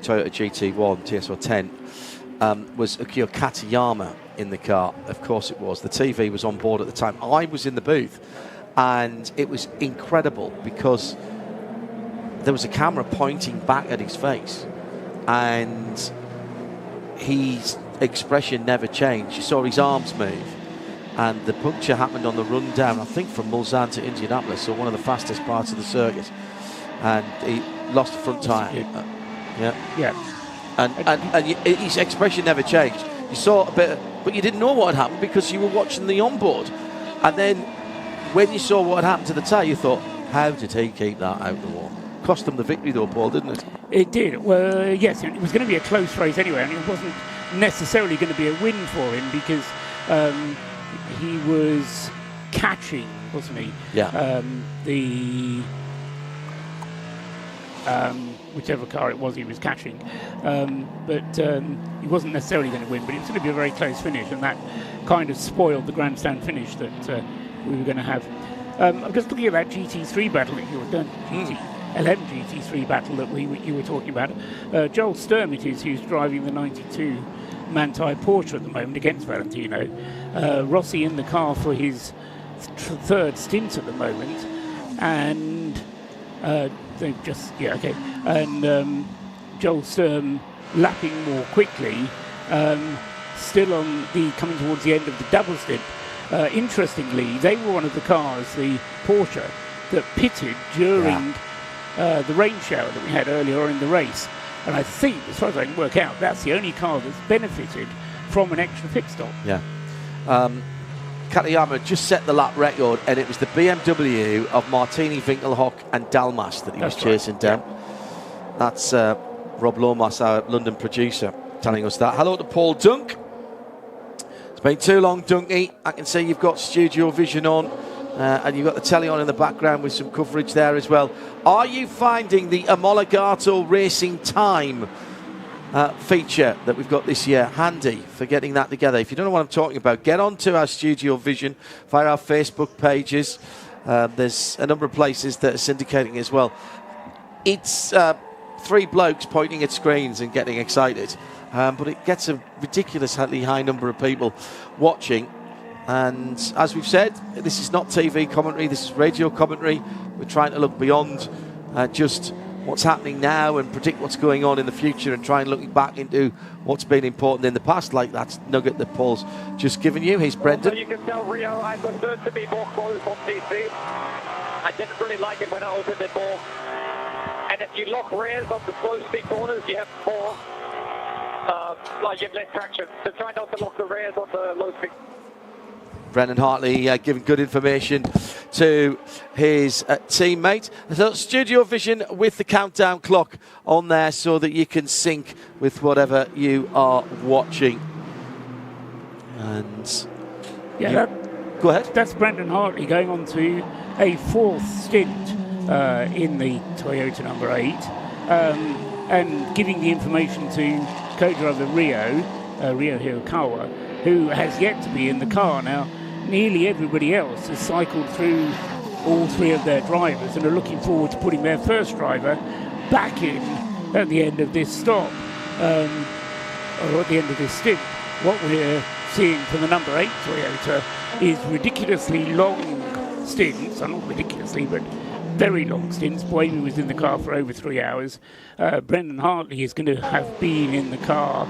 Toyota GT1 TSR10 was Akio Katayama in the car. Of course it was. The TV was on board at the time. I was in the booth, and it was incredible because there was a camera pointing back at his face, and his expression never changed. You saw his arms move, and the puncture happened on the run down, I think from Mulsanne to Indianapolis, so one of the fastest parts of the circuit, and he lost the front tyre. And his expression never changed. You saw a bit, but you didn't know what had happened because you were watching the onboard, and then when you saw what had happened to the tyre, you thought, how did he keep that out of the wall? Cost them the victory though, Paul, didn't it? It did. Well, yes, it was going to be a close race anyway, and it wasn't necessarily going to be a win for him because he was catching, wasn't he? Yeah. Whichever car it was he was catching. But he wasn't necessarily going to win, but it was going to be a very close finish, and that kind of spoiled the grandstand finish that we were going to have. I'm just looking at that GT3 battle that you were done. LM GT3 battle that you were talking about. Joel Sturm it is who's driving the 92 Manthey Porsche at the moment against Valentino. Rossi in the car for his third stint at the moment, and they've just and Joel Sturm lapping more quickly, still on the coming towards the end of the double stint. Interestingly, they were one of the cars, the Porsche, that pitted during the rain shower that we had earlier on in the race. And I think, as far as I can work out, that's the only car that's benefited from an extra pit stop. Yeah. Katayama just set the lap record, and it was the BMW of Martini, Winkelhock and Dalmas that he was chasing down. Yeah. That's Rob Lomas, our London producer, telling us that. Hello to Paul Dunk. It's been too long, Dunky. I can see you've got Studiovision on. And you've got the telly on in the background with some coverage there as well. Are you finding the Omologato Racing Time feature that we've got this year handy for getting that together? If you don't know what I'm talking about, get onto our Studiovision via our Facebook pages. There's a number of places that are syndicating as well. It's three blokes pointing at screens and getting excited, but it gets a ridiculously high number of people watching. And as we've said, this is not TV commentary, this is radio commentary. We're trying to look beyond just what's happening now and predict what's going on in the future, and try and look back into what's been important in the past, like that nugget that Paul's just given you. Here's Brendan. So you can tell Rio, I prefer to be more close on TC. I didn't really like it when I opened it more. And if you lock rears on the slow speed corners, you have more, you have less traction. So try not to lock the rears on the low speed. Brendan Hartley giving good information to his teammate. So Studiovision with the countdown clock on there so that you can sync with whatever you are watching. And go ahead. That's Brendan Hartley going on to a fourth stint in the Toyota number 8, and giving the information to co-driver Rio Hirakawa, who has yet to be in the car. Now, nearly everybody else has cycled through all three of their drivers and are looking forward to putting their first driver back in at the end of this stop, or at the end of this stint. What we're seeing from the number 8 Toyota is ridiculously long stints, not ridiculously, but very long stints. Boemi was in the car for over 3 hours. Brendan Hartley is going to have been in the car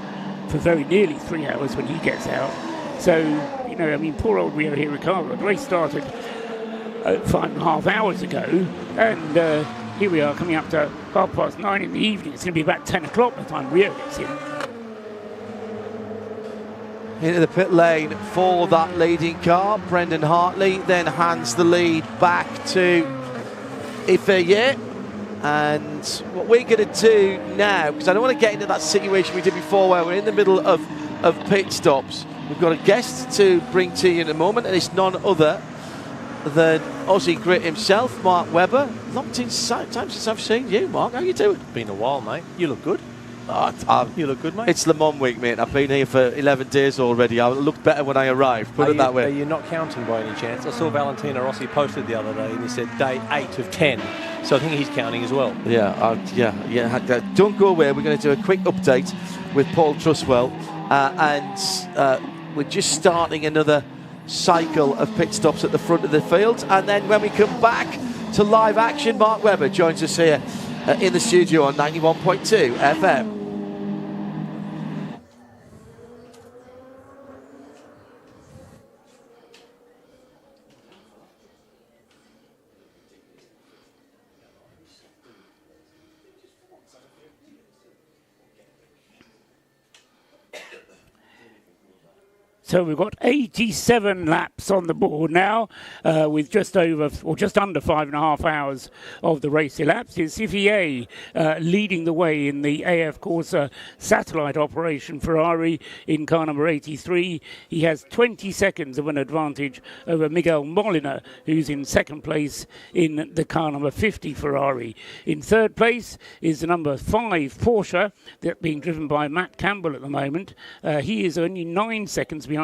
for very nearly 3 hours when he gets out. So, poor old Rio Hirakawa. The race started 5.5 hours ago, and here we are coming up to 9:30 in the evening. It's going to be about 10 o'clock by the time Rio gets in. Into the pit lane for that leading car. Brendan Hartley then hands the lead back to Ifeye. And what we're going to do now, because I don't want to get into that situation we did before where we're in the middle of pit stops. We've got a guest to bring to you in a moment, and it's none other than Aussie Grit himself, Mark Webber. Long time since I've seen you, Mark. How you doing? Been a while, mate. You look good. You look good, mate. It's Le Mans week, mate. I've been here for 11 days already. I looked better when I arrived, put it that way. Are you not counting by any chance? I saw Valentino Rossi posted the other day, and he said day 8 of 10 So I think he's counting as well. Yeah. Don't go away. We're going to do a quick update with Paul Truswell, and we're just starting another cycle of pit stops at the front of the field. And then when we come back to live action, Mark Webber joins us here in the studio on 91.2 FM. So we've got 87 laps on the board now, with just under 5.5 hours of the race elapsed. It's Sifier leading the way in the AF Corsa satellite operation Ferrari in car number 83. He has 20 seconds of an advantage over Miguel Molina, who's in second place in the car number 50 Ferrari. In third place is the number 5 Porsche, that being driven by Matt Campbell at the moment. He is only 9 seconds behind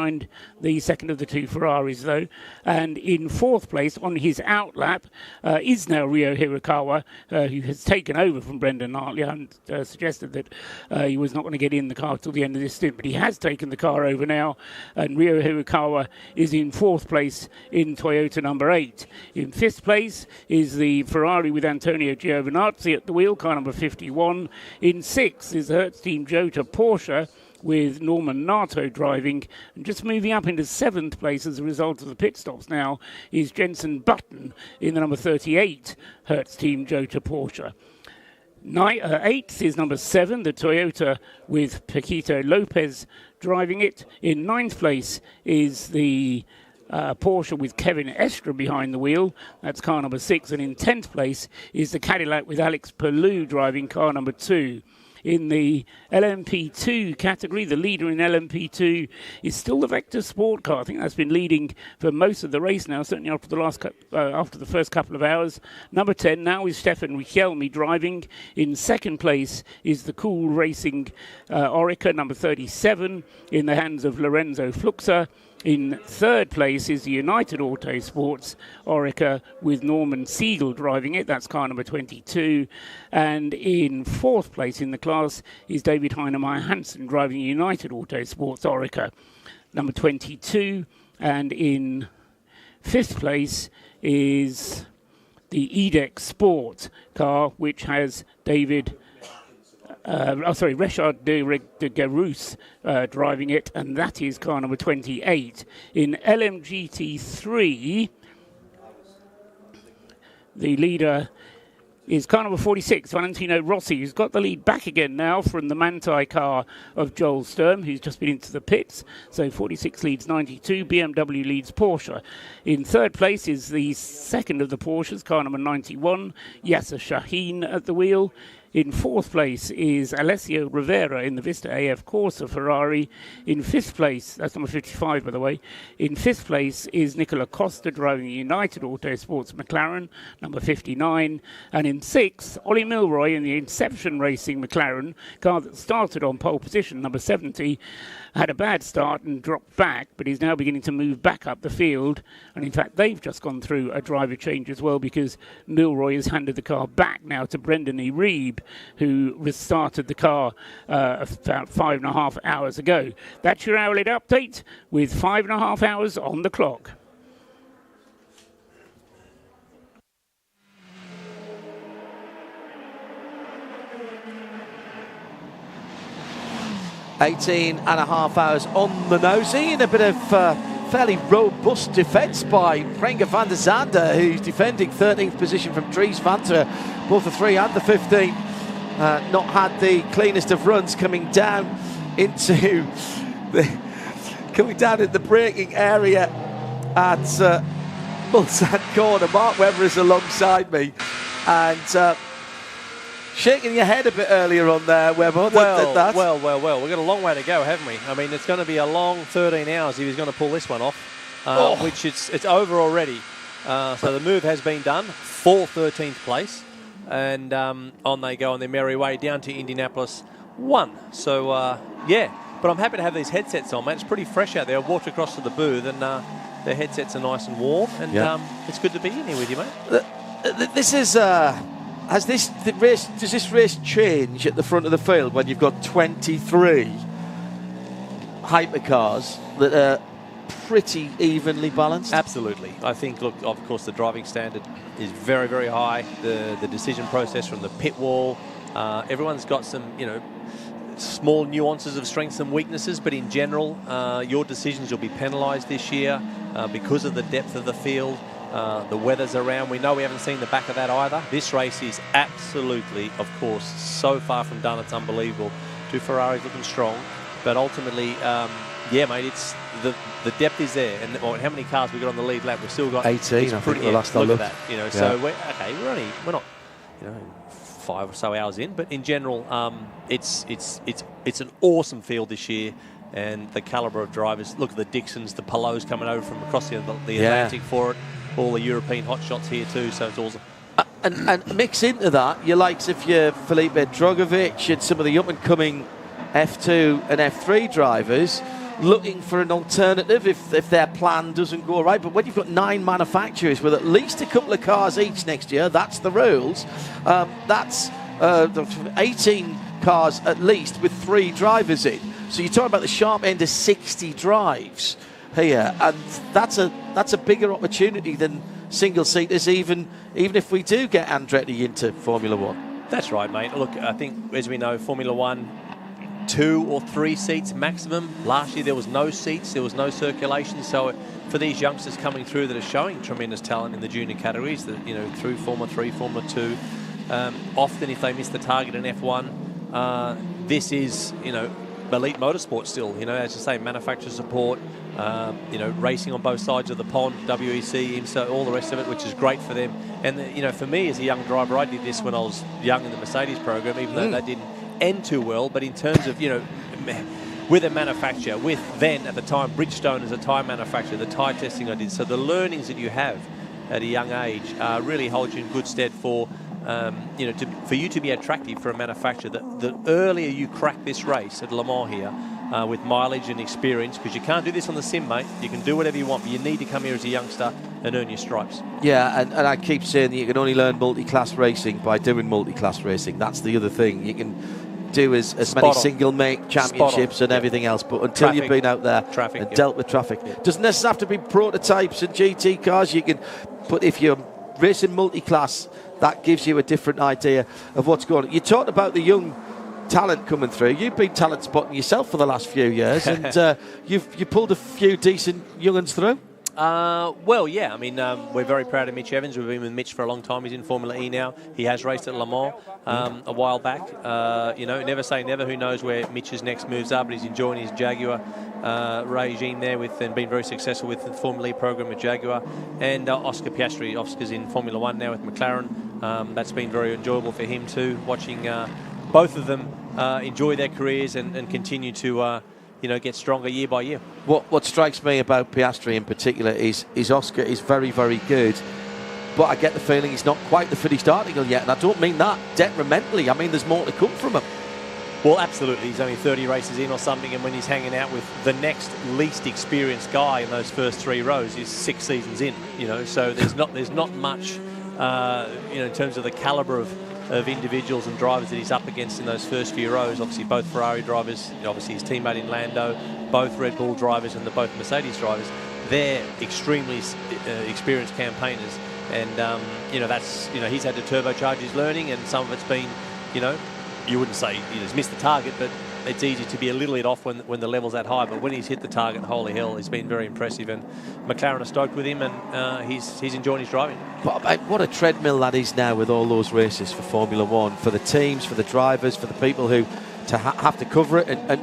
the second of the two Ferraris, though. And in fourth place on his outlap is now Ryo Hirakawa, who has taken over from Brendan Hartley. I suggested that he was not going to get in the car till the end of this stint, but he has taken the car over now, and Ryo Hirakawa is in fourth place in Toyota number 8. In fifth place is the Ferrari with Antonio Giovinazzi at the wheel, car number 51. In sixth is the Hertz Team Jota Porsche with Norman Nato driving. And just moving up into seventh place as a result of the pit stops now is Jenson Button in the number 38 Hertz Team Jota Porsche. Eighth is number 7, the Toyota with Paquito Lopez driving it. In ninth place is the Porsche with Kevin Estra behind the wheel. That's car number 6. And in 10th place is the Cadillac with Alex Palou driving car number 2. In the LMP2 category, the leader in LMP2 is still the Vector Sport car. I think that's been leading for most of the race now, certainly after the first couple of hours. Number 10 now is Stefan Richelmi driving. In second place is the Cool Racing Orica, number 37, in the hands of Lorenzo Fluxa. In third place is the United Autosports Orica with Norman Siegel driving it. That's car number 22. And in fourth place in the class is David Heinemeier Hansen driving United Autosports Orica, number 22. And in fifth place is the EDEX Sport car, which has Rechard de Garousse driving it, and that is car number 28. In LMGT3, the leader is car number 46, Valentino Rossi, who's got the lead back again now from the Manthey car of Joel Sturm, who's just been into the pits. So 46 leads 92, BMW leads Porsche. In third place is the second of the Porsches, car number 91, Yasser Shaheen at the wheel. In fourth place is Alessio Rivera in the Vista AF Corsa Ferrari. In fifth place, that's number 55 by the way, in fifth place is Nicola Costa driving the United Autosports McLaren, number 59. And in sixth, Ollie Milroy in the Inception Racing McLaren, car that started on pole position, number 70, had a bad start and dropped back, but is now beginning to move back up the field. And in fact, they've just gone through a driver change as well, because Milroy has handed the car back now to Brendan E. Reeb, who restarted the car about 5.5 hours ago. That's your hourly update with 5.5 hours on the clock. $18.5 hours on the nosy, and a bit of fairly robust defence by Renger van der Zande, who's defending 13th position from Dries Vanteren, both the 3 and the 15. Not had the cleanest of runs coming down into the braking area at Mulsanne Corner. Mark Webber is alongside me, and shaking your head a bit earlier on there, Webber. Well. We've got a long way to go, haven't we? I mean, it's going to be a long 13 hours if he's going to pull this one off, which it's over already. So the move has been done for 13th place. And on they go on their merry way down to Indianapolis 1. So, yeah. But I'm happy to have these headsets on, mate. It's pretty fresh out there. I've walked across to the booth, and the headsets are nice and warm. And it's good to be in here with you, mate. This is does this race change at the front of the field when you've got 23 hypercars that are pretty evenly balanced? Absolutely. I think, look, of course, the driving standard is very, very high. The decision process from the pit wall, everyone's got some, small nuances of strengths and weaknesses, but in general, your decisions will be penalised this year because of the depth of the field. The weather's around. We know we haven't seen the back of that either. This race is absolutely, of course, so far from done. It's unbelievable. 2 Ferraris looking strong, but ultimately, yeah, mate, it's the depth is there. And how many cars we got on the lead lap? We've still got 18. I think the last I looked. Look at that. So we're not 5 or so hours in, but in general, it's an awesome field this year. And the calibre of drivers. Look at the Dixons, the Palos coming over from across the Atlantic for it. All the European hotshots here too, so it's awesome. And mix into that your likes of your Felipe Drogovic and some of the up-and-coming F2 and F3 drivers looking for an alternative if their plan doesn't go right. But when you've got 9 manufacturers with at least a couple of cars each next year, that's the rules. That's 18 cars at least with 3 drivers in. So you're talking about the sharp end of 60 drives here, and that's a bigger opportunity than single seaters, even if we do get Andretti into Formula One. That's right, mate. Look, I think as we know, Formula One, 2 or 3 seats maximum. Last year there was no seats, there was no circulation. So for these youngsters coming through that are showing tremendous talent in the junior categories, that through Formula 3, Formula 2, often if they miss the target in F1, this is elite motorsport still, as I say, manufacturer support, racing on both sides of the pond, WEC, IMSA, all the rest of it, which is great for them. And, for me as a young driver, I did this when I was young in the Mercedes program, even though that didn't end too well. But in terms of, with a manufacturer, with then at the time, Bridgestone as a tyre manufacturer, the tyre testing I did. So the learnings that you have at a young age really hold you in good stead for for you to be attractive for a manufacturer. The earlier you crack this race at Le Mans here with mileage and experience, because you can't do this on the sim, mate. You can do whatever you want, but you need to come here as a youngster and earn your stripes. Yeah, and I keep saying that you can only learn multi-class racing by doing multi-class racing. That's the other thing. You can do as many single-make championships and everything else, but until you've been out there and dealt with traffic. Doesn't necessarily have to be prototypes and GT cars. You can, but if you're racing multi-class, that gives you a different idea of what's going on. You talked about the young talent coming through. You've been talent spotting yourself for the last few years, and you pulled a few decent young'uns through. Well, yeah. I mean, we're very proud of Mitch Evans. We've been with Mitch for a long time. He's in Formula E now. He has raced at Le Mans a while back. Never say never. Who knows where Mitch's next moves are, but he's enjoying his Jaguar regime there and been very successful with the Formula E program with Jaguar. And Oscar Piastri. Oscar's in Formula One now with McLaren. That's been very enjoyable for him too, watching both of them enjoy their careers and continue to get stronger year by year. What strikes me about Piastri in particular is Oscar is very, very good, but I get the feeling he's not quite the finished article yet, and I don't mean that detrimentally. I mean there's more to come from him. Well, absolutely. He's only 30 races in or something, and when he's hanging out with the next least experienced guy in those first 3 rows, he's 6 seasons in. So there's not much, in terms of the calibre of individuals and drivers that he's up against in those first few rows. Obviously, both Ferrari drivers, obviously his teammate in Lando, both Red Bull drivers and both Mercedes drivers. They're extremely experienced campaigners, and that's he's had to turbocharge his learning, and some of it's been, you wouldn't say he's missed the target, but it's easy to be a little bit off when the level's that high. But when he's hit the target, holy hell, he's been very impressive. And McLaren are stoked with him, and he's enjoying his driving. What a treadmill that is now with all those races for Formula One, for the teams, for the drivers, for the people who have to cover it. And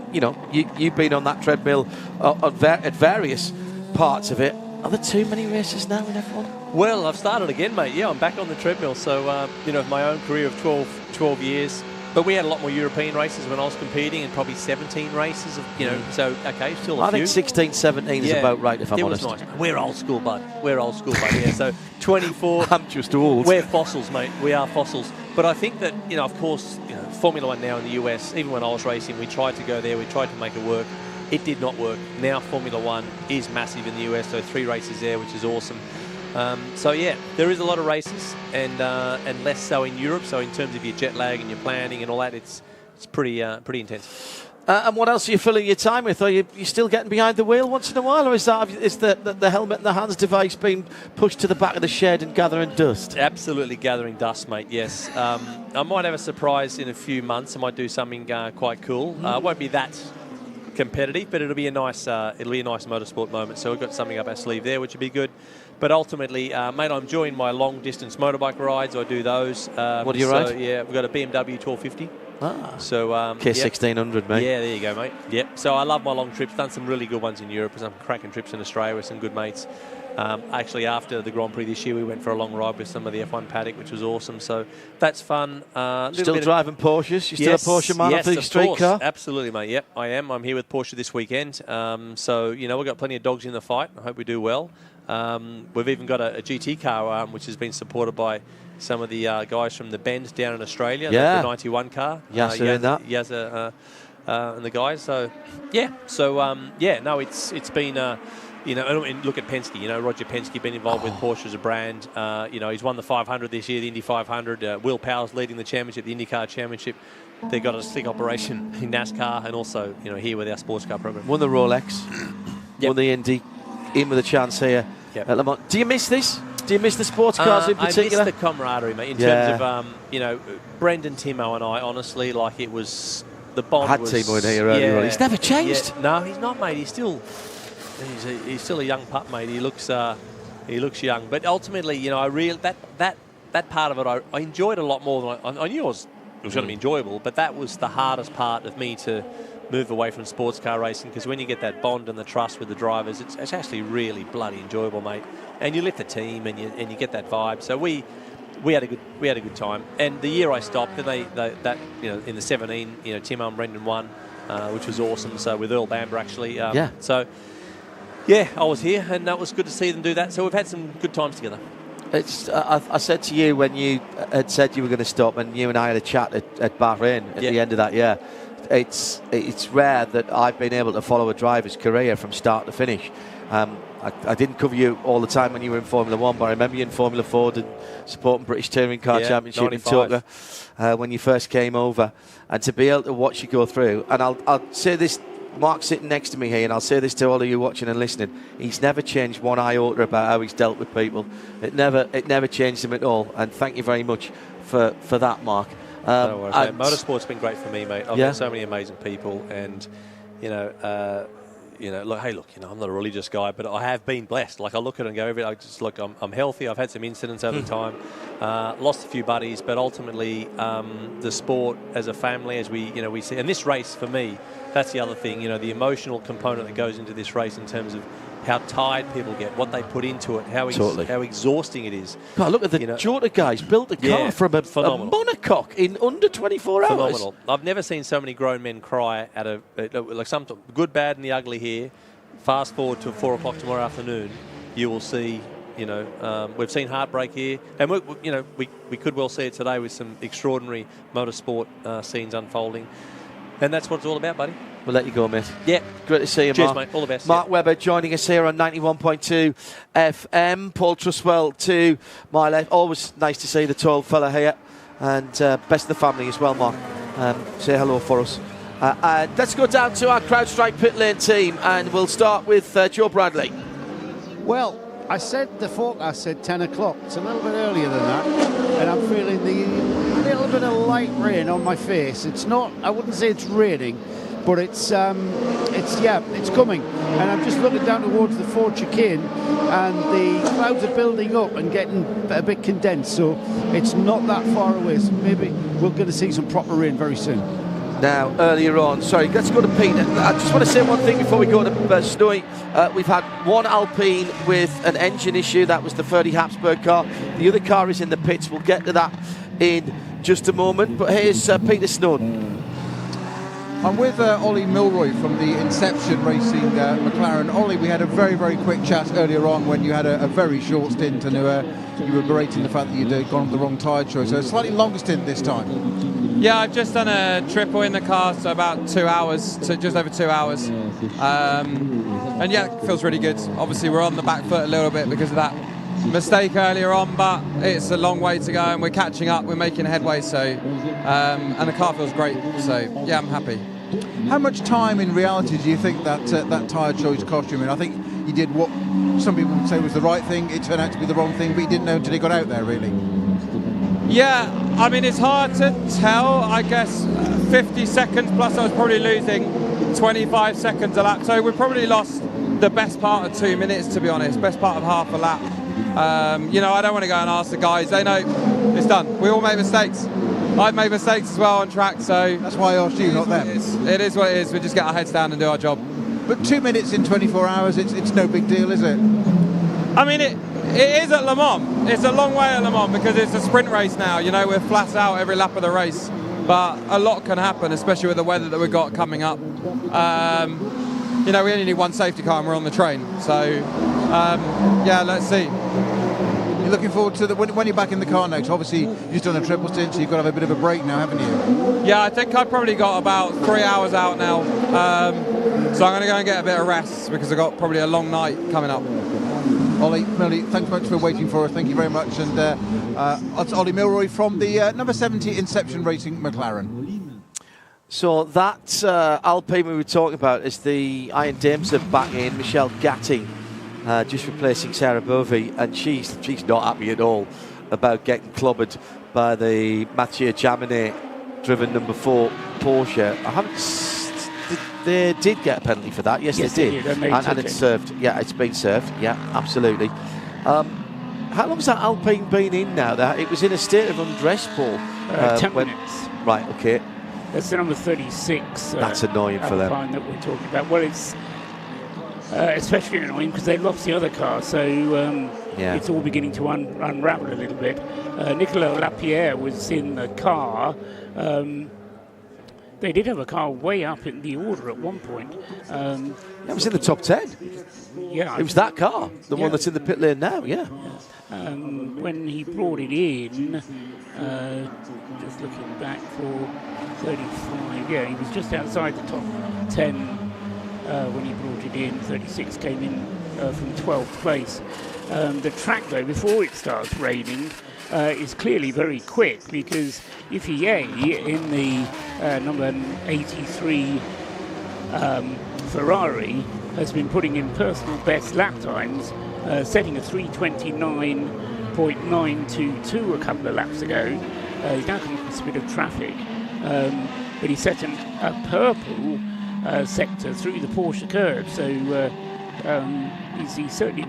you've been on that treadmill at various parts of it. Are there too many races now in F1? Well, I've started again, mate. Yeah, I'm back on the treadmill. So, my own career of 12 years. But we had a lot more European races when I was competing, and probably 17 races, so, okay, still a few. I think 16, 17 is about right, if I'm honest. It was nice. We're old school, bud. Yeah, so 24. I'm just old. We're fossils, mate. We are fossils. But I think that, of course, Formula One now in the US, even when I was racing, we tried to go there, we tried to make it work. It did not work. Now Formula One is massive in the US, so 3 races there, which is awesome. So yeah, there is a lot of races, and less so in Europe. So in terms of your jet lag and your planning and all that, it's pretty intense. And what else are you filling your time with? Are you still getting behind the wheel once in a while, or is the helmet and the hands device being pushed to the back of the shed and gathering dust? Absolutely gathering dust, mate. Yes, I might have a surprise in a few months. I might do something quite cool. It won't be that competitive, but it'll be a nice motorsport moment. So we've got something up our sleeve there, which would be good. But ultimately, mate, I'm enjoying my long distance motorbike rides. I do those. What do you ride? Yeah, we've got a BMW 1250. So K1600, mate. Yeah, there you go, mate. Yep. So I love my long trips. Done some really good ones in Europe, some cracking trips in Australia with some good mates. Actually, after the Grand Prix this year, we went for a long ride with some of the F1 paddock, which was awesome. So that's fun. Still driving Porsches? You still a Porsche man for your street car? Absolutely, mate. Yep, I am. I'm here with Porsche this weekend. So, we've got plenty of dogs in the fight. I hope we do well. We've even got a GT car, which has been supported by some of the guys from the Bend down in Australia. The 91 car. Yazza and the guys. So, yeah. So, no, it's been... and look at Penske. Roger Penske been involved with Porsche as a brand. He's won the 500 this year, the Indy 500. Will Power's leading the championship, the IndyCar Championship. They've got a slick operation in NASCAR, and also here with our sports car program. Won the Rolex, won the Indy, in with a chance here at Le Mans. Do you miss this? Do you miss the sports cars in particular? I miss the camaraderie, mate. In terms of Brendan, Timo, and I. Honestly, like it was the bond. I had Timo in here earlier on. He's never changed. Yeah. No, he's not, mate. He's still a young pup, mate. He looks young. But ultimately, I really that part of it I enjoyed a lot more than I knew it was going to be enjoyable. But that was the hardest part of me to move away from sports car racing, because when you get that bond and the trust with the drivers, it's actually really bloody enjoyable, mate. And you lift the team and you get that vibe. So we had a good time. And the year I stopped, then in the 17, Timo and Brendan won, which was awesome. So with Earl Bamber actually. So yeah, I was here, and that was good to see them do that. So we've had some good times together. I said to you when you had said you were going to stop, and you and I had a chat at Bahrain at the end of that year. It's rare that I've been able to follow a driver's career from start to finish. I didn't cover you all the time when you were in Formula 1, but I remember you in Formula Ford and supporting British Touring Car Championship 95. In Tucker when you first came over. And to be able to watch you go through, and I'll say this, Mark's sitting next to me here, and I'll say this to all of you watching and listening, he's never changed one iota about how he's dealt with people. It never changed him at all, and thank you very much for that, Mark. No worries, motorsport's been great for me, mate. I've met so many amazing people, and look, I'm not a religious guy, but I have been blessed. Like I look at it and go, I'm healthy. I've had some incidents over time, lost a few buddies, but ultimately the sport as a family, as we see, and this race for me, that's the other thing. The emotional component that goes into this race in terms of how tired people get, what they put into it, how exhausting it is. God, look at the Jota guys built a car from a monocoque in under 24 hours. Phenomenal. I've never seen so many grown men cry at some good, bad, and the ugly here. Fast forward to 4 o'clock tomorrow afternoon, you will see. We've seen heartbreak here, and we could well see it today with some extraordinary motorsport scenes unfolding, and that's what it's all about, buddy. We'll let you go, mate. Yeah. Great to see you, Cheers, Mark. mate. All the best. Mark Webber joining us here on 91.2 FM. Paul Truswell to my left. Always nice to see the tall fella here. And best of the family as well, Mark. Say hello for us. Let's go down to our CrowdStrike pit lane team, and we'll start with Joe Bradley. Well, I said the forecast said 10 o'clock. It's a little bit earlier than that, and I'm feeling a little bit of light rain on my face. It's not, I wouldn't say it's raining, but it's coming. And I'm just looking down towards the Ford chicane, and the clouds are building up and getting a bit condensed, so it's not that far away. So maybe we're going to see some proper rain very soon. Now, earlier on, sorry, let's go to Peter. I just want to say one thing before we go to Snowy. We've had one Alpine with an engine issue. That was the Ferdy Habsburg car. The other car is in the pits. We'll get to that in just a moment. But here's Peter Snowden. I'm with Ollie Milroy from the Inception Racing McLaren. Ollie, we had a very, very quick chat earlier on when you had a very short stint, and you were berating the fact that you'd gone on the wrong tyre choice. So a slightly longer stint this time. Yeah, I've just done a triple in the car, so about 2 hours, just over 2 hours. And yeah, it feels really good. Obviously, we're on the back foot a little bit because of that mistake earlier on, but it's a long way to go, and we're catching up. We're making headway, so and the car feels great. So yeah, I'm happy. How much time in reality do you think that that tyre choice cost you? I mean, I think you did what some people would say was the right thing. It turned out to be the wrong thing, but you didn't know until he got out there, really. Yeah, I mean, it's hard to tell. I guess 50 seconds plus I was probably losing 25 seconds a lap. So we probably lost the best part of 2 minutes, to be honest, best part of half a lap. You know, I don't want to go and ask the guys. They know it's done. We all make mistakes. I've made mistakes as well on track, so... That's why I asked you, not them. It is what it is. We just get our heads down and do our job. But 2 minutes in 24 hours, it's no big deal, is it? I mean, it is at Le Mans. It's a long way at Le Mans because it's a sprint race now. You know, we're flat out every lap of the race. But a lot can happen, especially with the weather that we've got coming up. You know, we only need one safety car and we're on the train. So, yeah, let's see. You're looking forward to when you're back in the car next. Obviously, you've just done a triple stint, so you've got to have a bit of a break now, haven't you? Yeah, I think I've probably got about 3 hours out now. So I'm going to go and get a bit of rest because I've got probably a long night coming up. Ollie, Millie, thanks much for waiting for us. Thank you very much. And that's Ollie Milroy from the number 70 Inception Racing McLaren. So that Alpine we were talking about is the Iron Dames are back in. Michelle Gatti just replacing Sarah Bovey, and she's not happy at all about getting clobbered by the Mathieu Jaminet driven number 4 Porsche. They did get a penalty for that. Yes, they did. And it's served. Yeah, it's been served. Yeah, absolutely. How long has that Alpine been in now? It was in a state of undress, Paul. 10 minutes. Right, okay. That's the number 36. That's annoying for them. Alpine that we're talking about. Well, it's especially annoying because they lost the other car, so it's all beginning to unravel a little bit. Nicolas Lapierre was in the car. They did have a car way up in the order at one point. It was in the top 10. Yeah, it was that car, the one that's in the pit lane now. Yeah. When he brought it in, just looking back for 35. Yeah, he was just outside the top 10 when he brought it in. 36 came in from 12th place. The track, though, before it starts raining, is clearly very quick because Ifie in the number 83 Ferrari has been putting in personal best lap times, setting a 3:29.922 a couple of laps ago. He's now coming across a bit of traffic, but he set a purple sector through the Porsche curve, so he's certainly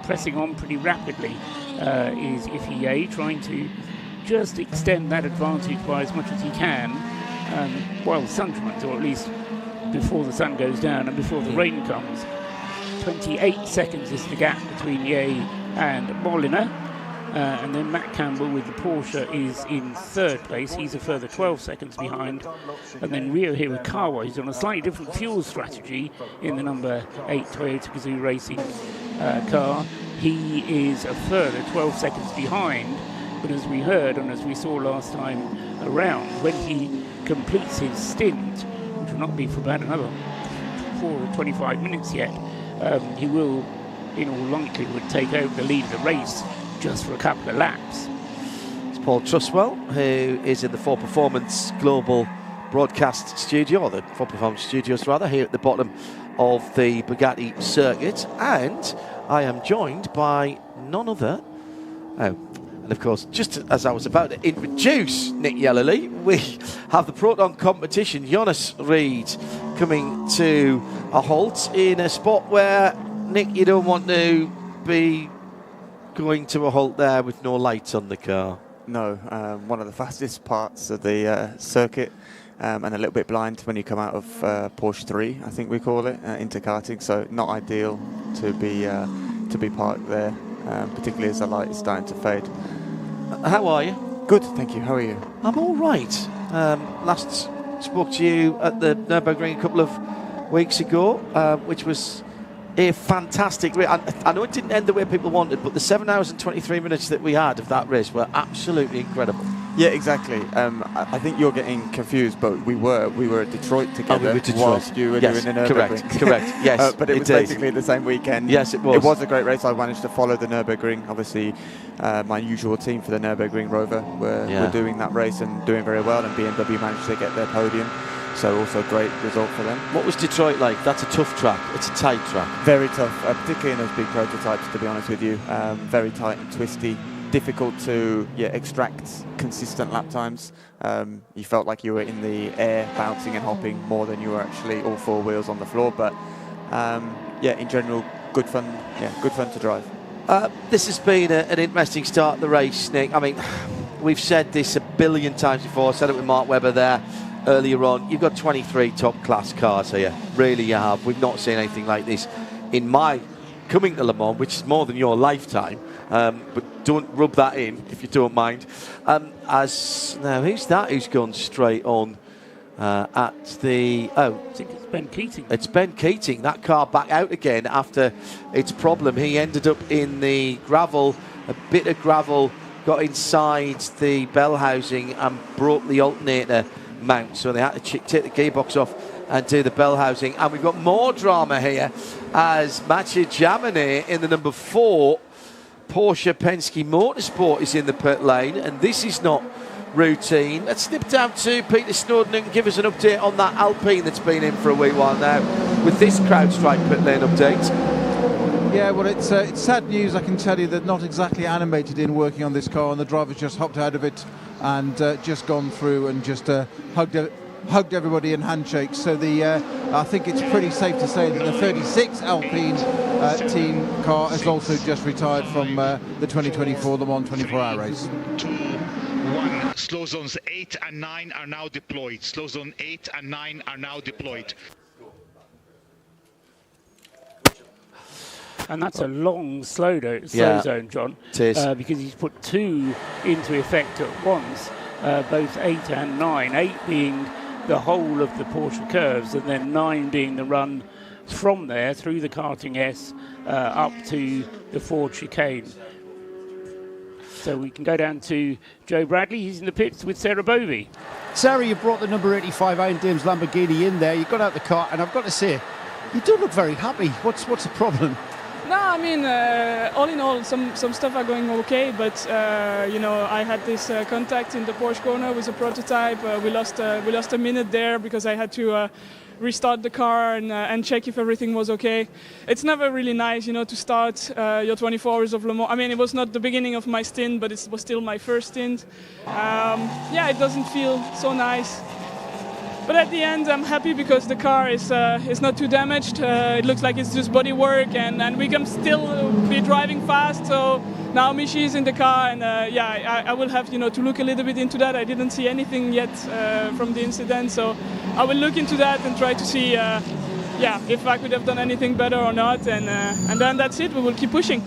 pressing on pretty rapidly. Is Ifie trying to just extend that advantage by as much as he can while the sun shines, or at least before the sun goes down and before the rain comes. 28 seconds is the gap between Ye and Molina, and then Matt Campbell with the Porsche is in 3rd place. He's a further 12 seconds behind, and then Ryo Hirakawa is on a slightly different fuel strategy in the number 8 Toyota Gazoo Racing car. He is a further 12 seconds behind, but as we heard and as we saw last time around, when he completes his stint, which will not be for about another 4 or 25 minutes yet, he will, in all likelihood, take over the lead of the race just for a couple of laps. It's Paul Truswell, who is in the 4 Performance Global Broadcast Studio, or the 4 Performance Studios rather, here at the bottom of the Bugatti circuit, and I am joined by none other. And of course, just as I was about to introduce Nick Yellowly, we have the Proton competition. Jonas Reed coming to a halt in a spot where, Nick, you don't want to be going to a halt there with no lights on the car. No, one of the fastest parts of the circuit, and a little bit blind when you come out of Porsche 3, I think we call it, into karting. So not ideal to be parked there, particularly as the light is starting to fade. How are you? Good, thank you. How are you? I'm all right. Last spoke to you at the Nürburgring a couple of weeks ago, which was a fantastic race. I know it didn't end the way people wanted, but the 7 hours and 23 minutes that we had of that race were absolutely incredible. Yeah, exactly. I think you're getting confused, but we were at Detroit together. we were Detroit. Whilst you were doing the Nürburgring. Correct. Yes, but it was basically the same weekend. Yes, it was. It was a great race. I managed to follow the Nürburgring. Obviously, my usual team for the Nürburgring Rover were doing that race and doing very well, and BMW managed to get their podium. So also a great result for them. What was Detroit like? That's a tough track. It's a tight track. Very tough, particularly in those big prototypes, to be honest with you. Very tight and twisty. Difficult to extract consistent lap times. You felt like you were in the air, bouncing and hopping more than you were actually all four wheels on the floor. But in general, good fun. Yeah, good fun to drive. This has been an interesting start to the race, Nick. I mean, we've said this a billion times before. I said it with Mark Webber there earlier on. You've got 23 top-class cars here. Really, you have. We've not seen anything like this in my coming to Le Mans, which is more than your lifetime. But don't rub that in, if you don't mind. Now, who's that who's gone straight on at the... Oh, I think it's Ben Keating. It's Ben Keating. That car back out again after its problem. He ended up in the gravel, a bit of gravel, got inside the bell housing and broke the alternator mount. So they had to take the gearbox off and do the bell housing. And we've got more drama here as Mathieu Jaminet in the number 4 Porsche Penske Motorsport is in the pit lane, and this is not routine. Let's snip down to Peter Snowden and give us an update on that Alpine that's been in for a wee while now with this CrowdStrike pit lane update. Yeah, well, it's sad news, I can tell you, that not exactly animated in working on this car, and the driver's just hopped out of it and just gone through and just hugged everybody in handshakes. So I think it's pretty safe to say that the 36 Alpine team car has also just retired from the 2024 Le Mans 24-hour race. 2, 1. Slow zones 8 and 9 are now deployed. Slow zone 8 and 9 are now deployed. And that's a long slow zone, John. It is. Because he's put 2 into effect at once, both 8 and 9. 8 being the whole of the Porsche curves, and then 9 being the run from there through the karting S up to the Ford chicane. So we can go down to Joe Bradley. He's in the pits with Sarah Bovey. Sarah, you brought the number 85 Iron Dames Lamborghini in there. You got out the car, and I've got to say, you don't look very happy. What's the problem? No, I mean, all in all, some stuff are going okay, but I had this contact in the Porsche corner with a prototype. We lost a minute there because I had to restart the car and check if everything was okay. It's never really nice, to start your 24 hours of Le Mans. I mean, it was not the beginning of my stint, but it was still my first stint. It doesn't feel so nice. But at the end, I'm happy because the car is not too damaged. It looks like it's just body work, and we can still be driving fast. So now Michi is in the car, and I will have to look a little bit into that. I didn't see anything yet from the incident, so I will look into that and try to see if I could have done anything better or not. And then that's it. We will keep pushing.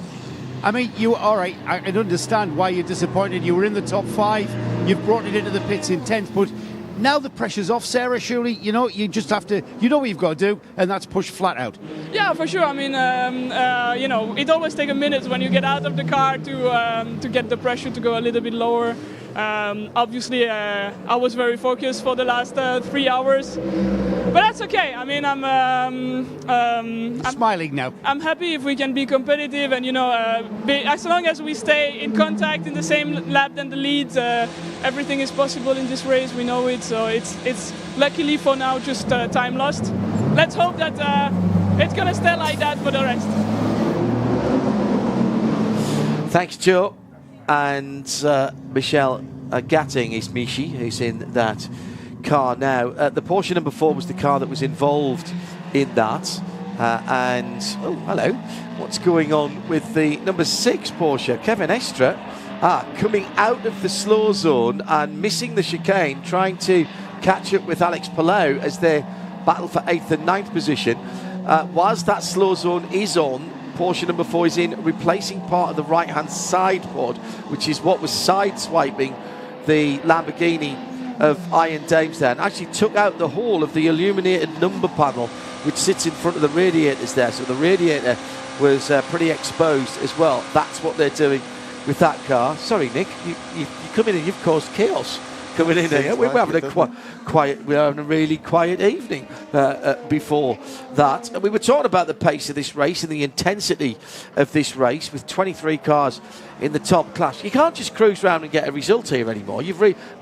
I mean, all right, I can understand why you're disappointed. You were in the top 5. You've brought it into the pits in 10th, but now the pressure's off, Sarah, surely. You just have to, what you've got to do, and that's push flat out. Yeah, for sure. I mean, it always takes a minute when you get out of the car to get the pressure to go a little bit lower. Obviously, I was very focused for the last 3 hours. But that's okay. I mean, I'm smiling now. I'm happy if we can be competitive, and as long as we stay in contact in the same lap than the leads, everything is possible in this race. We know it, so it's luckily for now just time lost. Let's hope that it's gonna stay like that for the rest. Thanks, Joe. And Michelle Gatting is Michi, who's in that car now. The Porsche number 4 was the car that was involved in that. And, oh, hello. What's going on with the number 6 Porsche? Kevin Estra coming out of the slow zone and missing the chicane, trying to catch up with Alex Palou as they battle for 8th and 9th position. Whilst that slow zone is on, Porsche number 4 is in, replacing part of the right-hand side pod, which is what was sideswiping the Lamborghini of Iron Dames there, and actually took out the whole of the illuminated number panel which sits in front of the radiators there. So the radiator was pretty exposed as well. That's what they're doing with that car. Sorry, Nick, you come in and you've caused chaos coming in here. We're having we're having a really quiet evening before that. And we were talking about the pace of this race and the intensity of this race with 23 cars in the top class. You can't just cruise around and get a result here anymore.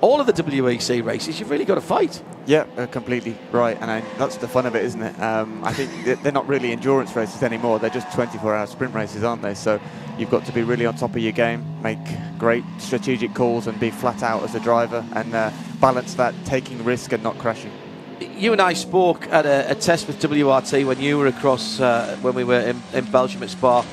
All of the WEC races, you've really got to fight. Yeah, completely right, and that's the fun of it, isn't it? I think they're not really endurance races anymore. They're just 24-hour sprint races, aren't they? So you've got to be really on top of your game, make great strategic calls and be flat out as a driver, and balance that taking risk and not crashing. You and I spoke at a test with WRT when you were across, when we were in Belgium at Spa.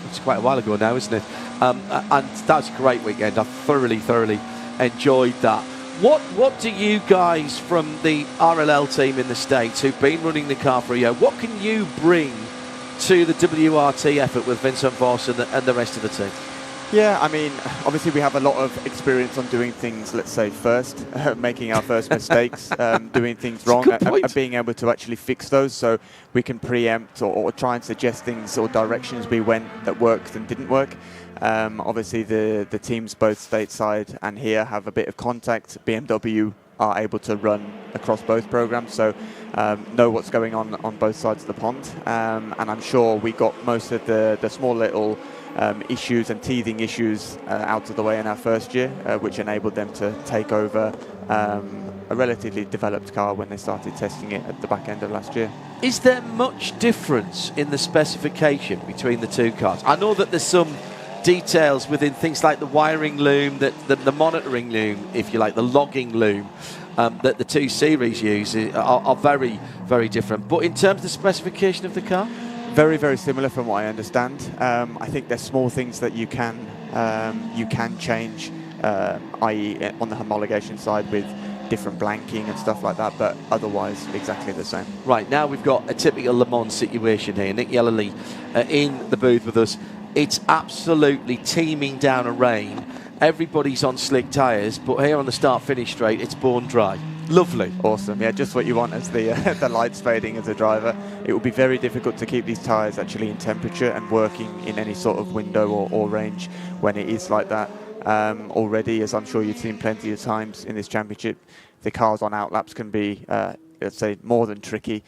It's quite a while ago now, isn't it? And that was a great weekend. I thoroughly enjoyed that. What do you guys from the RLL team in the States who've been running the car for a year, what can you bring to the WRT effort with Vincent Voss and the rest of the team? Yeah, I mean, obviously we have a lot of experience on doing things, let's say, first, making our first mistakes, doing things wrong, and being able to actually fix those so we can preempt or try and suggest things or directions we went that worked and didn't work. Obviously, the teams both stateside and here have a bit of contact. BMW are able to run across both programs, so know what's going on both sides of the pond. And I'm sure we got most of the small little issues and teething issues out of the way in our first year, which enabled them to take over a relatively developed car when they started testing it at the back end of last year. Is there much difference in the specification between the two cars? I know that there's some details within things like the wiring loom, the monitoring loom, if you like, the logging loom, that the two series use are very different. But in terms of the specification of the car? Very similar from what I understand. I think there's small things that you can change, i.e. on the homologation side with different blanking and stuff like that, but otherwise exactly the same. Right, now we've got a typical Le Mans situation here. Nick Yellerly in the booth with us. It's absolutely teeming down a rain. Everybody's on slick tyres, but here on the start-finish straight, it's bone dry. Lovely. Awesome. Yeah, just what you want as the lights fading as a driver. It will be very difficult to keep these tyres actually in temperature and working in any sort of window or range when it is like that. Already, as I'm sure you've seen plenty of times in this championship, the cars on outlaps can be, let's say, more than tricky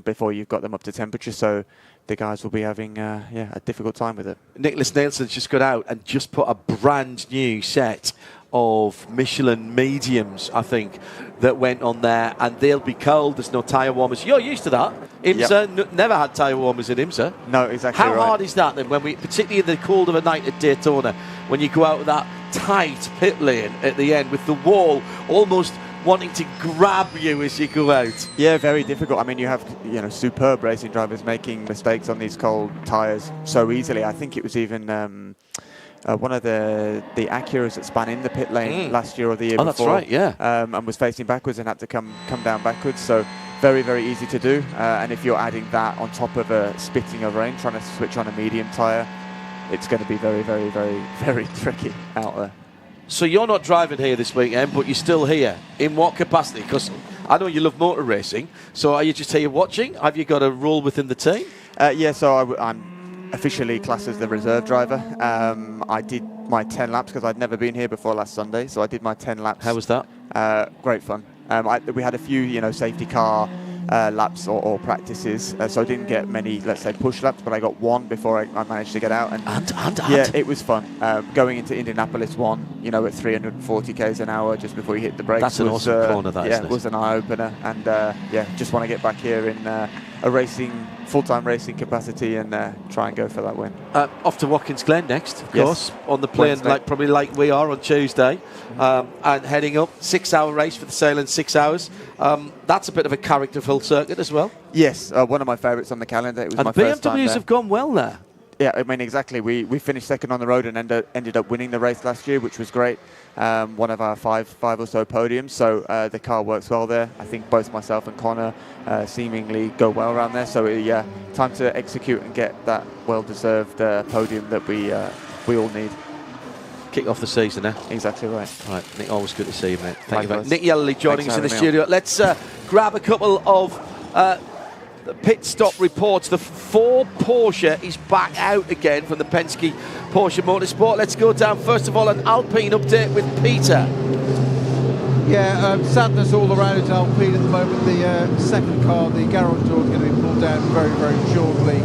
before you've got them up to temperature. So the guys will be having a difficult time with it. Nicholas Nielsen's just got out and just put a brand new set of Michelin mediums, I think, that went on there, and they'll be cold. There's no tyre warmers. You're used to that. IMSA never had tyre warmers in IMSA. No, exactly. How hard is that then, when particularly in the cold of a night at Daytona, when you go out with that tight pit lane at the end with the wall almost wanting to grab you as you go out? Yeah, very difficult. I mean, you have superb racing drivers making mistakes on these cold tyres so easily. I think it was even one of the Acuras that spun in the pit lane last year or the year before. Oh, that's right, yeah. And was facing backwards and had to come down backwards. So very easy to do. And if you're adding that on top of a spitting of rain, trying to switch on a medium tyre, it's going to be very tricky out there. So you're not driving here this weekend, but you're still here. In what capacity? Because I know you love motor racing. So are you just here watching? Have you got a role within the team? Yeah, so I'm officially classed as the reserve driver. I did my 10 laps because I'd never been here before last Sunday. So I did my 10 laps. How was that? Great fun. We had a few, safety car laps or practices, so I didn't get many, let's say, push laps, but I got one before I managed to get out. And yeah, it was fun. Going into Indianapolis at 340 k's an hour just before you hit the brakes. That's an awesome corner, that, isn't it? It was an eye-opener. And just want to get back here in a full-time racing capacity and try and go for that win. Off to Watkins Glen next, of course, on the plane, probably like we are on Tuesday, and heading up, 6-hour race for the sale in 6 hours. That's a bit of a characterful circuit as well. Yes, one of my favourites on the calendar. It was my first time there. BMWs have gone well there. Yeah, I mean, exactly. We finished second on the road and ended up winning the race last year, which was great. One of our five or so podiums. So the car works well there. I think both myself and Connor seemingly go well around there. So yeah, time to execute and get that well-deserved podium that we all need. Kick off the season now. Exactly right. Right, Nick, always good to see you, mate. Thank you. Nick Yellerly joining us in the studio. Let's grab a couple of the pit stop reports. The Ford Porsche is back out again from the Penske Porsche Motorsport. Let's go down first of all an Alpine update with Peter. Yeah, sadness all around at Alpine at the moment. The second car, the garage door, is going to be pulled down very, very shortly.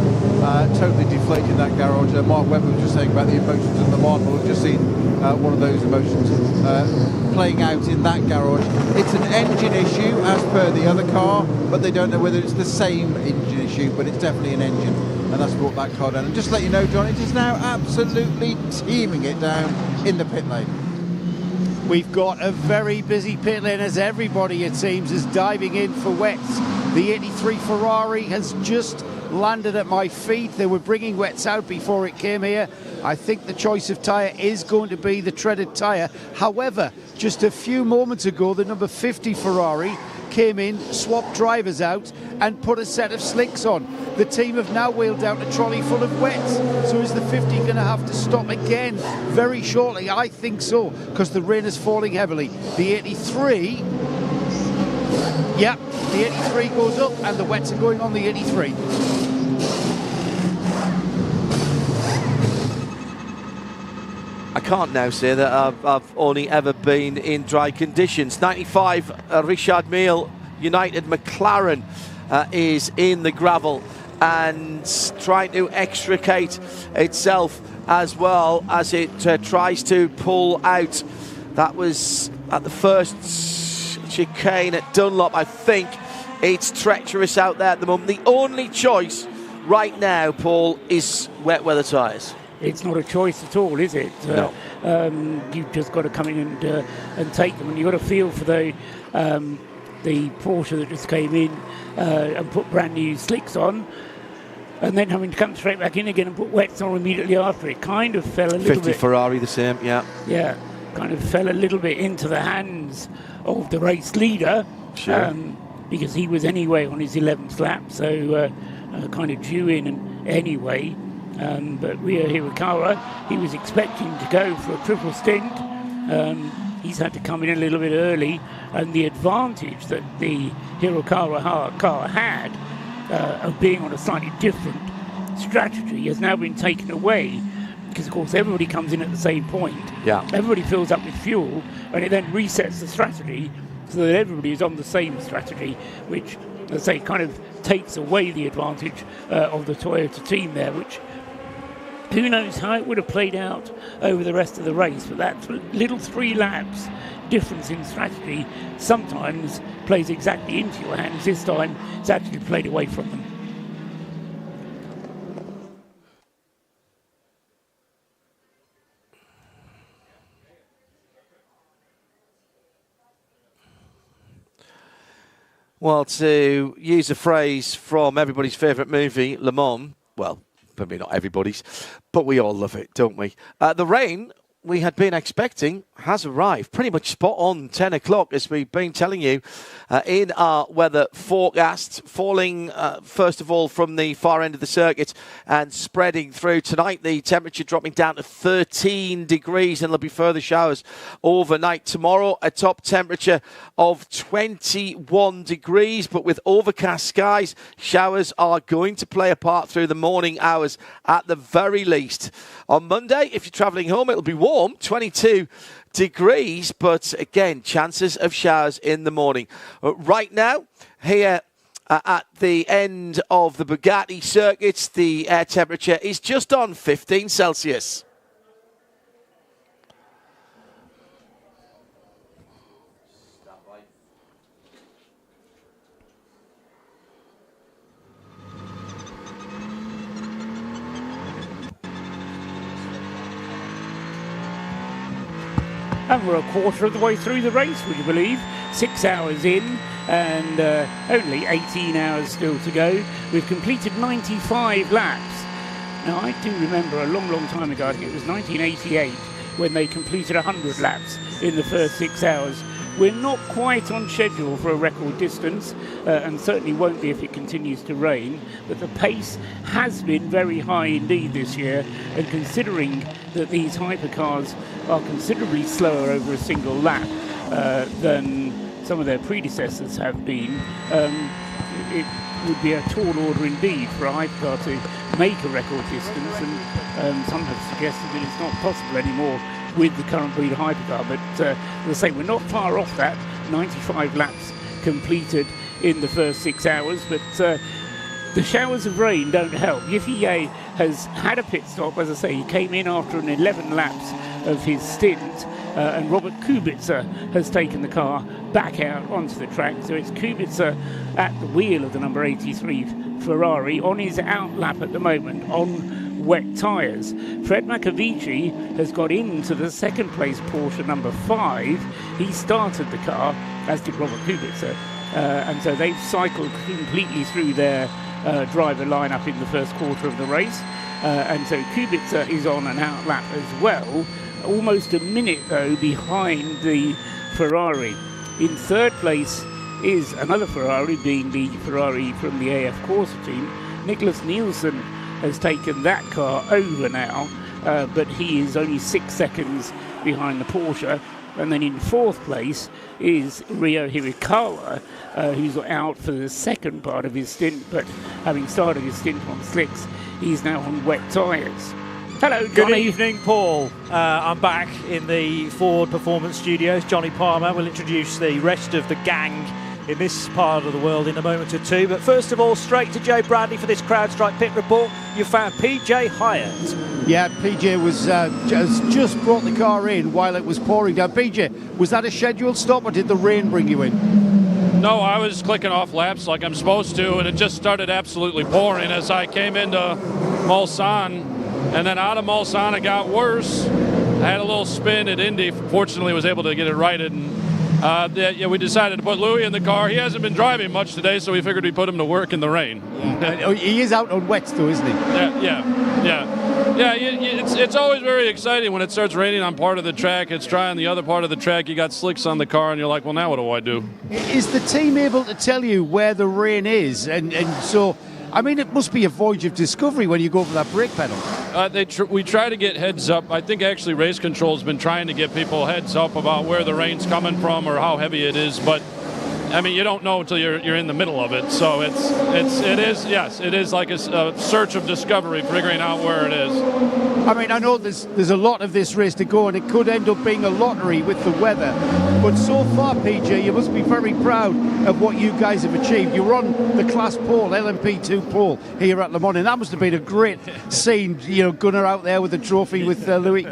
Totally deflated that garage. Mark Webber was just saying about the emotions of the marble. We've just seen one of those emotions playing out in that garage. It's an engine issue as per the other car, but they don't know whether it's the same engine issue, but it's definitely an engine, and that's brought that car down. And just to let you know, John, it is now absolutely teeming it down in the pit lane. We've got a very busy pit lane as everybody, it seems, is diving in for wets. The 83 Ferrari has just landed at my feet. They were bringing wets out before it came here. I think the choice of tyre is going to be the treaded tyre. However, just a few moments ago, the number 50 Ferrari came in, swapped drivers out and put a set of slicks on. The team have now wheeled out a trolley full of wets. So is the 50 going to have to stop again very shortly? I think so, because the rain is falling heavily. The 83, yeah, the 83 goes up and the wets are going on the 83. I can't now say that I've only ever been in dry conditions. 95 Richard Mille United McLaren is in the gravel and trying to extricate itself as well as it tries to pull out. That was at the first chicane at Dunlop. I think it's treacherous out there at the moment. The only choice right now, Paul, is wet weather tyres. It's not a choice at all, is it? No. You've just got to come in and take them, and you've got to feel for the Porsche that just came in and put brand new slicks on, and then having to come straight back in again and put wets on immediately after. It kind of fell a little 50 bit. Ferrari the same, yeah. Yeah, kind of fell a little bit into the hands of the race leader, sure. Because he was anyway on his 11th lap, so kind of due in anyway. But Rio Hirakawa, he was expecting to go for a triple stint. He's had to come in a little bit early, and the advantage that the Hirakawa car had of being on a slightly different strategy has now been taken away, because of course everybody comes in at the same point. Yeah. Everybody fills up with fuel, and it then resets the strategy so that everybody is on the same strategy, which, let's say, kind of takes away the advantage of the Toyota team there, which who knows how it would have played out over the rest of the race, but that little 3 laps difference in strategy sometimes plays exactly into your hands. This time it's actually played away from them. Well, to use a phrase from everybody's favourite movie, Le Mans, well, maybe not everybody's, but we all love it, don't we? The rain we had been expecting has arrived. Pretty much spot on 10 o'clock, as we've been telling you in our weather forecast. Falling, first of all, from the far end of the circuit and spreading through. Tonight, the temperature dropping down to 13 degrees, and there'll be further showers overnight. Tomorrow, a top temperature of 21 degrees, but with overcast skies, showers are going to play a part through the morning hours at the very least. On Monday, if you're travelling home, it'll be warm, 22 degrees, but again, chances of showers in the morning. Right now, here at the end of the Bugatti circuit, the air temperature is just on 15 Celsius. And we're a quarter of the way through the race, would you believe? 6 hours in and only 18 hours still to go. We've completed 95 laps. Now, I do remember a long, long time ago, I think it was 1988, when they completed 100 laps in the first 6 hours. We're not quite on schedule for a record distance, and certainly won't be if it continues to rain, but the pace has been very high indeed this year, and considering that these hypercars are considerably slower over a single lap than some of their predecessors have been, it would be a tall order indeed for a hypercar to make a record distance, and some have suggested that it's not possible anymore with the current breed hypercar. But as I say, we're not far off that. 95 laps completed in the first 6 hours, but the showers of rain don't help. Yiffy has had a pit stop. As I say, he came in after an 11 laps of his stint, and Robert Kubica has taken the car back out onto the track. So it's Kubica at the wheel of the number 83 Ferrari on his out lap at the moment on wet tyres. Fred Macavici has got into the second place Porsche number 5. He started the car, as did Robert Kubica, and so they've cycled completely through their driver lineup in the first quarter of the race, and so Kubica is on an out lap as well, almost a minute though behind the Ferrari. In third place is another Ferrari, being the Ferrari from the AF Corsa team. Nicholas Nielsen has taken that car over now, but he is only 6 seconds behind the Porsche. And then in fourth place is Ryo Hirakawa, who's out for the second part of his stint, but having started his stint on slicks, he's now on wet tyres. Hello, Johnny. Good evening, Paul. I'm back in the Ford Performance Studios. Johnny Palmer will introduce the rest of the gang in this part of the world in a moment or two. But first of all, straight to Joe Bradley for this CrowdStrike pit report. You found PJ Hyatt. Yeah, PJ has just brought the car in while it was pouring down. PJ, was that a scheduled stop or did the rain bring you in? No, I was clicking off laps like I'm supposed to, and it just started absolutely pouring as I came into Mulsanne. And then out of Mulsanne, it got worse. I had a little spin at Indy. Fortunately, was able to get it righted. And we decided to put Louis in the car. He hasn't been driving much today, so we figured we'd put him to work in the rain. Yeah. He is out on wets, though, isn't he? Yeah. It's always very exciting when it starts raining on part of the track. It's dry on the other part of the track. You got slicks on the car, and you're like, well, now what do I do? Is the team able to tell you where the rain is? And so, I mean, it must be a voyage of discovery when you go for that brake pedal. We try to get heads up. I think actually Race Control's been trying to give people heads up about where the rain's coming from or how heavy it is, but I mean, you don't know until you're in the middle of it. So it is like a search of discovery, figuring out where it is. I mean, I know there's a lot of this race to go, and it could end up being a lottery with the weather. But so far, PJ, you must be very proud of what you guys have achieved. You were on the class pole, LMP2 pole here at Le Mans, and that must have been a great scene. You know, Gunnar out there with the trophy with Louis.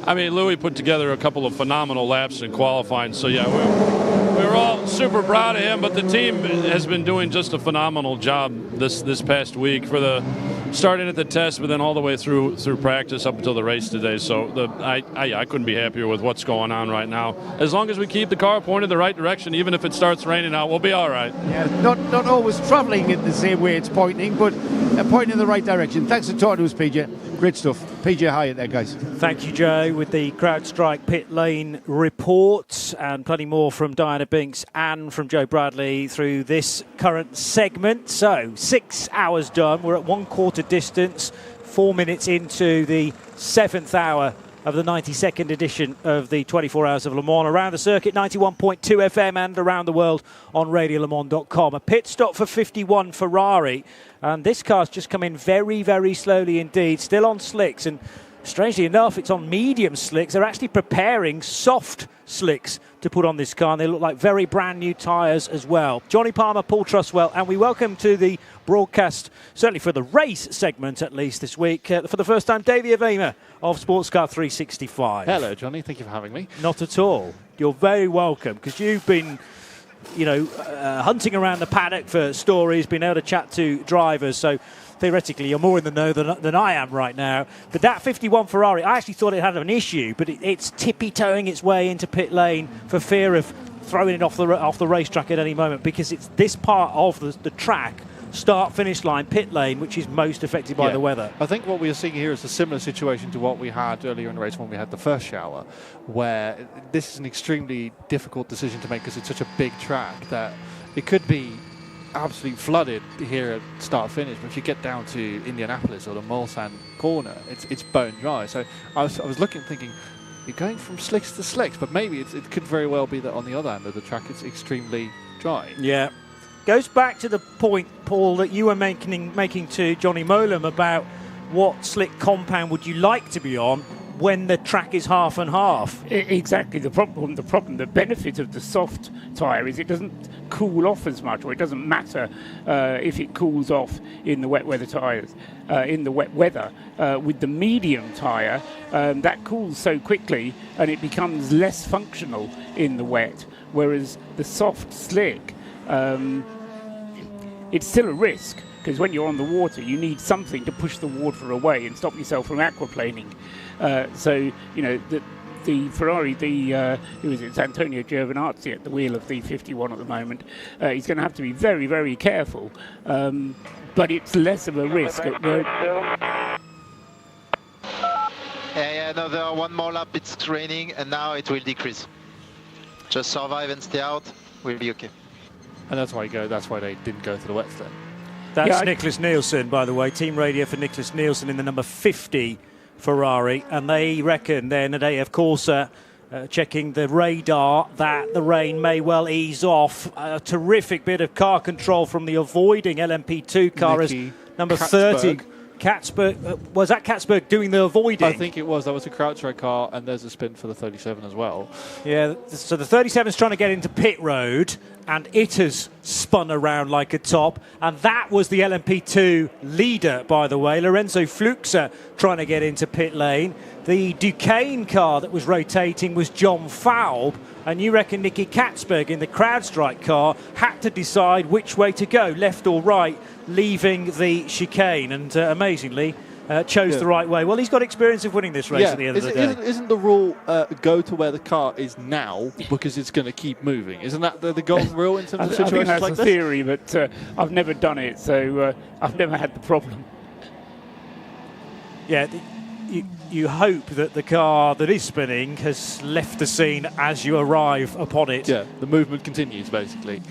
I mean, Louis put together a couple of phenomenal laps in qualifying. So yeah, we're all super proud of him, but the team has been doing just a phenomenal job this past week, for the starting at the test, but then all the way through practice up until the race today. So I couldn't be happier with what's going on right now. As long as we keep the car pointed the right direction, even if it starts raining out, we'll be all right. Yeah, not always travelling in the same way it's pointing, but pointing in the right direction. Thanks for talking to us, PJ. Great stuff. PJ Hyatt there, guys. Thank you, Joe, with the CrowdStrike pit lane report, and plenty more from Diana Binks and from Joe Bradley through this current segment. So 6 hours done. We're at 1/4 distance, 4 minutes into the 7th hour of the 92nd edition of the 24 Hours of Le Mans, around the circuit, 91.2 FM and around the world on radiolemans.com. A pit stop for 51 Ferrari, and this car's just come in very, very slowly indeed, still on slicks, and strangely enough, it's on medium slicks. They're actually preparing soft slicks to put on this car, and they look like very brand new tyres as well. Johnny Palmer, Paul Truswell, and we welcome to the broadcast, certainly for the race segment at least this week, for the first time, Davey Avema of Sports Car 365. Hello, Johnny. Thank you for having me. Not at all. You're very welcome, because you've been, hunting around the paddock for stories, been able to chat to drivers, so theoretically you're more in the know than I am right now. But that 51 Ferrari, I actually thought it had an issue, but it's tippy-toeing its way into pit lane for fear of throwing it off the racetrack at any moment, because it's this part of the track, start-finish line, pit lane, which is most affected by the weather. I think what we are seeing here is a similar situation to what we had earlier in the race when we had the first shower, where this is an extremely difficult decision to make because it's such a big track that it could be absolutely flooded here at start-finish, but if you get down to Indianapolis or the Mulsanne corner, it's bone dry. So I was looking, thinking, you're going from slicks to slicks, but maybe it could very well be that on the other end of the track it's extremely dry. Yeah. goes back to the point, Paul, that you were making to Johnny Molam about what slick compound would you like to be on when the track is half and half. Exactly. The benefit of the soft tyre is it doesn't cool off as much, or it doesn't matter if it cools off in the wet weather tyres. In the wet weather, with the medium tyre, that cools so quickly and it becomes less functional in the wet, whereas the soft slick, it's still a risk, because when you're on the water you need something to push the water away and stop yourself from aquaplaning. So, you know, the Ferrari, who is it? It's Antonio Giovinazzi at the wheel of the 51 at the moment. He's going to have to be very, very careful, but it's less of a risk. Another one more lap, it's raining, and now it will decrease. Just survive and stay out, we'll be okay. And that's why they didn't go to the wet then. That's Nicholas Nielsen, by the way. Team radio for Nicholas Nielsen in the number 50 Ferrari. And they reckon then that they, of course, checking the radar, that the rain may well ease off. A terrific bit of car control from the avoiding LMP2 car as number 30. Katzberg, was that Katzberg doing the avoiding? I think it was. That was a Crowdstrike car, and there's a spin for the 37 as well. Yeah, so the 37 is trying to get into pit road, and it has spun around like a top, and that was the LMP2 leader, by the way. Lorenzo Fluxa trying to get into pit lane. The Duquesne car that was rotating was John Falb, and you reckon Nicky Katzberg in the Crowdstrike car had to decide which way to go, left or right, leaving the chicane, and amazingly chose the right way. Well, he's got experience of winning this race at the end of the day. Isn't the rule go to where the car is now because it's going to keep moving? Isn't that the golden rule in terms of situations I think that's like a this? theory, but I've never done it, so I've never had the problem. Yeah, you hope that the car that is spinning has left the scene as you arrive upon it. Yeah, the movement continues, basically.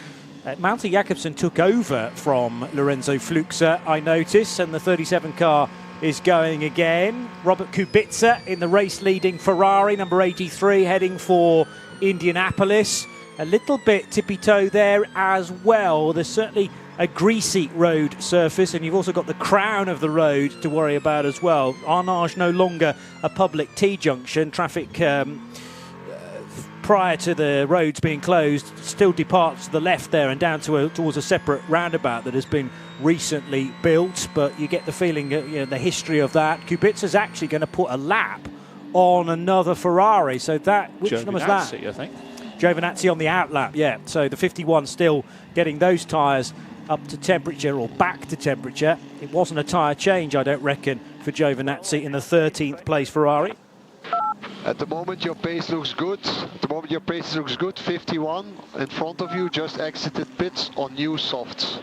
Malte Jakobsen took over from Lorenzo Fluxa, I notice, and the 37 car is going again. Robert Kubica in the race-leading Ferrari, number 83, heading for Indianapolis. A little bit tippy-toe there as well. There's certainly a greasy road surface, and you've also got the crown of the road to worry about as well. Arnage no longer a public T-junction. Traffic prior to the roads being closed still departs to the left there and down towards a separate roundabout that has been recently built, but you get the feeling that, the history of that. Kubica's actually going to put a lap on another Ferrari, so that, which one was that? I think. Giovinazzi on the outlap, yeah. So the 51 still getting those tyres up to temperature, or back to temperature. It wasn't a tyre change, I don't reckon, for Giovinazzi in the 13th place Ferrari. At the moment your pace looks good. 51 in front of you, just exited pits on new softs.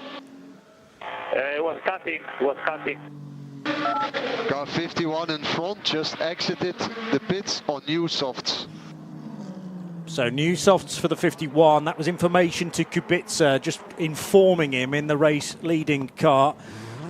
It was cutting. Car 51 in front, just exited the pits on new softs. So new softs for the 51. That was information to Kubica, just informing him in the race leading car.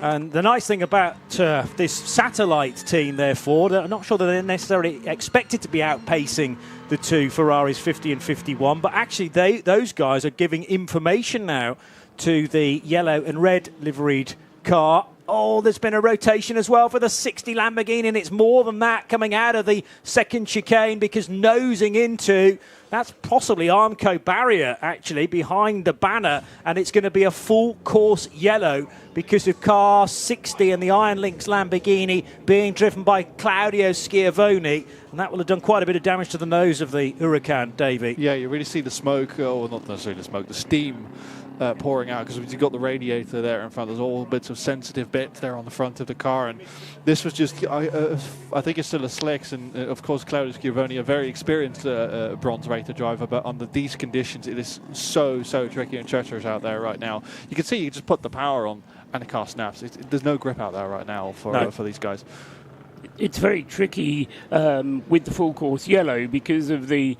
And the nice thing about this satellite team, therefore, I'm not sure that they're necessarily expected to be outpacing the two Ferraris 50 and 51, but actually those guys are giving information now to the yellow and red liveried car. Oh, there's been a rotation as well for the 60 Lamborghini, and it's more than that coming out of the second chicane, because nosing into, that's possibly Armco barrier actually behind the banner, and it's going to be a full course yellow because of car 60 and the Iron Lynx Lamborghini being driven by Claudio Schiavone, and that will have done quite a bit of damage to the nose of the Huracan, Davey. Yeah, you really see the smoke, or not necessarily the smoke, the steam pouring out, because you've got the radiator there in front. There's all bits of sensitive bits there on the front of the car, and this was just, I think it's still a slicks, and of course Claudio Schiavone, a very experienced bronze rater driver, but under these conditions it is so tricky and treacherous out there right now. You can see you just put the power on and the car snaps. There's no grip out there right now for these guys. It's very tricky with the full course yellow because of the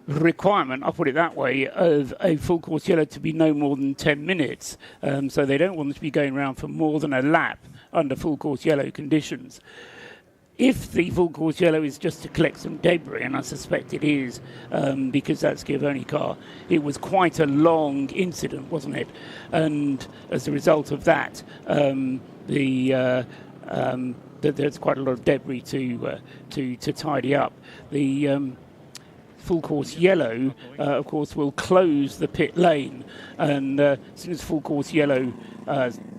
requirement, I'll put it that way, of a full course yellow to be no more than 10 minutes. So they don't want them to be going around for more than a lap under full course yellow conditions. If the full course yellow is just to collect some debris, and I suspect it is, because that's Schiavone car, it was quite a long incident, wasn't it? And as a result of that, there's quite a lot of debris to tidy up. The full course yellow, of course, will close the pit lane, and as soon as full course yellow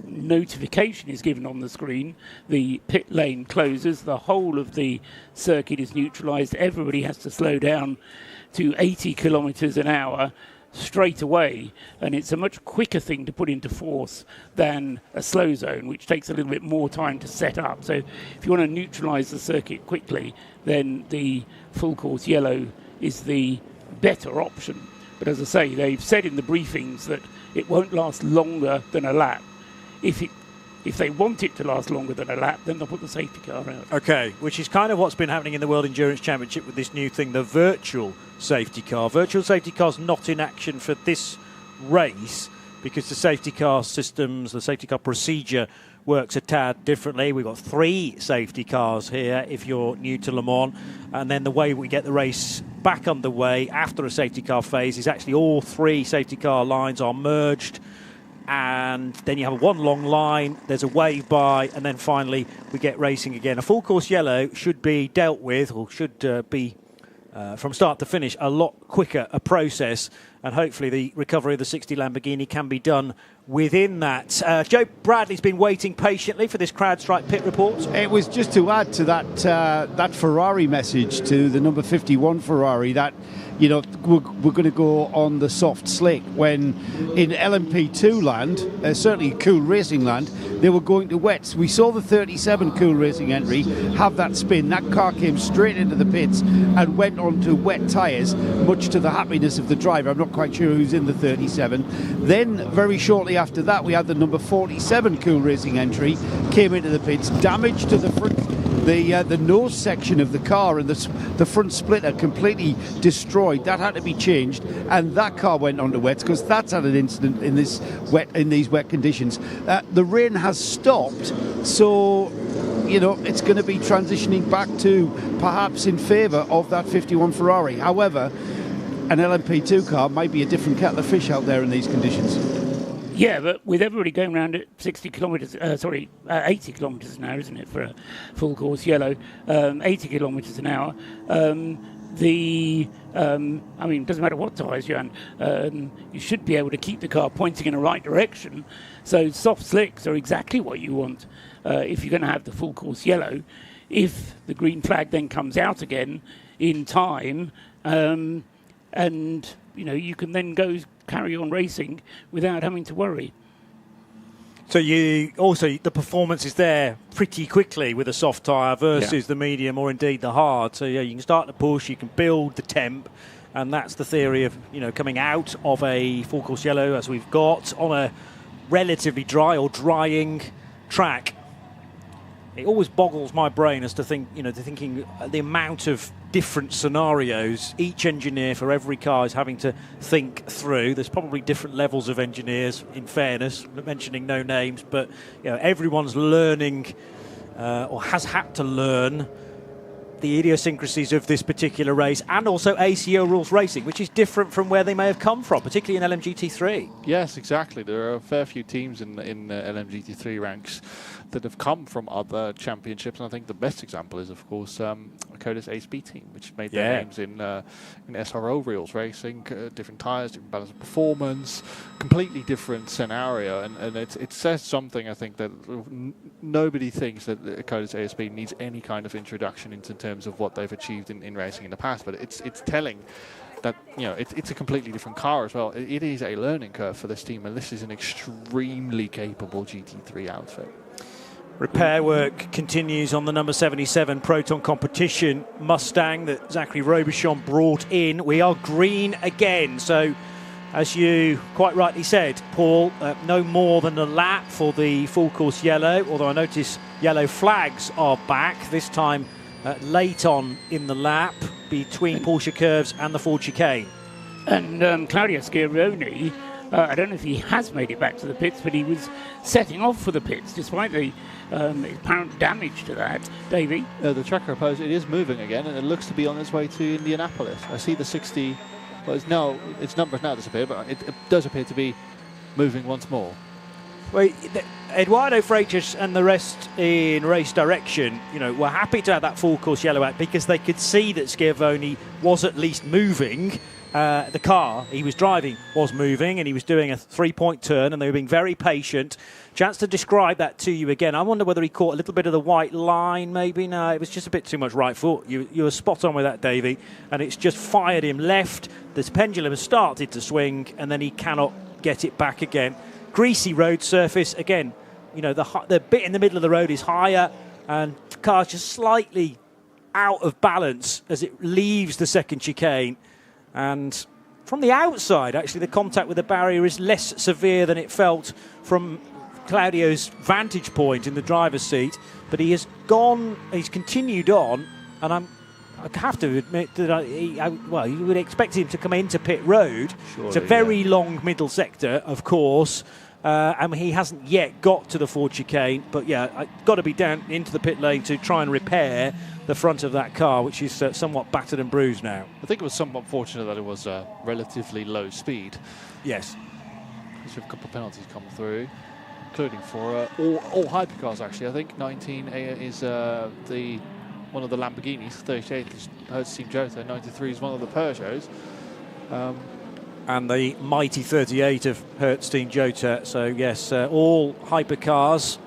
notification is given on the screen, the pit lane closes, the whole of the circuit is neutralised, everybody has to slow down to 80 kilometres an hour straight away, and it's a much quicker thing to put into force than a slow zone, which takes a little bit more time to set up. So if you want to neutralise the circuit quickly, then the full course yellow is the better option. But as I say, they've said in the briefings that it won't last longer than a lap. If they want it to last longer than a lap, then they'll put the safety car out. Okay, which is kind of what's been happening in the World Endurance Championship with this new thing, the virtual safety car. Virtual safety car's not in action for this race because the safety car systems, the safety car procedure works a tad differently. We've got 3 safety cars here if you're new to Le Mans, and then the way we get the race back underway after a safety car phase is actually all 3 safety car lines are merged, and then you have one long line, there's a wave by, and then finally we get racing again. A full course yellow should be dealt with, or should be from start to finish a lot quicker a process, and hopefully the recovery of the 60 Lamborghini can be done within that. Joe Bradley's been waiting patiently for this CrowdStrike pit report. It was just to add to that Ferrari message, to the number 51 Ferrari, that we're going to go on the soft slick, when in LMP2 land, certainly Cool Racing land, they were going to wets. We saw the 37 Cool Racing entry have that spin. That car came straight into the pits and went on to wet tyres, much to the happiness of the driver. I'm not quite sure who's in the 37. Then very shortly after that, we had the number 47 Cool Racing entry, came into the pits, damage to the front, the nose section of the car, and the front splitter completely destroyed. That had to be changed, and that car went on to wets because that's had an incident in these wet conditions. The rain has stopped, so it's going to be transitioning back to perhaps in favour of that 51 Ferrari. However, an LMP2 car might be a different kettle of fish out there in these conditions. Yeah, but with everybody going around at 80 kilometres an hour, isn't it, for a full course yellow, 80 kilometres an hour, it doesn't matter what tyres you're on, you should be able to keep the car pointing in the right direction. So soft slicks are exactly what you want if you're going to have the full course yellow. If the green flag then comes out again in time, and you can then carry on racing without having to worry. So the performance is there pretty quickly with a soft tyre versus the medium or indeed the hard. So you can start to push, you can build the temp, and that's the theory of coming out of a full course yellow as we've got on a relatively dry or drying track. It always boggles my brain as to thinking the amount of different scenarios each engineer for every car is having to think through. There's probably different levels of engineers, in fairness, mentioning no names, but everyone's learning or has had to learn the idiosyncrasies of this particular race, and also ACO rules racing, which is different from where they may have come from, particularly in LMGT3. Yes, exactly. There are a fair few teams in LMGT3 ranks that have come from other championships, and I think the best example is, of course, Koda's ASB team, which made their names in SRO reels racing, different tyres, different balance of performance, completely different scenario, and it says something, I think, that nobody thinks that Koda's ASB needs any kind of introduction into terms of what they've achieved in racing in the past, but it's telling that it's a completely different car as well. It is a learning curve for this team, and this is an extremely capable GT3 outfit. Repair work continues on the number 77 Proton Competition Mustang that Zachary Robichon brought in. We are green again, so as you quite rightly said, Paul, no more than a lap for the full course yellow, although I notice yellow flags are back, this time late on in the lap between Porsche curves and the Ford chicane. And Claudio Schiavone I don't know if he has made it back to the pits, but he was setting off for the pits despite the apparent damage to that. Davey? The tracker opposed, it is moving again, and it looks to be on its way to Indianapolis. I see the 60, well, its numbers now disappeared, but it does appear to be moving once more. Well, Eduardo Freitas and the rest in race direction, were happy to have that full course yellow out because they could see that Schiavone was at least moving. The car he was driving was moving, and he was doing a 3-point turn, and they were being very patient. Chance to describe that to you again. I wonder whether he caught a little bit of the white line, maybe. No, it was just a bit too much right foot. You were spot on with that, Davey, and it's just fired him left. This pendulum has started to swing, and then he cannot get it back again. Greasy road surface again. The bit in the middle of the road is higher, and the car's just slightly out of balance as it leaves the second chicane. And from the outside, actually, the contact with the barrier is less severe than it felt from Claudio's vantage point in the driver's seat. But he's continued on, and I have to admit that you would expect him to come into pit road. Surely, it's a very long middle sector, of course, and he hasn't yet got to the Ford chicane. But yeah, got to be down into the pit lane to try and repair the front of that car, which is somewhat battered and bruised now. I think it was somewhat fortunate that it was relatively low speed. Yes. Because we have a couple of penalties come through, including for all hypercars, actually. I think 19 is one of the Lamborghinis, 38 is Hertz Team Jota, 93 is one of the Peugeots. And the mighty 38 of Hertz Team Jota. So yes, all hypercars.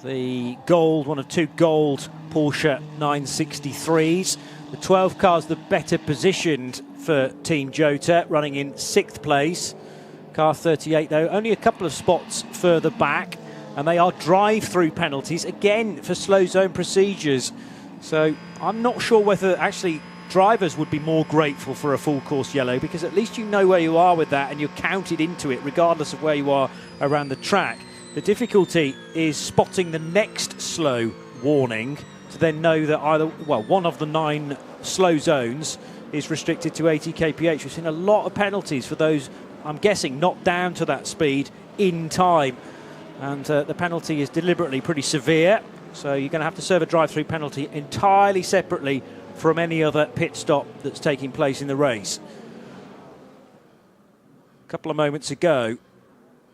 The gold, one of two gold Porsche 963s. The 12 cars the better positioned for Team Jota, running in 6th place. Car 38 though, only a couple of spots further back, and they are drive-through penalties again for slow zone procedures. So I'm not sure whether actually drivers would be more grateful for a full course yellow, because at least you know where you are with that and you're counted into it regardless of where you are around the track. The difficulty is spotting the next slow warning to then know that one of the 9 slow zones is restricted to 80 kph. We've seen a lot of penalties for those, I'm guessing, not down to that speed in time. And the penalty is deliberately pretty severe. So you're going to have to serve a drive-through penalty entirely separately from any other pit stop that's taking place in the race. A couple of moments ago,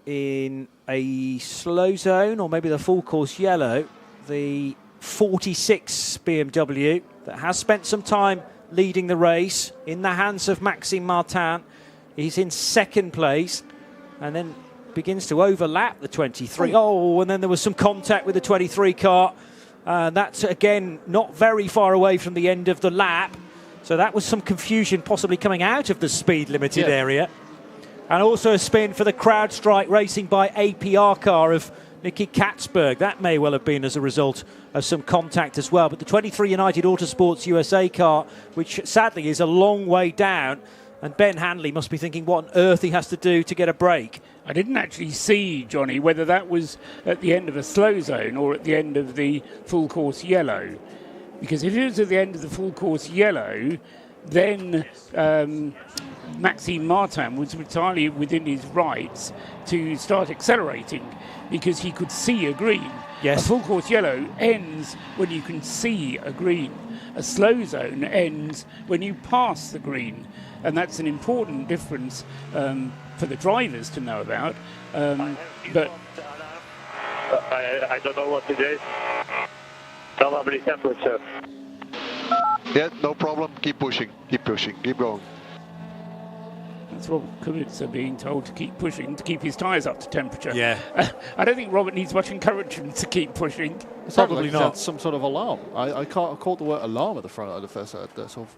in a slow zone, or maybe the full course yellow, the 46 BMW that has spent some time leading the race in the hands of Maxime Martin. He's in 2nd place and then begins to overlap the 23. Oh, and then there was some contact with the 23 car. That's, again, not very far away from the end of the lap. So that was some confusion possibly coming out of the speed limited area. And also a spin for the CrowdStrike Racing by APR car of Nicky Katzberg. That may well have been as a result of some contact as well. But the 23 United Autosports USA car, which sadly is a long way down, and Ben Hanley must be thinking what on earth he has to do to get a break. I didn't actually see, Johnny, whether that was at the end of a slow zone or at the end of the full course yellow. Because if it was at the end of the full course yellow, then Maxime Martin was entirely within his rights to start accelerating because he could see a green. Yes. A full course yellow ends when you can see a green. A slow zone ends when you pass the green. And that's an important difference for the drivers to know about. But I don't know what it is. Probably temperature. Yeah, no problem. Keep pushing, keep going. That's Robert Kubica being told to keep pushing, to keep his tyres up to temperature. Yeah. I don't think Robert needs much encouragement to keep pushing. Probably not. Some sort of alarm. I caught the word alarm at the front of the first sort of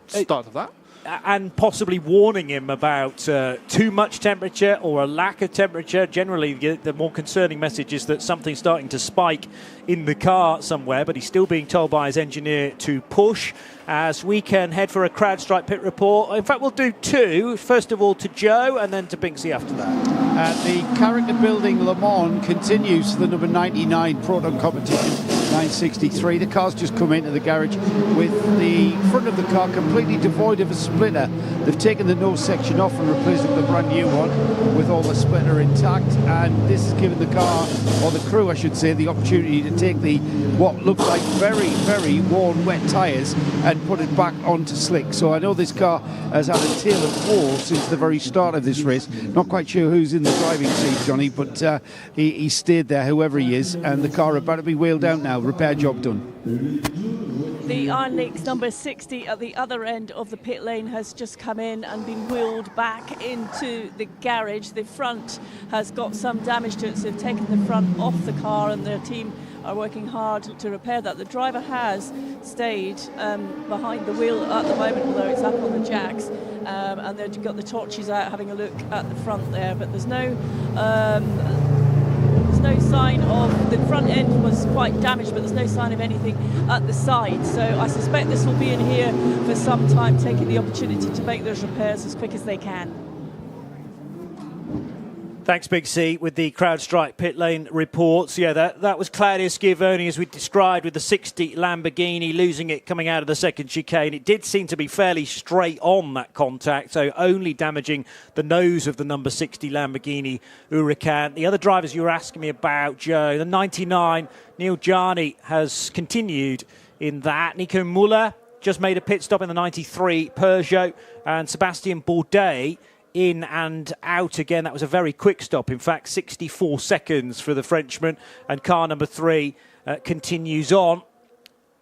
start of that. And possibly warning him about too much temperature or a lack of temperature. Generally, the more concerning message is that something's starting to spike in the car somewhere, but he's still being told by his engineer to push. As we can head for a CrowdStrike pit report. In fact, we'll do 2. First of all to Joe and then to Binksy after that. The character building Le Mans continues for the number 99 Proton competition. 963. The car's just come into the garage with the front of the car completely devoid of a splitter. They've taken the nose section off and replaced it with a brand new one with all the splitter intact, and this has given the car, or the crew I should say, the opportunity to take the what look like very, very worn wet tyres and put it back onto slick. So I know this car has had a tale of woe since the very start of this race. Not quite sure who's in the driving seat, Johnny, but he stayed there, whoever he is, and the car about to be wheeled out now. Repair job done. The Iron Lakes number 60 at the other end of the pit lane has just come in and been wheeled back into the garage. The front has got some damage to it, so they've taken the front off the car, and their team are working hard to repair that. The driver has stayed behind the wheel at the moment, although it's up on the jacks, and they've got the torches out having a look at the front there, but there's no sign of, the front end was quite damaged, but there's no sign of anything at the side. So I suspect this will be in here for some time, taking the opportunity to make those repairs as quick as they can. Thanks, Big C, with the CrowdStrike pit lane reports. Yeah, that was Claudio Schiavone, as we described, with the 60 Lamborghini, losing it coming out of the second chicane. It did seem to be fairly straight on, that contact, so only damaging the nose of the number 60 Lamborghini Huracan. The other drivers you were asking me about, Joe, the 99, Neil Jarni, has continued in that. Nico Muller just made a pit stop in the 93 Peugeot, and Sebastian Bourdais in and out again. That was a very quick stop, in fact 64 seconds for the Frenchman, and car number 3 continues on.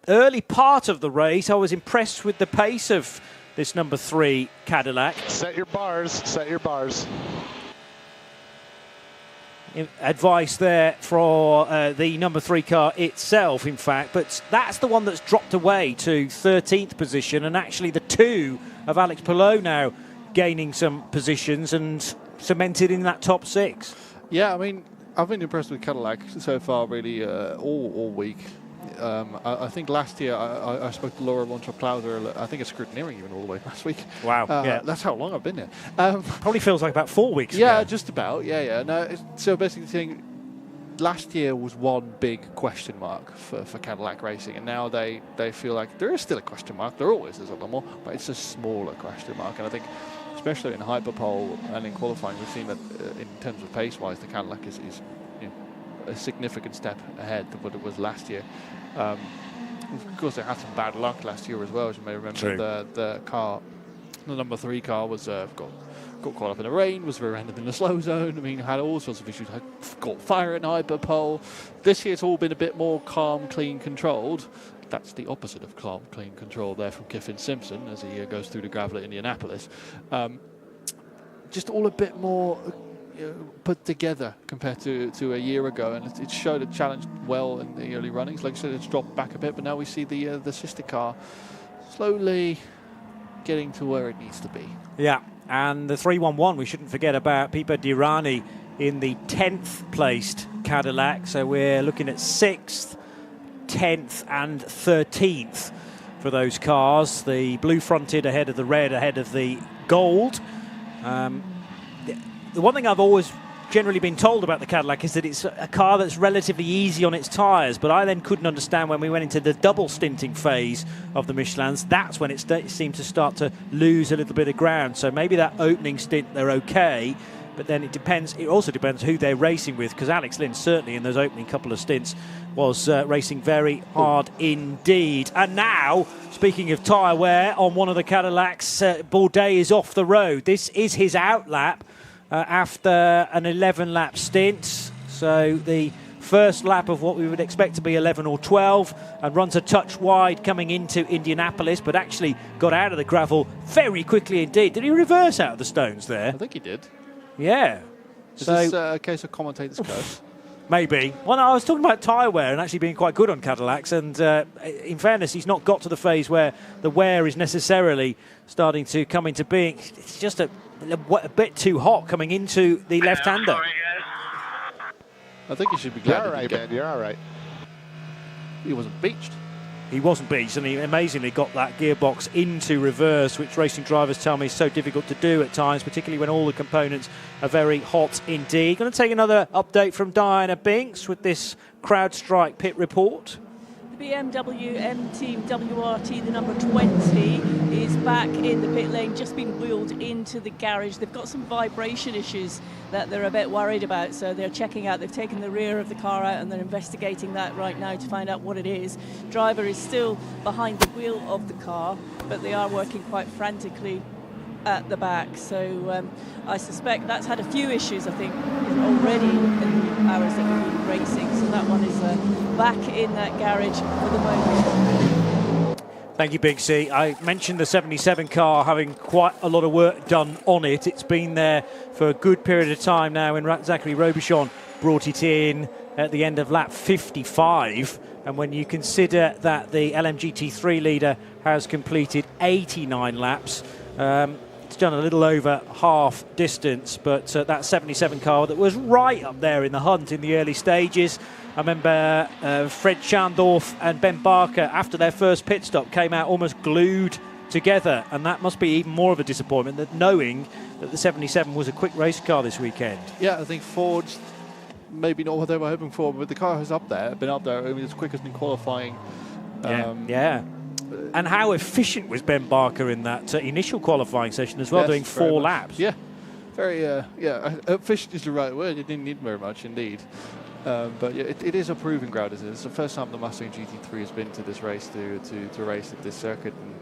Early part of the race, I was impressed with the pace of this number 3 Cadillac. Set your bars, set your bars. Advice there for the number 3 car itself, in fact, but that's the one that's dropped away to 13th position, and actually the 2 of Alex Palou now gaining some positions and cemented in that top 6. Yeah, I mean, I've been impressed with Cadillac so far, really, all week. I think last year I spoke to Laura Lontra-Plowder, I think it's scrutineering even all the way last week. Wow. Yeah. That's how long I've been here. Probably feels like about 4 weeks yeah, ago. just about. Yeah. No, so basically saying last year was one big question mark for Cadillac Racing, and now they feel like there is still a question mark. There always is a lot more, but it's a smaller question mark. And I think, especially in hyperpole and in qualifying, we've seen that in terms of pace-wise, the Cadillac is a significant step ahead of what it was last year. Of course, they had some bad luck last year as well, as you may remember. True. The car, the number 3 car, was got caught up in the rain, was rear-ended in the slow zone. I mean, had all sorts of issues. Had got fire in hyperpole. This year, it's all been a bit more calm, clean, controlled. That's the opposite of calm, clean control there from Kiffin Simpson as he goes through the gravel at Indianapolis. Just all a bit more put together compared to a year ago, and it showed it challenged well in the early runnings. Like I said, it's dropped back a bit, but now we see the sister car slowly getting to where it needs to be. Yeah, and the 311, we shouldn't forget about Pipo Dirani in the 10th placed Cadillac. So we're looking at 6th, 10th and 13th for those cars. The blue fronted ahead of the red, ahead of the gold. The one thing I've always generally been told about the Cadillac is that it's a car that's relatively easy on its tyres, but I then couldn't understand when we went into the double stinting phase of the Michelins, that's when it seemed to start to lose a little bit of ground. So maybe that opening stint they're okay, but then it also depends who they're racing with, because Alex Lynn certainly in those opening couple of stints was racing very hard indeed. And now, speaking of tyre wear on one of the Cadillacs, Bourdais is off the road. This is his outlap after an 11-lap stint. So the first lap of what we would expect to be 11 or 12, and runs a touch wide coming into Indianapolis, but actually got out of the gravel very quickly indeed. Did he reverse out of the stones there? I think he did. Yeah. Is this a case of commentator's curse? Maybe. Well, no, I was talking about tyre wear and actually being quite good on Cadillacs, and in fairness, he's not got to the phase where the wear is necessarily starting to come into being. It's just a bit too hot coming into the left-hander. I think he should be glad. You're all right, man. You're all right. He wasn't beached. He wasn't beached, and he amazingly got that gearbox into reverse, which racing drivers tell me is so difficult to do at times, particularly when all the components are very hot indeed. Going to take another update from Diana Binks with this CrowdStrike pit report. BMW M Team WRT, the number 20, is back in the pit lane, just been wheeled into the garage. They've got some vibration issues that they're a bit worried about, so they're checking out. They've taken the rear of the car out and they're investigating that right now to find out what it is. Driver is still behind the wheel of the car, but they are working quite frantically at the back, so I suspect that's had a few issues, I think, already in the hours that we've been racing, so that one is back in that garage for the moment. Thank you, Big C. I mentioned the 77 car having quite a lot of work done on it. It's been there for a good period of time now, and Zachary Robichon brought it in at the end of lap 55, and when you consider that the LMGT3 leader has completed 89 laps, it's done a little over half distance, but that 77 car that was right up there in the hunt in the early stages. I remember Fred Schandorf and Ben Barker, after their first pit stop, came out almost glued together, and that must be even more of a disappointment, that knowing that the 77 was a quick race car this weekend. Yeah, I think Ford's maybe not what they were hoping for, but the car has been up there. I mean, it's quickest in qualifying. Yeah. And how efficient was Ben Barker in that initial qualifying session as well, doing 4 laps? Yeah, very, efficient is the right word. It didn't need very much, indeed. But yeah, it is a proving ground, isn't it? It's the first time the Mustang GT3 has been to this race to race at this circuit. And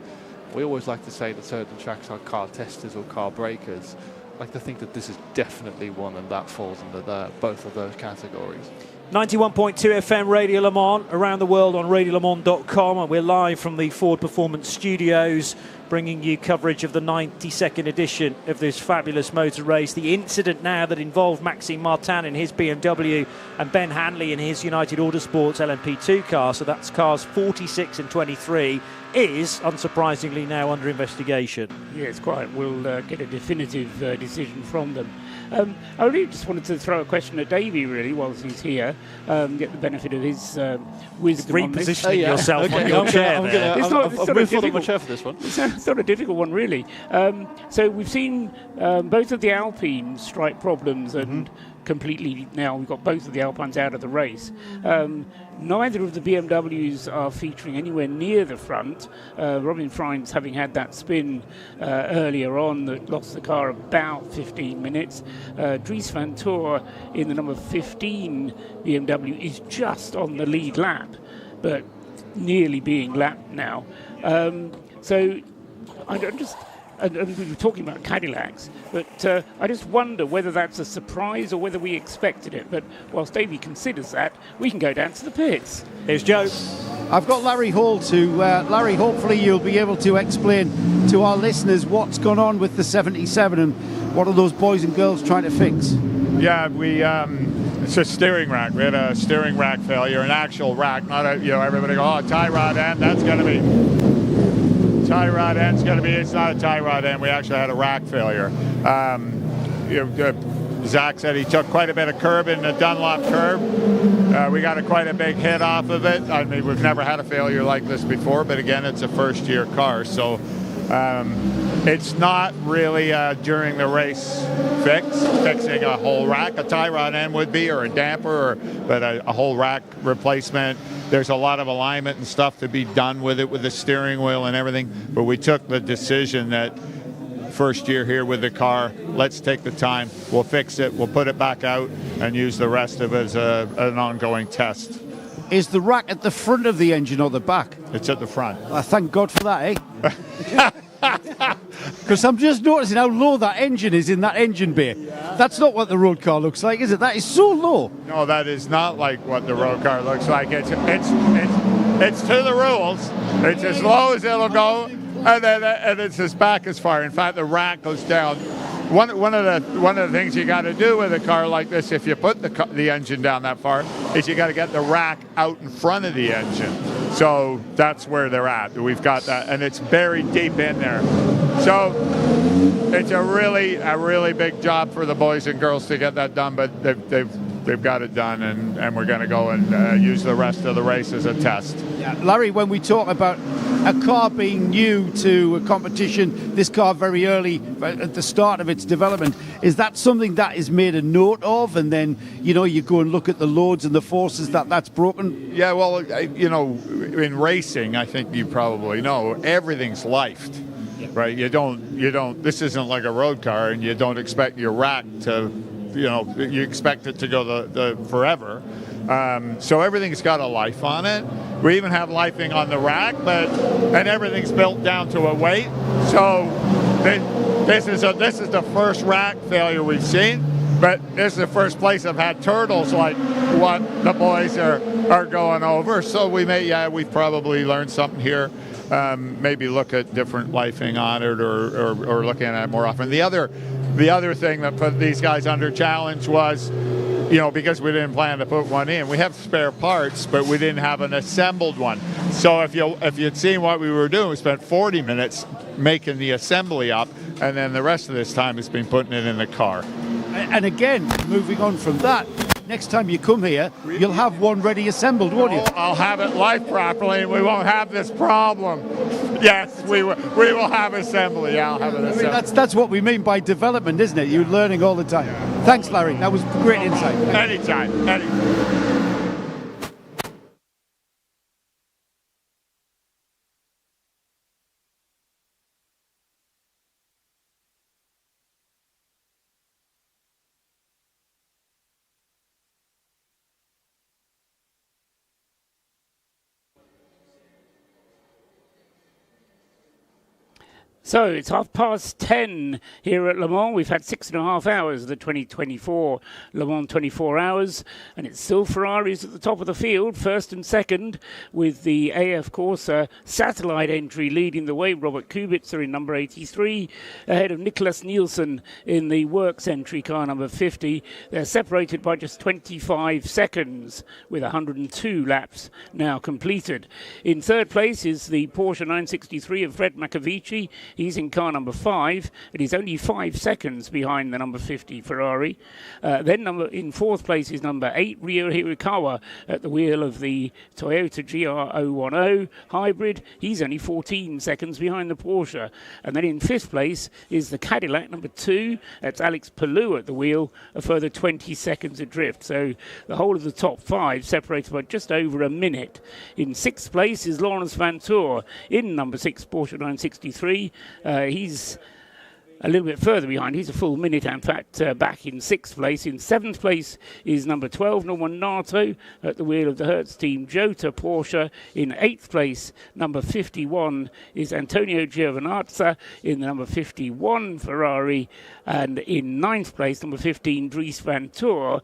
we always like to say that certain tracks are car testers or car breakers. I like to think that this is definitely one, and that falls under both of those categories. 91.2 FM Radio Le Mans, around the world on radiolemans.com, and we're live from the Ford Performance Studios, bringing you coverage of the 92nd edition of this fabulous motor race. The incident now that involved Maxime Martin in his BMW and Ben Hanley in his United Autosports LMP2 car, so that's cars 46 and 23, is, unsurprisingly, now under investigation. Yes, quite. We'll get a definitive decision from them. I really just wanted to throw a question at Davey, really, whilst he's here, get the benefit of his wisdom. Repositioning yourself on your chair. It's not my chair for this one. It's not a difficult one, really. So we've seen both of the Alpine strike problems, and completely now we've got both of the Alpines out of the race. Neither of the BMWs are featuring anywhere near the front. Robin Freins, having had that spin earlier on that lost the car about 15 minutes. Dries Van Toor in the number 15 BMW is just on the lead lap, but nearly being lapped now. So I'm just... And we were talking about Cadillacs, but I just wonder whether that's a surprise or whether we expected it. But whilst Davey considers that, we can go down to the pits. Here's Joe. I've got Larry Hall to... Larry, hopefully you'll be able to explain to our listeners what's gone on with the 77 and what are those boys and girls trying to fix. Yeah, it's a steering rack. We had a steering rack failure, an actual rack, not a, everybody go, oh, tie rod end, that's going to be... Tie rod end's going to be, it's not a tie rod end, we actually had a rack failure. Zach said he took quite a bit of curb in the Dunlop curb. We got quite a big hit off of it. I mean, we've never had a failure like this before, but again, it's a first-year car, so it's not really during the race fixing a whole rack. A tie rod end would be, or a damper, but a whole rack replacement. There's a lot of alignment and stuff to be done with it, with the steering wheel and everything. But we took the decision that first year here with the car, let's take the time. We'll fix it. We'll put it back out and use the rest of it as an ongoing test. Is the rack at the front of the engine or the back? It's at the front. Thank God for that, eh? Because I'm just noticing how low that engine is in that engine bay. That's not what the road car looks like, is it? That is so low. No, that is not like what the road car looks like. It's to the rules. It's as low as it'll go, and it's as back as far. In fact, the rack goes down. One of the things you got to do with a car like this, if you put the engine down that far, is you got to get the rack out in front of the engine. So that's where they're at. We've got that, and it's buried deep in there. So it's a really big job for the boys and girls to get that done, but they've got it done, and we're going to go and use the rest of the race as a test. Yeah, Larry, when we talk about a car being new to a competition, this car very early at the start of its development, is that something that is made a note of, and then you go and look at the loads and the forces that's broken? Yeah, well, in racing, I think you probably know everything's lifed, right? You don't. This isn't like a road car, and you don't expect your rack to, you expect it to go the forever. So everything's got a life on it. We even have lifing on the rack, and everything's built down to a weight. So this is the first rack failure we've seen, but this is the first place I've had turtles like what the boys are going over. So we've probably learned something here. Maybe look at different lifing on it, or looking at it more often. The other thing that put these guys under challenge was, because we didn't plan to put one in. We have spare parts, but we didn't have an assembled one. So if you'd seen what we were doing, we spent 40 minutes making the assembly up, and then the rest of this time has been putting it in the car. And again, moving on from that, next time you come here, you'll have one ready assembled, won't you? I'll have it live properly, and we won't have this problem. Yes, we will have assembly. Yeah, I'll have it assembled. I mean, that's what we mean by development, isn't it? You're learning all the time. Yeah. Thanks, Larry. That was great insight. Anytime. So it's 10:30 here at Le Mans. We've had 6.5 hours of the 2024 Le Mans 24 hours, and it's still Ferraris at the top of the field, first and second, with the AF Corsa satellite entry leading the way. Robert Kubica in number 83, ahead of Nicholas Nielsen in the Works entry car number 50. They're separated by just 25 seconds, with 102 laps now completed. In third place is the Porsche 963 of Fred Macavici. He's in car number 5, and he's only 5 seconds behind the number 50 Ferrari. Then in fourth place is number 8, Ryo Hirakawa, at the wheel of the Toyota GR010 hybrid. He's only 14 seconds behind the Porsche. And then in fifth place is the Cadillac number 2. That's Alex Palou at the wheel, a further 20 seconds adrift. So the whole of the top 5 separated by just over a minute. In sixth place is Lawrence Vantour in number 6 Porsche 963. He's a little bit further behind. He's a full minute, in fact, back in sixth place. In seventh place is number 12, Norman Nato, at the wheel of the Hertz team Jota Porsche. In eighth place, number 51 is Antonio Giovinazza in the number 51 Ferrari. And in ninth place, number 15, Dries Van Toor.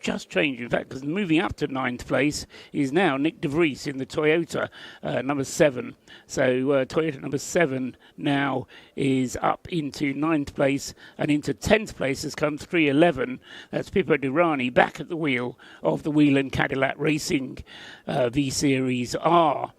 Just changed, in fact, because moving up to ninth place is now Nick De Vries in the Toyota number 7. So Toyota number 7 now is up into ninth place, and into 10th place has come 311. That's Pippo Durrani back at the wheel of the Whelen Cadillac Racing V-Series R.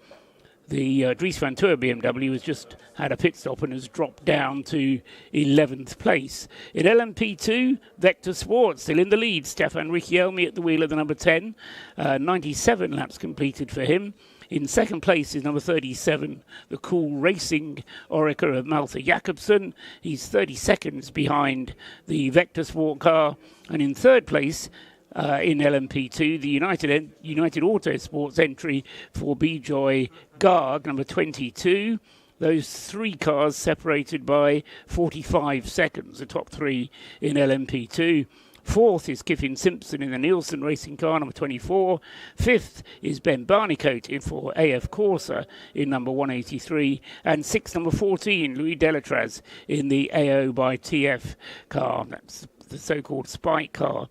The Dries Van Toor BMW has just had a pit stop and has dropped down to 11th place. In LMP2, Vector Sport still in the lead. Stefan Riccielmi at the wheel of the number 10. 97 laps completed for him. In second place is number 37, the Cool Racing Orica of Malte Jakobsen. He's 30 seconds behind the Vector Sport car. And in third place, in LMP2, the United Autosports entry for Bijoy Garg, number 22. Those three cars separated by 45 seconds, the top three in LMP2. Fourth is Kiffin Simpson in the Nielsen Racing car, number 24. Fifth is Ben Barnicoat for AF Corsa in number 183. And sixth, number 14, Louis Delatraz in the AO by TF car. That's the so-called Spike car.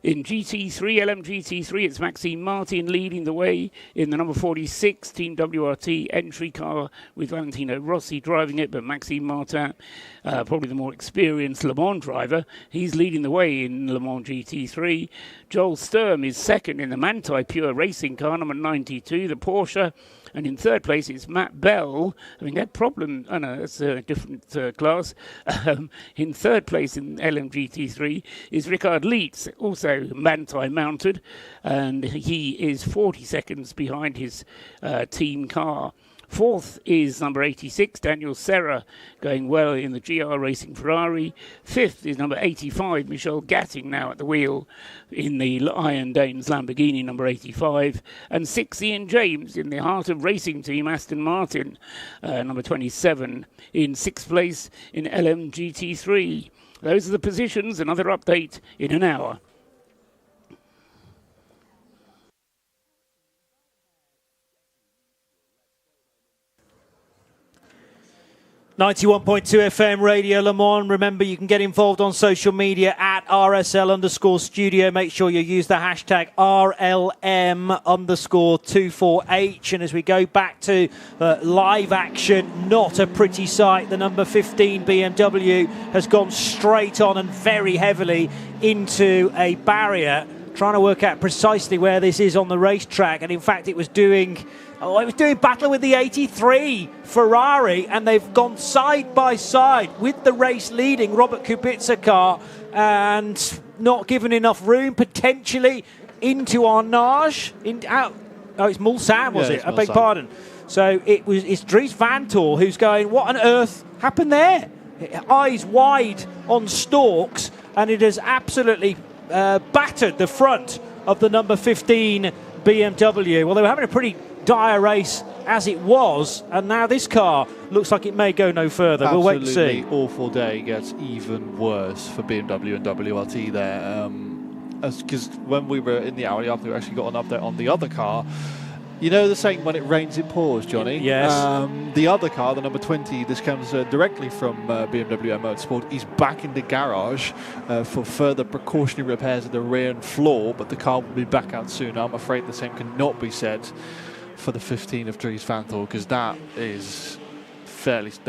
In GT3, LMGT3, it's Maxime Martin leading the way in the number 46 Team WRT entry car with Valentino Rossi driving it, but Maxime Martin, probably the more experienced Le Mans driver, he's leading the way in Le Mans GT3. Joel Sturm is second in the Manthey Pure Racing car, number 92, the Porsche. And in third place is Matt Bell. I mean, that problem, oh no, that's a different class. In third place in LMGT3 is Richard Leitz, also Manti mounted, and he is 40 seconds behind his team car. Fourth is number 86, Daniel Serra, going well in the GR Racing Ferrari. Fifth is number 85, Michel Gatting, now at the wheel in the Iron Danes Lamborghini, number 85. And sixth, Ian James in the Heart of Racing team, Aston Martin, number 27, in sixth place in LMGT3. Those are the positions. Another update in an hour. 91.2 FM Radio Le Mans. Remember, you can get involved on social media at RSL_studio. Make sure you use the hashtag RLM_24H. And as we go back to live action, not a pretty sight. The number 15 BMW has gone straight on and very heavily into a barrier, trying to work out precisely where this is on the racetrack. And in fact, it was doing battle with the 83 Ferrari, and they've gone side by side with the race leading Robert Kubica car and not given enough room, potentially into Arnage. It's Mulsanne, was it? I beg pardon. So it's Dries Vanthoor who's going, what on earth happened there? Eyes wide on stalks, and it has absolutely battered the front of the number 15 BMW. Well, they were having a pretty dire race as it was, and now this car looks like it may go no further. We'll wait and see. Awful day gets even worse for BMW and WRT there, because when we were in the Audi after, we actually got an update on the other car. You know the saying, when it rains it pours, Johnny? Yes. The other car, the number 20, this comes directly from BMW and Motorsport, is back in the garage for further precautionary repairs at the rear and floor, but the car will be back out soon. I'm afraid the same cannot be said for the 15 of Dries Vanthoor, because that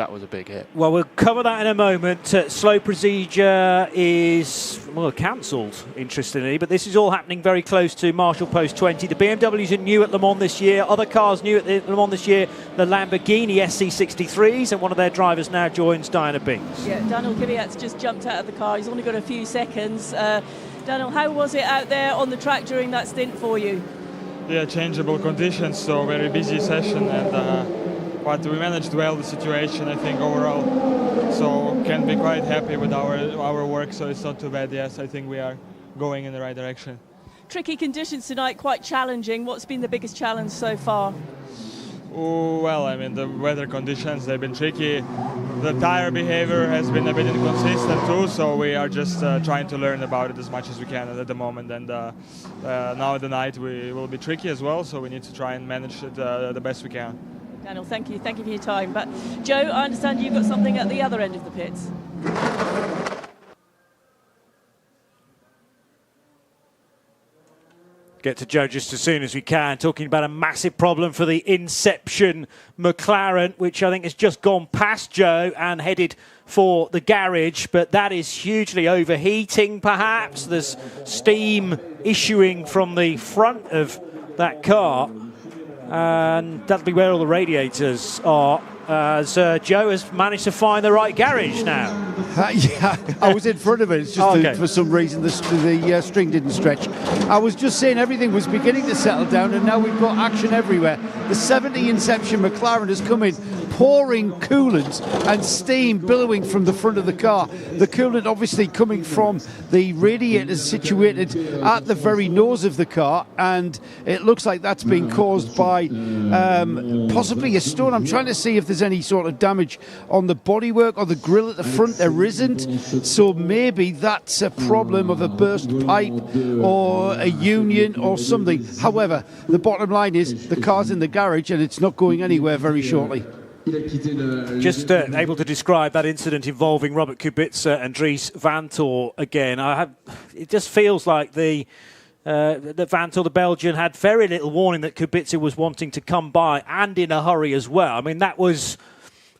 was a big hit. Well, we'll cover that in a moment. Slow procedure is cancelled, interestingly, but this is all happening very close to Marshall Post 20. The BMWs are new at Le Mans this year. Other cars new at Le Mans this year, the Lamborghini SC63s, and one of their drivers now joins Diana Binks. Yeah, Daniel Kvyat's just jumped out of the car. He's only got a few seconds. Daniel, how was it out there on the track during that stint for you? Yeah, changeable conditions, so very busy session, and but we managed well the situation, I think, overall. So can be quite happy with our work, so it's not too bad. Yes, I think we are going in the right direction. Tricky conditions tonight, quite challenging. What's been the biggest challenge so far? Well, I mean, the weather conditions, they've been tricky. The tire behavior has been a bit inconsistent too, so we are just trying to learn about it as much as we can at the moment. And now the night will be tricky as well, so we need to try and manage it the best we can. Daniel, thank you for your time. But Joe, I understand you've got something at the other end of the pits. Get to Joe just as soon as we can, talking about a massive problem for the Inception McLaren, which I think has just gone past Joe and headed for the garage, but that is hugely overheating perhaps. There's steam issuing from the front of that car, and that'll be where all the radiators are, as Joe has managed to find the right garage now. Yeah, I was in front of it. It's just for some reason the string didn't stretch. I was just saying everything was beginning to settle down, and now we've got action everywhere. The 70 Inception McLaren has come in, pouring coolant and steam billowing from the front of the car. The coolant obviously coming from the radiators situated at the very nose of the car, and it looks like that's been caused by possibly a stone. I'm trying to see if there's any sort of damage on the bodywork or the grille at the front. There isn't, so maybe that's a problem of a burst pipe or a union or something. However, the bottom line is the car's in the garage and it's not going anywhere very shortly. Just able to describe that incident involving Robert Kubica and Dries Vanthoor again. It just feels like that Vanthoor, the Belgian, had very little warning that Kubica was wanting to come by, and in a hurry as well. I mean, that was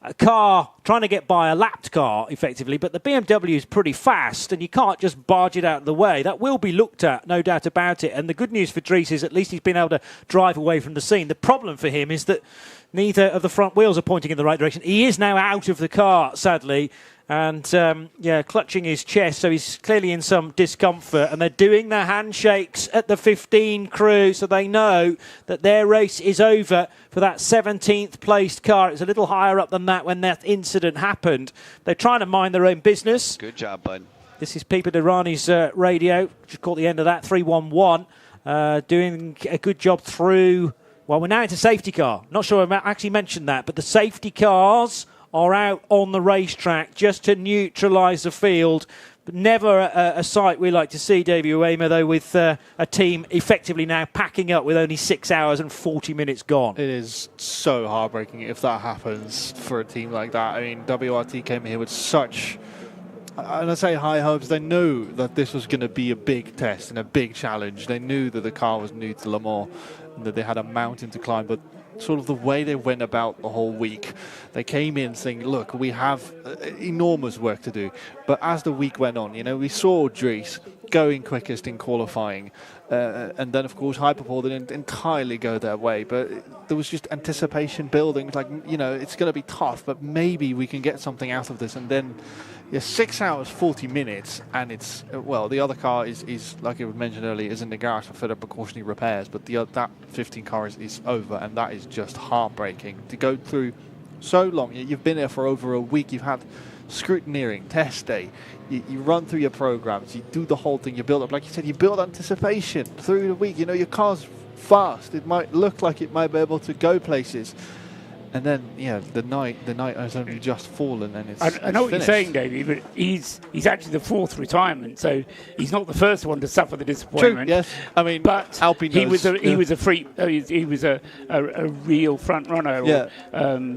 a car trying to get by a lapped car, effectively, but the BMW is pretty fast, and you can't just barge it out of the way. That will be looked at, no doubt about it. And the good news for Dries is at least he's been able to drive away from the scene. The problem for him is that neither of the front wheels are pointing in the right direction. He is now out of the car, sadly, and clutching his chest, so he's clearly in some discomfort. And they're doing their handshakes at the 15 crew, so they know that their race is over for that 17th placed car. It's a little higher up than that when that incident happened. They're trying to mind their own business. Good job, bud. This is Peter Durrani's radio. Just caught the end of that, 311. Doing a good job through... Well, we're now into safety car. Not sure I actually mentioned that, but the safety cars are out on the racetrack just to neutralise the field. But never a sight we like to see, Davey Uema, though, with a team effectively now packing up with only 6 hours and 40 minutes gone. It is so heartbreaking if that happens for a team like that. I mean, WRT came here with such, and I say high hopes. They knew that this was going to be a big test and a big challenge. They knew that the car was new to Le Mans and that they had a mountain to climb, but sort of the way they went about the whole week, they came in saying, look, we have enormous work to do. But as the week went on, we saw Dries going quickest in qualifying, and then of course Hyperpole didn't entirely go their way, but there was just anticipation building, like, it's going to be tough, but maybe we can get something out of this. And then 6 hours 40 minutes, and it's, well, the other car is like I mentioned earlier, is in the garage for further precautionary repairs, but that 15 car is over, and that is just heartbreaking to go through so long. You've been there for over a week. You've had scrutineering, test day, you run through your programs, you do the whole thing, you build up, like you said, you build anticipation through the week. Your car's fast, it might look like it might be able to go places, and then the night has only just fallen, and it's I know what finished. you're saying, Davey, but he's actually the fourth retirement, so he's not the first one to suffer the disappointment. True, yes. I mean, but Alpine he was knows, he was a freak. He was a real front runner. Yeah.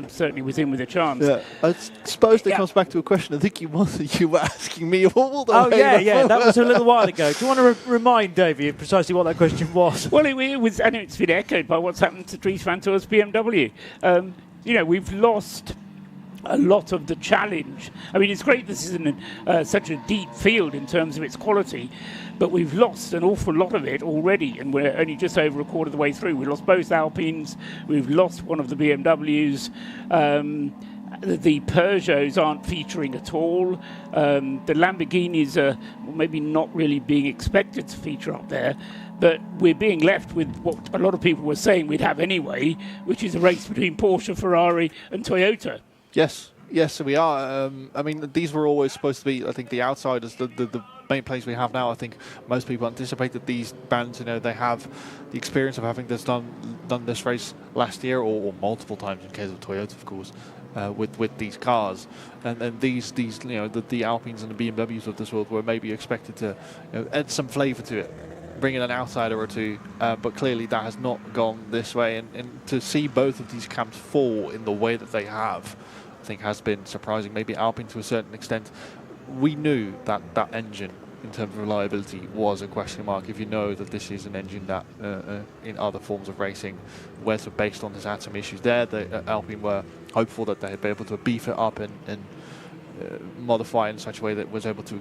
Certainly was in with a chance. Yeah. I suppose that comes back to a question I think you were asking me all the way. Yeah, that was a little while ago. Do you want to remind Davey of precisely what that question was? Well, it was, and it's been echoed by what's happened to Dries van Toor's BMW. We've lost a lot of the challenge. I mean, it's great this isn't such a deep field in terms of its quality, but we've lost an awful lot of it already, and we're only just over a quarter of the way through. We lost both Alpines, we've lost one of the BMWs, the Peugeots aren't featuring at all. The Lamborghinis are maybe not really being expected to feature up there, but we're being left with what a lot of people were saying we'd have anyway, which is a race between Porsche, Ferrari and Toyota. Yes, we are. I mean, these were always supposed to be, I think, the outsiders, the main place we have now. I think most people anticipate that these bands, they have the experience of having done this race last year or multiple times in case of Toyota, of course, with these cars. And these the Alpines and the BMWs of this world were maybe expected to add some flavour to it, bring in an outsider or two, but clearly that has not gone this way, and to see both of these camps fall in the way that they have, I think has been surprising. Maybe Alpine to a certain extent. We knew that engine in terms of reliability was a question mark. If you know that this is an engine that in other forms of racing was based on, has had some issues there, the Alpine were hopeful that they'd be able to beef it up and modify it in such a way that it was able to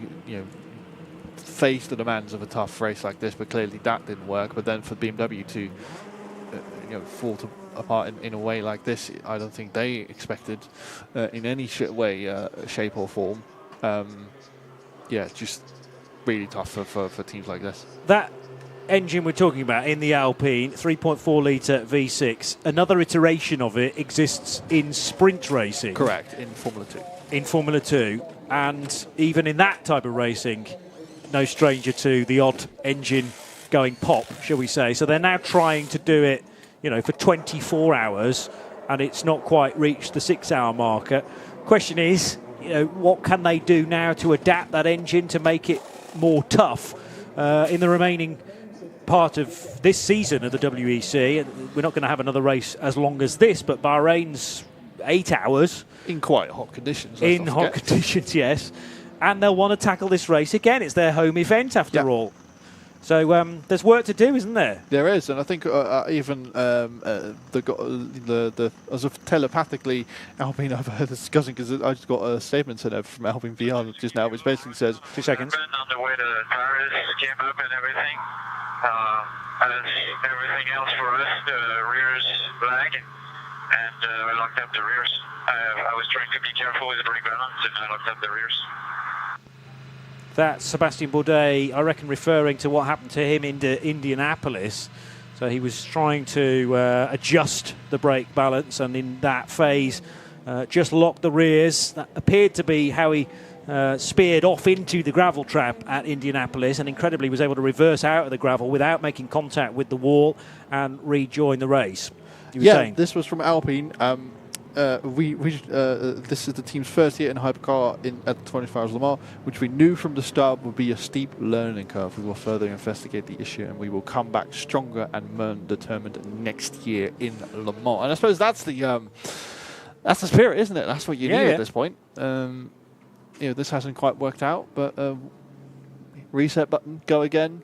face the demands of a tough race like this, but clearly that didn't work. But then for BMW to fall apart in a way like this, I don't think they expected in any way, shape or form. Just really tough for teams like this. That engine we're talking about in the Alpine, 3.4 litre V6, another iteration of it exists in sprint racing. Correct, in Formula 2. In Formula 2, and even in that type of racing, no stranger to the odd engine going pop, shall we say. So they're now trying to do it, for 24 hours, and it's not quite reached the 6-hour marker. Question is, what can they do now to adapt that engine to make it more tough in the remaining part of this season of the WEC? We're not going to have another race as long as this, but Bahrain's 8 hours. In quite hot conditions. In hot conditions, yes. And they'll want to tackle this race again. It's their home event, after all. So there's work to do, isn't there? There is, and I think even as of telepathically, Alpine, I've heard discussing, because I just got a statement sent out from Alpine VR just now, which basically says 2 seconds. On the way, the tires came up and everything. And everything else for us, the rears black, and I locked up the rears. I was trying to be careful with the brake balance, and I locked up the rears. That's Sebastian Bourdais, I reckon, referring to what happened to him in Indianapolis. So he was trying to adjust the brake balance, and in that phase just locked the rears. That appeared to be how he speared off into the gravel trap at Indianapolis, and incredibly was able to reverse out of the gravel without making contact with the wall and rejoin the race. You were saying? This was from Alpine. This is the team's first year in hypercar at the 24 Hours Le Mans, which we knew from the start would be a steep learning curve. We will further investigate the issue, and we will come back stronger and more determined next year in Le Mans. And I suppose that's the spirit, isn't it? That's what you need at this point. This hasn't quite worked out, but reset button, go again.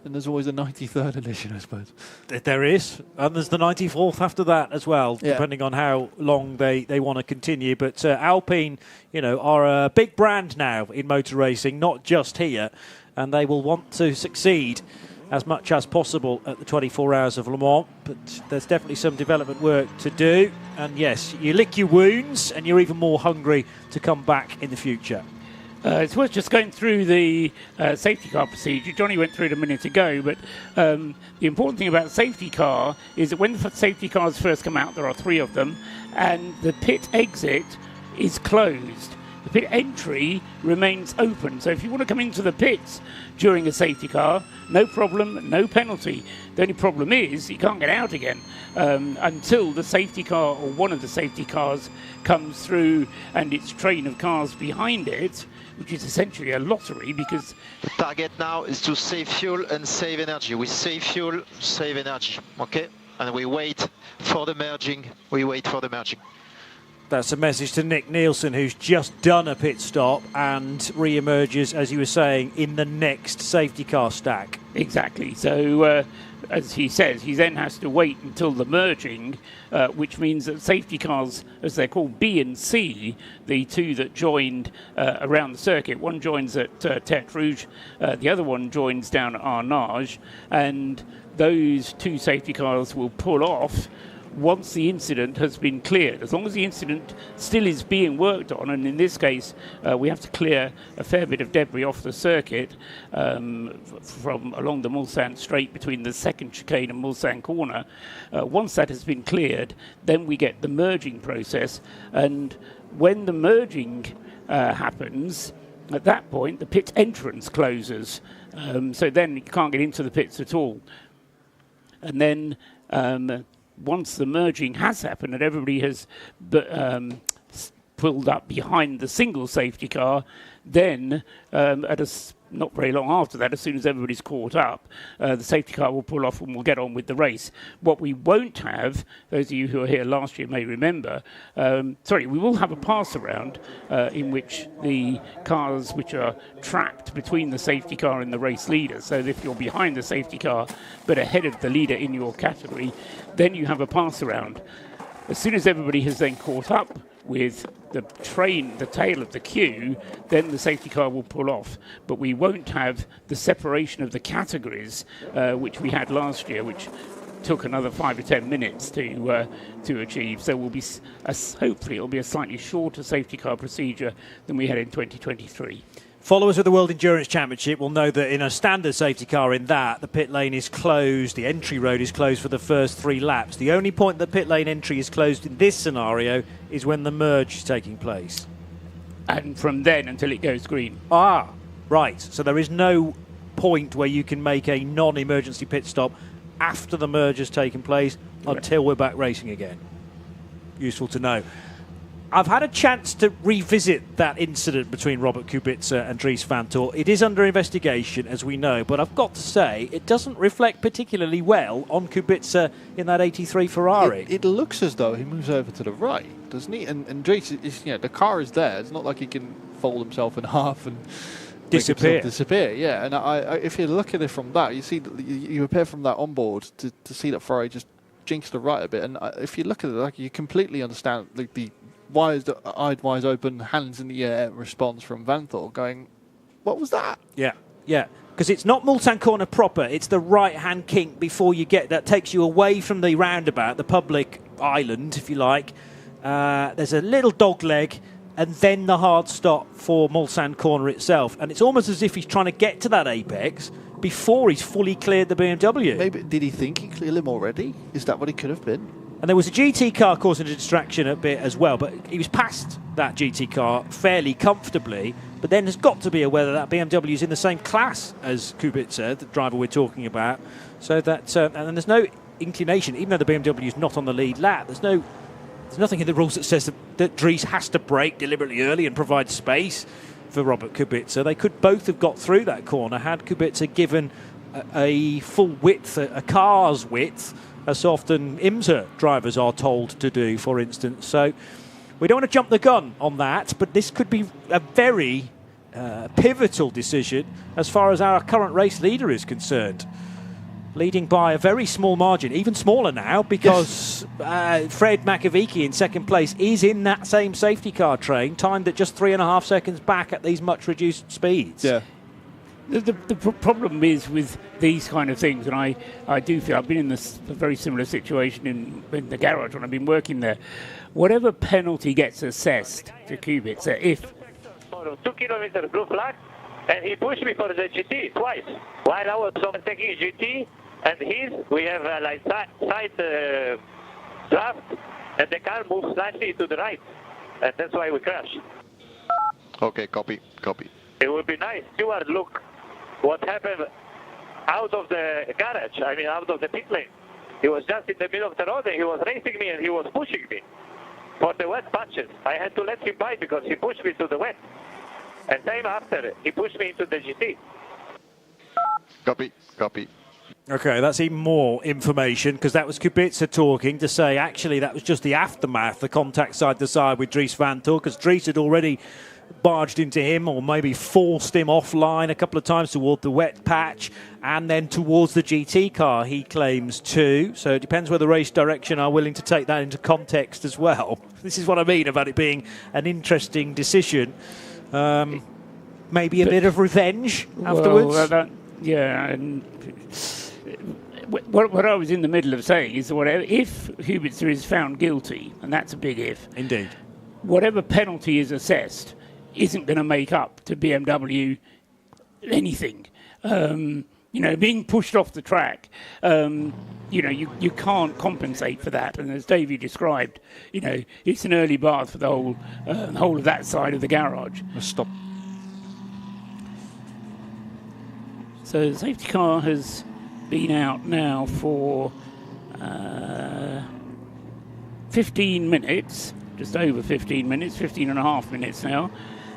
And there's always a 93rd edition, I suppose. There is. And there's the 94th after that as well, depending on how long they want to continue. But Alpine, are a big brand now in motor racing, not just here. And they will want to succeed as much as possible at the 24 Hours of Le Mans. But there's definitely some development work to do. And yes, you lick your wounds and you're even more hungry to come back in the future. It's worth just going through the safety car procedure. Johnny went through it a minute ago, but the important thing about safety car is that when the safety cars first come out, there are 3 of them, and the pit exit is closed. The pit entry remains open. So if you want to come into the pits during a safety car, no problem, no penalty. The only problem is you can't get out again until the safety car or one of the safety cars comes through and its train of cars behind it, which is essentially a lottery because... The target now is to save fuel and save energy. We save fuel, save energy, okay? And we wait for the merging. That's a message to Nick Nielsen, who's just done a pit stop and re-emerges, as you were saying, in the next safety car stack. Exactly. So, as he says, he then has to wait until the merging, which means that safety cars, as they're called, B and C, the 2 that joined around the circuit, one joins at Tête Rouge, the other one joins down at Arnage, and those 2 safety cars will pull off once the incident has been cleared. As long as the incident still is being worked on, and in this case we have to clear a fair bit of debris off the circuit from along the Mulsanne Straight between the second chicane and Mulsanne Corner. Once that has been cleared, then we get the merging process, and when the merging happens, at that point the pit entrance closes, so then you can't get into the pits at all. And then once the merging has happened and everybody has pulled up behind the single safety car, then not very long after that, as soon as everybody's caught up, the safety car will pull off and we'll get on with the race. What we won't have, those of you who were here last year may remember, we will have a pass around in which the cars which are trapped between the safety car and the race leader, so that if you're behind the safety car but ahead of the leader in your category, then you have a pass around. As soon as everybody has then caught up with the tail of the queue, then the safety car will pull off. But we won't have the separation of the categories, which we had last year, which took another 5 or 10 minutes to achieve. So hopefully it'll be a slightly shorter safety car procedure than we had in 2023. Followers of the World Endurance Championship will know that in a standard safety car the pit lane is closed, the entry road is closed for the first 3 laps. The only point the pit lane entry is closed in this scenario is when the merge is taking place. And from then until it goes green. Ah, right. So there is no point where you can make a non-emergency pit stop after the merge has taken place until we're back racing again. Useful to know. I've had a chance to revisit that incident between Robert Kubica and Dries Van Tor. It is under investigation, as we know, but I've got to say, it doesn't reflect particularly well on Kubica in that 83 Ferrari. It looks as though he moves over to the right, doesn't he? And Dries, the car is there. It's not like he can fold himself in half and disappear. Yeah, and I, if you look at it from that, you see you appear from that onboard to see that Ferrari just jinxed the right a bit. And if you look at it, like, you completely understand the eyes wide open, hands in the air response from Vanthoor, going, "What was that?" Yeah. Because it's not Mulsanne corner proper, it's the right-hand kink before you get that, takes you away from the roundabout, the public island, if you like. There's a little dog leg, and then the hard stop for Mulsanne corner itself. And it's almost as if he's trying to get to that apex before he's fully cleared the BMW. Maybe, did he think he cleared him already? Is that what he could have been? And there was a GT car causing a distraction a bit as well, but he was past that GT car fairly comfortably. But then there's got to be a whether that BMW is in the same class as Kubica, the driver we're talking about. So that, and there's no inclination, even though the BMW is not on the lead lap, there's nothing in the rules that says that Dries has to brake deliberately early and provide space for Robert Kubica. They could both have got through that corner had Kubica given a full width, a car's width, as often IMSA drivers are told to do, for instance. So we don't want to jump the gun on that, but this could be a very pivotal decision as far as our current race leader is concerned. Leading by a very small margin, even smaller now, because Fred Makovici in second place is in that same safety car train, timed at just 3.5 seconds back at these much reduced speeds. Yeah. The problem is with these kind of things, and I do feel I've been in a very similar situation in the garage when I've been working there. Whatever penalty gets assessed to Kubica, if 2 kilometers blue flag, and he pushed me for the GT twice while I was taking GT, and we have like side draft, and the car moves slightly to the right, and that's why we crashed. Okay, copy. It would be nice. Stuart, look what happened out of the garage, out of the pit lane. He was just in the middle of the road and he was racing me and he was pushing me for the wet patches. I had to let him by because he pushed me to the wet. And same after, he pushed me into the GT. Copy. Okay, that's even more information, because that was Kubica talking to say actually that was just the aftermath, the contact side to side with Dries Vanthoor, because Dries had already barged into him or maybe forced him offline a couple of times toward the wet patch and then towards the GT car, he claims too. So it depends whether race direction are willing to take that into context as well. This is what I mean about it being an interesting decision. Maybe a bit of revenge afterwards. And what I was in the middle of saying is whatever, if Kubica is found guilty, and that's a big if. Indeed. Whatever penalty is assessed isn't going to make up to BMW anything. Being pushed off the track, you can't compensate for that. And as Davey described, it's an early bath for the whole of that side of the garage. Stop. So the safety car has been out now for 15 minutes, just over 15 minutes, 15 and a half minutes now.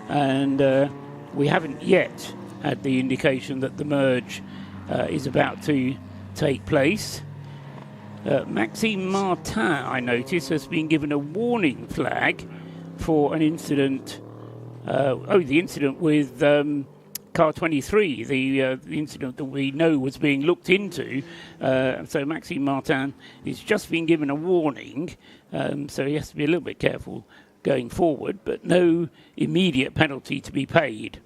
And we haven't yet had the indication that the merge is about to take place. Maxime Martin, I notice, has been given a warning flag for an incident. The incident with car 23, the incident that we know was being looked into. So Maxime Martin has just been given a warning, so he has to be a little bit careful going forward, but no immediate penalty to be paid.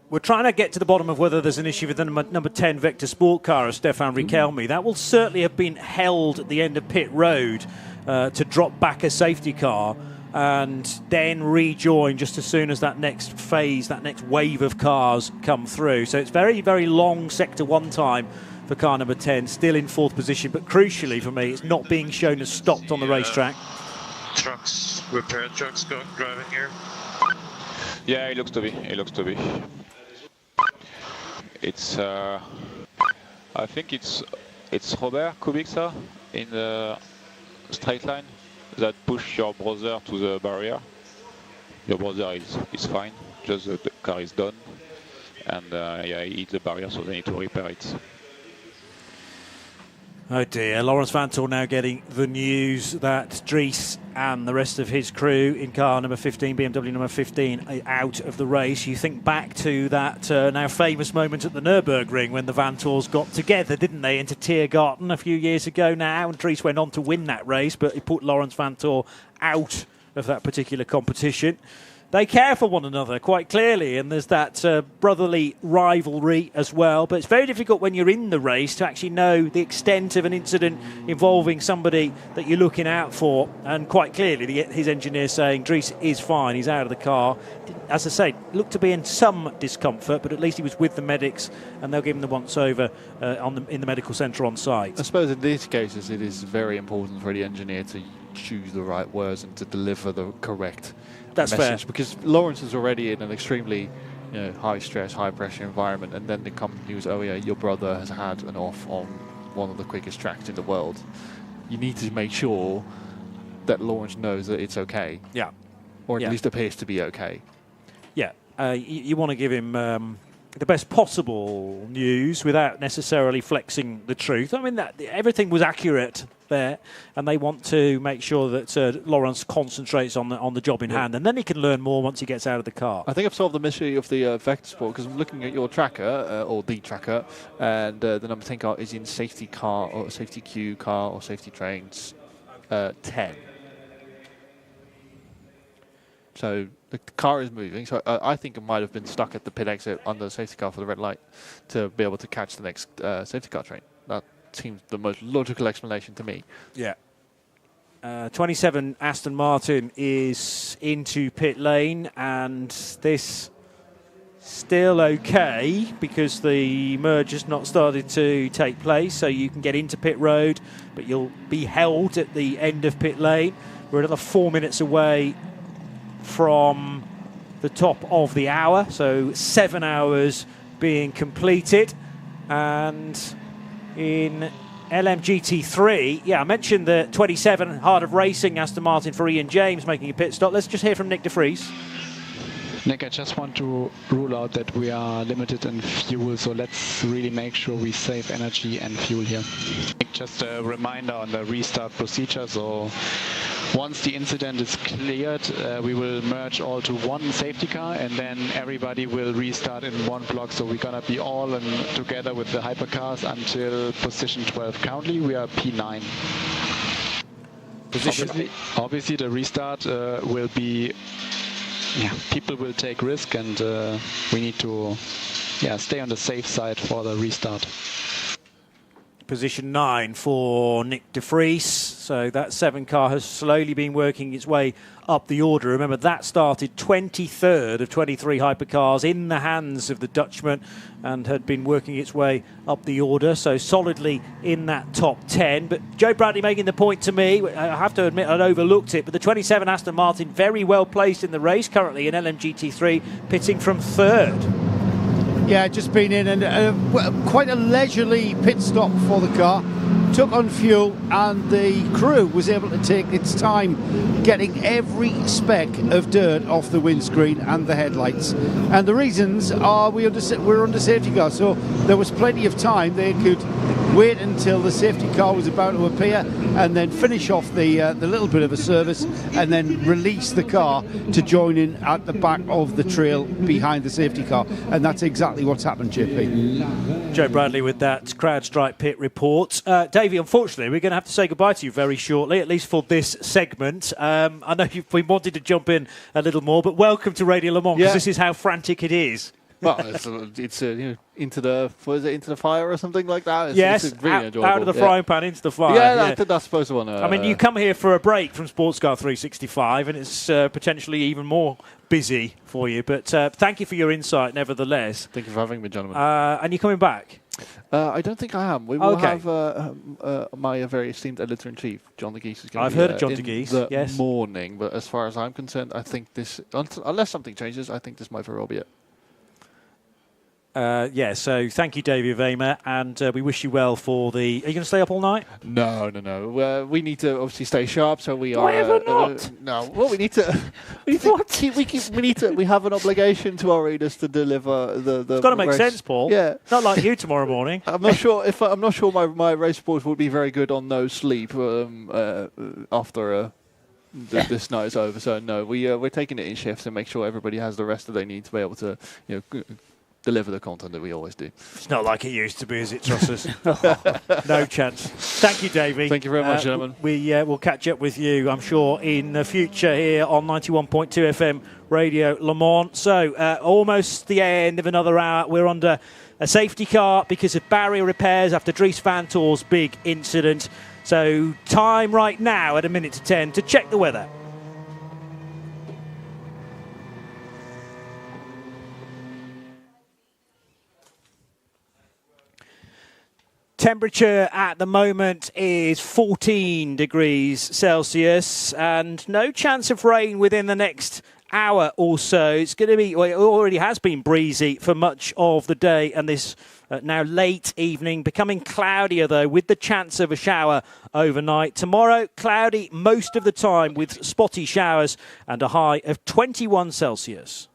We're trying to get to the bottom of whether there's an issue with the number 10 Vector Sport car of Stefan Riquelme. That will certainly have been held at the end of pit road to drop back a safety car and then rejoin just as soon as that next phase, that next wave of cars come through. So it's very, very long Sector 1 time for car number 10, still in fourth position, but crucially for me, it's not being shown as stopped on the racetrack. Repair trucks driving here? Yeah, it looks to be. It's, I think it's Robert Kubica in the straight line that pushed your brother to the barrier. Your brother is fine, just the car is done. And he hit the barrier, so they need to repair it. Oh dear, Laurens Vanthoor now getting the news that Dries and the rest of his crew in car number 15, BMW number 15, out of the race. You think back to that now famous moment at the Nürburgring when the Vantors got together, didn't they, into Tiergarten a few years ago now, and Dries went on to win that race, but he put Laurens Vanthoor out of that particular competition. They care for one another quite clearly, and there's that brotherly rivalry as well. But it's very difficult when you're in the race to actually know the extent of an incident involving somebody that you're looking out for. And quite clearly, his engineer saying Dries is fine, he's out of the car. As I say, looked to be in some discomfort, but at least he was with the medics, and they'll give him the once-over in the medical centre on site. I suppose in these cases it is very important for the engineer to choose the right words and to deliver the correct message, fair, because Laurens is already in an extremely high stress, high pressure environment, and then they come news, oh yeah, your brother has had an off on one of the quickest tracks in the world. You need to make sure that Laurens knows that it's okay. Yeah. Or at least appears to be okay. Yeah. You want to give him the best possible news without necessarily flexing the truth. I mean, everything was accurate there, and they want to make sure that Laurens concentrates on the job in hand, and then he can learn more once he gets out of the car. I think I've solved the mystery of the Vector Sport, because I'm looking at your tracker, or the tracker, and the number 10 car is in safety car, or safety queue car, or safety trains 10. So the car is moving, so I think it might have been stuck at the pit exit under the safety car for the red light to be able to catch the next safety car train. That seems the most logical explanation to me. Yeah. 27 Aston Martin is into pit lane, and this still okay because the merge has not started to take place, so you can get into pit road, but you'll be held at the end of pit lane. We're another 4 minutes away from the top of the hour, so 7 hours being completed. And in LMGT3, yeah, I mentioned the 27 Heart of Racing Aston Martin for Ian James making a pit stop. Let's just hear from Nick de Vries. Nick, I just want to rule out that we are limited in fuel, so let's really make sure we save energy and fuel here. Just a reminder on the restart procedure. So once the incident is cleared, we will merge all to one safety car, and then everybody will restart in one block. So we're going to be all together with the hypercars until position 12. Currently, we are P9. Obviously the restart will be... Yeah, people will take risk, and we need to stay on the safe side for the restart. Position 9 for Nick de Vries. So that 7 car has slowly been working its way up the order. Remember, that started 23rd of 23 hypercars in the hands of the Dutchman and had been working its way up the order, so solidly in that top 10. But Joe Bradley making the point to me, I have to admit I'd overlooked it, but the 27 Aston Martin very well placed in the race currently in LMGT3, pitting from 3rd. Yeah, just been in, and quite a leisurely pit stop for the car. Took on fuel, and the crew was able to take its time getting every speck of dirt off the windscreen and the headlights. And the reasons are we're under safety car, so there was plenty of time. They could wait until the safety car was about to appear and then finish off the little bit of a service and then release the car to join in at the back of the trail behind the safety car. And that's exactly what's happened, JP. Joe Bradley with that CrowdStrike pit report. Davey, unfortunately, we're going to have to say goodbye to you very shortly, at least for this segment. I know you've been wanting to jump in a little more, but welcome to Radio Le Mans, because this is how frantic it is. Well, it's into the fire or something like that. It's really enjoyable. Out of the frying pan into the fire. Yeah, that's supposed to want to. I mean, you come here for a break from Sports Car 365, and it's potentially even more busy for you. But thank you for your insight, nevertheless. Thank you for having me, gentlemen. And you're coming back? I don't think I am. We will have my very esteemed editor-in-chief, John de Geese, is going to be heard of John de Geese, the morning. But as far as I'm concerned, I think this, unless something changes, I think this might very well be it. So thank you, Davey Vamer, and we wish you well for the... Are you going to stay up all night? No. We need to obviously stay sharp, so we are... Why ever not? No, well, we need to... We have an obligation to our readers to deliver the It's got to make sense, Paul. Yeah. Not like you tomorrow morning. I'm not sure my race reports would be very good on no sleep after this night is over. So no, we're taking it in shifts and make sure everybody has the rest that they need to be able to deliver the content that we always do. It's not like it used to be, is it, Trossers? No chance. Thank you, Davey. Thank you very much, gentlemen. We'll catch up with you, I'm sure, in the future here on 91.2 FM Radio Le Mans. So almost the end of another hour. We're under a safety car because of barrier repairs after Dries Van Toor's big incident. So time right now at 9:50 to check the weather. Temperature at the moment is 14 degrees Celsius and no chance of rain within the next hour or so. It's going to be, well, it already has been breezy for much of the day and this now late evening, becoming cloudier though with the chance of a shower overnight. Tomorrow, cloudy most of the time with spotty showers and a high of 21 Celsius.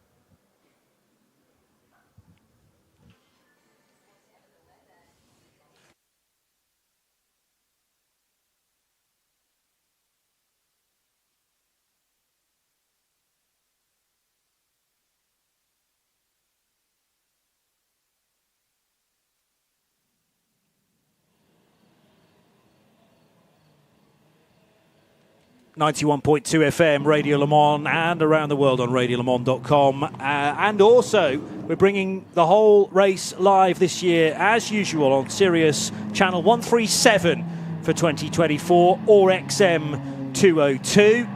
.2 FM, Radio Le Mans, and around the world on radiolemans.com. And also, we're bringing the whole race live this year, as usual, on Sirius Channel 137 for 2024 or XM 202.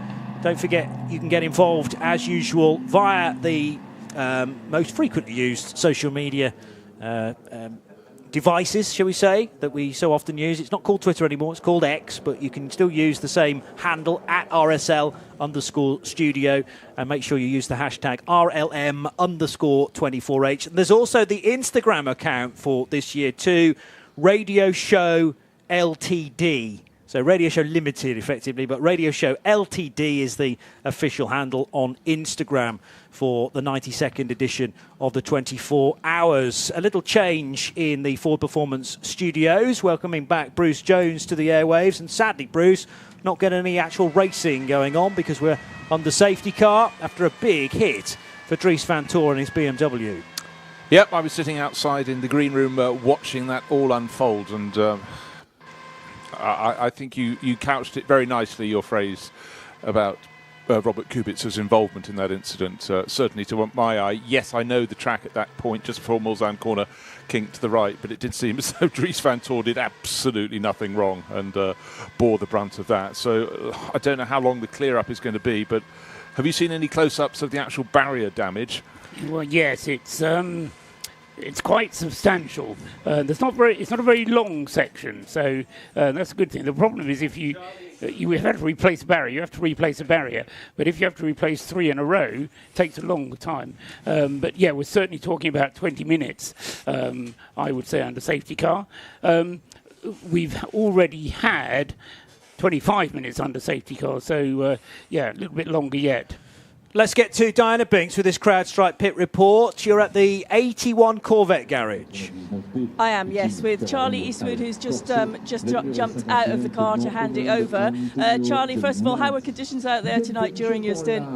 Don't forget, you can get involved, as usual, via the most frequently used social media devices, shall we say, that we so often use. It's not called Twitter anymore, it's called X, but you can still use the same handle at RSL_studio and make sure you use the hashtag RLM_24H. And there's also the Instagram account for this year too, Radio Show LTD. So Radio Show Limited, effectively, but Radio Show LTD is the official handle on Instagram for the 92nd edition of the 24 Hours. A little change in the Ford Performance studios, welcoming back Bruce Jones to the airwaves. And sadly, Bruce, not getting any actual racing going on because we're under safety car after a big hit for Dries Van Toor and his BMW. Yep, I was sitting outside in the green room watching that all unfold, and I think you couched it very nicely, your phrase about Robert Kubica's involvement in that incident. Certainly to my eye, yes, I know the track at that point, just before Mulsanne corner, kinked to the right, but it did seem as though Dries Van Toor did absolutely nothing wrong and bore the brunt of that. So I don't know how long the clear-up is going to be, but have you seen any close-ups of the actual barrier damage? Well, yes, it's quite substantial. It's not a very long section, so that's a good thing. The problem is if you have to replace a barrier, you have to replace a barrier. But if you have to replace 3 in a row, it takes a long time. But yeah, we're certainly talking about 20 minutes, I would say, under safety car. We've already had 25 minutes under safety car, so yeah, a little bit longer yet. Let's get to Diana Binks with this CrowdStrike pit report. You're at the 81 Corvette garage. I am, yes, with Charlie Eastwood, who's just jumped out of the car to hand it over. Charlie, first of all, how were conditions out there tonight during your stint?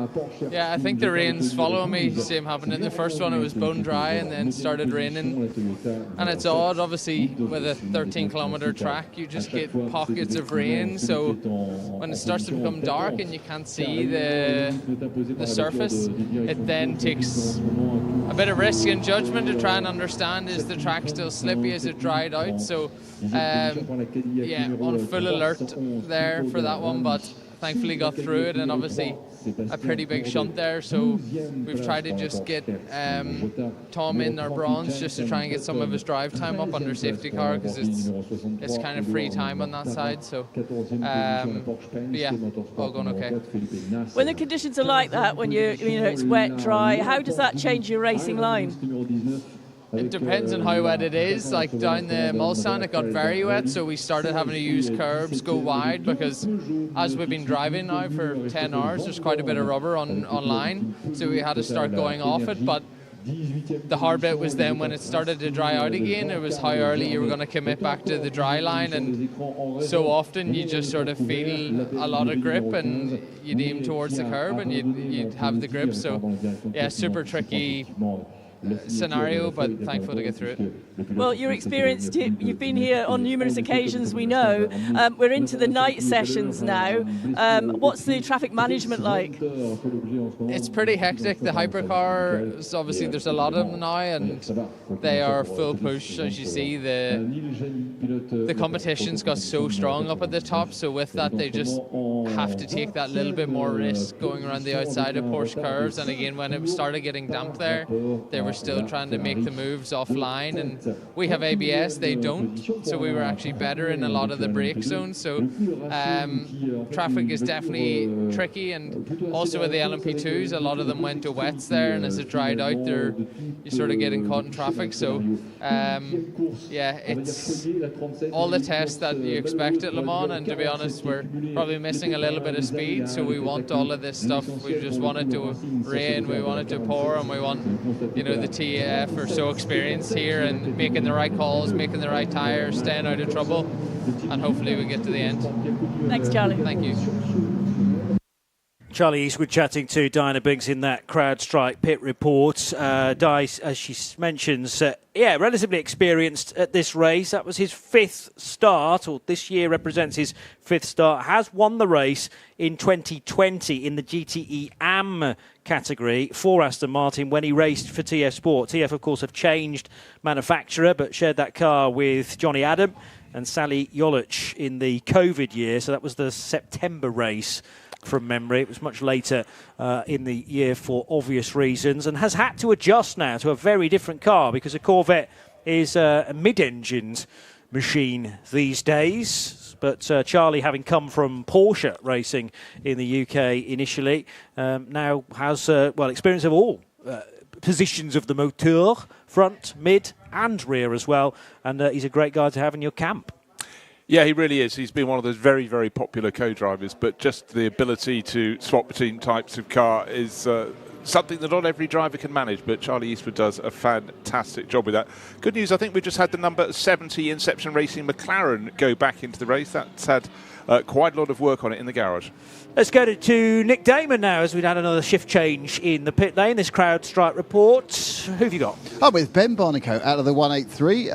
Yeah, I think the rain's following me. Same happened in the first one. It was bone dry and then started raining. And it's odd, obviously, with a 13-kilometre track, you just get pockets of rain. So when it starts to become dark and you can't see the surface, it then takes a bit of risk and judgment to try and understand, is the track still slippy, is it dried out? So yeah, on full alert there for that one, but thankfully got through it, and obviously a pretty big shunt there, so we've tried to just get Tom in our bronze just to try and get some of his drive time up under safety car, because it's kind of free time on that side. So yeah, all going okay. When the conditions are like that, when you know it's wet, dry, how does that change your racing line? It depends on how wet it is. Like down the Mulsanne, it got very wet, so we started having to use curbs, go wide, because as we've been driving now for 10 hours, there's quite a bit of rubber on line, so we had to start going off it. But the hard bit was then when it started to dry out again, it was how early you were going to commit back to the dry line, and so often you just sort of feel a lot of grip and you'd aim towards the curb and you'd have the grip. So yeah, super tricky scenario, but thankful to get through it. Well, you're experienced. You've been here on numerous occasions, we know. We're into the night sessions now. What's the traffic management like? It's pretty hectic. The hypercars, obviously there's a lot of them now, and they are full push. As you see, the competition's got so strong up at the top, so with that they just have to take that little bit more risk going around the outside of Porsche curves. And again, when it started getting damp there, they were still trying to make the moves offline, and we have ABS, they don't, so we were actually better in a lot of the brake zones. So traffic is definitely tricky, and also with the LMP2s, a lot of them went to wets there, and as it dried out, you're sort of getting caught in traffic. So yeah, it's all the tests that you expect at Le Mans, and to be honest, we're probably missing a little bit of speed, so we want all of this stuff. We just want it to rain, we want it to pour, and we want, you know, the TAF are so experienced here and making the right calls, making the right tyres, staying out of trouble, and hopefully we get to the end. Thanks, Charlie. Thank you. Charlie Eastwood chatting to Diana Binks in that CrowdStrike pit report. Di, as she mentions, relatively experienced at this race. That was his 5th start, or this year represents his 5th start. Has won the race in 2020 in the GTE AM category for Aston Martin when he raced for TF Sport. TF, of course, have changed manufacturer, but shared that car with Johnny Adam and Sally Yoluch in the COVID year. So that was the September race from memory. It was much later in the year for obvious reasons, and has had to adjust now to a very different car because a Corvette is a mid-engined machine these days. But Charlie, having come from Porsche racing in the UK initially, now has experience of all positions of the motor, front, mid and rear as well, and he's a great guy to have in your camp. Yeah, he really is. He's been one of those very, very popular co-drivers, but just the ability to swap between types of car is something that not every driver can manage, but Charlie Eastwood does a fantastic job with that. Good news, I think we've just had the number 70 Inception Racing McLaren go back into the race. That's had quite a lot of work on it in the garage. Let's go to Nick Damon now, as we've had another shift change in the pit lane. This CrowdStrike report. Who have you got? I'm with Ben Barnicoat out of the 183.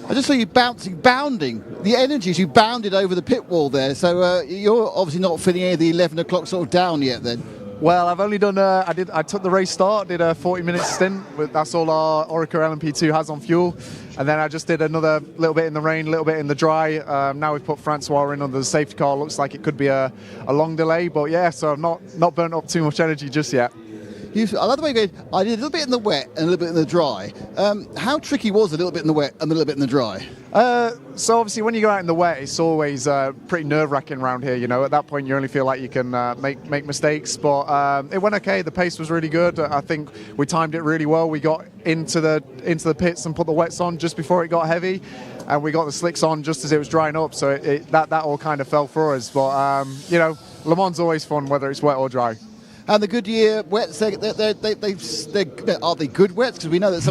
I just saw you bounding. The energies you bounded over the pit wall there. So you're obviously not feeling any of the 11 o'clock sort of down yet then. Well, I've only done. I took the race start, did a 40-minute stint. That's all our Orica LMP2 has on fuel, and then I just did another little bit in the rain, a little bit in the dry. Now we've put Francois in under the safety car. Looks like it could be a long delay, but yeah. So I've not burnt up too much energy just yet. I love the way you go. I did a little bit in the wet and a little bit in the dry. How tricky was a little bit in the wet and a little bit in the dry? So obviously when you go out in the wet, it's always pretty nerve-wracking around here. You know, at that point you only feel like you can make mistakes. But it went okay. The pace was really good. I think we timed it really well. We got into the pits and put the wets on just before it got heavy, and we got the slicks on just as it was drying up. So that all kind of fell for us. But you know, Le Mans always fun, whether it's wet or dry. And the Goodyear wets, are they good wets? Because we know that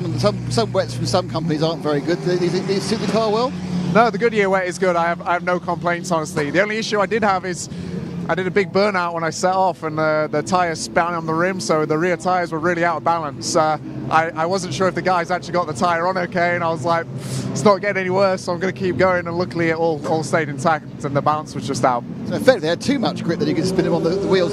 some wets from some companies aren't very good. Do they suit the car well? No, the Goodyear wet is good. I have no complaints, honestly. The only issue I did have is I did a big burnout when I set off, and the tyres span on the rim, so the rear tyres were really out of balance. I wasn't sure if the guys actually got the tyre on okay, and I was like, it's not getting any worse, so I'm going to keep going, and luckily it all stayed intact, and the balance was just out. So effectively, they had too much grip that you could spin them on the wheels.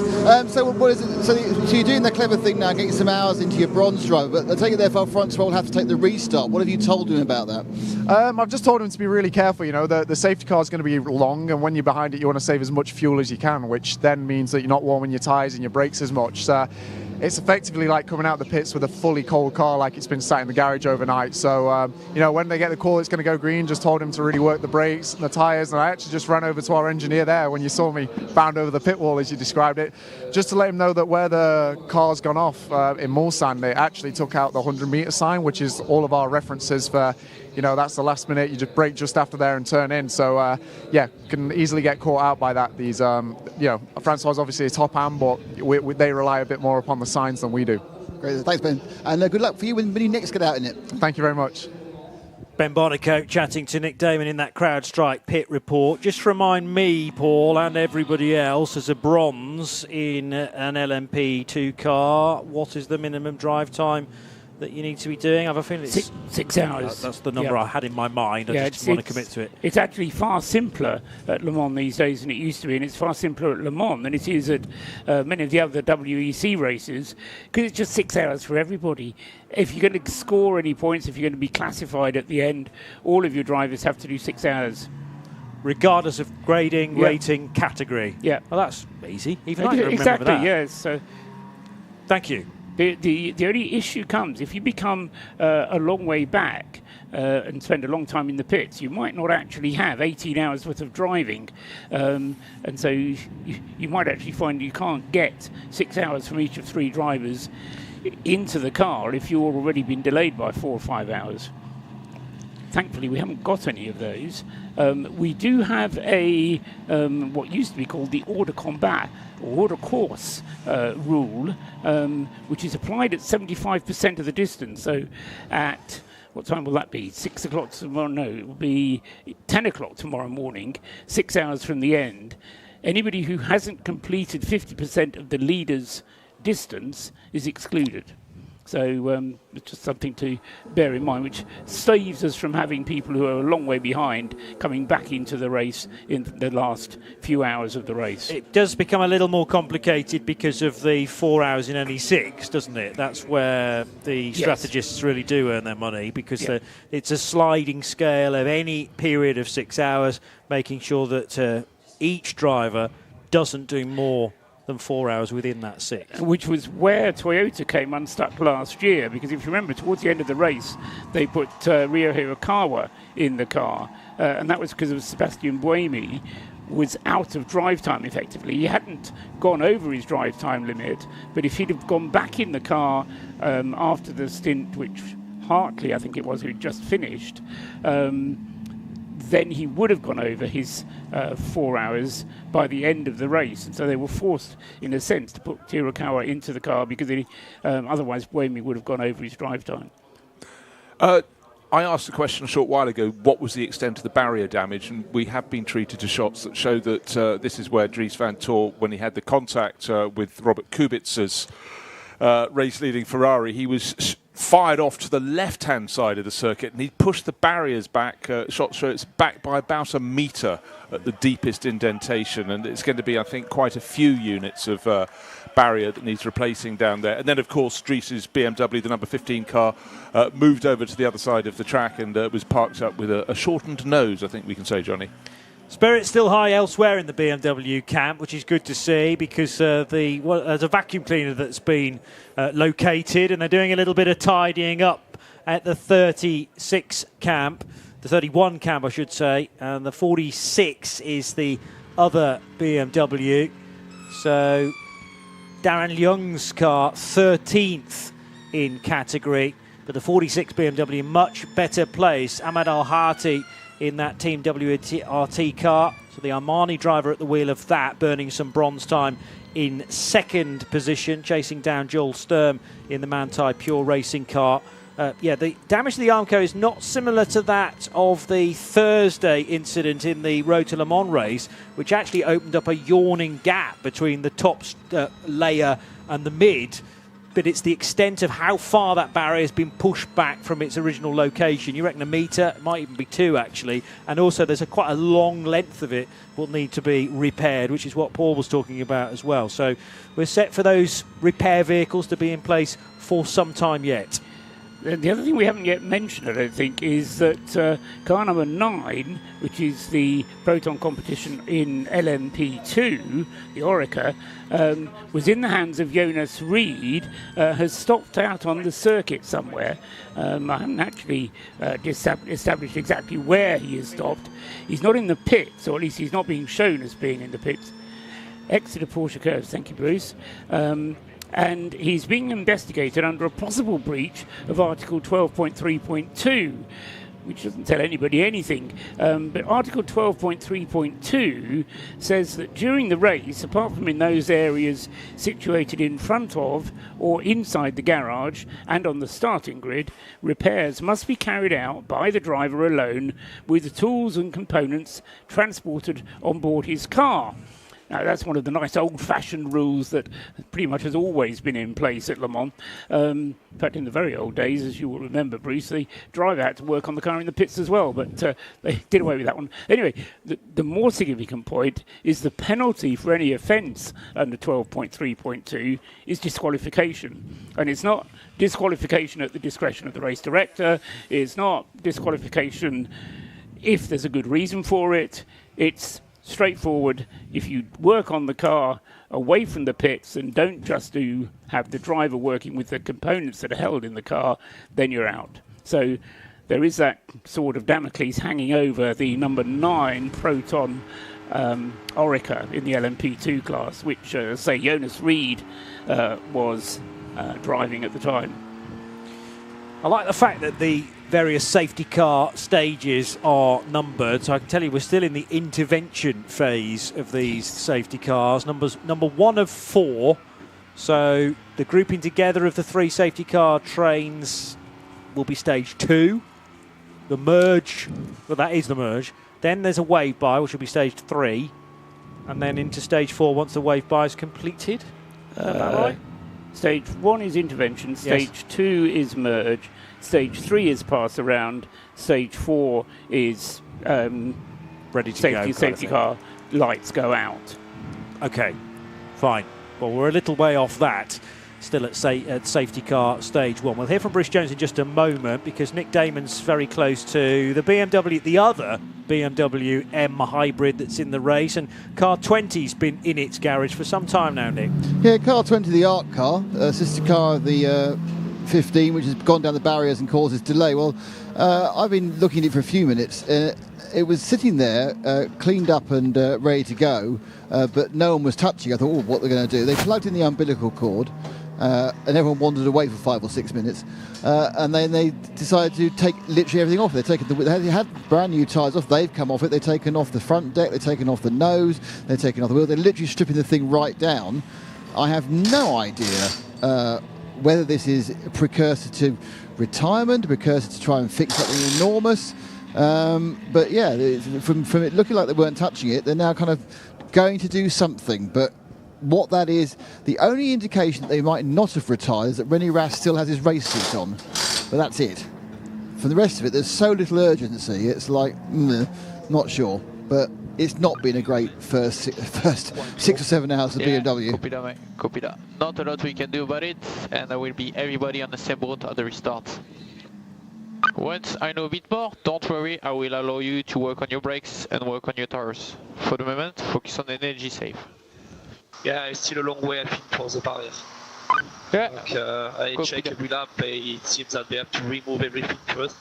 So what is it? So you're doing the clever thing now, getting some hours into your bronze driver, but I take it therefore Francois will have to take the restart. What have you told him about that? I've just told him to be really careful. You know, the safety car is going to be long, and when you're behind it, you want to save as much fuel as you can, which then means that you're not warming your tyres and your brakes as much. So it's effectively like coming out the pits with a fully cold car, like it's been sat in the garage overnight. So, you know, when they get the call it's going to go green, just told him to really work the brakes and the tyres. And I actually just ran over to our engineer there when you saw me bound over the pit wall, as you described it, just to let him know that where the car's gone off in Mulsanne, they actually took out the 100-metre sign, which is all of our references for, you know, that's the last minute, you just brake just after there and turn in. So, yeah, can easily get caught out by that. These, you know, Francois is obviously a top hand, but they rely a bit more upon the signs than we do. Great, thanks, Ben. And good luck for you when you next get out in it. Thank you very much. Ben Barnicoat chatting to Nick Damon in that CrowdStrike pit report. Just remind me, Paul, and everybody else, as a bronze in an LMP2 car, what is the minimum drive time that you need to be doing? I have a feeling it's 6 hours. That's the number I had in my mind. I just want to commit to it. It's actually far simpler at Le Mans these days than it used to be, and it's far simpler at Le Mans than it is at many of the other WEC races, because it's just 6 hours for everybody. If you're going to score any points, if you're going to be classified at the end, all of your drivers have to do 6 hours. Regardless of grading, rating, category. Yeah. Well, that's easy. Even I can remember exactly, that. yes. So, thank you. The only issue comes if you become a long way back and spend a long time in the pits, you might not actually have 18 hours worth of driving. And so you might actually find you can't get 6 hours from each of 3 drivers into the car if you've already been delayed by 4 or 5 hours. Thankfully, we haven't got any of those. We do have a what used to be called the Order Combat or Order Course rule, which is applied at 75% of the distance. So at, what time will that be? 6 o'clock tomorrow? No, it will be 10 o'clock tomorrow morning, 6 hours from the end. Anybody who hasn't completed 50% of the leader's distance is excluded. So it's just something to bear in mind, which saves us from having people who are a long way behind coming back into the race in the last few hours of the race. It does become a little more complicated because of the 4 hours in only 6, doesn't it? That's where the strategists really do earn their money, because it's a sliding scale of any period of 6 hours, making sure that each driver doesn't do more than 4 hours within that 6. Which was where Toyota came unstuck last year, because if you remember, towards the end of the race, they put Ryo Hirakawa in the car, and that was because of Sebastian Buemi was out of drive time effectively. He hadn't gone over his drive time limit, but if he'd have gone back in the car after the stint, which Hartley, I think it was, who'd just finished, then he would have gone over his 4 hours by the end of the race. And so they were forced, in a sense, to put Hirakawa into the car because otherwise Buemi would have gone over his drive time. I asked the question a short while ago, what was the extent of the barrier damage? And we have been treated to shots that show that this is where Dries van Toor, when he had the contact with Robert Kubica's race-leading Ferrari, he was fired off to the left-hand side of the circuit, and he pushed the barriers back. Shots show it's back by about a metre at the deepest indentation, and it's going to be, I think, quite a few units of barrier that needs replacing down there. And then, of course, Dries's BMW, the number 15 car, moved over to the other side of the track and was parked up with a shortened nose, I think we can say, Johnny. Spirit's still high elsewhere in the BMW camp, which is good to see, because there's a vacuum cleaner that's been located, and they're doing a little bit of tidying up at the 36 camp, the 31 camp, I should say, and the 46 is the other BMW. So Darren Young's car, 13th in category, but the 46 BMW much better place. Ahmad Al-Hati in that Team WRT car. So the Armani driver at the wheel of that, burning some bronze time in second position, chasing down Joel Sturm in the Manthey Pure Racing car. The damage to the Armco is not similar to that of the Thursday incident in the Road to Le Mans race, which actually opened up a yawning gap between the top layer and the mid. But it's the extent of how far that barrier has been pushed back from its original location. You reckon a metre? It might even be 2, actually. And also there's quite a long length of it will need to be repaired, which is what Paul was talking about as well. So we're set for those repair vehicles to be in place for some time yet. The other thing we haven't yet mentioned, I don't think, is that car number 9, which is the Proton competition in LMP2, the Orica, was in the hands of Jonas Reed, has stopped out on the circuit somewhere. I haven't actually established exactly where he has stopped. He's not in the pits, or at least he's not being shown as being in the pits. Exeter Porsche curves, thank you, Bruce. And he's being investigated under a possible breach of Article 12.3.2, which doesn't tell anybody anything. But Article 12.3.2 says that during the race, apart from in those areas situated in front of or inside the garage and on the starting grid, repairs must be carried out by the driver alone with the tools and components transported on board his car. Now, that's one of the nice old-fashioned rules that pretty much has always been in place at Le Mans. In fact, in the very old days, as you will remember, Bruce, the driver had to work on the car in the pits as well, but they did away with that one. Anyway, the more significant point is the penalty for any offence under 12.3.2 is disqualification. And it's not disqualification at the discretion of the race director. It's not disqualification if there's a good reason for it. It's straightforward. If you work on the car away from the pits and don't just have the driver working with the components that are held in the car, then you're out. So there is that sword of Damocles hanging over the number 9 Proton Orica in the LMP2 class, which, say, Jonas Reed was driving at the time. I like the fact that the various safety car stages are numbered, so I can tell you we're still in the intervention phase of these safety cars. Number 1 of 4, so the grouping together of the 3 safety car trains will be stage 2. The merge, well, that is the merge. Then there's a wave by, which will be stage 3, and then into stage 4 once the wave by is completed. Is that right? Stage 1 is intervention, stage 2 is merge, stage 3 is pass around, stage 4 is ready to go. Safety car lights go out. Okay, fine. Well, we're a little way off that. Still at safety car stage 1. We'll hear from Bruce Jones in just a moment because Nick Damon's very close to the BMW, the other BMW M hybrid that's in the race, and car 20's been in its garage for some time now, Nick. Yeah, car 20, the ARC car, sister car of the 15, which has gone down the barriers and causes delay. Well, I've been looking at it for a few minutes. It was sitting there, cleaned up and ready to go, but no one was touching. I thought, oh, what they're going to do. They plugged in the umbilical cord, and everyone wandered away for 5 or 6 minutes, and then they decided to take literally everything off. They had brand new tyres off. They've come off it. They've taken off the front deck. They've taken off the nose. They've taken off the wheel. They're literally stripping the thing right down. I have no idea whether this is a precursor to retirement, a precursor to try and fix something enormous. But yeah, from it looking like they weren't touching it, they're now kind of going to do something. But what that is, the only indication that they might not have retired is that René Rast still has his race suit on. But that's it. For the rest of it, there's so little urgency, it's like, not sure. But it's not been a great first 6 or 7 hours of BMW. Copy that, mate. Copy that. Not a lot we can do about it, and there will be everybody on the same boat at the restart. Once I know a bit more, don't worry, I will allow you to work on your brakes and work on your tires. For the moment, focus on energy save. Yeah, it's still a long way, I think, for the barrier. Yeah. I check every lap, it seems that they have to remove everything first,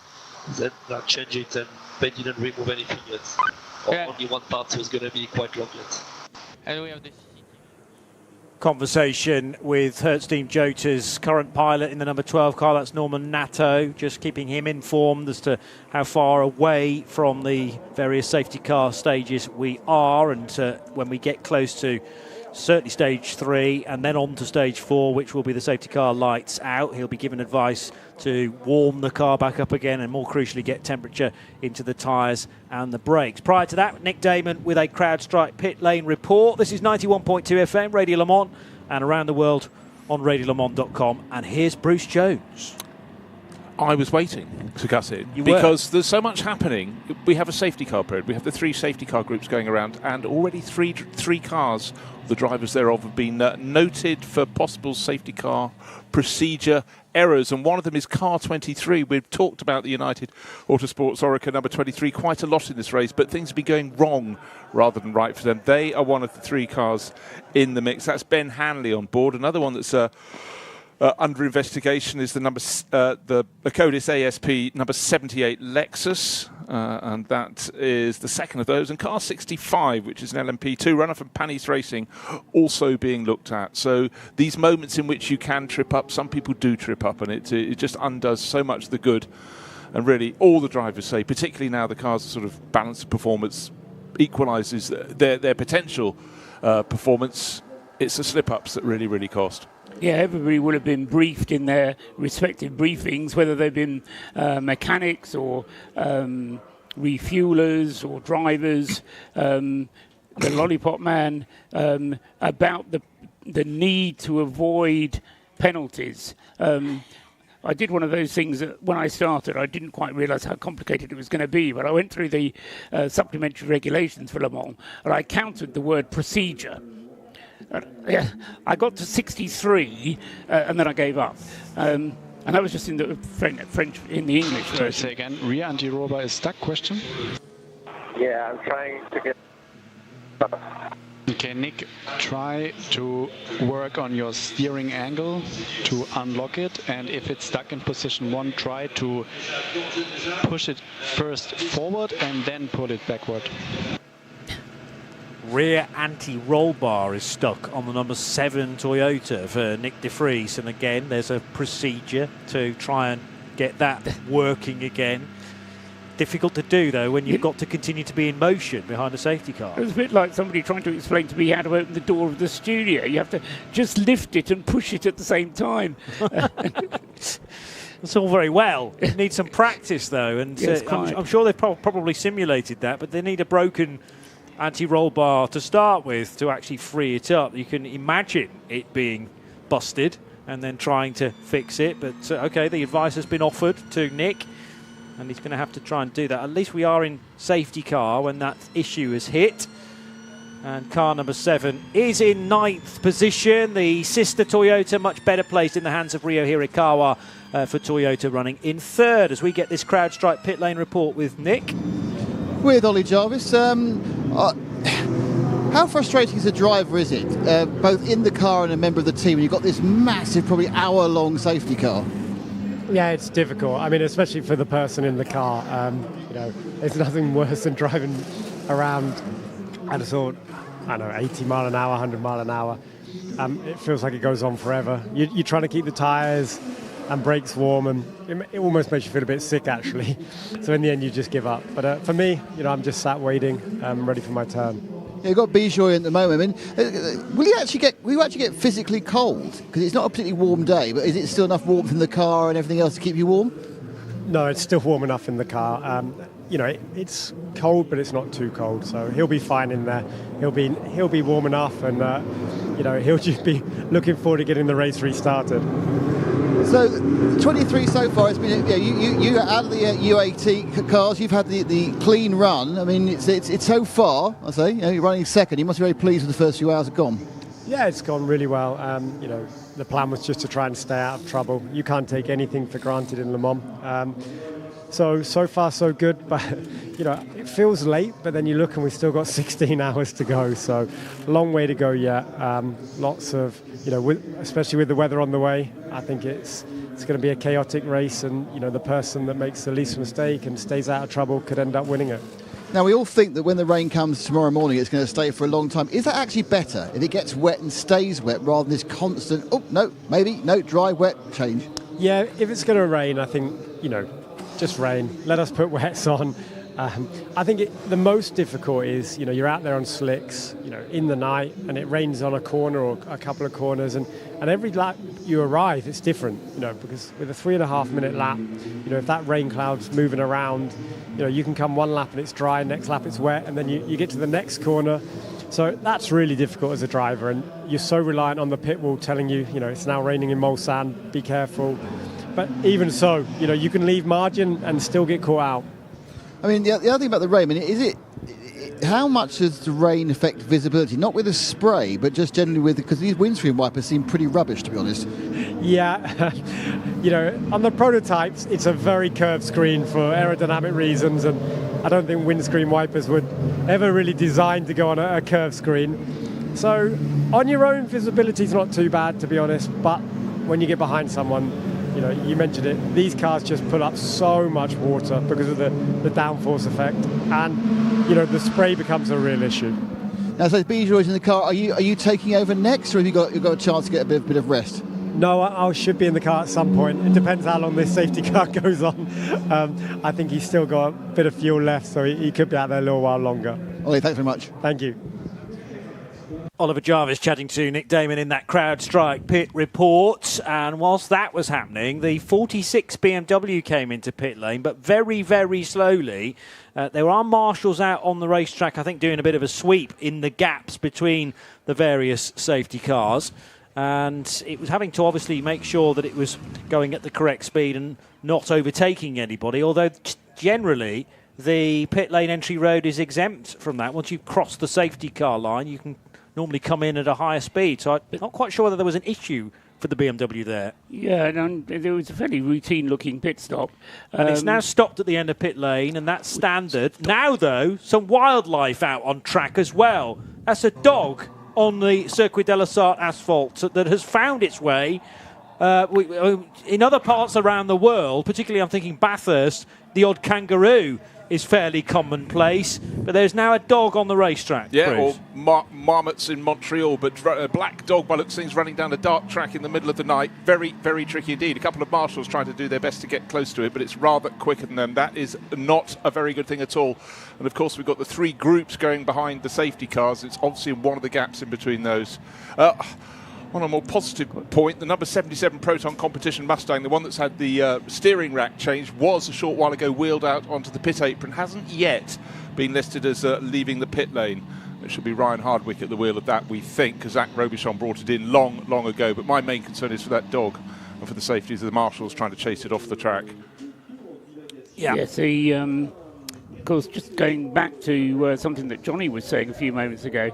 then change it, and they didn't remove anything yet. Only one part, so it's going to be quite long yet. And we have this conversation with Hertstein Jota's current pilot in the number 12 car, that's Norman Natto, just keeping him informed as to how far away from the various safety car stages we are, and when we get close to certainly stage 3 and then on to stage 4, which will be the safety car lights out, he'll be given advice to warm the car back up again and more crucially get temperature into the tyres and the brakes. Prior to that, Nick Damon with a CrowdStrike pit lane report. This is 91.2 FM, Radio Le Mans, and around the world on radiolemans.com. And here's Bruce Jones. I was waiting to cut in You because there's so much happening. We have a safety car period. We have the 3 safety car groups going around, and already three cars, the drivers thereof, have been noted for possible safety car procedure errors, and one of them is car 23. We've talked about the United Autosports Orica number 23 quite a lot in this race, but things have been going wrong rather than right for them. They are one of the 3 cars in the mix. That's Ben Hanley on board. Another one that's under investigation is the Codis ASP number 78 Lexus, and that is the second of those. And car 65, which is an LMP2 runner from Panis Racing, also being looked at. So these moments in which you can trip up, some people do trip up, and it just undoes so much the good And really, all the drivers say, particularly now the cars are sort of balanced performance, equalises their potential performance. It's the slip-ups that really, really cost. Yeah, everybody will have been briefed in their respective briefings, whether they've been mechanics or refuelers or drivers, the lollipop man, about the need to avoid penalties. I did one of those things that when I started, I didn't quite realise how complicated it was going to be, but I went through the supplementary regulations for Le Mans, and I counted the word procedure. I got to 63, and then I gave up. And that was just in the French, in the English version. Sorry, say again, rear anti-roll bar is stuck, question? Yeah, I'm trying to get... Okay, Nick, try to work on your steering angle to unlock it, and if it's stuck in position 1, try to push it first forward and then pull it backward. Rear anti-roll bar is stuck on the number 7 Toyota for Nick de Vries, and again there's a procedure to try and get that working again. Difficult to do though when you've got to continue to be in motion behind a safety car. It was a bit like somebody trying to explain to me how to open the door of the studio. You have to just lift it and push it at the same time. It's all very well. It needs some practice though, and yes, I'm sure they've probably simulated that, but they need a broken anti-roll bar to start with to actually free it up. You can imagine it being busted and then trying to fix it, but okay, the advice has been offered to Nick and he's going to have to try and do that. At least we are in safety car when that issue is hit, and car number 7 is in 9th position. The sister Toyota much better placed in the hands of Ryo Hirakawa for Toyota, running in 3rd as we get this CrowdStrike pit lane report with Nick. With Ollie Jarvis. How frustrating as a driver is it, both in the car and a member of the team, when you've got this massive, probably hour-long safety car? Yeah, it's difficult. I mean, especially for the person in the car. You know, there's nothing worse than driving around at a sort of, I don't know, 80 mile an hour, 100 mile an hour. It feels like it goes on forever. You're trying to keep the tyres and brakes warm, and it almost makes you feel a bit sick, actually. So in the end, you just give up. But for me, you know, I'm just sat waiting, ready for my turn. Yeah, you've got Bijoy at the moment. I mean, will you actually get physically cold? Because it's not a particularly warm day, but is it still enough warmth in the car and everything else to keep you warm? No, it's still warm enough in the car. You know, it's cold, but it's not too cold. So he'll be fine in there. He'll be warm enough, and you know, he'll just be looking forward to getting the race restarted. So 23 so far. It's been, you out of the UAT cars. You've had the clean run. I mean, it's so far. I say, you know, you're running 2nd. You must be very pleased with the first few hours have gone. Yeah, it's gone really well. You know, the plan was just to try and stay out of trouble. You can't take anything for granted in Le Mans. So far so good, but you know, it feels late, but then you look and we've still got 16 hours to go, so long way to go yet. Lots of, you know, especially with the weather on the way, I think it's going to be a chaotic race, and you know, the person that makes the least mistake and stays out of trouble could end up winning it. Now, we all think that when the rain comes tomorrow morning, it's going to stay for a long time. Is that actually better if it gets wet and stays wet rather than this constant, dry, wet change? Yeah, if it's going to rain, I think, you know, just rain. Let us put wets on. I think the most difficult is, you know, you're out there on slicks, you know, in the night, and it rains on a corner or a couple of corners, and every lap you arrive, it's different, you know, because with a 3.5 minute lap, you know, if that rain cloud's moving around, you know, you can come one lap and it's dry, next lap it's wet, and then you get to the next corner. So that's really difficult as a driver, and you're so reliant on the pit wall telling you, you know, it's now raining in Mulsanne, be careful. But even so, you know, you can leave margin and still get caught out. I mean, the other thing about the rain, I mean, how much does the rain affect visibility? Not with a spray, but just generally because these windscreen wipers seem pretty rubbish, to be honest. Yeah, you know, on the prototypes, it's a very curved screen for aerodynamic reasons, and I don't think windscreen wipers would ever really design to go on a curved screen. So on your own, visibility is not too bad, to be honest, but when you get behind someone, you know, you mentioned it, these cars just pull up so much water because of the downforce effect, and, you know, the spray becomes a real issue. Now, so Bijoy's in the car. Are you taking over next, or have you got a chance to get a bit of rest? No, I should be in the car at some point. It depends how long this safety car goes on. I think he's still got a bit of fuel left, so he could be out there a little while longer. Ollie, thanks very much. Thank you. Oliver Jarvis chatting to Nick Damon in that CrowdStrike pit report. And whilst that was happening, the 46 BMW came into pit lane, but very, very slowly. There are marshals out on the racetrack, I think, doing a bit of a sweep in the gaps between the various safety cars. And it was having to obviously make sure that it was going at the correct speed and not overtaking anybody, although generally the pit lane entry road is exempt from that. Once you cross the safety car line, you can normally come in at a higher speed. So I'm not quite sure whether there was an issue for the BMW there. Yeah, and there was a fairly routine-looking pit stop. And it's now stopped at the end of pit lane, and that's standard. Now, though, some wildlife out on track as well. That's a dog on the Circuit de la Sarthe asphalt that has found its way in other parts around the world, particularly I'm thinking Bathurst. The odd kangaroo is fairly commonplace, but there's now a dog on the racetrack. Yeah, Bruce. or marmots in Montreal, but a black dog by looks of things running down a dark track in the middle of the night. Very, very tricky indeed. A couple of marshals trying to do their best to get close to it, but it's rather quicker than them. That is not a very good thing at all. And of course, we've got the three groups going behind the safety cars. It's obviously one of the gaps in between those. On a more positive point, the number 77 Proton Competition Mustang, the one that's had the steering rack changed, was a short while ago wheeled out onto the pit apron, hasn't yet been listed as leaving the pit lane. It should be Ryan Hardwick at the wheel of that, we think, because Zach Robichon brought it in long, long ago. But my main concern is for that dog and for the safeties of the marshals trying to chase it off the track. Yeah. Yes, of course, just going back to something that Johnny was saying a few moments ago,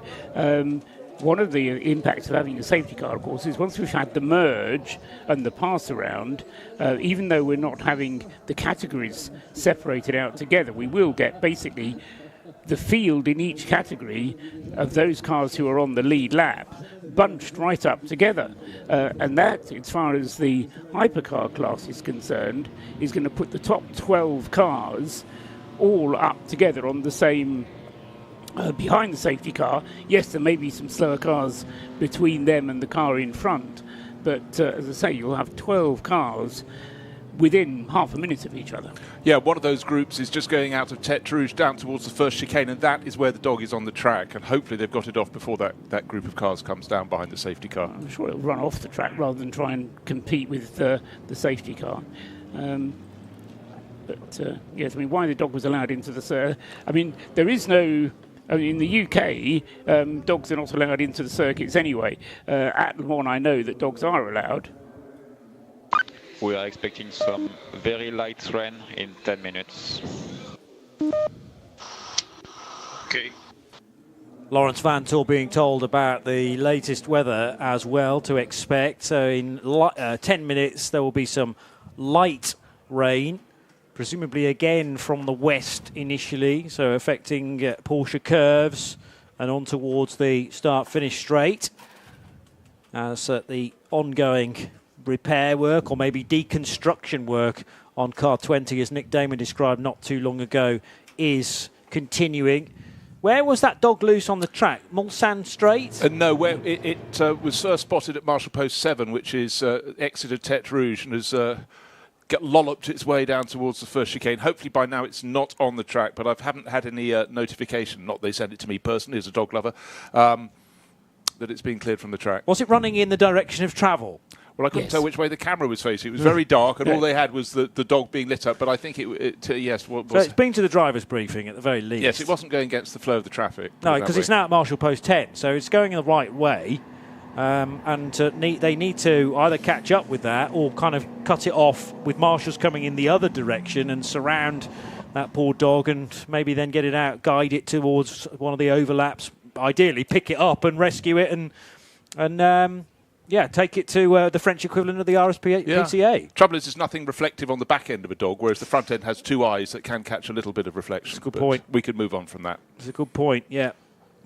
one of the impacts of having a safety car, of course, is once we've had the merge and the pass around, even though we're not having the categories separated out together, we will get basically the field in each category of those cars who are on the lead lap bunched right up together. And that, as far as the hypercar class is concerned, is going to put the top 12 cars all up together on the same behind the safety car. Yes, there may be some slower cars between them and the car in front, but as I say, you'll have 12 cars within half a minute of each other. Yeah, one of those groups is just going out of Tête Rouge down towards the first chicane, and that is where the dog is on the track, and hopefully they've got it off before that group of cars comes down behind the safety car. I'm sure it'll run off the track rather than try and compete with the safety car. Yes, I mean, why the dog was allowed into the... I mean, there is no... in the UK, dogs are not allowed into the circuits anyway. At Le Mans, I know that dogs are allowed. We are expecting some very light rain in 10 minutes. Okay. Lawrence Van Tor being told about the latest weather as well to expect. So in 10 minutes, there will be some light rain, presumably again from the west initially, so affecting Porsche curves and on towards the start-finish straight. As the ongoing repair work or maybe deconstruction work on car 20, as Nick Damon described not too long ago, is continuing. Where was that dog loose on the track? Mulsanne Straight? No, where it was first spotted at Marshall Post 7, which is exit of Tête Rouge, and has lolloped its way down towards the first chicane. Hopefully by now it's not on the track, but I haven't had any notification, not they sent it to me personally as a dog lover, that it's been cleared from the track. Was it running in the direction of travel? Well, I couldn't tell which way the camera was facing. It was very dark, and all they had was the dog being lit up. But I think yes. So it's been to the driver's briefing at the very least. Yes, it wasn't going against the flow of the traffic. No, because it's now at Marshall Post 10, so it's going in the right way. And they need to either catch up with that or kind of cut it off with marshals coming in the other direction and surround that poor dog and maybe then get it out, guide it towards one of the overlaps, ideally pick it up and rescue it and take it to the French equivalent of the RSPCA. Yeah. Trouble is, there's nothing reflective on the back end of a dog, whereas the front end has two eyes that can catch a little bit of reflection. That's a good point. We could move on from that. It's a good point, yeah.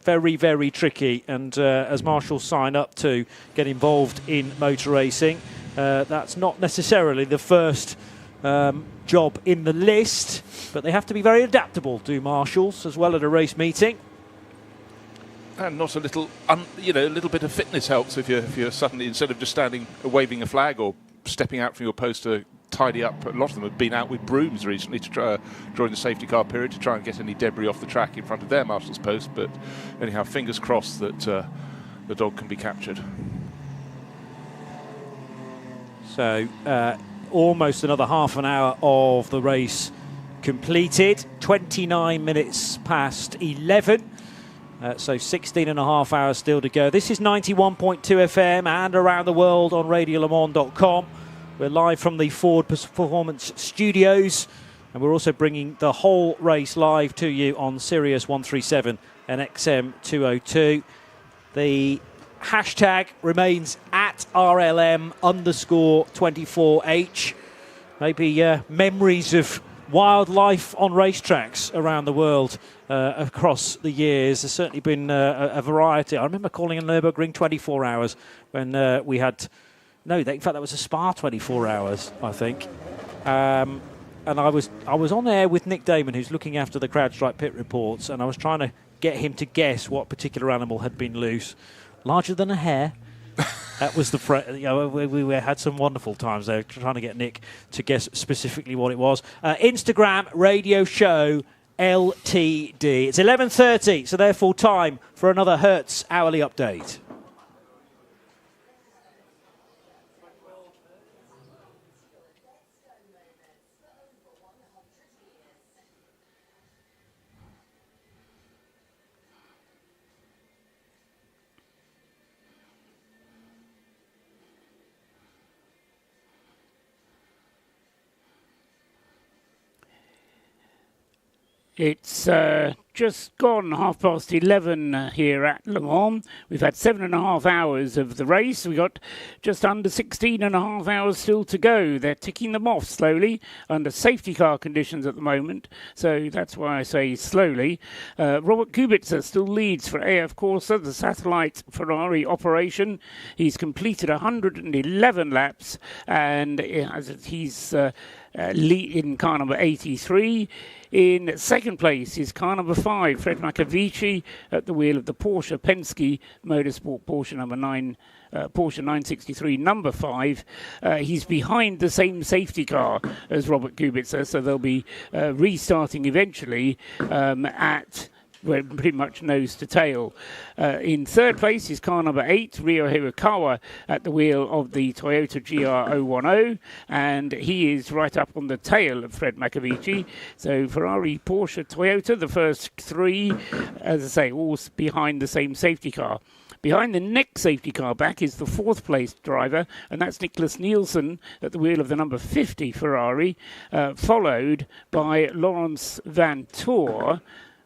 Very, very tricky, and as marshals sign up to get involved in motor racing, that's not necessarily the first job in the list, but they have to be very adaptable, do marshals, as well at a race meeting. And not a little, a little bit of fitness helps if you're suddenly, instead of just standing waving a flag or stepping out from your post to tidy up. A lot of them have been out with brooms recently to try, during the safety car period to try and get any debris off the track in front of their marshal's post. But anyhow, fingers crossed that the dog can be captured. So almost another half an hour of the race completed. 29 minutes past 11. So 16 and a half hours still to go. This is 91.2 FM and around the world on radiolemans.com. We're live from the Ford Performance Studios, and we're also bringing the whole race live to you on Sirius 137 and XM 202. The hashtag remains at RLM_24H. Maybe memories of wildlife on racetracks around the world across the years. There's certainly been a variety. I remember calling a Nürburgring 24 hours when we had... No, in fact, that was a Spa 24 hours, I think. And I was on air with Nick Damon, who's looking after the CrowdStrike pit reports, and I was trying to get him to guess what particular animal had been loose. Larger than a hare. That was the we had some wonderful times there trying to get Nick to guess specifically what it was. Instagram radio show LTD. It's 11:30, so therefore time for another Hertz hourly update. It's just gone 11:30 here at Le Mans. We've had 7.5 hours of the race. We've got just under 16.5 hours still to go. They're ticking them off slowly under safety car conditions at the moment. So that's why I say slowly. Robert Kubica still leads for AF Corsa, the satellite Ferrari operation. He's completed 111 laps, and he's lead in car number 83. In second place is car number 5, Fred Macavici, at the wheel of the Porsche Penske Motorsport Porsche 963 number 5. He's behind the same safety car as Robert Kubica, so they'll be restarting eventually at pretty much nose to tail. In third place is car number 8, Ryo Hirakawa, at the wheel of the Toyota GR010, and he is right up on the tail of Fred Macavici. So Ferrari, Porsche, Toyota, the first three, as I say, all behind the same safety car. Behind the next safety car back is the fourth place driver, and that's Nicholas Nielsen at the wheel of the number 50 Ferrari, followed by Laurens Vanthoor,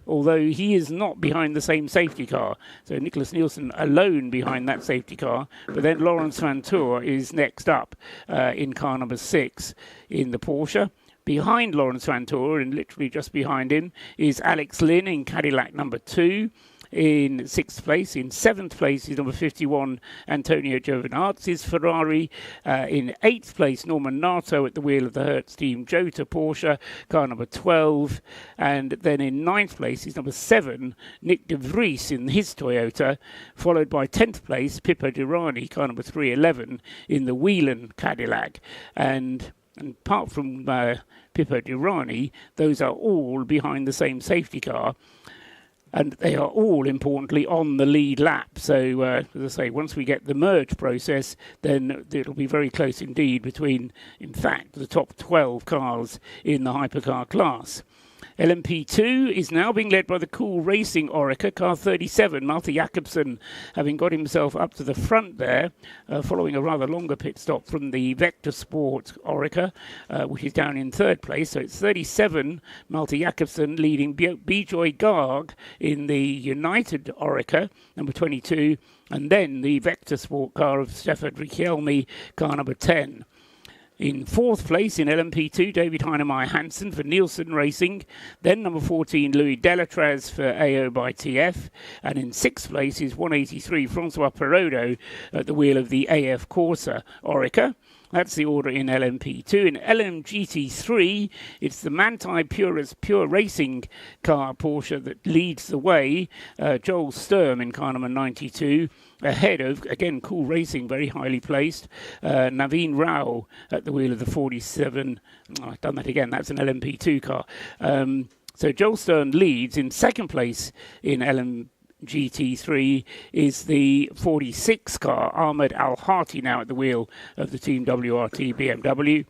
although he is not behind the same safety car. So Nicholas Nielsen alone behind that safety car, but then Laurens Vanthoor is next up in car number 6 in the Porsche. Behind Laurens Vanthoor, and literally just behind him, is Alex Lynn in Cadillac number 2. In 6th place. In 7th place is number 51, Antonio Giovinazzi's Ferrari. In 8th place, Norman Nato at the wheel of the Hertz Team Jota Porsche, car number 12. And then in 9th place is number 7, Nick de Vries in his Toyota, followed by 10th place, Pippo Durrani, car number 311, in the Whelan Cadillac. And apart from Pippo Durrani, those are all behind the same safety car. And they are all, importantly, on the lead lap. So, as I say, once we get the merge process, then it'll be very close indeed between, in fact, the top 12 cars in the hypercar class. LMP2 is now being led by the Cool Racing Oreca, car 37, Malte Jakobsen, having got himself up to the front there, following a rather longer pit stop from the Vector Sport Oreca, which is down in third place. So it's 37, Malte Jakobsen, leading Bijoy Garg in the United Oreca, number 22, and then the Vector Sport car of Stefan Richelme, car number 10. In 4th place in LMP2, David Heinemeier Hansen for Nielsen Racing. Then number 14, Louis Delatraz for AO by TF. And in 6th place is 183, Francois Perrodo at the wheel of the AF Corsa Oreca. That's the order in LMP2. In LMGT3, it's the Manthey Pure Racing car Porsche that leads the way. Joel Sturm in car number 92, ahead of, again, Cool Racing, very highly placed. Naveen Rao at the wheel of the 47. Oh, I've done that again. That's an LMP2 car. So Joel Sturm leads. In second place in LMGT3 is the 46 car, Ahmed Al-Hati, now at the wheel of the Team WRT BMW.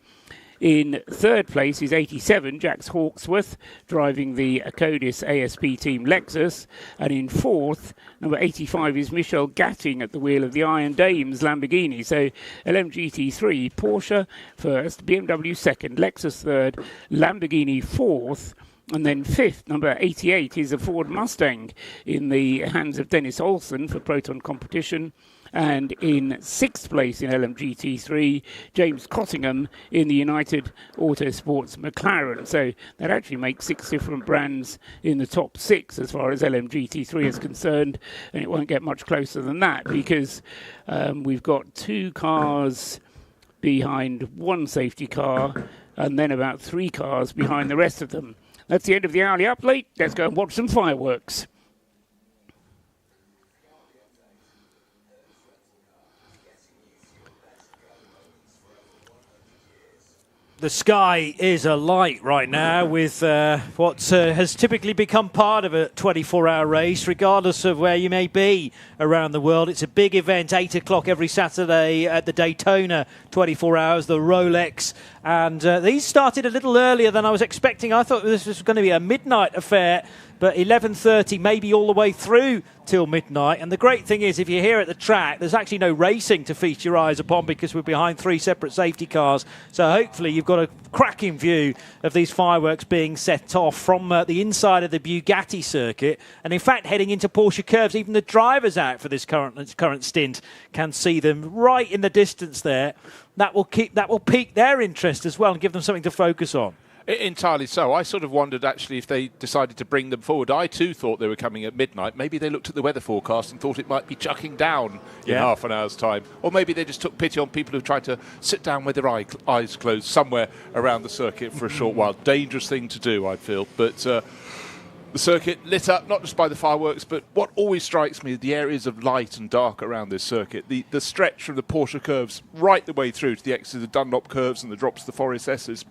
In third place is 87, Jax Hawksworth, driving the Acodis ASP Team Lexus. And in fourth, number 85 is Michel Gatting at the wheel of the Iron Dames Lamborghini. So LMGT3, Porsche first, BMW second, Lexus third, Lamborghini fourth. And then fifth, number 88, is a Ford Mustang in the hands of Dennis Olsen for Proton Competition. And in sixth place in LMGT3, James Cottingham in the United Autosports McLaren. So that actually makes 6 different brands in the top 6 as far as LMGT3 is concerned. And it won't get much closer than that because we've got 2 cars behind one safety car and then about 3 cars behind the rest of them. That's the end of the hourly update. Let's go and watch some fireworks. The sky is alight right now with what has typically become part of a 24-hour race, regardless of where you may be around the world. It's a big event, 8 o'clock every Saturday at the Daytona 24 Hours, the Rolex. And these started a little earlier than I was expecting. I thought this was going to be a midnight affair, but 11:30, maybe all the way through till midnight. And the great thing is, if you're here at the track, there's actually no racing to feast your eyes upon because we're behind 3 separate safety cars. So hopefully you've got a cracking view of these fireworks being set off from the inside of the Bugatti circuit. And in fact, heading into Porsche curves, even the drivers out for this current stint can see them right in the distance there. That will pique their interest as well and give them something to focus on. Entirely so. I sort of wondered actually if they decided to bring them forward. I too thought they were coming at midnight. Maybe they looked at the weather forecast and thought it might be chucking down in half an hour's time. Or maybe they just took pity on people who tried to sit down with their eyes closed somewhere around the circuit for a short while. Dangerous thing to do, I feel. But the circuit lit up not just by the fireworks, but what always strikes me are the areas of light and dark around this circuit. The stretch from the Porsche curves right the way through to the exit of the Dunlop curves and the drops to the Forest S's.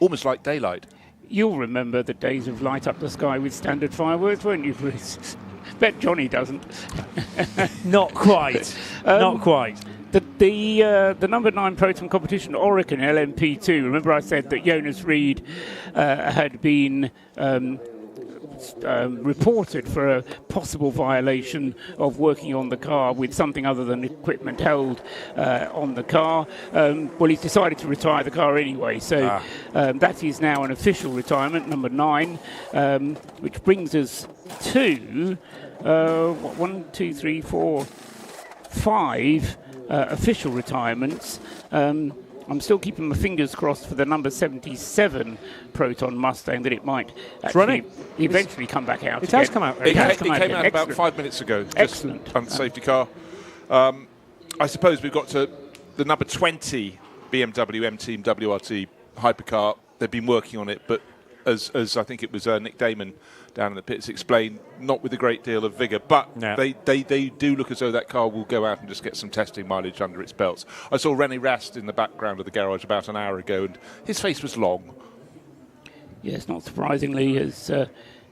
Almost like daylight. You'll remember the days of light up the sky with standard fireworks, won't you, Bruce? Bet Johnny doesn't. Not quite. Not quite. The number 9 Proton Competition Oregon LMP2. Remember I said that Jonas Reed had been reported for a possible violation of working on the car with something other than equipment held on the car. Well, he's decided to retire the car anyway, so that is now an official retirement, number 9, which brings us to 1, 2, 3, 4, 5 official retirements. I'm still keeping my fingers crossed for the number 77 Proton Mustang that it might actually eventually come back out. It has come out. It came out about 5 minutes ago. Excellent. Just on the safety car. I suppose we've got to the number 20 BMW M Team WRT hypercar. They've been working on it, but as I think it was Nick Damon down in the pits explained, not with a great deal of vigour, but they do look as though that car will go out and just get some testing mileage under its belts. I saw René Rast in the background of the garage about an hour ago, and his face was long. Yes, not surprisingly, as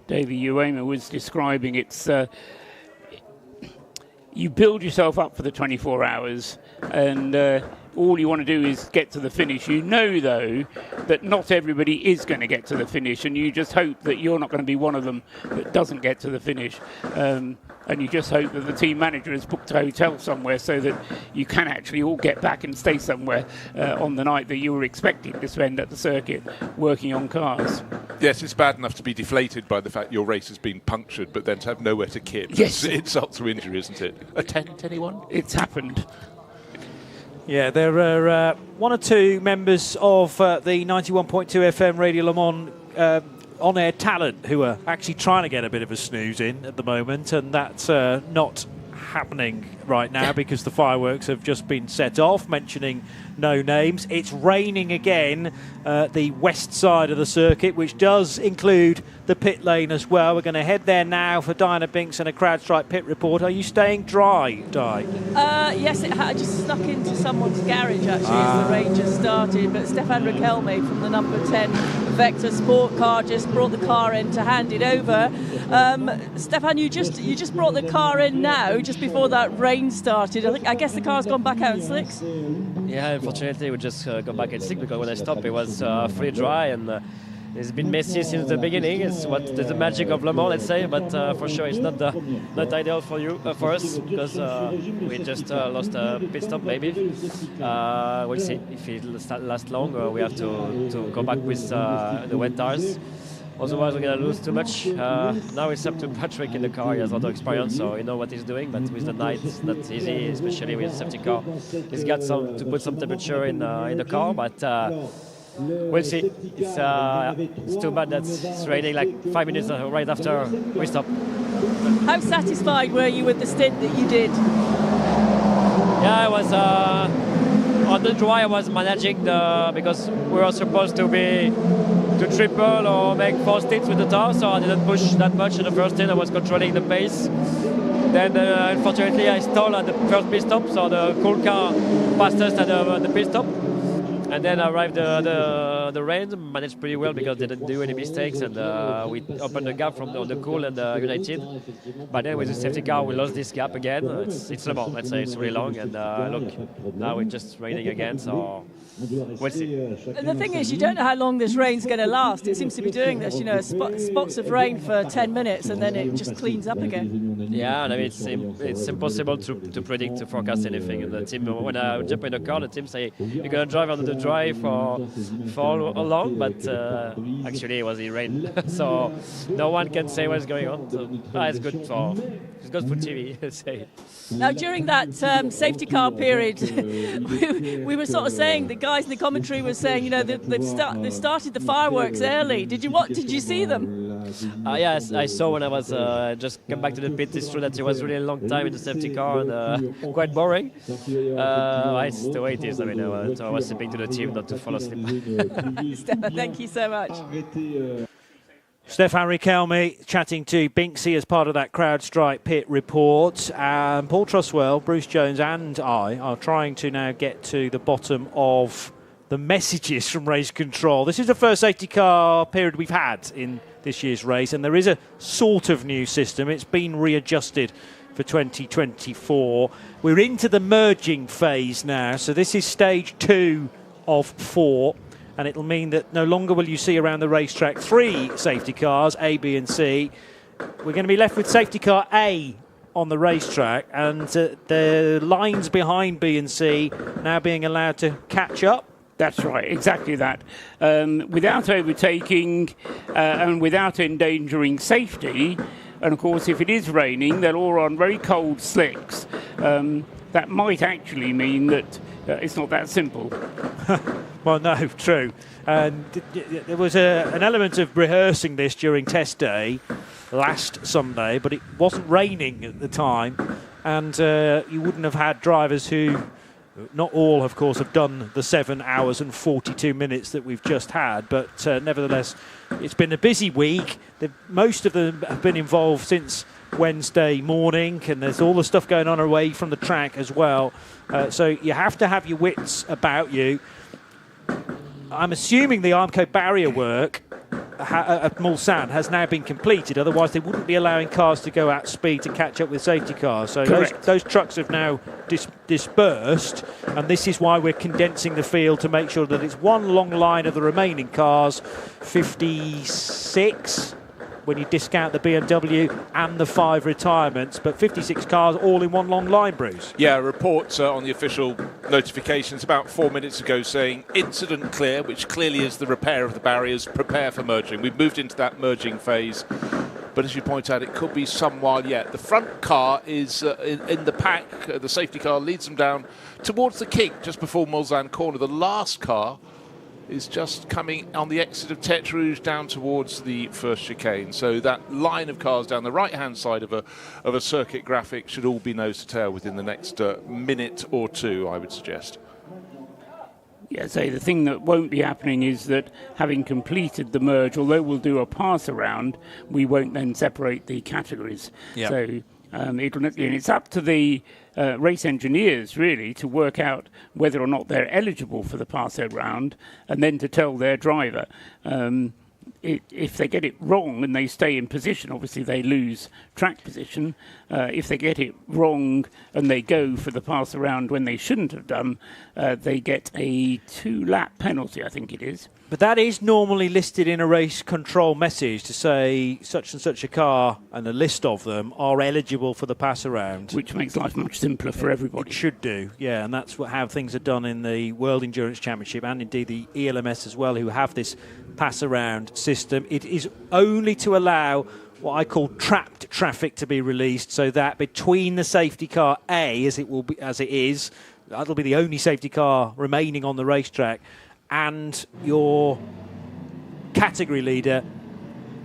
Davey Uema was describing, it's you build yourself up for the 24 hours, and all you want to do is get to the finish. You know, though, that not everybody is going to get to the finish, and you just hope that you're not going to be one of them that doesn't get to the finish. And you just hope that the team manager has booked a hotel somewhere so that you can actually all get back and stay somewhere on the night that you were expecting to spend at the circuit working on cars. Yes, it's bad enough to be deflated by the fact your race has been punctured, but then to have nowhere to kit. Yes. It's insult to injury, isn't it? A 10 to anyone? It's happened. Yeah, there are 1 or 2 members of the 91.2 FM Radio Le Mans on-air talent who are actually trying to get a bit of a snooze in at the moment, and that's not happening right now because the fireworks have just been set off, mentioning no names. It's raining again, the west side of the circuit, which does include the pit lane as well. We're going to head there now for Diana Binks and a CrowdStrike pit report. Are you staying dry, Di? Yes, I just snuck into someone's garage actually as the rain just started, but Stefan Rakelme from the number 10 Vector Sport car just brought the car in to hand it over. Stefan, you just brought the car in now, just before that rain started. I guess the car's gone back out in slicks. Yeah, unfortunately we just got back in slick because when I stopped it was fully dry and it's been messy since the beginning. It's the magic of Le Mans, let's say, but for sure it's not ideal for us because we just lost a pit stop maybe. We'll see if it lasts long or we have to go back with the wet tires. Otherwise we're going to lose too much. Now it's up to Patrick in the car. He has a lot of experience, so he knows what he's doing, but with the night it's not easy, especially with a safety car. He's got to put some temperature in the car, but we'll see. It's too bad that it's raining like 5 minutes right after we stop. How satisfied were you with the stint that you did? Yeah, I was on the dry. I was managing because we were supposed to triple or make 4 stints with the tire, so I didn't push that much in the first stint. I was controlling the pace. Then unfortunately I stalled at the first pit stop, so the cool car passed us at the pit stop. And then arrived the rain, managed pretty well because they didn't do any mistakes, and we opened the gap from the cool and the United. But then with the safety car, we lost this gap again. It's Le Mans, let's say it's really long, and look, now it's just raining again, so we'll see. The thing is, you don't know how long this rain's going to last. It seems to be doing this, spots of rain for 10 minutes, and then it just cleans up again. Yeah, and I mean, it's impossible to predict, to forecast anything. And the team, when I jump in the car, the team say, you're going to drive under the dry for long, but actually it was in rain, so no one can say what's going on. So, it's good for TV. Let's say. Now during that safety car period, we were sort of saying, the guys in the commentary were saying, they've started the fireworks early. Did you see them? Yes, I saw when I was just come back to the pit. It's true that it was really a long time in the safety car and quite boring. It's the way it is. I mean, so I was sipping to the team not to fall asleep. Stefan, thank you so much. Stefan Rakelme chatting to Binksy as part of that CrowdStrike pit report. Paul Truswell, Bruce Jones and I are trying to now get to the bottom of the messages from race control. This is the first safety car period we've had in this year's race, and there is a sort of new system. It's been readjusted for 2024. We're into the merging phase now, so this is stage 2 of 4. And it'll mean that no longer will you see around the racetrack 3 safety cars, A, B and C. We're going to be left with safety car A on the racetrack, and the lines behind B and C now being allowed to catch up. That's right, exactly that. Without overtaking and without endangering safety. And of course, if it is raining, they're all on very cold slicks. That might actually mean that it's not that simple. Well, no, true. And there was an element of rehearsing this during test day last Sunday, but it wasn't raining at the time, and you wouldn't have had drivers who, not all, of course, have done the 7 hours and 42 minutes that we've just had, but nevertheless, it's been a busy week. Most of them have been involved since Wednesday morning, and there's all the stuff going on away from the track as well. So you have to have your wits about you. I'm assuming the Armco barrier work at Mulsanne has now been completed, otherwise they wouldn't be allowing cars to go at speed to catch up with safety cars. So those trucks have now dispersed, and this is why we're condensing the field to make sure that it's one long line of the remaining cars, 56 when you discount the BMW and the 5 retirements, but 56 cars all in one long line, Bruce. Yeah, reports on the official notifications about 4 minutes ago saying incident clear, which clearly is the repair of the barriers, prepare for merging. We've moved into that merging phase, but as you point out, it could be some while yet. The front car is in the pack. The safety car leads them down towards the kink just before Mulsanne corner. The last car is just coming on the exit of Tête Rouge down towards the first chicane. So that line of cars down the right-hand side of a circuit graphic should all be nose to tail within the next minute or two, I would suggest. Yeah, so the thing that won't be happening is that having completed the merge, although we'll do a pass around, we won't then separate the categories. Yep. So and it's up to the race engineers really to work out whether or not they're eligible for the pass around, and then to tell their driver. If they get it wrong and they stay in position, obviously they lose track position. If they get it wrong and they go for the pass around when they shouldn't have done, they get a 2-lap penalty, I think it is. But that is normally listed in a race control message to say such and such a car and a list of them are eligible for the pass around. Which makes life much simpler for everybody. It should do, yeah, and that's how things are done in the World Endurance Championship and indeed the ELMS as well, who have this pass around system. It is only to allow what I call trapped traffic to be released, so that between the safety car A, as it is, that'll be the only safety car remaining on the racetrack, and your category leader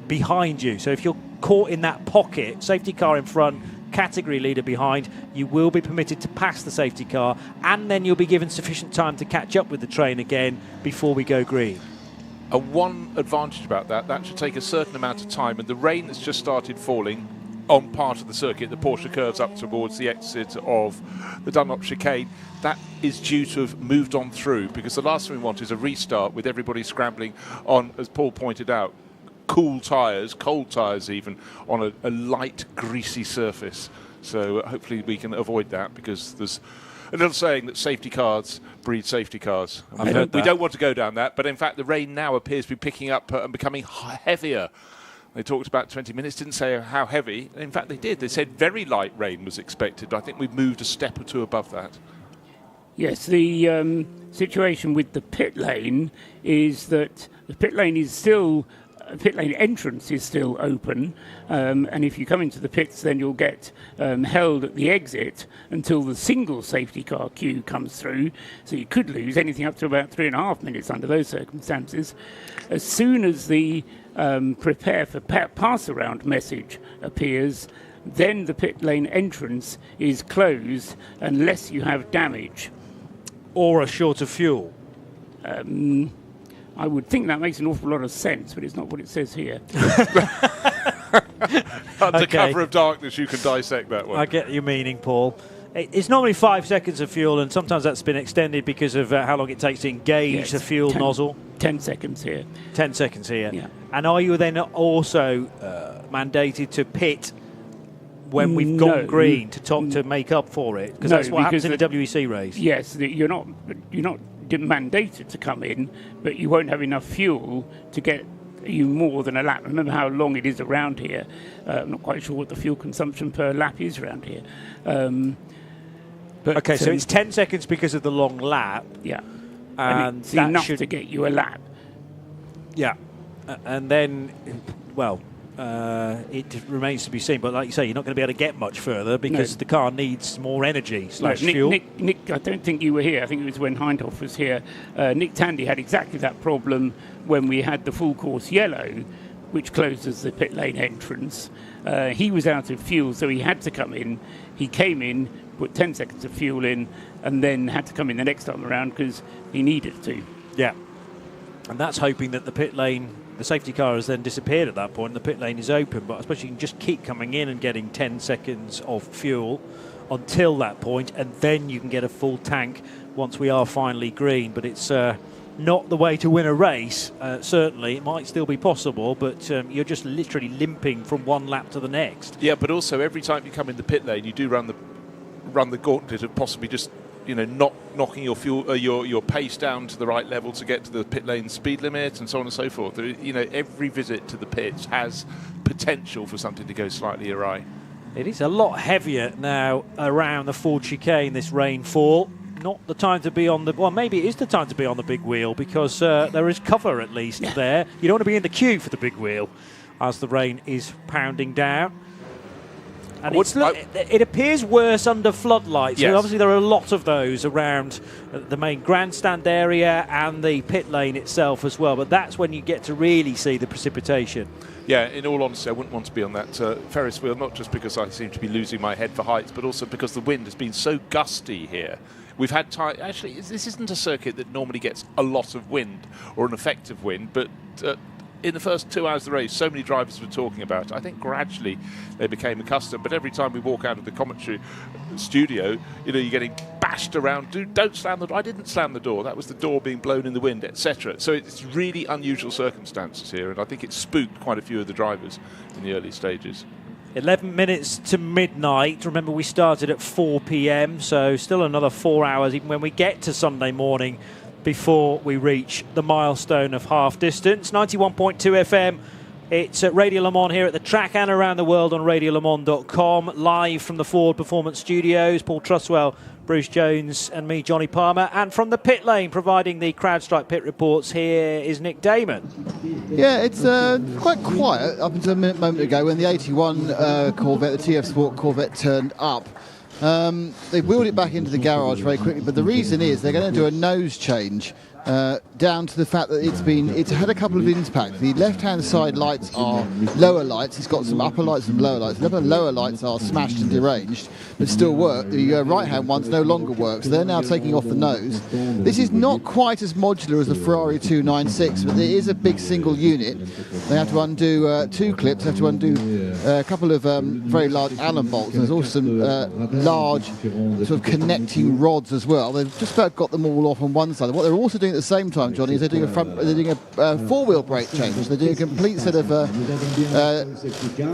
behind you. So if you're caught in that pocket, safety car in front, category leader behind, you will be permitted to pass the safety car, and then you'll be given sufficient time to catch up with the train again before we go green. One advantage about that should take a certain amount of time, and the rain that's just started falling on part of the circuit, the Porsche curves up towards the exit of the Dunlop chicane, that is due to have moved on through, because the last thing we want is a restart with everybody scrambling on, as Paul pointed out, cold tyres even, on a light, greasy surface. So hopefully we can avoid that, because there's a little saying that safety cars breed safety cars. We don't want to go down that, but in fact the rain now appears to be picking up and becoming heavier. They talked about 20 minutes, didn't say how heavy. In fact, they did. They said very light rain was expected. I think we've moved a step or two above that. Yes, the situation with the pit lane is that the pit lane entrance is still open, and if you come into the pits, then you'll get held at the exit until the single safety car queue comes through. So you could lose anything up to about 3.5 minutes under those circumstances. As soon as the prepare for pass around message appears, then the pit lane entrance is closed unless you have damage or a short of fuel. I would think that makes an awful lot of sense, but it's not what it says here. Under cover of darkness, you can dissect that one. I get your meaning, Paul. It's normally 5 seconds of fuel, and sometimes that's been extended because of how long it takes to engage the fuel nozzle. 10 seconds here. 10 seconds here. Yeah. And are you then also mandated to pit when we've gone green to make up for it? Because that's what happens in the WEC race. Yes, you're not mandated to come in, but you won't have enough fuel to get you more than a lap. Remember how long it is around here. I'm not quite sure what the fuel consumption per lap is around here. But okay, so it's 10 seconds because of the long lap. Yeah. And it's enough to get you a lap. Yeah. And then, well, it remains to be seen. But like you say, you're not going to be able to get much further because the car needs more energy /fuel. Nick, I don't think you were here. I think it was when Hindhoff was here. Nick Tandy had exactly that problem when we had the full course yellow, which closes the pit lane entrance. He was out of fuel, so he had to come in. He came in, put 10 seconds of fuel in, and then had to come in the next time around because he needed to. Yeah. And that's hoping that the pit lane, the safety car has then disappeared at that point, and the pit lane is open. But I suppose you can just keep coming in and getting 10 seconds of fuel until that point, and then you can get a full tank once we are finally green. But it's not the way to win a race, certainly. It might still be possible, but you're just literally limping from one lap to the next. Yeah, but also every time you come in the pit lane, you do run the gauntlet of possibly just not knocking your fuel, your pace down to the right level to get to the pit lane speed limit and so on and so forth. Every visit to the pits has potential for something to go slightly awry. It is a lot heavier now around the Ford chicane, this rainfall. Not the time to be on the... Well, maybe it is the time to be on the big wheel because there is cover at least there. You don't want to be in the queue for the big wheel as the rain is pounding down. And it appears worse under floodlights. Yes. So obviously there are a lot of those around the main grandstand area and the pit lane itself as well. But that's when you get to really see the precipitation. Yeah, in all honesty, I wouldn't want to be on that Ferris wheel, not just because I seem to be losing my head for heights, but also because the wind has been so gusty here. We've had time. Actually, this isn't a circuit that normally gets a lot of wind or an effective wind, but in the first 2 hours of the race, so many drivers were talking about it. I think gradually they became accustomed, but every time we walk out of the commentary studio, you know, you're getting bashed around. Don't slam the door. I didn't slam the door. That was the door being blown in the wind, etc. So it's really unusual circumstances here, and I think it spooked quite a few of the drivers in the early stages. 11 minutes to midnight. Remember, we started at 4 p.m, so still another 4 hours, even when we get to Sunday morning, before we reach the milestone of half distance. 91.2 FM. It's at Radio Le Mans here at the track and around the world on radiolemans.com. Live from the Ford Performance Studios. Paul Truswell, Bruce Jones and me, Johnny Palmer. And from the pit lane, providing the CrowdStrike pit reports, here is Nick Damon. Yeah, it's quite quiet up until a moment ago when the 81 Corvette, the TF Sport Corvette, turned up. They wheeled it back into the garage very quickly, but the reason is they're going to do a nose change down to the fact that it's had a couple of impacts. The left-hand side lights are lower lights. It's got some upper lights and lower lights. The lower lights are smashed and deranged, but still work. The right-hand ones no longer work, so they're now taking off the nose. This is not quite as modular as the Ferrari 296, but there is a big single unit. They have to undo 2 clips, have to undo a couple of very large Allen bolts. There's also some large sort of connecting rods as well. They've just about got them all off on one side. What they're also doing at the same time, Johnny, is they're doing a four-wheel brake change. They're doing a complete set of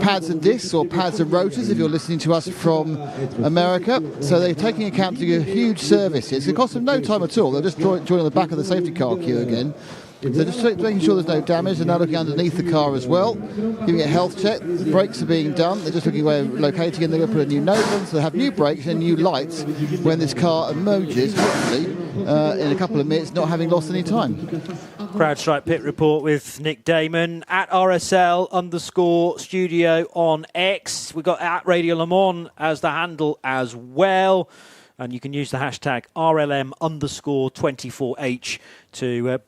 pads and discs, or pads and rotors if you're listening to us from America. So they're taking account to a huge service. It's going to cost them no time at all. They'll just join on the back of the safety car queue again. So just making sure there's no damage. They're now looking underneath the car as well, giving it a health check. The brakes are being done. They're just looking where locating, and they're going to put a new nose on, so they have new brakes and new lights when this car emerges, hopefully, in a couple of minutes, not having lost any time. CrowdStrike pit report with Nick Damon at RSL_studio on X. We've got at Radio Le Mans as the handle as well. And you can use the hashtag RLM_24H to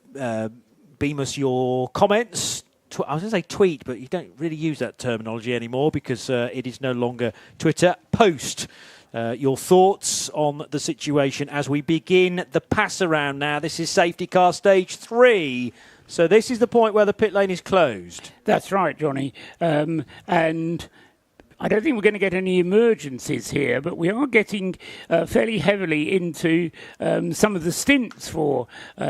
beam us your comments. I was going to say tweet, but you don't really use that terminology anymore because it is no longer Twitter. Post your thoughts on the situation as we begin the pass around now. This is safety car stage 3. So this is the point where the pit lane is closed. That's right, Johnny. And I don't think we're going to get any emergencies here, but we are getting fairly heavily into some of the stints for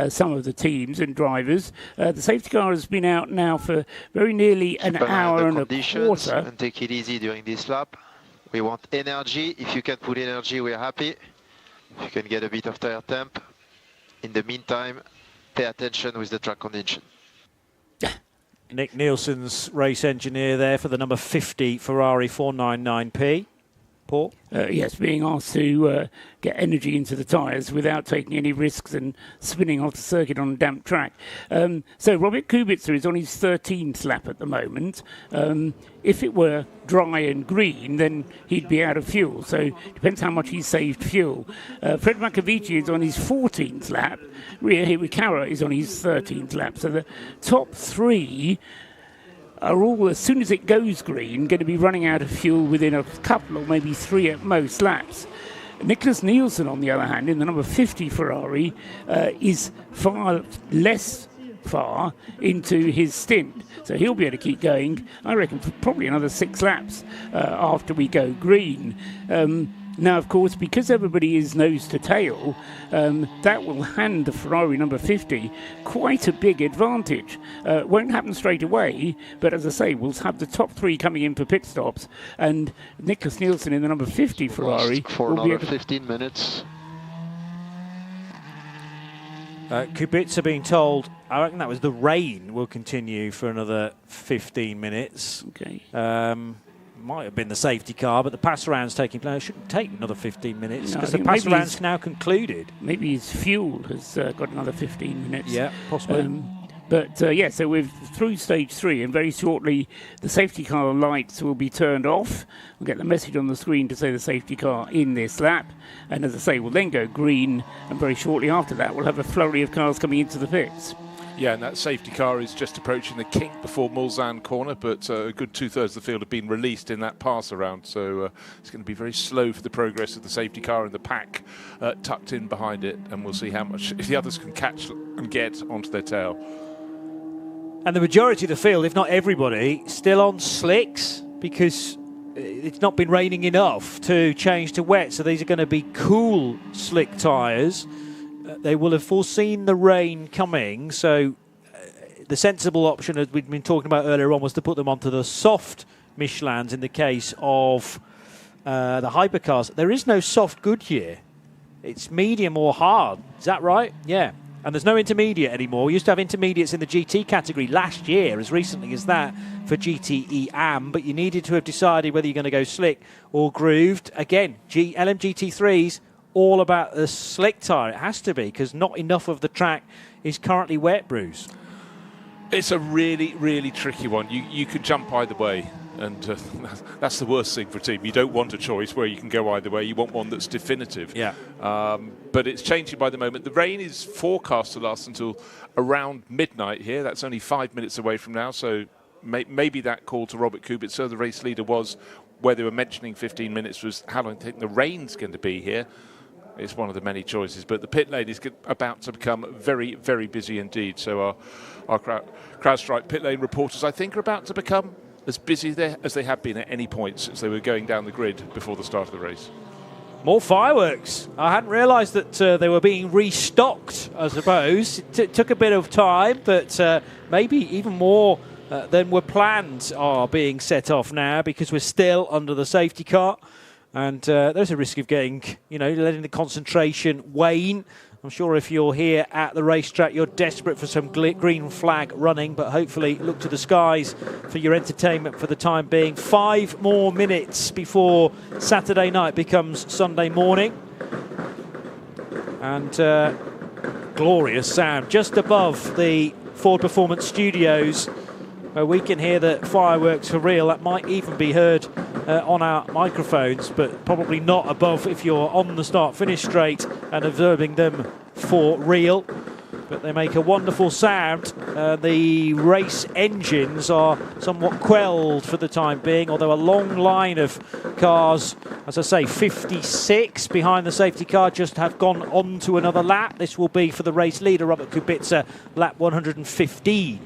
some of the teams and drivers. The safety car has been out now for very nearly an hour and a quarter. And take it easy during this lap. We want energy. If you can put energy, we're happy. If you can get a bit of tire temp. In the meantime, pay attention with the track condition. Nick Nielsen's race engineer there for the number 50 Ferrari 499P. Paul? Yes, being asked to get energy into the tyres without taking any risks and spinning off the circuit on a damp track. So Robert Kubica is on his 13th lap at the moment. If it were dry and green, then he'd be out of fuel. So it depends how much he's saved fuel. Fred Macavici is on his 14th lap. Ria Hirakawa is on his 13th lap. So the top 3 are all, as soon as it goes green, going to be running out of fuel within a couple or maybe 3 at most laps. Nicholas Nielsen, on the other hand, in the number 50 Ferrari, is far less far into his stint. So he'll be able to keep going, I reckon, for probably another 6 laps after we go green. Now, of course, because everybody is nose to tail, that will hand the Ferrari number 50 quite a big advantage. Won't happen straight away, but as I say, we'll have the top 3 coming in for pit stops, and Nicholas Nielsen in the number 50 Ferrari for will be another 15 minutes. Kubica being told, I reckon that was the rain will continue for another 15 minutes. Okay. Might have been the safety car, but the pass around's taking place. It shouldn't take another 15 minutes because the pass around's now concluded. Maybe his fuel has got another 15 minutes. Yeah, possibly. But so we're through stage 3, and very shortly the safety car lights will be turned off. We'll get the message on the screen to say the safety car in this lap, and as I say, we'll then go green, and very shortly after that we'll have a flurry of cars coming into the pits. Yeah, and that safety car is just approaching the kink before Mulsanne corner, but a good 2/3 of the field have been released in that pass around, so it's going to be very slow for the progress of the safety car and the pack tucked in behind it, and we'll see how much, if the others can catch and get onto their tail. And the majority of the field, if not everybody, still on slicks because it's not been raining enough to change to wet. So these are going to be cool slick tyres. They will have foreseen the rain coming. So the sensible option, as we've been talking about earlier on, was to put them onto the soft Michelins in the case of the hypercars. There is no soft Goodyear. It's medium or hard. Is that right? Yeah. And there's no intermediate anymore. We used to have intermediates in the GT category last year, as recently as that, for GTE AM, but you needed to have decided whether you're going to go slick or grooved. Again, LMGT3s, all about the slick tyre. It has to be, because not enough of the track is currently wet, Bruce. It's a really, really tricky one. You could jump either way, and that's the worst thing for a team. You don't want a choice where you can go either way. You want one that's definitive. Yeah. But it's changing by the moment. The rain is forecast to last until around midnight here. That's only 5 minutes away from now, so maybe that call to Robert Kubica, the race leader, was where they were mentioning 15 minutes was how long I think the rain's going to be here. It's one of the many choices, but the pit lane is about to become very, very busy indeed. So our CrowdStrike pit lane reporters, I think, are about to become as busy there as they have been at any point since they were going down the grid before the start of the race. More fireworks. I hadn't realised that they were being restocked, I suppose. It took a bit of time, but maybe even more than were planned are being set off now because we're still under the safety car. And there's a risk of getting, letting the concentration wane. I'm sure if you're here at the racetrack, you're desperate for some green flag running, but hopefully look to the skies for your entertainment for the time being. 5 more minutes before Saturday night becomes Sunday morning. And glorious sound just above the Ford Performance Studios, where we can hear the fireworks for real. That might even be heard on our microphones, but probably not above if you're on the start-finish straight and observing them for real. But they make a wonderful sound. The race engines are somewhat quelled for the time being, although a long line of cars, as I say, 56 behind the safety car, just have gone on to another lap. This will be for the race leader, Robert Kubica, lap 115.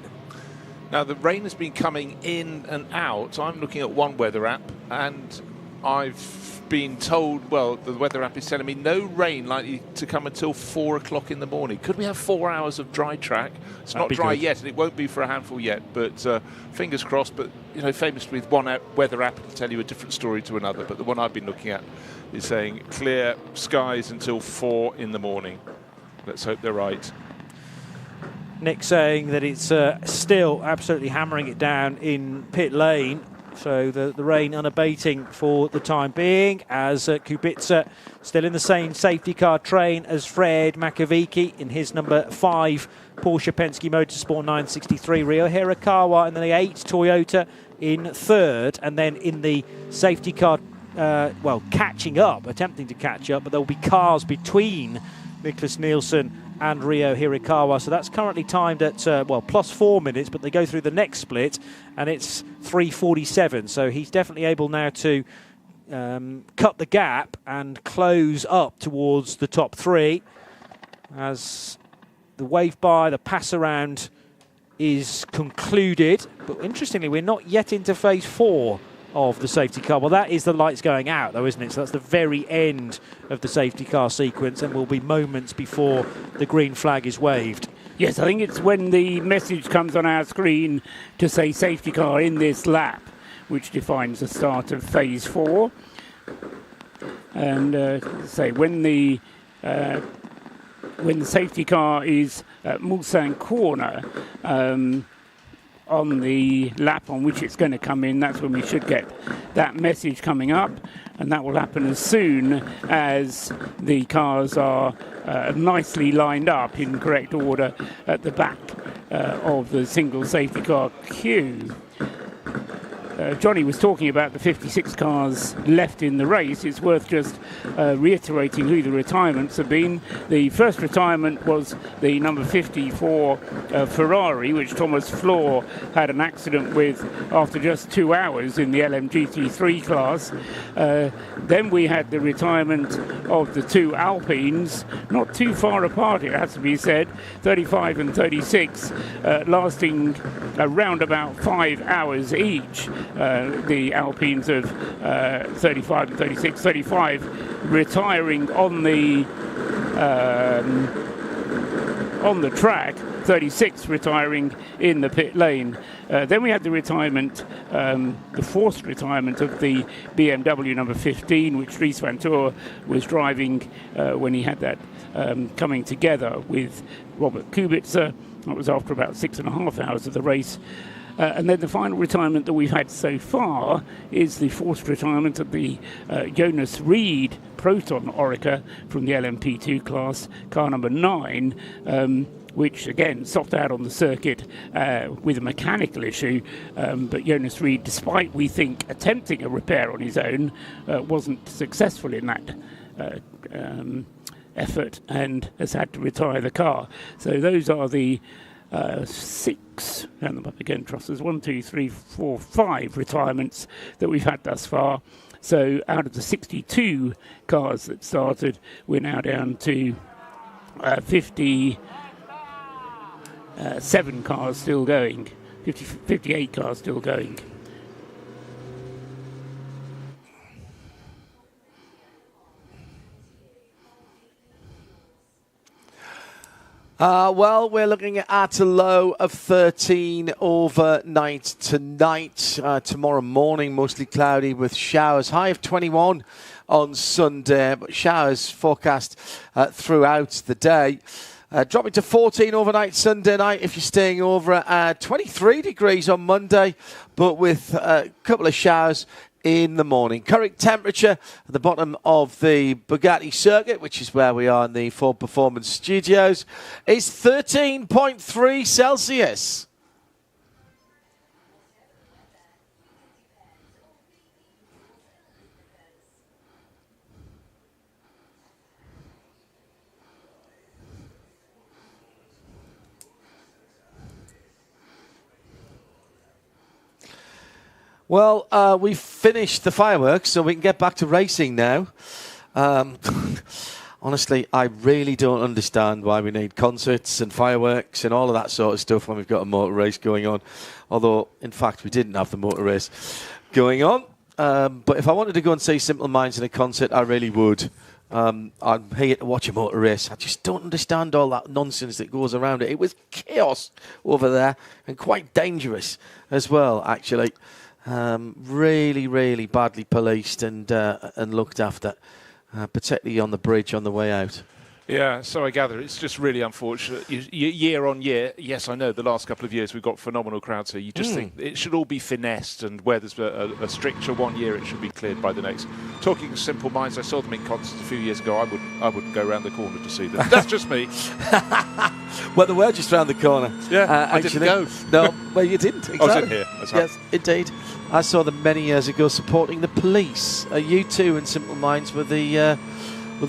Now, the rain has been coming in and out. I'm looking at one weather app, and I've been told, well, the weather app is telling me no rain likely to come until 4 o'clock in the morning. Could we have 4 hours of dry track? It's not dry yet, and it won't be for a handful yet, but fingers crossed. But, famously with one weather app, it'll tell you a different story to another. But the one I've been looking at is saying clear skies until 4 in the morning. Let's hope they're right. Nick saying that it's still absolutely hammering it down in pit lane. So the rain unabating for the time being, as Kubica still in the same safety car train as Fred Makovici in his number 5 Porsche Penske Motorsport 963. Ryo Hirakawa in the 8 Toyota in 3rd, and then in the safety car, catching up, attempting to catch up, but there will be cars between Niklas Nielsen and Ryo Hirakawa. So that's currently timed at, plus 4 minutes, but they go through the next split, and it's 3:47. So he's definitely able now to cut the gap and close up towards the top 3. As the wave by, the pass around is concluded. But interestingly, we're not yet into phase 4 of the safety car. Well, that is the lights going out, though, isn't it? So that's the very end of the safety car sequence, and will be moments before the green flag is waved. Yes, I think it's when the message comes on our screen to say safety car in this lap, which defines the start of phase 4. And when the safety car is at Mulsanne corner, on the lap on which it's going to come in, that's when we should get that message coming up, and that will happen as soon as the cars are nicely lined up in correct order at the back of the single safety car queue. Johnny was talking about the 56 cars left in the race. It's worth just reiterating who the retirements have been. The first retirement was the number 54 Ferrari, which Thomas Floor had an accident with after just 2 hours in the LMGT3 class. Then we had the retirement of the two Alpines, not too far apart, it has to be said, 35 and 36, lasting around about 5 hours each. The Alpines of 35 and 36, 35 retiring on the track, 36 retiring in the pit lane. Then we had the retirement, the forced retirement of the BMW number 15, which Dries van Toor was driving when he had that coming together with Robert Kubica. That was after about 6.5 hours of the race. And then the final retirement that we've had so far is the forced retirement of the Jonas Reed Proton Orica from the LMP2 class, car number 9, which again stopped out on the circuit with a mechanical issue. But Jonas Reed, despite we think attempting a repair on his own, wasn't successful in that effort and has had to retire the car. So those are the 6, count them up again, Trussers, 1, 2, 3, 4, 5 retirements that we've had thus far. So out of the 62 cars that started, we're now down to 57 cars still going, 58 cars still going. Well, we're looking at a low of 13 overnight tonight. Tomorrow morning, mostly cloudy with showers. High of 21 on Sunday, but showers forecast throughout the day. Dropping to 14 overnight Sunday night if you're staying over at 23 degrees on Monday, but with a couple of showers in the morning. Current temperature at the bottom of the Bugatti circuit, which is where we are in the Ford Performance Studios, is 13.3 Celsius. Well, we've finished the fireworks, so we can get back to racing now. Honestly, I really don't understand why we need concerts and fireworks and all of that sort of stuff when we've got a motor race going on. Although, in fact, we didn't have the motor race going on. But if I wanted to go and see Simple Minds in a concert, I really would. I'm here to watch a motor race. I just don't understand all that nonsense that goes around it. It was chaos over there and quite dangerous as well, actually. Really, really badly policed and looked after, particularly on the bridge on the way out. Yeah, so I gather it's just really unfortunate. Year on year, yes, I know the last couple of years we've got phenomenal crowds here. You just think it should all be finessed, and where there's a stricture one year, it should be cleared by the next. Talking of Simple Minds, I saw them in concerts a few years ago. I wouldn't go around the corner to see them. That's just me. Well, they were just round the corner. Yeah, I didn't go. No, well, you didn't. Exactly. I was in here. That's right. Yes, indeed. I saw them many years ago supporting the police. U2 and Simple Minds were the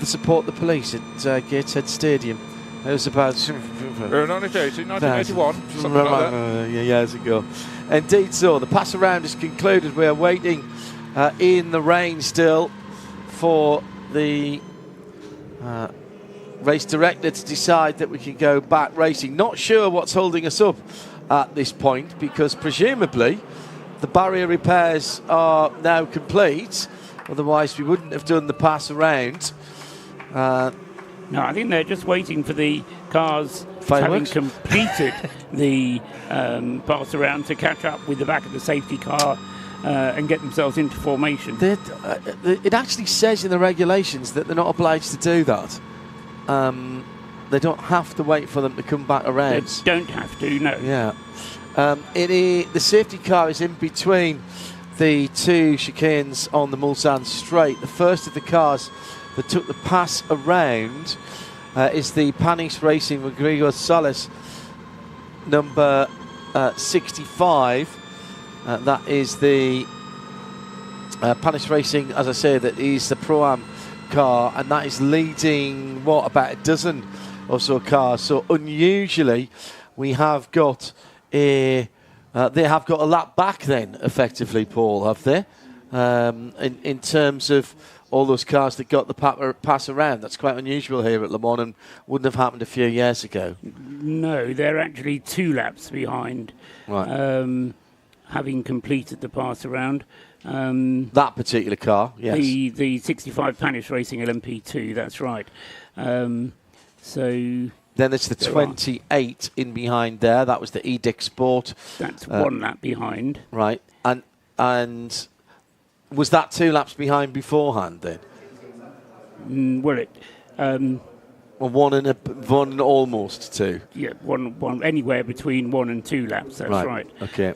support the police at Gateshead Stadium. It was about 1981, something like that. Years ago. Indeed so. The pass around is concluded. We are waiting in the rain still for the race director to decide that we can go back racing. Not sure what's holding us up at this point, because presumably the barrier repairs are now complete. Otherwise we wouldn't have done the pass around. No, I think they're just waiting for the cars Fireworks? having completed the pass around to catch up with the back of the safety car and get themselves into formation. It actually says in the regulations that they're not obliged to do that. They don't have to wait for them to come back around. They don't have to, no. Yeah. The safety car is in between the two chicanes on the Mulsanne Straight. The first of the cars that took the pass around is the Panis Racing Rodrigo Salas number 65. That is the Palace Racing, as I say, that is the Pro-Am car, and that is leading, what, about a dozen or so cars. So unusually, we have got they have got a lap back then, effectively, Paul, have they? In terms of all those cars that got the pass around. That's quite unusual here at Le Mans and wouldn't have happened a few years ago. No, they're actually 2 laps behind, right. Having completed the pass around. That particular car, yes. The 65 Palace Racing LMP2, that's right. So then there's the 28 in behind there. That was the Edic Sport. That's 1 lap behind. Right. And was that 2 laps behind beforehand then? Well, it... well, one and almost 2. Yeah, one anywhere between 1 and 2 laps, that's right. Okay.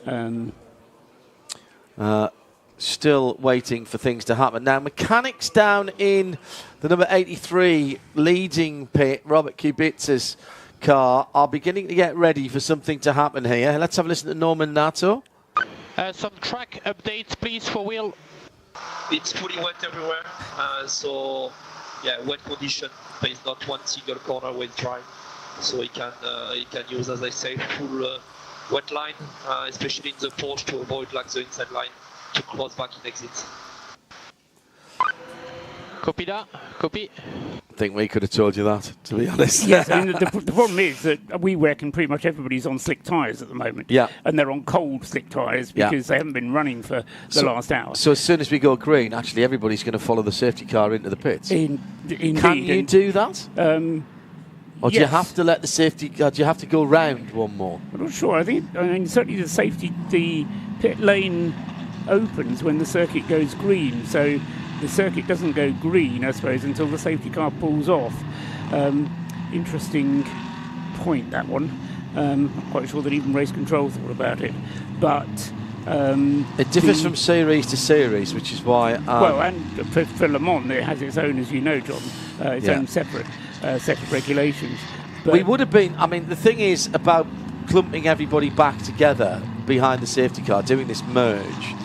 Still waiting for things to happen. Now, mechanics down in the number 83 leading pit, Robert Kubica's car, are beginning to get ready for something to happen here. Let's have a listen to Norman Nato. Some track updates, please, for Will. It's fully wet everywhere, so yeah, wet condition. There is not one single corner where it's dry, so he can use, as I say, full wet line, especially in the Porsche, to avoid like the inside line to cross back in exit. Copy that. Copy. I think we could have told you that, to be honest. Yes, I mean, the problem is that we reckon pretty much everybody's on slick tyres at the moment. Yeah. And they're on cold slick tyres because they haven't been running for the last hour. So as soon as we go green, actually everybody's going to follow the safety car into the pits. Indeed. Can you do that? Or do yes. you have to let the safety car, do you have to go round one more? I'm not sure. I mean, certainly the pit lane opens when the circuit goes green. So the circuit doesn't go green, I suppose, until the safety car pulls off. Interesting point, that one. Not quite sure that even race control thought about it. But it differs from series to series, which is why... well, and for Le Mans, it has its own, as you know, John, its own separate set of regulations. But we would have been... I mean, the thing is about clumping everybody back together behind the safety car, doing this merge,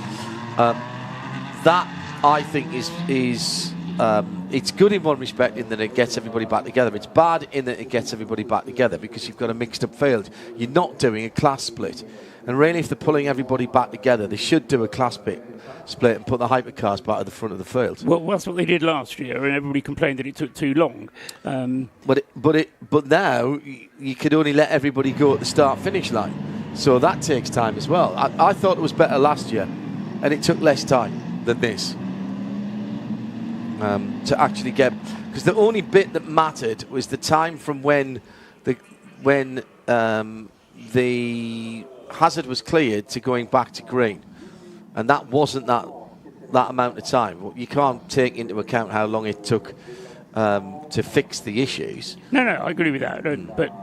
that... I think is it's good in one respect in that it gets everybody back together. It's bad in that it gets everybody back together because you've got a mixed up field. You're not doing a class split. And really, if they're pulling everybody back together, they should do a class split and put the hypercars back at the front of the field. Well, that's what they did last year, and everybody complained that it took too long. But now you could only let everybody go at the start-finish line, so that takes time as well. I thought it was better last year, and it took less time than this. To actually get, because the only bit that mattered was the time from when the hazard was cleared to going back to green, and that wasn't that amount of time. You can't take into account how long it took to fix the issues. No, I agree with that. But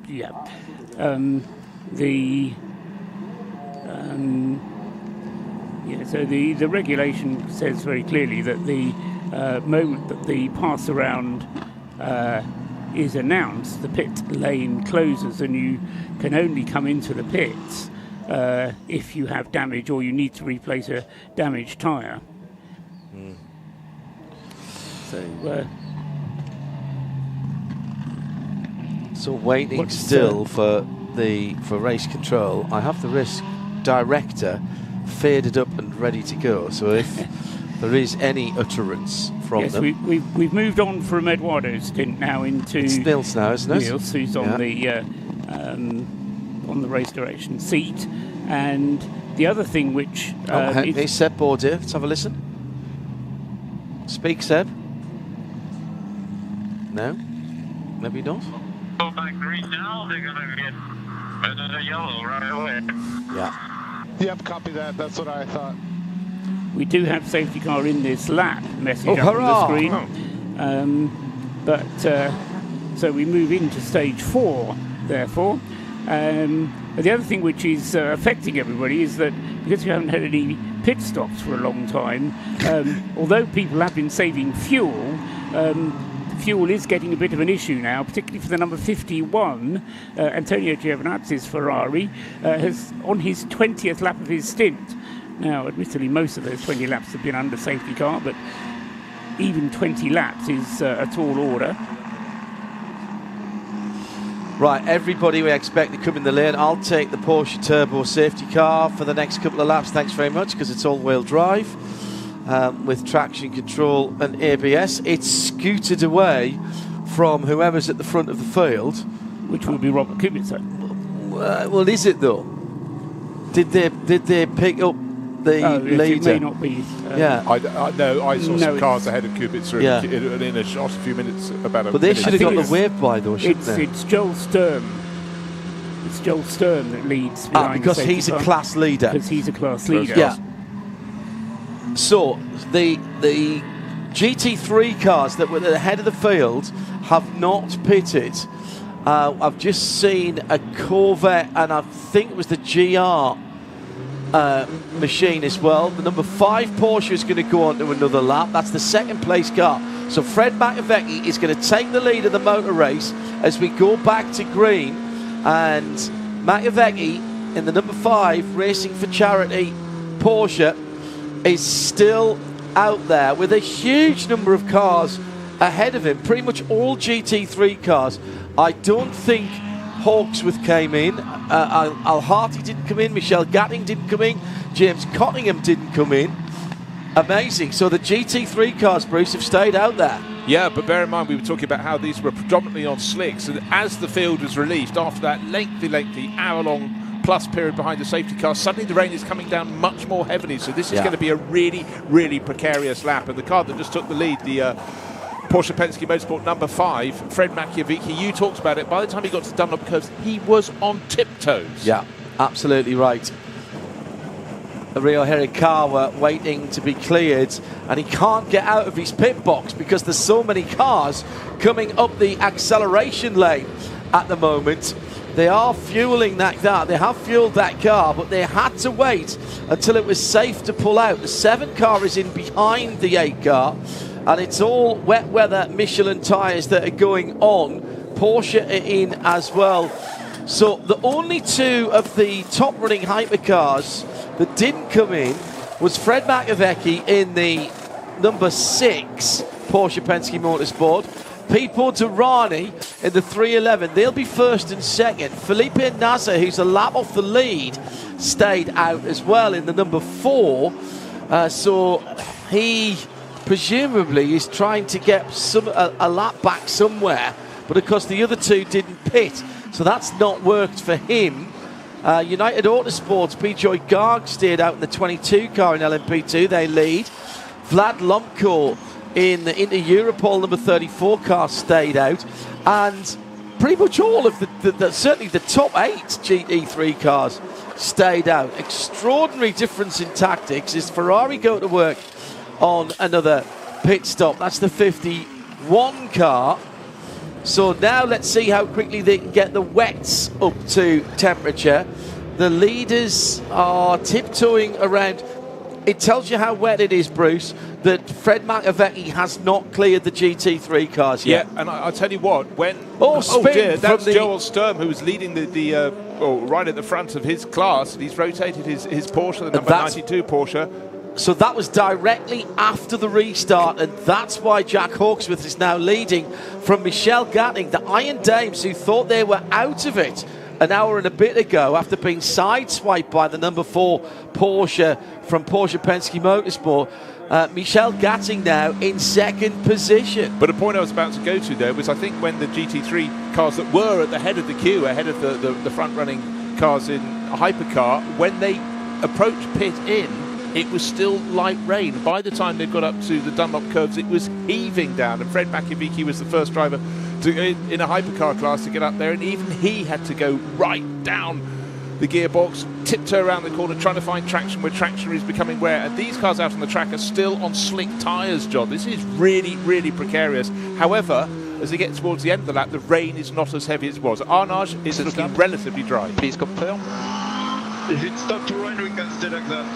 yeah, so the regulation says very clearly that the moment that the pass around is announced, the pit lane closes, and you can only come into the pits if you have damage or you need to replace a damaged tyre. So waiting still for race control. I have the race director faded up and ready to go. So if there is any utterance from them. Yes, we've moved on from Eduardo's stint now into Nils now, isn't it? Nils, who's on the race direction seat. And the other thing which... here's Seb Bordier. Let's have a listen. Speak, Seb. No? Maybe not? Go back green now, they're going to get another yellow right away. Yeah. Yep, copy that. That's what I thought. We do have safety car in this lap message up hurrah! on the screen. So we move into stage 4, therefore. The other thing which is affecting everybody is that because we haven't had any pit stops for a long time, although people have been saving fuel, fuel is getting a bit of an issue now, particularly for the number 51, Antonio Giovinazzi's Ferrari, has on his 20th lap of his stint. Now, admittedly, most of those 20 laps have been under safety car, but even 20 laps is a tall order. Right, everybody we expect to come in the lane. I'll take the Porsche Turbo safety car for the next couple of laps, thanks very much, because it's all-wheel drive with traction control and ABS. It's scooted away from whoever's at the front of the field. Which will be Robert Kubica. Well, is it though? Did they pick up the leader? It may not be. Yeah. I saw some cars ahead of Kubica in a shot a few minutes. But they should have got the wave by though, shouldn't they? It's Joel Sturm. It's Joel Sturm that leads behind because he's a class leader. Because he's a class leader. Yeah. So the GT3 cars that were at the head of the field have not pitted. I've just seen a Corvette, and I think it was the GR machine as well. The number 5 Porsche is going to go on to another lap. That's the second place car. So Fred Makovecki is going to take the lead of the motor race as we go back to green. And Makovecki in the number 5 Racing for Charity Porsche is still out there with a huge number of cars ahead of him. Pretty much all GT3 cars. I don't think Hawksworth came in, Al Harty didn't come in, Michelle Gatting didn't come in, James Cottingham didn't come in. Amazing. So the GT3 cars, Bruce, have stayed out there. Yeah, but bear in mind we were talking about how these were predominantly on slicks, and as the field was released after that lengthy hour-long plus period behind the safety car, suddenly the rain is coming down much more heavily, so this is going to be a really precarious lap. And the car that just took the lead, the Porsche Penske Motorsport number 5, Fred Makovecki, you talked about it. By the time he got to Dunlop curves, he was on tiptoes. Yeah, absolutely right. Rio Hirakawa waiting to be cleared, and he can't get out of his pit box because there's so many cars coming up the acceleration lane at the moment. They are fueling that car. They have fueled that car, but they had to wait until it was safe to pull out. The 7 car is in behind the 8 car. And it's all wet weather Michelin tyres that are going on. Porsche are in as well. So the only 2 of the top running hypercars that didn't come in was Fred Makovecki in the number 6 Porsche Penske Motorsport. Pipo Derani in the 311. They'll be first and second. Felipe Nasser, who's a lap off the lead, stayed out as well in the number 4. So he presumably is trying to get a lap back somewhere, but of course the other 2 didn't pit, so that's not worked for him. United Autosports, P-Joy Garg stayed out in the 22 car in LMP2, they lead. Vlad Lomko in the Inter Europol number 34 car stayed out, and pretty much all of certainly the top 8 GT3 cars stayed out. Extraordinary difference in tactics as Ferrari go to work on another pit stop. That's the 51 car. So now let's see how quickly they can get the wets up to temperature. The leaders are tiptoeing around. It tells you how wet it is, Bruce, that Fred Makovecki has not cleared the GT3 cars yet. Yeah, and I'll tell you what, when... spin that's Joel Sturm, who was leading the right at the front of his class. He's rotated his Porsche, the number 92 Porsche. So that was directly after the restart, and that's why Jack Hawksworth is now leading from Michelle Gatting, the Iron Dames, who thought they were out of it an hour and a bit ago after being sideswiped by the number 4 Porsche from Porsche Penske Motorsport. Michelle Gatting now in second position. But the point I was about to go to there was, I think when the GT3 cars that were at the head of the queue, ahead of the front-running cars in a hypercar, when they approached pit in, it was still light rain. By the time they got up to the Dunlop curves, it was heaving down, and Fred Makovecki was the first driver in a hypercar class to get up there, and even he had to go right down the gearbox, tiptoe around the corner, trying to find traction where traction is becoming rare. And these cars out on the track are still on slick tyres, John. This is really precarious. However, as they get towards the end of the lap, the rain is not as heavy as it was. Arnage is looking relatively dry. Please confirm. If it stops to rain, we can stay like that.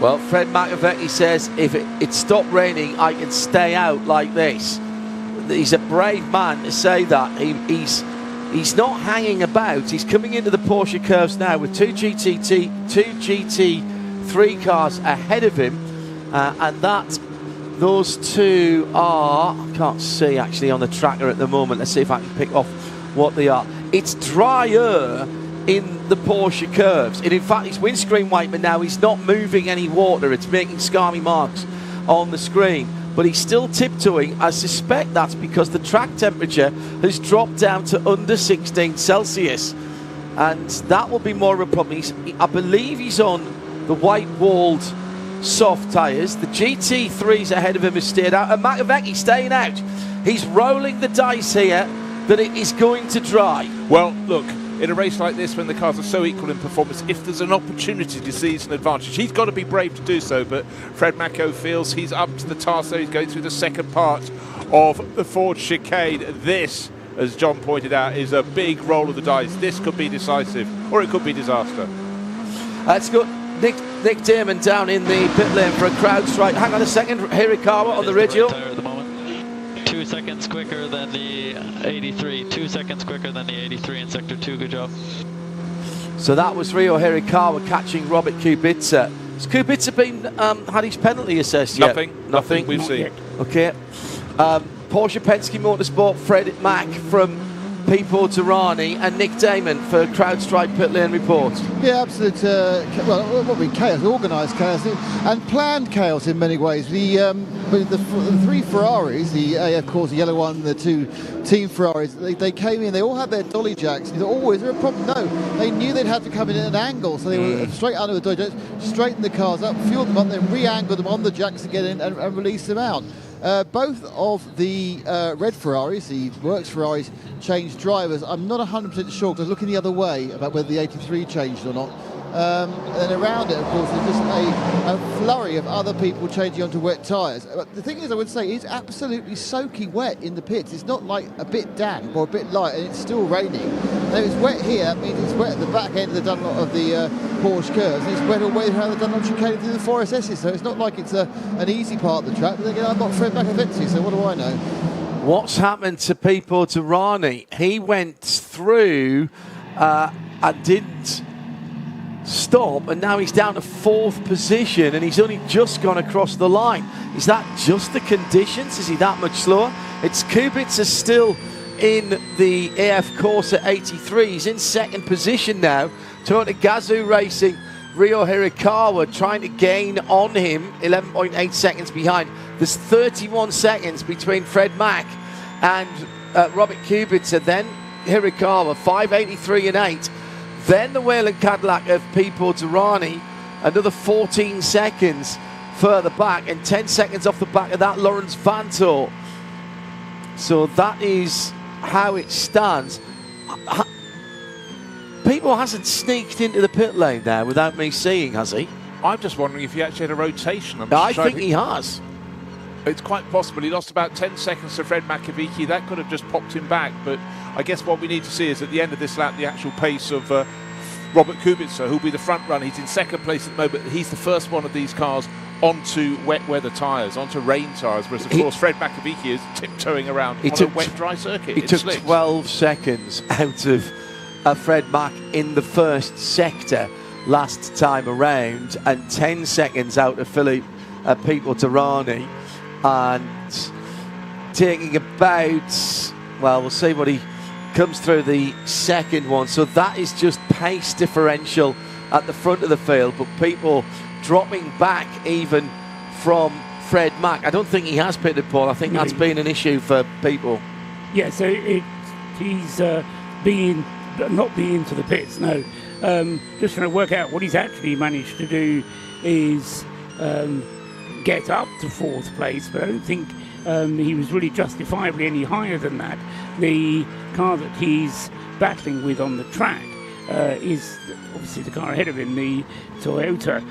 Well, Fred Makovecki says if it stopped raining, I can stay out like this. he's a brave man to say that. He's not hanging about. He's coming into the Porsche curves now with two GT3 cars ahead of him, and those two are, I can't see actually on the tracker at the moment. Let's see if I can pick off what they are. It's drier in the Porsche curves. And in fact, his windscreen wiper now, he's not moving any water. It's making scummy marks on the screen. But he's still tiptoeing. I suspect that's because the track temperature has dropped down to under 16 Celsius. And that will be more of a problem. I believe he's on the white-walled soft tyres. The GT3s ahead of him have steered out. And Makoviecki staying out. He's rolling the dice here that it is going to dry. Well, look, in a race like this, when the cars are so equal in performance, if there's an opportunity to seize an advantage, he's got to be brave to do so. But Fred Mako feels he's up to the task, so he's going through the second part of the Ford chicane. This, as John pointed out, is a big roll of the dice. This could be decisive, or it could be disaster. Let's go. Nick Damon down in the pit lane for a crowd strike. Hang on a second, Hirakawa on the radio. 2 seconds quicker than the 83. 2 seconds quicker than the 83 in Sector 2. Good job. So that was Ryo Hirakawa catching Robert Kubica. Has Kubica been had his penalty assessed yet? Nothing we've seen. Okay. Porsche Penske Motorsport, Fred Mack from Pipo Durrani and Nick Damon for CrowdStrike Pit Lane Report. Yeah, absolute, well, what would be chaos, organised chaos, and planned chaos in many ways. The three Ferraris, the AF Corsa, the yellow one, the two Team Ferraris, they came in, they all had their dolly jacks. You thought, oh, is there a problem? No, they knew they'd have to come in at an angle, so they were straight under the dolly jacks, straightened the cars up, fueled them up, then re-angled them on the jacks again and released them out. Both of the red Ferraris, the Works Ferraris, changed drivers. I'm not 100% sure because I was looking the other way about whether the 83 changed or not. And then around it, of course, there's just a flurry of other people changing onto wet tyres. But the thing is, I would say, it's absolutely soaking wet in the pits. It's not like a bit damp or a bit light, and it's still raining. Now, if it's wet here, that means it's wet at the back end of the Dunlop of the Porsche curves, and it's wet all the way around the Dunlop chicane through the 4SSs. So it's not like it's an easy part of the track. But then again, I'm not Fred Makoviecki, so what do I know? What's happened to Pipo Durrani? He went through and didn't stop, and now he's down to 4th position, and he's only just gone across the line. Is that just the conditions? Is he that much slower? It's Kubica still in the AF Corsa 83. He's in 2nd position now. Toyota Gazoo Racing, Ryo Hirakawa trying to gain on him, 11.8 seconds behind. There's 31 seconds between Fred Mack and Robert Kubica, then Hirakawa, 5.83 and 8. Then the Whelen Cadillac of Pipo Durrani, another 14 seconds further back, and 10 seconds off the back of that, Lawrence Vanthoor. So that is how it stands. Pipo hasn't sneaked into the pit lane there without me seeing, has he? I'm just wondering if he actually had a rotation. I think he has. It's quite possible. He lost about 10 seconds to Fred Makoviecki. That could have just popped him back. But I guess what we need to see is at the end of this lap, the actual pace of Robert Kubica, who'll be the front runner. He's in 2nd place at the moment. He's the first one of these cars onto wet weather tyres, onto rain tyres, whereas, of course, Fred Makoviecki is tiptoeing around on a wet, dry circuit. He took 12 seconds out of Fred Mack in the first sector last time around, and 10 seconds out of Pipo Durrani, and taking about, well, we'll see what he comes through the second one. So that is just pace differential at the front of the field, but people dropping back even from Fred Mack. I don't think he has pitted, Paul. I think that's been an issue for people. Yeah, so he's not being to the pits, no. Just trying to work out what he's actually managed to do is get up to 4th place, but I don't think he was really justifiably any higher than that. The car that he's battling with on the track is obviously the car ahead of him, the Toyota.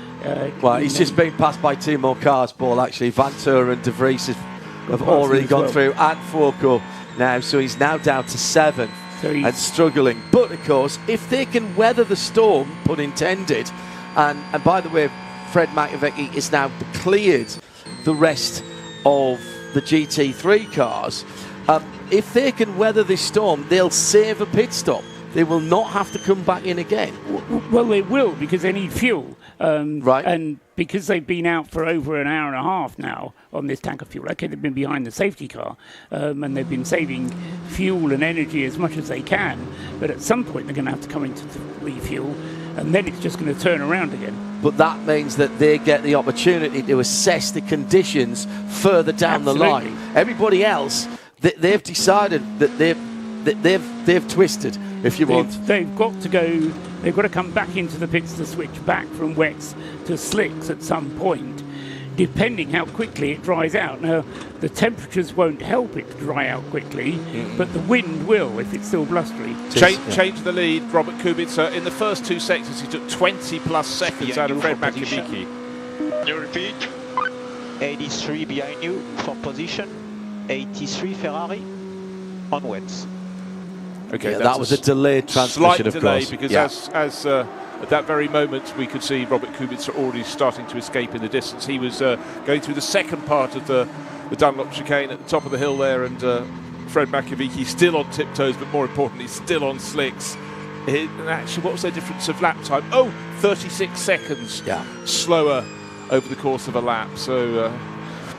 Well, he's just been passed by 2 more cars, Paul, actually. Vanthoor and De Vries have already gone through, and Foucault now, so he's now down to 7th and struggling. But, of course, if they can weather the storm, pun intended, and by the way, Fred Makoviecki is now cleared the rest of the GT3 cars, if they can weather this storm, they'll save a pit stop. They will not have to come back in again. Well, they will, because they need fuel. Right. And because they've been out for over an hour and a half now on this tank of fuel. Okay, they've been behind the safety car, and they've been saving fuel and energy as much as they can. But at some point, they're going to have to come into the refuel, and then it's just going to turn around again. But that means that they get the opportunity to assess the conditions further down the line. Everybody else, they've decided that they've twisted, if you want. They've got to go. They've got to come back into the pits to switch back from wets to slicks at some point, depending how quickly it dries out. Now, the temperatures won't help it to dry out quickly, but the wind will if it's still blustery. Change the lead, Robert Kubica. In the first 2 sectors, he took 20+ seconds out of Fred Makovici. You repeat? 83 behind you for position, 83 Ferrari on wets. Okay, that was a delayed transmission, slight of delay, course. because as at that very moment we could see Robert Kubica already starting to escape in the distance. He was going through the second part of the Dunlop chicane at the top of the hill there, and Fred Makovici still on tiptoes, but more importantly still on slicks. And actually, what was their difference of lap time? 36 seconds slower over the course of a lap. So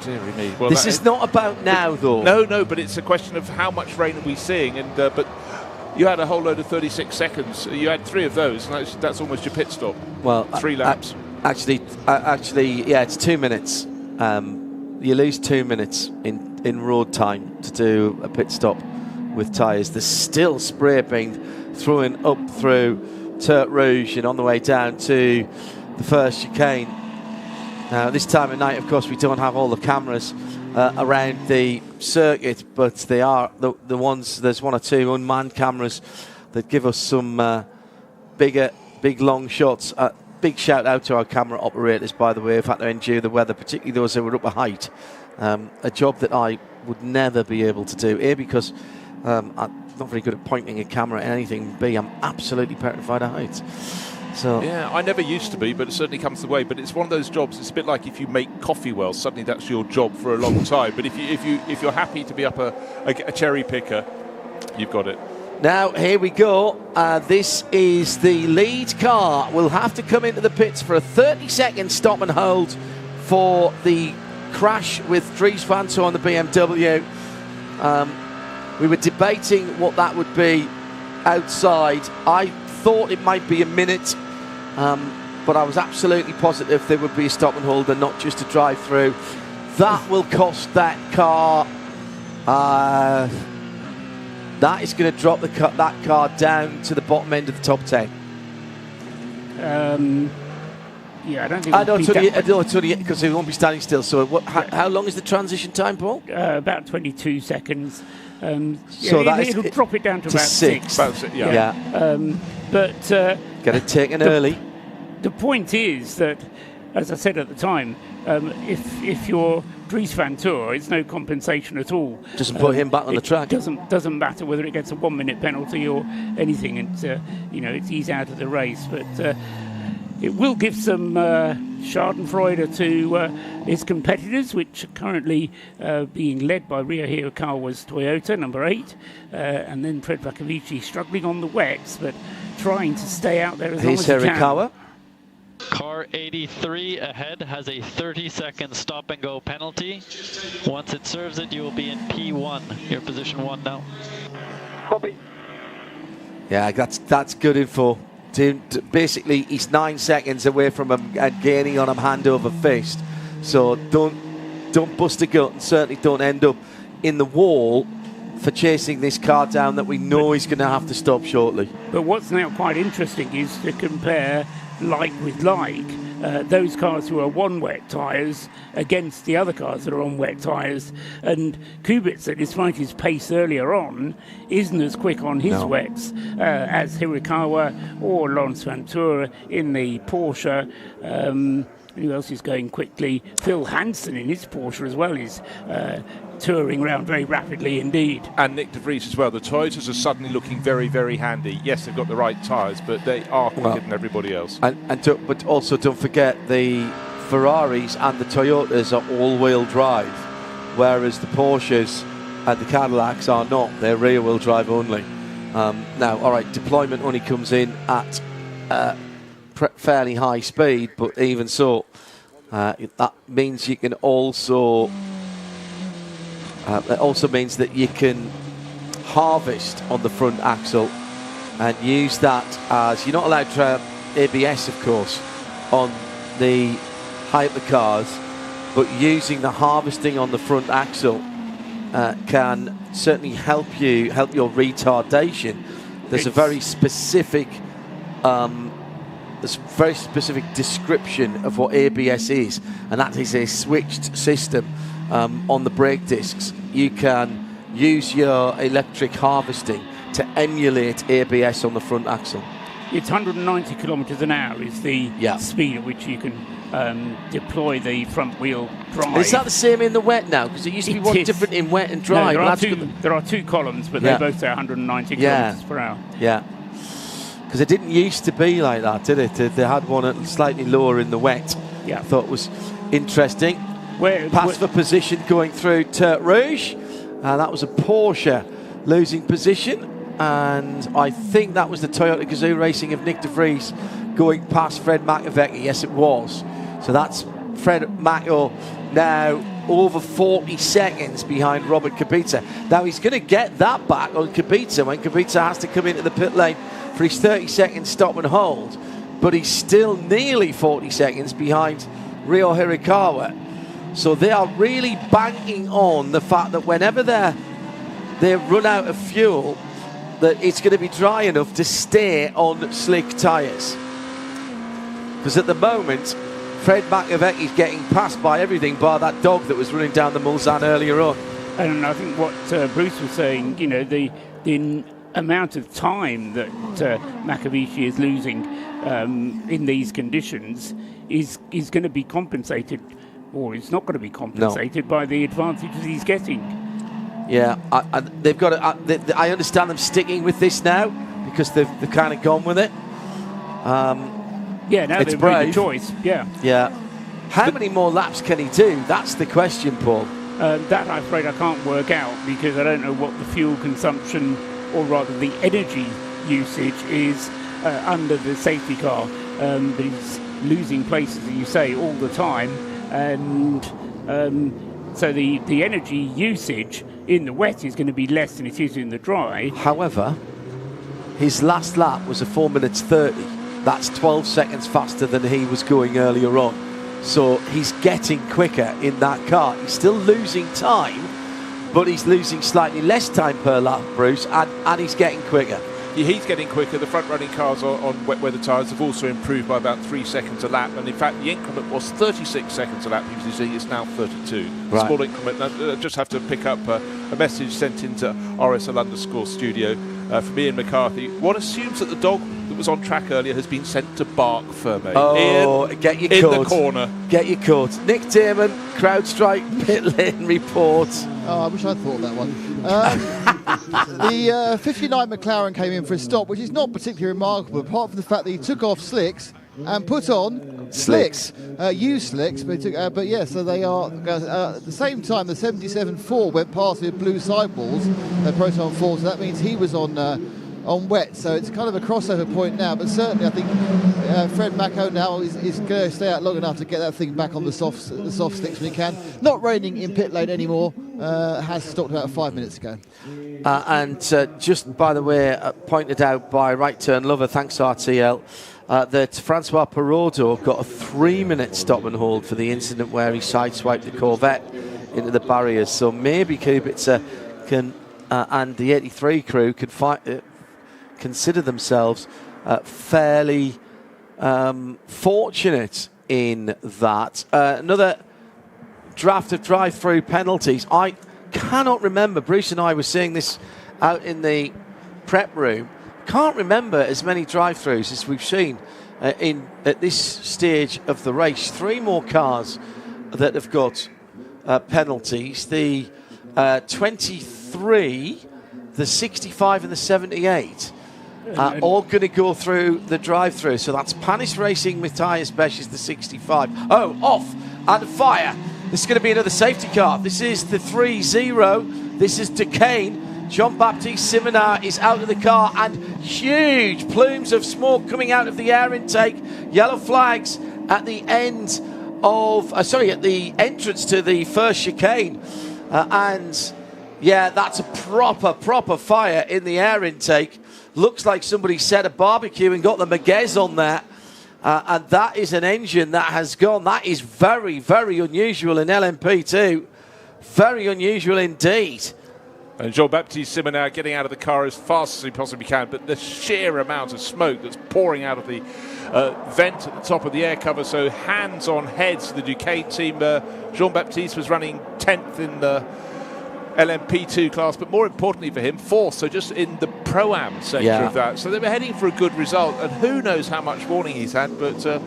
dearie me. Well, this is not about now, though. No, but it's a question of how much rain are we seeing, and but you had a whole load of 36 seconds. You had 3 of those, and that's almost your pit stop. Well, 3 laps. Actually, yeah, it's 2 minutes. You lose 2 minutes in road time to do a pit stop with tyres. There's still spray being thrown up through Turk Rouge and on the way down to the first chicane. Now, this time of night, of course, we don't have all the cameras around the circuit, but they are the ones. There's 1 or 2 unmanned cameras that give us some big long shots. Big shout out to our camera operators, by the way, who've had to endure the weather, particularly those who were up a height. A job that I would never be able to do. A, because I'm not very good at pointing a camera at anything. B, I'm absolutely petrified of heights. So yeah, I never used to be, but it certainly comes the way. But it's one of those jobs. It's a bit like if you make coffee well, suddenly that's your job for a long time. But if you're happy to be up a cherry picker, you've got it. Now here we go. This is the lead car. Will have to come into the pits for a 30-second stop and hold for the crash with Dries Van Tor on the BMW. We were debating what that would be outside. I thought it might be a minute, but I was absolutely positive there would be a stop and hold and not just a drive through. That will cost that car. That is going to drop that car down to the bottom end of the top 10. Yeah, I don't think because it won't be standing still. So how long is the transition time, Paul? About 22 seconds. So it'll drop it down to about 6. About 6, yeah. But get it taken early. The point is that, as I said at the time, if you're Dries Van Tor, it's no compensation at all. Doesn't put him back on the track. Doesn't matter whether it gets a 1-minute penalty or anything. And he's out of the race, but it will give some Schadenfreude to his competitors, which are currently being led by Rio Hirakawa's Toyota, number 8, and then Fred Makovici struggling on the wets, but trying to stay out there as long as he can. Car 83 ahead has a 30-second stop and go penalty. Once it serves it, you will be in P1. You're position 1 now. Copy. Yeah, that's good info. Basically, he's 9 seconds away from him and gaining on him hand over fist. So don't bust a gut, and certainly don't end up in the wall for chasing this car down that we know he's going to have to stop shortly. But what's now quite interesting is to compare like with like, those cars who are on wet tyres against the other cars that are on wet tyres. And Kubica, despite his pace earlier on, isn't as quick on his wets as Hirakawa or Laurens Vanthoor in the Porsche. Who else is going quickly? Phil Hansen in his Porsche as well is touring around very rapidly indeed. And Nick de Vries as well. The Toyotas are suddenly looking very, very handy. Yes, they've got the right tyres, but they are quicker than everybody else. But also don't forget the Ferraris and the Toyotas are all-wheel drive, whereas the Porsches and the Cadillacs are not. They're rear-wheel drive only. Now, all right, deployment only comes in at fairly high speed, but even so, that means you can also. That also means that you can harvest on the front axle and use that as you're not allowed to ABS, of course, on the hypercars, but using the harvesting on the front axle can certainly help your retardation. There's a very specific description of what ABS is, and that is a switched system on the brake discs. You can use your electric harvesting to emulate ABS on the front axle. It's 190 kilometres an hour is the speed at which you can deploy the front wheel drive. Is that the same in the wet now? Because it used to be one different in wet and dry. No, there are two columns, but they both say 190 kilometres per hour. Yeah. Because it didn't used to be like that, did it? They had one slightly lower in the wet. Yeah. I thought it was interesting. Pass for position going through Tertre Rouge. That was a Porsche losing position. And I think that was the Toyota Gazoo Racing of Nick de Vries going past Fred Makowiecki. Yes, it was. So that's Fred Mako now over 40 seconds behind Robert Kubica. Now he's going to get that back on Kubica when Kubica has to come into the pit lane for his 30-second stop and hold. But he's still nearly 40 seconds behind Ryo Hirakawa. So they are really banking on the fact that whenever they run out of fuel, that it's going to be dry enough to stay on slick tyres. Because at the moment, Fred Makowiecki's getting passed by everything bar that dog that was running down the Mulsanne earlier on. And I think what Bruce was saying, you know, the amount of time that Makowiecki is losing in these conditions is going to be compensated, or it's not going to be compensated by the advantages he's getting. Yeah, they've got to, I understand them sticking with this now because they've kind of gone with it. Yeah, now it's they've brave. made a choice. Yeah. Yeah. How many more laps can he do? That's the question, Paul. That I'm afraid I can't work out because I don't know what the fuel consumption, or rather the energy usage, is under the safety car. But he's losing places, as you say, all the time, and so the energy usage in the wet is going to be less than it is in the dry. However, his last lap was a 4 minutes 30. That's 12 seconds faster than he was going earlier on. So he's getting quicker in that car. He's still losing time, but he's losing slightly less time per lap, Bruce, and he's getting quicker. Yeah, he's getting quicker. The front-running cars on wet weather tyres have also improved by about 3 seconds a lap, and in fact the increment was 36 seconds a lap usually. It's now 32. Right. Small increment. I just have to pick up a message sent into RSL_studio from Ian McCarthy. One assumes that the dog that was on track earlier has been sent to bark Ferme. Oh, Ian, get your in coat. the corner. Get your coat. Nick Damon, CrowdStrike pit lane report. Oh, I wish I'd thought of that one. The 59 McLaren came in for a stop, which is not particularly remarkable, apart from the fact that he took off slicks and put on slicks. Used slicks, but yeah, so they are. At the same time, the 77 Ford went past with blue sidewalls, Proton 4, so that means he was on wet, so it's kind of a crossover point now, but certainly I think Fred Mako now is going to stay out long enough to get that thing back on the soft slicks when he can. Not raining in pit lane anymore, has stopped about 5 minutes ago. And just by the way, pointed out by Right Turn Lover, thanks RTL, that Francois Perraudot got a 3-minute stop and hold for the incident where he sideswiped the Corvette into the barriers, so maybe Kubica can and the 83 crew could consider themselves fairly fortunate in that. Another draft of drive-through penalties. I cannot remember, Bruce and I were seeing this out in the prep room, can't remember as many drive-throughs as we've seen at this stage of the race. 3 more cars that have got penalties. The 23, the 65 and the 78 all going to go through the drive-through. So that's Panis Racing with tyres Besh is the 65. Oh, off and fire. This is going to be another safety car. This is the 3-0 This is Duquesne. Jean-Baptiste Simonin is out of the car, and huge plumes of smoke coming out of the air intake. Yellow flags at the end of, at the entrance to the first chicane. And yeah, that's a proper fire in the air intake. Looks like somebody set a barbecue and got the Maguez on there. And that is an engine that has gone. That is very, very unusual in LMP2. Very unusual indeed. And Jean-Baptiste Simonin getting out of the car as fast as he possibly can, but the sheer amount of smoke that's pouring out of the vent at the top of the air cover, so hands on heads for the Duquesne team. Jean-Baptiste was running 10th in the LMP2 class, but more importantly for him, 4th, so just in the Pro-Am sector of that. So they were heading for a good result, and who knows how much warning he's had, but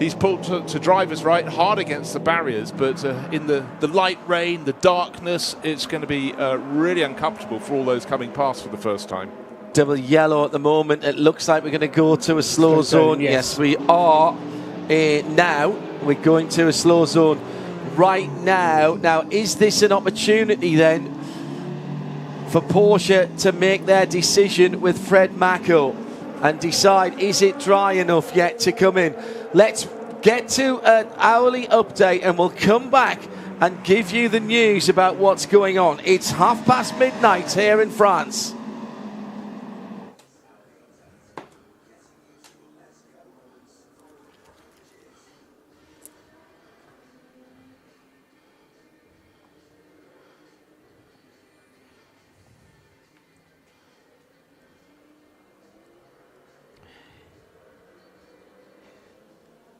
he's pulled to driver's right hard against the barriers, but in the light rain, the darkness, it's going to be really uncomfortable for all those coming past for the first time. Double yellow at the moment. It looks like we're going to go to a slow zone. Yes, we are now. We're going to a slow zone right now. Now, is this an opportunity then for Porsche to make their decision with Fred Mako and decide, is it dry enough yet to come in? Let's get to an hourly update and we'll come back and give you the news about what's going on. It's midnight here in France.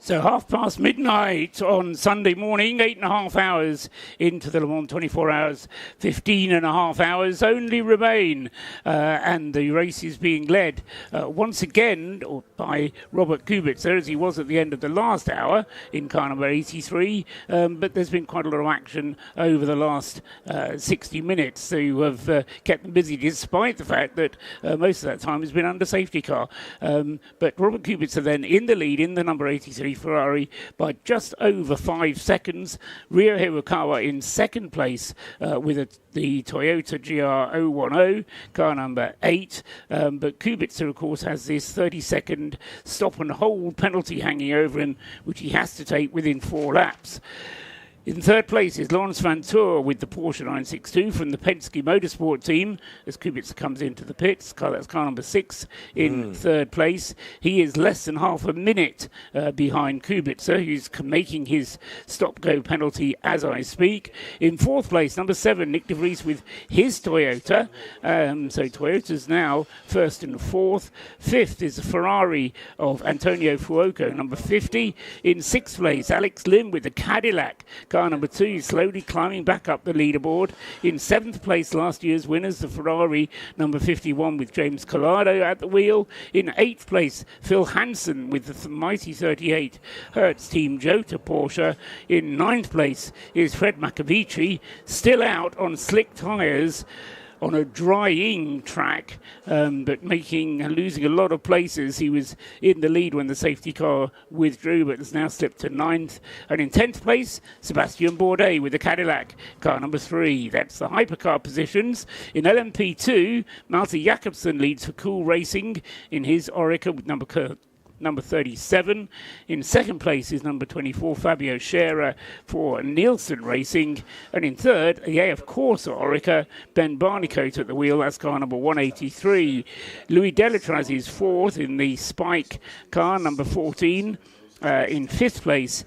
So midnight on Sunday morning, 8.5 hours into the Le Mans 24 hours, 15.5 hours only remain. And the race is being led once again by Robert Kubica, as he was at the end of the last hour in car number 83. But there's been quite a lot of action over the last 60 minutes to have kept them busy, despite the fact that most of that time has been under safety car. But Robert Kubica then in the lead in the number 83 Ferrari by just over 5 seconds. Ryo Hirakawa in second place with the Toyota GR010, car number 8. But Kubica, of course, has this 30-second stop and hold penalty hanging over him, which he has to take within 4 laps. In third place is Laurens Vanthoor with the Porsche 962 from the Penske Motorsport team as Kubica comes into the pits. That's car number 6 in third place. He is less than half a minute behind Kubica, who's making his stop-go penalty as I speak. In fourth place, number 7, Nick de Vries with his Toyota. So Toyota's now first and fourth. Fifth is the Ferrari of Antonio Fuoco, number 50. In sixth place, Alex Lim with the Cadillac, car number 2, slowly climbing back up the leaderboard. In 7th place, last year's winners, the Ferrari number 51 with James Collado at the wheel. In 8th place, Phil Hansen with the mighty 38 Hertz Team Jota Porsche. In 9th place is Fred Macavici, still out on slick tyres on a drying track, but losing a lot of places. He was in the lead when the safety car withdrew, but has now slipped to 9th. And in 10th place, Sebastian Bourdais with the Cadillac, car number 3. That's the hypercar positions. In LMP2, Malte Jakobsen leads for Cool Racing in his Oreca with number 37. In second place is number 24, Fabio Scherer for Nielsen Racing. And in third, of course, Oreca, Ben Barnicoat at the wheel. That's car number 183. Louis Delatraz is fourth in the Spike car, number 14. In fifth place,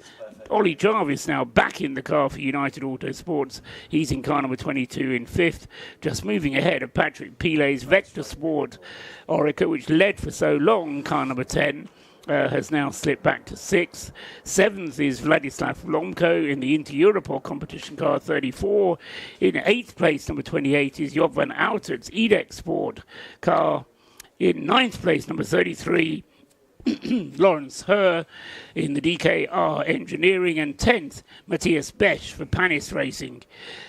Ollie Jarvis now back in the car for United Autosports. He's in car number 22 in fifth, just moving ahead of Patrick Pilet's Vector Sport Oreca, which led for so long, car number 10. Has now slipped back to 6th. 7th is Vladislav Lomko in the Inter-Europol competition car 34. In 8th place, number 28, is Job van Outert's Edex Sport car. In 9th place, number 33, Lawrence Herr in the DKR Engineering, and 10th Matthias Besch for Panis Racing.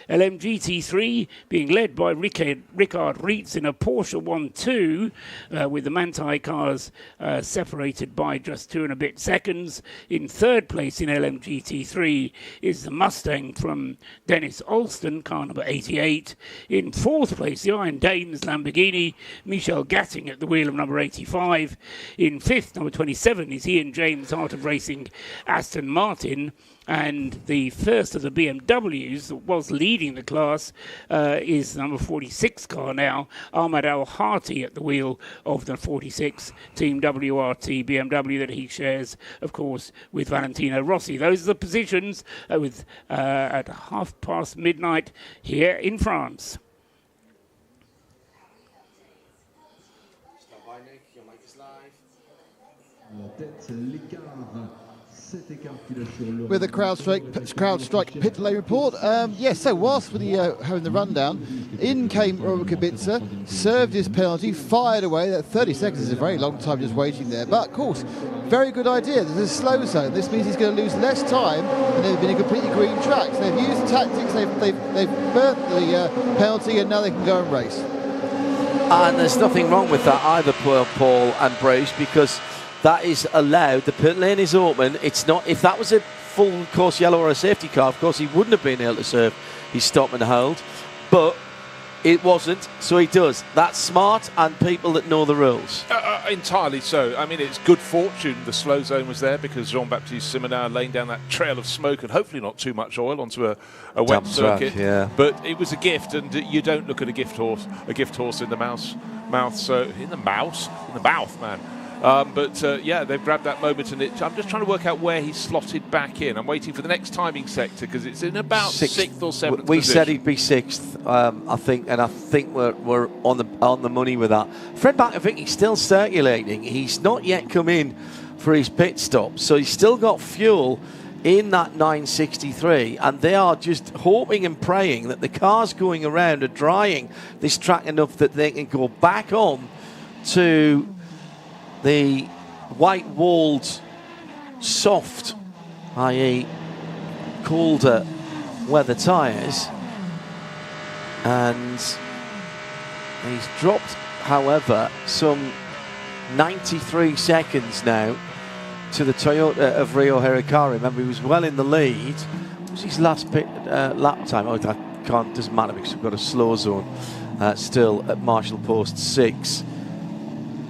LMGT3 being led by Rickard Rietz in a Porsche 1-2 with the Manthey cars separated by just 2 and a bit seconds. In third place in LMGT3 is the Mustang from Dennis Alston, car number 88. In fourth place, the Iron Dames Lamborghini, Michel Gatting at the wheel of number 85. In fifth, number 27, is Ian James, Heart of Racing, Aston Martin. And the first of the BMWs that was leading the class is number 46 car now, Ahmad Al-Hati at the wheel of the 46 Team WRT BMW that he shares, of course, with Valentino Rossi. Those are the positions at midnight here in France. With a CrowdStrike pit delay report. Yes, so whilst we having the rundown, in came Robert Kubica, served his penalty, fired away. That 30 seconds is a very long time just waiting there. But of course, very good idea. There's a slow zone. This means he's going to lose less time, and they've been a completely green track. So they've used tactics, they've burnt the penalty, and now they can go and race. And there's nothing wrong with that either, Paul and Bruce, because that is allowed. The pit lane is open. It's not. If that was a full course yellow or a safety car, of course he wouldn't have been able to serve his stop and hold. But it wasn't, so he does. That's smart, and people that know the rules. Entirely so. I mean, it's good fortune the slow zone was there, because Jean-Baptiste Simonin laying down that trail of smoke and hopefully not too much oil onto a wet circuit. Yeah. But it was a gift, and you don't look at a gift horse in the mouth. So in the mouth, man. Yeah, they've grabbed that moment, and I'm just trying to work out where he's slotted back in. I'm waiting for the next timing sector, because it's in about sixth or seventh. We position. said he'd be sixth, I think, and I think we're on the money with that. Fred Bakovic, he's still circulating. He's not yet come in for his pit stop, so he's still got fuel in that 963, and they are just hoping and praying that the cars going around are drying this track enough that they can go back on to the white-walled, soft, i.e. colder weather tyres. And he's dropped, however, some 93 seconds now to the Toyota of Rio Hirakawa. Remember, he was well in the lead. What was his last lap time? Oh, that doesn't matter, because we've got a slow zone still at Marshall Post 6.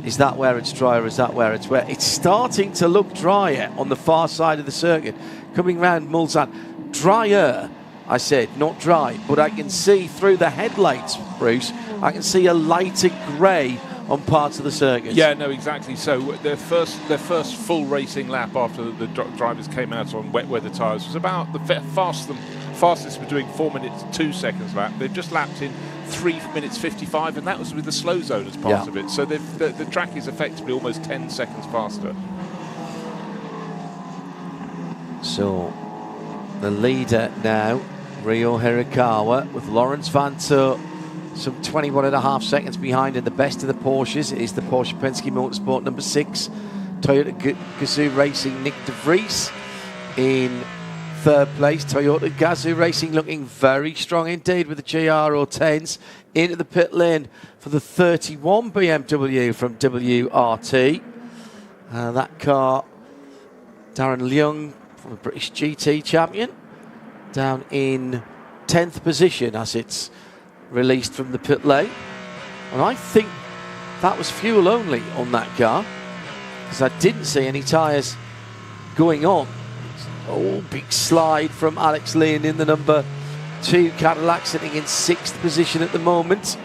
Is that where it's dry, or is that where it's wet? It's starting to look drier on the far side of the circuit. Coming round Mulsanne. Drier, I said, not dry. But I can see through the headlights, Bruce, I can see a lighter grey on parts of the circuit. Yeah, no, exactly. So their first full racing lap after the drivers came out on wet weather tyres was about the fastest was doing 4 minutes 2 seconds lap. They've just lapped in 3 minutes 55, and that was with the slow zone as part of it. So the track is effectively almost 10 seconds faster. So the leader now, Rio Hirakawa, with Lawrence Van Tor some 21.5 seconds behind in the best of the Porsches. It is the Porsche Penske Motorsport number 6, Toyota Gazoo Racing Nick de Vries in third place. Toyota Gazoo Racing looking very strong indeed with the GRO 10s into the pit lane for the 31 BMW from WRT. That car, Darren Leung, from the British GT champion, down in 10th position as it's released from the pit lane. And I think that was fuel only on that car, because I didn't see any tyres going on. Oh, big slide from Alex Lynn in the number 2 Cadillac, sitting in 6th position at the moment.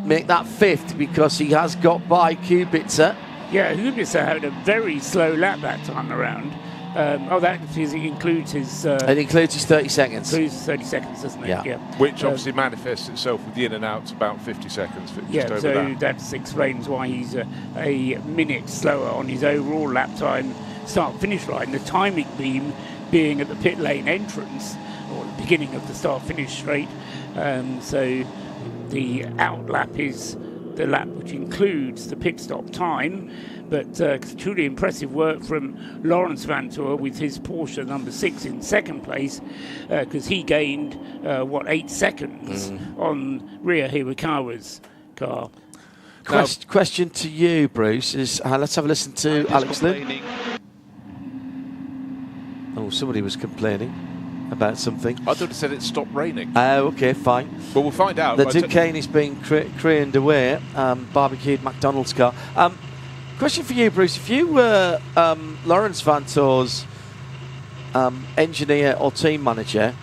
Make that 5th, because he has got by Kubica. Yeah, Kubica had a very slow lap that time around. That includes his... it includes his 30 seconds. Includes 30 seconds, doesn't it? Yeah. Which obviously manifests itself with the in and out about 50 seconds. Yeah, so that explains why he's a minute slower on his overall lap time start-finish line. The timing beam being at the pit lane entrance, or the beginning of the start-finish straight. So the out lap is the lap, which includes the pit stop time. But truly impressive work from Lawrence Vantour with his Porsche number 6 in second place, because he gained 8 seconds on Ria Hiwakawa's car. Question to you, Bruce, is let's have a listen to Alex Lynn. Oh, somebody was complaining about something. I thought it said it stopped raining. Oh, okay, fine. But we'll find out. The Duquesne is being craned away, barbecued McDonald's car. Question for you, Bruce. If you were Lawrence Vantour's engineer or team manager,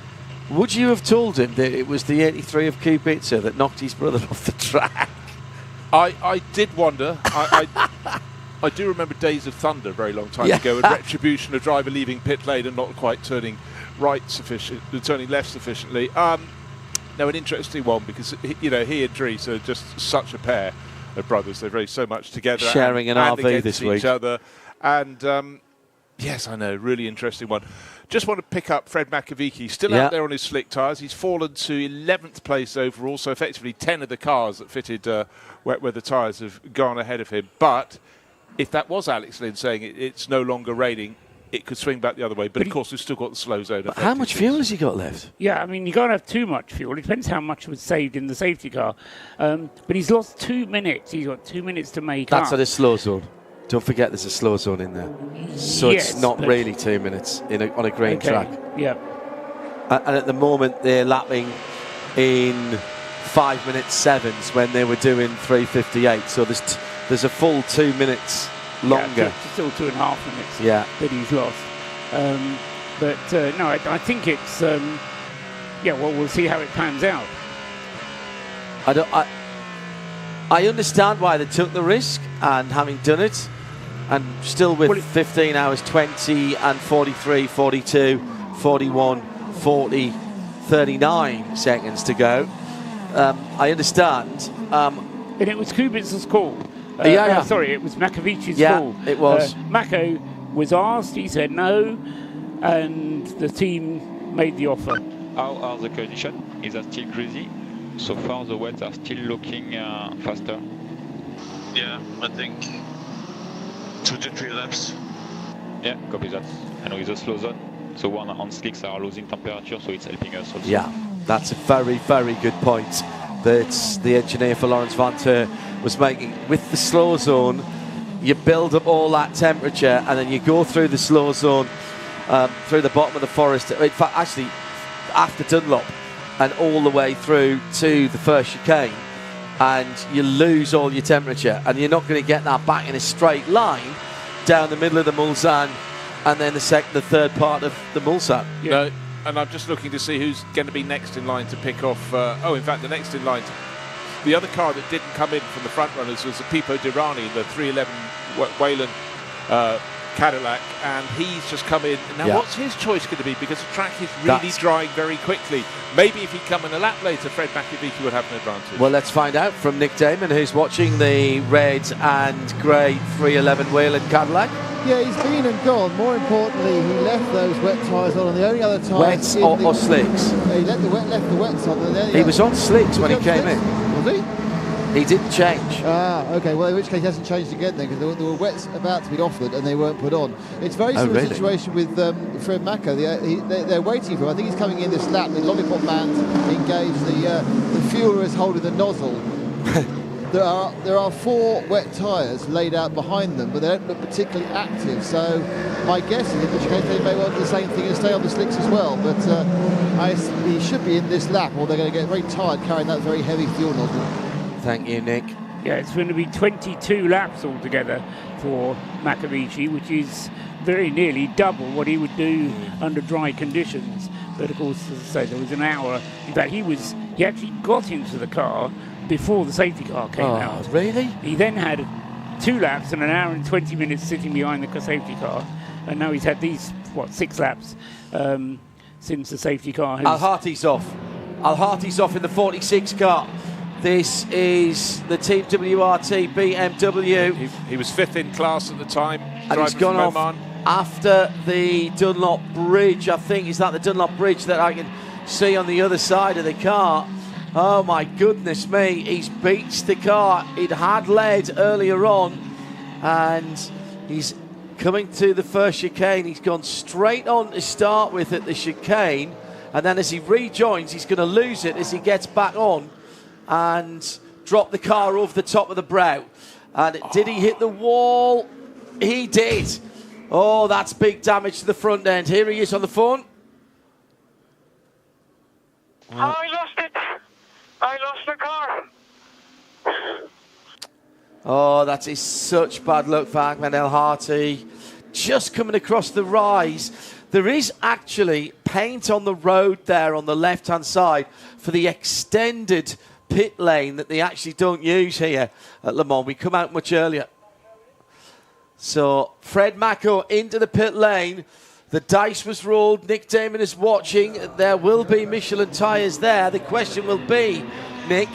would you have told him that it was the 83 of Kubica that knocked his brother off the track? I did wonder. I do remember Days of Thunder a very long time ago, and Retribution, a driver leaving pit lane and not quite turning turning left sufficiently. No, an interesting one, because he and Dries are just such a pair of brothers. They race so much together, sharing an RV this week, each other, and yes, I know, really interesting one. Just want to pick up Fred Makovici, still out there on his slick tyres. He's fallen to 11th place overall, so effectively 10 of the cars that fitted wet weather tyres have gone ahead of him. But if that was Alex Lynn saying it's no longer raining, it could swing back the other way. But of course, we've still got the slow zone. But how much fuel has he got left? Yeah, I mean, you can't have too much fuel. It depends how much was saved in the safety car. But he's lost 2 minutes. He's got 2 minutes to make up. That's at a slow zone. Don't forget there's a slow zone in there. So it's not really 2 minutes on a green track. Yeah. And at the moment, they're lapping in 5 minutes sevens when they were doing 3:58. So there's a full 2 minutes longer. Yeah, still 2.5 minutes that he's lost. No, I think it's, we'll see how it pans out. I understand why they took the risk, and having done it, and still with 15 hours 20 and 43, 42, 41, 40, 39 seconds to go. I understand. And it was Kubica's call. Sorry, it was Makovici's call. It was. Mako was asked, he said no, and the team made the offer. How are the conditions? Is that still crazy? So far the wets are still looking faster. Yeah, I think 2 to 3 laps. Yeah, copy that. And with the slow zone, so one on slicks are losing temperature, so it's helping us also. Yeah, that's a very, very good point that the engineer for Lawrence Vantour was making. With the slow zone, you build up all that temperature, and then you go through the slow zone, through the bottom of the forest. In fact, actually, after Dunlop, and all the way through to the first chicane, and you lose all your temperature, and you're not going to get that back in a straight line down the middle of the Mulsanne and then the third part of the Mulsanne. Yeah. No, and I'm just looking to see who's going to be next in line to pick off. In fact, the next in line, the other car that didn't come in from the front runners was the Pipo Dirani, the 311 Wayland Cadillac, and he's just come in. Now, what's his choice going to be? Because the track is really drying very quickly. Maybe if he'd come in a lap later, Fred Makovici would have an advantage. Well, let's find out from Nick Damon, who's watching the red and grey 311 Wayland Cadillac. Yeah, he's been and gone. More importantly, he left those wet tyres on, and the only other tyres... Wets or slicks? He left the wets on. And he was on slicks when he came in. Was he? He didn't change. Okay. Well, in which case he hasn't changed again then, because there were wets about to be offered and they weren't put on. It's very similar situation with Fred Mako. They're waiting for him. I think he's coming in this lap. The lollipop man's engaged. The fueler is holding the nozzle. There are 4 wet tyres laid out behind them, but they don't look particularly active. So my guess is, in which case they may well do the same thing and stay on the slicks as well. But he should be in this lap, or they're going to get very tired carrying that very heavy fuel nozzle. Thank you, Nick. Yeah, it's going to be 22 laps altogether for Makovici, which is very nearly double what he would do under dry conditions. But of course, as I say, there was an hour. In fact, he actually got into the car before the safety car came out. Really? He then had 2 laps and an hour and 20 minutes sitting behind the safety car, and now he's had these 6 laps since the safety car has... Al-Harti's off in the 46 car. This is the Team WRT BMW. He was 5th in class at the time. And he's gone off after the Dunlop Bridge. I think, is that the Dunlop Bridge that I can see on the other side of the car? Oh my goodness me, he's beached the car. It had led earlier on, and he's coming to the first chicane. He's gone straight on to start with at the chicane, and then as he rejoins, he's going to lose it as he gets back on and drop the car over the top of the brow. And did he hit the wall? He did. Oh, that's big damage to the front end. Here he is on the phone. I lost it. I lost the car. Oh, that is such bad luck for Ahmed El Harti. Just coming across the rise. There is actually paint on the road there on the left-hand side for the extended pit lane that they actually don't use here at Le Mans. We come out much earlier. So Fred Mako into the pit lane. The dice was rolled. Nick Damon is watching. There will be Michelin tyres there. The question will be, Nick,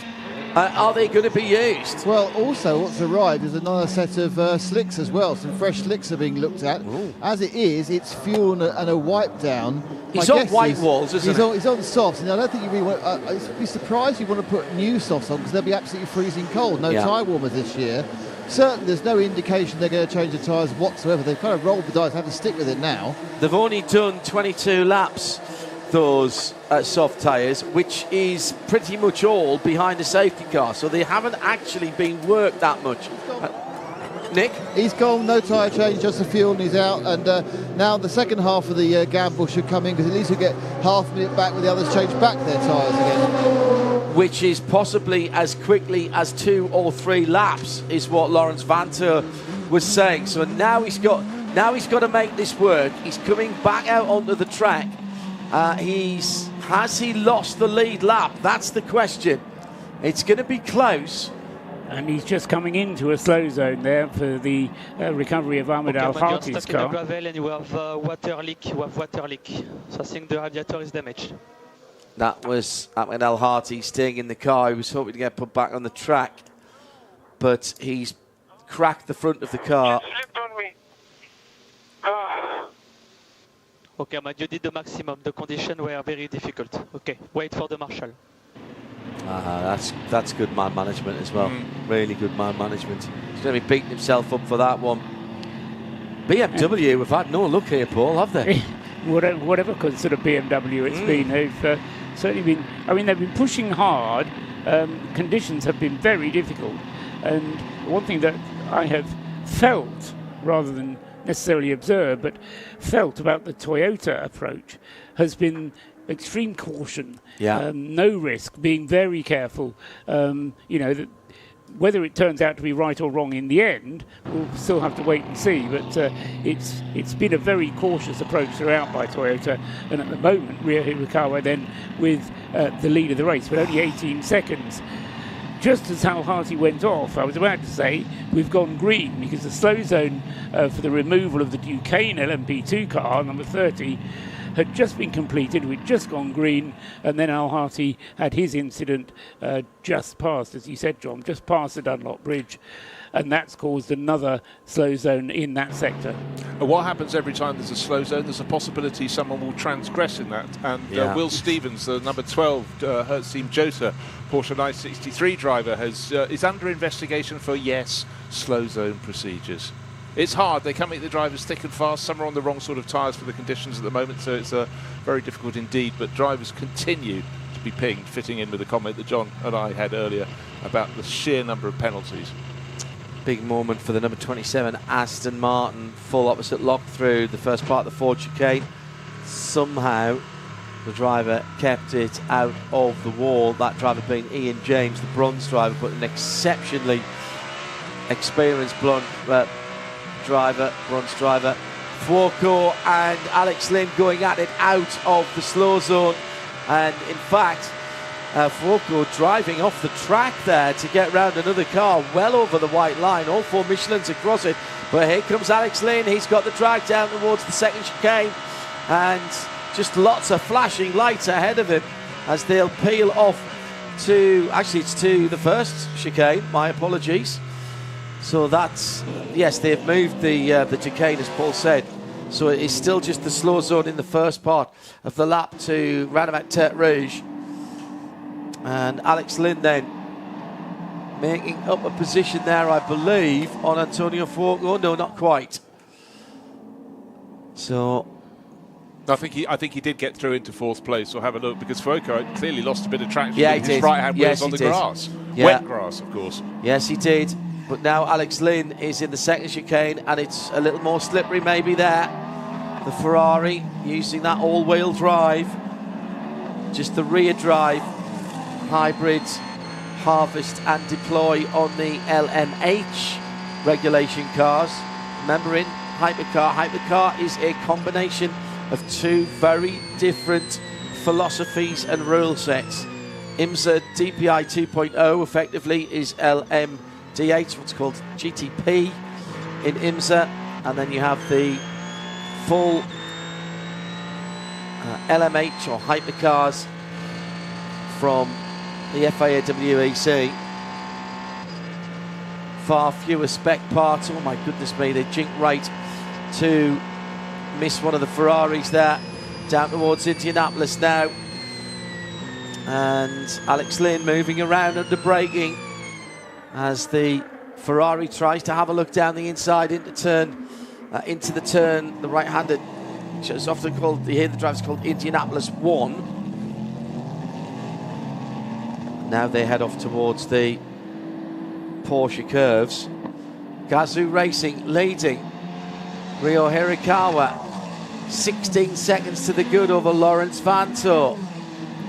are they going to be used? Well, also what's arrived is another set of slicks as well. Some fresh slicks are being looked at. Ooh. As it is, it's fuel and a wipe down. He's on white walls, isn't he? He's on softs. And I don't think you really want. I'd be surprised if you want to put new softs on because they'll be absolutely freezing cold. No tyre warmers this year. Certainly, there's no indication they're going to change the tyres whatsoever. They've kind of rolled the dice, have to stick with it now. They've only done 22 laps, those soft tyres, which is pretty much all behind the safety car. So they haven't actually been worked that much. Nick? He's gone, no tyre change, just the fuel, and he's out. And now the second half of the gamble should come in because at least we'll get half a minute back with the others change back their tyres again. Which is possibly as quickly as 2 or 3 laps, is what Lawrence Vanthoor was saying. So now he's got to make this work. He's coming back out onto the track. Has he lost the lead lap? That's the question. It's going to be close. And he's just coming into a slow zone there for the recovery of Ahmed Al Harti's car. Gravel and you have water leak. So I think the radiator is damaged. That was Ahmed El Harti staying in the car. He was hoping to get put back on the track, but he's cracked the front of the car. Okay, but you did the maximum. The conditions were very difficult. Okay, wait for the marshal. That's good man management as well. Really good man management. He's going to be beating himself up for that one. BMW have had no luck here, Paul, have they? Whatever sort of BMW it's been, they've certainly been. I mean, they've been pushing hard. Conditions have been very difficult, and one thing that I have felt, rather than necessarily observed, but felt about the Toyota approach has been extreme caution. Yeah. No risk, being very careful. Whether it turns out to be right or wrong in the end, we'll still have to wait and see. But it's been a very cautious approach throughout by Toyota. And at the moment, Ryo Hirakawa then with the lead of the race, but only 18 seconds. Just as Al Harti went off, I was about to say, we've gone green because the slow zone for the removal of the Duquesne LMP2 car, number 30, had just been completed. We'd just gone green, and then Al Harti had his incident just past, as you said, John, just past the Dunlop Bridge, and that's caused another slow zone in that sector. What happens every time there's a slow zone? There's a possibility someone will transgress in that, and Will Stevens, the number 12 Hertz Team Jota Porsche 963 driver, is under investigation for, slow zone procedures. It's hard. They can't make the drivers thick and fast. Some are on the wrong sort of tyres for the conditions at the moment, so it's very difficult indeed. But drivers continue to be pinged, fitting in with the comment that John and I had earlier about the sheer number of penalties. Big moment for the number 27 Aston Martin. Full opposite lock through the first part of the Ford chicane. Somehow the driver kept it out of the wall. That driver being Ian James, the bronze driver, but an exceptionally experienced bronze driver. Fuoco and Alex Lynn going at it out of the slow zone, and in fact Fuoco driving off the track there to get round another car well over the white line. All 4 Michelins across it, but here comes Alex Lynn. He's got the drag down towards the second chicane, and just lots of flashing lights ahead of him as they'll peel off to, actually it's to the first chicane, my apologies. So that's, yes, they've moved the chicane, as Paul said. So it is still just the slow zone in the first part of the lap to round about Tertre Rouge. And Alex Lynn then making up a position there, I believe, on Antonio Fuoco. No, not quite. So I think he did get through into 4th place. So have a look, because Fuoco clearly lost a bit of traction. Yeah, he with did. his right-hand wheels on the did. grass. Yeah. Wet grass, of course. Yes, he did. But now Alex Lynn is in the second chicane, and it's a little more slippery maybe there. The Ferrari using that all-wheel drive, just the rear drive, hybrid, harvest and deploy on the LMH regulation cars. Remembering Hypercar is a combination of two very different philosophies and rule sets. IMSA DPI 2.0 effectively is LMDH, what's called GTP in IMSA, and then you have the full LMH or hypercars from the FIA WEC. Far fewer spec parts. Oh my goodness me, they jinked right to miss one of the Ferraris there. Down towards Indianapolis now. And Alex Lynn moving around under braking as the Ferrari tries to have a look down the inside into the turn, the right-handed, which is often called, you hear the drive's called Indianapolis 1. Now they head off towards the Porsche curves. Gazoo Racing leading. Ryo Hirakawa 16 seconds to the good over Lawrence Vanto.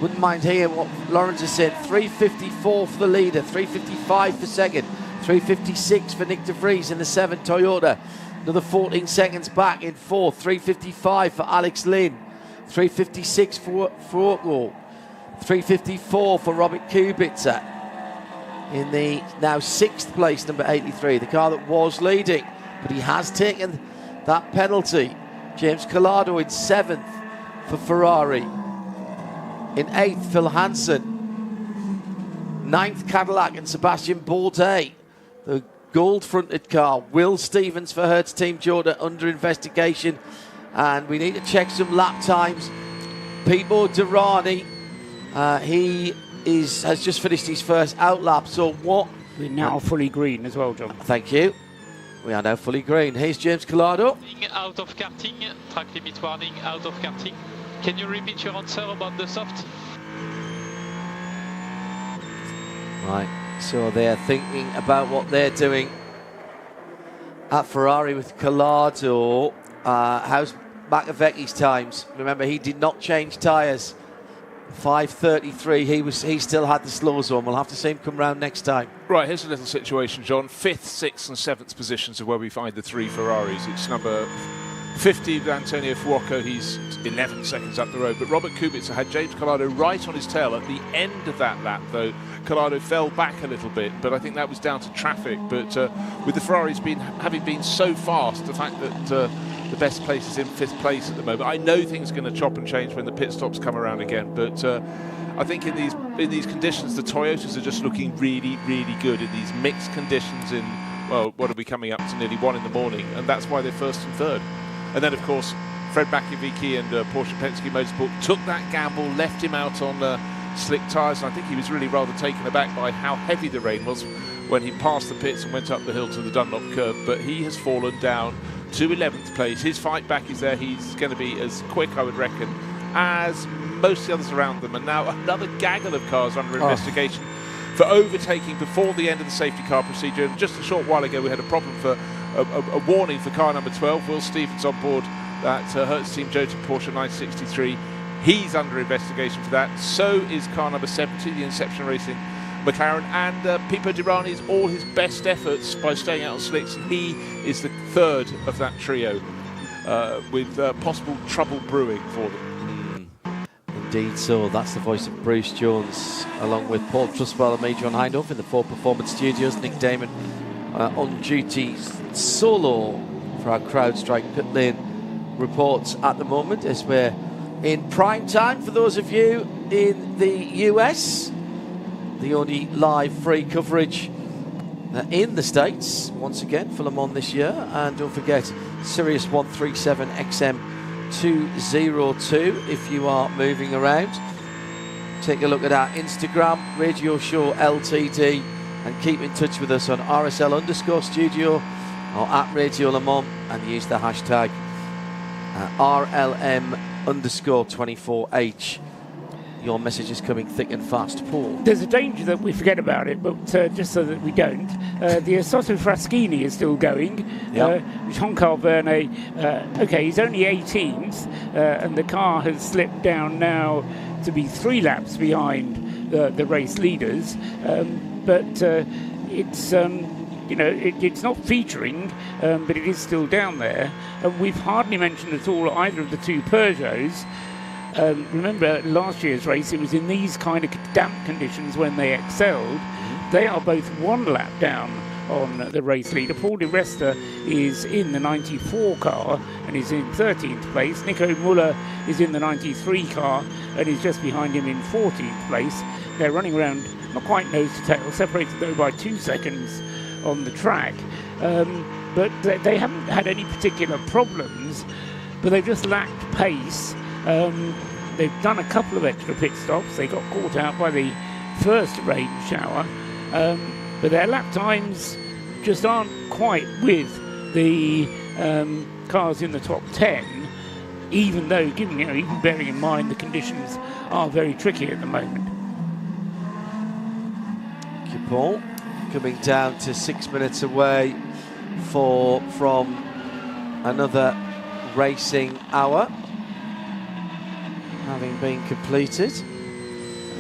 Wouldn't mind hearing what Lawrence has said. 354 for the leader, 355 for second, 356 for Nick de Vries in the 7 Toyota. Another 14 seconds back in 4th, 355 for Alex Lynn, 356 for Fuoco, 354 for Robert Kubica in the now 6th place, number 83, the car that was leading, but he has taken that penalty. James Collado in 7th for Ferrari. In 8th, Phil Hansen. 9th, Cadillac and Sebastian Bourdais. The gold-fronted car. Will Stevens for Hertz Team Jordan under investigation. And we need to check some lap times. Pipo Derani, he has just finished his first out lap. So what? We're now fully green as well, John. Thank you. We are now fully green. Here's James Collado. Out of karting, track limit warning, out of karting. Can you repeat your answer about the soft? Right, so they're thinking about what they're doing at Ferrari with Collado. How's Makovecchi's times? Remember, he did not change tyres. 5:33. He still had the slow zone. We'll have to see him come round next time. Right, here's a little situation, John. 5th, 6th and 7th positions are where we find the 3 Ferraris. It's number 50 with Antonio Fuoco. He's 11 seconds up the road. But Robert Kubica had James Collado right on his tail. At the end of that lap, though, Collado fell back a little bit. But I think that was down to traffic. But with the Ferraris having been so fast, the fact that the best place is in 5th place at the moment, I know things are going to chop and change when the pit stops come around again. But I think in these conditions, the Toyotas are just looking really, really good in these mixed conditions in, well, what are we coming up to nearly 1 in the morning, and that's why they're 1st and 3rd. And then, of course, Fred Makowiecki and Porsche Penske Motorsport took that gamble, left him out on slick tyres, and I think he was really rather taken aback by how heavy the rain was when he passed the pits and went up the hill to the Dunlop curve. But he has fallen down to 11th place. His fight back is there. He's going to be as quick, I would reckon, as most of the others around them. And now another gaggle of cars under investigation for overtaking before the end of the safety car procedure. And just a short while ago, we had a problem for a warning for car number 12. Will Stevens on board that Hertz Team Jota Porsche 963. He's under investigation for that. So is car number 70, the Inception Racing McLaren, and Pipo Derani's all his best efforts by staying out on slicks, and he is the 3rd of that trio, with possible trouble brewing for them. Indeed so. That's the voice of Bruce Jones, along with Paul Trustwell and Major Hindhoff in the Ford Performance Studios. Nick Damon on duty solo for our CrowdStrike pit lane reports at the moment, as we're in prime time for those of you in the US. The only live free coverage in the States, once again, for Le Mans this year. And don't forget, Sirius 137 XM 202 if you are moving around. take a look at our Instagram, Radio Show LTD, and keep in touch with us on RSL_studio or at Radio Le Mans, and use the hashtag RLM_24H. Your message is coming thick and fast, Paul. There's a danger that we forget about it, but just so that we don't, the Assetto Fraschini is still going. Yep. Jean-Carl Vernet, okay, he's only 18th, and the car has slipped down now to be 3 laps behind the race leaders. But it's it's not featuring, but it is still down there. And we've hardly mentioned at all either of the 2 Peugeots. Remember last year's race, it was in these kind of damp conditions when they excelled. They are both 1 lap down on the race leader. Paul Di Resta is in the 94 car and is in 13th place. Nico Müller is in the 93 car and is just behind him in 14th place. They're running around not quite nose to tail, separated though by 2 seconds on the track. But they haven't had any particular problems, but they've just lacked pace. They've done a couple of extra pit stops. They got caught out by the first rain shower, but their lap times just aren't quite with the cars in the top 10, even though, even bearing in mind the conditions are very tricky at the moment. Thank you, Paul. Coming down to 6 minutes away from another racing hour having been completed.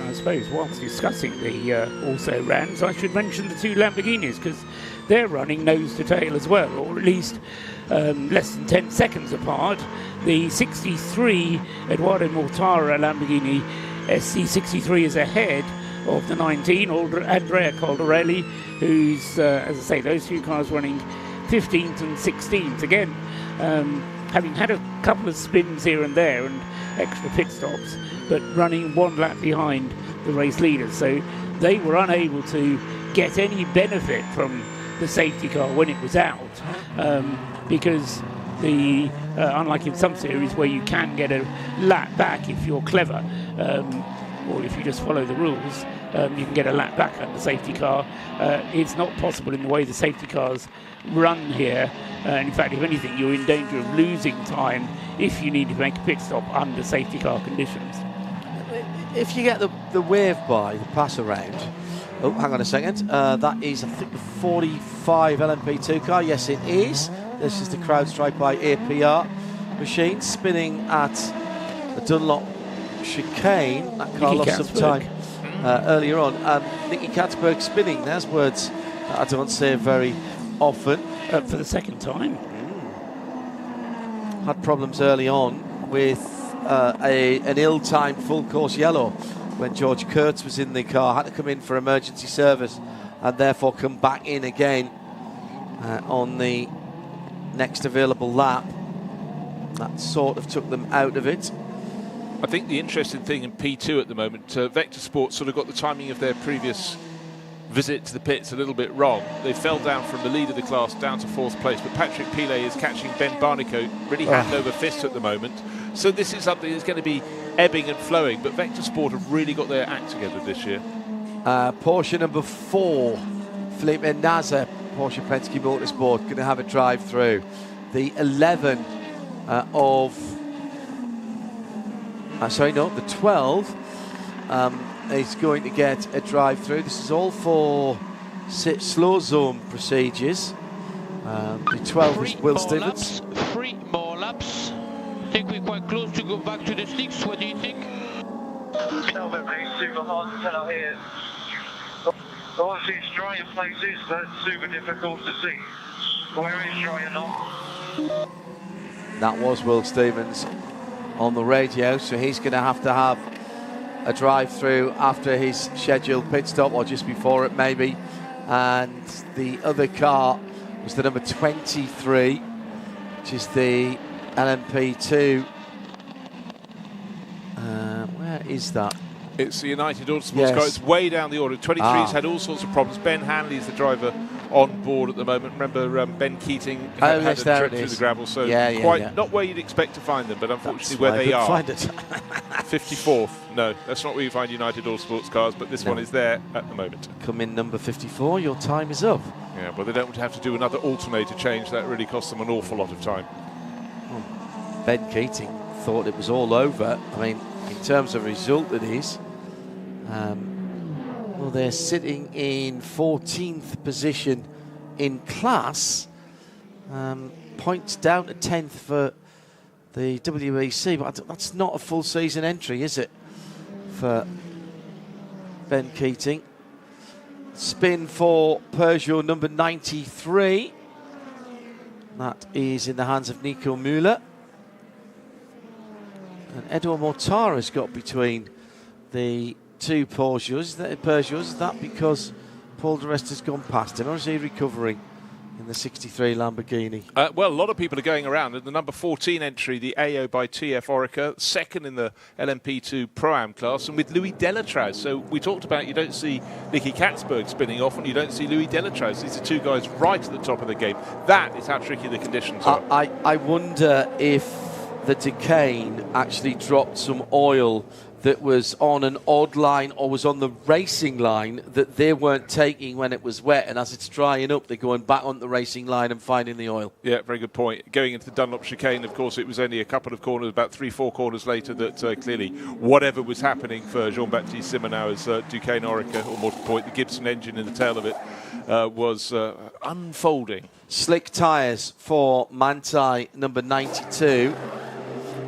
I suppose whilst discussing the also rans, I should mention the 2 Lamborghinis, because they're running nose to tail as well, or at least less than 10 seconds apart. The 63 Edoardo Mortara Lamborghini SC63 is ahead of the 19 Andrea Caldarelli, who's, as I say, those 2 cars running 15th and 16th. Again, having had a couple of spins here and there and extra pit stops, but running 1 lap behind the race leaders. So they were unable to get any benefit from the safety car when it was out, because unlike in some series where you can get a lap back if you're clever, or if you just follow the rules, you can get a lap back on the safety car. It's not possible in the way the safety cars run here. In fact, if anything, you're in danger of losing time if you need to make a pit stop under safety car conditions. If you get the wave by, the pass around, oh, hang on a second, that is, I think, the 45 LMP2 car. Yes, it is. This is the CrowdStrike by APR machine spinning at the Dunlop chicane. That car lost some time earlier on. And Nicky Katzberg spinning. There's words that I don't say very often. For the second time. Had problems early on with an ill-timed full course yellow when George Kurtz was in the car. Had to come in for emergency service and therefore come back in again on the next available lap. That sort of took them out of it. I think the interesting thing in P2 at the moment, Vector Sports sort of got the timing of their previous visit to the pits a little bit wrong. They fell down from the lead of the class down to 4th place, but Patrick Pilet is catching Ben Barnicoat really hand over fist at the moment. So this is something that's going to be ebbing and flowing, but Vector Sport have really got their act together this year. Porsche number 4, Felipe Nasr, Porsche Penske Motorsport, going to have a drive through. The 11 the 12 is going to get a drive through. This is all for slow zone procedures. The 12 is Will Stevens. 3 more laps. I think we're quite close to go back to the 6. What do you think? No, but it's super hard to tell out here. Obviously it's dry in places, but it's super difficult to see where it's dry or not. That was Will Stevens on the radio, so he's going to have a drive through after his scheduled pit stop, or just before it maybe. And the other car was the number 23, which is the LMP2. Where is that? It's the United Autosports car. It's way down the order. 23's had all sorts of problems. Ben Hanley is the driver on board at the moment. Remember, Ben Keating had a trip through the gravel, so not where you'd expect to find them, but unfortunately where they are. Find it. 54th. No, that's not where you find United All Sports cars, but this one is there at the moment. Come in number 54, your time is up. Yeah, but they don't have to do another alternator change. That really costs them an awful lot of time. Ben Keating thought it was all over. I mean, in terms of result it is. Well, they're sitting in 14th position in class. Points down to 10th for the WEC, but that's not a full season entry, is it, for Ben Keating? Spin for Peugeot number 93. That is in the hands of Nico Müller. And Edouard Mortara's got between the two Peugeots. Is that because Paul di Resta's gone past him, or is he recovering in the 63 Lamborghini? Well, a lot of people are going around. In the number 14 entry, the AO by TF Orica, second in the LMP2 Pro-Am class, and with Louis Delatraz. So we talked about you don't see Nicky Katzberg spinning off, and you don't see Louis Delatraz. These are two guys right at the top of the game. That is how tricky the conditions are. I wonder if the Duquesne actually dropped some oil that was on an odd line or was on the racing line that they weren't taking when it was wet, and as it's drying up they're going back on the racing line and finding the oil. Yeah, very good point. Going into the Dunlop chicane, of course, it was only a couple of corners, about 3-4 corners later, that clearly whatever was happening for Jean-Baptiste Simonau's Duquesne Orica, or more to the point, the Gibson engine in the tail of it, was unfolding. Slick tyres for Manthey number 92.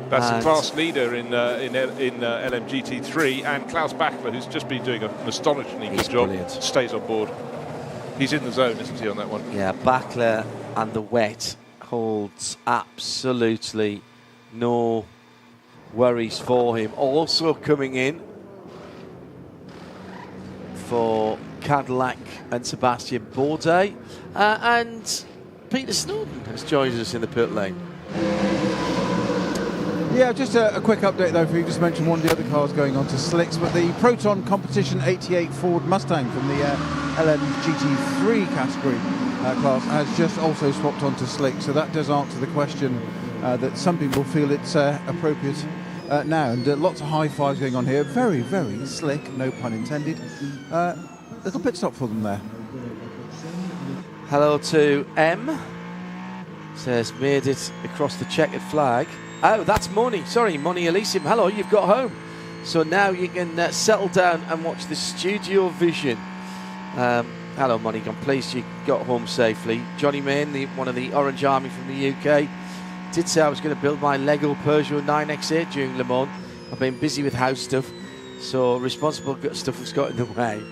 That's a class leader in LMGT3, and Klaus Bachler, who's just been doing an astonishingly good job, stays on board. He's in the zone, isn't he, on that one? Yeah, Bachler and the wet holds absolutely no worries for him. Also coming in for Cadillac and Sebastian Bourdais, and Peter Snowden has joined us in the pit lane. Yeah, just a quick update though, for you just mentioned one of the other cars going on to slicks, but the Proton Competition 88 Ford Mustang from the LMGT3 category class has just also swapped onto slicks, so that does answer the question that some people feel it's appropriate now, and lots of high fives going on here. Very, very slick, no pun intended. Little pit stop for them there. Hello to M. Says made it across the checkered flag. Oh, that's Moni. Sorry, Moni Elysium. Hello, you've got home. So now you can settle down and watch the Studiovision. Hello, Moni. I'm pleased you got home safely. Johnny Main, one of the Orange Army from the UK, did say I was going to build my Lego Peugeot 9X8 during Le Mans. I've been busy with house stuff, so responsible stuff has got in the way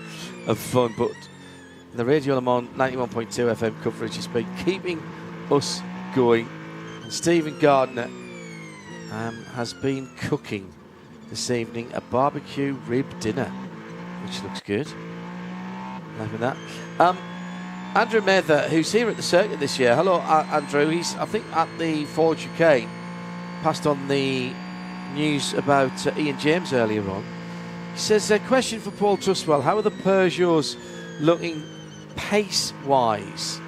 of fun. But the Radio Le Mans 91.2 FM coverage has been keeping us going. And Stephen Gardner has been cooking this evening a barbecue rib dinner, which looks good. Liking that. Andrew Mather, who's here at the circuit this year. Hello, Andrew. He's, I think, at the Ford Chicane. Passed on the news about Ian James earlier on. He says, a question for Paul Trustwell. How are the Peugeots looking pace-wise?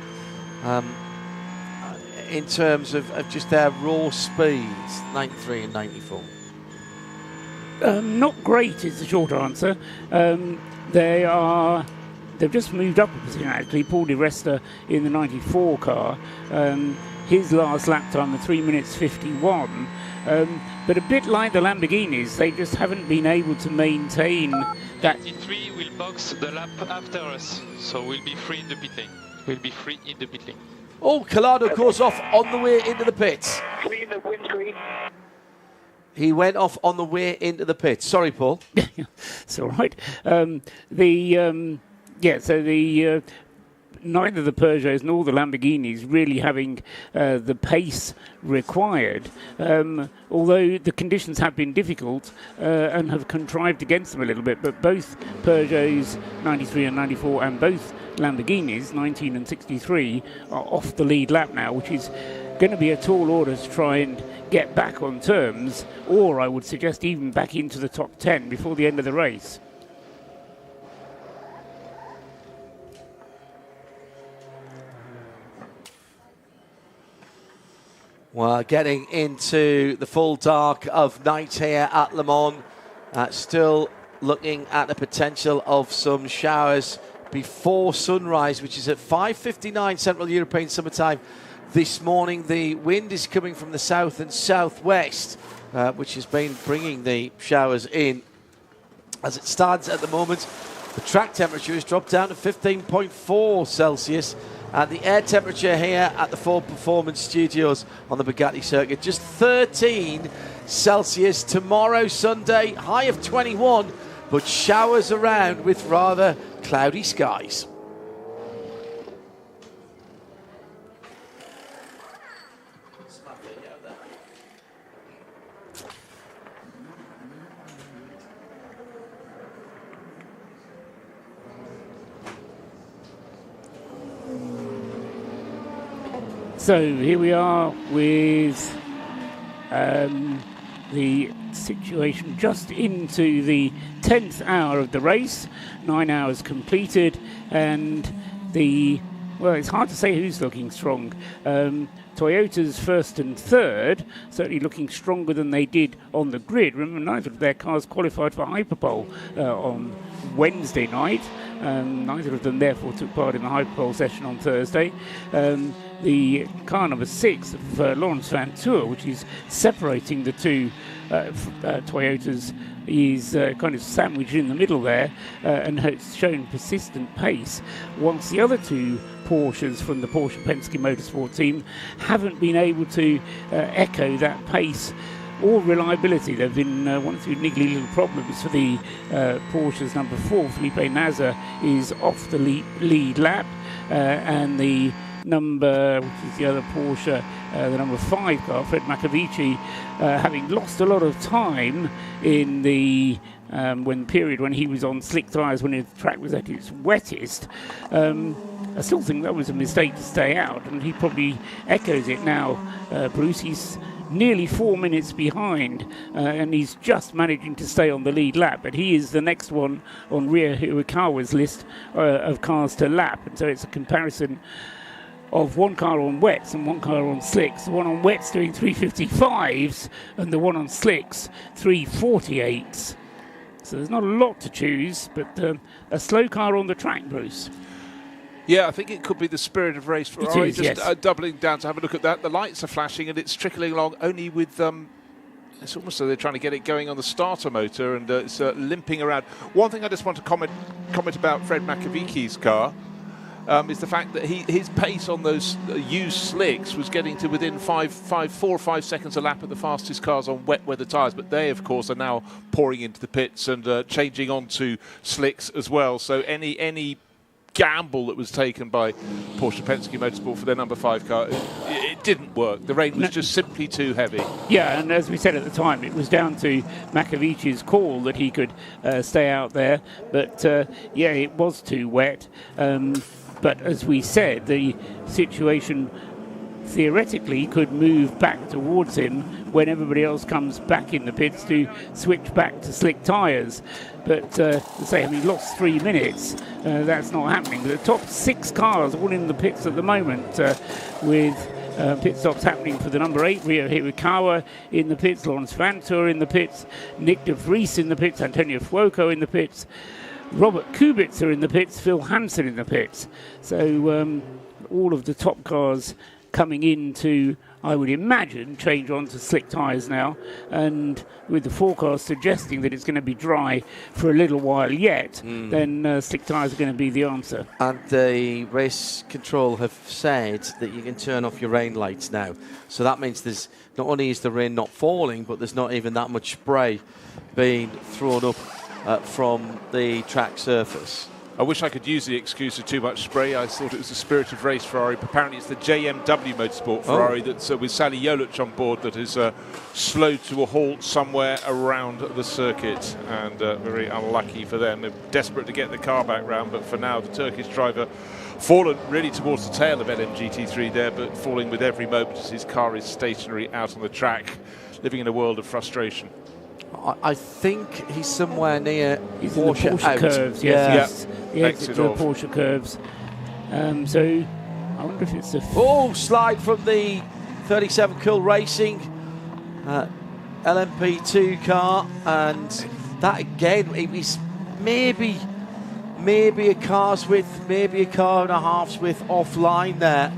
In terms of just their raw speeds, 93 and 94? Not great is the short answer. They've just moved up a position, actually. Paul di Resta in the 94 car. His last lap time, the 3 minutes 51. But a bit like the Lamborghinis, they just haven't been able to maintain that. 93 will box the lap after us, so we'll be free in the pit lane. Oh, Collado goes off on the way into the pits. Clean the windscreen. He went off on the way into the pits. Sorry, Paul. It's all right. Neither the Peugeots nor the Lamborghinis really having the pace required, although the conditions have been difficult and have contrived against them a little bit. But both Peugeots 93 and 94 and both Lamborghinis 19 and 63 are off the lead lap now, which is going to be a tall order to try and get back on terms, or I would suggest even back into the top 10 before the end of the race. Well, getting into the full dark of night here at Le Mans. Still looking at the potential of some showers before sunrise, which is at 5:59 Central European Summertime this morning. The wind is coming from the south and southwest, which has been bringing the showers in. As it stands at the moment, the track temperature has dropped down to 15.4 Celsius. And the air temperature here at the Ford Performance Studios on the Bugatti circuit, just 13 Celsius. Tomorrow, Sunday, high of 21, but showers around with rather cloudy skies. So here we are with the situation just into the 10th hour of the race, 9 hours completed, and well, it's hard to say who's looking strong. Toyota's first and third certainly looking stronger than they did on the grid. Remember, neither of their cars qualified for Hyperpole on Wednesday night. Neither of them therefore took part in the Hyperpole session on Thursday. The car number 6 of Laurens Vanthoor, which is separating the two Toyotas, is kind of sandwiched in the middle there and has shown persistent pace, whilst the other two Porsches from the Porsche Penske Motorsport team haven't been able to echo that pace or reliability. There have been one or two niggly little problems for the Porsche's number 4. Felipe Nasr is off the lead lap, and the number, which is the other Porsche, the number 5 car, Fred Macavici, having lost a lot of time in the period when he was on slick tyres when the track was at its wettest. I still think that was a mistake to stay out, and he probably echoes it now. Bruce, he's nearly 4 minutes behind, and he's just managing to stay on the lead lap, but he is the next one on Ria Hirakawa's list of cars to lap, and so it's a comparison of one car on wets and one car on slicks. The one on wets doing 355s and the one on slicks 348s. So there's not a lot to choose, but a slow car on the track, Bruce. Yeah, I think it could be the spirit of race for Ori. Just yes. Doubling down to have a look at that. The lights are flashing and it's trickling along only with... it's almost so they're trying to get it going on the starter motor, and it's limping around. One thing I just want to comment about Fred Macavici's car is the fact that his pace on those used slicks was getting to within 4 or 5 seconds a lap of the fastest cars on wet weather tyres. But they, of course, are now pouring into the pits and changing onto slicks as well. So any gamble that was taken by Porsche Penske Motorsport for their number 5 car, it didn't work. The rain was just simply too heavy. Yeah, and as we said at the time, it was down to Macavici's call that he could stay out there. But yeah, it was too wet. But as we said, the situation theoretically could move back towards him when everybody else comes back in the pits to switch back to slick tyres. But to say, having lost 3 minutes, that's not happening. The top 6 cars all in the pits at the moment, with pit stops happening for the number 8, Rio Hirakawa in the pits, Laurens Vanthoor in the pits, Nick de Vries in the pits, Antonio Fuoco in the pits, Robert Kubica in the pits, Phil Hansen in the pits. So all of the top cars coming in to, I would imagine, change on to slick tyres now, and with the forecast suggesting that it's going to be dry for a little while yet, then slick tyres are going to be the answer. And the race control have said that you can turn off your rain lights now. So that means there's not only is the rain not falling, but there's not even that much spray being thrown up from the track surface. I wish I could use the excuse of too much spray. I thought it was the spirit of race Ferrari, but apparently it's the JMW Motorsport Ferrari that's with Sally Yoluch on board that is slowed to a halt somewhere around the circuit, and very unlucky for them. They're desperate to get the car back round, but for now the Turkish driver fallen really towards the tail of LMGT3 there, but falling with every moment as his car is stationary out on the track, living in a world of frustration. I think he's somewhere near Porsche curves. Yes, the exit to the Porsche curves. So I wonder if it's a... slide from the 37 Cool Racing, LMP2 car, and that again, it was maybe a car's width, maybe a car and a half's width offline there.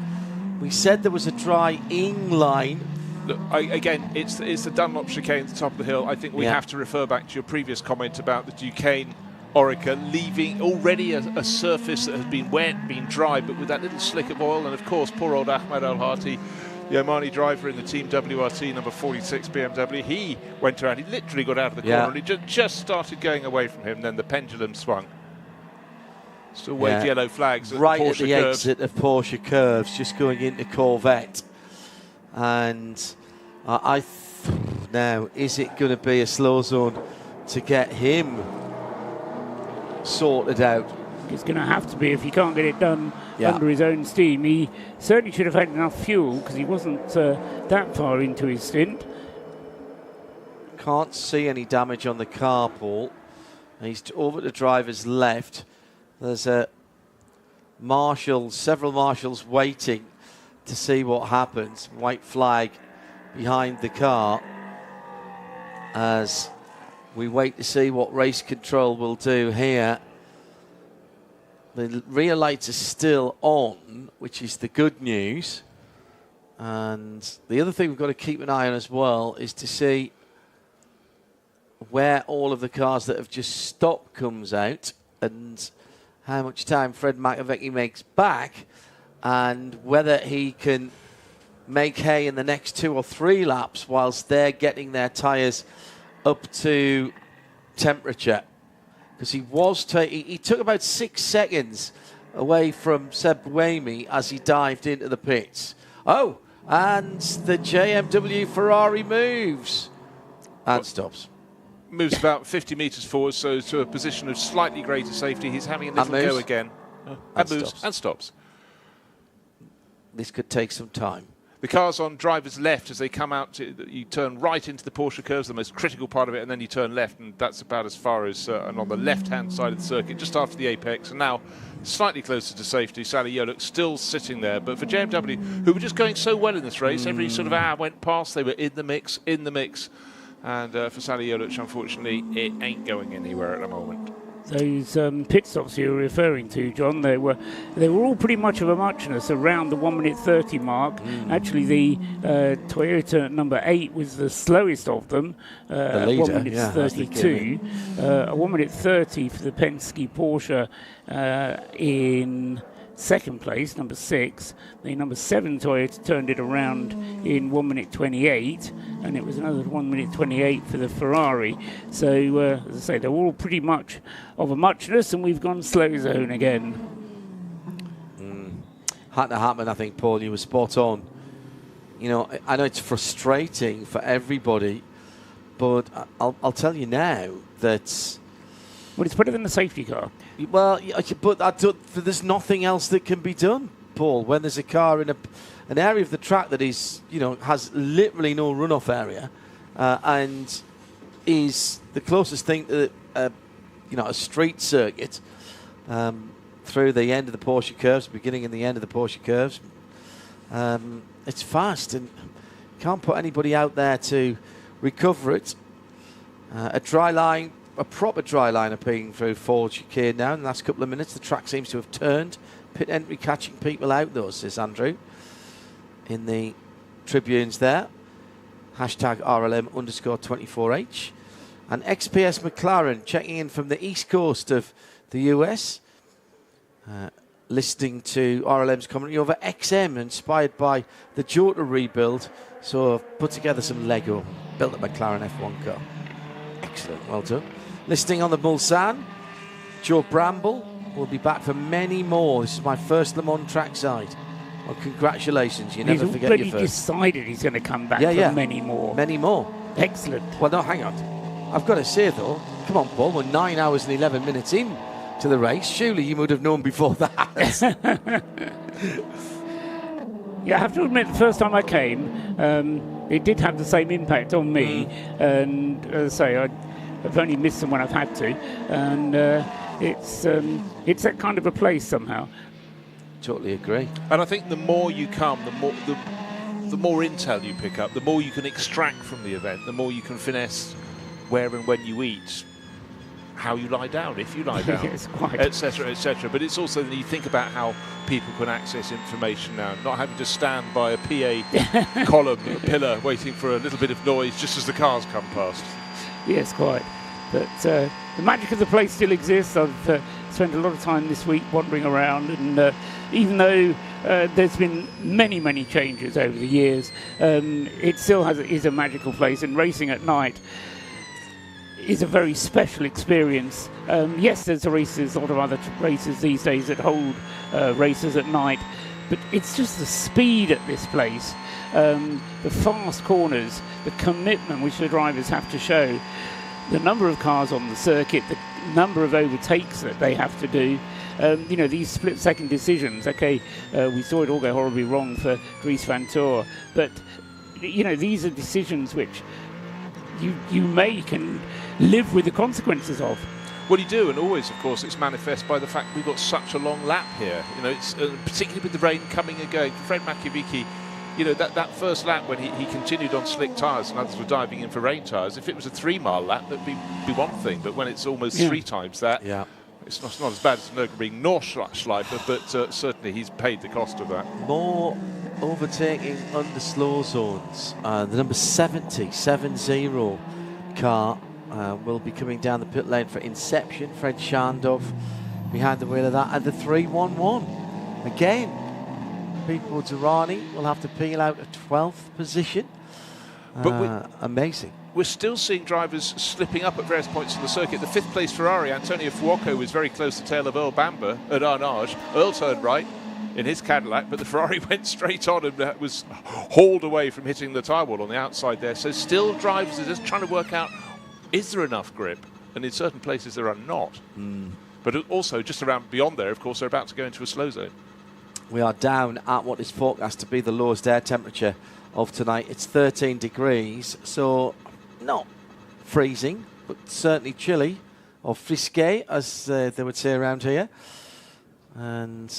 We said there was a dry-in line. Look, again, it's the Dunlop chicane at the top of the hill. I think we have to refer back to your previous comment about the Duquesne Orica leaving already a surface that has been wet, been dry, but with that little slick of oil. And of course, poor old Ahmed Al-Hati, the Omani driver in the Team WRT number 46 BMW, he went around, he literally got out of the corner and he just started going away from him. Then the pendulum swung. Still waved yellow flags at right the Porsche at the curves. exit of Porsche curves, just going into Corvette. And now, is it going to be a slow zone to get him sorted out? It's going to have to be if he can't get it done under his own steam. He certainly should have had enough fuel because he wasn't that far into his stint. Can't see any damage on the car, Paul. He's over to the driver's left. There's a marshal, several marshals waiting to see what happens. White flag behind the car as we wait to see what race control will do here. The rear lights are still on, which is the good news. And the other thing we've got to keep an eye on as well is to see where all of the cars that have just stopped comes out and how much time Fred Makoviecki makes back and whether he can make hay in the next 2 or 3 laps whilst they're getting their tyres up to temperature. Because he took about 6 seconds away from Seb Buemi as he dived into the pits. Oh, and the JMW Ferrari moves and stops. Moves about 50 metres forward, so to a position of slightly greater safety. He's having a little go again. And moves and stops. This could take some time. The car's on driver's left as they come out. You turn right into the Porsche curves, the most critical part of it, and then you turn left, and that's about as far as, and on the left-hand side of the circuit, just after the apex, and now slightly closer to safety. Sally Yoluk still sitting there, but for JMW, who were just going so well in this race, every sort of hour went past, they were in the mix. And for Sally Yoluk, unfortunately, it ain't going anywhere at the moment. Those pit stops you were referring to, John, they were all pretty much of a muchness around the 1 minute 30 mark. Actually, the Toyota number 8 was the slowest of them, the leader, 1 minute 32. A 1 minute 30 for the Penske Porsche in second place, number 6. The number 7 Toyota turned it around in 1 minute 28, and it was another 1 minute 28 for the Ferrari. So, as I say, they're all pretty much of a muchness, and we've gone slow zone again. Had to happen, I think, Paul. You were spot on. You know, I know it's frustrating for everybody, but I'll tell you now that... Well, it's better than the safety car. Well, but there's nothing else that can be done, Paul, when there's a car in an area of the track that is, has literally no runoff area and is the closest thing to, a street circuit through the end of the Porsche curves, beginning and the end of the Porsche curves. It's fast and can't put anybody out there to recover it. A proper dry line appearing through Ford chicane now in the last couple of minutes. The track seems to have turned. Pit entry catching people out, though, says Andrew in the tribunes there. Hashtag RLM_24H. And XPS McLaren checking in from the east coast of the US. Listening to RLM's commentary over XM, inspired by the Jota rebuild. So I've put together some Lego, built a McLaren F1 car. Excellent, well done. Listening on the Mulsanne, Joe Bramble will be back for many more. This is my first Le Mans trackside. Well, congratulations, you never forget your first. He's already decided he's going to come back for many more. Many more. Excellent. Well, no, hang on. I've got to say, though, come on, Paul, we're 9 hours and 11 minutes in to the race. Surely you would have known before that. Yeah, I have to admit, the first time I came, it did have the same impact on me. And as I say, I've only missed them when I've had to. And it's that kind of a place somehow. Totally agree. And I think the more you come, the the more intel you pick up, the more you can extract from the event, the more you can finesse where and when you eat, how you lie down, if you lie down, etc., etc. But it's also that you think about how people can access information now, not having to stand by a PA column, a pillar, waiting for a little bit of noise just as the cars come past. Yes, quite. But the magic of the place still exists. I've spent a lot of time this week wandering around, and even though there's been many changes over the years, it still is a magical place, and racing at night is a very special experience. Yes, there's a lot of other races these days that hold races at night, but it's just the speed at this place, the fast corners, the commitment which the drivers have to show, the number of cars on the circuit, the number of overtakes that they have to do. These split-second decisions. Okay, we saw it all go horribly wrong for Dries van Toor, but these are decisions which you make and live with the consequences of. Well, you do, and always, of course, it's manifest by the fact we've got such a long lap here. It's particularly with the rain coming and going. Fred Makiewicz, that first lap when he continued on slick tyres and others were diving in for rain tyres, if it was a 3-mile lap, that'd be one thing. But when it's almost 3 times that, it's not as bad as Nürburgring nor Schleifer, but certainly he's paid the cost of that. More overtaking under slow zones. The number 70 car will be coming down the pit lane for Inception. Fred Shandov behind the wheel of that, and the 311 again. Pete Buzzarani will have to peel out a 12th position. But amazing. We're still seeing drivers slipping up at various points on the circuit. The 5th place Ferrari, Antonio Fuoco, was very close to the tail of Earl Bamber at Arnage. Earl turned right in his Cadillac, but the Ferrari went straight on and was hauled away from hitting the tyre wall on the outside there. So still drivers are just trying to work out, is there enough grip? And in certain places there are not. But also just around beyond there, of course, they're about to go into a slow zone. We are down at what is forecast to be the lowest air temperature of tonight. It's 13 degrees, so not freezing, but certainly chilly, or frisqué, as they would say around here. And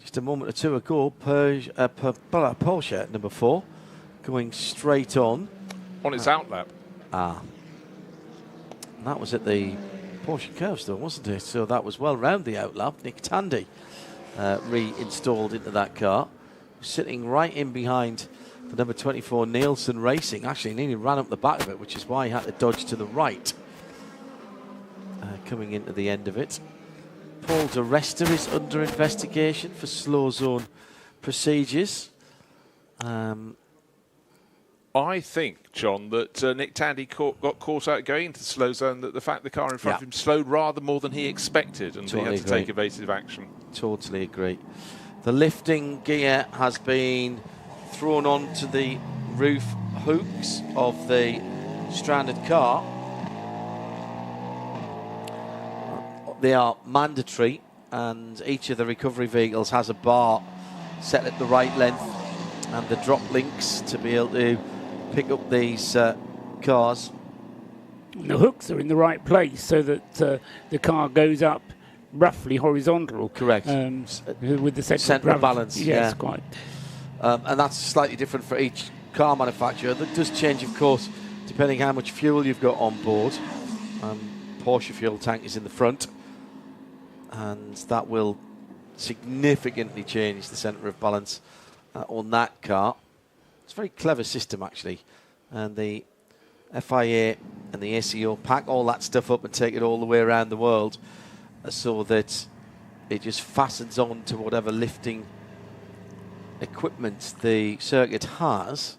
just a moment or two ago, Porsche number 4 going straight on its outlap. That was at the Porsche curves, though, wasn't it? So that was well round the outlap. Nick Tandy reinstalled into that car, sitting right in behind the number 24 Nielsen Racing. Actually, nearly ran up the back of it, which is why he had to dodge to the right. Coming into the end of it. Paul de Rester is under investigation for slow zone procedures. I think, John, that Nick Tandy got caught out going into the slow zone, that the fact the car in front of him slowed rather more than he expected, and Totally he had to take evasive action. Totally agree. The lifting gear has been thrown onto the roof hooks of the stranded car. They are mandatory, and each of the recovery vehicles has a bar set at the right length and the drop links to be able to pick up these cars. And the hooks are in the right place so that the car goes up roughly horizontal. Correct. With the centre of balance. Yes, quite. And that's slightly different for each car manufacturer. That does change, of course, depending how much fuel you've got on board. Porsche fuel tank is in the front, and that will significantly change the centre of balance on that car. It's a very clever system, actually, and the FIA and the ACO pack all that stuff up and take it all the way around the world so that it just fastens on to whatever lifting equipment the circuit has.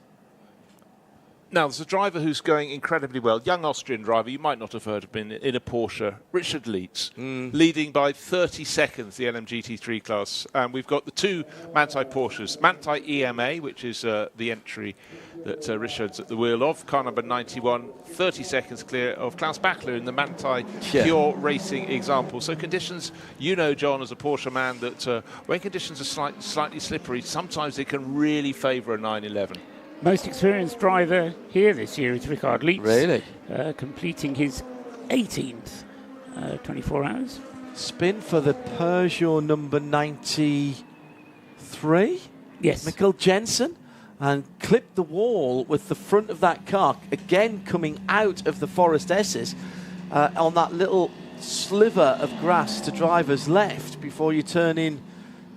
Now, there's a driver who's going incredibly well, young Austrian driver, you might not have heard of him, in a Porsche, Richard Lietz, leading by 30 seconds the LMGT3 class. And we've got the two Manthey Porsches, Manthey EMA, which is the entry that Richard's at the wheel of, car number 91, 30 seconds clear of Klaus Bachler in the Manthey Pure Racing example. So conditions, you know, John, as a Porsche man, that when conditions are slightly slippery, sometimes they can really favour a 911. Most experienced driver here this year is Richard Lietz. Really? Completing his 18th 24 hours. Spin for the Peugeot number 93. Yes. Mikkel Jensen. and clipped the wall with the front of that car, again coming out of the Forest S's on that little sliver of grass to driver's left before you turn in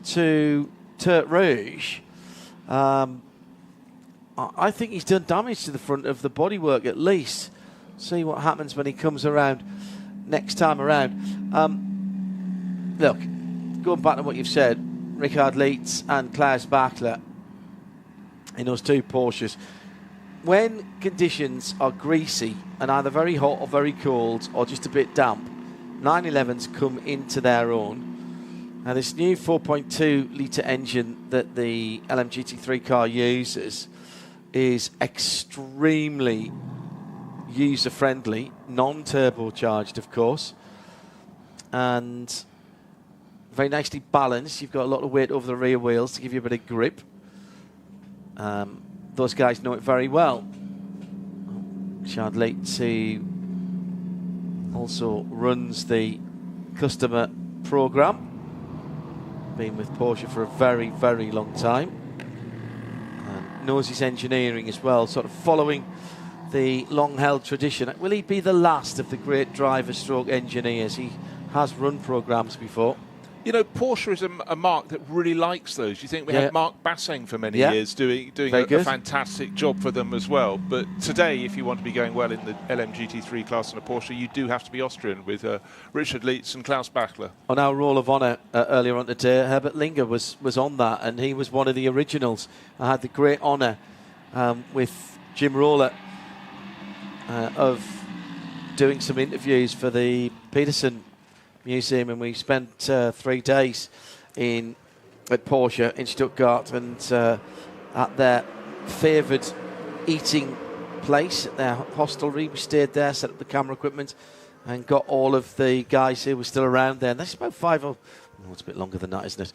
to Tertre Rouge. I think he's done damage to the front of the bodywork at least. See what happens when he comes around next time around. Look, going back to what you've said, Richard Lietz and Klaus Bachler in those two Porsches, when conditions are greasy and either very hot or very cold or just a bit damp, 911s come into their own. Now this new 4.2 litre engine that the LMGT3 car uses is extremely user-friendly, non-turbocharged of course, and very nicely balanced. You've got a lot of weight over the rear wheels to give you a bit of grip. Those guys know it very well. Richard Lietz, who also runs the customer program, been with Porsche for a very, very long time, and knows his engineering as well, sort of following the long-held tradition. Will he be the last of the great driver stroke engineers? He has run programs before. You know, Porsche is a mark that really likes those. You think we had Marc Basseng for many years doing a fantastic job for them as well. But today, if you want to be going well in the LMGT3 class in a Porsche, you do have to be Austrian with Richard Lietz and Klaus Bachler. On our Roll of Honour earlier on today, Herbert Linger was on that, and he was one of the originals. I had the great honour with Jim Roller of doing some interviews for the Peterson Museum, and we spent 3 days at Porsche in Stuttgart, and at their favoured eating place at their hostelry. We stayed there, set up the camera equipment, and got all of the guys who were still around there. And that's about it's a bit longer than that, isn't it?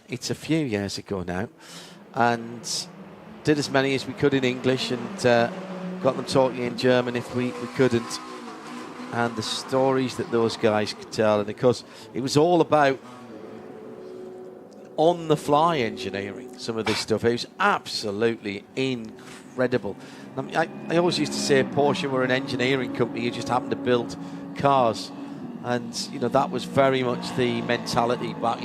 It's a few years ago now, and did as many as we could in English, and got them talking in German if we couldn't. And the stories that those guys could tell, and because it was all about on-the-fly engineering, some of this stuff. It was absolutely incredible. I mean, I always used to say Porsche were an engineering company who just happened to build cars, and you know that was very much the mentality back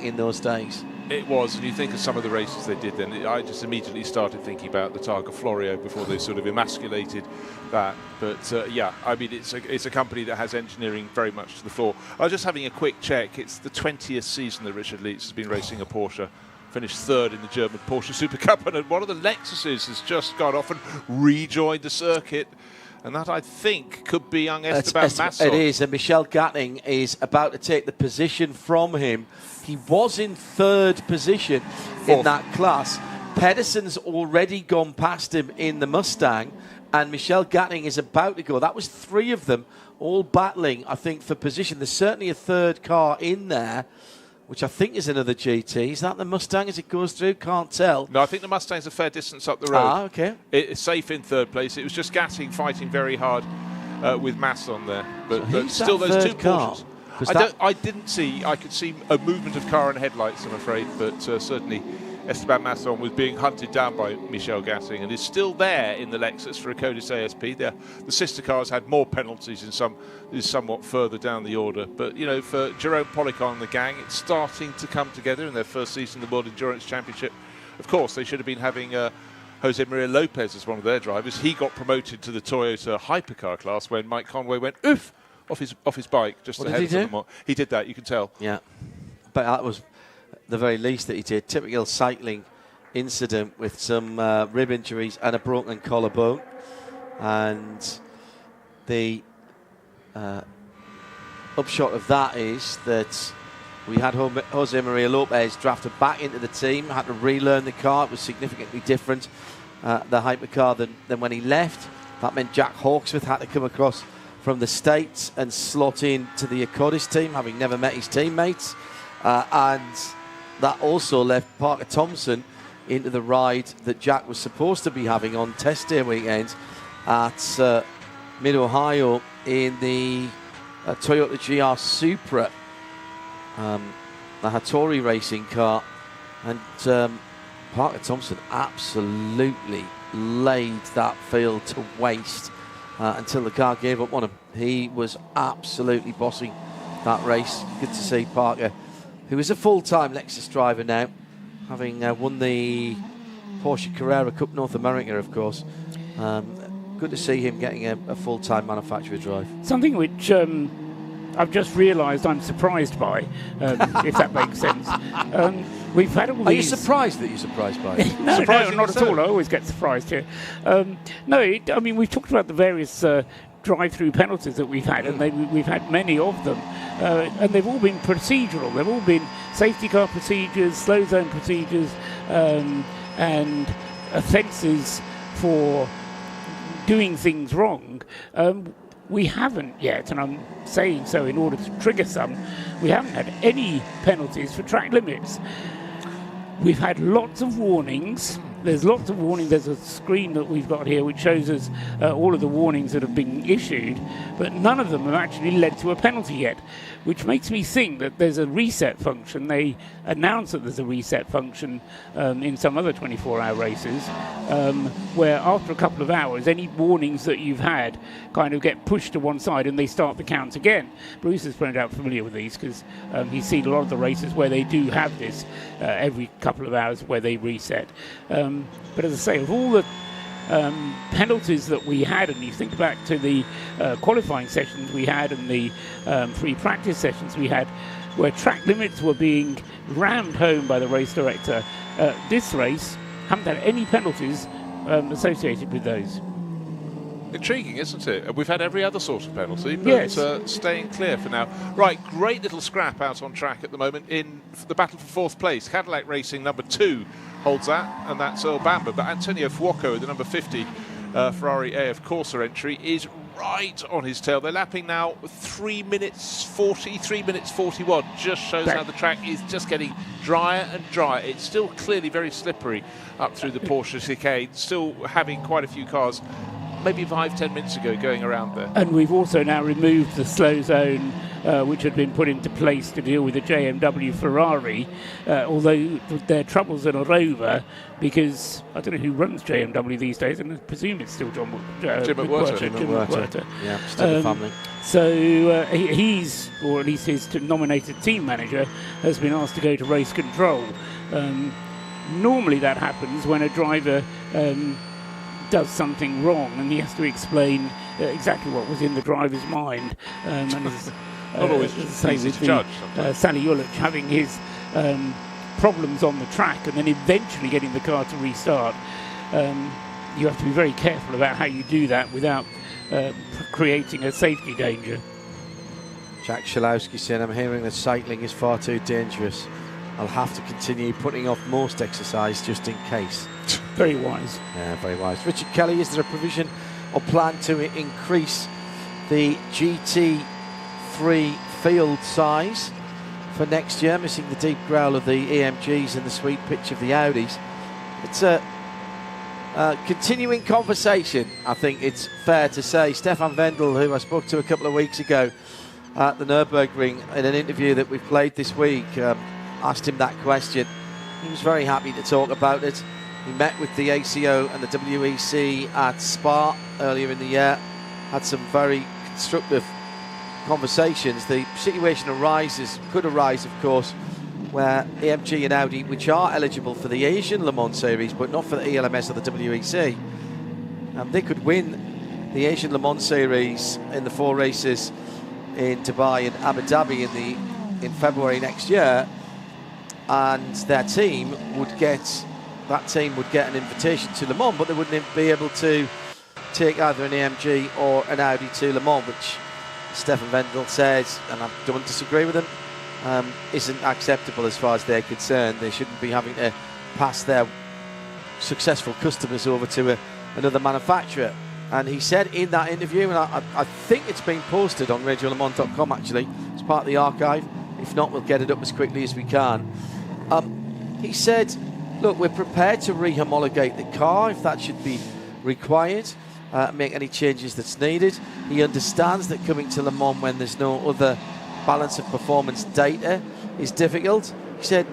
in those days. It was, and you think of some of the races they did then, I just immediately started thinking about the Targa Florio before they sort of emasculated that. But yeah, I mean, it's a company that has engineering very much to the fore. I was just having a quick check. It's the 20th season that Richard Lietz has been racing a Porsche. Finished third in the German Porsche Super Cup, and one of the Lexuses has just gone off and rejoined the circuit. And that, I think, could be young Esteban Masson. It is, and Michel Gatting is about to take the position from him. He was in third position in that class. Pedersen's already gone past him in the Mustang, and Michel Gatting is about to go. That was 3 of them all battling, I think, for position. There's certainly a third car in there, which I think is another GT. Is that the Mustang as it goes through? Can't tell. No, I think the Mustang's a fair distance up the road. Ah, okay. It's safe in third place. It was just Gatting fighting very hard with Masson there. But still, those 2 Porsches. I didn't see. I could see a movement of car and headlights, I'm afraid, but certainly Esteban Masson was being hunted down by Michel Gatting and is still there in the Lexus for a Codis ASP. The sister cars had more penalties in somewhat further down the order. But, you know, for Jerome Policon and the gang, it's starting to come together in their first season in the World Endurance Championship. Of course, they should have been having Jose Maria Lopez as one of their drivers. He got promoted to the Toyota hypercar class when Mike Conway went, oof, off his bike just ahead of them. He did that, you can tell. Yeah, but that was the very least that he did. Typical cycling incident with some rib injuries and a broken collarbone. And the upshot of that is that we had Jose Maria Lopez drafted back into the team, had to relearn the car. It was significantly different, the hypercar, than when he left. That meant Jack Hawksworth had to come across from the States and slot in to the Accordis team, having never met his teammates. And that also left Parker Thompson into the ride that Jack was supposed to be having on test day weekend at Mid-Ohio in the Toyota GR Supra, the Hattori racing car. And Parker Thompson absolutely laid that field to waste until the car gave up on him. He was absolutely bossing that race. Good to see Parker, who is a full-time Lexus driver now, having won the Porsche Carrera Cup North America, of course. Good to see him getting a full-time manufacturer drive. Something which I've just realised I'm surprised by, if that makes sense. We've had all these... Are you surprised that you're surprised by it? No, not at all. I always get surprised here. I mean, we've talked about the various drive-through penalties that we've had, and we've had many of them, and they've all been procedural. They've all been safety car procedures, slow zone procedures, and offences for doing things wrong. We haven't yet, and I'm saying so in order to trigger some, we haven't had any penalties for track limits. We've had lots of warnings. There's lots of warnings. There's a screen that we've got here which shows us all of the warnings that have been issued, but none of them have actually led to a penalty yet, which makes me think that there's a reset function. They announce that there's a reset function in some other 24-hour races, where after a couple of hours, any warnings that you've had kind of get pushed to one side and they start the count again. Bruce is pointed out familiar with these because he's seen a lot of the races where they do have this every couple of hours where they reset. But as I say, of all the penalties that we had, and you think back to the qualifying sessions we had and the free practice sessions we had, where track limits were being rammed home by the race director, this race haven't had any penalties associated with those. Intriguing, isn't it? We've had every other sort of penalty, but yes. Staying clear for now. Right, great little scrap out on track at the moment in the battle for fourth place. Cadillac Racing number 2 holds that, and that's Earl Bamber. But Antonio Fuoco, the number 50 Ferrari AF Corsa entry, is right on his tail. They're lapping now 3 minutes 40, 3 minutes 41. Just shows how the track is just getting drier and drier. It's still clearly very slippery up through the Porsche chicane, still having quite a few cars maybe 5-10 minutes ago going around there. And we've also now removed the slow zone which had been put into place to deal with the JMW Ferrari, although their troubles are not over, because I don't know who runs JMW these days, and I presume it's still Jim McWhirter. Yeah, still the family. So he's, or at least his nominated team manager, has been asked to go to race control. Normally that happens when a driver does something wrong and he has to explain exactly what was in the driver's mind. And as, not always easy to judge. Sally Ulich having his problems on the track and then eventually getting the car to restart. You have to be very careful about how you do that without creating a safety danger. Jack Shalowski saying, I'm hearing that cycling is far too dangerous. I'll have to continue putting off most exercise just in case. Very wise. Yeah, very wise. Richard Kelly, is there a provision or plan to increase the GT3 field size for next year, missing the deep growl of the AMGs and the sweet pitch of the Audis? It's a continuing conversation, I think it's fair to say. Stefan Wendel, who I spoke to a couple of weeks ago at the Nürburgring in an interview that we've played this week, asked him that question. He was very happy to talk about it. He met with the ACO and the WEC at Spa earlier in the year, had some very constructive conversations. The situation could arise, of course, where AMG and Audi, which are eligible for the Asian Le Mans Series, but not for the ELMS or the WEC, they could win the Asian Le Mans Series in the 4 races in Dubai and Abu Dhabi in February next year, and their team would get an invitation to Le Mans, but they wouldn't be able to take either an AMG or an Audi to Le Mans, which Stefan Wendel says, and I don't disagree with him, isn't acceptable as far as they're concerned. They shouldn't be having to pass their successful customers over to another manufacturer. And he said in that interview, and I think it's been posted on radiolemans.com actually, it's part of the archive. If not, we'll get it up as quickly as we can. He said, look, we're prepared to re-homologate the car if that should be required, make any changes that's needed. He understands that coming to Le Mans when there's no other balance of performance data is difficult. He said,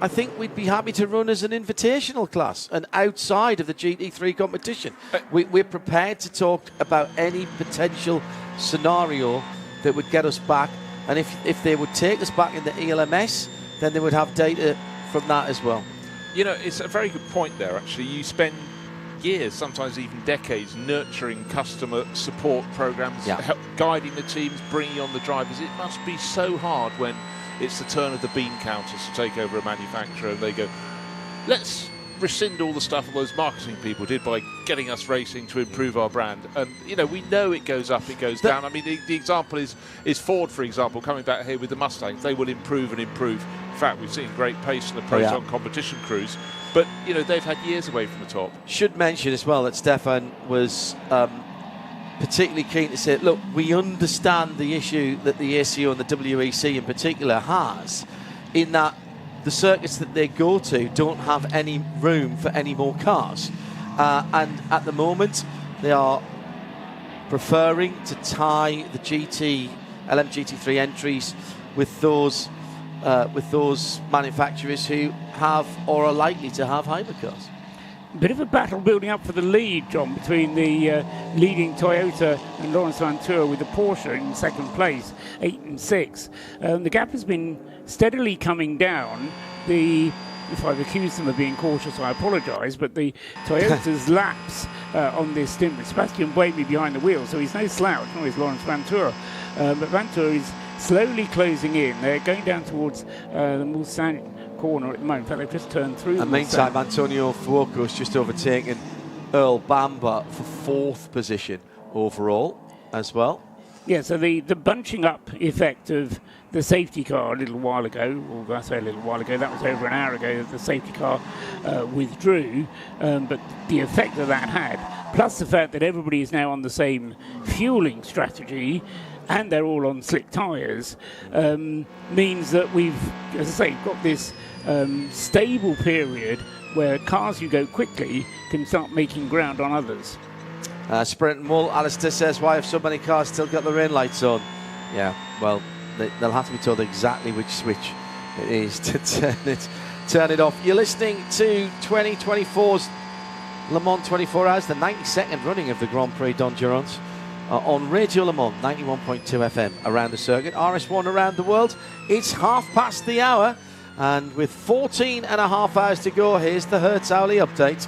I think we'd be happy to run as an invitational class and outside of the GT3 competition. We're prepared to talk about any potential scenario that would get us back. And if they would take us back in the ELMS, then they would have data from that as well. You know, it's a very good point there, actually. You spend years, sometimes even decades, nurturing customer support programs, guiding the teams, bringing on the drivers. It must be so hard when it's the turn of the bean counters to take over a manufacturer and they go, let's rescind all the stuff all those marketing people did by getting us racing to improve our brand. And, you know, we know it goes up, it goes down. I mean, the example is Ford, for example, coming back here with the Mustangs. They will improve and improve. In fact, we've seen great pace in the Proton competition crews. But, you know, they've had years away from the top. Should mention as well that Stefan was particularly keen to say, look, we understand the issue that the ACO and the WEC in particular has in that the circuits that they go to don't have any room for any more cars. And at the moment, they are preferring to tie the LMGT3 entries with those manufacturers who have or are likely to have hypercars. Bit of a battle building up for the lead, John, between the leading Toyota and Lawrence Vantour with the Porsche in second place, 8 and 6. The gap has been steadily coming down. If I've accused them of being cautious, I apologise, but the Toyota's laps on this stint with Sebastian Buemi behind the wheel, so he's no slouch, nor is Lawrence Vantour. But Vantour is slowly closing in. They're going down towards the Mulsanne corner at the moment. In fact, they've just turned through. And meantime, Antonio Fuoco's just overtaken Earl Bamber for 4th position overall as well. Yeah, so the bunching up effect of the safety car a little while ago, or I say a little while ago, that was over an hour ago that the safety car withdrew, but the effect that had, plus the fact that everybody is now on the same fueling strategy and they're all on slick tyres, means that we've, as I say, got this stable period where cars who go quickly can start making ground on others. Sprint and Wool, Alistair says, why have so many cars still got the rain lights on? Yeah, well, they'll have to be told exactly which switch it is to turn it off. You're listening to 2024's Le Mans 24 Hours, the 92nd running of the Grand Prix d'Endurance on Radio Le Mans, 91.2 FM around the circuit, RS1 around the world. It's 1/2 the hour, and with 14 and a half hours to go, here's the Hertz hourly update.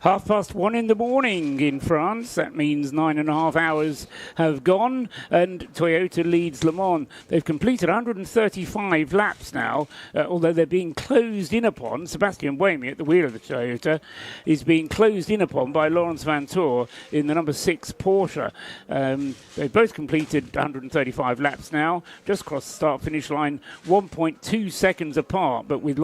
(1:30 in the morning in France. That means 9.5 hours have gone, and Toyota leads Le Mans. They've completed 135 laps now, although they're being closed in upon. Sebastian Buemi at the wheel of the Toyota is being closed in upon by Lawrence Vantour in the number 6 Porsche. They've both completed 135 laps now, just crossed the start-finish line, 1.2 seconds apart, but with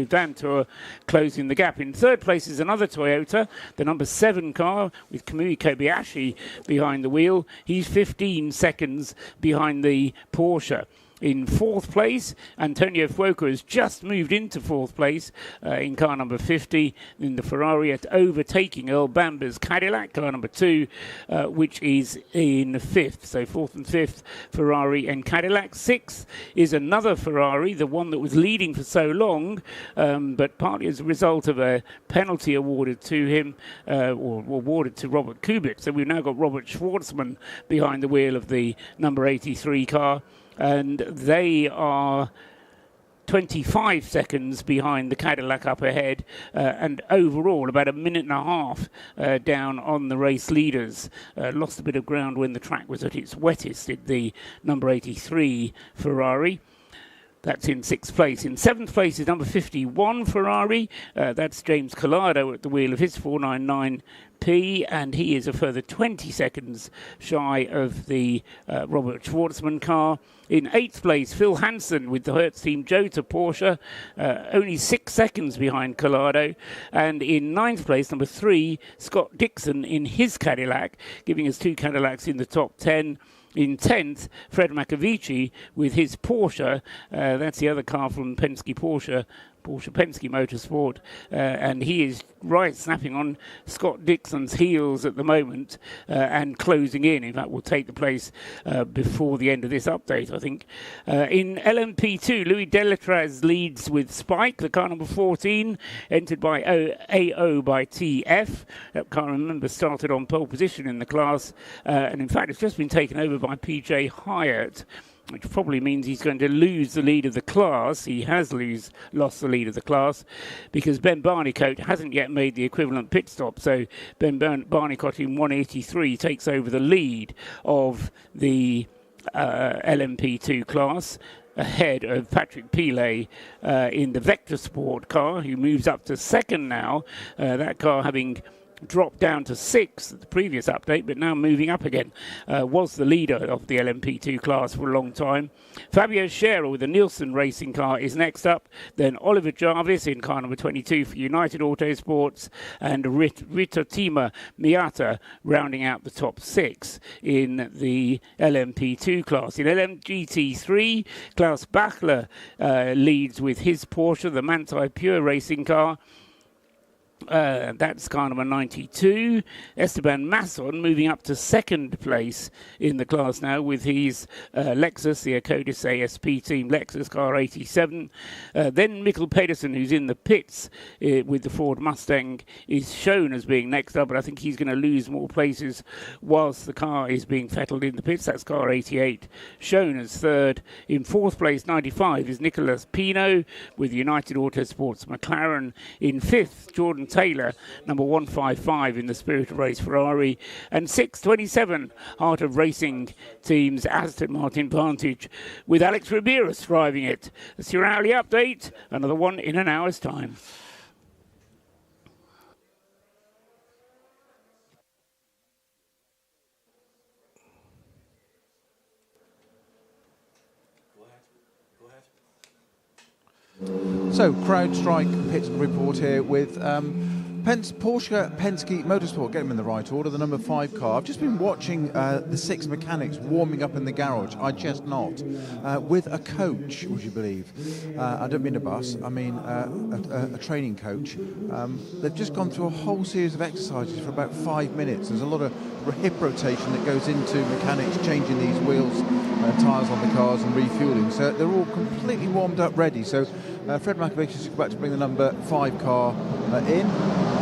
Vantour closing the gap. In third place is another Toyota, the number 7 car with Kamui Kobayashi behind the wheel. He's 15 seconds behind the Porsche. In fourth place, Antonio Fuoco has just moved into fourth place in car number 50 in the Ferrari at Overtaking Earl Bamber's Cadillac, car number 2, which is in fifth. So fourth and fifth, Ferrari and Cadillac. Sixth is another Ferrari, the one that was leading for so long, but partly as a result of a penalty awarded to him, or awarded to Robert Kubica. So we've now got Robert Schwartzman behind the wheel of the number 83 car. And they are 25 seconds behind the Cadillac up ahead, and overall about 1.5 minutes down on the race leaders. Lost a bit of ground when the track was at its wettest at the number 83 Ferrari. That's in 6th place. In 7th place is number 51 Ferrari. That's James Collado at the wheel of his 499P, and he is a further 20 seconds shy of the Robert Schwartzman car. In 8th place, Phil Hansen with the Hertz Team Jota Porsche, only 6 seconds behind Collado. And in 9th place, number 3, Scott Dixon in his Cadillac, giving us 2 Cadillacs in the top 10. In 10th, Fred Makovici with his Porsche. That's the other car from Penske Porsche Penske Motorsport, and he is right snapping on Scott Dixon's heels at the moment and closing in. In fact, will take the place before the end of this update, I think. In LMP2, Louis Delatraz leads with Spike, the car number 14, entered by AO by TF. That car, remember, started on pole position in the class, and in fact, it's just been taken over by PJ Hyatt, which probably means he's going to lose the lead of the class. He has lost the lead of the class because Ben Barnicoat hasn't yet made the equivalent pit stop. So Ben Barnicoat in 183 takes over the lead of the LMP2 class, ahead of Patrick Pilet in the Vector Sport car, who moves up to second now. That car having dropped down to 6th at the previous update, but now moving up again, was the leader of the LMP2 class for a long time. Fabio Scherer with the Nielsen racing car is next up, then Oliver Jarvis in car number 22 for United Autosports, and Ritotima Miata rounding out the top 6 in the LMP2 class. In LMGT3, Klaus Bachler leads with his Porsche, the Manthey Pure racing car. That's car number 92. Esteban Masson moving up to second place in the class now with his Lexus, the Acodis ASP team Lexus car 87. Then Mikkel Pedersen, who's in the pits with the Ford Mustang, is shown as being next up, but I think he's going to lose more places whilst the car is being fettled in the pits. That's car 88, shown as third. In 4th place, 95, is Nicolas Pino with United Autosports McLaren. In 5th, Jordan Taylor, number 155 in the Spirit of Race Ferrari, and 627 Heart of Racing Team's Aston Martin Vantage with Alex Riberas driving it. That's your hourly update, another one in an hour's time. So, CrowdStrike pit report here with Porsche Penske Motorsport. Get them in the right order. The number 5 car. I've just been watching the 6 mechanics warming up in the garage. I just not with a coach. Would you believe? I don't mean a bus. I mean a training coach. They've just gone through a whole series of exercises for about 5 minutes. There's a lot of hip rotation that goes into mechanics changing these wheels and tyres on the cars and refueling. So they're all completely warmed up, ready. So Fred Makovic is about to bring the number 5 car in.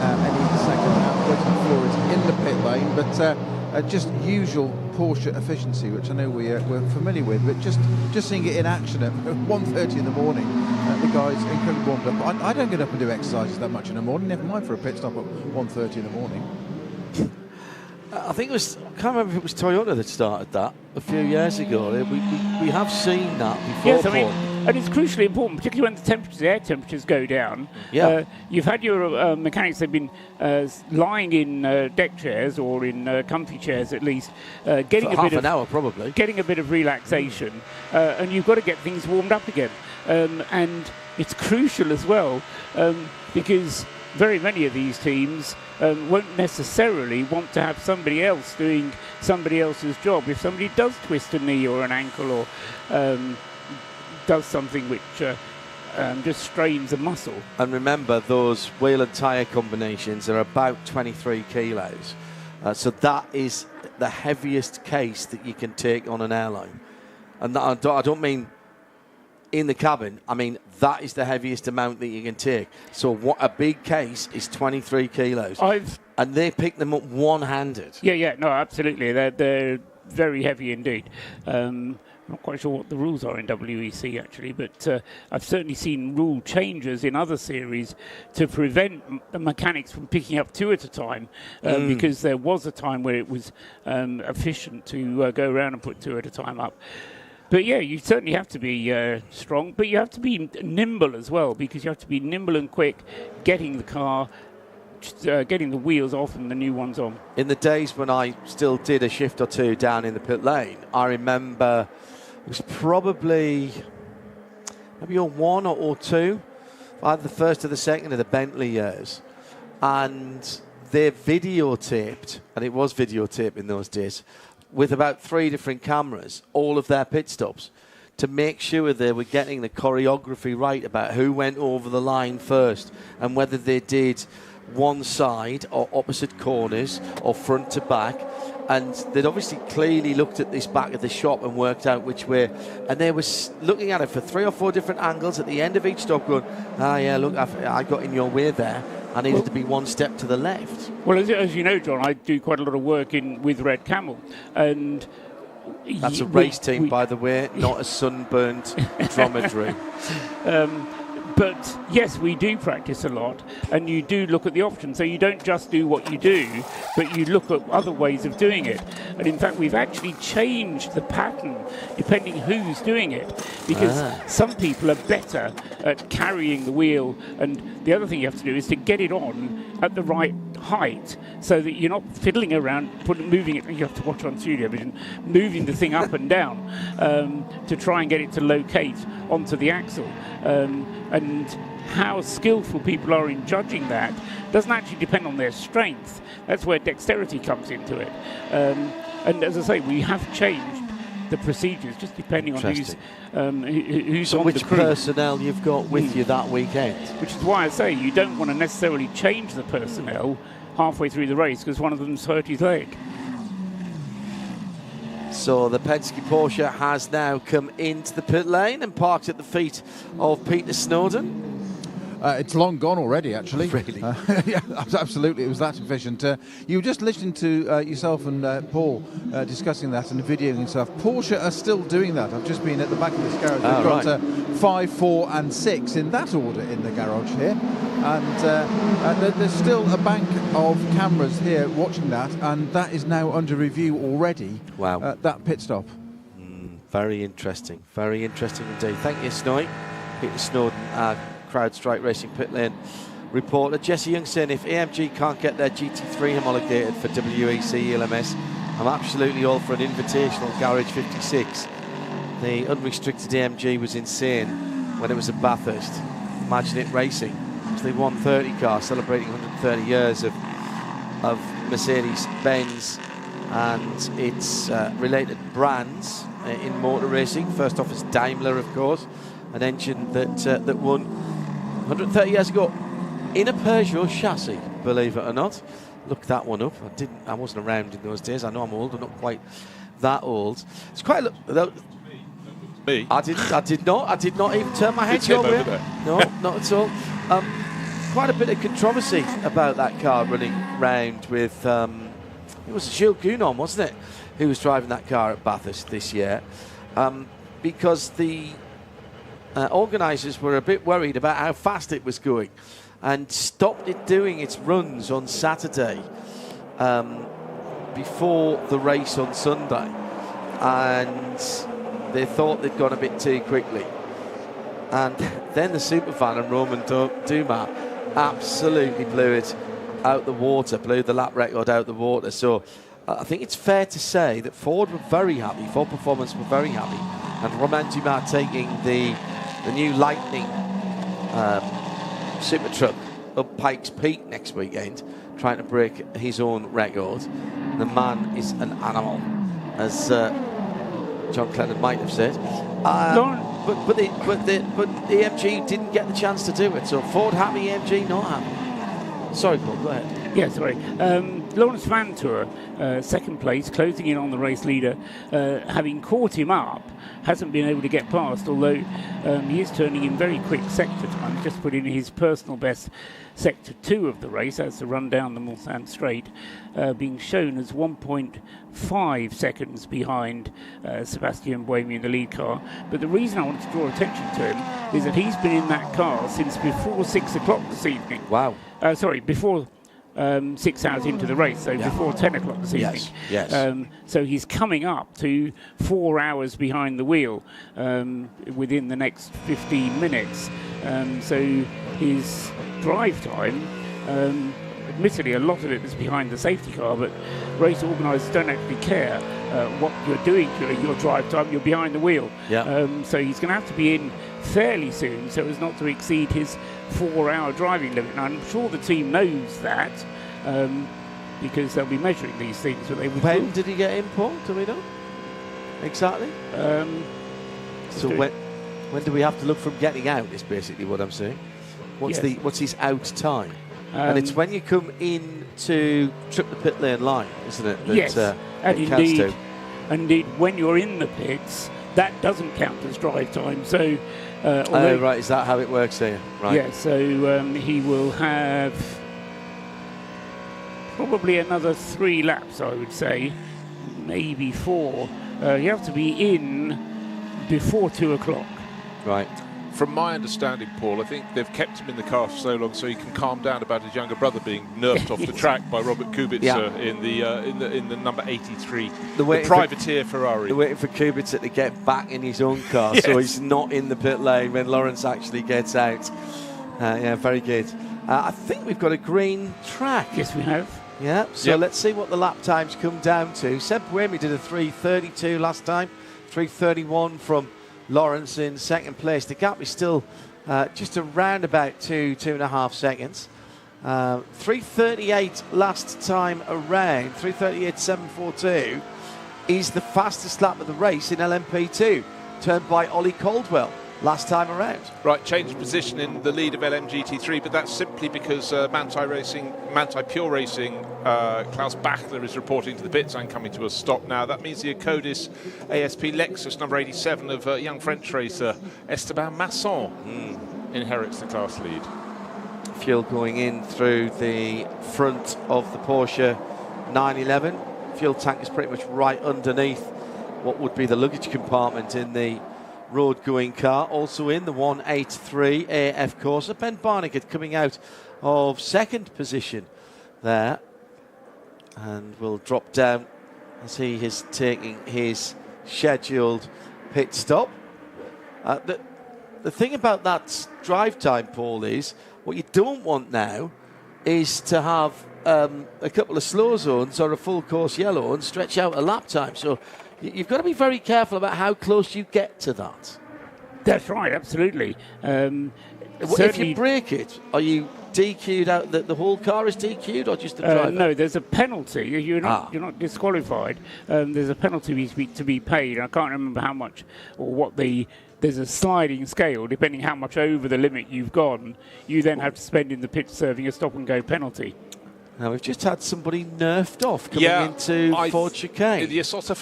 Any second now, waiting for it in the pit lane, but just usual Porsche efficiency, which I know we're familiar with, but just seeing it in action at 1:30 in the morning, the guys incredibly warmed up. I don't get up and do exercises that much in the morning, never mind for a pit stop at 1:30 in the morning. I think it was, I can't remember if it was Toyota that started that a few years ago. We have seen that before. Yes, I mean, and it's crucially important, particularly when the air temperatures go down. Yeah. You've had your mechanics, they've been lying in deck chairs or in comfy chairs at least, getting for a half bit an hour probably, getting a bit of relaxation, and you've got to get things warmed up again. And it's crucial as well because very many of these teams won't necessarily want to have somebody else doing somebody else's job. If somebody does twist a knee or an ankle or does something which just strains a muscle. And remember, those wheel and tyre combinations are about 23 kilos. So that is the heaviest case that you can take on an airline. And that, I don't mean in the cabin, I mean that is the heaviest amount that you can take. So what a big case is 23 kilos. And they pick them up one-handed. Yeah, no, absolutely. They're very heavy indeed. I'm not quite sure what the rules are in WEC actually, but I've certainly seen rule changes in other series to prevent the mechanics from picking up 2 at a time, because there was a time where it was efficient to go around and put 2 at a time up. But yeah, you certainly have to be strong, but you have to be nimble as well, because you have to be nimble and quick, getting the car, getting the wheels off and the new ones on. In the days when I still did a shift or two down in the pit lane, I remember it was probably maybe on 1 or 2, either the first or the second of the Bentley years, and they're videotaped, and it was videotaped in those days, with about 3 different cameras, all of their pit stops, to make sure they were getting the choreography right about who went over the line first and whether they did one side or opposite corners or front to back. And they'd obviously clearly looked at this back of the shop and worked out which way. And they were looking at it for 3 or 4 different angles at the end of each stop going, yeah, look, I got in your way there. I needed to be 1 step to the left. Well, as you know, John, I do quite a lot of work with Red Camel. And that's a race team, by the way, not a sunburnt dromedary. But yes, we do practice a lot, and you do look at the options. So you don't just do what you do, but you look at other ways of doing it. And in fact, we've actually changed the pattern depending who's doing it, because some people are better at carrying the wheel, and the other thing you have to do is to get it on at the right height so that you're not fiddling around, moving it. You have to watch on Studiovision, moving the thing up and down to try and get it to locate onto the axle. And how skillful people are in judging that doesn't actually depend on their strength. That's where dexterity comes into it. And as I say, we have changed the procedures just depending on who's on the crew. Which personnel you've got with you that weekend. Which is why I say you don't want to necessarily change the personnel halfway through the race because one of them's hurt his leg. So the Penske Porsche has now come into the pit lane and parked at the feet of Peter Snowden. It's long gone already, actually. Really? Yeah, absolutely. It was that efficient. You were just listening to yourself and Paul discussing that and videoing stuff. Porsche are still doing that. I've just been at the back of this garage. They've got 5, 4 and 6 in that order in the garage here. And there's still a bank of cameras here watching that, and that is now under review already. Wow. That pit stop. Very interesting. Very interesting indeed. Thank you, Snowy. Peter Snowden, CrowdStrike Racing pit lane reporter. Jesse Young saying if AMG can't get their GT3 homologated for WEC ELMS, I'm absolutely all for an invitational Garage 56. The unrestricted AMG was insane when it was at Bathurst. Imagine it racing. It's the 130 car celebrating 130 years of Mercedes-Benz and its related brands in motor racing. First off is Daimler, of course, an engine that won 130 years ago in a Peugeot chassis, believe it or not. Look that one up. I wasn't around in those days. I know I'm old, but not quite that old. It's quite me. I did not even turn my head your way. No, not at all. Quite a bit of controversy about that car running round with it was Gilles Gounon, wasn't it, who was driving that car at Bathurst this year, because the organisers were a bit worried about how fast it was going and stopped it doing its runs on Saturday before the race on Sunday, and they thought they'd gone a bit too quickly. And then the superfan and Roman Dumas absolutely blew it out the water, blew the lap record out the water. So I think it's fair to say that Ford were very happy, Ford Performance were very happy, and Romain Dumas taking the new Lightning super truck up Pikes Peak next weekend, trying to break his own record. The man is an animal, as John Clennon might have said. But the AMG didn't get the chance to do it. So Ford happy, AMG not happy. Sorry, Paul, go ahead. Yeah, sorry. Lawrence Vantour, second place, closing in on the race leader, having caught him up, hasn't been able to get past, although he is turning in very quick sector time. Just put in his personal best sector 2 of the race, as to run down the Mulsanne Straight, being shown as 1.5 seconds behind Sebastian Buemi in the lead car. But the reason I wanted to draw attention to him is that he's been in that car since before 6 o'clock this evening. Wow. Before 6 hours into the race, so before 10 o'clock this evening. Yes. So he's coming up to 4 hours behind the wheel within the next 15 minutes. So his drive time, admittedly a lot of it is behind the safety car, but race organisers don't actually care what you're doing during your drive time. You're behind the wheel. So he's going to have to be in fairly soon so as not to exceed his 4-hour driving limit. And I'm sure the team knows that because they'll be measuring these things. When did he get in, Paul? Do we know exactly? So when do we have to look from getting out is basically what I'm saying. What's his out time? And it's when you come in to trip the pit lane line, isn't it? That, yes, and indeed, when you're in the pits, that doesn't count as drive time. So, right, is that how it works here? Right. Yeah, so he will have probably another 3 laps, I would say, maybe 4. You have to be in before 2 o'clock. Right. From my understanding, Paul, I think they've kept him in the car for so long so he can calm down about his younger brother being nerfed off the track by Robert Kubica in the number 83, the privateer Ferrari. They're waiting for Kubica to get back in his own car, so he's not in the pit lane when Lawrence actually gets out. Yeah, very good. I think we've got a green track. Yes, we have. Yeah, so let's see what the lap times come down to. Seb Buemi did a 3:32 last time, 3:31 from Lawrence in second place. The gap is still just around about 2.5 seconds. 3:38 last time around. 3:38.742 is the fastest lap of the race in LMP2, turned by Ollie Caldwell last time around. Right, change of position in the lead of LMGT3, but that's simply because Manthey Pure Racing, Klaus Bachler is reporting to the pits and coming to a stop now. That means the Acodis ASP Lexus number 87 of young French racer Esteban Masson inherits the class lead. Fuel going in through the front of the Porsche 911. Fuel tank is pretty much right underneath what would be the luggage compartment in the road-going car. Also in the 183 AF Corsa, Ben Barnigat coming out of second position there, and will drop down as he is taking his scheduled pit stop. The thing about that drive time, Paul, is what you don't want now is to have a couple of slow zones or a full course yellow and stretch out a lap time. So you've got to be very careful about how close you get to that. That's right, absolutely. If you break it, are you DQ'd out? The whole car is DQ'd, or just the driver? No, there's a penalty. You're not disqualified. There's a penalty to be paid. I can't remember how much or what There's a sliding scale depending how much over the limit you've gone. You then have to spend in the pit serving a stop and go penalty. Now we've just had somebody nerfed off coming into Ford chicane. The Isotta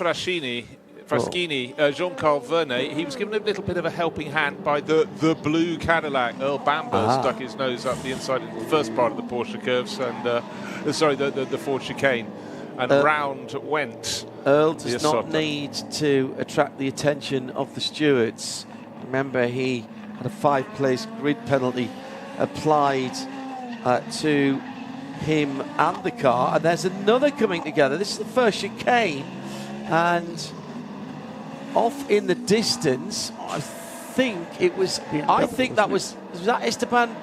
Fraschini, Jean-Carl Vernet, he was given a little bit of a helping hand by the blue Cadillac. Earl Bamber stuck his nose up the inside in the first part of the Porsche curves, and the Ford chicane, and round went. Earl does not need to attract the attention of the stewards. Remember, he had a 5-place grid penalty applied to him and the car, and there's another coming together. This is the first chicane, and off in the distance, I think it was. I think that was that Esteban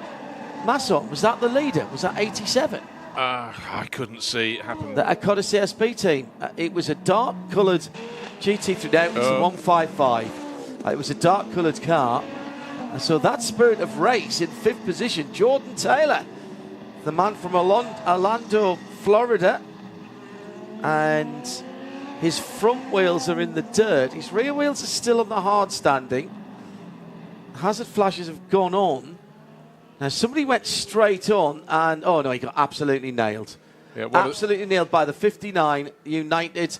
Masson. Was that the leader? Was that 87? I couldn't see it happen. The Acodis CSP team. It was a dark-coloured GT3. Now it was a 155. It was a dark-coloured car. And so that spirit of race in 5th position, Jordan Taylor, the man from Orlando, Florida, and his front wheels are in the dirt. His rear wheels are still on the hard standing. Hazard flashes have gone on. Now somebody went straight on, and he got absolutely nailed. Yeah, absolutely nailed by the 59 United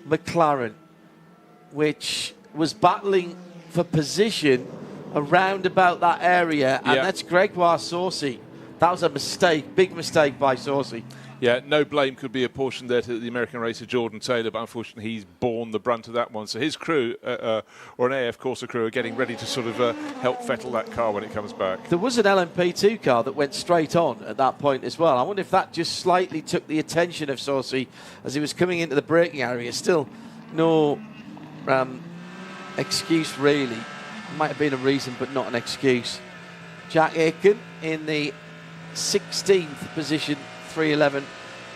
McLaren, which was battling for position around about that area, and that's Gregoire Saucy. That was a mistake, big mistake by Saucy. Yeah, no blame could be apportioned there to the American racer Jordan Taylor, but unfortunately he's borne the brunt of that one. So his crew, or an AF Corsa crew, are getting ready to sort of help fettle that car when it comes back. There was an LMP2 car that went straight on at that point as well. I wonder if that just slightly took the attention of Saucy as he was coming into the braking area. Still no excuse really. Might have been a reason, but not an excuse. Jack Aitken in the 16th position, 311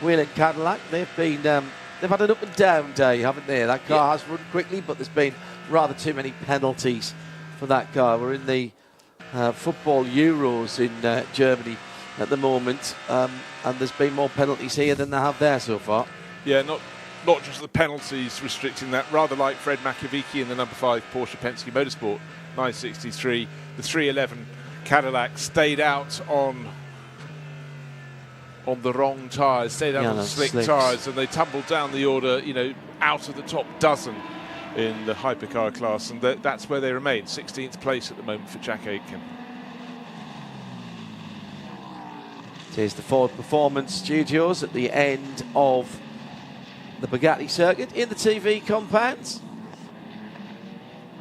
Whelen Cadillac. They've had an up and down day, haven't they? That car has run quickly, but there's been rather too many penalties for that car. We're in the football Euros in Germany at the moment, and there's been more penalties here than there have there so far. Yeah, not just the penalties restricting that, rather like Fred Makovici in the number 5 Porsche Penske Motorsport 963, the 311 Cadillac stayed out on the wrong tyres, stayed out on the slick tyres, and they tumbled down the order, you know, out of the top dozen in the hypercar class, and that's where they remain, 16th place at the moment for Jack Aitken. Here's the Ford Performance Studios at the end of the Bugatti circuit in the TV compound.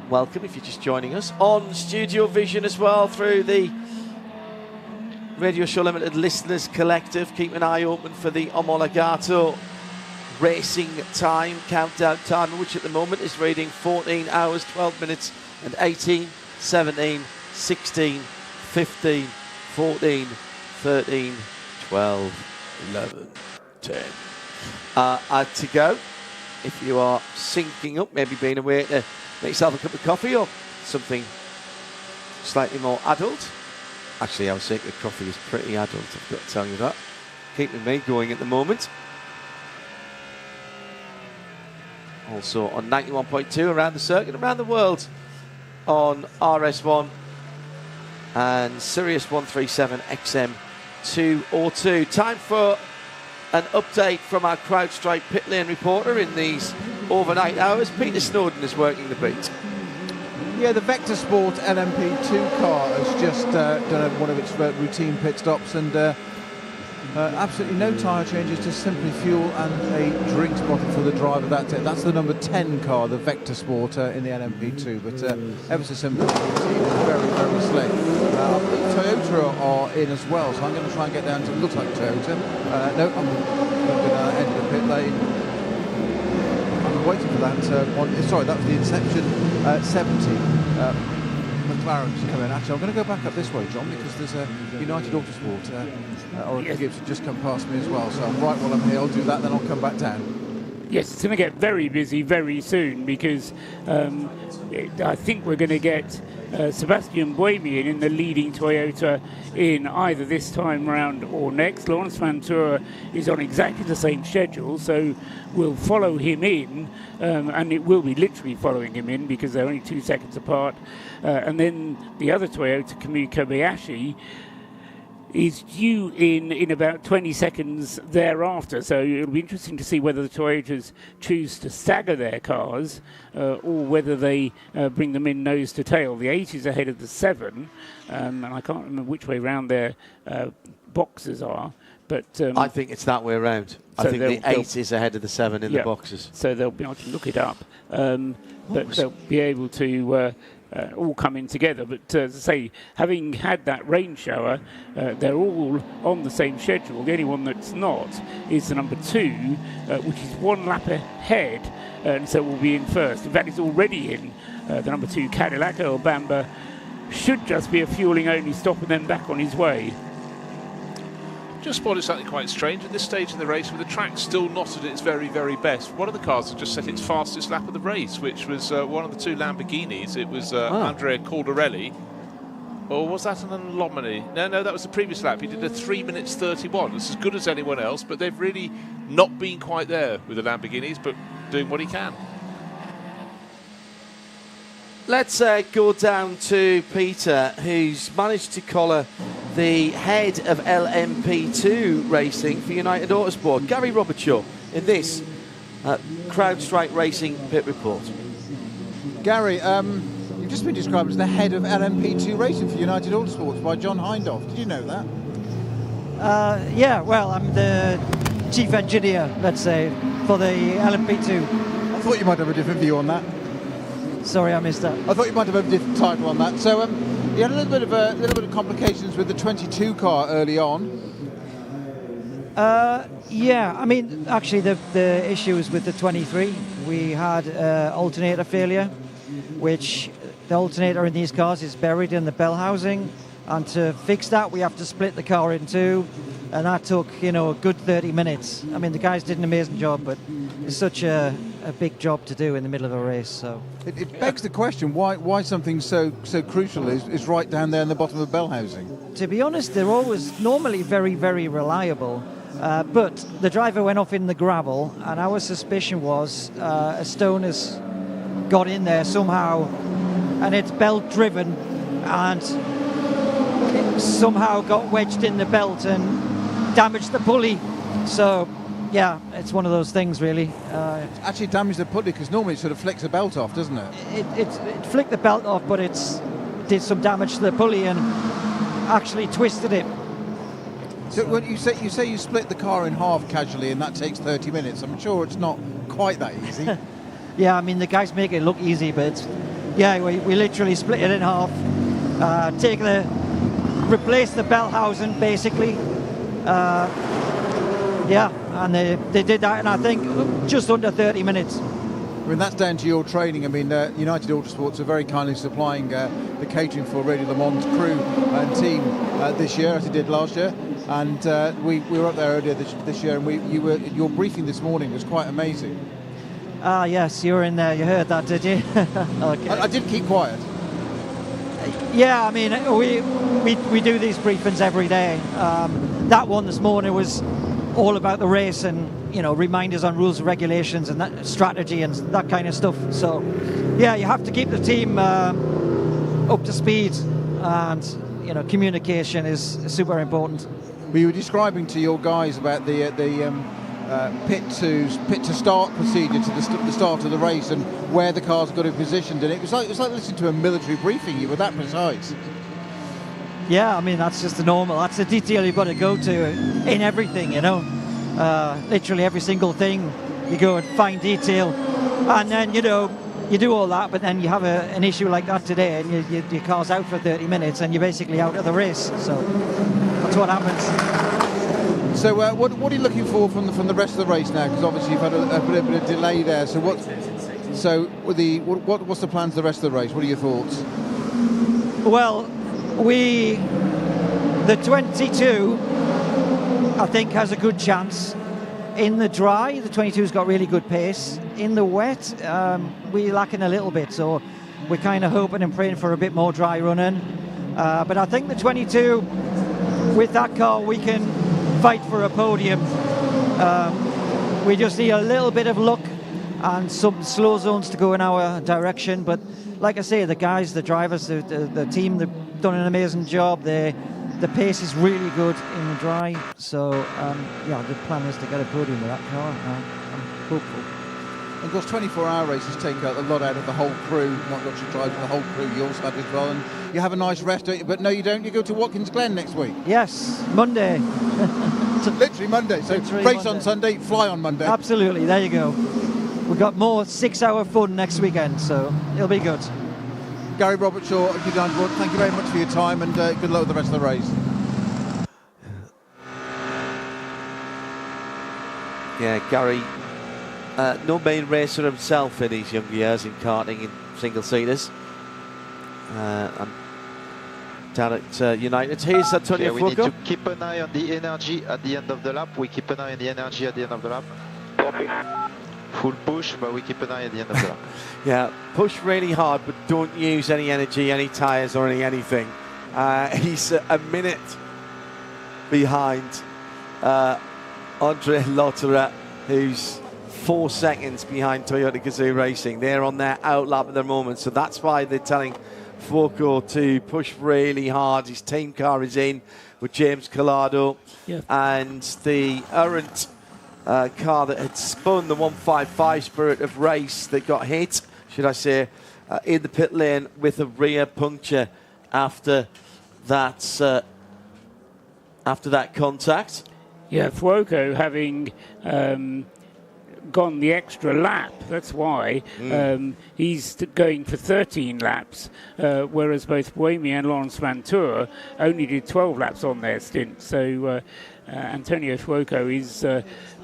Welcome if you're just joining us on Studiovision as well through the Radio Show Limited Listeners Collective. Keep an eye open for the Omologato racing time, countdown timer, which at the moment is reading 14 hours, 12 minutes and 18, 17, 16, 15, 14, 13, 12, 11, 10. To go. If you are syncing up, maybe being away to make yourself a cup of coffee or something slightly more adult. Actually, I would say the coffee is pretty adult, I've got to tell you that. Keeping me going at the moment. Also on 91.2 around the circuit, around the world on RS1 and Sirius 137 XM 202. Time for an update from our CrowdStrike pit lane reporter in these overnight hours. Peter Snowden is working the beat. Yeah, the Vector Sport LMP2 car has just done one of its routine pit stops, and absolutely no tyre changes, just simply fuel and a drinks bottle for the driver. That's the number 10 car, the Vector Sport in the LMP2, but ever so simple, very, very slick. Toyota are in as well, so I'm going to try and get down to, looks like Toyota. No, I'm going to enter the pit lane. I'm waiting for that one. Sorry, that was the Inception 70. McLaren's coming in. Actually, I'm going to go back up this way, John, because there's a United Autosport or a Gibbs just come past me as well. So I'm right while I'm here. I'll do that, then I'll come back down. Yes, it's going to get very busy very soon, because I think we're going to get Sebastian Buemi in the leading Toyota in either this time round or next. Lawrence Vantura is on exactly the same schedule, so we'll follow him in, and it will be literally following him in because they're only 2 seconds apart. And then the other Toyota, Kamui Kobayashi, is due in about 20 seconds thereafter. So it'll be interesting to see whether the Toyotas choose to stagger their cars or whether they bring them in nose to tail. The 8 is ahead of the 7, and I can't remember which way round their boxes are. But I think it's that way around. So I think the 8 is ahead of the 7 in the boxes. So they'll be able to look it up. But they'll be able to all come in together. But as I say, having had that rain shower, they're all on the same schedule. The only one that's not is the number 2, which is 1 lap ahead, and so will be in first. In fact, it's already in. The number 2 Cadillac, Earl Bamber, should just be a fueling only stop and then back on his way. Just spotted something quite strange at this stage in the race, with the track still not at its very, very best. One of the cars had just set its fastest lap of the race, which was one of the 2 Lamborghinis. It was Andrea Caldarelli. Or was that an anomaly? No, that was the previous lap. He did a 3 minutes 31. It's as good as anyone else, but they've really not been quite there with the Lamborghinis, but doing what he can. Let's go down to Peter, who's managed to collar the head of LMP2 racing for United Autosport, Gary Robertshaw, in this CrowdStrike Racing pit report. Gary, you've just been described as the head of LMP2 racing for United Autosports by John Hindhaugh. Did you know that? Yeah, well, I'm the chief engineer, let's say, for the LMP2. I thought you might have a different view on that. Sorry, I missed that. I thought you might have a different title on that. So you had a little bit of complications with the 22 car early on. Yeah, I mean, actually, the issue is with the 23. We had alternator failure, which the alternator in these cars is buried in the bell housing, and to fix that, we have to split the car in two, and that took, a good 30 minutes. I mean, the guys did an amazing job, but it's such a big job to do in the middle of a race. So it begs the question why something so crucial is right down there in the bottom of the bell housing. To be honest, they're always normally very, very reliable. But the driver went off in the gravel, and our suspicion was a stone has got in there somehow, and it's belt driven, and it somehow got wedged in the belt and damaged the pulley. So, yeah, it's one of those things, really. It actually damaged the pulley because normally it sort of flicks the belt off, doesn't it? It flicked the belt off, but it did some damage to the pulley and actually twisted it. So when you say you split the car in half casually and that takes 30 minutes, I'm sure it's not quite that easy. Yeah, I mean, the guys make it look easy, but we literally split it in half, replace the bell housing basically. And they did that in, I think, just under 30 minutes. I mean, that's down to your training. I mean, United Autosports are very kindly supplying the catering for Radio Le Mans crew and team this year, as it did last year. And we were up there earlier this year, and your briefing this morning was quite amazing. Yes, you were in there. You heard that, did you? Okay. I did keep quiet. Yeah, I mean, we do these briefings every day. That one this morning was all about the race and, reminders on rules and regulations and that strategy and that kind of stuff. So, yeah, you have to keep the team up to speed, and, communication is super important. Well, you were describing to your guys about the pit to start procedure to the start of the race and where the cars got in positioned, and it was like listening to a military briefing. You were that precise. Yeah, I mean, that's just the normal. That's the detail you've got to go to in everything, literally every single thing. You go and fine detail, and then you do all that, but then you have an issue like that today, and your car's out for 30 minutes, and you're basically out of the race. So that's what happens. So what are you looking for from the rest of the race now? Because obviously you've had a bit of delay there. So what's the plans for the rest of the race? What are your thoughts? Well, the 22, I think, has a good chance. In the dry, the 22's got really good pace. In the wet, we're lacking a little bit, so we're kind of hoping and praying for a bit more dry running. But I think the 22, with that car, we can fight for a podium. We just need a little bit of luck and some slow zones to go in our direction. But like I say, the guys, the drivers, the team, they've done an amazing job. The pace is really good in the dry. So, the plan is to get a podium with that car. I'm hopeful. Of course, 24-hour races take a lot out of the whole crew, not just the drivers, the whole crew. You also have as well, and you have a nice rest, don't you? But no, you don't. You go to Watkins Glen next week. Yes, Monday. Literally Monday. So literally race Monday. On Sunday, fly on Monday. Absolutely. There you go. We've got more 6-hour fun next weekend, so it'll be good. Gary Robertshaw, thank you very much for your time, and good luck with the rest of the race. Yeah, Gary, no main racer himself in his younger years in karting in single-seaters. Down at United. Here's Antonio we need Fuoco. to keep an eye on the energy at the end of the lap. We keep an eye on the energy at the end of the lap. Copy. Full push, but we keep an eye at the end of the lap. Yeah, push really hard, but don't use any energy, any tyres or anything. He's a minute behind Andre Lotterer, who's 4 seconds behind Toyota Gazoo Racing. They're on their outlap at the moment, so that's why they're telling Fuoco to push really hard. His team car is in with James Collado, and the errant car that had spun the 155 Spirit of Race that got hit, should I say, in the pit lane with a rear puncture after that contact. Yeah, Fuoco having gone the extra lap, that's why he's going for 13 laps, whereas both Buemi and Laurens Vanthoor only did 12 laps on their stint. So Antonio Fuoco is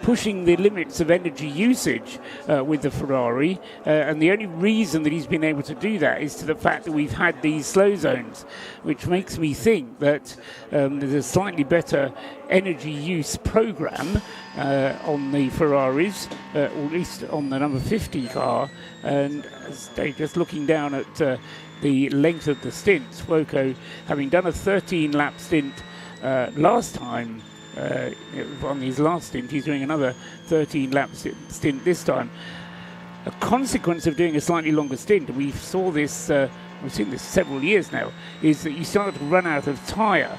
pushing the limits of energy usage with the Ferrari, and the only reason that he's been able to do that is to the fact that we've had these slow zones, which makes me think that there's a slightly better energy use program on the Ferraris, or at least on the number 50 car. And as they're just looking down at the length of the stints, Fuoco having done a 13-lap stint last time. On his last stint, he's doing another 13-lap stint this time. A consequence of doing a slightly longer stint, we've seen this several years now, is that you start to run out of tyre.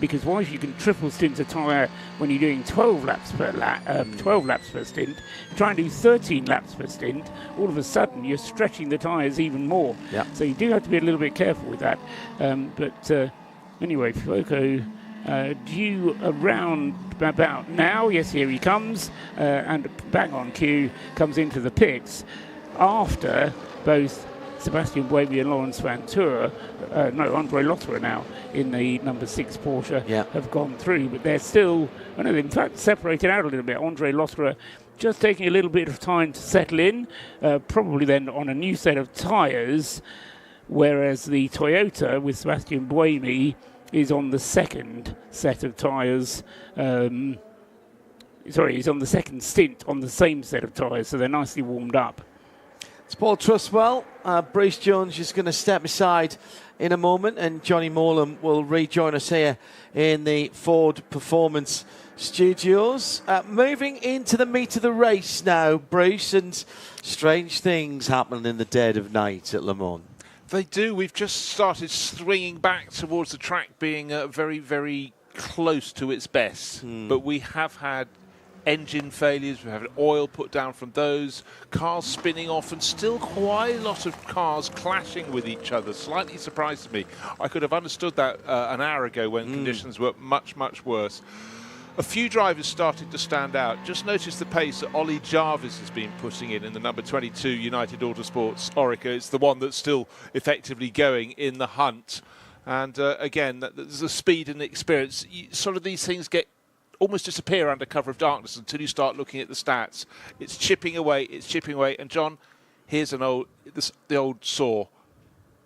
Because whilst you can triple stint a tyre when you're doing 12 laps per stint, try and do 13 laps per stint, all of a sudden you're stretching the tyres even more. Yeah. So you do have to be a little bit careful with that. Anyway, Fuoco due around about now. Yes, here he comes, and bang on cue comes into the pits after both Sebastian Buemi and Laurens Vanthoor, Andre Lotterer now in the number 6 Porsche, have gone through, but they're still, in fact, separated out a little bit. Andre Lotterer just taking a little bit of time to settle in, probably then on a new set of tyres, whereas the Toyota with Sebastian Buemi is on the second set of tyres. He's on the second stint on the same set of tyres, so they're nicely warmed up. It's Paul Trustwell. Bruce Jones is going to step aside in a moment, and Johnny Morland will rejoin us here in the Ford Performance Studios. Moving into the meat of the race now, Bruce, and strange things happening in the dead of night at Le Mans. They do. We've just started swinging back towards the track being very, very close to its best. But we have had engine failures, we've had oil put down from those, cars spinning off, and still quite a lot of cars clashing with each other. Slightly surprised me. I could have understood that an hour ago when conditions were much, much worse. A few drivers started to stand out. Just notice the pace that Ollie Jarvis has been putting in the number 22 United Autosports Orica. It's the one that's still effectively going in the hunt. And again, there's the speed and the experience. Sort of these things almost disappear under cover of darkness until you start looking at the stats. It's chipping away, And John, here's the old saw.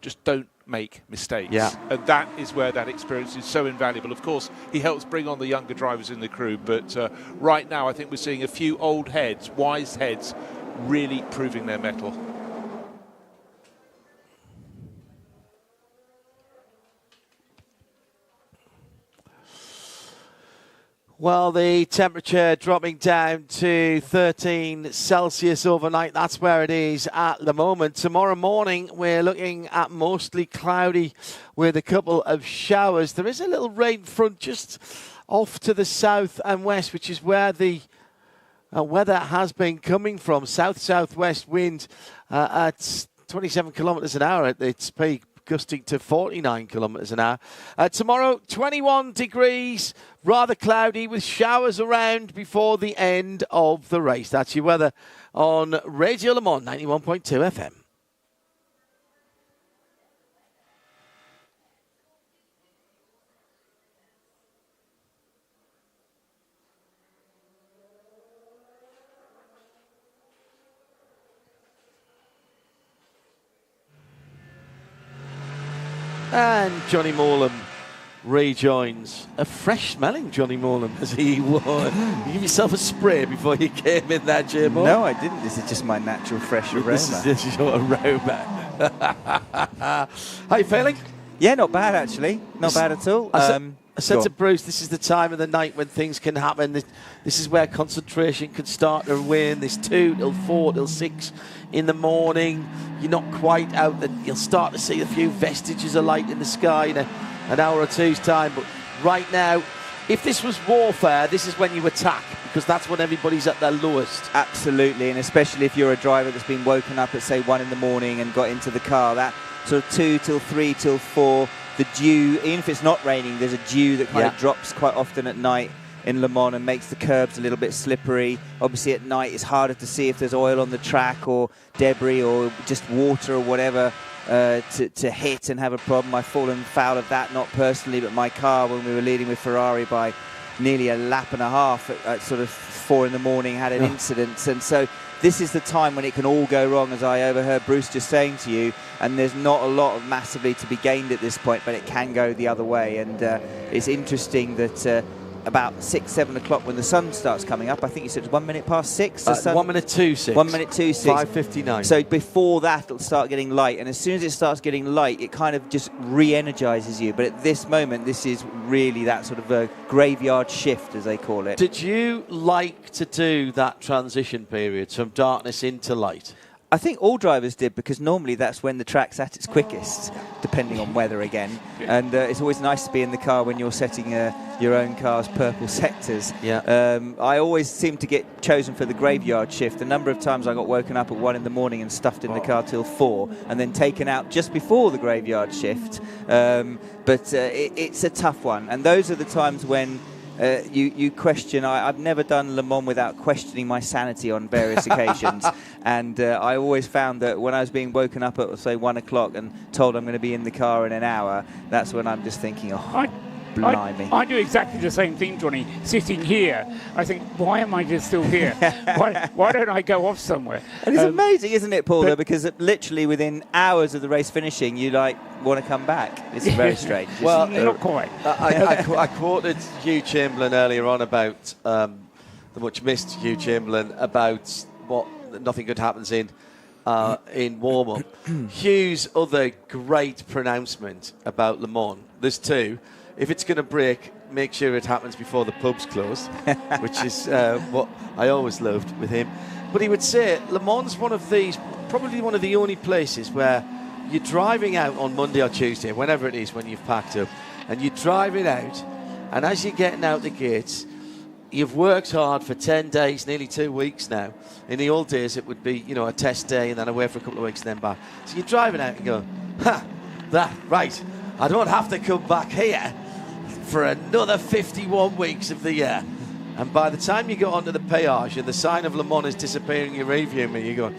Just don't make mistakes. Yeah. And that is where that experience is so invaluable. Of course, he helps bring on the younger drivers in the crew, but right now I think we're seeing a few old heads, wise heads, really proving their mettle. Well, the temperature dropping down to 13 Celsius overnight. That's where it is at the moment. Tomorrow morning, we're looking at mostly cloudy with a couple of showers. There is a little rain front just off to the south and west, which is where the weather has been coming from. South-southwest wind at 27 kilometres an hour at its peak, gusting to 49 kilometres an hour. Tomorrow, 21 degrees, rather cloudy with showers around before the end of the race. That's your weather on Radio Le Mans 91.2 FM. And Johnny Morland rejoins. A fresh-smelling Johnny Morland as he was. You give yourself a spray before you came in there, J-Bo? No, I didn't. This is just my natural fresh aroma. This is your aroma. How you feeling? Yeah, not bad, actually. Not bad at all. I said to Bruce, this is the time of the night when things can happen. This is where concentration can start to wane. This 2 till 4 till 6 in the morning. You're not quite out. You'll start to see a few vestiges of light in the sky in an hour or two's time. But right now, if this was warfare, this is when you attack, because that's when everybody's at their lowest. Absolutely, and especially if you're a driver that's been woken up at, say, 1 in the morning and got into the car. That sort of 2 till 3 till 4, the dew, even if it's not raining, there's a dew that kind of drops quite often at night in Le Mans and makes the curbs a little bit slippery. Obviously at night it's harder to see if there's oil on the track or debris or just water or whatever to hit and have a problem. I've fallen foul of that, not personally, but my car when we were leading with Ferrari by nearly a lap and a half at sort of 4 in the morning had an incident. And so this is the time when it can all go wrong, as I overheard Bruce just saying to you, and there's not a lot of massively to be gained at this point, but it can go the other way. And it's interesting that about 6, 7 o'clock when the sun starts coming up, I think you said it's 1 minute past 6? 1 minute 2:06. 1 minute 2:06. 5:59. So before that it'll start getting light, and as soon as it starts getting light it kind of just re-energizes you. But at this moment this is really that sort of a graveyard shift, as they call it. Did you like to do that transition period from darkness into light? I think all drivers did, because normally that's when the track's at its quickest, depending on weather again. And it's always nice to be in the car when you're setting your own car's purple sectors. Yeah. I always seem to get chosen for the graveyard shift. A number of times I got woken up at 1 in the morning and stuffed in the car till 4, and then taken out just before the graveyard shift. But it's a tough one, and those are the times when you question. I've never done Le Mans without questioning my sanity on various occasions, and I always found that when I was being woken up at, say, 1 o'clock and told I'm going to be in the car in an hour, that's when I'm just thinking, blimey. I do exactly the same thing, Johnny. Sitting here, I think, why am I just still here? why don't I go off somewhere? And it's amazing, isn't it, Paul, though, because literally within hours of the race finishing, you want to come back. It's very strange. Well, not quite. I quoted Hugh Chamberlain earlier on about the much missed Hugh Chamberlain about what nothing good happens in warm-up. Hugh's other great pronouncement about Le Mans, there's two. If it's going to break, make sure it happens before the pub's closed, which is what I always loved with him. But he would say Le Mans is probably one of the only places where you're driving out on Monday or Tuesday, whenever it is, when you've packed up, and you're driving out, and as you're getting out the gates, you've worked hard for 10 days, nearly 2 weeks now. In the old days, it would be, a test day and then away for a couple of weeks and then back. So you're driving out and go, right, I don't have to come back here for another 51 weeks of the year. And by the time you get onto the péage and the sign of Le Mans is disappearing in your rearview mirror, you go,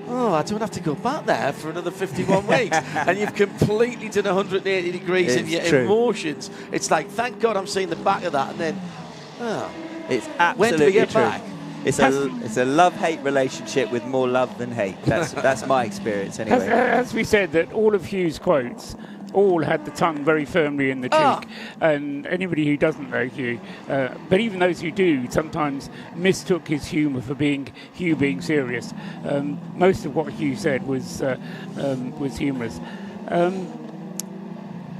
I don't have to go back there for another 51 weeks. And you've completely done 180 degrees in your emotions. It's like, thank God I'm seeing the back of that. And then, it's absolutely when do we get true. back? It's a love-hate relationship with more love than hate. That's my experience anyway. As we said, that all of Hugh's quotes all had the tongue very firmly in the cheek, and anybody who doesn't know Hugh, but even those who do, sometimes mistook his humour for Hugh being serious. Most of what Hugh said was humorous.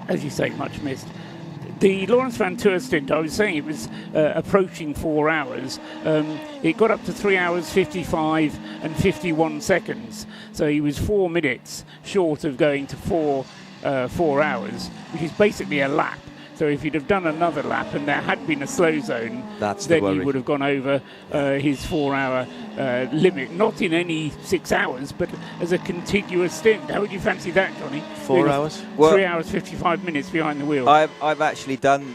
As you say, much missed. The Lawrence Van Tour stint, I was saying it was approaching 4 hours. It got up to 3 hours, 55 and 51 seconds. So he was 4 minutes short of going to 4 hours, which is basically a lap. So if he'd have done another lap and there had been a slow zone, then he would have gone over his 4 hour limit. Not in any 6 hours, but as a contiguous stint. How would you fancy that, Johnny? 4 hours? 3 hours, 55 minutes behind the wheel. I've actually done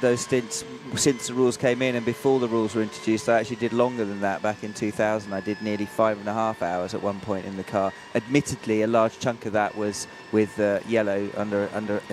those stints since the rules came in and before the rules were introduced. I actually did longer than that back in 2000. I did nearly 5.5 hours at one point in the car. Admittedly, a large chunk of that was with yellow in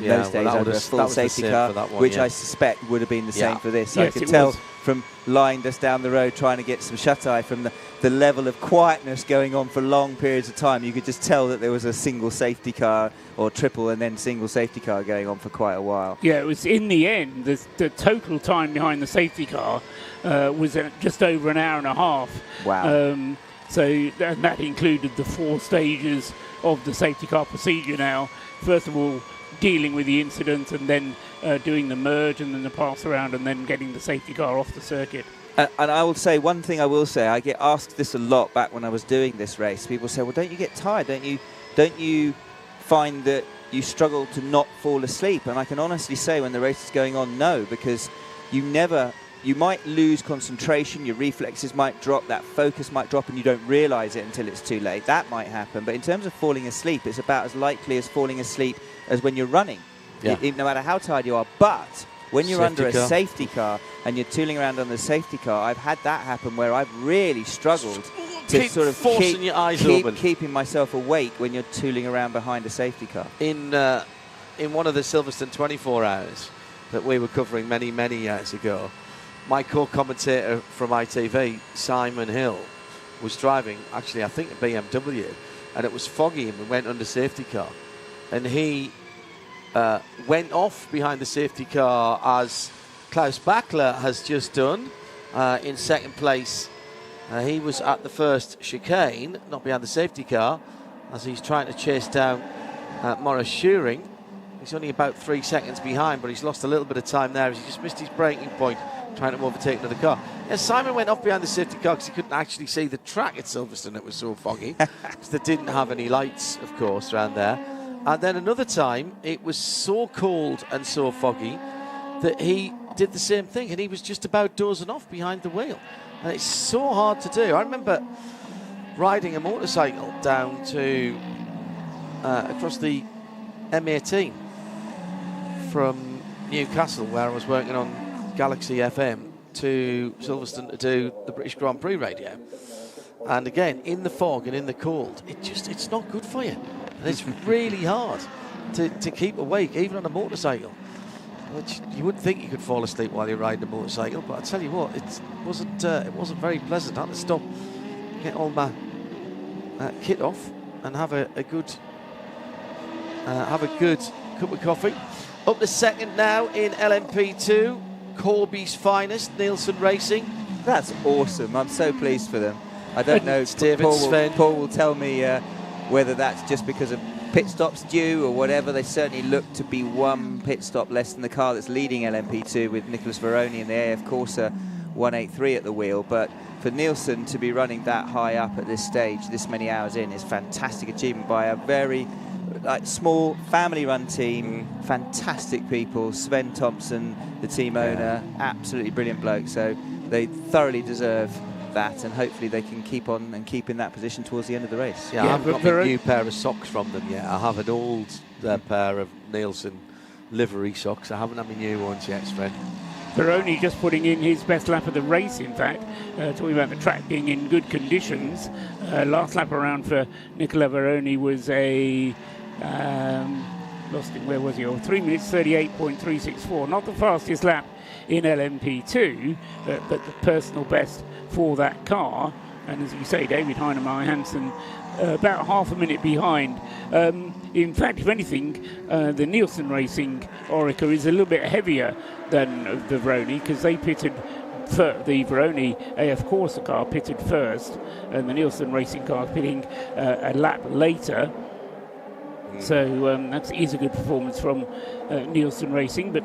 those days under a full safety car, which I suspect would have been the same for this. Yes, I could tell from lying just down the road trying to get some shut-eye from the level of quietness going on for long periods of time. You could just tell that there was a single safety car or triple and then single safety car going on for quite a while. Yeah, it was in the end, the total time behind the safety car was just over an hour and a half. Wow. And that included the 4 stages of the safety car procedure now. First of all, dealing with the incident and then doing the merge and then the pass around and then getting the safety car off the circuit. And I will say, one thing I will say, I get asked this a lot back when I was doing this race. People say, well, don't you get tired? Don't you find that you struggle to not fall asleep? And I can honestly say when the race is going on, no, because you might lose concentration, your reflexes might drop, that focus might drop, and you don't realise it until it's too late. That might happen. But in terms of falling asleep, it's about as likely as falling asleep as when you're running, no matter how tired you are. But When you're under a Safety car. safety car and you're tooling around on the safety car, I've had that happen where I've really struggled to Keep sort of forcing your eyes open. keeping myself awake when you're tooling around behind a safety car. In one of the Silverstone 24 hours that we were covering many, many years ago, my co-commentator from ITV, Simon Hill, was driving, actually, I think, a BMW, and it was foggy, and we went under safety car. And he went off behind the safety car as Klaus Bachler has just done in second place. He was at the first chicane, not behind the safety car, as he's trying to chase down Maurice Schuring. He's only about 3 seconds behind, but he's lost a little bit of time there as he just missed his braking point, trying to overtake another car. Yes, Simon went off behind the safety car because he couldn't actually see the track at Silverstone. It was so foggy because they didn't have any lights, of course, around there. And then another time, it was so cold and so foggy that he did the same thing, and he was just about dozing off behind the wheel. And it's so hard to do. I remember riding a motorcycle down to across the M18 from Newcastle, where I was working on Galaxy FM, to Silverstone to do the British Grand Prix radio. And again, in the fog and in the cold, it's not good for you. And it's really hard to keep awake, even on a motorcycle. Which you wouldn't think you could fall asleep while you're riding a motorcycle, but I tell you what, it wasn't very pleasant. I had to stop, get all my kit off, and have a good cup of coffee. Up to second now in LMP2, Corby's finest, Nielsen Racing. That's awesome. I'm so pleased for them. I don't know. Paul will tell me whether that's just because of pit stops due or whatever. They certainly look to be one pit stop less than the car that's leading LMP2 with Nicholas Veroni in the AF Corsa 183 at the wheel. But for Nielsen to be running that high up at this stage, this many hours in, is fantastic achievement by a very small family-run team. Fantastic people. Sven Thompson, the team owner, absolutely brilliant bloke. So they thoroughly deserve that, and hopefully they can keep on and keep in that position towards the end of the race. I haven't got a new pair of socks from them yet. I have an old pair of Nielsen livery socks. I haven't had my new ones yet, Sven. Veroni just putting in his best lap of the race, in fact, talking about the track being in good conditions. Last lap around for Nicola Veroni was a lost him, where was he? 3 minutes 38.364, not the fastest lap in LMP2, but the personal best for that car. And as you say, David Heinemeier Hansen about half a minute behind. In fact, if anything, the Nielsen Racing Orica is a little bit heavier than the Veroni, because they pitted the Veroni AF Corsa car pitted first, and the Nielsen Racing car pitting a lap later. So that is a good performance from Nielsen Racing, but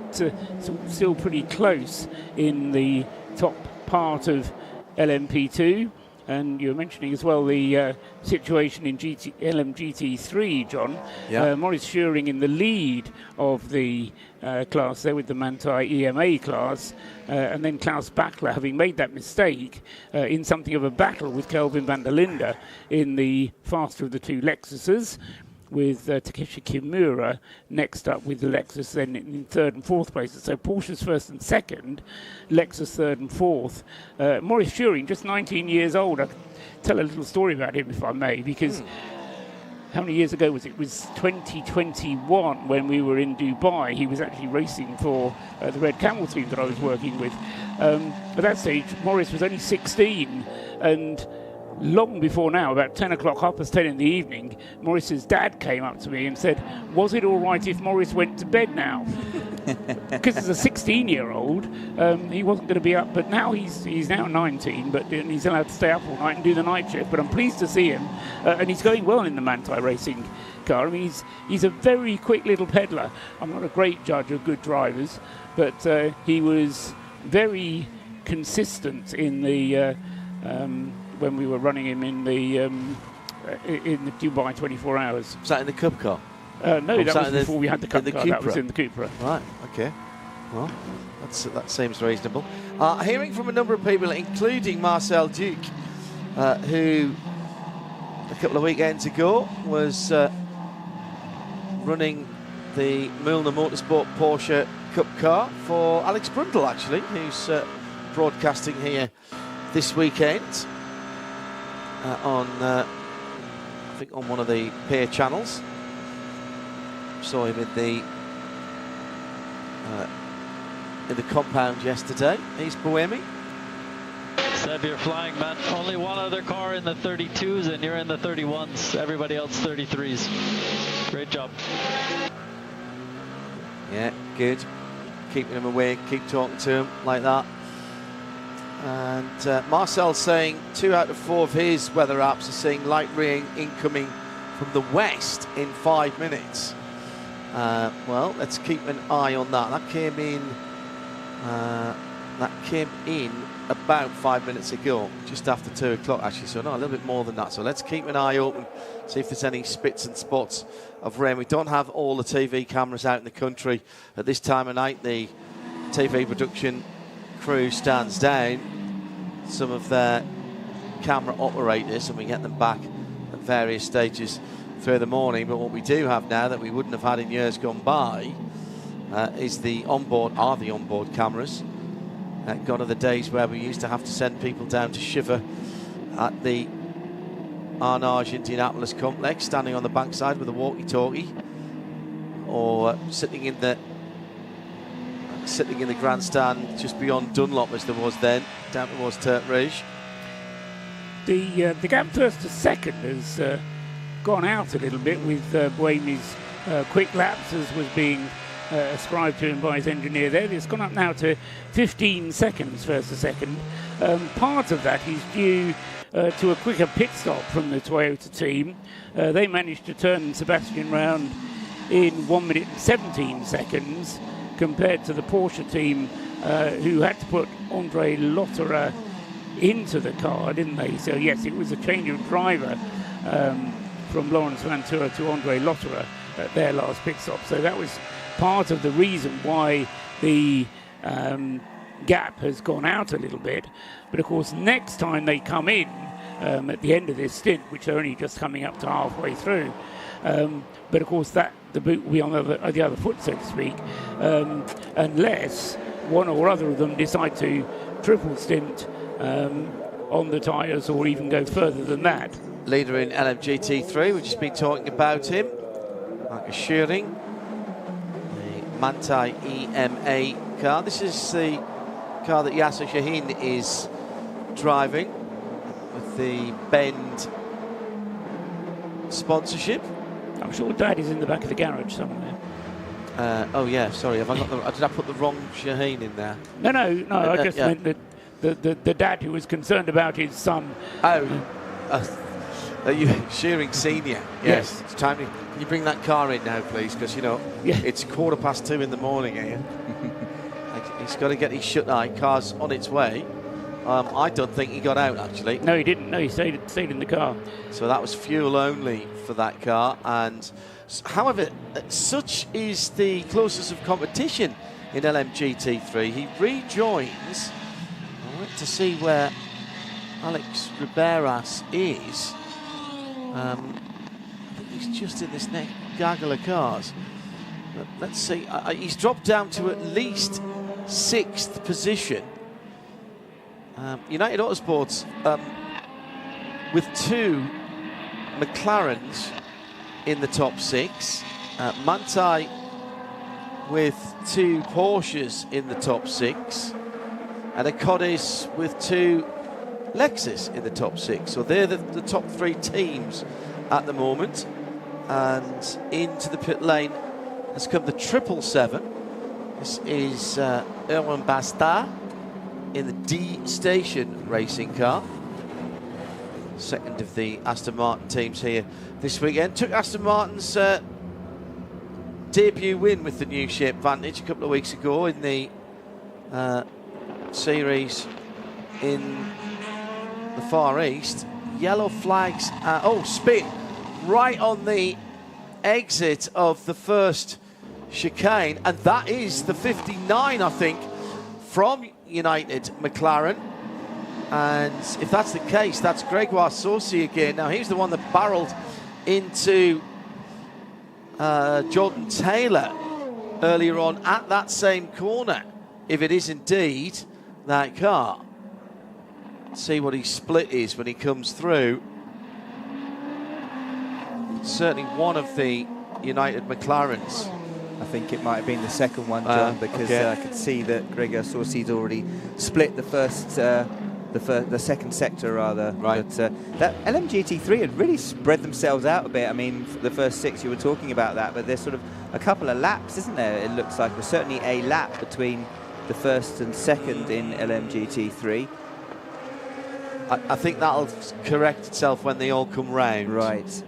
still pretty close in the top part of LMP2. And you were mentioning as well the situation in LMGT3, John. Yeah. Maurice Schuring in the lead of the class there with the Manthey EMA class, and then Klaus Bachler having made that mistake in something of a battle with Kelvin van der Linde in the faster of the two Lexuses, with Takeshi Kimura next up with the Lexus, then in third and fourth places. So Porsche's first and second, Lexus third and fourth. Maurice Schuring, just 19 years old. I could tell a little story about him, if I may, because how many years ago was it? It was 2021 when we were in Dubai. He was actually racing for the Red Camel team that I was working with. At that stage, Maurice was only 16, and long before now, about 10 o'clock, 10:30 in the evening, Maurice's dad came up to me and said, was it all right if Maurice went to bed now? Because as a 16-year-old, he wasn't going to be up, but now he's now 19, but he's allowed to stay up all night and do the night shift. But I'm pleased to see him, and he's going well in the Manthey Racing car. I mean, he's a very quick little peddler. I'm not a great judge of good drivers, but he was very consistent in the when we were running him in the Dubai 24 hours. Was that in the Cup car? No, that was before we had the Cup car. That was in the Cupra. Right, okay. Well, that seems reasonable. Hearing from a number of people, including Marcel Duke, who a couple of weekends ago was running the Mühlner Motorsport Porsche backup car for Alex Brundle, actually, who's broadcasting here this weekend on, I think, on one of the peer channels. Saw him in the compound yesterday. He's Buemi. Seb, you're flying, man. Only one other car in the 32s, and you're in the 31s. Everybody else 33s. Great job. Yeah, good. Keeping him awake, keep talking to him like that. And Marcel's saying 2 out of 4 of his weather apps are saying light rain incoming from the west in 5 minutes. Well, let's keep an eye on that. That came in about 5 minutes ago, just after 2 o'clock actually, so no, a little bit more than that. So let's keep an eye open, see if there's any spits and spots of rain. We don't have all the TV cameras out in the country at this time of night. The TV production crew stands down some of their camera operators, and we get them back at various stages through the morning. But what we do have now that we wouldn't have had in years gone by is the onboard cameras. Gone are the days where we used to have to send people down to shiver at the Arnage Indianapolis complex, standing on the bankside with a walkie-talkie, or sitting in the grandstand just beyond Dunlop, as there was then, down towards Turk Rouge. The gap first to second has gone out a little bit with Buemi's quick laps, as was being ascribed to him by his engineer there. It's gone up now to 15 seconds first to second. Part of that is due to a quicker pit stop from the Toyota team. They managed to turn Sebastian round in 1 minute and 17 seconds compared to the Porsche team, who had to put Andre Lotterer into the car, didn't they? So yes, it was a change of driver from Lawrence Ventura to Andre Lotterer at their last pit stop. So that was part of the reason why the gap has gone out a little bit. But of course, next time they come in at the end of this stint, which are only just coming up to halfway through, but of course that the boot will be on the other foot, so to speak, unless one or other of them decide to triple stint on the tyres, or even go further than that. Leader in LMGT3, we've just been talking about him, Marcus Schuring, the Manthey EMA car. This is the car that Yasser Shaheen is driving with the Bend sponsorship. I'm sure Dad is in the back of the garage somewhere. Oh yeah, sorry. Have I got did I put the wrong Shaheen in there? No. I just meant that the dad who was concerned about his son. Shearing Senior. Yes. It's time to. Can you bring that car in now, please? Because it's 2:15 in the morning here. He's got to get his shut-eye. Car's on its way. I don't think he got out, actually. No, he didn't. No, he stayed in the car. So that was fuel only for that car. And however, such is the closeness of competition in LMGT3. He rejoins. I want to see where Alex Riberas is. I think he's just in this next gaggle of cars. But let's see. He's dropped down to at least 6th position. United Autosports with 2 McLarens in the top 6. Manthey with 2 Porsches in the top 6. And Acodis with 2 Lexus in the top 6. So they're the top 3 teams at the moment. And into the pit lane has come the 777. This is Erwin Bastard in the D Station racing car. Second of the Aston Martin teams here this weekend. Took Aston Martin's debut win with the new shape Vantage a couple of weeks ago in the series in the Far East. Yellow flags, spin right on the exit of the first chicane, and that is the 59, I think, from United McLaren. And if that's the case, that's Gregoire Saucy again. Now he's the one that barreled into Jordan Taylor earlier on at that same corner, if it is indeed that car. See what his split is when he comes through. Certainly one of the United McLarens. I think it might have been the second one, John, because I could see that Gregor Saucy's already split the second sector rather. Right. But that LMGT3 had really spread themselves out a bit. I mean, the first 6 you were talking about that, but there's sort of a couple of laps, isn't there? It looks like there's certainly a lap between the first and second in LMGT3. I think that'll correct itself when they all come round. Right.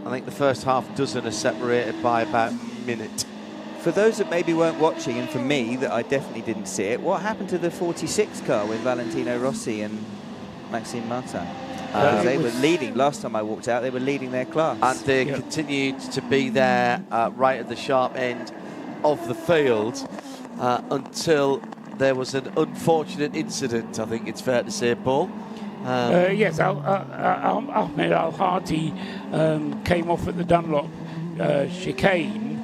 I think the first half dozen are separated by about a minute. For those that maybe weren't watching, and for me, that I definitely didn't see it, what happened to the 46 car with Valentino Rossi and Maxime Martin? They were leading. Last time I walked out, they were leading their class. And they continued to be there right at the sharp end of the field until there was an unfortunate incident, I think it's fair to say, Paul. Yes, Ahmed Al-Hadi came off at the Dunlop chicane.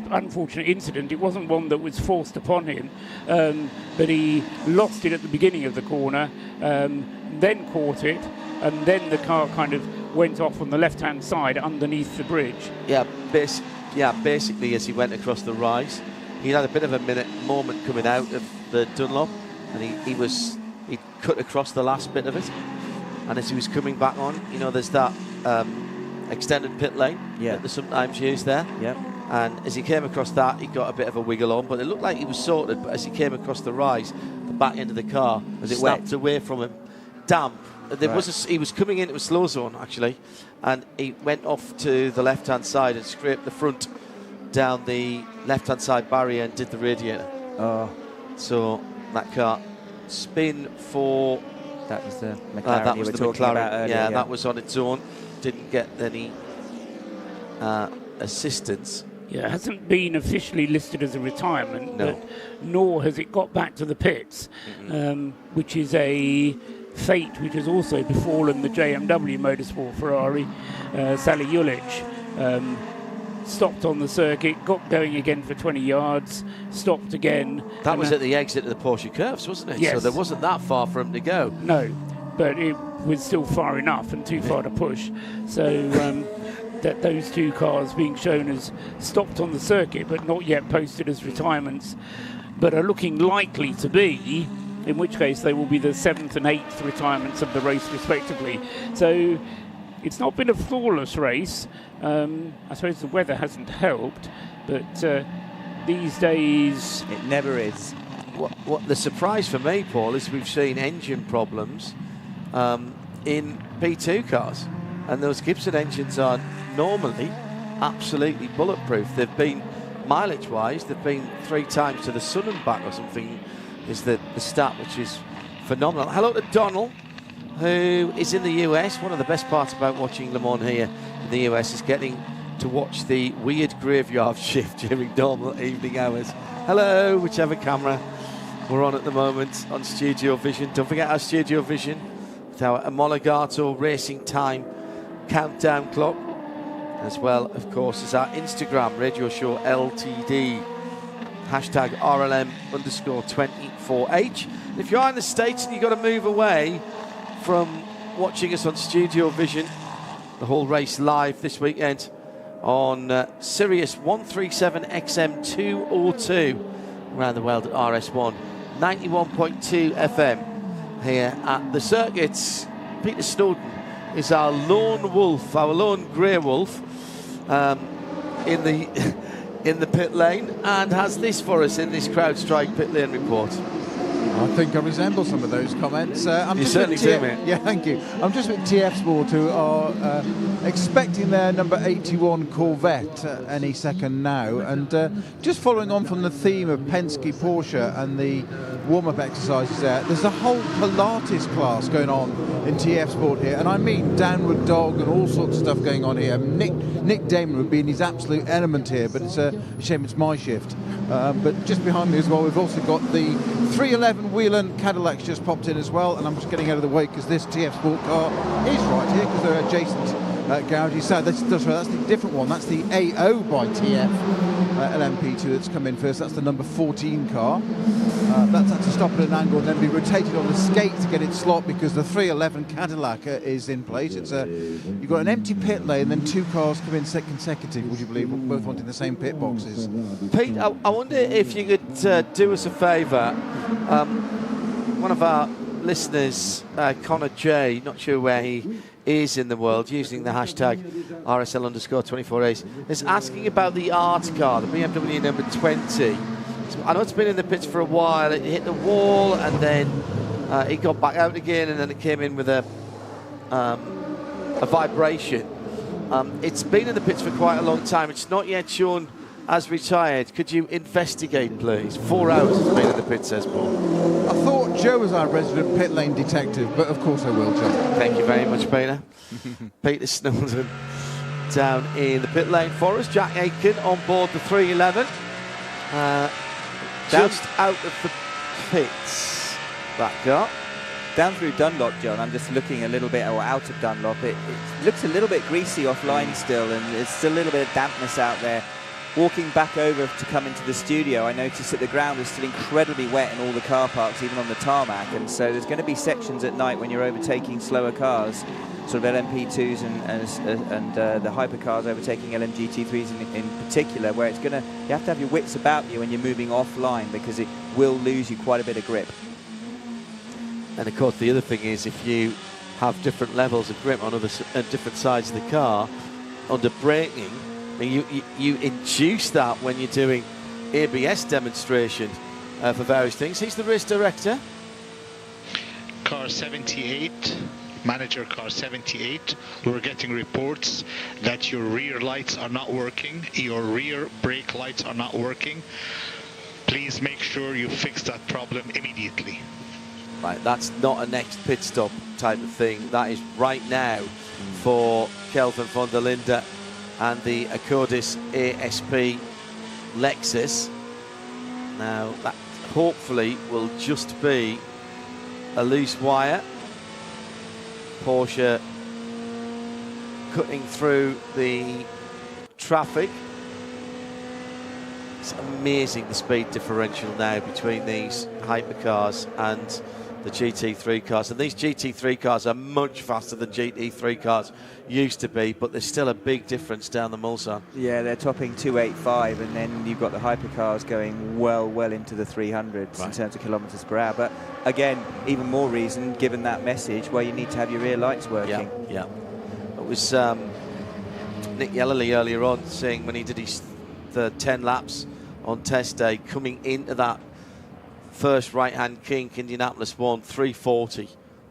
Unfortunate incident. It wasn't one that was forced upon him, but he lost it at the beginning of the corner, then caught it, and then the car kind of went off on the left-hand side underneath the bridge. Yeah, basically as he went across the rise, he had a bit of a moment coming out of the Dunlop, and he cut across the last bit of it, and as he was coming back on, you know, there's that extended pit lane that they sometimes use there. And as he came across that, he got a bit of a wiggle on, but it looked like he was sorted. But as he came across the rise, the back end of the car snapped away from him, damp. There he was coming into a slow zone actually, and he went off to the left-hand side and scraped the front down the left-hand side barrier and did the radiator. So that car spin for. That was the McLaren that was the talking McLaren. About earlier, yeah, that was on its own. Didn't get any assistance. Yeah, it hasn't been officially listed as a retirement, but nor has it got back to the pits, which is a fate which has also befallen the JMW Motorsport Ferrari. Sally Julich stopped on the circuit, got going again for 20 yards, stopped again. That was at the exit of the Porsche curves, wasn't it? Yes. So there wasn't that far for him to go. No, but it was still far enough and too far to push. So that those two cars being shown as stopped on the circuit but not yet posted as retirements, but are looking likely to be, in which case they will be the 7th and 8th retirements of the race respectively. So it's not been a flawless race. I suppose the weather hasn't helped, but these days it never is. What the surprise for me, Paul, is we've seen engine problems in P2 cars, and those Gibson engines are normally absolutely bulletproof. They've been, mileage-wise, they've been 3 times to the sun and back or something, is the stat, which is phenomenal. Hello to Donald, who is in the US. One of the best parts about watching Le Mans here in the US is getting to watch the weird graveyard shift during normal evening hours. Hello, whichever camera we're on at the moment on Studiovision. Don't forget our Studiovision with our Homologato racing time countdown clock, as well, of course, as our Instagram radio show LTD, hashtag RLM_24H. If you are in the States and you've got to move away from watching us on Studiovision, the whole race live this weekend on Sirius 137 XM 202 around the world at RS1 91.2 FM here at the circuits. Peter Snowden is our lone wolf, our lone grey wolf in the pit lane, and has this for us in this CrowdStrike pit lane report. I think I resemble some of those comments. You certainly do, mate. Yeah, thank you. I'm just with TF Sport, who are expecting their number 81 Corvette any second now. And just following on from the theme of Penske Porsche and the warm-up exercises there's a whole Pilates class going on in TF Sport here. And I mean downward dog and all sorts of stuff going on here. Nick Damon would be in his absolute element here, but it's a shame it's my shift. But just behind me as well, we've also got the 311 Whelen Cadillac's just popped in as well, and I'm just getting out of the way because this TF Sport car is right here because they're adjacent Gaudy South. That's the different one. That's the AO by TF LMP2 that's come in first. That's the number 14 car. That's had to stop at an angle and then be rotated on the skate to get its slot because the 311 Cadillac is in place. It's you've got an empty pit lane, then 2 cars come in consecutive, would you believe, both wanting the same pit boxes. Pete, I wonder if you could do us a favour. One of our listeners, Connor J, not sure where he is in the world, using the hashtag RSL_24Ace, is asking about the art car, the BMW number 20. I know it's been in the pits for a while. It hit the wall and then it got back out again, and then it came in with a vibration. It's been in the pits for quite a long time. It's not yet shown as retired. Could you investigate, please? 4 hours it's been in the pits, says Paul. I thought Joe was our resident pit lane detective, but of course I will, Joe. Thank you very much, Peter. Peter Snowden down in the pit lane for us. Jack Aitken on board the 311. Just out of the pits, that car. Down through Dunlop, John, I'm just looking a little bit out of Dunlop. It looks a little bit greasy offline still, and there's still a little bit of dampness out there. Walking back over to come into the studio, I noticed that the ground is still incredibly wet in all the car parks, even on the tarmac, and so there's going to be sections at night when you're overtaking slower cars, sort of LMP2s and the hypercars overtaking LMGT3s in particular, where it's going to, you have to have your wits about you when you're moving offline, because it will lose you quite a bit of grip. And of course the other thing is, if you have different levels of grip on different sides of the car under braking, I mean, you induce that when you're doing ABS demonstration for various things. He's the race director. Car 78, manager car 78. We're getting reports that your rear lights are not working, your rear brake lights are not working. Please make sure you fix that problem immediately. Right, that's not a next pit stop type of thing. That is right now for Kelvin von der Linde and the Acordis ASP Lexus. Now that hopefully will just be a loose wire. Porsche cutting through the traffic. It's amazing the speed differential now between these hypercars and the GT3 cars, and these GT3 cars are much faster than GT3 cars used to be, but there's still a big difference down the Mulsanne. Yeah, they're topping 285, and then you've got the hypercars going well into the 300s in terms of kilometres per hour. But again, even more reason, given that message, why you need to have your rear lights working. Yeah. It was Nick Yellerly earlier on saying when he did the 10 laps on test day, coming into that first right-hand kink, Indianapolis 1, 340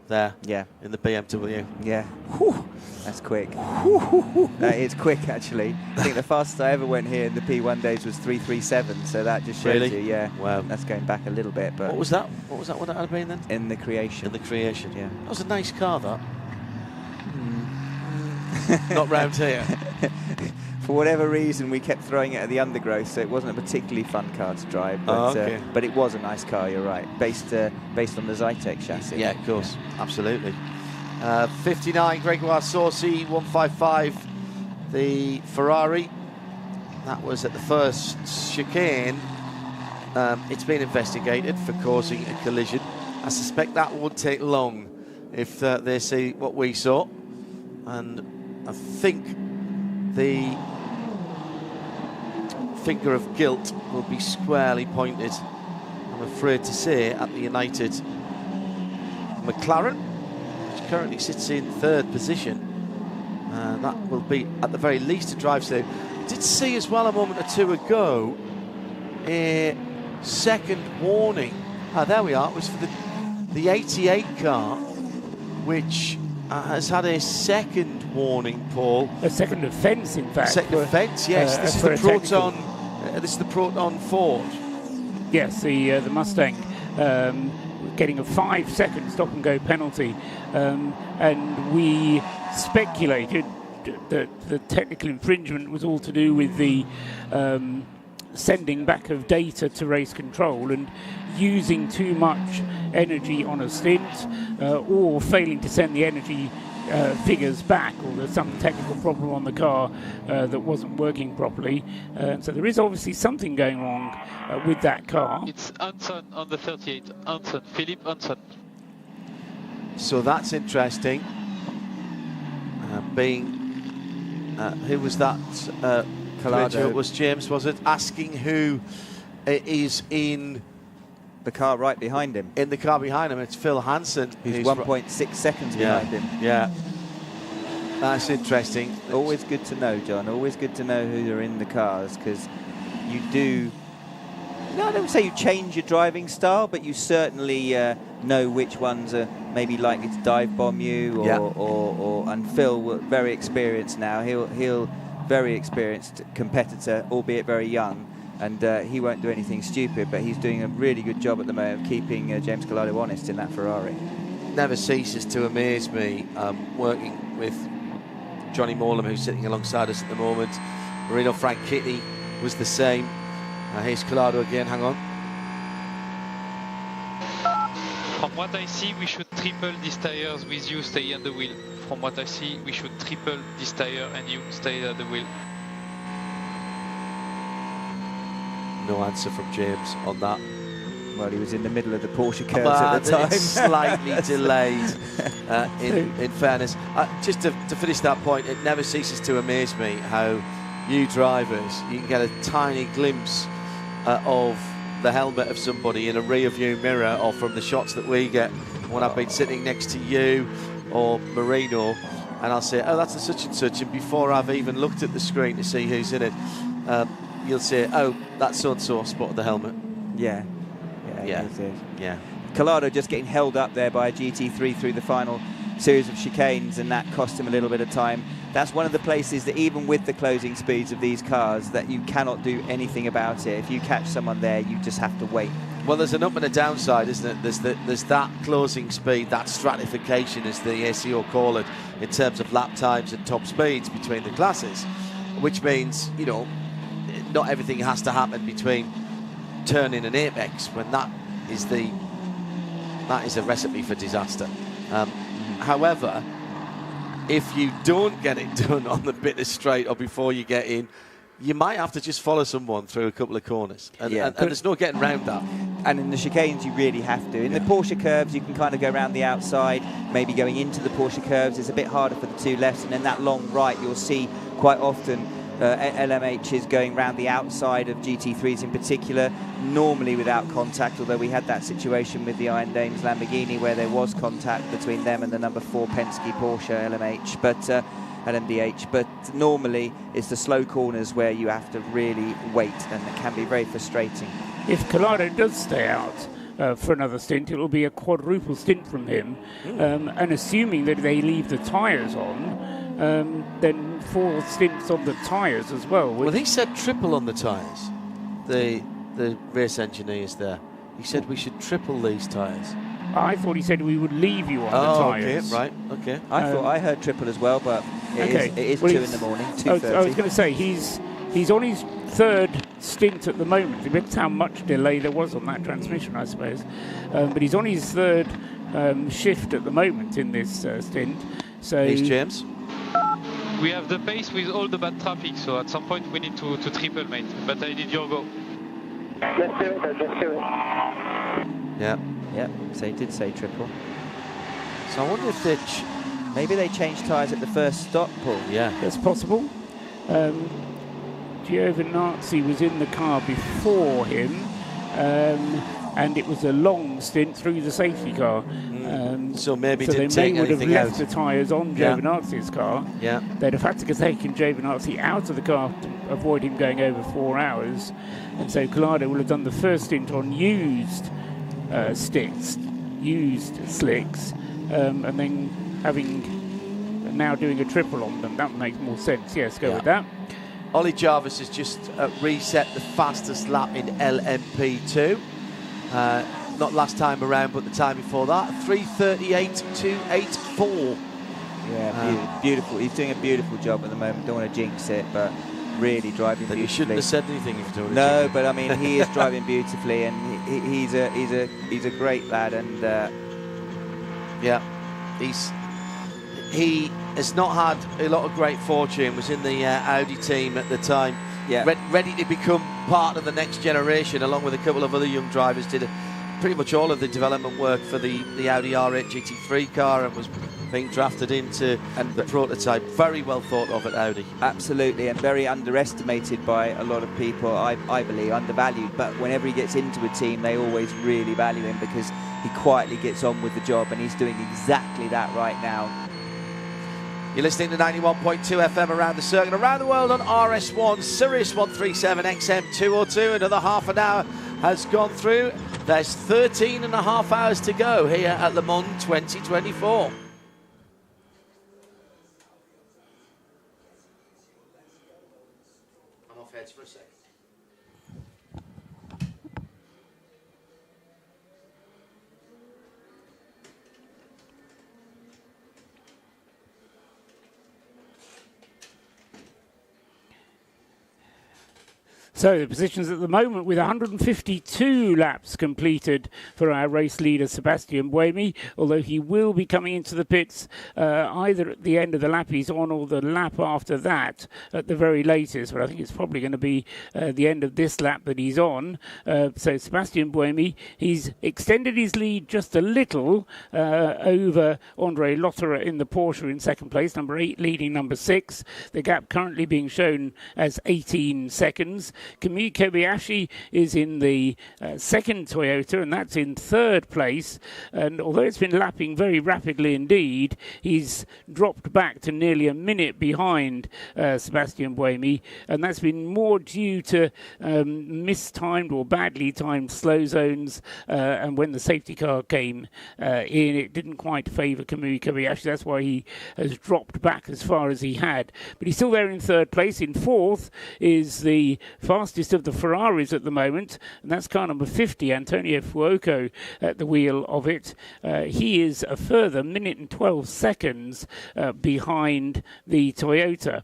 there. Yeah. In the BMW. Yeah. Whew. That's quick. That is quick, actually. I think the fastest I ever went here in the P1 days was 337, so that just shows you, yeah. Wow. That's going back a little bit. But what was that? What would that have been then? In the Creation. In the Creation, yeah. That was a nice car, that. Not round here. For whatever reason, we kept throwing it at the undergrowth, so it wasn't a particularly fun car to drive. But, but it was a nice car, you're right, based on the Zytek chassis. Yeah, of course, absolutely. 59, Gregoire Saucy, 155, the Ferrari. That was at the first chicane. It's been investigated for causing a collision. I suspect that won't take long if they see what we saw. And I think the finger of guilt will be squarely pointed, I'm afraid to say, at the United McLaren, which currently sits in third position. That will be at the very least a drive save. I did see as well a moment or two ago a second warning. There we are. It was for the 88 car, which has had a second warning, Paul. A second offence, in fact. Second offence, yes. This is the Proton. This is the Proton Ford. Yes, the Mustang getting a 5-second stop and go penalty, and we speculated that the technical infringement was all to do with the sending back of data to race control and using too much energy on a stint, or failing to send the energy figures back, or there's some technical problem on the car that wasn't working properly. So there is obviously something going wrong with that car. It's Hansen on the 38. Hansen, Philippe Hansen. So that's interesting. Who was that? Collado. It was James, was it? Asking who is in the car right behind him. In the car behind him, it's Phil Hansen. Who's 1.6 seconds behind him. Yeah. That's interesting. Always good to know, John. Always good to know who are in the cars, because you do. No, I don't say you change your driving style, but you certainly know which ones are maybe likely to dive bomb you, and Phil, very experienced now. He'll very experienced competitor, albeit very young, and he won't do anything stupid, but he's doing a really good job at the moment of keeping James Collado honest in that Ferrari. Never ceases to amaze me working with Johnny Morlam, who's sitting alongside us at the moment. Marino Franchitti was the same. Here's Collado again, hang on. From what I see, we should triple these tires with you stay on the wheel. From what I see, we should triple this tire and you stay at the wheel. No answer from James on that. Well, he was in the middle of the Porsche curves at the time. Slightly delayed, in fairness. Just to finish that point, it never ceases to amaze me how you drivers, you can get a tiny glimpse of the helmet of somebody in a rear view mirror, or from the shots that we get when I've been sitting next to you or Marino, and I'll say, oh, that's a such and such, and before I've even looked at the screen to see who's in it, you'll say, oh, that's so-and-so spotted the helmet. Yeah. Yeah. Collado just getting held up there by a GT3 through the final series of chicanes, and that cost him a little bit of time. That's one of the places that, even with the closing speeds of these cars, that you cannot do anything about it. If you catch someone there, you just have to wait. Well, there's an up and a downside, isn't it? There's that closing speed, that stratification, as the ACO call it, in terms of lap times and top speeds between the classes, which means, you know, not everything has to happen between turning and apex, when that is a recipe for disaster. However, if you don't get it done on the bit of straight or before you get in, you might have to just follow someone through a couple of corners, and there's no getting around that. And in the chicanes, you really have to. In the Porsche curves, you can kind of go around the outside, maybe going into the Porsche curves. It's a bit harder for the two lefts, and then that long right, you'll see quite often LMH is going round the outside of GT3s in particular, normally without contact, although we had that situation with the Iron Dames Lamborghini where there was contact between them and the number 4 Penske Porsche LMH, but LMDH, but normally it's the slow corners where you have to really wait, and it can be very frustrating. If Collado does stay out for another stint, it will be a quadruple stint from him, and assuming that they leave the tyres on, then 4 stints on the tyres as well. Well, he said triple on the tyres. The race engineers there. He said we should triple these tyres. I thought he said we would leave you on the tyres. Okay, right, okay. I thought I heard triple as well, but it is well, 2 in the morning, 2:30. I was going to say, he's on his 3rd stint at the moment. It depends how much delay there was on that transmission, I suppose. But he's on his 3rd shift at the moment in this stint. So here's James. We have the pace with all the bad traffic, so at some point we need to triple, mate. But I did your go. Let's do it, let's do it. Yeah. Yeah, so he did say triple. So I wonder if maybe they changed tyres at the first stop, Paul. Yeah. That's possible. Giovinazzi was in the car before him, and it was a long stint through the safety car. So maybe so didn't they take would have anything left out. the tyres on Giovinazzi's car. Yeah. They'd have had to take Giovinazzi out of the car to avoid him going over 4 hours, and so Collado will have done the first stint on used slicks, and then now doing a triple on them. That makes more sense. Yes, go with that. Ollie Jarvis has just reset the fastest lap in LMP2. Not last time around, but the time before that, 3:38.284. Yeah, beautiful. He's doing a beautiful job at the moment. Don't want to jinx it, but really driving beautifully. You shouldn't have said anything if you don't. No, but I mean, he is driving beautifully, and he's a great lad, and yeah, he has not had a lot of great fortune, was in the Audi team at the time. Yeah. Ready to become part of the next generation, along with a couple of other young drivers. Did pretty much all of the development work for the Audi R8 GT3 car, and was being drafted into the prototype. Very well thought of at Audi. Absolutely, and very underestimated by a lot of people, I believe, undervalued. But whenever he gets into a team, they always really value him because he quietly gets on with the job, and he's doing exactly that right now. You're listening to 91.2 FM around the circuit, around the world on RS1, Sirius 137 XM 202. Another half an hour has gone through. There's 13 and a half hours to go here at Le Mans 2024. I'm off heads for a second. So the positions at the moment, with 152 laps completed for our race leader Sebastian Buemi, although he will be coming into the pits either at the end of the lap he's on or the lap after that at the very latest, but I think it's probably going to be the end of this lap that he's on. So Sebastian Buemi, he's extended his lead just a little over Andre Lotterer in the Porsche in second place, number 8 leading number 6. The gap currently being shown as 18 seconds. Kamui Kobayashi is in the second Toyota, and that's in third place. And although it's been lapping very rapidly indeed, he's dropped back to nearly a minute behind Sebastian Buemi, and that's been more due to mistimed or badly timed slow zones. And when the safety car came in, it didn't quite favour Kamui Kobayashi. That's why he has dropped back as far as he had. But he's still there in third place. In fourth is the fastest of the Ferraris at the moment, and that's car number 50, Antonio Fuoco, at the wheel of it. He is a further minute and 12 seconds behind the Toyota.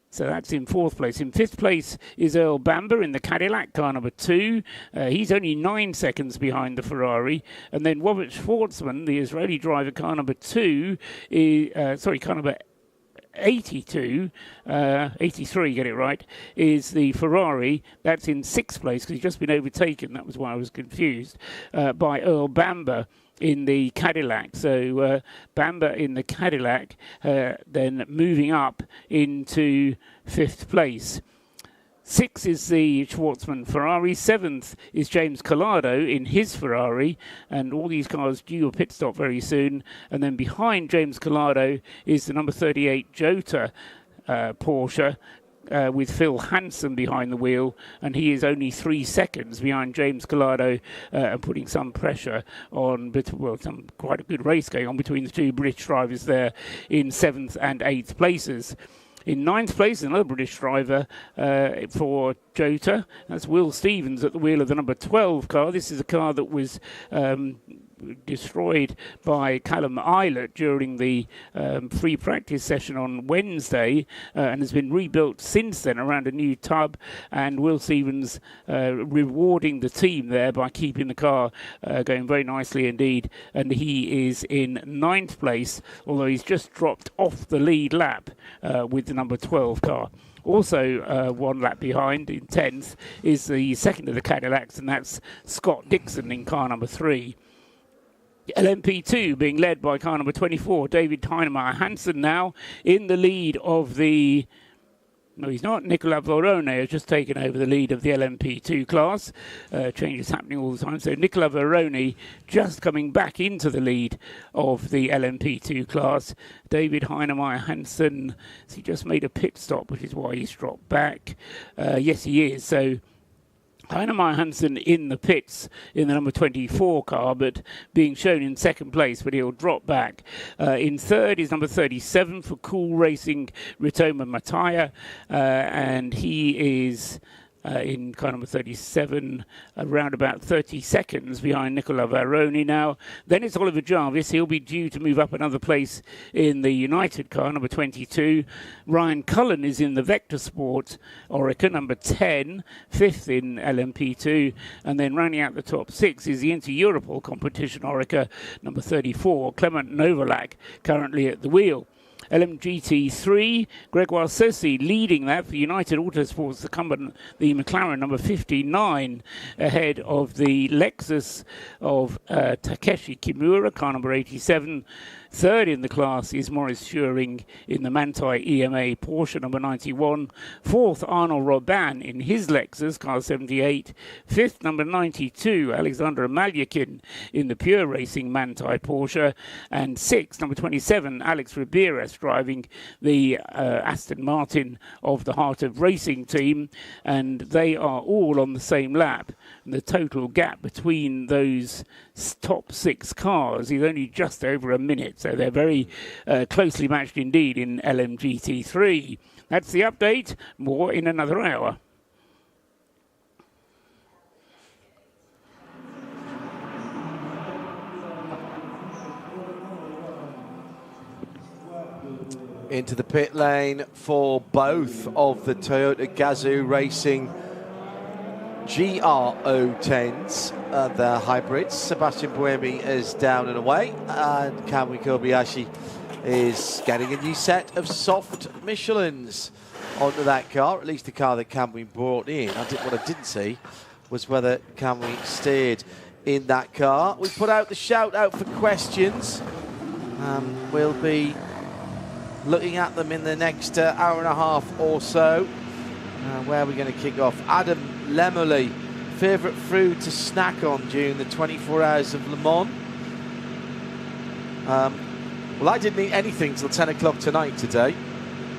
So that's in fourth place. In fifth place is Earl Bamber in the Cadillac, car number 2. He's only 9 seconds behind the Ferrari. And then Robert Schwartzman, the Israeli driver, car number 2, car number 83, get it right, is the Ferrari. That's in sixth place because he's just been overtaken. That was why I was confused, by Earl Bamber in the Cadillac. So Bamber in the Cadillac, then moving up into fifth place. 6th is the Schwartzman Ferrari. 7th is James Collado in his Ferrari. And all these cars due a pit stop very soon. And then behind James Collado is the number 38 Jota Porsche with Phil Hansen behind the wheel. And he is only 3 seconds behind James Collado and putting some pressure on, quite a good race going on between the two British drivers there in 7th and 8th places. In 9th place, another British driver for Jota. That's Will Stevens at the wheel of the number 12 car. This is a car that was destroyed by Callum Eilert during the free practice session on Wednesday and has been rebuilt since then around a new tub, and Will Stevens rewarding the team there by keeping the car going very nicely indeed, and he is in 9th place, although he's just dropped off the lead lap with the number 12 car. Also, 1 lap behind in 10th is the second of the Cadillacs, and that's Scott Dixon in car number 3. LMP2 being led by car number 24, David Heinemeier Hansen, now in the lead of the... No, he's not. Nicola Verone has just taken over the lead of the LMP2 class. Changes happening all the time. So Nicola Verone just coming back into the lead of the LMP2 class. David Heinemeier Hansen, he just made a pit stop, which is why he's dropped back. Yes, he is. So Heinemeier Hansen in the pits in the number 24 car, but being shown in second place, but he'll drop back. In third is number 37 for Cool Racing, Ritoma Mataya, and he is in car number 37, around about 30 seconds behind Nicola Verone now. Then it's Oliver Jarvis. He'll be due to move up another place in the United car, number 22. Ryan Cullen is in the Vector Sport Orica, number 10, 5th in LMP2. And then rounding out the top 6 is the Inter-Europol competition Orica, number 34. Clement Novalak currently at the wheel. LMGT3, Gregoire Sossi leading that for United Autosports, the McLaren number 59, ahead of the Lexus of Takeshi Kimura, car number 87. Third in the class is Maurice Schuring in the Manthey EMA Porsche number 91. Fourth, Arnaud Robin in his Lexus, car 78. Fifth, number 92, Alexander Malyakin in the Pure Racing Manthey Porsche. And sixth, number 27, Alex Riberas driving the Aston Martin of the Heart of Racing team. And they are all on the same lap. And the total gap between those top 6 cars is only just over a minute. So they're very closely matched indeed in LMGT3. That's the update. More in another hour. Into the pit lane for both of the Toyota Gazoo Racing GR010s, the hybrids. Sebastian Buemi is down and away, and Kamui Kobayashi is getting a new set of soft Michelins onto that car, at least the car that Kamui brought in. What I didn't see was whether Kamui stayed in that car. We put out the shout out for questions. We'll be looking at them in the next hour and a half or so. Where are we going to kick off? Adam Lemmerly, favourite food to snack on during the 24 hours of Le Mans? Well, I didn't eat anything till 10 o'clock tonight today.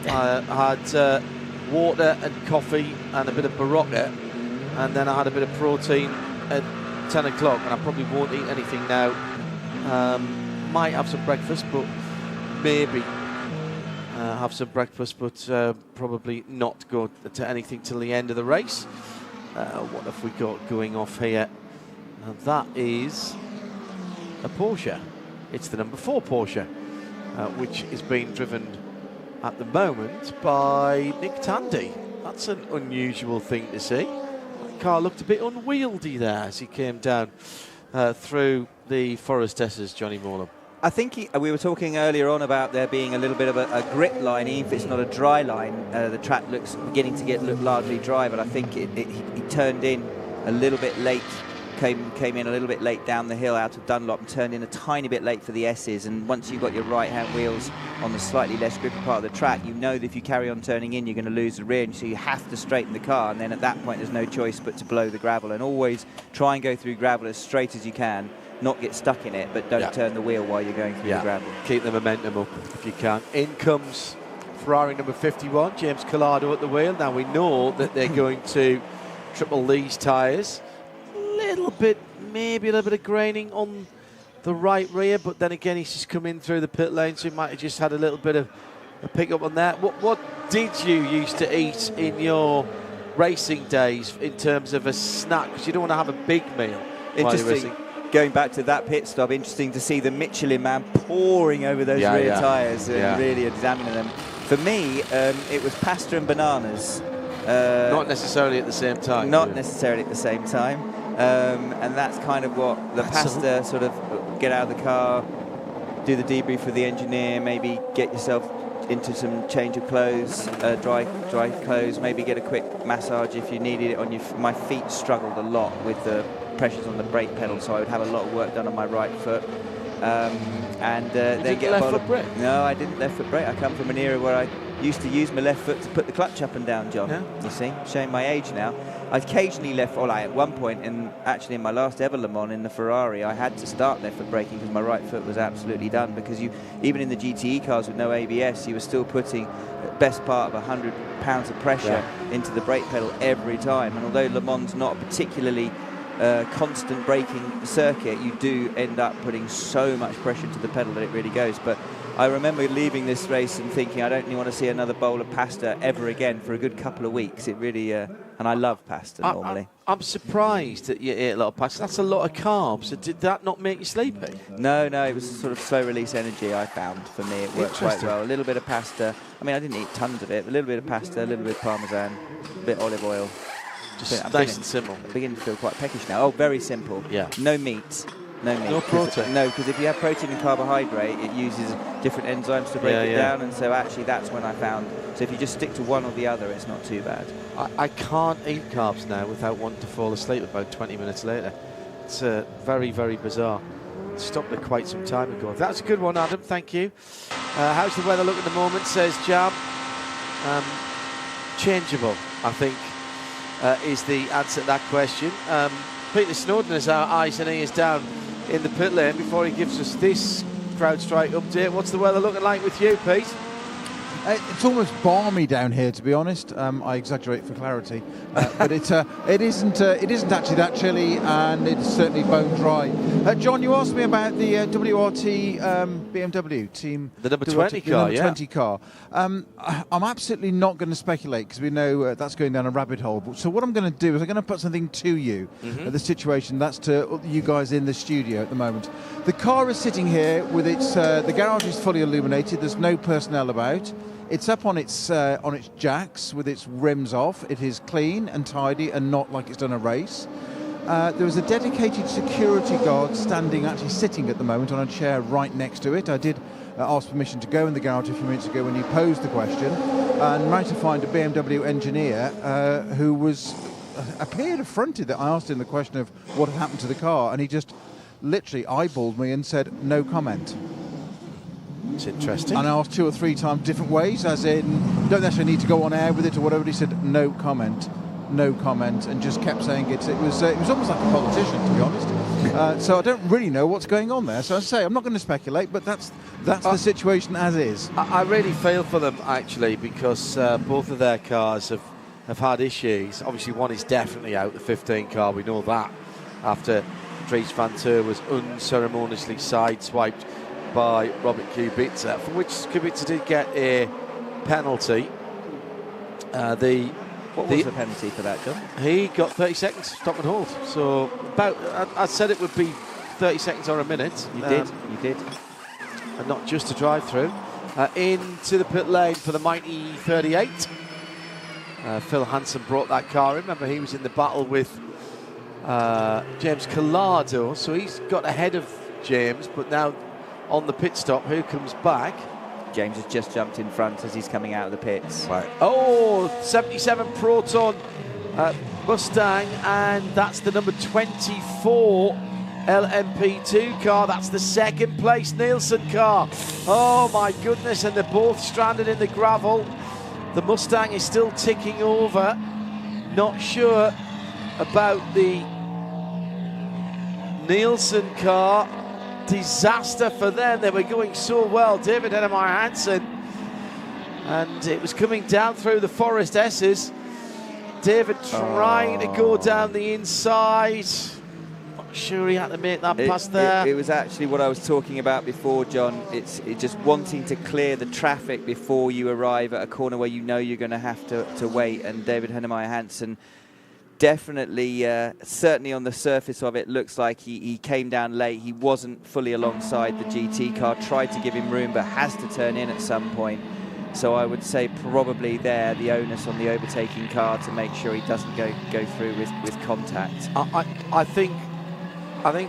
I had water and coffee and a bit of Barocca, and then I had a bit of protein at 10 o'clock, and I probably won't eat anything now. Might have some breakfast, but maybe have some breakfast, but probably not go to anything till the end of the race. What have we got going off here? That is a Porsche. It's the number 4 Porsche, which is being driven at the moment by Nick Tandy. That's an unusual thing to see. That car looked a bit unwieldy there as he came down through the Forest S's, Johnny Morlam. I think we were talking earlier on about there being a little bit of a grip line, even if it's not a dry line. The track looks beginning to look largely dry, but I think he turned in a little bit late, came in a little bit late down the hill out of Dunlop and turned in a tiny bit late for the S's. And once you've got your right-hand wheels on the slightly less grippy part of the track, you know that if you carry on turning in, you're going to lose the rear, and so you have to straighten the car. And then at that point, there's no choice but to blow the gravel, and always try and go through gravel as straight as you can. Not get stuck in it, but don't turn the wheel while you're going through the gravel. Keep the momentum up if you can. In comes Ferrari number 51, James Collado at the wheel. Now we know that they're going to triple these tyres. Maybe a little bit of graining on the right rear, but then again he's just come in through the pit lane, so he might have just had a little bit of a pick up on that. What did you used to eat in your racing days in terms of a snack? Because you don't want to have a big meal while you're racing. Going back to that pit stop, interesting to see the Michelin man pouring over those rear tyres and really examining them. For me, it was pasta and bananas. Not necessarily at the same time. Not necessarily at the same time. And that's kind of what the pasta sort of get out of the car, do the debrief for the engineer, maybe get yourself into some change of clothes, dry clothes, maybe get a quick massage if you needed it on your my feet struggled a lot with the pressures on the brake pedal, so I would have a lot of work done on my right foot. Then get left foot brake? No, I didn't left foot brake. I come from an era where I used to use my left foot to put the clutch up and down, John. You see, showing my age now. I occasionally at one point, actually in my last ever Le Mans in the Ferrari, I had to start left foot braking because my right foot was absolutely done, because even in the GTE cars with no ABS, you were still putting the best part of 100 pounds of pressure into the brake pedal every time. And although Le Mans not a particularly constant braking circuit, you do end up putting so much pressure into the pedal that it really goes. But I remember leaving this race and thinking I don't really want to see another bowl of pasta ever again for a good couple of weeks. It really, and I love pasta normally. I'm surprised that you ate a lot of pasta. That's a lot of carbs. So did that not make you sleepy? No, it was sort of slow release energy, I found. For me, it worked quite well. A little bit of pasta. I mean, I didn't eat tons of it, but a little bit of pasta, a little bit of Parmesan, a bit of olive oil. Just nice and simple. I'm beginning to feel quite peckish now. Oh, very simple. Yeah. No meat. No meat. No protein? No, because if you have protein and carbohydrate, it uses different enzymes to break it down, and so actually that's when I found, so if you just stick to one or the other, it's not too bad. I can't eat carbs now without wanting to fall asleep about 20 minutes later. It's very, very bizarre. Stopped it quite some time ago. That's a good one, Adam, thank you. How's the weather look at the moment, says Jam? Changeable, I think, is the answer to that question. Peter Snowden has our eyes and ears down in the pit lane before he gives us this CrowdStrike update. What's the weather looking like with you, Pete? It's almost balmy down here, to be honest. I exaggerate for clarity, but it isn't actually that chilly, and it's certainly bone dry. John, you asked me about the WRT BMW team, the number 20 car. The number 20 car. I'm absolutely not going to speculate because we know that's going down a rabbit hole. So what I'm going to do is I'm going to put something to you. The situation that's to you guys in the studio at the moment. The car is sitting here with its the garage is fully illuminated. There's no personnel about. It's up on its jacks with its rims off. It is clean and tidy and not like it's done a race. There is a dedicated security guard actually sitting at the moment on a chair right next to it. I did ask permission to go in the garage a few minutes ago when you posed the question, and managed to find a BMW engineer who appeared affronted that I asked him the question of what had happened to the car, and he just literally eyeballed me and said no comment. It's interesting. And I asked 2 or 3 times different ways, as in, don't necessarily need to go on air with it or whatever. He said, no comment, and just kept saying it. It was almost like a politician, to be honest. So I don't really know what's going on there. So I say, I'm not going to speculate, but that's the situation as is. I really feel for them, actually, because both of their cars have had issues. Obviously, one is definitely out, the 15 car, we know that, after Dries van Ter was unceremoniously sideswiped by Robert Kubica, for which Kubica did get a penalty. What was the penalty for that, John? He got 30 seconds stop and hold. So about, I said it would be 30 seconds or a minute. You did. And not just a drive through. Into the pit lane for the mighty 38. Phil Hansen brought that car in. Remember, he was in the battle with James Collado, so he's got ahead of James, but now on the pit stop, who comes back? James has just jumped in front as he's coming out of the pits. Right. Oh, 77 Proton Mustang, and that's the number 24 LMP2 car. That's the second place Nielsen car. Oh my goodness, and they're both stranded in the gravel. The Mustang is still ticking over. Not sure about the Nielsen car. Disaster for them. They were going so well. David Hennemeyer Hansen, and it was coming down through the Forest S's. David trying to go down the inside. Not sure he had to make that pass there. It was actually what I was talking about before, John. It's just wanting to clear the traffic before you arrive at a corner where you know you're going to have to wait. And David Hennemeyer Hansen definitely, certainly on the surface of it, looks like he came down late. He wasn't fully alongside the GT car, tried to give him room, but has to turn in at some point. So I would say probably there, the onus on the overtaking car to make sure he doesn't go through with contact. I think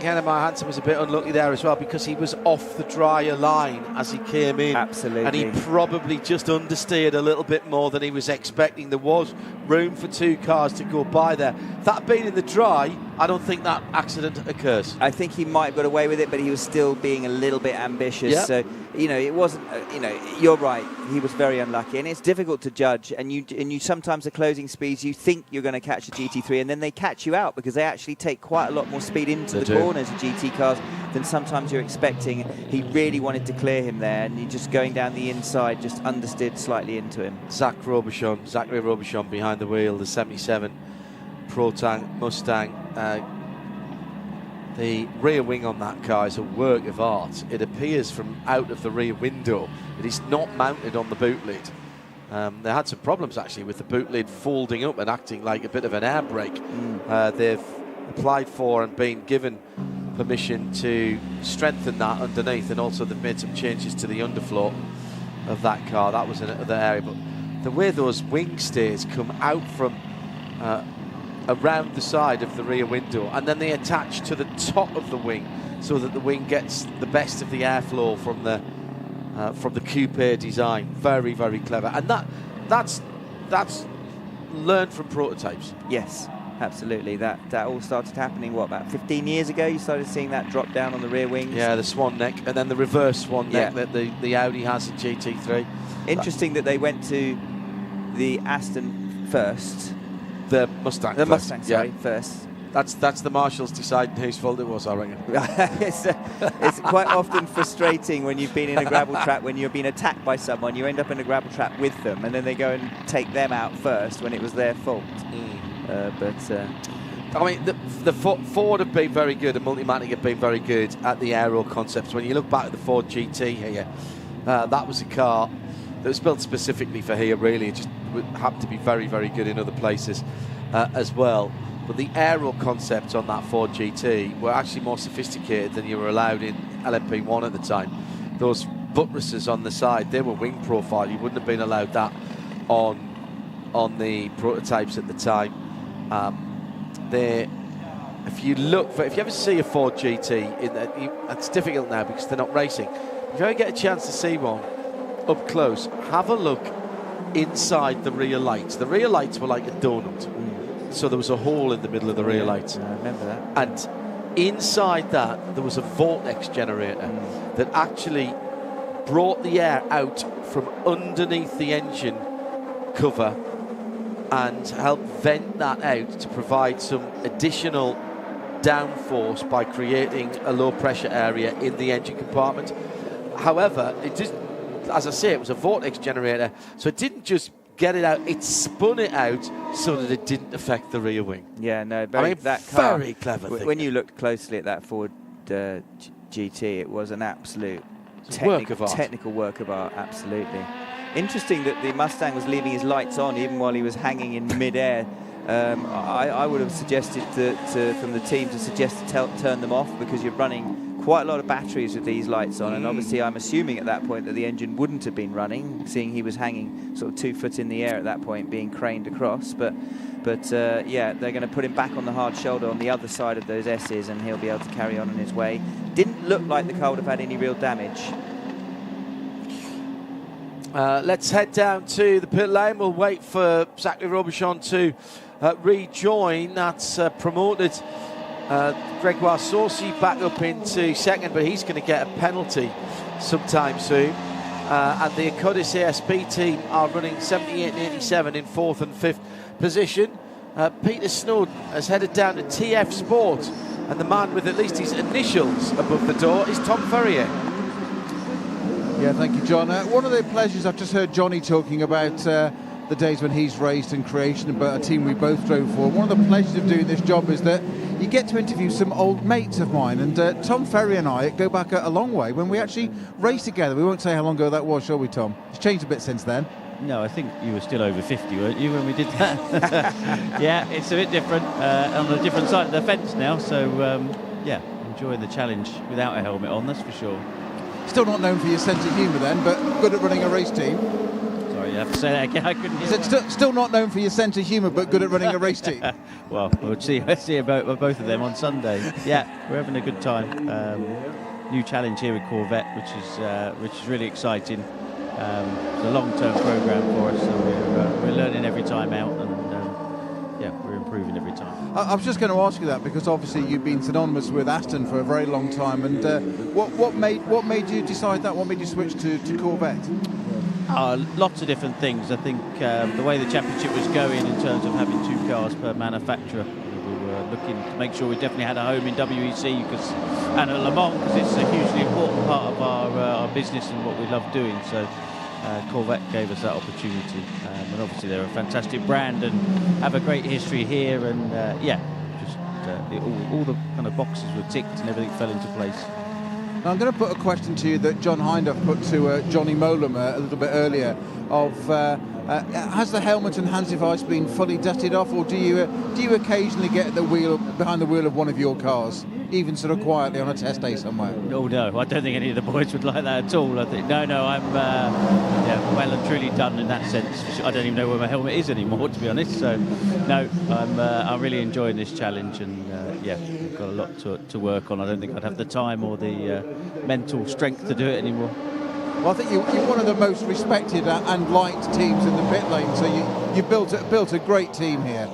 Hennemeyer Hansen was a bit unlucky there as well, because he was off the drier line as he came in. Absolutely. And he probably just understeered a little bit more than he was expecting. There was room for 2 cars to go by there. That being in the dry, I don't think that accident occurs. I think he might have got away with it, but he was still being a little bit ambitious. Yep. So, it wasn't, you're right. He was very unlucky, and it's difficult to judge. And you sometimes at closing speeds, you think you're going to catch a GT3, and then they catch you out because they actually take quite a lot more speed into the corners of GT cars than sometimes you're expecting. He really wanted to clear him there, and he just going down the inside, just understeered slightly into him. Zachary Robichon behind the wheel, the 77 Proton Mustang. The rear wing on that car is a work of art. It appears from out of the rear window. It is not mounted on the boot lid. They had some problems actually with the boot lid folding up and acting like a bit of an air brake. They've applied for and been given permission to strengthen that underneath, and also they've made some changes to the underfloor of that car. That was in another area, but the way those wing stays come out from around the side of the rear window, and then they attach to the top of the wing, so that the wing gets the best of the airflow from the coupe design. Very, very clever. And that's learned from prototypes. Yes, absolutely. That all started happening, what, about 15 years ago? You started seeing that drop down on the rear wings? Yeah, the swan neck, and then the reverse swan neck that the Audi has in GT3. Interesting that they went to the Aston first. The Mustang. The Mustang, sorry, first. That's the marshals deciding whose fault it was, I reckon. It's quite often frustrating when you've been in a gravel trap, when you're being attacked by someone, you end up in a gravel trap with them, and then they go and take them out first when it was their fault. I mean, the Ford have been very good, and Multimatic have been very good at the aero concepts. When you look back at the Ford GT here, that was a car that was built specifically for here, really. It just happened to be very, very good in other places as well. But the aero concepts on that Ford GT were actually more sophisticated than you were allowed in LMP1 at the time. Those buttresses on the side, they were wing profile. You wouldn't have been allowed that on the prototypes at the time. If you ever see a Ford GT, it's difficult now because they're not racing. If you ever get a chance to see one up close, have a look inside the rear lights. The rear lights were like a donut. So there was a hole in the middle of the rear lights. I remember that. And inside that, there was a vortex generator that actually brought the air out from underneath the engine cover and helped vent that out to provide some additional downforce by creating a low pressure area in the engine compartment. However, it just, as I say, it was a vortex generator, so it didn't just get it out, it spun it out so that it didn't affect the rear wing. Yeah, no, very clever thing. When you looked closely at that Ford GT, it was an absolute technical work of art, absolutely. Interesting that the Mustang was leaving his lights on even while he was hanging in mid-air. I would have suggested from the team to suggest to turn them off, because you're running quite a lot of batteries with these lights on, and obviously I'm assuming at that point that the engine wouldn't have been running, seeing he was hanging sort of 2 foot in the air at that point, being craned across. But yeah, they're going to put him back on the hard shoulder on the other side of those S's, and he'll be able to carry on his way. Didn't look like the car would have had any real damage. Let's head down to the pit lane. We'll wait for Zachary Robichon to rejoin. That's promoted Gregoire Saucy back up into second, but he's going to get a penalty sometime soon. And the Acodis ASP team are running 78 and 87 in 4th and 5th position. Peter Snowden has headed down to TF Sport, and the man with at least his initials above the door is Tom Ferrier. Yeah, thank you, John. One of the pleasures, I've just heard Johnny talking about the days when he's raced in Creation, about a team we both drove for. One of the pleasures of doing this job is that you get to interview some old mates of mine, and Tom Ferrier and I go back a long way when we actually raced together. We won't say how long ago that was, shall we, Tom? It's changed a bit since then. No, I think you were still over 50, weren't you, when we did that? Yeah, it's a bit different, on a different side of the fence now, so yeah, enjoying the challenge without a helmet on, that's for sure. Still not known for your sense of humour then, but good at running a race team. Sorry, you have to say that again, I couldn't hear. You said still not known for your sense of humour, but good at running a race team. Well, we'll see about both of them on Sunday. Yeah, we're having a good time. New challenge here with Corvette, which is really exciting. It's a long-term programme for us, so we're learning every time out, and yeah, we're improving every time. I was just going to ask you that, because obviously you've been synonymous with Aston for a very long time, and what made you decide that? What made you switch to Corvette? Lots of different things. I think the way the championship was going in terms of having 2 cars per manufacturer, we were looking to make sure we definitely had a home in WEC and at Le Mans, because it's a hugely important part of our business and what we love doing. So Corvette gave us that opportunity, and obviously they're a fantastic brand and have a great history here, and yeah, just all the kind of boxes were ticked and everything fell into place. Now, I'm going to put a question to you that John Hindhaugh put to Johnny Molam a little bit earlier, of Has the helmet and hands device been fully dusted off, or do you occasionally get at the wheel, behind the wheel of one of your cars, even sort of quietly on a test day somewhere? Oh no, I don't think any of the boys would like that at all. I think I'm well and truly done in that sense. I don't even know where my helmet is anymore, to be honest. So no, I'm really enjoying this challenge, and I've got a lot to work on. I don't think I'd have the time or the mental strength to do it anymore. Well, I think you're one of the most respected and liked teams in the pit lane, so you built a great team here.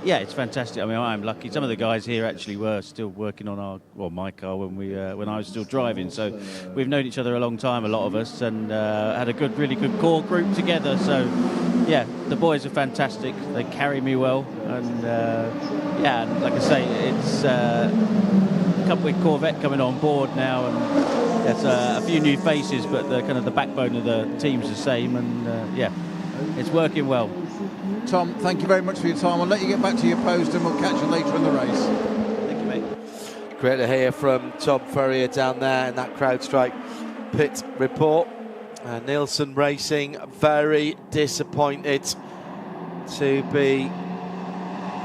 Yeah, it's fantastic. I mean, I'm lucky. Some of the guys here actually were still working on my car when I was still driving. So we've known each other a long time, a lot of us, and had a really good core group together. So yeah, the boys are fantastic. They carry me well, and and like I say, it's a couple with Corvette coming on board now, and there's a few new faces, but the backbone of the team's the same, and it's working well. Tom, thank you very much for your time. I'll let you get back to your post, and we'll catch you later in the race. Thank you, mate. Great to hear from Tom Furrier down there in that CrowdStrike pit report. Nielsen Racing very disappointed to be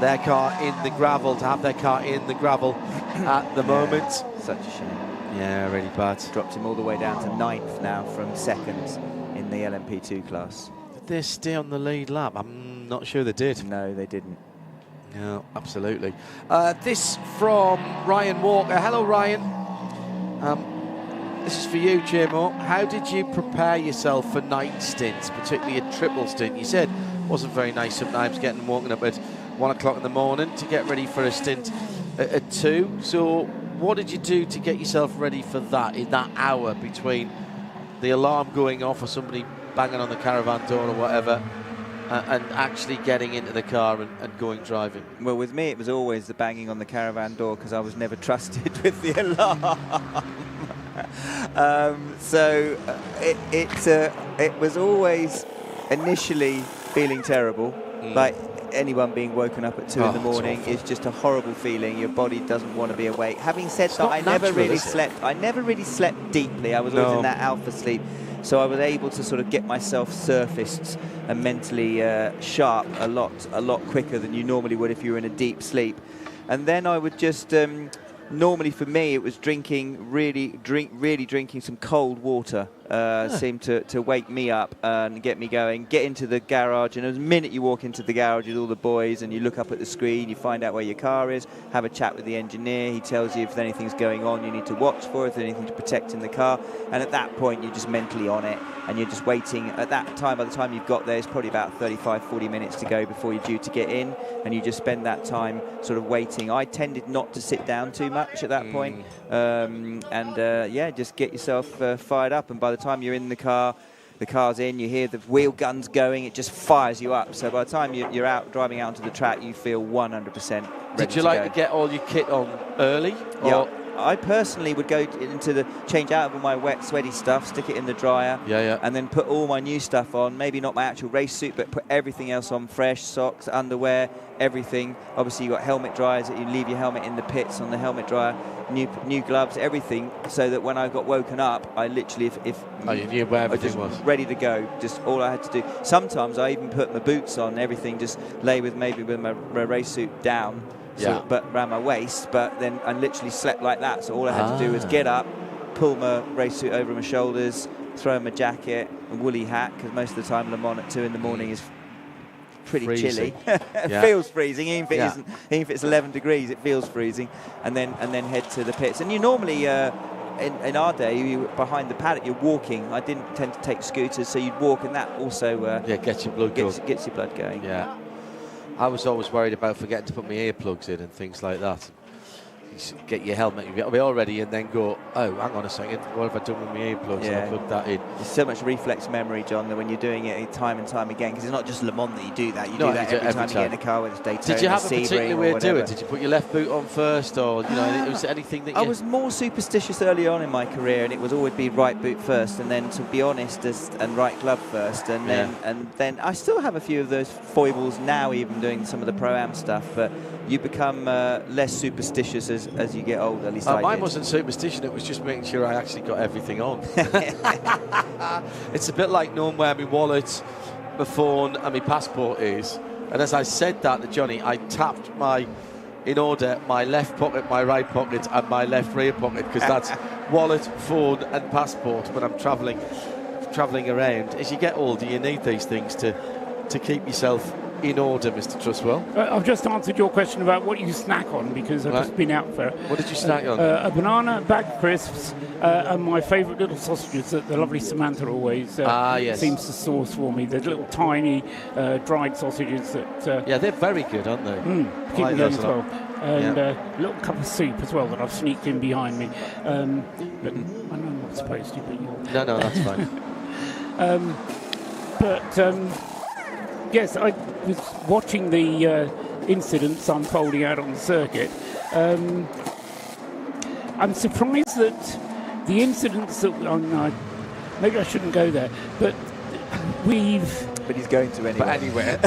their car in the gravel, to have their car in the gravel at the moment. Such a shame. Yeah, really bad. Dropped him all the way down to 9th now from 2nd in the LMP2 class. Did they stay on the lead lap? I'm not sure they did. No, they didn't. No, absolutely. This from Ryan Walker. Hello, Ryan. This is for you, Jimo. How did you prepare yourself for night stints, particularly a triple stint? You said it wasn't very nice sometimes walking up at 1 o'clock in the morning to get ready for a stint at 2. So what did you do to get yourself ready for that in that hour between the alarm going off or somebody banging on the caravan door or whatever and actually getting into the car and going driving? Well, with me it was always the banging on the caravan door, because I was never trusted with the alarm. It was always initially feeling terrible, like anyone being woken up at 2 in the morning is just a horrible feeling. Your body doesn't want to be awake. Having said that, I never really slept deeply. I was always in that alpha sleep, so I was able to sort of get myself surfaced and mentally sharp a lot quicker than you normally would if you were in a deep sleep. And then I would just normally for me it was really drinking some cold water seemed to wake me up and get me going, get into the garage, and the minute you walk into the garage with all the boys and you look up at the screen, you find out where your car is, have a chat with the engineer, he tells you if anything's going on you need to watch for, if there's anything to protect in the car, and at that point you're just mentally on it and you're just waiting. At that time, by the time you've got there, it's probably about 35-40 minutes to go before you're due to get in, and you just spend that time sort of waiting. I tended not to sit down too much at that point, just get yourself fired up, and by the time you're in the car's in, you hear the wheel guns going, it just fires you up. So by the time you're out driving out onto the track, you feel 100% ready. Did you like to get all your kit on early? Yeah, I personally would go into change out of all my wet, sweaty stuff, stick it in the dryer, and then put all my new stuff on. Maybe not my actual race suit, but put everything else on, fresh socks, underwear, everything. Obviously, you got helmet dryers that you leave your helmet in the pits on the helmet dryer, new gloves, everything, so that when I got woken up, I literally, you knew where everything was ready to go. Just all I had to do. Sometimes I even put my boots on, everything, just lay with my race suit down. But around my waist, but then I literally slept like that. So all I had to do was get up, pull my race suit over my shoulders, throw in my jacket, a woolly hat, because most of the time Le Mans at 2 in the morning is pretty chilly. It feels freezing, even if it's 11 degrees, it feels freezing. And then head to the pits. And you normally in our day, you were behind the paddock, you're walking. I didn't tend to take scooters, so you'd walk, and that also gets your blood going. Gets your blood going. Yeah. I was always worried about forgetting to put my earplugs in and things like that. You get your helmet, you'll be all ready, and then go, oh, hang on a second, what have I done with my earplugs? And I plug that in. There's so much reflex memory, John, that when you're doing it time and time again, because it's not just Le Mans that you do that. You do that every time you get in a car, with Daytona, Did you have a particular way of doing it? Did Did you put your left boot on first, or was there anything that you... I was more superstitious early on in my career, and it would always be right boot first, and then, to be honest, and right glove first, and then I still have a few of those foibles now, even doing some of the Pro-Am stuff, but you become less superstitious as you get older. At least mine wasn't superstition, it was just making sure I actually got everything on. It's a bit like knowing where my wallet, my phone and my passport is. And as I said that to Johnny, I tapped in order, my left pocket, my right pocket, and my left rear pocket, because that's wallet, phone, and passport when I'm travelling around. As you get older, you need these things to keep yourself in order, Mr. Trustwell. I've just answered your question about what you snack on, because I've just been out for... What did you snack on? A banana, a bag of crisps, and my favourite little sausages that the lovely Samantha always seems to source for me. The little tiny dried sausages that... yeah, they're very good, aren't they? Keep me going as well. And a little cup of soup as well that I've sneaked in behind me. But I know I'm not supposed to, but you're... No, that's fine. Yes, I was watching the incidents unfolding out on the circuit. I'm surprised that the incidents that... maybe I shouldn't go there, but But he's going to anyway. But anywhere.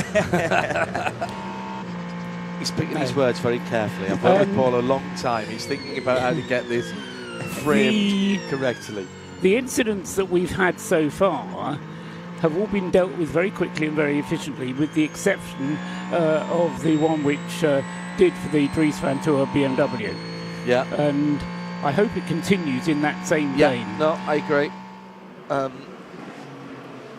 He's picking his words very carefully. I've worked with Paul a long time. He's thinking about how to get this framed correctly. The incidents that we've had so far have all been dealt with very quickly and very efficiently, with the exception of the one which did for the Dries Van Tour BMW. Yeah. And I hope it continues in that same vein. No, I agree.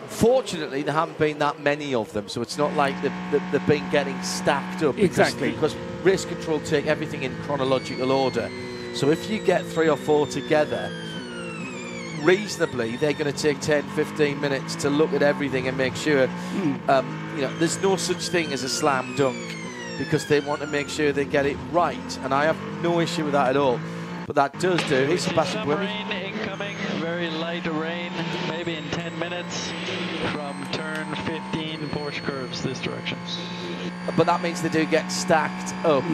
Fortunately, there haven't been that many of them, so it's not like they've been getting stacked up. Because race control take everything in chronological order. So if you get 3 or 4 together, reasonably, they're going to take 10, 15 minutes to look at everything and make sure, there's no such thing as a slam dunk, because they want to make sure they get it right. And I have no issue with that at all. But that does do. Here's Sebastian Buemi. Rain incoming, very light rain, maybe in 10 minutes from turn 15 Porsche curves this direction. But that means they do get stacked up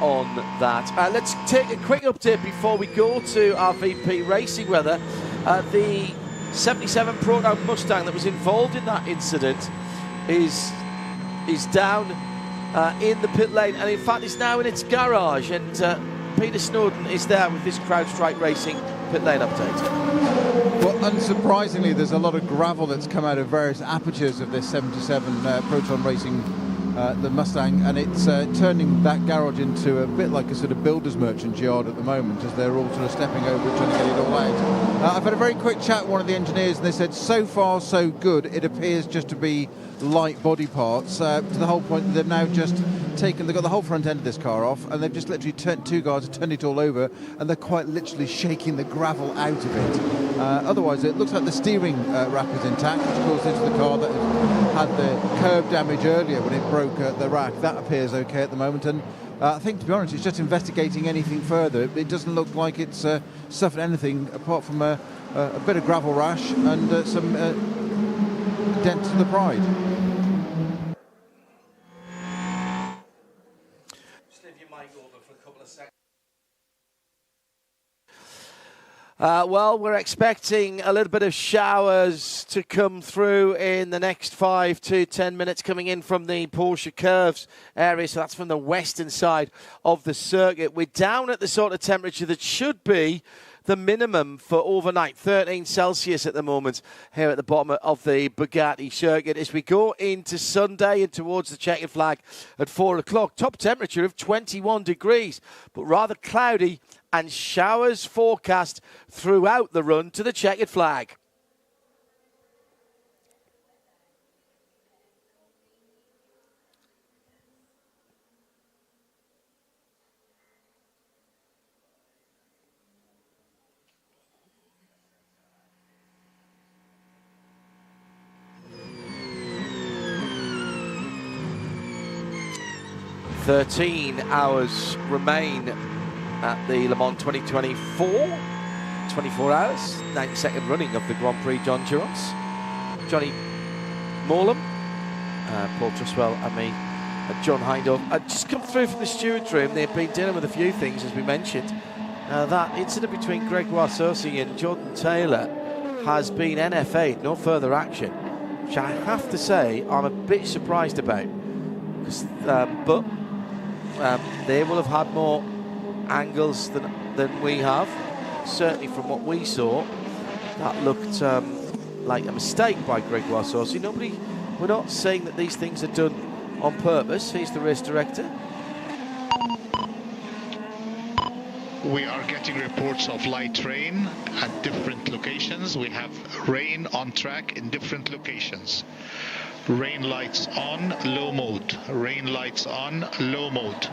on that. Let's take a quick update before we go to our VP Racing weather. The 77 Prototype Mustang that was involved in that incident is down in the pit lane, and in fact is now in its garage, and Peter Snowden is there with this CrowdStrike Racing pit lane update. Well, unsurprisingly, there's a lot of gravel that's come out of various apertures of this 77 Proton Racing the Mustang, and it's turning that garage into a bit like a sort of builder's merchant yard at the moment, as they're all sort of stepping over and trying to get it all out. I've had a very quick chat with one of the engineers, and they said so far so good. It appears just to be light body parts, to the whole point that they've now just they've got the whole front end of this car off, and they've just literally turned 2 guys to turn it all over, and they're quite literally shaking the gravel out of it. Otherwise, it looks like the steering rack is intact, which of course is the car that had the curb damage earlier when it broke the rack. That appears okay at the moment, and I think, to be honest, it's just investigating anything further. It doesn't look like it's suffered anything apart from a bit of gravel rash and some dent to the Pride. Just leave your mic over for a couple of seconds. Well, we're expecting a little bit of showers to come through in the next 5 to 10 minutes, coming in from the Porsche Curves area. So that's from the western side of the circuit. We're down at the sort of temperature that should be the minimum for overnight, 13 Celsius at the moment here at the bottom of the Bugatti circuit. As we go into Sunday and towards the checkered flag at 4 o'clock, top temperature of 21 degrees, but rather cloudy and showers forecast throughout the run to the checkered flag. "13 hours remain at the Le Mans 2024. 24 hours, 92nd running of the Grand Prix John Durance. Johnny Morlam, Paul Trustwell and me, and John Hindhaugh. I'd just come through from the steward's room. They've been dealing with a few things, as we mentioned. That incident between Gregoire Saucy and Jordan Taylor has been NFA'd, no further action, which I have to say I'm a bit surprised about. But they will have had more angles than we have. Certainly from what we saw, that looked like a mistake by Gregoire Saucy. Nobody we're not saying that these things are done on purpose. He's the race director. We are getting reports of light rain at different locations. We have rain on track in different locations. Rain lights on, low mode. Rain lights on, low mode.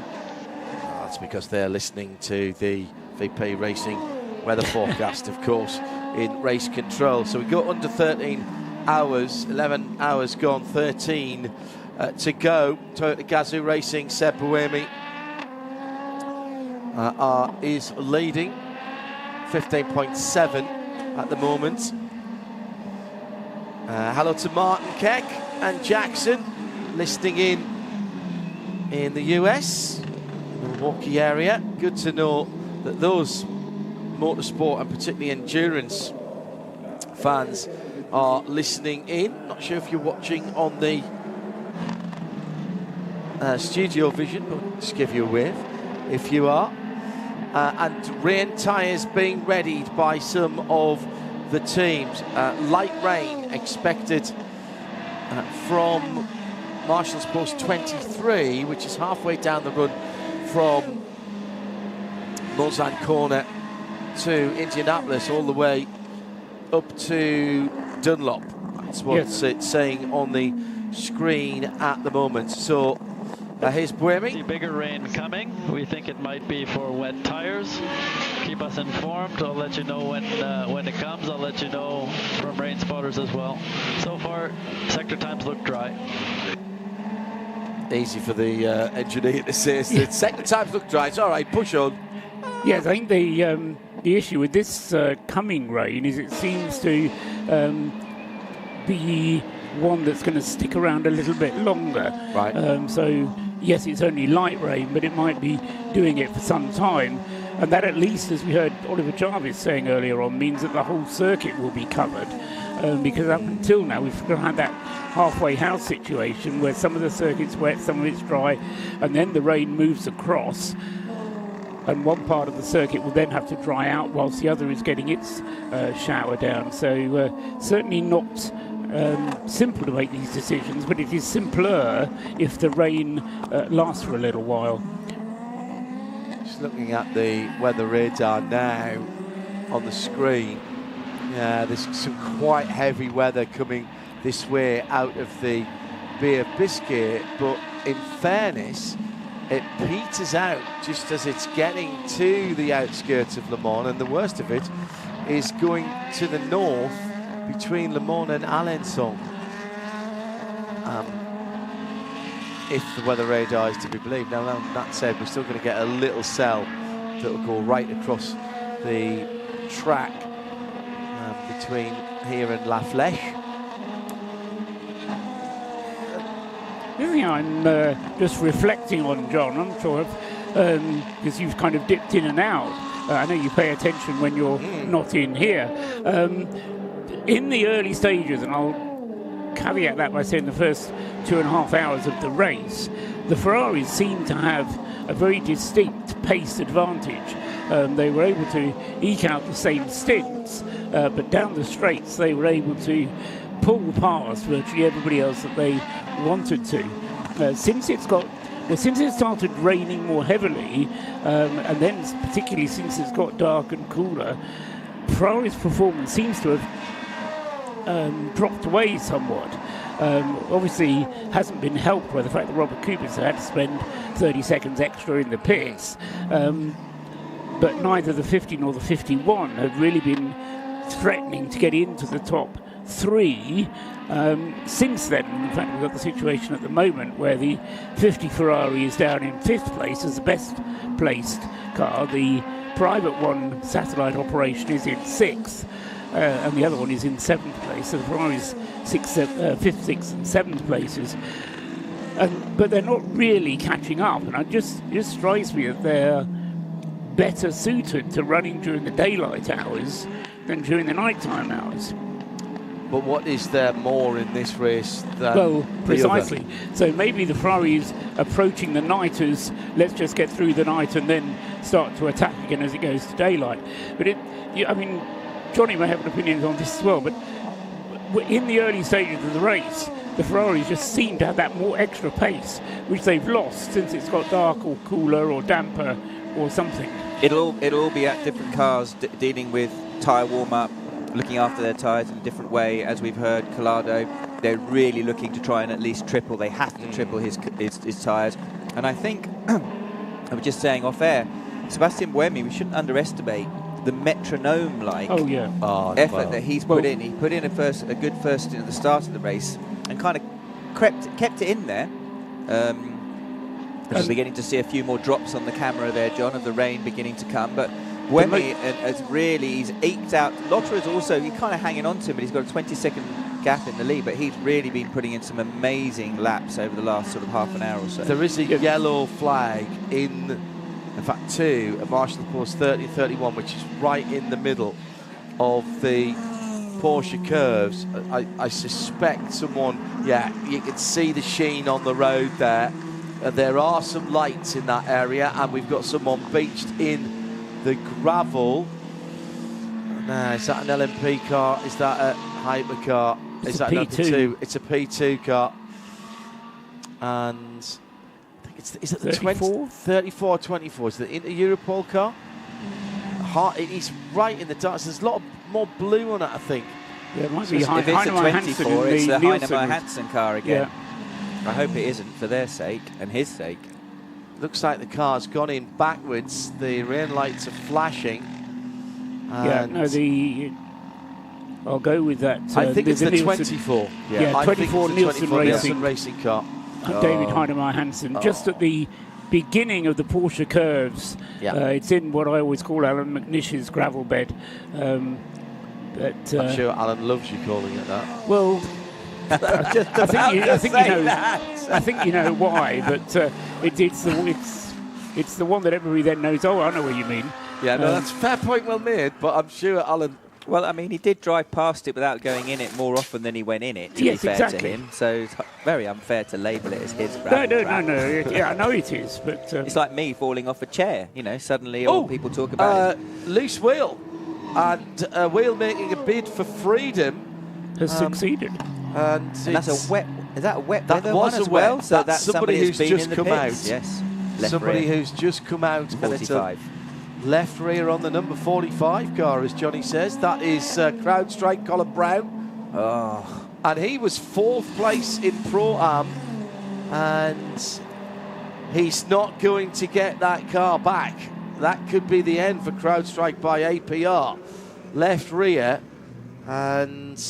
That's because they're listening to the VP Racing weather forecast, of course, in race control. So we go under 13 hours, 11 hours gone, 13 to go. Toyota Gazoo Racing, Seb Buemi is leading, 15.7 at the moment. Hello to Martin Keck and Jackson, listening in the US, Milwaukee area. Good to know that those motorsport and particularly endurance fans are listening in. Not sure if you're watching on the Studiovision, but just give you a wave if you are. And rain tyres being readied by some of the teams. Light rain expected from Marshall's Post 23, which is halfway down the run from Mulsanne Corner to Indianapolis, all the way up to Dunlop. That's what it's saying on the screen at the moment. So here's Buemi. See bigger rain coming. We think it might be for wet tires. Keep us informed. I'll let you know when it comes. I'll let you know from rain spotters as well. So far, sector times look dry. Easy for the engineer to say. Sector times look dry. It's all right. Push on. Yes, I think the issue with this coming rain is it seems to be one that's going to stick around a little bit longer. Right. So yes, it's only light rain, but it might be doing it for some time. And that, at least, as we heard Oliver Jarvis saying earlier on, means that the whole circuit will be covered. Because up until now, we've had that halfway house situation where some of the circuit's wet, some of it's dry, and then the rain moves across. And one part of the circuit will then have to dry out whilst the other is getting its shower down. So certainly not simple to make these decisions, but it is simpler if the rain lasts for a little while. Just looking at the weather radar now on the screen. Yeah, there's some quite heavy weather coming this way out of the Bay of Biscay, but in fairness, it peters out just as it's getting to the outskirts of Le Mans, and the worst of it is going to the north between Le Mans and Alençon. If the weather radar is to be believed. Now, that said, we're still going to get a little cell that will go right across the track between here and La Flèche. The thing I'm just reflecting on, John, I'm sure, because you've kind of dipped in and out. I know you pay attention when you're not in here. In the early stages, and I'll caveat that by saying the first 2.5 hours of the race, the Ferraris seemed to have a very distinct pace advantage. They were able to eke out the same stints, but down the straights they were able to pull past virtually everybody else that they wanted to. Since it started raining more heavily, and then particularly since it's got dark and cooler, Ferrari's performance seems to have dropped away somewhat. Obviously hasn't been helped by the fact that Robert Kubica had to spend 30 seconds extra in the pits, but neither the 50 nor the 51 have really been threatening to get into the top three since then. In fact, we've got the situation at the moment where the 50 Ferrari is down in 5th place as the best placed car. The private one, satellite operation, is in 6th, and the other one is in 7th place. So the Ferrari's 5th, 6th and 7th places. But they're not really catching up, and it just strikes me that they're better suited to running during the daylight hours than during the nighttime hours. But what is there more in this race than well, precisely. The other? So maybe the Ferrari is approaching the night as let's just get through the night and then start to attack again as it goes to daylight. But I mean, Johnny may have an opinion on this as well, but in the early stages of the race, the Ferraris just seem to have that more extra pace, which they've lost since it's got dark or cooler or damper or something. It'll all be at different cars dealing with tyre warm-up, looking after their tyres in a different way. As we've heard, Collado, they're really looking to try and at least triple. They have to triple his tyres. And I think, I was just saying off air, Sebastian Buemi, we shouldn't underestimate the metronome-like effort that he's put in. He put in a good first stint at the start of the race and kind of kept it in there. We're beginning to see a few more drops on the camera there, John, of the rain beginning to come. But Buemi has really, he's eked out. Lotterer is also, he's kind of hanging on to him, but he's got a 20-second gap in the lead. But he's really been putting in some amazing laps over the last sort of half an hour or so. There is a yellow flag in fact, 2 at Marshall Course 30-31, which is right in the middle of the Porsche curves. I suspect someone, you can see the sheen on the road there. There are some lights in that area, and we've got someone beached in the gravel. Now, is that an LMP car? Is that a hypercar? Is that an LMP2? It's a P2 car. And is it the 34 24? Is it the Europol car? It's right in the dark. There's a lot more blue on it, I think. Yeah, it might be if it's a 24, it's the Heinemann Hansen car again. Yeah. I hope it isn't, for their sake and his sake. Looks like the car's gone in backwards. The rear lights are flashing. I'll go with that. I think it's the 24. Yeah, 24 Nielsen Racing car. David Heinemann Hansen, just at the beginning of the Porsche curves. It's in what I always call Alan McNish's gravel bed. I'm sure Alan loves you calling it that. Well, I think you know why, but it's the one that everybody then knows. Oh, I know what you mean. Yeah, no, that's a fair point, well made. But I'm sure Alan. Well, I mean, he did drive past it without going in it more often than he went in it, to be fair to him. So it's very unfair to label it as his gravel track. No. Yeah, I know it is, but... it's like me falling off a chair, you know, suddenly all people talk about it. Loose wheel. And a wheel making a bid for freedom. Has succeeded. And that's a wet... Is that a wet weather one as well? So that's somebody who's just come out. Yes. Somebody who's just come out. 45. Left rear on the number 45 car, as Johnny says. That is CrowdStrike Colin Brown. Oh. And he was 4th place in Pro-Am. And he's not going to get that car back. That could be the end for CrowdStrike by APR. Left rear. And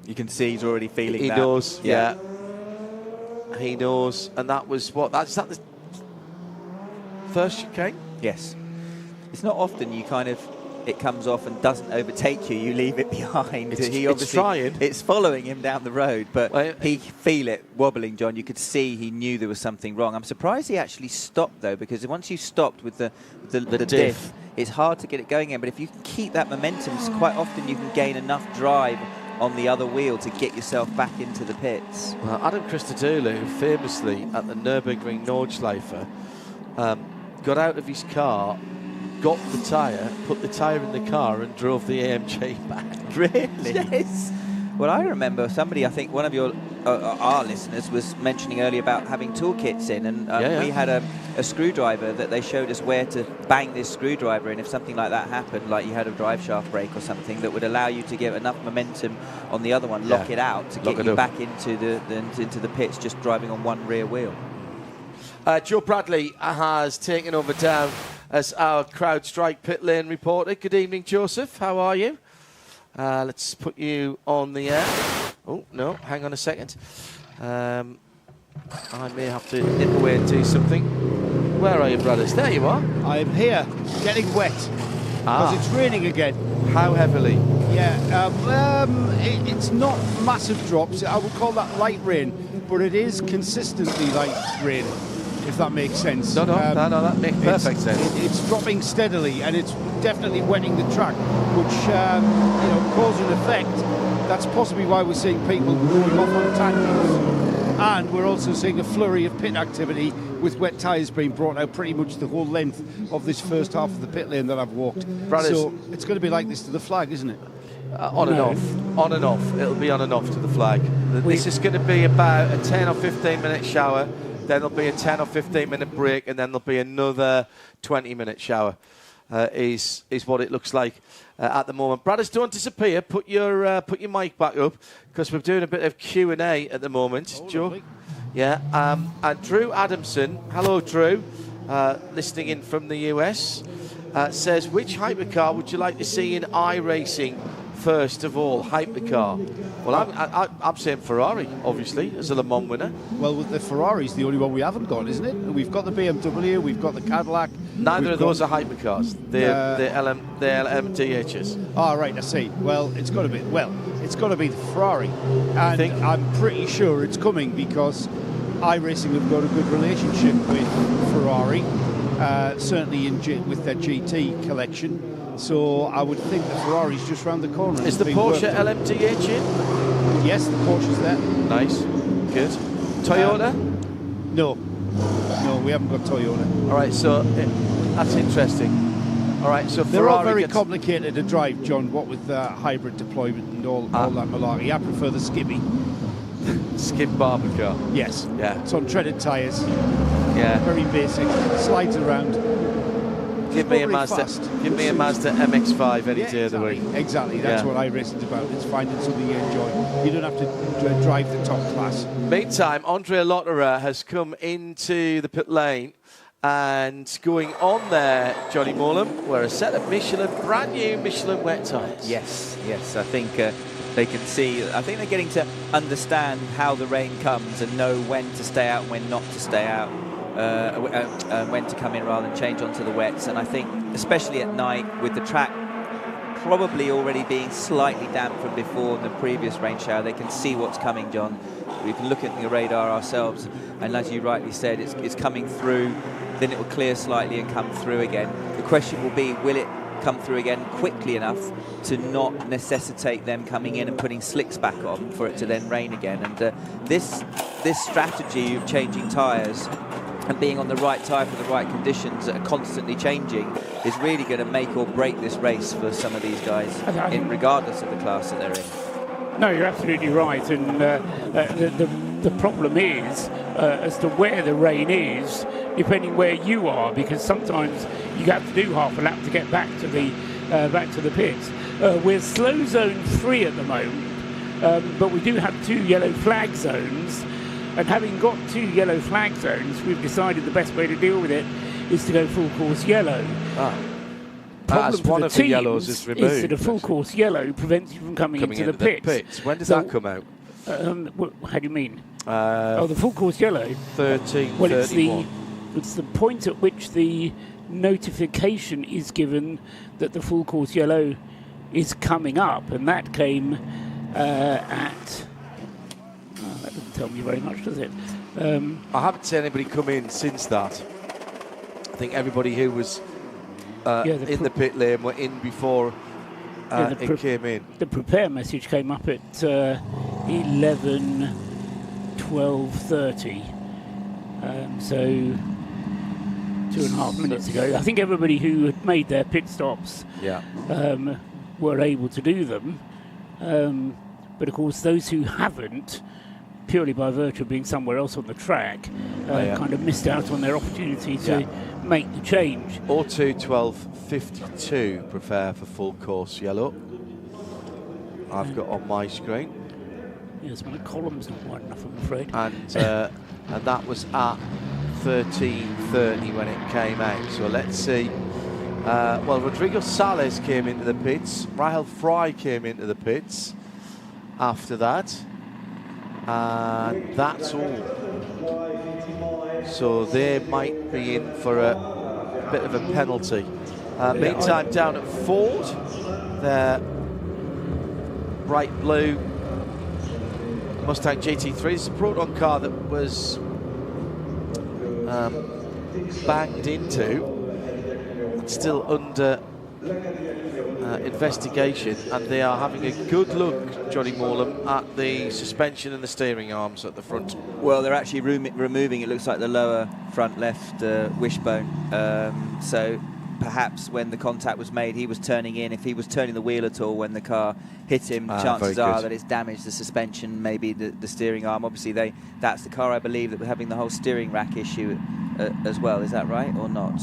you can see he's already feeling that. He knows, yeah. He knows. And that was what? Is that the first chicane? Yes. It's not often you it comes off and doesn't overtake you. You leave it behind. It's trying. It's following him down the road, but he feel it wobbling, John. You could see he knew there was something wrong. I'm surprised he actually stopped, though, because once you stopped with the diff, it's hard to get it going again. But if you can keep that momentum, quite often you can gain enough drive on the other wheel to get yourself back into the pits. Well, Adam Christodoulou, famously at the Nürburgring Nordschleife, got out of his car, got the tyre, put the tyre in the car and drove the AMG back. Really? Yes. Well, I remember somebody, I think one of our listeners was mentioning earlier about having toolkits in, and we had a screwdriver that they showed us where to bang this screwdriver in if something like that happened, like you had a drive shaft break or something, that would allow you to get enough momentum on the other one, lock it out to get you back into the pits just driving on one rear wheel. Joe Bradley has taken over down as our CrowdStrike pit lane reporter. Good evening, Joseph. How are you? Let's put you on the air. Oh, no, hang on a second. I may have to nip away and do something. Where are you, brothers? There you are. I'm here, getting wet. Because it's raining again. How heavily? Yeah, it's not massive drops. I would call that light rain, but it is consistently light rain, if that makes sense. No, that makes perfect sense. It's dropping steadily, and it's definitely wetting the track, which, cause and effect. That's possibly why we're seeing people going off on tangents. And we're also seeing a flurry of pit activity with wet tyres being brought out pretty much the whole length of this first half of the pit lane that I've walked. So it's going to be like this to the flag, isn't it? On and off. On and off. It'll be on and off to the flag. This is going to be about a 10 or 15 minute shower, then there'll be a 10 or 15 minute break, and then there'll be another 20-minute shower, is what it looks like at the moment. Bradders, don't disappear. Put your mic back up, because we're doing a bit of Q&A at the moment. Joe? Lovely. Yeah. And Drew Adamson, hello Drew, listening in from the US, says, which hypercar would you like to see in iRacing first of all? Hypercar. Well, I'm saying Ferrari, obviously, as a Le Mans winner. Well, the Ferrari's the only one we haven't got, isn't it? We've got the BMW, we've got the Cadillac. Neither of those are hypercars. They're LMDHs. Ah, right, I see. Well, it's got to be the Ferrari. And I'm pretty sure it's coming because iRacing have got a good relationship with Ferrari, certainly with their GT collection. So I would think the Ferrari's just round the corner. Is the Porsche LMDH in? Yes, the Porsche's there. Nice. Good. Toyota? No, we haven't got Toyota. All right, so that's interesting. All right, so they're Ferrari all very complicated to drive, John, what with hybrid deployment and all that malarkey. I prefer the Skippy. Skip barber car. Yes. Yeah. It's on treaded tyres. Yeah. Very basic. Slides around. Give me a Mazda MX-5 any day of the week. Exactly. That's what iRacing's about. It's finding something you enjoy. You don't have to drive the top class. Meantime, Andrea Lotterer has come into the pit lane, and going on there, Johnny Morlam, were a set of brand new Michelin wet tyres. Yes. I think they can see. I think they're getting to understand how the rain comes and know when to stay out and when not to stay out. When to come in rather than change onto the wets. And I think, especially at night, with the track probably already being slightly damp from before the previous rain shower, they can see what's coming, John. We can look at the radar ourselves, and as you rightly said, it's coming through, then it will clear slightly and come through again. The question will be, will it come through again quickly enough to not necessitate them coming in and putting slicks back on for it to then rain again? And this strategy of changing tyres and being on the right tyre for the right conditions that are constantly changing is really going to make or break this race for some of these guys, regardless of the class that they're in. No, you're absolutely right, and the problem is as to where the rain is, depending where you are, because sometimes you have to do half a lap to get back to the pits. We're slow zone 3 at the moment, but we do have 2 yellow flag zones. And having got 2 yellow flag zones, we've decided the best way to deal with it is to go full course yellow. As one of the yellows is removed. Is that a full course yellow prevents you from coming into the pits. When does that come out? How do you mean? The full course yellow. 13:31. It's the point at which the notification is given that the full course yellow is coming up, and that came at. That doesn't tell me very much, does it? I haven't seen anybody come in since that. I think everybody who was in the pit lane were in before it came in. The prepare message came up at 11:12:30. So 2.5 minutes ago. I think everybody who had made their pit stops were able to do them. But of course, those who haven't, purely by virtue of being somewhere else on the track, kind of missed out on their opportunity to make the change. 02:12:52 prepare for full course yellow. I've got on my screen. Yes, my column's not wide enough, I'm afraid. And that was at 13:30 when it came out. So let's see. Rodrigo Sales came into the pits. Rahel Fry came into the pits after that. And that's all. So they might be in for a bit of a penalty. Meantime, down at Ford, their bright blue Mustang GT3. It's a Proton car that was banged into. It's still under investigation, and they are having a good look, Johnny Morlam, at the suspension and the steering arms at the front. Well, they're actually removing, it looks like, the lower front left wishbone. So perhaps when the contact was made, he was turning in. If he was turning the wheel at all when the car hit him, chances are that it's damaged the suspension, maybe the steering arm. Obviously, that's the car, I believe, that was having the whole steering rack issue as well. Is that right or not?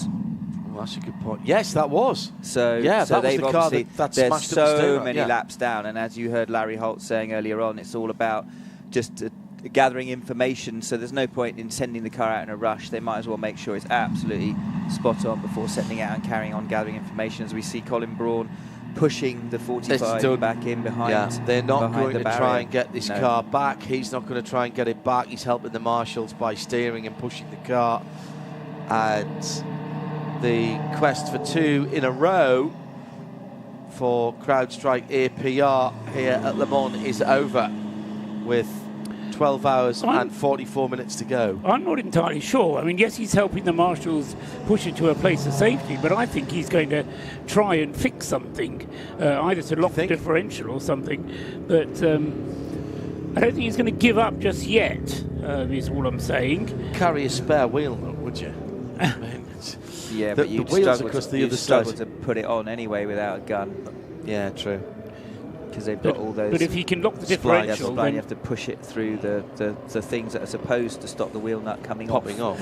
Well, that's a good point. Yes, that was. So that was they've the car that smashed up the steering rack. many laps down, and as you heard Larry Holt saying earlier on, it's all about just gathering information. So there's no point in sending the car out in a rush. They might as well make sure it's absolutely spot on before sending it out and carrying on gathering information. As we see Colin Braun pushing the 45 back in behind. Yeah, they're not going to barrier. try and get this car back. He's not going to try and get it back. He's helping the marshals by steering and pushing the car. And the quest for 2 in a row for CrowdStrike APR here at Le Mans is over, with 12 hours and 44 minutes to go. I'm not entirely sure. I mean, yes, he's helping the marshals push it to a place of safety, but I think he's going to try and fix something, either to lock the differential or something. But I don't think he's going to give up just yet, is all I'm saying. Carry a spare wheel, would you? Yeah, but you'd struggle to put it on anyway without a gun. Yeah, true. Because they've got all those. But if he can lock the differential, then you have to push it through the things that are supposed to stop the wheel nut popping off.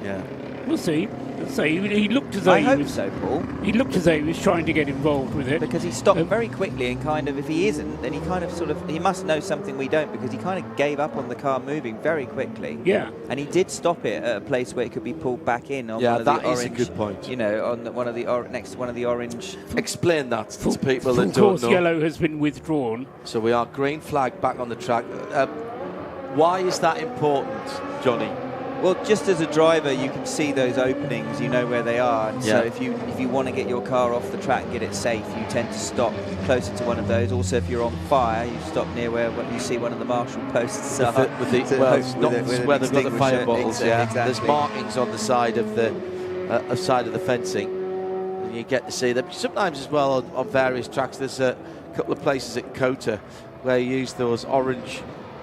Yeah. We'll see. So he looked as though I hope so, Paul. He looked as though he was trying to get involved with it. Because he stopped very quickly and kind of, if he isn't, then he kind of he must know something we don't, because he kind of gave up on the car moving very quickly. Yeah. And he did stop it at a place where it could be pulled back in on yeah, one of the orange. That is a good point. You know, on one of the next to one of the orange. Explain that to people that don't know. Of course, know. yellow has been withdrawn. So we are green flag back on the track. Why is that important, Johnny? Well, just as a driver, you can see those openings, you know where they are. And so if you want to get your car off the track and get it safe, you tend to stop closer to one of those. Also, if you're on fire, you stop near where you see one of the marshal posts where they've got the fire bottles. Exactly. There's markings on the side of the fencing, and you get to see them. Sometimes as well on various tracks. There's a couple of places at Kota where you use those orange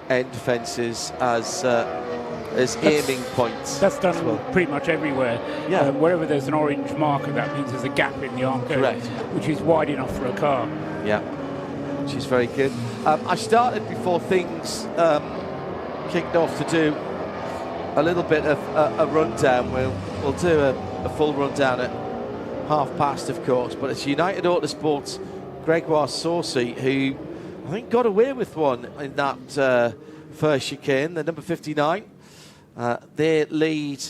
end fences as aiming points. That's done pretty much everywhere. Yeah. Wherever there's an orange marker, that means there's a gap in the arm code, which is wide enough for a car. Yeah, which is very good. I started before things kicked off to do a little bit of a rundown. We'll do a full rundown at past, of course, but it's United Autosport's Gregoire Saucy who I think got away with one in that first chicane, the number 59. They lead,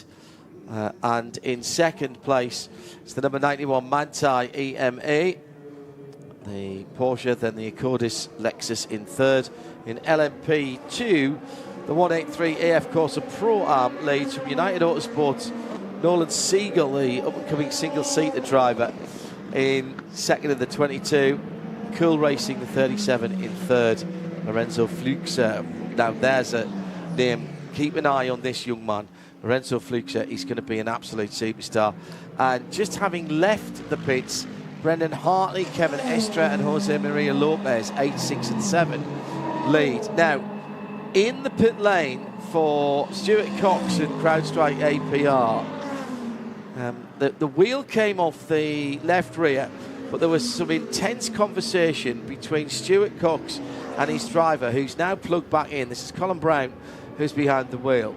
and in second place it's the number 91 Manthey EMA, the Porsche, then the Acordis Lexus in third. In LMP2, the 183 AF Corsa Pro Am leads from United Autosport's Nolan Siegel, the up-and-coming single-seater driver, in second of the 22. Cool Racing, the 37, in third. Lorenzo Fluxer. Now there's a name. Keep an eye on this young man. Lorenzo Fluxer is going to be an absolute superstar. And just having left the pits, Brendan Hartley, Kevin Estra and Jose Maria Lopez, 8, 6 and 7 lead. Now, in the pit lane for Stuart Cox and CrowdStrike APR, the wheel came off the left rear, but there was some intense conversation between Stuart Cox and his driver, who's now plugged back in. This is Colin Brown, who's behind the wheel.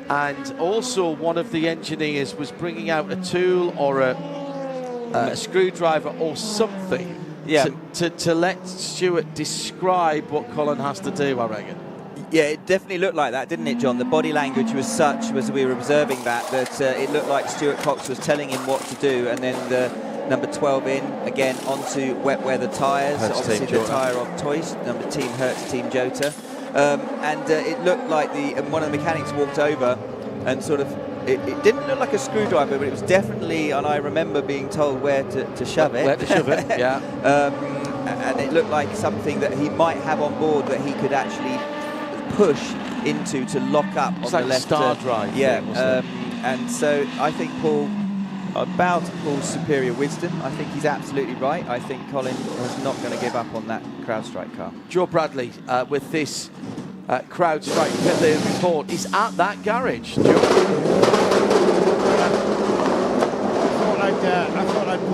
And also one of the engineers was bringing out a tool or a screwdriver or something to let Stuart describe what Colin has to do, I reckon. Yeah, it definitely looked like that, didn't it, John? The body language was such, as we were observing that it looked like Stuart Cox was telling him what to do, and then the number 12 in, again, onto wet weather tyres, obviously the tyre of Toys, number Team Hertz, Team Jota. And it looked like one of the mechanics walked over and sort of, it didn't look like a screwdriver, but it was definitely, and I remember being told where to shove it. Where to shove it, yeah. And it looked like something that he might have on board that he could actually push into to lock up on the left. Star drive. Yeah, and so I think Paul, about Paul's superior wisdom, I think he's absolutely right. I think Colin is not going to give up on that CrowdStrike car. Joe Bradley with this CrowdStrike pit lane report is at that garage. Joe. I thought I'd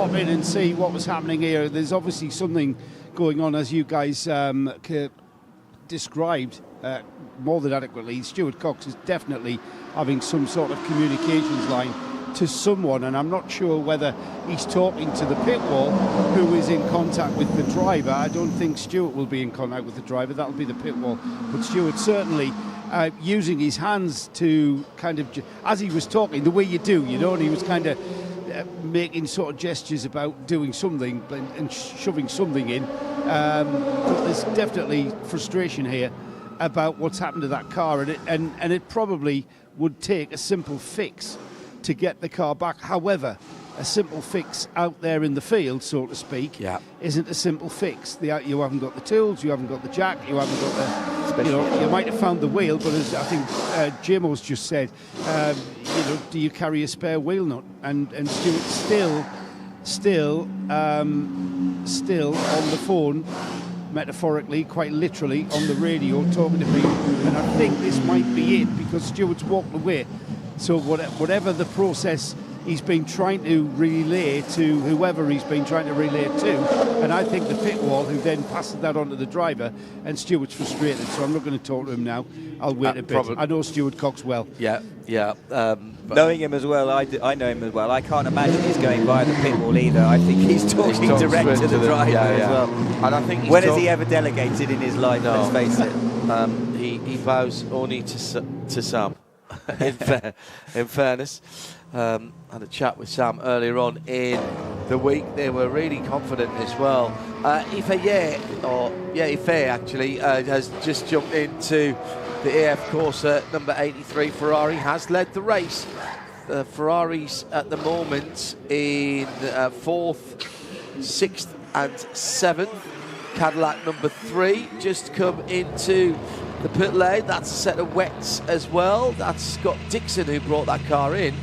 pop in and see what was happening here. There's obviously something going on, as you guys described more than adequately. Stuart Cox is definitely having some sort of communications line to someone, and I'm not sure whether he's talking to the pit wall, who is in contact with the driver. I don't think Stuart will be in contact with the driver. That'll be the pit wall. But Stuart certainly using his hands to kind of, as he was talking, the way you do, you know, and he was kind of making sort of gestures about doing something and shoving something in. But there's definitely frustration here about what's happened to that car, and it probably would take a simple fix to get the car back. However, a simple fix out there in the field, so to speak, isn't a simple fix. You haven't got the tools, you haven't got the jack, you haven't got the, you know, you might have found the wheel, but as I think Jimo's just said, you know, do you carry a spare wheel nut? And Stuart's still on the phone, metaphorically, quite literally, on the radio, talking to me. And I think this might be it, because Stuart's walked away. So whatever the process he's been trying to relay to whoever he's been trying to relay to, and I think the pit wall, who then passes that on to the driver, and Stuart's frustrated, so I'm not going to talk to him now. I'll wait a bit. I know Stuart Cox well. Knowing him as well, I know him as well. I can't imagine he's going via the pit wall either. I think he's talking direct to the driver as well. And I think when has he ever delegated in his life? No. Let's face it. He bows only to Sam. in fairness, had a chat with Sam earlier on in the week. They were really confident as well. Ife actually has just jumped into the AF Corsa number 83. Ferrari has led the race. Ferrari's at the moment in 4th, 6th and 7th. Cadillac number 3 just come into the pit lane. That's a set of wets as well. That's Scott Dixon who brought that car in.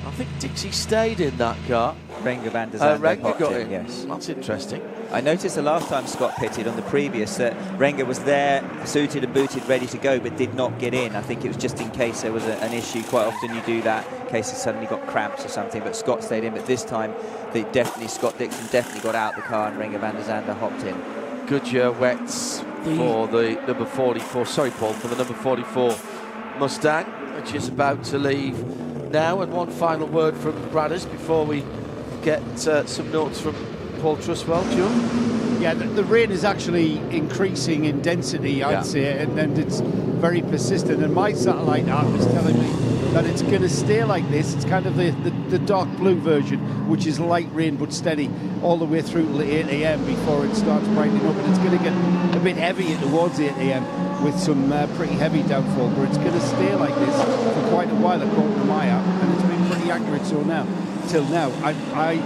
I think Dixie stayed in that car. Renger van der Zande got in. Yes. That's interesting. I noticed the last time Scott pitted on the previous that Renger was there, suited and booted, ready to go, but did not get in. I think it was just in case there was an issue. Quite often you do that in case he suddenly got cramps or something, but Scott stayed in. But this time, Scott Dixon definitely got out of the car and Renger van der Zande hopped in. Goodyear wets for the number 44, sorry Paul, for the number 44 Mustang, which is about to leave now. And one final word from Bradders before we get some notes from Paul Truswell. John? Yeah, the rain is actually increasing in density, I'd say, and it's very persistent. And my satellite app is telling me that it's going to stay like this. It's kind of the dark blue version, which is light rain but steady all the way through till 8 a.m. before it starts brightening up. And it's going to get a bit heavier towards 8 a.m. with some pretty heavy downfall, but it's going to stay like this for quite a while according to my app, and it's been pretty accurate till now. I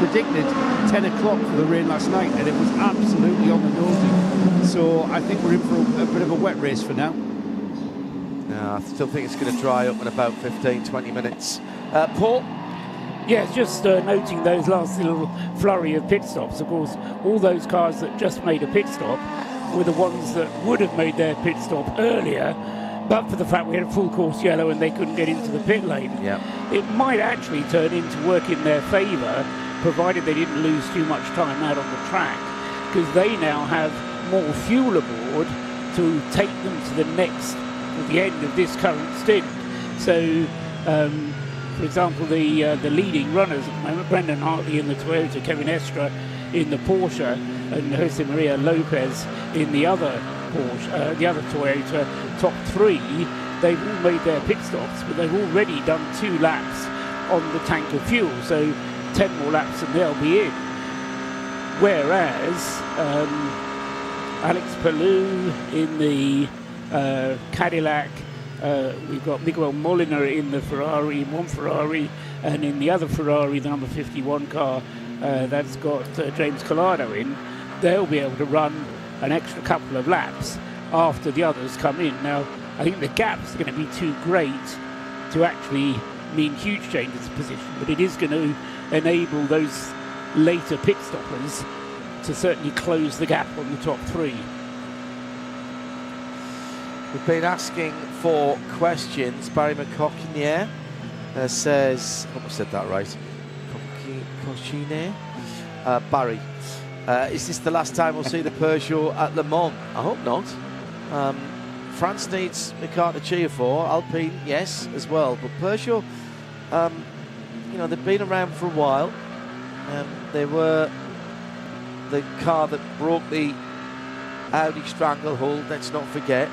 predicted 10 o'clock for the rain last night, and it was absolutely on the nosy. So I think we're in for a bit of a wet race for now. I still think it's going to dry up in about 15-20 minutes. Paul? Yeah, just noting those last little flurry of pit stops. Of course, all those cars that just made a pit stop were the ones that would have made their pit stop earlier, but for the fact we had a full course yellow and they couldn't get into the pit lane. It might actually turn into work in their favour, provided they didn't lose too much time out on the track, because they now have more fuel aboard to take them to the end of this current stint. So, for example, the leading runners at the moment, Brendan Hartley in the Toyota, Kevin Estra in the Porsche, and Jose Maria Lopez in the other Porsche, the other Toyota top 3, they've all made their pit stops, but they've already done 2 laps on the tank of fuel, so 10 more laps and they'll be in. Whereas Alex Palou in the Cadillac, we've got Miguel Molina in the Ferrari, one Ferrari, and in the other Ferrari, the number 51 car, that's got James Collado in. They'll be able to run an extra couple of laps after the others come in. Now, I think the gap's going to be too great to actually mean huge changes of position, but it is going to enable those later pit stoppers to certainly close the gap on the top 3. We've been asking for questions. Barry McCockinier says, I hope I said that right. Cochinier Barry, is this the last time we'll see the Peugeot at Le Mans? I hope not. France needs a car to cheer for. Alpine, yes, as well. But Peugeot, you know, they've been around for a while. They were the car that broke the Audi stranglehold, let's not forget.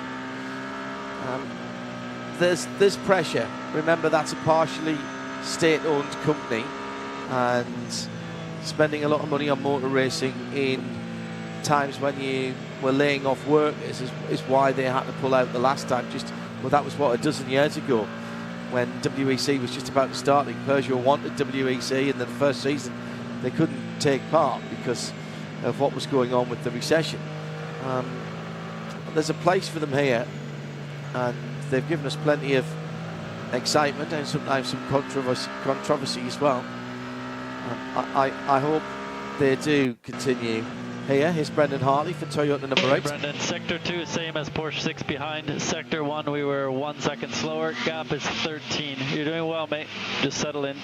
There's pressure. Remember, that's a partially state-owned company, and spending a lot of money on motor racing in times when you were laying off workers is why they had to pull out the last time. Well, that was what, a dozen years ago, when WEC was just about to start. Peugeot wanted WEC, and the first season they couldn't take part because of what was going on with the recession. There's a place for them here, and they've given us plenty of excitement and sometimes some controversy as well. I hope they do continue here. Here's Brendan Hartley for Toyota number 8. Brendan, sector 2, same as Porsche 6 behind. Sector 1, we were 1 second slower. Gap is 13. You're doing well, mate. Just settle in.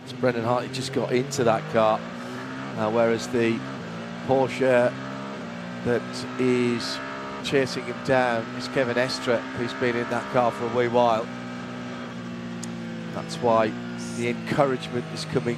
So Brendan Hartley just got into that car, whereas the Porsche that is chasing him down is Kevin Estre, who's been in that car for a wee while. That's why the encouragement is coming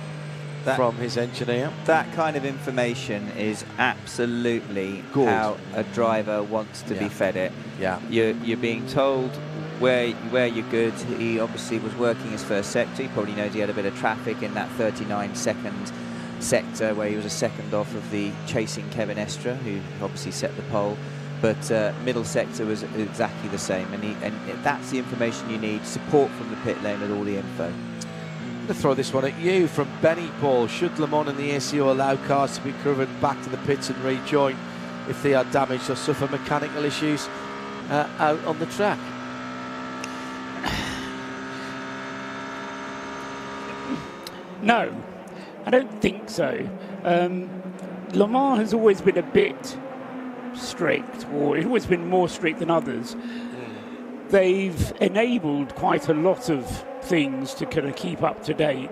from his engineer. That kind of information is absolutely good. How a driver wants to be fed it. Yeah. You're being told where you're good. He obviously was working his first sector. He probably knows he had a bit of traffic in that 39-second sector where he was a second off of the chasing Kevin Estre, who obviously set the pole. But middle sector was exactly the same, and that's the information you need. Support from the pit lane with all the info. I'm going to throw this one at you from Benny Paul. Should Le Mans and the ACO allow cars to be covered back to the pits and rejoin if they are damaged or suffer mechanical issues out on the track? No, I don't think so. Le Mans has always been a bit strict, or it's always been more strict than others. They've enabled quite a lot of things to kind of keep up to date,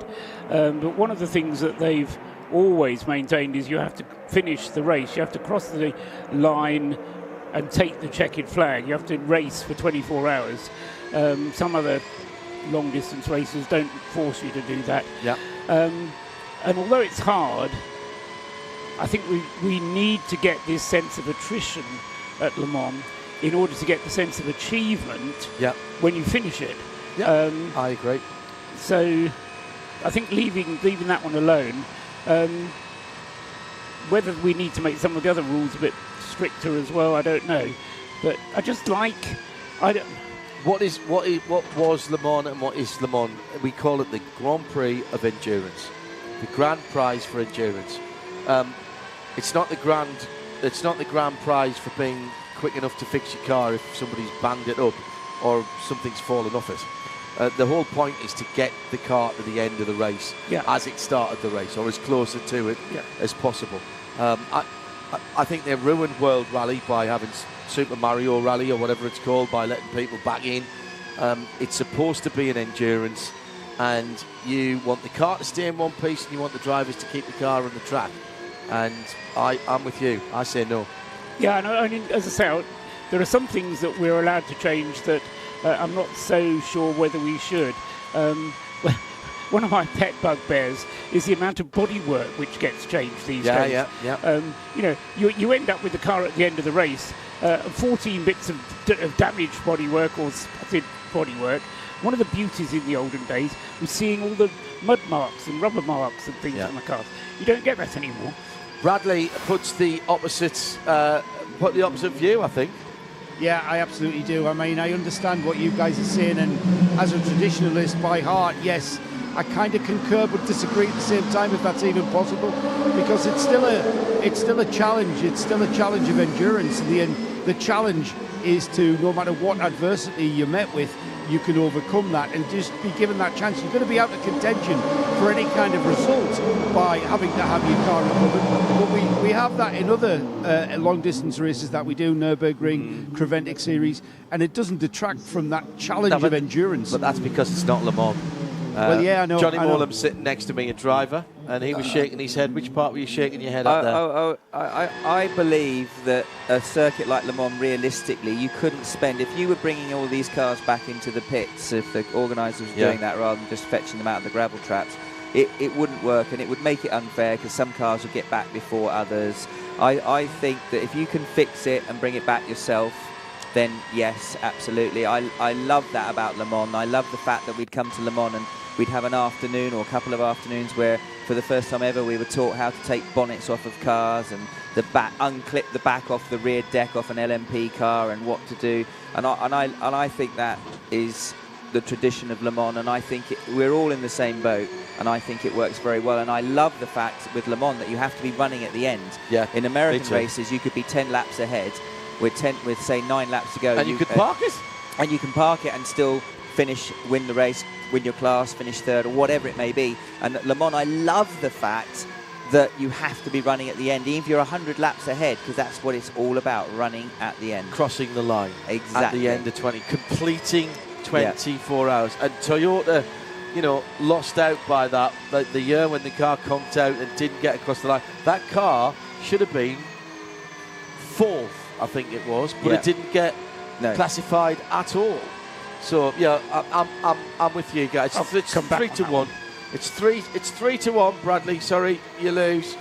but one of the things that they've always maintained is you have to finish the race, you have to cross the line and take the checkered flag, you have to race for 24 hours. Some other long distance races don't force you to do that. Yeah. And although it's hard, I think we need to get this sense of attrition at Le Mans in order to get the sense of achievement when you finish it. Yeah, I agree. So I think leaving that one alone, whether we need to make some of the other rules a bit stricter as well, I don't know. But I just like... What was Le Mans and what is Le Mans? We call it the Grand Prix of Endurance, the Grand Prize for Endurance. It's not the grand prize for being quick enough to fix your car if somebody's banged it up or something's fallen off it. The whole point is to get the car to the end of the race as it started the race, or as closer to it as possible. I think they ruined World Rally by having Super Mario Rally or whatever it's called, by letting people back in. It's supposed to be an endurance, and you want the car to stay in one piece and you want the drivers to keep the car on the track. And I'm with you. I say no. Yeah, I mean, as I say, there are some things that we're allowed to change that I'm not so sure whether we should. One of my pet bugbears is the amount of bodywork which gets changed these days. You know, you end up with the car at the end of the race, 14 bits of damaged bodywork or spotted bodywork. One of the beauties in the olden days was seeing all the mud marks and rubber marks and things on the cars. You don't get that anymore. Bradley puts the opposite view, I think. Yeah, I absolutely do. I mean, I understand what you guys are saying, and as a traditionalist by heart, yes, I kind of concur but disagree at the same time, if that's even possible, because it's still a challenge. It's still a challenge of endurance. And the challenge is to, no matter what adversity you're met with, you can overcome that and just be given that chance. You're going to be out of contention for any kind of result by having to have your car recovered. But we have that in other long distance races that we do, Nürburgring, Creventic Series, and it doesn't detract from that challenge of endurance. But that's because it's not Le Mans. Well, yeah, I know. Johnny I know. Morlam sitting next to me, a driver, and he was shaking his head. Which part were you shaking your head at there? I believe that a circuit like Le Mans, realistically, you couldn't spend, if you were bringing all these cars back into the pits, if the organisers were doing that rather than just fetching them out of the gravel traps, it wouldn't work, and it would make it unfair because some cars would get back before others. I think that if you can fix it and bring it back yourself, then yes, absolutely. I love that about Le Mans. I love the fact that we'd come to Le Mans and we'd have an afternoon or a couple of afternoons where, for the first time ever, we were taught how to take bonnets off of cars and unclip the back off the rear deck off an LMP car and what to do. And I think that is the tradition of Le Mans, and I think we're all in the same boat, and I think it works very well. And I love the fact with Le Mans that you have to be running at the end. Yeah, in American races, you could be 10 laps ahead with say 9 laps to go. And you could park it. And you can park it and still finish, win the race, win your class, finish third, or whatever it may be. And at Le Mans, I love the fact that you have to be running at the end, even if you're 100 laps ahead, because that's what it's all about, running at the end. Crossing the line. Exactly. At the end of 20, completing 24 hours. And Toyota, lost out by that. The year when the car conked out and didn't get across the line, that car should have been 4th, I think it was, but it didn't get classified at all. So yeah, I'm with you guys. It's 3-1. It's 3-1, Bradley. Sorry, you lose.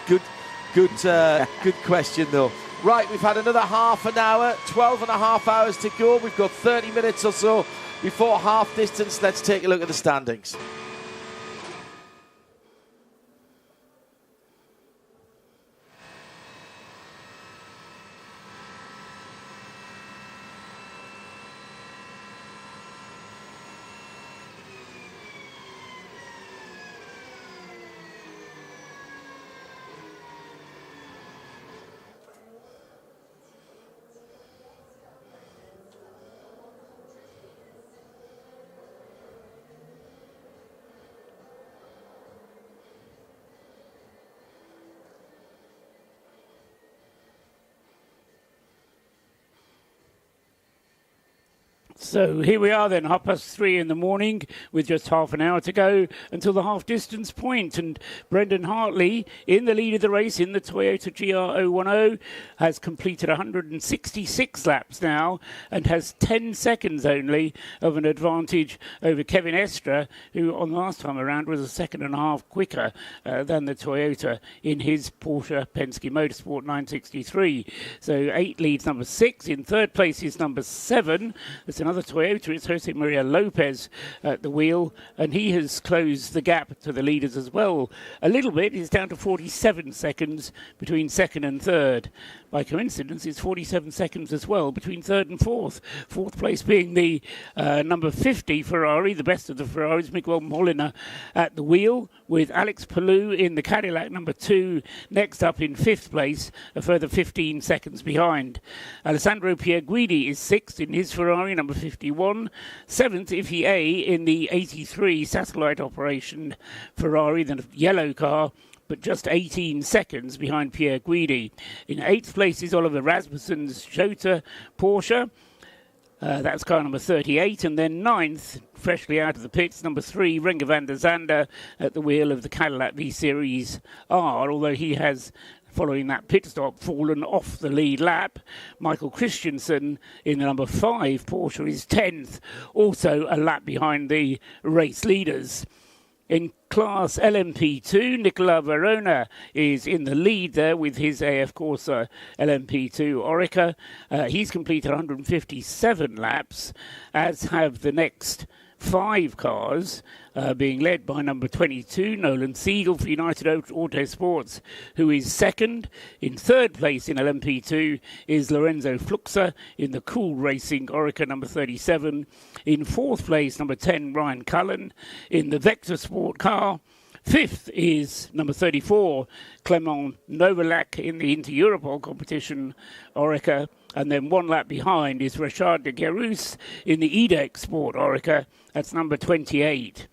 Good question though. Right, we've had another half an hour, 12 and a half hours to go. We've got 30 minutes or so before half distance. Let's take a look at the standings. So here we are then, 3:30 in the morning, with just half an hour to go until the half-distance point. And Brendan Hartley, in the lead of the race in the Toyota GR010, has completed 166 laps now and has 10 seconds only of an advantage over Kevin Estra, who on the last time around was a second and a half quicker than the Toyota in his Porsche Penske Motorsport 963. So 8 leads number 6. In third place is number 7. That's another Toyota. It's Jose Maria Lopez at the wheel, and he has closed the gap to the leaders as well a little bit. He's down to 47 seconds between second and third. By coincidence, it's 47 seconds as well between third and fourth. Fourth place being the number 50 Ferrari, the best of the Ferraris, Miguel Molina at the wheel, with Alex Palou in the Cadillac, number 2, next up in fifth place, a further 15 seconds behind. Alessandro Pierguidi is sixth in his Ferrari, number 51. Seventh, Iffy A in the 83 satellite operation Ferrari, the yellow car, but just 18 seconds behind Pierre Guidi. In 8th place is Oliver Rasmussen's Jota Porsche. That's car number 38. And then 9th, freshly out of the pits, number 3, Renger van der Zande at the wheel of the Cadillac V-Series R, although he has, following that pit stop, fallen off the lead lap. Michael Christensen in the number 5 Porsche is 10th, also a lap behind the race leaders. In Class LMP2, Nicola Verona is in the lead there with his AF Corsa LMP2 Orica. He's completed 157 laps, as have the next 5 cars, being led by number 22, Nolan Siegel for United Autosports, who is second. In third place in LMP2 is Lorenzo Fluxa in the Cool Racing Orica number 37. In fourth place, number 10, Ryan Cullen in the Vector Sport car. Fifth is number 34, Clement Novalak in the Inter-Europol competition Orica. And then one lap behind is Richard de Guerus in the EDEC Sport Orica. That's number 28.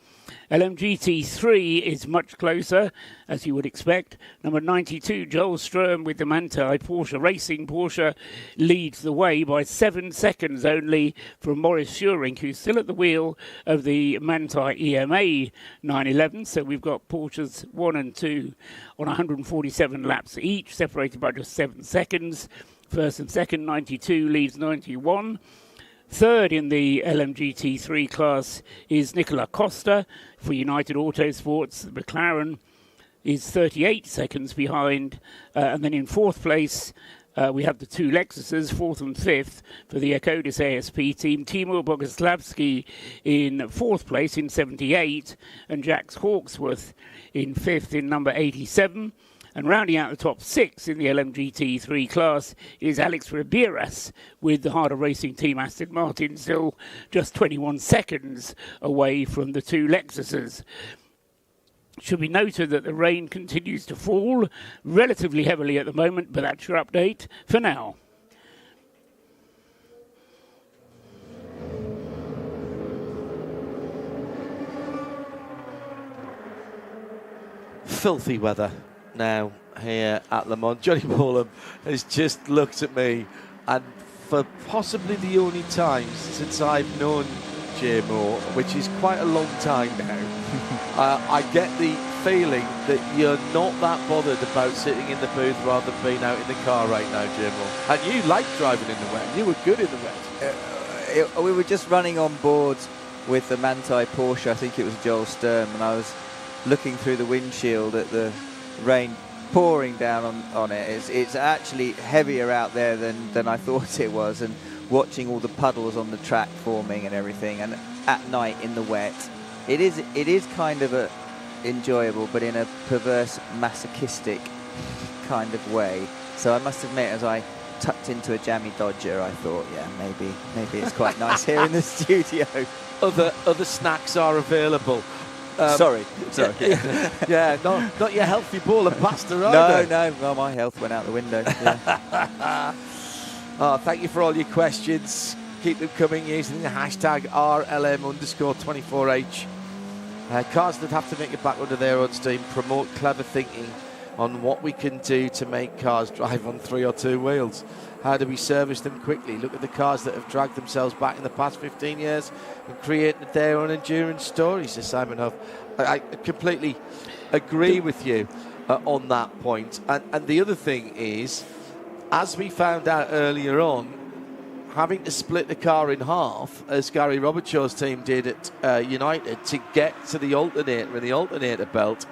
LMGT3 is much closer, as you would expect. Number 92, Joel Sturm with the Manthey Porsche Racing. Porsche leads the way by 7 seconds only from Maurice Schuring, who's still at the wheel of the Manthey EMA 911. So we've got Porsches 1 and 2 on 147 laps each, separated by just 7 seconds. First and second, 92 leads 91. Third in the LMGT3 class is Nicola Costa for United Autosports. The McLaren is 38 seconds behind. And then in fourth place, we have the two Lexuses, fourth and fifth, for the Ecodis ASP team. Timo Boguslavski in fourth place in 78, and Jax Hawksworth in fifth in number 87. And rounding out the top 6 in the LMGT3 class is Alex Riberas with the Harder Racing team Aston Martin, still just 21 seconds away from the two Lexuses. Should be noted that the rain continues to fall relatively heavily at the moment, but that's your update for now. Filthy weather now here at Le Mans. Johnny Morlam has just looked at me, and for possibly the only time since I've known Jay Moore, which is quite a long time now, I get the feeling that you're not that bothered about sitting in the booth rather than being out in the car right now, Jay Moore. And you like driving in the wet. You were good in the wet. We were just running on board with the Manthey Porsche. I think it was Joel Sturm, and I was looking through the windshield at the rain pouring down on it. It's actually heavier out there than I thought it was, and watching all the puddles on the track forming and everything, and at night in the wet, it is kind of enjoyable, but in a perverse masochistic kind of way. So I must admit, as I tucked into a jammy Dodger, I thought, yeah, maybe it's quite nice here in the studio. Other snacks are available. Sorry. Yeah, not your healthy ball of pasta either. No, well, my health went out the window. Yeah. Thank you for all your questions. Keep them coming using the hashtag RLM_24H. Cars that have to make it back under their own steam promote clever thinking on what we can do to make cars drive on 3 or 2 wheels. How do we service them quickly? Look at the cars that have dragged themselves back in the past 15 years and created their own endurance stories, says Simon Huff. I completely agree with you on that point. And the other thing is, as we found out earlier on, having to split the car in half, as Gary Robertshaw's team did at United, to get to the alternator and the alternator belt,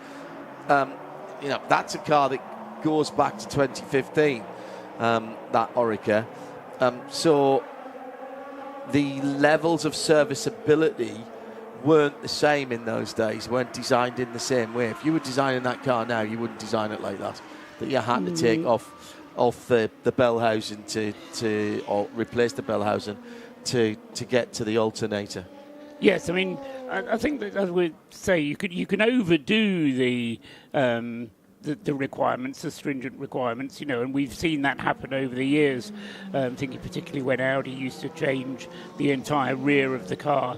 that's a car that goes back to 2015. That Orica. So the levels of serviceability weren't the same in those days, weren't designed in the same way. If you were designing that car now, you wouldn't design it like that. That you had to take off the bell housing or replace the bell housing to get to the alternator. Yes, I mean, I think that, as we say, you can overdo the requirements, the stringent requirements, and we've seen that happen over the years. Thinking particularly when Audi used to change the entire rear of the car.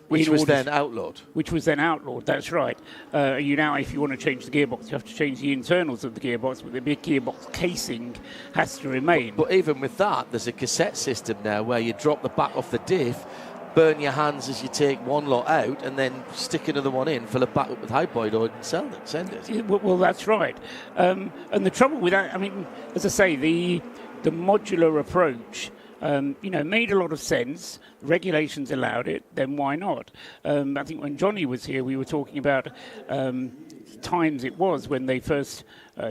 Which was then outlawed. Which was then outlawed, that's right. If you want to change the gearbox, you have to change the internals of the gearbox, but the big gearbox casing has to remain. But even with that, there's a cassette system now where you drop the back off the diff, burn your hands as you take one lot out, and then stick another one in, fill it back up with hypoid oil and send it. Well, that's right. And the trouble with that, I mean, as I say, the modular approach, made a lot of sense. Regulations allowed it, then why not? I think when Johnny was here, we were talking about times it was when they first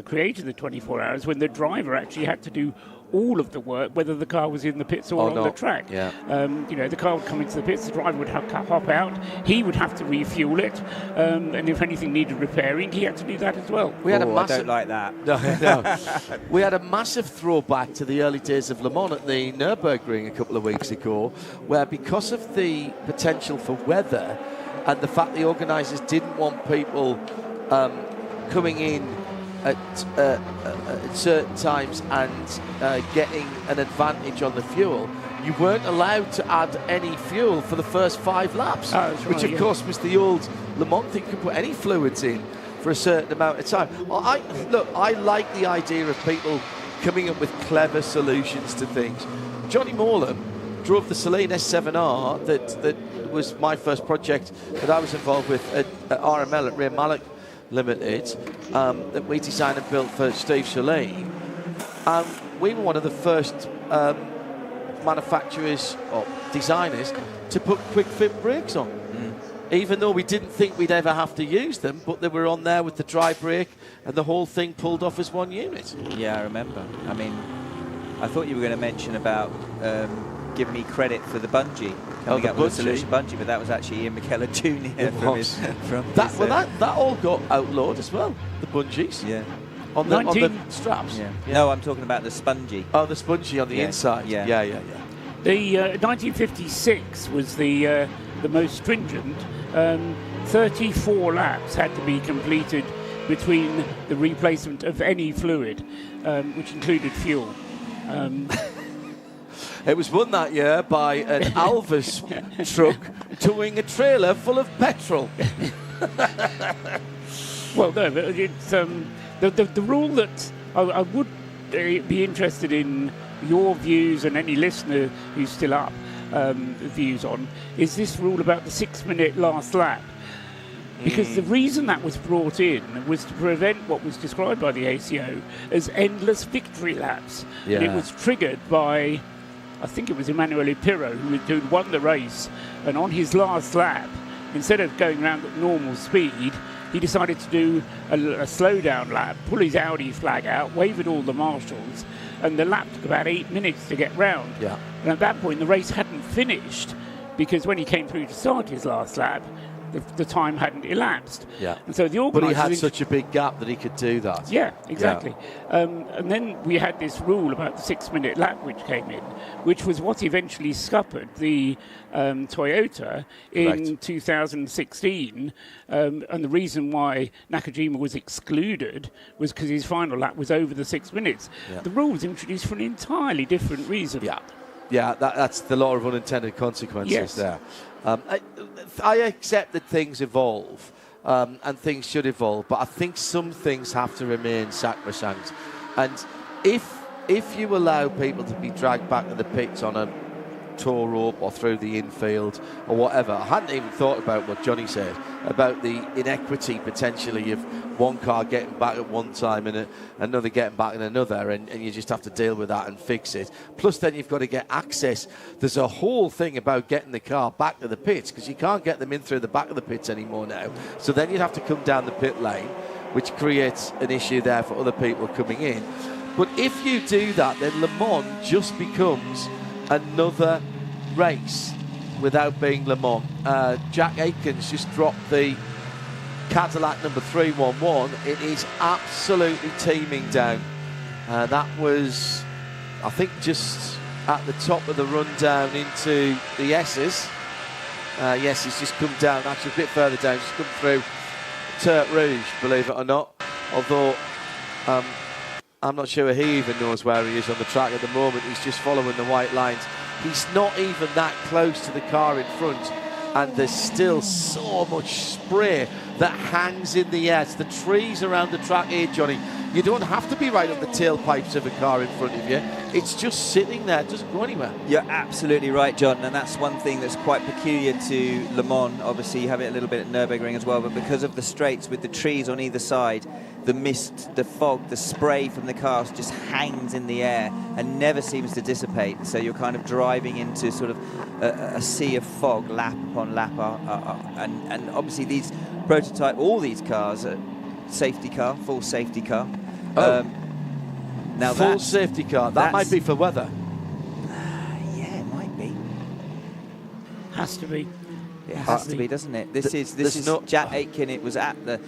created the 24 hours, when the driver actually had to do all of the work, whether the car was in the pits or on the track. Yeah. The car would come into the pits, the driver would hop out, he would have to refuel it, and if anything needed repairing, he had to do that as well. I don't like that. No. We had a massive throwback to the early days of Le Mans at the Nürburgring a couple of weeks ago, where because of the potential for weather and the fact the organisers didn't want people coming in at certain times and getting an advantage on the fuel, you weren't allowed to add any fuel for the first 5 laps, which of course was the old Le Mans thing. You could put any fluids in for a certain amount of time. I like the idea of people coming up with clever solutions to things. Johnny Morlam drove the Saleen S7R that was my first project that I was involved with at RML, at Rear Mallet Limited, that we designed and built for Steve Saleen. We were one of the first manufacturers or designers to put quick fit brakes on. Even though we didn't think we'd ever have to use them, but they were on there with the dry brake and the whole thing pulled off as one unit. Yeah, I remember. I mean, I thought you were going to mention about giving me credit for the bungee, coming up with a solution bungee, but that was actually Ian McKellar Jr. That all got outlawed as well, the bungees. Yeah. On the straps. Yeah. No, I'm talking about the spongy. Oh, the spongy on the inside. Yeah. The 1956 was the most stringent. 34 laps had to be completed between the replacement of any fluid, which included fuel. It was won that year by an Alvis truck towing a trailer full of petrol. Well, no, but it's the rule that I would be interested in your views and any listener who's still up views on is this rule about the 6-minute last lap. Because the reason that was brought in was to prevent what was described by the ACO as endless victory laps. Yeah. And it was triggered by, I think it was Emanuele Pirro, who'd won the race, and on his last lap, instead of going around at normal speed, he decided to do a slow-down lap, pull his Audi flag out, wave at all the marshals, and the lap took about 8 minutes to get round. Yeah. And at that point, the race hadn't finished, because when he came through to start his last lap, the time hadn't elapsed. Yeah. And so the organisers... But he had such a big gap that he could do that. Yeah, exactly. Yeah. And then we had this rule about the 6-minute lap which came in, which was what eventually scuppered the Toyota in 2016. And the reason why Nakajima was excluded was because his final lap was over the 6 minutes. Yeah. The rule was introduced for an entirely different reason. Yeah, that's the law of unintended consequences there. I accept that things evolve and things should evolve, but I think some things have to remain sacrosanct. And if you allow people to be dragged back to the pits on a tow rope or through the infield or whatever, I hadn't even thought about what Johnny said about the inequity potentially of one car getting back at one time and another getting back in another, and you just have to deal with that and fix it. Plus then you've got to get access. There's a whole thing about getting the car back to the pits, because you can't get them in through the back of the pits anymore now, so then you'd have to come down the pit lane, which creates an issue there for other people coming in. But if you do that, then Le Mans just becomes another race without being Le Mans. Jack Aikens just dropped the Cadillac number 311. It is absolutely teeming down. That was, I think, just at the top of the run down into the S's. Yes, he's just come down, actually a bit further down, just come through Tertre Rouge, believe it or not. Although I'm not sure he even knows where he is on the track at the moment. He's just following the white lines. He's not even that close to the car in front, and there's still so much spray that hangs in the air. It's the trees around the track here, Johnny. You don't have to be right up the tailpipes of a car in front of you. It's just sitting there. It doesn't go anywhere. You're absolutely right, John, and that's one thing that's quite peculiar to Le Mans. Obviously, you have it a little bit at Nürburgring as well, but because of the straights with the trees on either side, the mist, the fog, the spray from the cars just hangs in the air and never seems to dissipate. So you're kind of driving into sort of a sea of fog, lap upon lap. And obviously these prototype, all these cars are safety car, full safety car. Now full safety car. That might be for weather. Yeah, it might be. Has to be. It has to be, doesn't it? This is not Jack Aitken. It was at the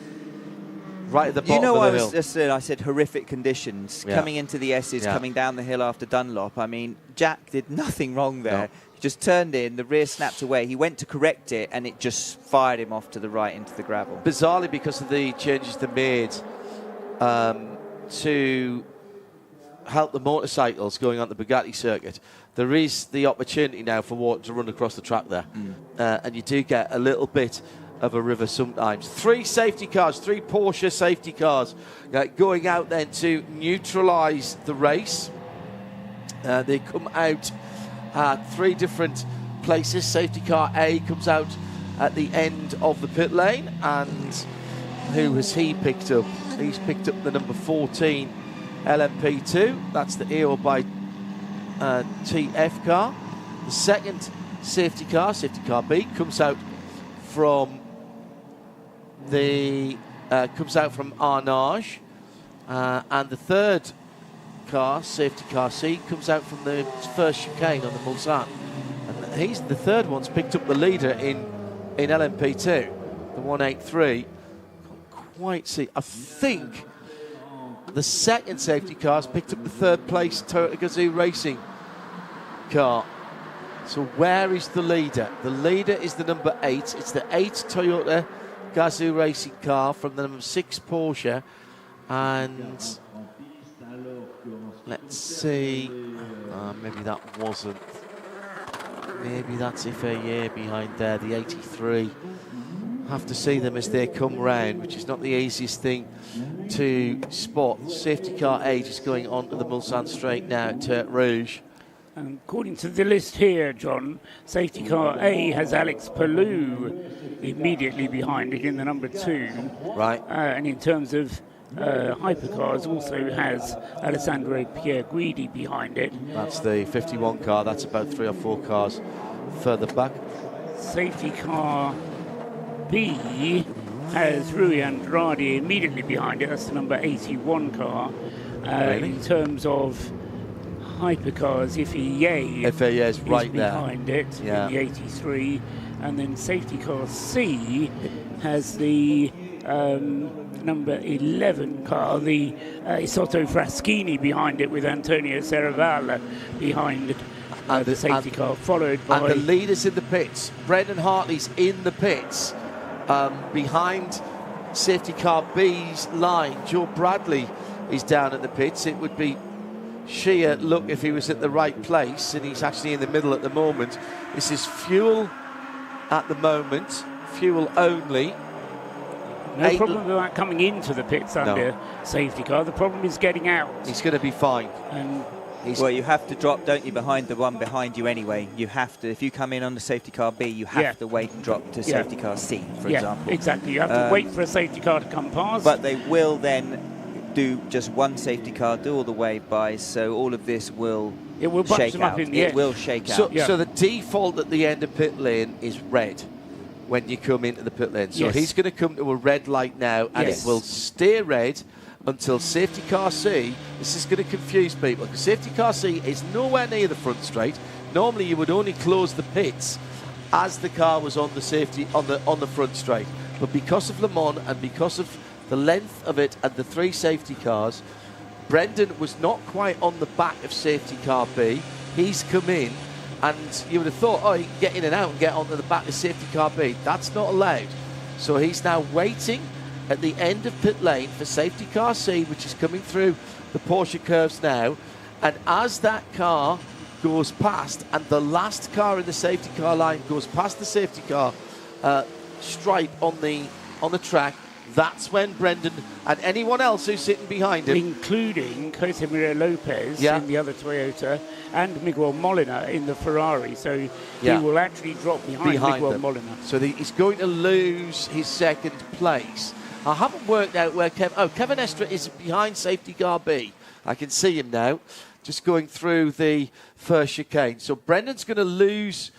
right at the bottom of the hill. I said horrific conditions coming into the S's, coming down the hill after Dunlop. I mean, Jack did nothing wrong there. No. He just turned in, the rear snapped away. He went to correct it, and it just fired him off to the right into the gravel. Bizarrely, because of the changes they made to help the motorcycles going on the Bugatti circuit, there is the opportunity now for water to run across the track there. And you do get a little bit of a river sometimes. 3 safety cars, 3 Porsche safety cars going out then to neutralise the race. They come out at 3 different places. Safety car A comes out at the end of the pit lane, and who has he picked up? He's picked up the number 14 LMP2. That's the EO by TF car. The second safety car B, comes out from Arnage, and the third car, safety car C, comes out from the first chicane on the Mulsanne. And he's the third one's picked up the leader in LMP2, the 183. Can't quite see. I think the second safety car's picked up the third place Toyota Gazoo Racing car. So where is the leader? The leader is the number 8. It's the 8 Toyota Gazoo Racing car from the number 6 Porsche. And let's see. Maybe that wasn't. Maybe that's Ife behind there, the 83. Have to see them as they come round, which is not the easiest thing to spot. Safety car A is going on to the Mulsanne straight now at Tertre Rouge. And according to the list here, John, safety car A has Alex Palou immediately behind it in the number 2. Right. And in terms of hypercars, also has Alessandro Pierguidi behind it. That's the 51 car. That's about 3 or 4 cars further back. Safety car B has Rui Andrade immediately behind it. That's the number 81 car. Really? In terms of hypercars, FIA is right there behind it in the 83, and then safety car C has the number 11 car, the Isotto Fraschini behind it, with Antonio Serravala behind the safety car, followed by... And the leaders in the pits. Brendan Hartley's in the pits behind safety car B's line. Joe Bradley is down at the pits. It would be sheer luck if he was at the right place, and he's actually in the middle at the moment. This is fuel at the moment, fuel only. No problem with that coming into the pits under safety car. The problem is getting out. He's going to be fine. And well, you have to drop, don't you, behind the one behind you anyway. You have to, if you come in on the safety car B, you have to wait and drop to safety car C, for example. Exactly. You have to wait for a safety car to come past. But they will then do just one safety car, do all the wave bys, so all of this will shake out. It will shake out. So the default at the end of pit lane is red when you come into the pit lane. So he's going to come to a red light now, and it will stay red until safety car C. This is going to confuse people, because safety car C is nowhere near the front straight. Normally you would only close the pits as the car was on the safety on the front straight, but because of Le Mans and because of the length of it and the 3 safety cars, Brendan was not quite on the back of safety car B. He's come in, and you would have thought, he can get in and out and get onto the back of safety car B. That's not allowed. So he's now waiting at the end of pit lane for safety car C, which is coming through the Porsche curves now. And as that car goes past, and the last car in the safety car line goes past the safety car stripe on the track, that's when Brendan and anyone else who's sitting behind him, including Jose Maria Lopez in the other Toyota and Miguel Molina in the Ferrari, so he will actually drop behind Miguel Molina. So he's going to lose his second place. I haven't worked out where Kevin Estra is behind safety car B. I can see him now, just going through the first chicane. So Brendan's going to lose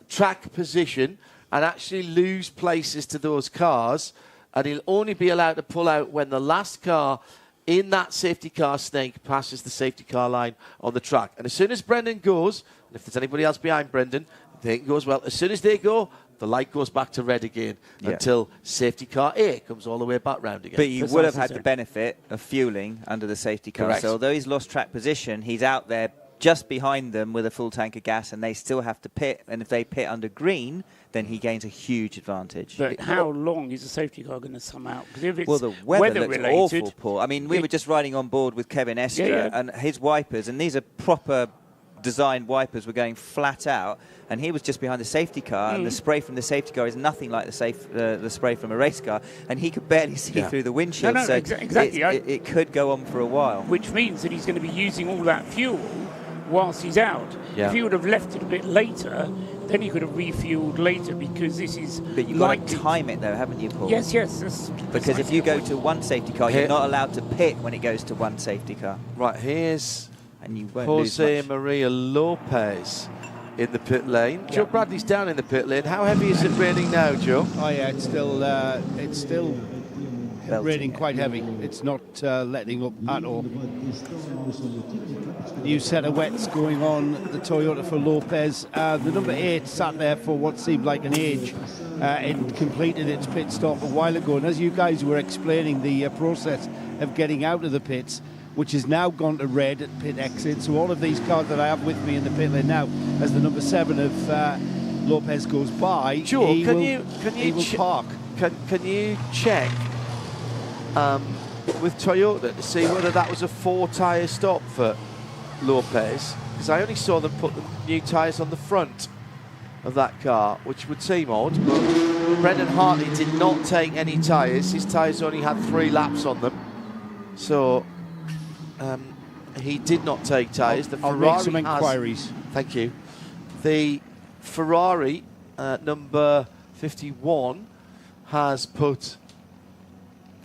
track position and actually lose places to those cars, and he'll only be allowed to pull out when the last car in that safety car snake passes the safety car line on the track. And as soon as Brendan goes, and if there's anybody else behind Brendan, they goes well. As soon as they go, the light goes back to red again until safety car A comes all the way back round again. But you would have had the benefit of fueling under the safety car. Correct. So although he's lost track position, he's out there just behind them with a full tank of gas, and they still have to pit. And if they pit under green, then he gains a huge advantage. But how long is the safety car going to sum out? Because if it's well, the weather looks related, awful, Paul. I mean, we were just riding on board with Kevin Estra, and his wipers, and these are proper designed wipers, were going flat out, and he was just behind the safety car, and the spray from the safety car is nothing like the spray from a race car, and he could barely see through the windshield. So exactly. It could go on for a while. Which means that he's going to be using all that fuel whilst he's out. Yeah. If he would have left it a bit later, then he could have refueled later, because this is. But you've got to time it though, haven't you, Paul? Yes. Because if you go to one safety car, you're not allowed to pit when it goes to one safety car. Right, here's and you won't Jose Maria Lopez in the pit lane. Joe Bradley's down in the pit lane. How heavy is it raining now, Joe? Oh yeah, it's still raining quite heavy. It's not letting up at all. New set of wets going on the Toyota for Lopez. The number 8 sat there for what seemed like an age. It completed its pit stop a while ago, and as you guys were explaining the process of getting out of the pits, which has now gone to red at pit exit. So all of these cars that I have with me in the pit lane now, as the number 7 of Lopez goes by, Joe, he can will park. Can you check with Toyota to see whether that was a 4-tyre stop for Lopez? Because I only saw them put the new tyres on the front of that car, which would seem odd. But Brendan Hartley did not take any tyres. His tyres only had 3 laps on them. So he did not take tyres. The Ferrari I'll make some inquiries. Thank you. The Ferrari number 51 has put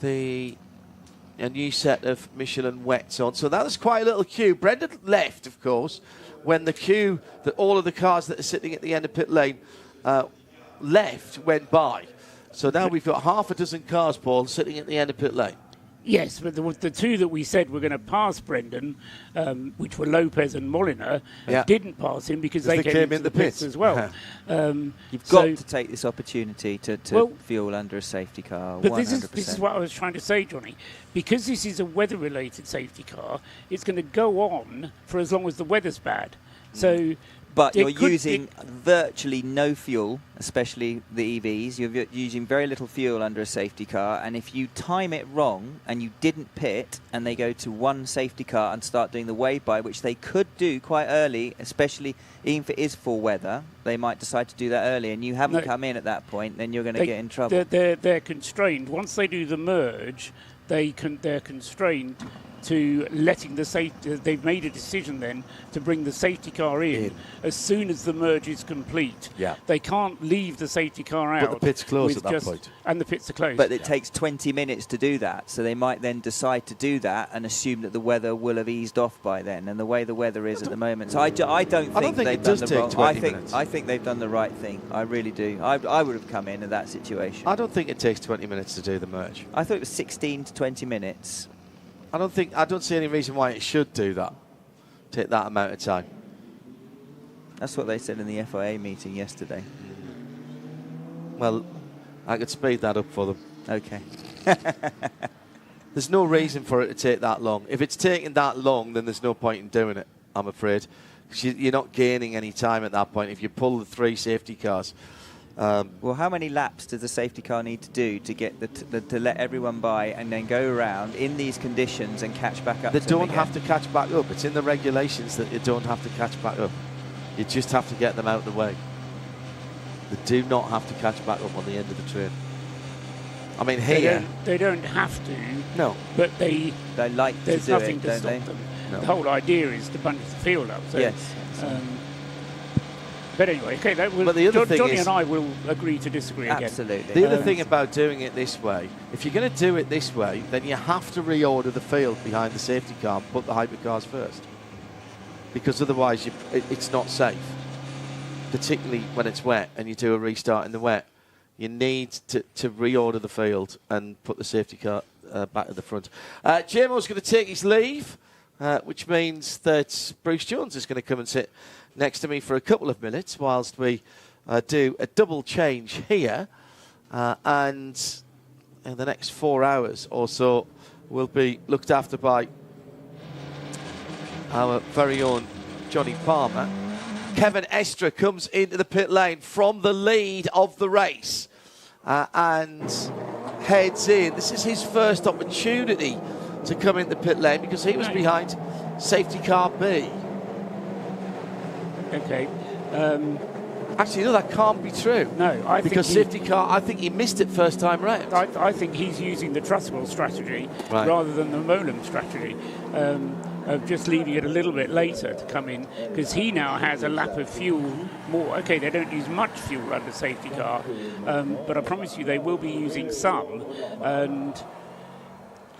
a new set of Michelin wets on. So that was quite a little queue. Brendan left, of course, when the queue that all of the cars that are sitting at the end of pit lane left went by. So now we've got half a dozen cars, Paul, sitting at the end of pit lane. Yes, but the two that we said were going to pass Brendan, which were Lopez and Molina, didn't pass him because they came in the pits as well. You've got to take this opportunity to fuel under a safety car. But 100%. this is what I was trying to say, Johnny. Because this is a weather-related safety car, it's going to go on for as long as the weather's bad. So. But you're using virtually no fuel, especially the EVs. You're using very little fuel under a safety car. And if you time it wrong and you didn't pit and they go to one safety car and start doing the wave-by, which they could do quite early, especially even if it is full weather, they might decide to do that early. And you haven't come in at that point, then you're going to get in trouble. They're constrained. Once they do the merge, they're constrained to letting the safety. They've made a decision then to bring the safety car in as soon as the merge is complete. Yeah. They can't leave the safety car out. But the pit's closed at that point. And the pits are closed. But it takes 20 minutes to do that, so they might then decide to do that and assume that the weather will have eased off by then, and the way the weather is at the moment. So I don't think they've done the wrong. I think they've done the right thing. I really do. I would have come in that situation. I don't think it takes 20 minutes to do the merge. I thought it was 16 to 20 minutes. I don't see any reason why it should do that. Take that amount of time. That's what they said in the FIA meeting yesterday. Well, I could speed that up for them. Okay. There's no reason for it to take that long. If it's taking that long, then there's no point in doing it, I'm afraid. 'Cause you're not gaining any time at that point if you pull the 3 safety cars. Well, how many laps does the safety car need to do to get to let everyone by and then go around in these conditions and catch back up? They don't have to catch back up. It's in the regulations that you don't have to catch back up. You just have to get them out of the way. They do not have to catch back up on the end of the train. I mean, here they don't have to. No, but they like to do it. There's nothing to stop them. No. The whole idea is to bunch the field up. So, yes. But anyway, okay. But the other thing Johnny is, and I will agree to disagree again. Absolutely. The other thing about doing it this way, if you're going to do it this way, then you have to reorder the field behind the safety car and put the hypercars first. Because otherwise it's not safe, particularly when it's wet and you do a restart in the wet. You need to reorder the field and put the safety car back at the front. JMO's going to take his leave, which means that Bruce Jones is going to come and sit next to me for a couple of minutes whilst we do a double change here. And in the next 4 hours or so, will be looked after by our very own Johnny Palmer. Kevin Estre comes into the pit lane from the lead of the race and heads in. This is his first opportunity to come in the pit lane because he was behind safety car B. Okay. Actually, no, that can't be true. No, I because think safety car, I think he missed it first time round. I think he's using the Trustwell strategy rather than the Molam strategy of just leaving it a little bit later to come in, because he now has a lap of fuel more. Okay, they don't use much fuel under safety car, but I promise you they will be using some. And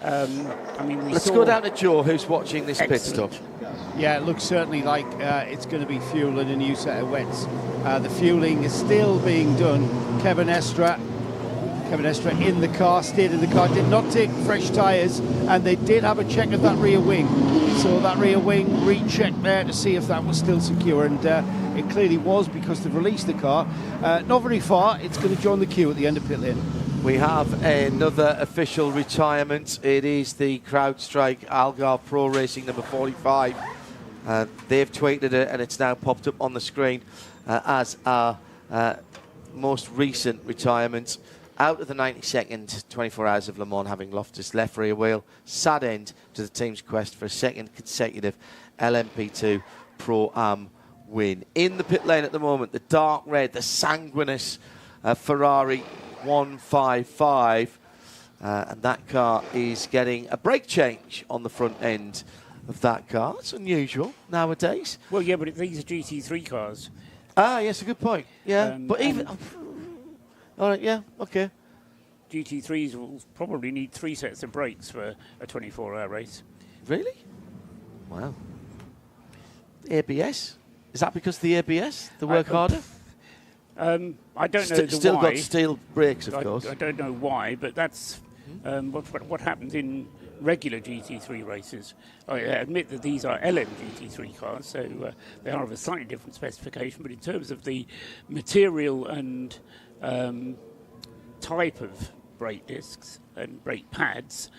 I mean, let's go down to Joe, who's watching this pit stop. Yeah, it looks certainly like it's going to be fuel and a new set of wets. The fueling is still being done. Kevin Estre in the car, stayed in the car, did not take fresh tyres, and they did have a check of that rear wing. So that rear wing rechecked there to see if that was still secure, and it clearly was, because they've released the car. Not very far, it's going to join the queue at the end of pit lane. We have another official retirement. It is the CrowdStrike Algarve Pro Racing number 45. They've tweeted it, and it's now popped up on the screen as our most recent retirement. Out of the 92nd 24 Hours of Le Mans, having lost his left rear wheel. Sad end to the team's quest for a second consecutive LMP2 Pro-Am win. In the pit lane at the moment, the dark red, the sanguinous Ferrari 155, and that car is getting a brake change on the front end of that car. It's unusual nowadays. Well, yeah, but these are GT3 cars. Ah, yes, a good point. Yeah, but even... all right, yeah, okay. GT3s will probably need 3 sets of brakes for a 24-hour race. Really? Wow. ABS? Is that because of the ABS? They work harder? I don't know the Still why. got steel brakes, of course. I don't know why, but that's what happens in regular GT3 races. I admit that these are LM GT3 cars, so they are of a slightly different specification, but in terms of the material and type of brake discs and brake pads,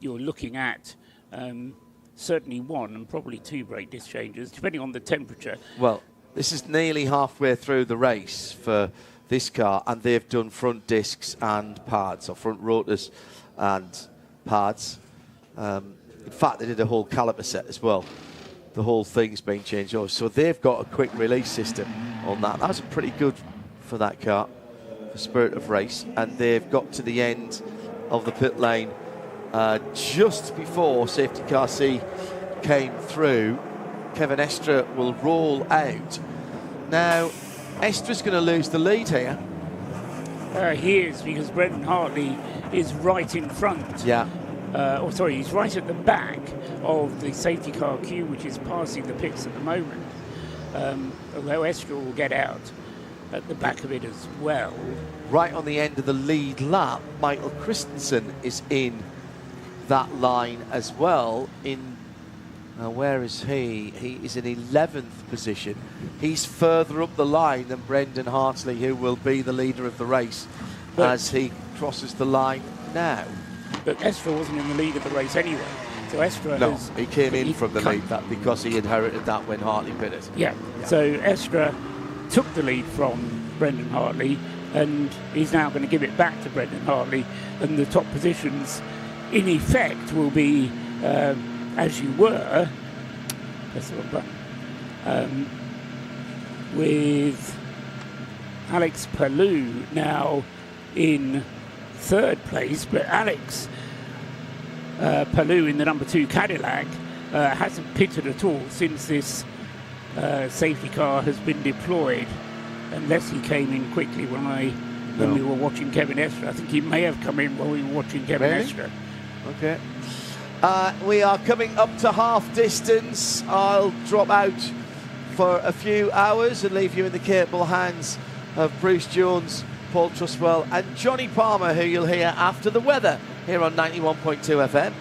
you're looking at certainly 1 and probably 2 brake disc changes, depending on the temperature. Well, this is nearly halfway through the race for this car, and they've done front discs and pads, or front rotors and pads. In fact, they did a whole caliper set as well. The whole thing's been changed over. So they've got a quick release system on that. That's pretty good for that car, for Spirit of Race. And they've got to the end of the pit lane just before safety car C came through. Kevin Estre will roll out. Now, Estre's going to lose the lead here. He is, because Brendan Hartley is right in front. Yeah. He's right at the back of the safety car queue, which is passing the pits at the moment. Although Estre will get out at the back of it as well. Right on the end of the lead lap, Michael Christensen is in that line as well. Where is he? He is in 11th position. He's further up the line than Brendan Hartley, who will be the leader of the race as he crosses the line now. But Estre wasn't in the lead of the race anyway. So Estre he came in from the lead because he inherited that when Hartley pitted. Yeah. So Estre took the lead from Brendan Hartley, and he's now going to give it back to Brendan Hartley, and the top positions in effect will be as you were, with Alex Palou now in 3rd place, but Alex Palou in the number 2 Cadillac hasn't pitted at all since this safety car has been deployed, unless he came in quickly when we were watching Kevin Estre. I think he may have come in while we were watching Kevin Estre. Okay. We are coming up to half distance. I'll drop out for a few hours and leave you in the capable hands of Bruce Jones, Paul Trustwell and Johnny Palmer, who you'll hear after the weather here on 91.2 FM.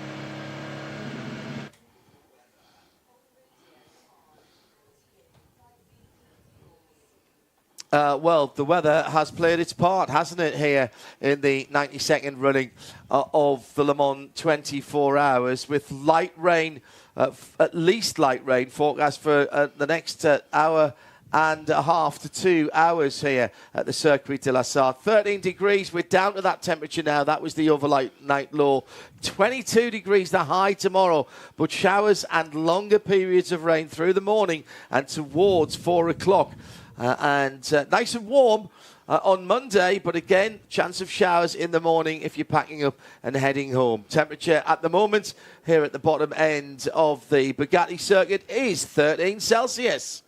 Well, the weather has played its part, hasn't it, here in the 92nd running of the Le Mans 24 hours, with light rain, at least light rain, forecast for the next hour and a half to 2 hours here at the Circuit de la Sarthe. 13 degrees, we're down to that temperature now. That was the overnight low. 22 degrees the high tomorrow, but showers and longer periods of rain through the morning and towards 4 o'clock. Nice and warm on Monday, but again, chance of showers in the morning if you're packing up and heading home. Temperature at the moment here at the bottom end of the Bugatti circuit is 13 Celsius.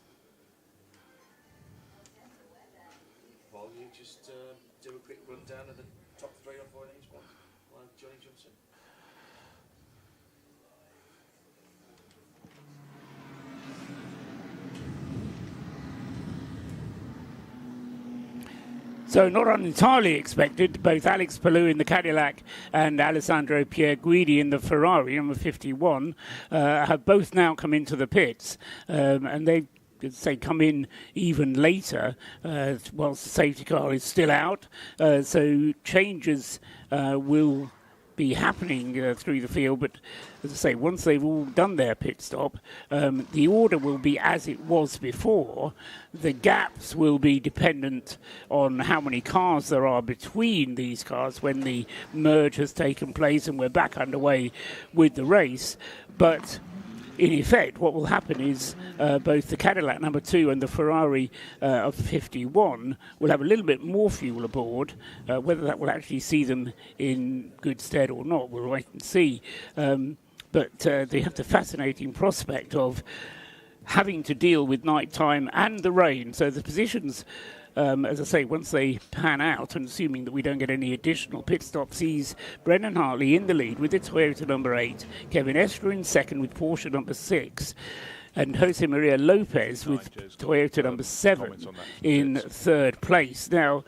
Well, you just do a quick rundown of the top 3 or 4 names while Johnny jumps in. So not entirely expected, both Alex Palou in the Cadillac and Alessandro Pierguidi in the Ferrari, number 51, have both now come into the pits. And they come in even later whilst the safety car is still out. So changes will be happening through the field, but as I say, once they've all done their pit stop, the order will be as it was before. The gaps will be dependent on how many cars there are between these cars when the merge has taken place and we're back underway with the race. But in effect, what will happen is both the Cadillac number 2 and the Ferrari of 51 will have a little bit more fuel aboard. Whether that will actually see them in good stead or not, we'll wait and see. But they have the fascinating prospect of having to deal with night time and the rain. So the positions, as I say, once they pan out, and assuming that we don't get any additional pit stops, sees Brendan Hartley in the lead with the Toyota number 8, Kevin Estre in second with Porsche number 6, and Jose Maria Lopez with Toyota number 7 in third place. Now,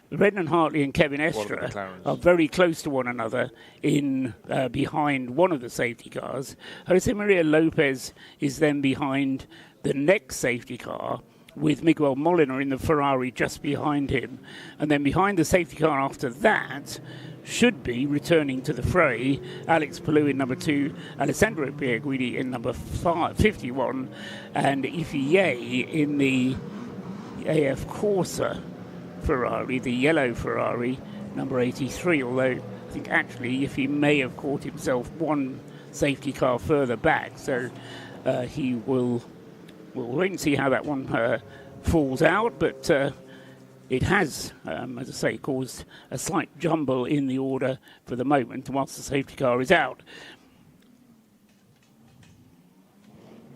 Brendan Hartley and Kevin Estre are very close to one another in behind one of the safety cars. Jose Maria Lopez is then behind the next safety car, with Miguel Molina in the Ferrari just behind him. And then behind the safety car after that should be returning to the fray Alex Palou in number 2, Alessandro Pierguidi in number 51, and Ifie in the AF Corsa Ferrari, the yellow Ferrari, number 83, although I think actually if he may have caught himself one safety car further back, so he will... We'll wait and see how that one falls out, but it has, as I say, caused a slight jumble in the order for the moment whilst the safety car is out.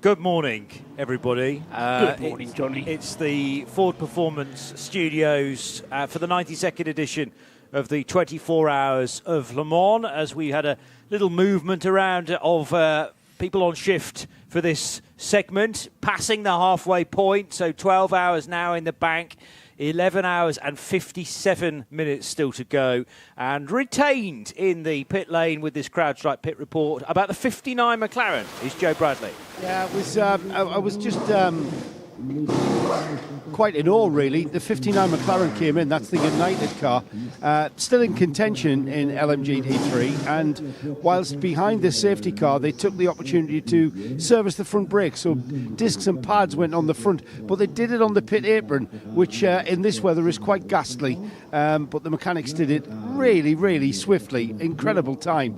Good morning, everybody. Good morning, Johnny. It's the Ford Performance Studios for the 92nd edition of the 24 Hours of Le Mans, as we had a little movement around of people on shift for this segment, passing the halfway point, so 12 hours now in the bank, 11 hours and 57 minutes still to go, and retained in the pit lane with this CrowdStrike pit report about the 59 McLaren is Joe Bradley. Yeah, it was, I was just quite in awe, really. The 59 McLaren came in, that's the United car, still in contention in LMGT3, and whilst behind this safety car, they took the opportunity to service the front brakes, so discs and pads went on the front, but they did it on the pit apron, which in this weather is quite ghastly, but the mechanics did it really, really swiftly. Incredible time,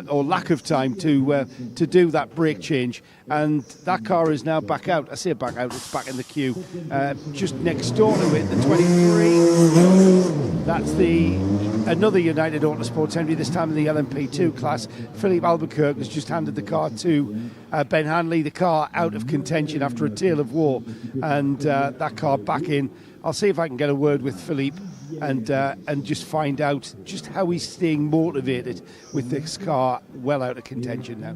or lack of time, to do that brake change, and that car is now back out. I say back out, it's back in the queue. Just next door to it, the 23. That's another United Autosports entry, this time in the LMP2 class. Philippe Albuquerque has just handed the car to Ben Hanley, the car out of contention after a tale of woe, and that car back in. I'll see if I can get a word with Philippe and just find out just how he's staying motivated with this car well out of contention now.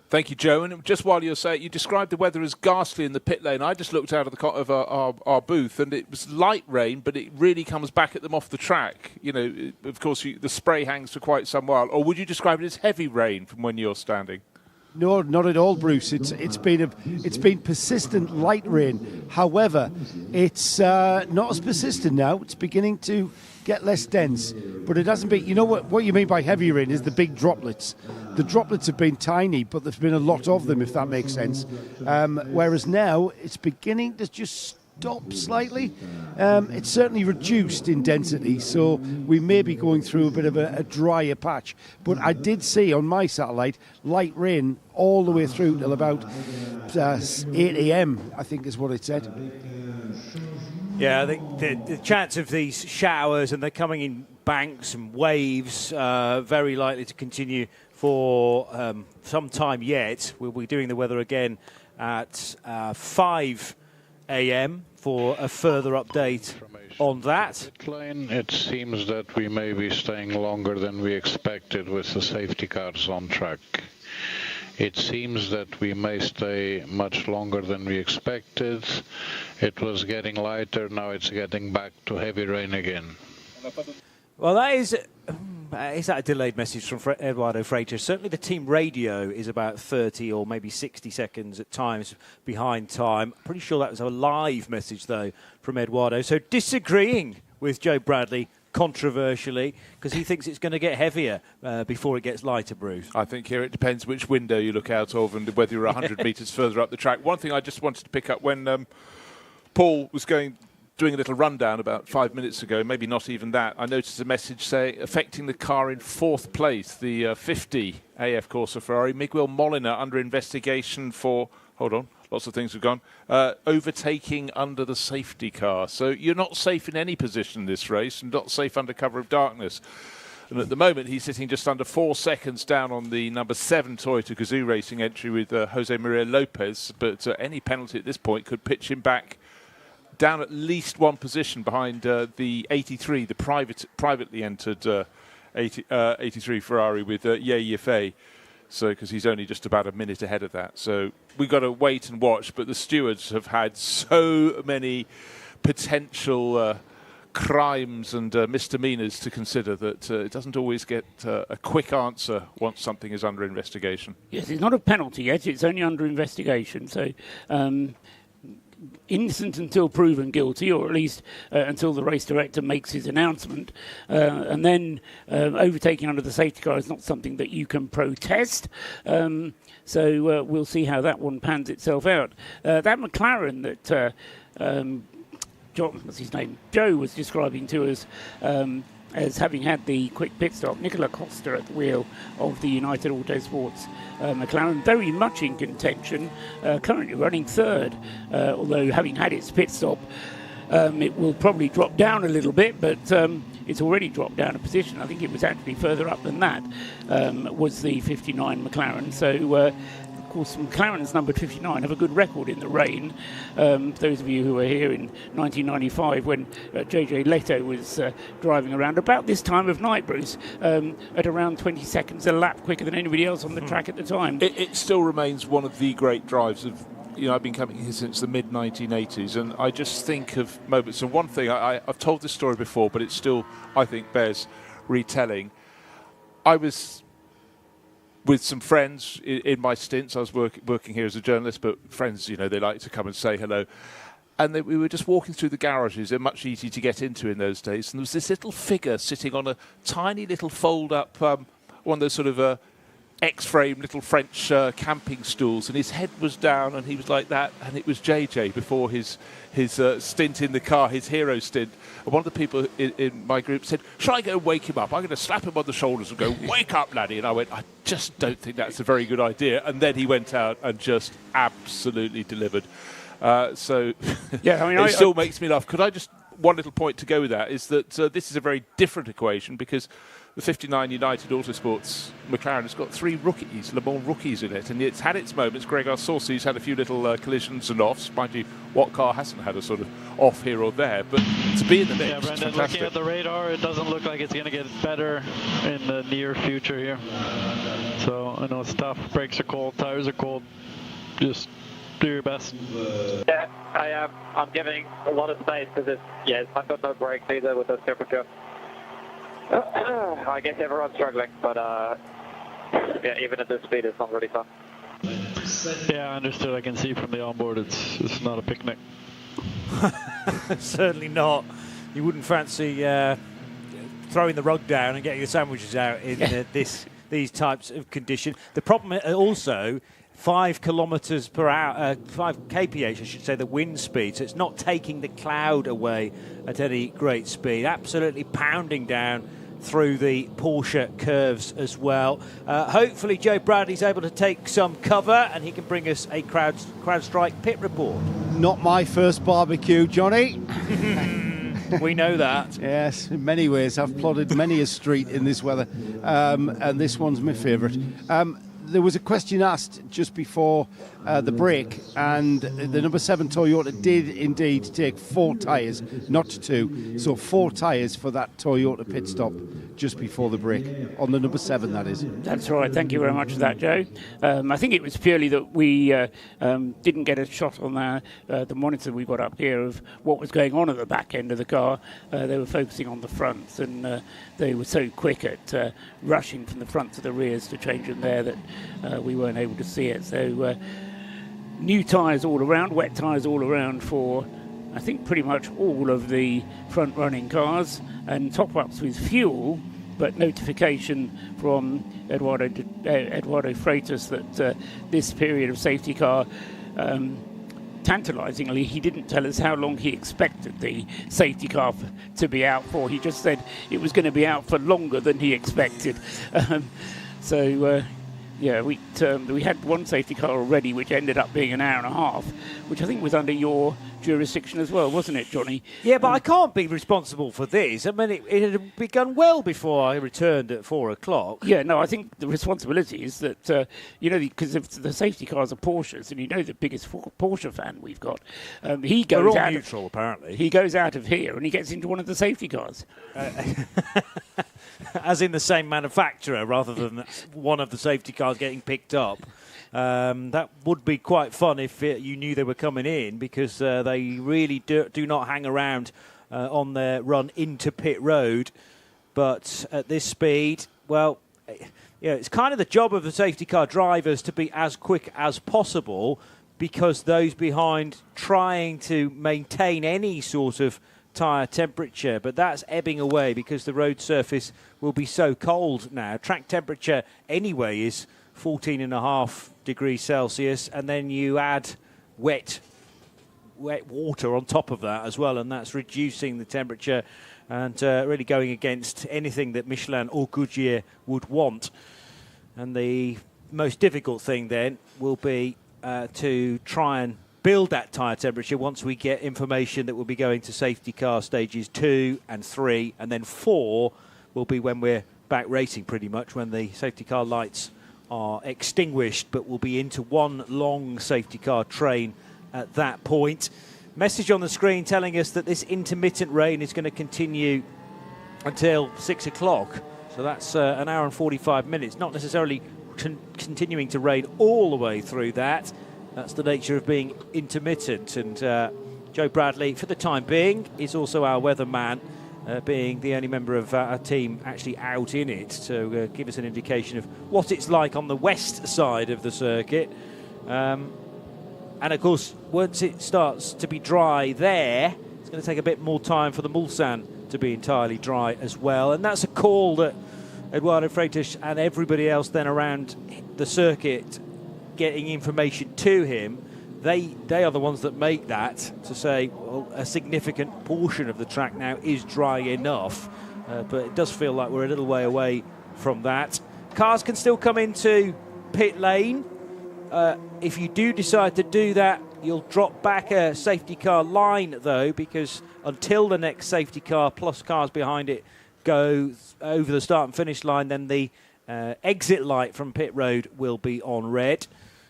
Thank you, Joe. And just while you're saying, you described the weather as ghastly in the pit lane. I just looked out of our booth, and it was light rain, but it really comes back at them off the track. You know, of course, the spray hangs for quite some while. Or would you describe it as heavy rain from when you're standing? No, not at all, Bruce. It's been persistent light rain. However, it's not as persistent now. It's beginning to get less dense, but it hasn't been. You know what you mean by heavy rain is the big droplets. The droplets have been tiny, but there's been a lot of them, if that makes sense. Whereas now it's beginning to just stop slightly. It's certainly reduced in density, so we may be going through a bit of a drier patch. But I did see on my satellite light rain all the way through till about 8 a.m. I think is what it said. Yeah, the chance of these showers, and they're coming in banks and waves, very likely to continue for some time yet. We'll be doing the weather again at 5 a.m. for a further update on that. It seems that we may be staying longer than we expected with the safety cars on track. It seems that we may stay much longer than we expected. It was getting lighter, now it's getting back to heavy rain again. Well, that is that a delayed message from Eduardo Freitas? Certainly the team radio is about 30 or maybe 60 seconds at times behind time. Pretty sure that was a live message, though, from Eduardo. So disagreeing with Joe Bradley, controversially, because he thinks it's going to get heavier before it gets lighter, Bruce. I think here it depends which window you look out of and whether you're 100 metres further up the track. One thing I just wanted to pick up when Paul was doing a little rundown about 5 minutes ago, maybe not even that, I noticed a message saying affecting the car in fourth place, the 50 AF Corsa Ferrari. Miguel Molina under investigation for, hold on, lots of things have gone, overtaking under the safety car. So you're not safe in any position in this race and not safe under cover of darkness. And at the moment, he's sitting just under 4 seconds down on the number 7 Toyota Gazoo Racing entry with Jose Maria Lopez. But any penalty at this point could pitch him back down at least one position behind the 83, the privately entered 83 Ferrari with Ye Yifei. So, because he's only just about a minute ahead of that. So we've got to wait and watch. But the stewards have had so many potential crimes and misdemeanors to consider that it doesn't always get a quick answer once something is under investigation. Yes, it's not a penalty yet. It's only under investigation. So innocent until proven guilty, or at least until the race director makes his announcement. And then overtaking under the safety car is not something that you can protest. So we'll see how that one pans itself out. That McLaren that Joe was describing to us as having had the quick pit stop, Nicola Costa at the wheel of the United Autosports McLaren, very much in contention, currently running third, although having had its pit stop, it will probably drop down a little bit, but it's already dropped down a position. I think it was actually further up than that, was the 59 McLaren. So, of course, McLaren's number 59 have a good record in the rain. Those of you who were here in 1995 when JJ Leto was driving around about this time of night, Bruce, at around 20 seconds a lap quicker than anybody else on the track at the time. It still remains one of the great drives of, I've been coming here since the mid-1980s, and I just think of moments. And one thing, I've told this story before, but it still, I think, bears retelling. I was with some friends in my stints. I was working here as a journalist, but friends, they like to come and say hello. And we were just walking through the garages. They're much easier to get into in those days. And there was this little figure sitting on a tiny little fold-up, one of those sort of X-frame little French camping stools, and his head was down, and he was like that. And it was JJ before his stint in the car, his hero stint. And one of the people in my group said, "Shall I go wake him up? I'm going to slap him on the shoulders and go, 'Wake up, laddie.'" And I went, "I just don't think that's a very good idea." And then he went out and just absolutely delivered. So yeah, I mean, it still makes me laugh. Could I just, one little point to go with that is that this is a very different equation, because the 59 United Autosports McLaren has got 3 rookies, Le Mans rookies in it, and it's had its moments. Gregor Saucy's had a few little collisions and offs. Mind you, what car hasn't had a sort of off here or there? But to be in the mix, yeah, Brendan, looking at the radar, it doesn't look like it's going to get better in the near future here. So I know it's tough. Brakes are cold, tires are cold. Just do your best. Yeah, I am. I'm giving a lot of space because I've got no brakes either with this temperature. I guess everyone's struggling, but yeah, even at this speed, it's not really fun. Yeah, I understood. I can see from the onboard it's not a picnic. Certainly not. You wouldn't fancy throwing the rug down and getting the sandwiches out in these types of condition. The problem also, 5 kilometres per hour, 5 kph, I should say, the wind speed. So it's not taking the cloud away at any great speed. Absolutely pounding down through the Porsche curves as well. Hopefully Joe Bradley's able to take some cover and he can bring us a CrowdStrike pit report. Not my first barbecue, Johnny. We know that. Yes, in many ways. I've plodded many a street in this weather, and this one's my favourite. There was a question asked just before the break, and the number 7 Toyota did indeed take 4 tyres, not 2. So 4 tyres for that Toyota pit stop just before the break, on the number 7, that is. That's right. Thank you very much for that, Joe. I think it was purely that we didn't get a shot on the monitor we got up here of what was going on at the back end of the car. They were focusing on the fronts, and they were so quick at rushing from the front to the rears to change them there that we weren't able to see it. So new tyres all around, wet tyres all around for, I think, pretty much all of the front-running cars, and top-ups with fuel, but notification from Eduardo Freitas that this period of safety car, tantalisingly, he didn't tell us how long he expected the safety car to be out for. He just said it was going to be out for longer than he expected. Yeah, we had one safety car already, which ended up being an hour and a half, which I think was under your jurisdiction as well, wasn't it, Johnny? Yeah, but I can't be responsible for this. I mean, it had begun well before I returned at 4 o'clock. Yeah, no, I think the responsibility is that, because if the safety cars are Porsches, and you know the biggest Porsche fan we've got, he goes We're all out neutral, apparently. He goes out of here and he gets into one of the safety cars. As in the same manufacturer, rather than one of the safety cars getting picked up. That would be quite fun if you knew they were coming in, because they really do not hang around on their run into pit road. But at this speed, well, it's kind of the job of the safety car drivers to be as quick as possible, because those behind trying to maintain any sort of tyre temperature, but that's ebbing away because the road surface will be so cold now. Track temperature anyway is 14.5 degrees Celsius, and then you add wet water on top of that as well, and that's reducing the temperature and really going against anything that Michelin or Goodyear would want. And the most difficult thing then will be to try and build that tyre temperature once we get information that we'll be going to safety car stages 2 and 3, and then 4 will be when we're back racing, pretty much, when the safety car lights are extinguished, but we'll be into one long safety car train at that point. Message on the screen telling us that this intermittent rain is going to continue until 6 o'clock. So that's an hour and 45 minutes, not necessarily continuing to rain all the way through that. That's the nature of being intermittent. And Joe Bradley, for the time being, is also our weatherman, being the only member of our team actually out in it, to give us an indication of what it's like on the west side of the circuit. And of course, once it starts to be dry there, it's going to take a bit more time for the Mulsanne to be entirely dry as well. And that's a call that Eduardo Freitas and everybody else then around the circuit getting information to him, they are the ones that make that, to say, well, a significant portion of the track now is dry enough, but it does feel like we're a little way away from that. Cars can still come into pit lane. If you do decide to do that, you'll drop back a safety car line, though, because until the next safety car plus cars behind it go over the start and finish line, then the exit light from pit road will be on red.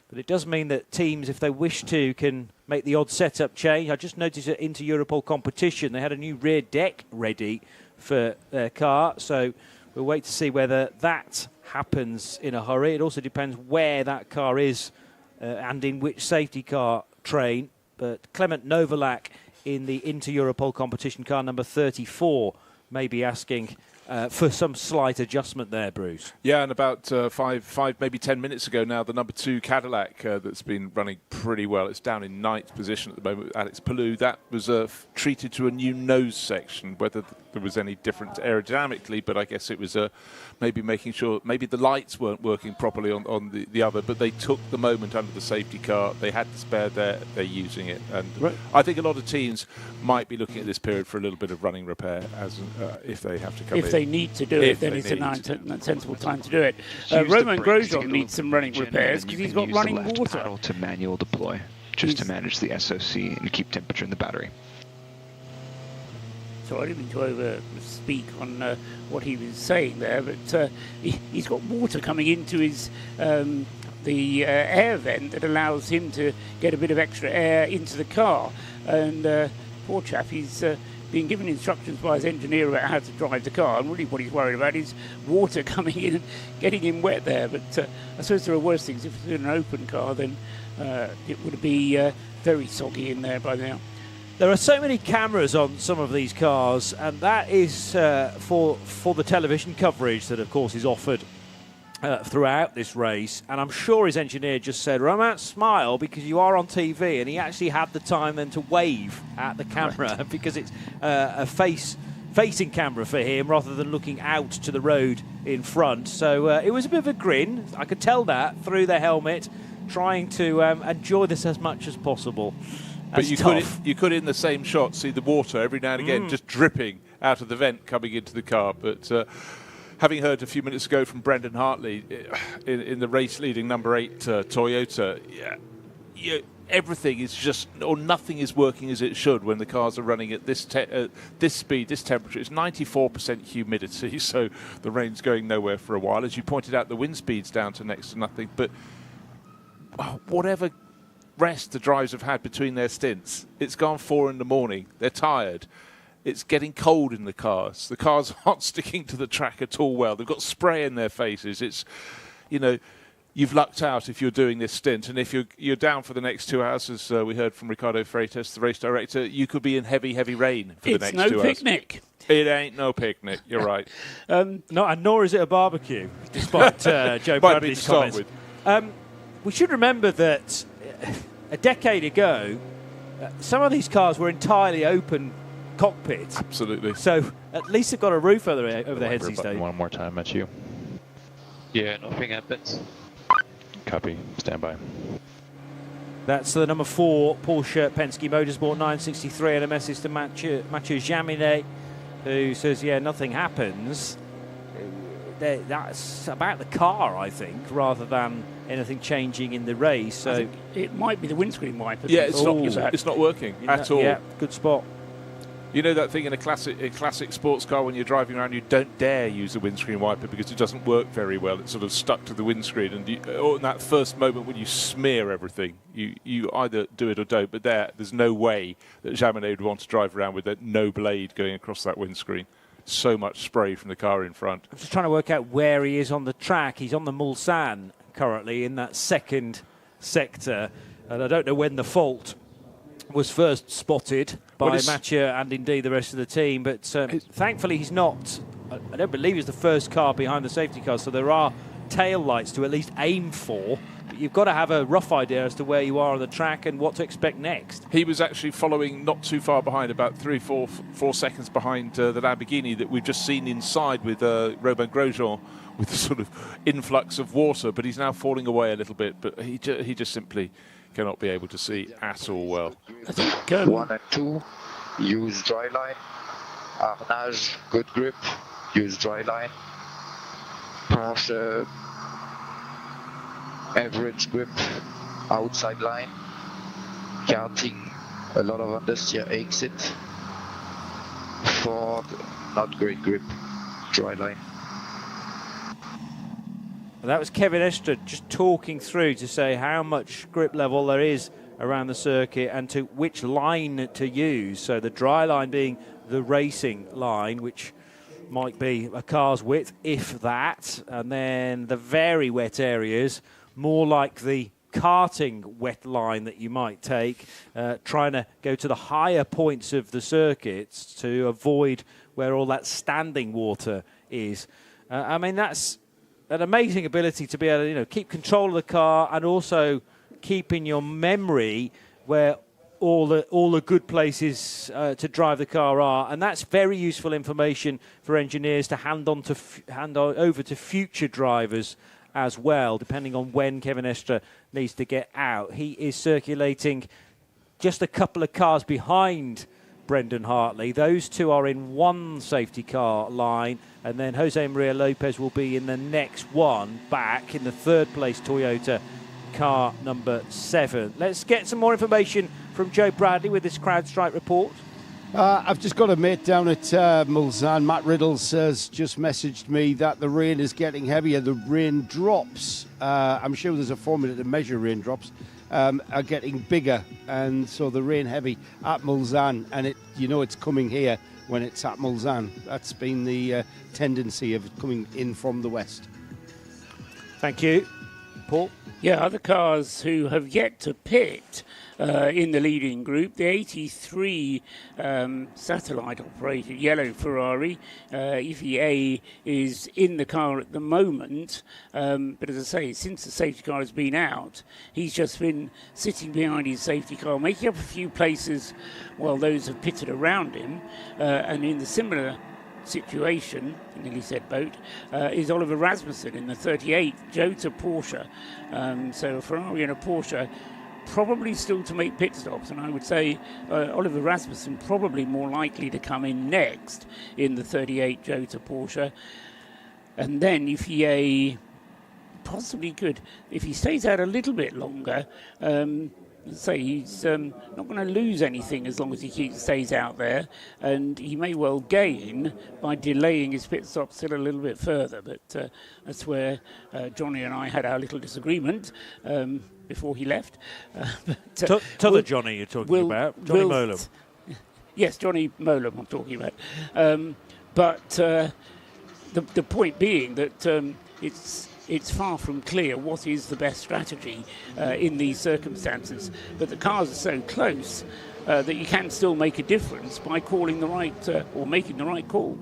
But it does mean that teams, if they wish to, can make the odd setup change. I just noticed that into Europol competition, they had a new rear deck ready for their car. So we'll wait to see whether that happens in a hurry. It also depends where that car is and in which safety car train. But Clement Novalak in the Inter Europol competition car number 34 may be asking for some slight adjustment there, Bruce. Yeah, and about five, maybe 10 minutes ago now, the number 2 Cadillac that's been running pretty well. It's down in 9th position at the moment with Alex Palou. That was treated to a new nose section, whether there was any difference aerodynamically, but I guess it was maybe making sure, maybe the lights weren't working properly on the other, but they took the moment under the safety car. They had the spare there, they're using it. And right. I think a lot of teams might be looking at this period for a little bit of running repair as if they have to come in. If they need to do it, then it's a sensible time to do it. Romain Grosjean needs some running repairs because he's got running water. Paddle to manual deploy, just to manage the SOC and keep temperature in the battery. So I didn't mean to over-speak on what he was saying there, but he's got water coming into his the air vent that allows him to get a bit of extra air into the car. And poor chap, he's being given instructions by his engineer about how to drive the car, and really what he's worried about is water coming in and getting him wet there. But I suppose there are worse things. If it's in an open car, then it would be very soggy in there by now. There are so many cameras on some of these cars, and that is for the television coverage that, of course, is offered throughout this race. And I'm sure his engineer just said, Romain, smile, because you are on TV. And he actually had the time then to wave at the camera right. because it's a facing camera for him rather than looking out to the road in front. So it was a bit of a grin. I could tell that through the helmet, trying to enjoy this as much as possible. But you could in the same shot see the water every now and again just dripping out of the vent coming into the car. But having heard a few minutes ago from Brendan Hartley in the race-leading number 8 Toyota, everything is just, or nothing is working as it should when the cars are running at this speed, this temperature. It's 94% humidity, so the rain's going nowhere for a while. As you pointed out, the wind speed's down to next to nothing. But whatever rest the drivers have had between their stints, it's gone 4 in the morning. They're tired. It's getting cold in the cars. The cars aren't sticking to the track at all well. They've got spray in their faces. It's, you've lucked out if you're doing this stint. And if you're down for the next 2 hours, as we heard from Ricardo Freitas, the race director, you could be in heavy, heavy rain for the next 2 hours. It's no picnic. It ain't no picnic. You're right. And nor is it a barbecue, despite Joe Bradley's comments. We should remember that a decade ago, some of these cars were entirely open cockpits. Absolutely. So at least they've got a roof over their heads these days. One more time at you. Yeah, nothing happens. Copy. Stand by. That's the number 4 Porsche Penske Motorsport 963, and a message to Mathieu Jaminet, who says, yeah, nothing happens. That's about the car, I think, rather than anything changing in the race. So it might be the windscreen wiper. Yeah, it's not working at all. Yeah, good spot. You know that thing in a classic sports car when you're driving around, you don't dare use the windscreen wiper because it doesn't work very well. It's sort of stuck to the windscreen, and in that first moment when you smear everything, you either do it or don't. But there's no way that Jaminet would want to drive around with no blade going across that windscreen. So much spray from the car in front. I'm just trying to work out where he is on the track. He's on the Mulsanne currently in that second sector, and I don't know when the fault was first spotted by Mathieu and indeed the rest of the team, but thankfully he's not. I don't believe he's the first car behind the safety car, so there are tail lights to at least aim for. But you've got to have a rough idea as to where you are on the track and what to expect next. He was actually following not too far behind, about 4 seconds behind the Lamborghini that we've just seen inside with Romain Grosjean, with the sort of influx of water, but he's now falling away a little bit, but he just simply cannot be able to see at all well. 1 and 2, use dry line. Harnage, good grip, use dry line. Porsche, average grip, outside line. Karting, a lot of understeer exit. Ford, not great grip, dry line. That was Kevin Estre just talking through to say how much grip level there is around the circuit and to which line to use. So the dry line being the racing line, which might be a car's width, if that. And then the very wet areas, more like the karting wet line that you might take, trying to go to the higher points of the circuits to avoid where all that standing water is. I mean, that's an amazing ability to be able to, keep control of the car and also keep in your memory where all the good places to drive the car are, and that's very useful information for engineers to hand over to future drivers as well, depending on when Kevin Estre needs to get out. He is circulating just a couple of cars behind Brendan Hartley. Those two are in one safety car line, and then Jose Maria Lopez will be in the next one back in the third place Toyota car number 7. Let's get some more information from Joe Bradley with this CrowdStrike report. I've just got a mate down at Mulsanne. Matt Riddles has just messaged me that the rain is getting heavier. The rain drops, I'm sure there's a formula to measure raindrops, are getting bigger, and so the rain heavy at Mulsanne, and it's coming here when it's at Mulsanne. That's been the tendency of it coming in from the west. Thank you. Paul? Yeah, other cars who have yet to pit in the leading group, the 83 satellite-operated yellow Ferrari, EVA, is in the car at the moment. But as I say, since the safety car has been out, he's just been sitting behind his safety car, making up a few places while those have pitted around him. And in the similar situation, I nearly said boat, is Oliver Rasmussen in the 38 Jota Porsche. So a Ferrari and a Porsche probably still to make pit stops, and I would say Oliver Rasmussen probably more likely to come in next in the 38 Jota Porsche. And then if he possibly could, if he stays out a little bit longer, say he's not going to lose anything as long as he stays out there, and he may well gain by delaying his pit stop still a little bit further. But that's where Johnny and I had our little disagreement before he left. T'other Johnny you're talking about, Johnny Molam. Yes, Johnny Molam I'm talking about. But the point being that it's far from clear what is the best strategy in these circumstances. But the cars are so close that you can still make a difference by calling the right or making the right call.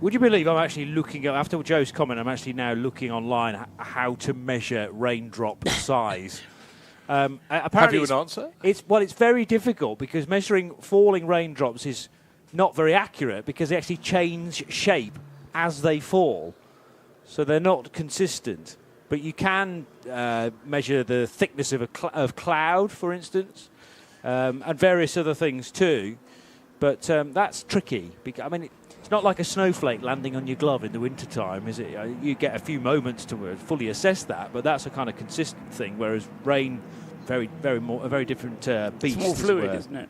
Would you believe I'm actually looking at, after Joe's comment, I'm actually now looking online how to measure raindrop size. Apparently have you an answer? It's very difficult because measuring falling raindrops is not very accurate because they actually change shape as they fall. So they're not consistent. But you can measure the thickness of cloud, for instance, and various other things too. But that's tricky. I mean, it's not like a snowflake landing on your glove in the wintertime, is it? You get a few moments to fully assess that, but that's a kind of consistent thing, whereas rain, a very different beast. It's more fluid, isn't it?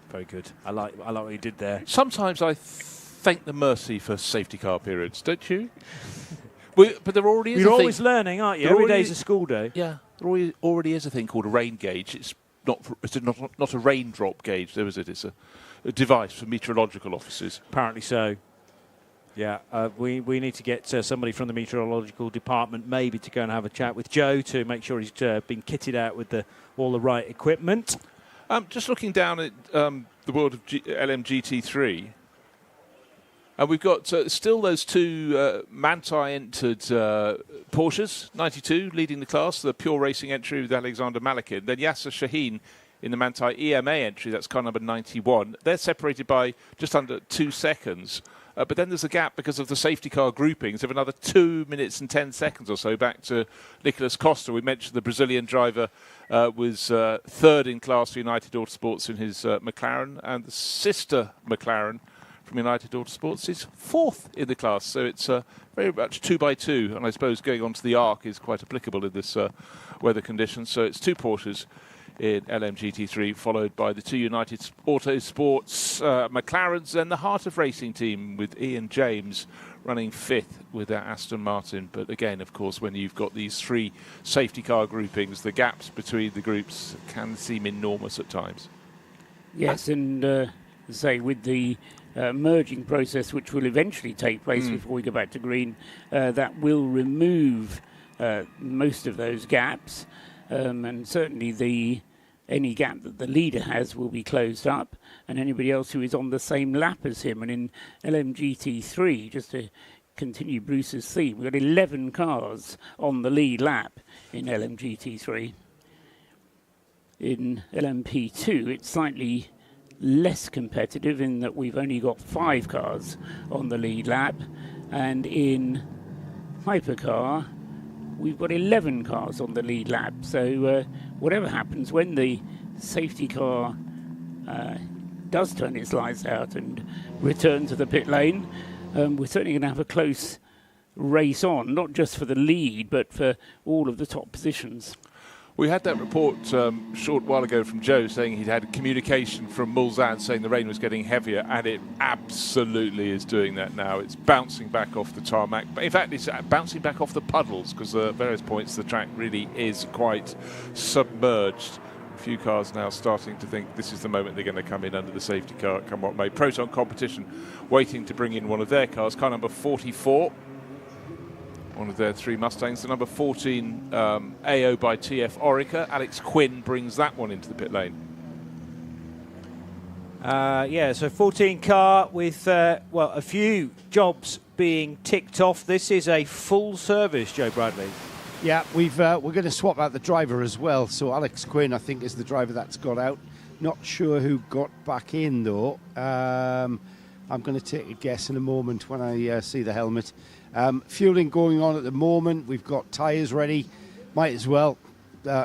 Very good. I like what you did there. Sometimes I thank the mercy for safety car periods, don't you? But there already is You're always learning, aren't you? Every day's a school day. Yeah, there already is a thing called a rain gauge. It's not a raindrop gauge, though, is it? It's a device for meteorological offices. Apparently so. Yeah, we need to get somebody from the meteorological department maybe to go and have a chat with Joe to make sure he's been kitted out with all the right equipment. Just looking down at the world of LMGT3, and we've got still those two Manthey-entered Porsches, 92, leading the class, the pure racing entry with Alexander Malakin. Then Yasser Shaheen in the Manthey EMA entry, that's car number 91. They're separated by just under 2 seconds. But then there's a gap because of the safety car groupings of another 2 minutes and 10 seconds or so back to Nicolas Costa. We mentioned the Brazilian driver was third in class for United Autosports in his McLaren, and the sister McLaren from United Autosports is fourth in the class. So it's very much 2x2, and I suppose going on to the ARC is quite applicable in this weather conditions. So it's two Porsches in LMGT3, followed by the two United Autosports McLarens, and the Heart of Racing team with Ian James running fifth with their Aston Martin. But again, of course, when you've got these three safety car groupings, the gaps between the groups can seem enormous at times. Yes, and say with the merging process, which will eventually take place before we go back to green, that will remove most of those gaps. And certainly the any gap that the leader has will be closed up, and anybody else who is on the same lap as him. And in LMGT3, just to continue Bruce's theme, we've got 11 cars on the lead lap in LMGT3. In LMP2, it's slightly less competitive in that we've only got 5 cars on the lead lap, and in Hypercar we've got 11 cars on the lead lap. So whatever happens, when the safety car does turn its lights out and return to the pit lane, we're certainly going to have a close race on, not just for the lead but for all of the top positions. We had that report a short while ago from Joe saying he'd had communication from Mulsanne saying the rain was getting heavier, and it absolutely is doing that now. It's bouncing back off the tarmac. In fact, it's bouncing back off the puddles, because at various points the track really is quite submerged. A few cars now starting to think this is the moment they're going to come in under the safety car, come what may. Proton Competition waiting to bring in one of their cars, car number 44. One of their 3 Mustangs, the number 14 AO by TF Orica. Alex Quinn brings that one into the pit lane. Yeah, so 14 car with, well, a few jobs being ticked off. This is a full service, Joe Bradley. Yeah, we're going to swap out the driver as well. So Alex Quinn, I think, is the driver that's got out. Not sure who got back in, though. I'm going to take a guess in a moment when I see the helmet. Fueling going on at the moment. We've got tyres ready. Might as well.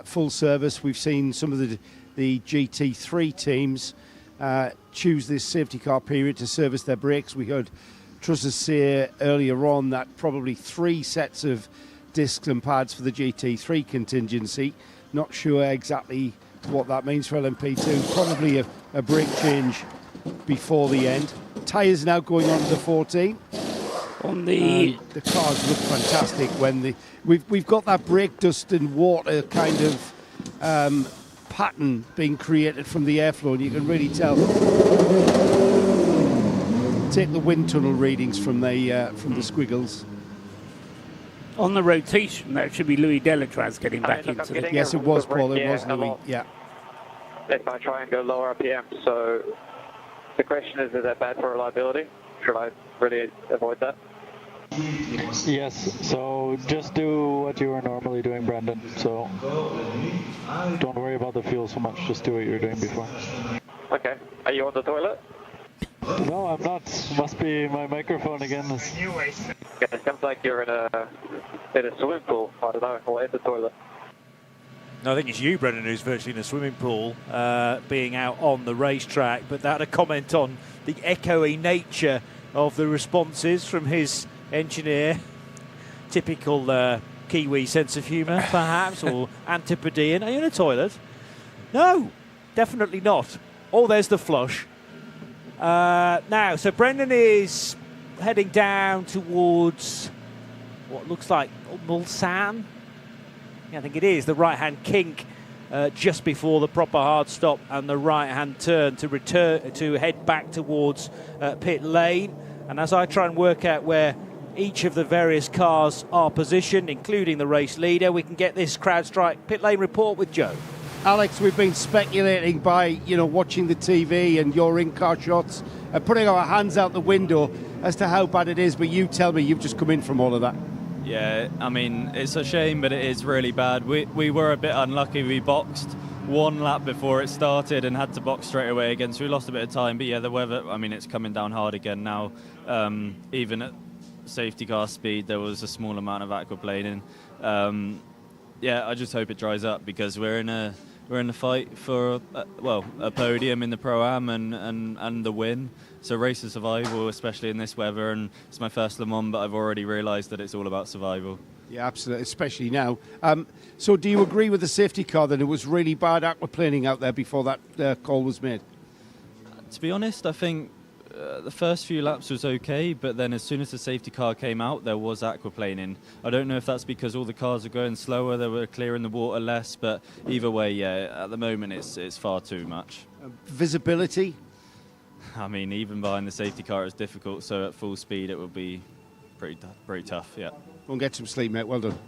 Full service. We've seen some of the GT3 teams choose this safety car period to service their brakes. We heard Trusses say earlier on that probably 3 sets of discs and pads for the GT3 contingency. Not sure exactly what that means for LMP2. Probably a brake change before the end. Tyres now going on to the 14. On the cars look fantastic when we've got that brake dust and water kind of pattern being created from the airflow, and you can really tell. Take the wind tunnel readings from the squiggles. On the rotation, that should be Louis Delatraz getting back into the... Yes, it was, Paul. It was Louis. Yeah. If I try and go lower RPM, so the question is that bad for reliability? Should I really avoid that? Yes, so just do what you were normally doing, Brandon. So don't worry about the fuel so much, just do what you were doing before. Okay. Are you on the toilet? No, I'm not. Must be my microphone again. Okay, it sounds like you're in a swimming pool. I don't know, or in the toilet. No, I think it's you, Brendan, who's virtually in a swimming pool, being out on the racetrack. But that a comment on the echoey nature of the responses from his engineer. Typical Kiwi sense of humour, perhaps, or Antipodean. Are you in a toilet? No, definitely not. Oh, there's the flush. Now, so Brendan is heading down towards what looks like Mulsanne. Yeah, I think it is the right-hand kink just before the proper hard stop and the right-hand turn to return to head back towards pit lane. And as I try and work out where each of the various cars are positioned, including the race leader, we can get this CrowdStrike pit lane report with Joe. Alex, we've been speculating by, watching the TV and your in-car shots and putting our hands out the window as to how bad it is, but you tell me you've just come in from all of that. Yeah, I mean, it's a shame, but it is really bad. We were a bit unlucky. We boxed one lap before it started and had to box straight away again, so we lost a bit of time. But yeah, the weather, I mean, it's coming down hard again now. Even at safety car speed, there was a small amount of aquaplaning. Yeah, I just hope it dries up, because we're in a fight for a podium in the Pro-Am and the win. So race of survival, especially in this weather, and it's my first Le Mans, but I've already realised that it's all about survival. Yeah, absolutely, especially now. So do you agree with the safety car that it was really bad aquaplaning out there before that call was made? To be honest, I think the first few laps was okay, but then as soon as the safety car came out, there was aquaplaning. I don't know if that's because all the cars are going slower, they were clearing the water less, but either way, yeah, at the moment it's far too much. Visibility? I mean, even behind the safety car it's difficult, so at full speed it would be pretty tough, yeah. Go and get some sleep, mate. Well done.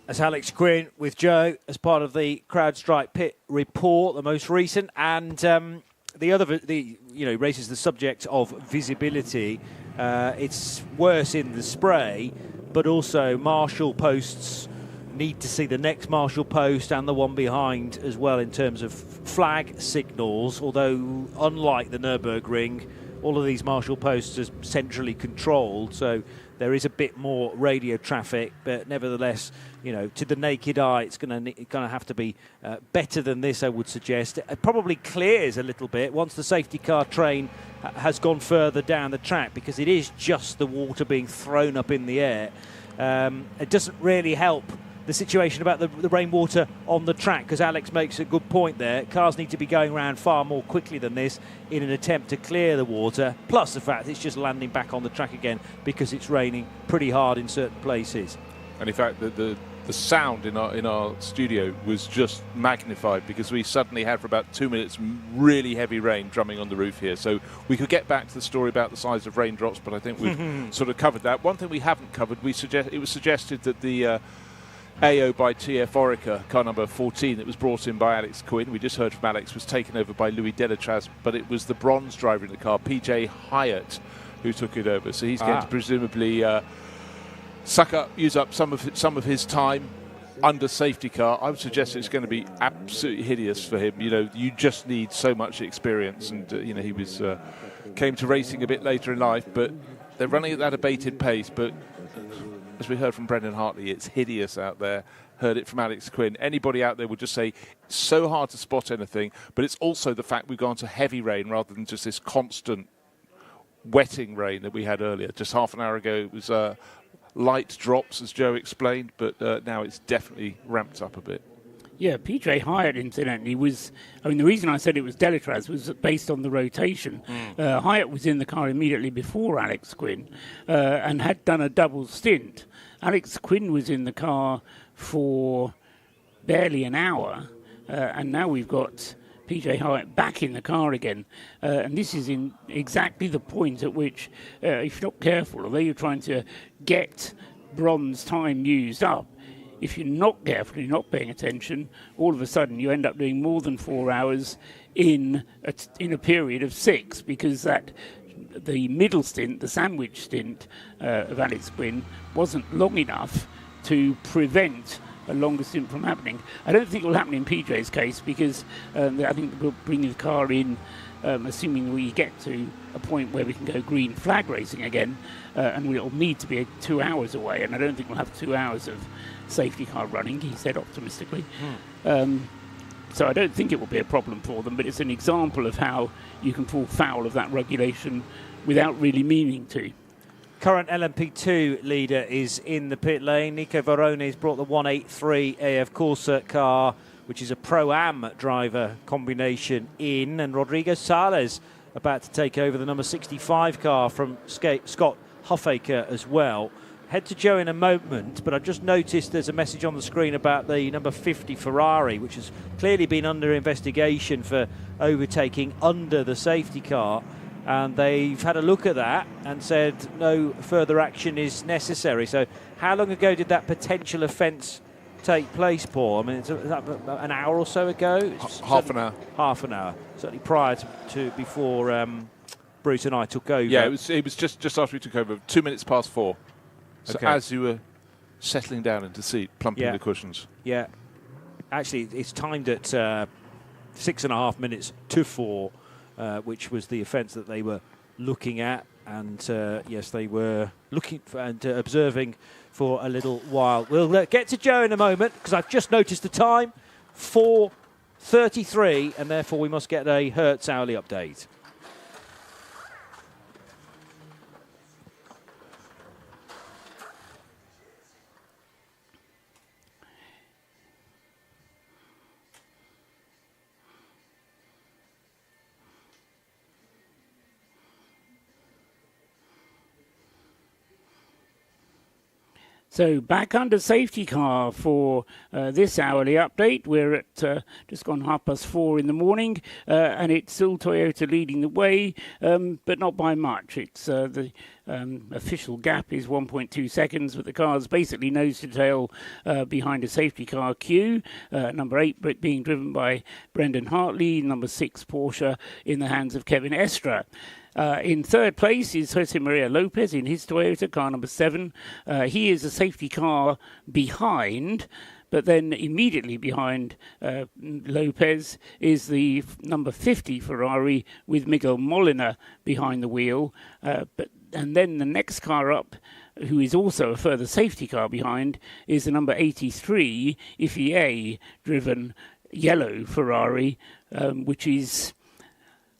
That's Alex Quinn with Joe as part of the CrowdStrike Pit Report, the most recent, and the other, raises the subject of visibility. It's worse in the spray, but also marshal posts need to see the next marshal post and the one behind as well in terms of flag signals, although unlike the Nürburgring, all of these marshal posts are centrally controlled, so there is a bit more radio traffic, but nevertheless, to the naked eye, it's going to have to be better than this, I would suggest. It probably clears a little bit once the safety car train has gone further down the track, because it is just the water being thrown up in the air. It doesn't really help the situation about the rainwater on the track, because Alex makes a good point there. Cars need to be going around far more quickly than this in an attempt to clear the water, plus the fact it's just landing back on the track again because it's raining pretty hard in certain places. And in fact, the sound in our studio was just magnified, because we suddenly had for about 2 minutes really heavy rain drumming on the roof here. So we could get back to the story about the size of raindrops, but I think we've sort of covered that. One thing we haven't covered, it was suggested that the AO by TF Orica, car number 14, that was brought in by Alex Quinn, we just heard from Alex, was taken over by Louis Delatraz, but it was the bronze driver in the car, PJ Hyatt, who took it over. So he's going to presumably use up some of his time under safety car. I would suggest it's going to be absolutely hideous for him. You just need so much experience, and he was came to racing a bit later in life, but they're running at that abated pace. But as we heard from Brendan Hartley, it's hideous out there. Heard it from Alex Quinn. Anybody out there would just say it's so hard to spot anything, but it's also the fact we've gone to heavy rain rather than just this constant wetting rain that we had earlier. Just half an hour ago it was light drops, as Joe explained, but now it's definitely ramped up a bit. Yeah, PJ Hyatt, incidentally, the reason I said it was Delatraz was based on the rotation. Hyatt was in the car immediately before Alex Quinn and had done a double stint. Alex Quinn was in the car for barely an hour, and now we've got PJ Hyatt back in the car again. And this is in exactly the point at which, if you're not careful, although you're trying to get bronze time used up, if you're not careful, you're not paying attention, all of a sudden you end up doing more than 4 hours in a period of 6, because the middle stint, the sandwich stint of Alex Quinn, wasn't long enough to prevent a longer stint from happening. I don't think it will happen in PJ's case, because I think we'll bring the car in, assuming we get to a point where we can go green flag racing again, and we'll need to be 2 hours away, and I don't think we'll have 2 hours of safety car running, he said optimistically. So I don't think it will be a problem for them, but it's an example of how you can fall foul of that regulation without really meaning to. Current LMP2 leader is in the pit lane. Nico Varone's brought the 183 AF Corsa car, which is a Pro-Am driver combination in, and Rodrigo Sales about to take over the number 65 car from Scott Huffaker as well. Head to Joe in a moment, but I've just noticed there's a message on the screen about the number 50 Ferrari, which has clearly been under investigation for overtaking under the safety car. And they've had a look at that and said no further action is necessary. So how long ago did that potential offence take place, Paul? I mean, is that an hour or so ago? Half an hour. Half an hour. Certainly prior to before Bruce and I took over. Yeah, it was just after we took over, 2 minutes past 4. So okay. As you were settling down into seat, plumping the cushions. Yeah. Actually, it's timed at 6.5 minutes to 4, which was the offence that they were looking at. And, yes, they were looking for and observing for a little while. We'll get to Joe in a moment, because I've just noticed the time, 4:33, and therefore we must get a Hertz hourly update. So back under safety car for this hourly update. We're at just gone 4:30 in the morning, and it's still Toyota leading the way, but not by much. It's the official gap is 1.2 seconds, but the car's basically nose to tail behind a safety car queue. Number 8 being driven by Brendan Hartley, number 6 Porsche in the hands of Kevin Estra. In third place is Jose Maria Lopez in his Toyota, car number 7. He is a safety car behind, but then immediately behind Lopez is the number 50 Ferrari with Miguel Molina behind the wheel. And then the next car up, who is also a further safety car behind, is the number 83 FIA-driven yellow Ferrari, which is,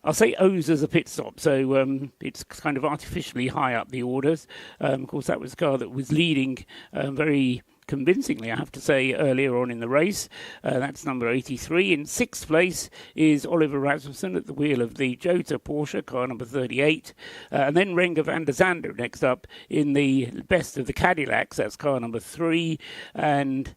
I'll say, owes as a pit stop, so it's kind of artificially high up the orders. Of course, that was a car that was leading very convincingly, I have to say, earlier on in the race. That's number 83. In sixth place is Oliver Rasmussen at the wheel of the Jota Porsche, car number 38. And then Renger van der Zande next up in the best of the Cadillacs, that's car number 3. And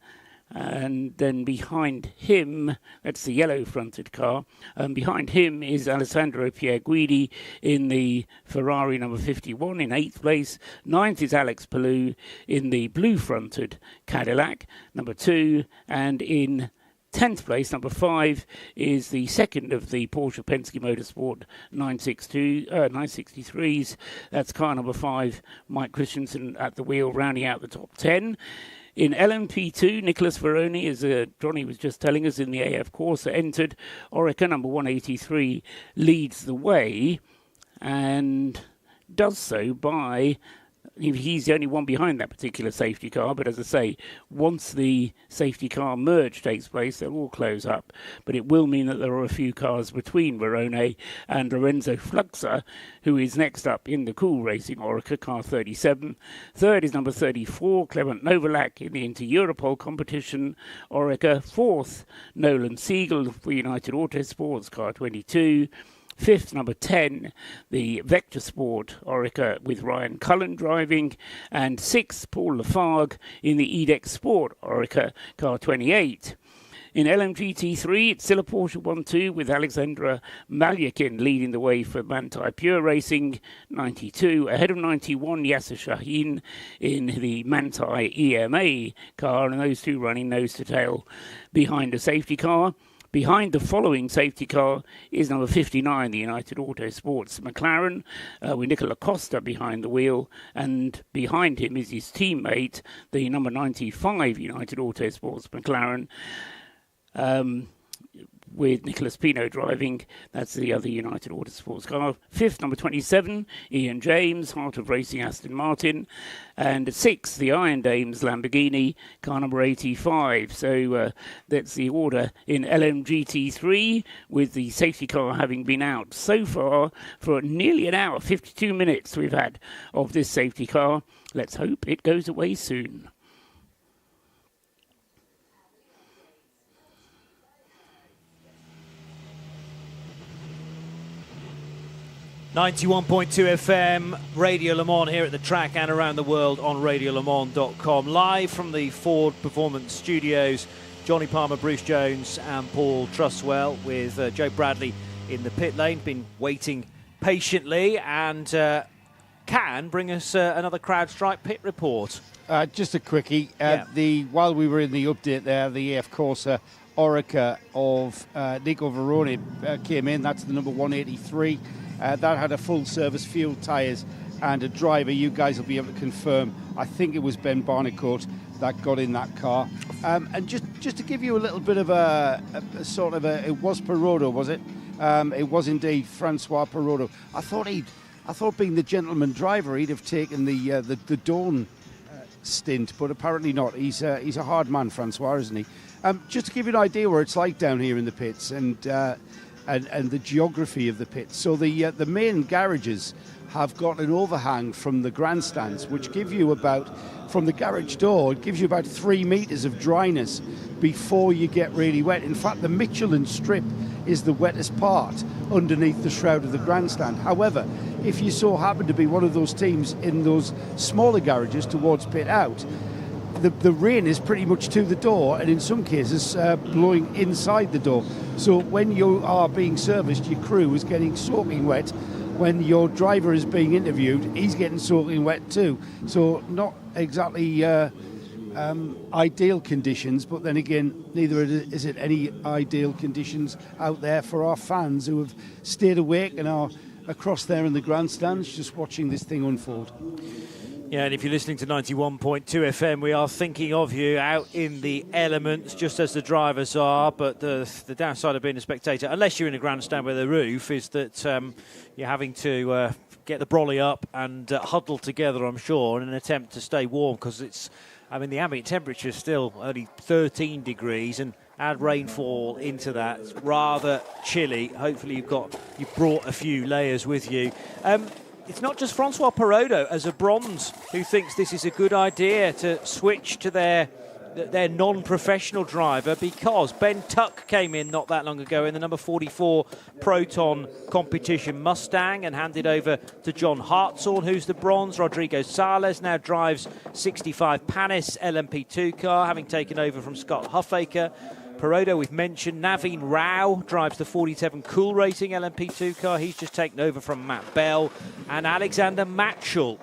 then behind him, that's the yellow-fronted car, behind him is Alessandro Pierguidi in the Ferrari number 51 in 8th place. 9th is Alex Palou in the blue-fronted Cadillac, number 2. And in 10th place, number 5, is the second of the Porsche Penske Motorsport 963s. That's car number 5, Mike Christensen at the wheel, rounding out the top 10. In LMP2, Nicholas Veroni, as Johnny was just telling us, in the AF Corsa entered. Orica, number 183, leads the way and does so by... He's the only one behind that particular safety car, but as I say, once the safety car merge takes place, they'll all close up. But it will mean that there are a few cars between Verone and Lorenzo Fluxa, who is next up in the Cool Racing Orica, car 37. Third is number 34, Clement Novalak in the Inter-Europol competition, Orica. Fourth, Nolan Siegel for United Autosports, car 22. Fifth, number 10, the Vector Sport Orica with Ryan Cullen driving. And sixth, Paul Lafargue in the Edex Sport Orica, car 28. In LMGT3, it's still a Porsche 1-2 with Alexandra Malyakin leading the way for Manthey Pure Racing, 92. Ahead of 91, Yasser Shaheen in the Manthey EMA car, and those two running nose to tail behind a safety car. Behind the following safety car is number 59, the United Autosports McLaren, with Nicola Costa behind the wheel, and behind him is his teammate, the number 95 United Autosports McLaren, with Nicholas Pino driving. That's the other United Autosports car. Fifth, number 27, Ian James, Heart of Racing Aston Martin. And sixth, the Iron Dames Lamborghini, car number 85. So that's the order in LMGT3, with the safety car having been out so far for nearly an hour, 52 minutes we've had of this safety car. Let's hope it goes away soon. 91.2 FM, Radio Le Mans here at the track and around the world on radiolemans.com. Live from the Ford Performance Studios, Johnny Palmer, Bruce Jones and Paul Truswell with Joe Bradley in the pit lane. Been waiting patiently and can bring us another CrowdStrike pit report. Just a quickie. While we were in the update there, the AF Corsa Orica of Nico Veroni came in. That's the number 183. That had a full service, fuel, tyres and a driver. You guys will be able to confirm. I think it was Ben Barnicoat that got in that car. And just to give you a little bit of a sort of a, it was Perrodo, was it? It was indeed Francois Perrodo. I thought being the gentleman driver, he'd have taken the Dawn stint, but apparently not. He's a hard man, Francois, isn't he? Just to give you an idea where it's like down here in the pits and the geography of the pits. So the main garages have got an overhang from the grandstands, which give you about, from the garage door, it gives you about 3 meters of dryness before you get really wet. In fact, the Michelin strip is the wettest part underneath the shroud of the grandstand. However, if you so happen to be one of those teams in those smaller garages towards pit out, the rain is pretty much to the door, and in some cases blowing inside the door. So when you are being serviced, your crew is getting soaking wet. When your driver is being interviewed, he's getting soaking wet too. So not exactly ideal conditions, but then again, neither is it any ideal conditions out there for our fans who have stayed awake and are across there in the grandstands just watching this thing unfold. Yeah, and if you're listening to 91.2 FM, we are thinking of you out in the elements, just as the drivers are. But the downside of being a spectator, unless you're in a grandstand with a roof, is that you're having to get the brolly up and huddle together, I'm sure, in an attempt to stay warm, because it's, I mean, the ambient temperature is still only 13 degrees, and add rainfall into that, it's rather chilly. Hopefully you've brought a few layers with you. It's not just Francois Perraudot as a bronze who thinks this is a good idea to switch to their non-professional driver, because Ben Tuck came in not that long ago in the number 44 Proton competition Mustang and handed over to John Hartshorn, who's the bronze. Rodrigo Sales now drives 65 Panis LMP2 car, having taken over from Scott Huffaker. Perraudot, we've mentioned. Naveen Rao drives the 47 Cool Racing LMP2 car. He's just taken over from Matt Bell. And Alexander Matchell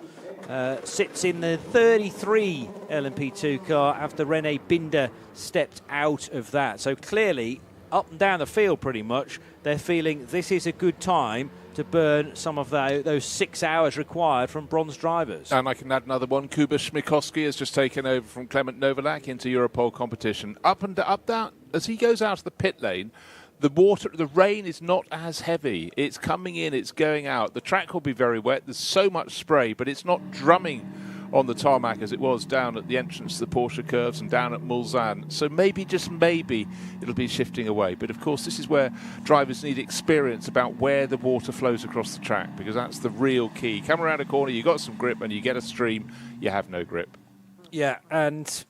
sits in the 33 LMP2 car after René Binder stepped out of that. So clearly, up and down the field pretty much, they're feeling this is a good time to burn some of those 6 hours required from bronze drivers. And I can add another one. Kuba Schmikowski has just taken over from Clement Novalak into Europole competition. Up down, as he goes out of the pit lane, the rain is not as heavy. It's coming in, it's going out. The track will be very wet. There's so much spray, but it's not drumming on the tarmac as it was down at the entrance to the Porsche curves and down at Mulsanne. So maybe, just maybe, it'll be shifting away. But of course, this is where drivers need experience about where the water flows across the track, because that's the real key. Come around a corner, you got some grip, and you get a stream, you have no grip. Yeah, and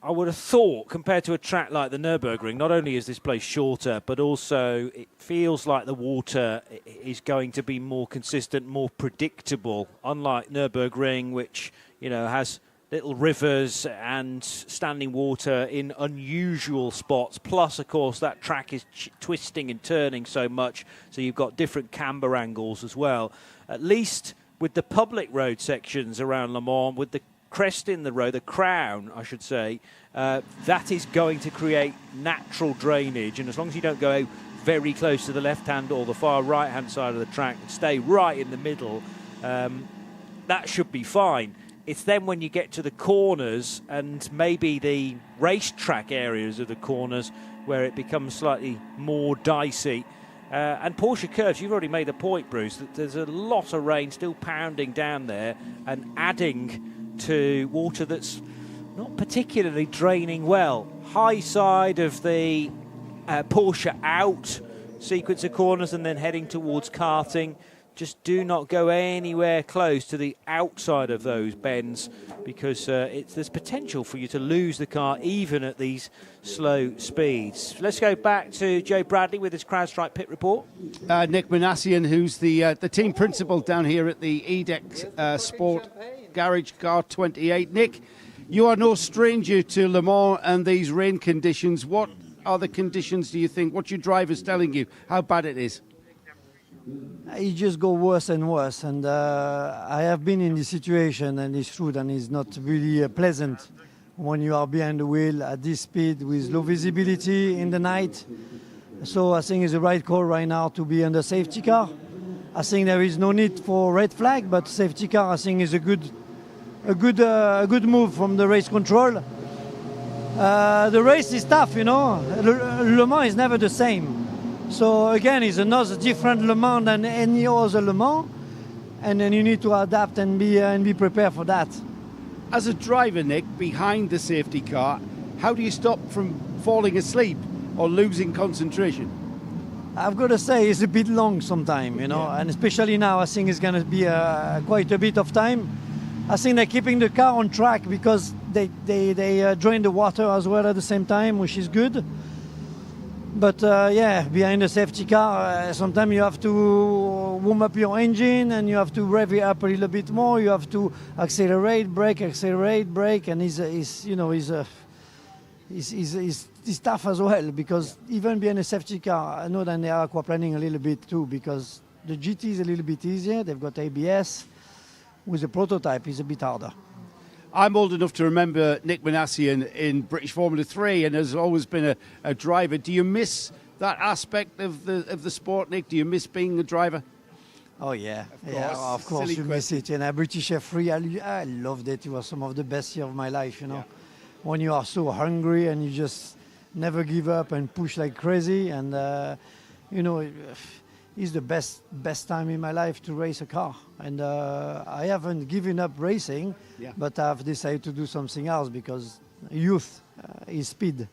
I would have thought, compared to a track like the Nürburgring, not only is this place shorter, but also it feels like the water is going to be more consistent, more predictable, unlike Nürburgring, which, you know, has little rivers and standing water in unusual spots. Plus, of course, that track is twisting and turning so much, so you've got different camber angles as well. At least with the public road sections around Le Mans, with the crest in the road, the crown, I should say, that is going to create natural drainage. And as long as you don't go very close to the left-hand or the far right-hand side of the track and stay right in the middle, that should be fine. It's then when you get to the corners and maybe the racetrack areas of the corners where it becomes slightly more dicey. And Porsche curves, you've already made the point, Bruce, that there's a lot of rain still pounding down there and adding to water that's not particularly draining well. High side of the Porsche out sequence of corners and then heading towards karting. Just do not go anywhere close to the outside of those bends, because there's potential for you to lose the car even at these slow speeds. Let's go back to Joe Bradley with his CrowdStrike pit report. Nick Manassian, who's the team principal down here at the EDEC Sport Garage Car 28. Nick, you are no stranger to Le Mans and these rain conditions. What are the conditions, do you think? What's your drivers telling you? How bad it is? It just go worse and worse, and I have been in this situation, and it's true, and it's not really pleasant when you are behind the wheel at this speed with low visibility in the night. So I think it's the right call right now to be under safety car. I think there is no need for red flag, but safety car I think is a good move from the race control. The race is tough, you know. Le Mans is never the same. So again, it's another different Le Mans than any other Le Mans, and then you need to adapt and be prepared for that. As a driver, Nick, behind the safety car, how do you stop from falling asleep or losing concentration? I've got to say it's a bit long sometimes, you know, and especially now I think it's going to be quite a bit of time. I think they're keeping the car on track because they drain the water as well at the same time, which is good. But yeah, behind the safety car, sometimes you have to warm up your engine and you have to rev it up a little bit more. You have to accelerate, brake, and it's tough as well, because even behind a safety car, I know that they are aquaplaning a little bit too, because the GT is a little bit easier. They've got ABS. With the prototype, it's a bit harder. I'm old enough to remember Nick Manassian in British Formula 3 and has always been a driver. Do you miss that aspect of the sport, Nick? Do you miss being a driver? Oh, yeah. Of course you miss it. And British F3, I loved it. It was some of the best years of my life, you know. Yeah. When you are so hungry and you just never give up and push like crazy. And, you know, it's the best time in my life to race a car. And I haven't given up racing, but I've decided to do something else because youth is speed.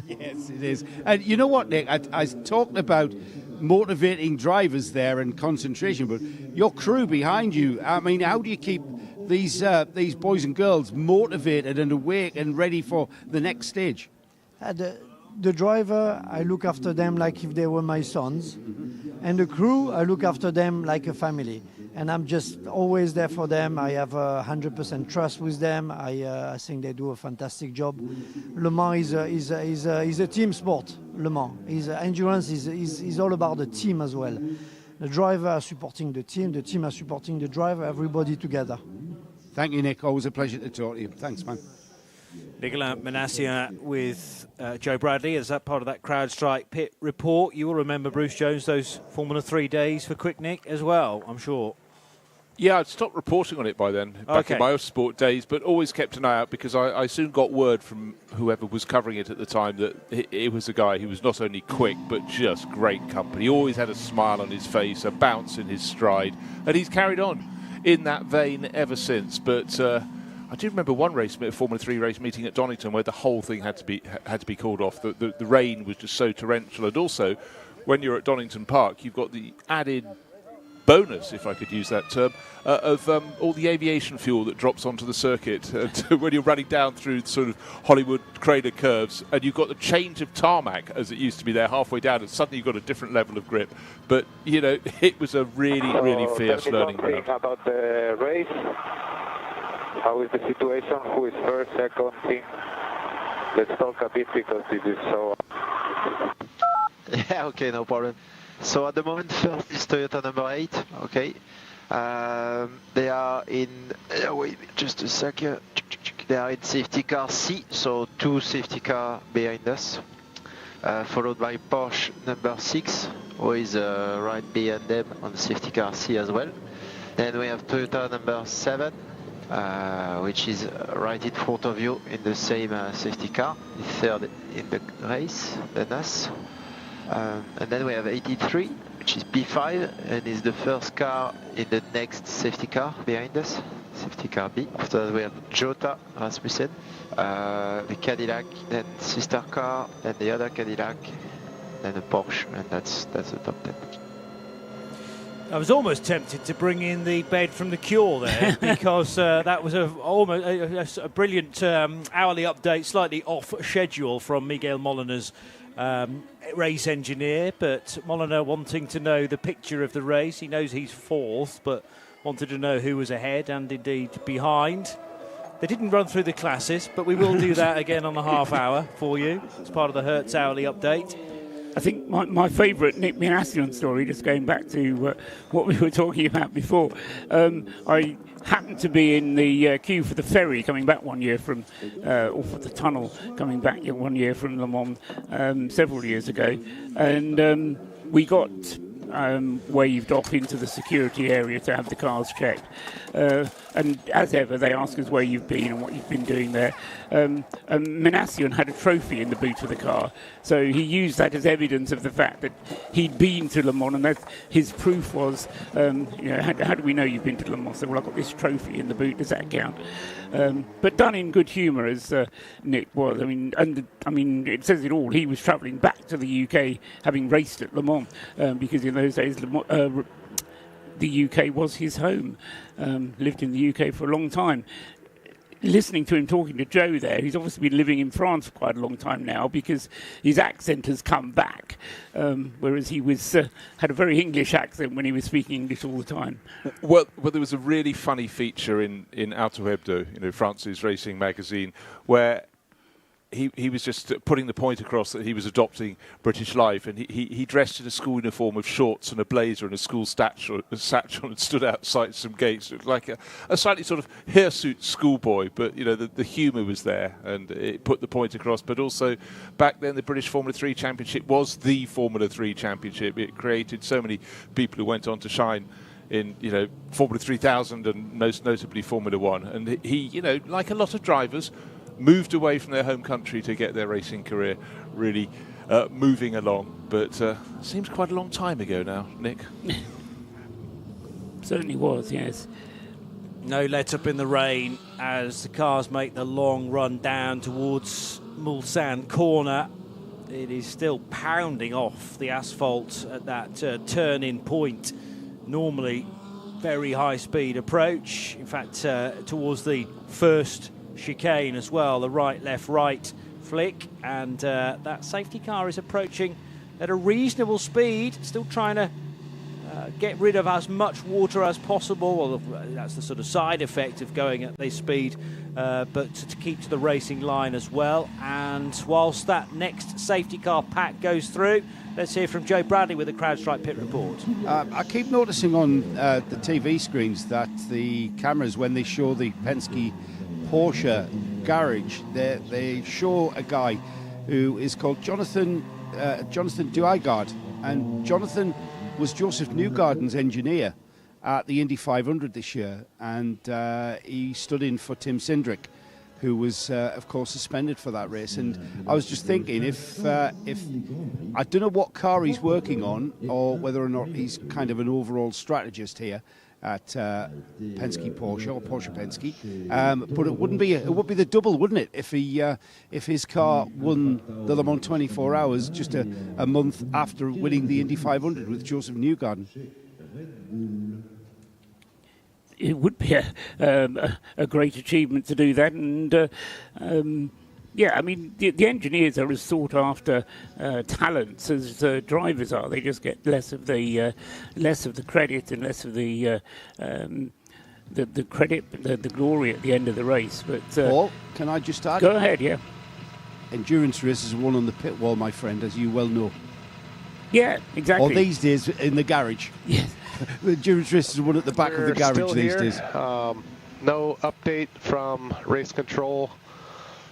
Yes, it is. And you know what, Nick? I talked about motivating drivers there and concentration, but your crew behind you, I mean, how do you keep these boys and girls motivated and awake and ready for the next stage? The driver, I look after them like if they were my sons. And the crew, I look after them like a family. And I'm just always there for them. I have 100% trust with them. I think they do a fantastic job. Le Mans is a team sport, Le Mans. Endurance is all about the team as well. The driver are supporting the team are supporting the driver, everybody together. Thank you, Nick. Always a pleasure to talk to you. Thanks, man. Nicolas Manassian with Joe Bradley as that part of that CrowdStrike pit report. You will remember, Bruce Jones, those Formula 3 days for Quick Nick as well, I'm sure. Yeah, I'd stopped reporting on it by then, back in my sport days, but always kept an eye out because I soon got word from whoever was covering it at the time that it was a guy who was not only quick, but just great company. He always had a smile on his face, a bounce in his stride, and he's carried on in that vein ever since. But I do remember one race, a Formula 3 race meeting at Donington, where the whole thing had to be called off. The rain was just so torrential, and also when you're at Donington Park, you've got the added bonus, if I could use that term, of all the aviation fuel that drops onto the circuit when you're running down through sort of Hollywood Crater curves, and you've got the change of tarmac as it used to be there halfway down, and suddenly you've got a different level of grip. But you know, it was a really fierce learning ground. About the race. How is the situation? Who is first, second, team? Let's talk a bit because this is so... Yeah, okay, no problem. So at the moment, first is Toyota number 8, okay. They are in... wait, just a second. They are in safety car C, so 2 safety car behind us. Followed by Porsche number 6, who is right behind them on safety car C as well. Then we have Toyota number 7. Which is right in front of you in the same safety car, the third in the race than us. And then we have 83, which is P5, and is the first car in the next safety car behind us, safety car B. After that we have Jota Rasmussen, the Cadillac, then sister car, then the other Cadillac, then the Porsche, and that's the top 10. I was almost tempted to bring in the bed from the Cure there because that was almost a brilliant hourly update, slightly off schedule from Miguel Molina's race engineer. But Molina wanting to know the picture of the race. He knows he's fourth, but wanted to know who was ahead and indeed behind. They didn't run through the classes, but we will do that again on the half hour for you as part of the Hertz hourly update. I think my favourite Nick Manassian story, just going back to what we were talking about before, I happened to be in the queue for the ferry coming back one year from, or for the tunnel coming back one year from Le Mans several years ago, and we got waved off into the security area to have the cars checked. And as ever, they ask us where you've been and what you've been doing there. And Manassian had a trophy in the boot of the car, so he used that as evidence of the fact that he'd been to Le Mans, and that his proof was, how do we know you've been to Le Mans? So, well, I've got this trophy in the boot. Does that count? But done in good humour, as Nick was. I mean, it says it all. He was travelling back to the UK, having raced at Le Mans, because in those days, the UK was his home. Lived in the UK for a long time. listening to him talking to Joe there, he's obviously been living in France for quite a long time now, because his accent has come back, whereas he was had a very English accent when he was speaking English all the time. Well, there was a really funny feature in Auto Hebdo, France's racing magazine, where he was just putting the point across that he was adopting British life, and he dressed in a school uniform of shorts and a blazer and a school satchel and stood outside some gates. It looked like a slightly sort of hirsute schoolboy, but the humour was there and it put the point across. But also, back then the British Formula 3 Championship was the Formula 3 Championship. It created so many people who went on to shine in Formula 3000 and most notably Formula 1. And he, like a lot of drivers, moved away from their home country to get their racing career really moving along. But seems quite a long time ago now, Nick. Certainly was, yes. No let up in the rain as the cars make the long run down towards Mulsanne corner. It is still pounding off the asphalt at that turn-in point. Normally very high speed approach. In fact, towards the first chicane as well, the right, left, right flick, and that safety car is approaching at a reasonable speed, still trying to get rid of as much water as possible. Well, that's the sort of side effect of going at this speed, but to keep to the racing line as well. And whilst that next safety car pack goes through, let's hear from Joe Bradley with the CrowdStrike pit report. I keep noticing on the TV screens that the cameras, when they show the Penske Porsche garage, they show a guy who is called Jonathan Duigard, and Jonathan was Joseph Newgarden's engineer at the Indy 500 this year, and he stood in for Tim Cindric, who was of course suspended for that race. And I was just thinking, if I don't know what car he's working on, or whether or not he's kind of an overall strategist here at Penske Porsche, or Porsche Penske, but it would be the double, wouldn't it, if his car won the Le Mans 24 Hours just a month after winning the Indy 500 with Joseph Newgarden. It would be a great achievement to do that, and yeah, I mean, the engineers are as sought after talents as drivers are. They just get less of the credit and less of the credit, the glory at the end of the race. But Paul, can I just add? Go ahead, yeah. Endurance races are won on the pit wall, my friend, as you well know. Yeah, exactly. Or these days in the garage. Yes. The endurance races are won at the back of the garage these days. No update from race control.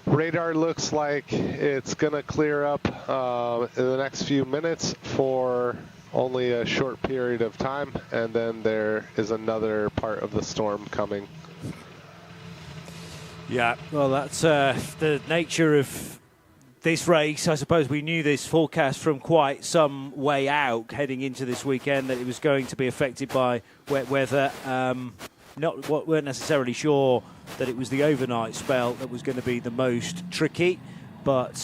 Radar looks like it's going to clear up in the next few minutes for only a short period of time, and then there is another part of the storm coming. Yeah, well, that's the nature of this race. I suppose we knew this forecast from quite some way out heading into this weekend, that it was going to be affected by wet weather. Weren't necessarily sure that it was the overnight spell that was going to be the most tricky, but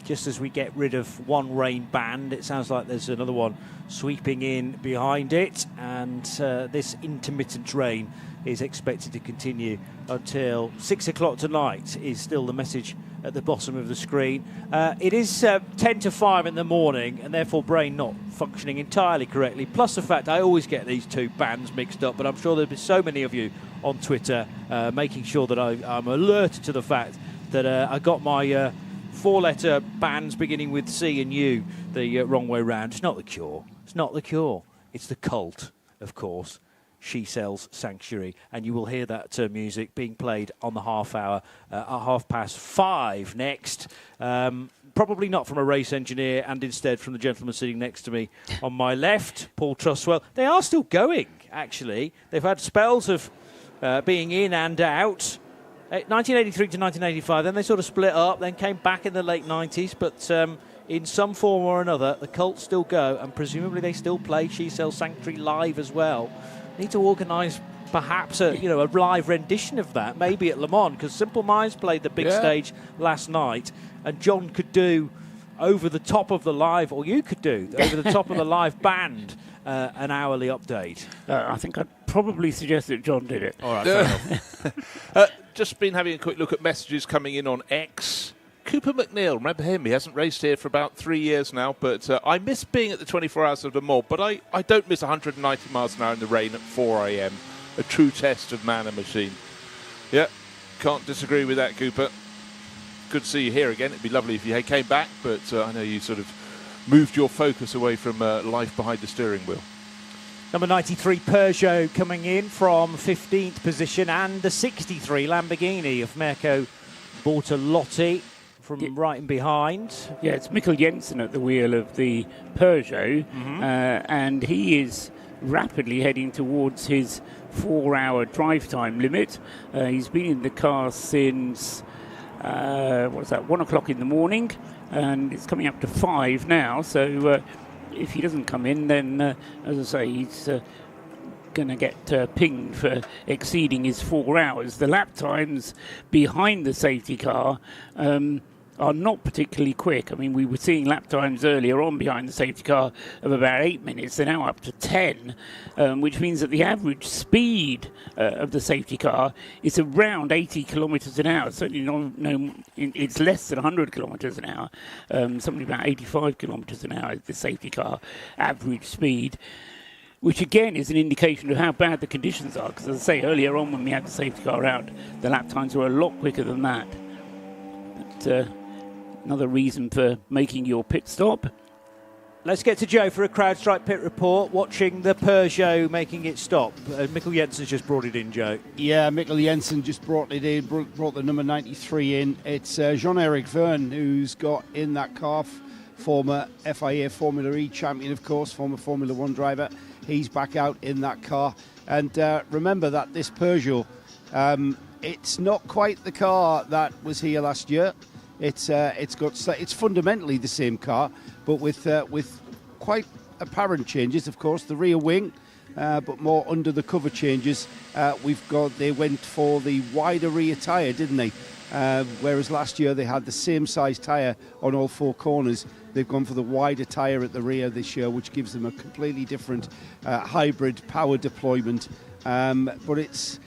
just as we get rid of one rain band, it sounds like there's another one sweeping in behind it, and this intermittent rain is expected to continue until 6 o'clock tonight, is still the message at the bottom of the screen. It is 10 to 5 in the morning, and therefore brain not functioning entirely correctly, plus the fact I always get these two bands mixed up, but I'm sure there'll be so many of you on Twitter making sure that I'm alerted to the fact that I got my four-letter bands beginning with C and U the wrong way round. It's not the Cure. It's not the Cure. It's the Cult, of course. She Sells Sanctuary, and you will hear that music being played on the half hour at 5:30 next. Probably not from a race engineer, and instead from the gentleman sitting next to me on my left, Paul Truswell. They are still going, actually. They've had spells of being in and out. 1983 to 1985, then they sort of split up, then came back in the late 90s, but in some form or another, the Colts still go, and presumably they still play She Sells Sanctuary live as well. Need to organise perhaps a live rendition of that, maybe at Le Mans, because Simple Minds played the big stage last night, and John could do over the top of the live, or you could do over the top of the live band, an hourly update. I think I'd probably suggest that John did it. All right, fair enough. just been having a quick look at messages coming in on X. Cooper McNeil, remember him? He hasn't raced here for about 3 years now, but I miss being at the 24 Hours of Le Mans, but I don't miss 190 miles an hour in the rain at 4 a.m. A true test of man and machine. Yeah, can't disagree with that, Cooper. Good to see you here again. It'd be lovely if you came back, but I know you sort of moved your focus away from life behind the steering wheel. Number 93 Peugeot coming in from 15th position, and the 63 Lamborghini of Mirko Bortolotti from right in behind. Yeah, it's Mikkel Jensen at the wheel of the Peugeot, and he is rapidly heading towards his 4-hour drive time limit. He's been in the car since 1 o'clock in the morning, and it's coming up to 5 now, so if he doesn't come in, then as I say, he's going to get pinged for exceeding his 4 hours. The lap times behind the safety car are not particularly quick. I mean, we were seeing lap times earlier on behind the safety car of about 8 minutes. They're now up to 10, which means that the average speed of the safety car is around 80 kilometres an hour. Certainly it's less than 100 kilometres an hour. Something about 85 kilometres an hour is the safety car average speed, which again is an indication of how bad the conditions are. Because as I say, earlier on when we had the safety car out, the lap times were a lot quicker than that. But, another reason for making your pit stop. Let's get to Joe for a CrowdStrike pit report, watching the Peugeot making it stop. Mikkel Jensen's just brought it in, Joe. Yeah, Mikkel Jensen just brought it in, brought the number 93 in. It's Jean-Eric Verne who's got in that car, former FIA Formula E champion, of course, former Formula 1 driver. He's back out in that car. And remember that this Peugeot, it's not quite the car that was here last year. It's fundamentally the same car, but with quite apparent changes. Of course, the rear wing, but more under the cover changes. They went for the wider rear tyre, didn't they? Whereas last year they had the same size tyre on all 4 corners. They've gone for the wider tyre at the rear this year, which gives them a completely different hybrid power deployment. But it's,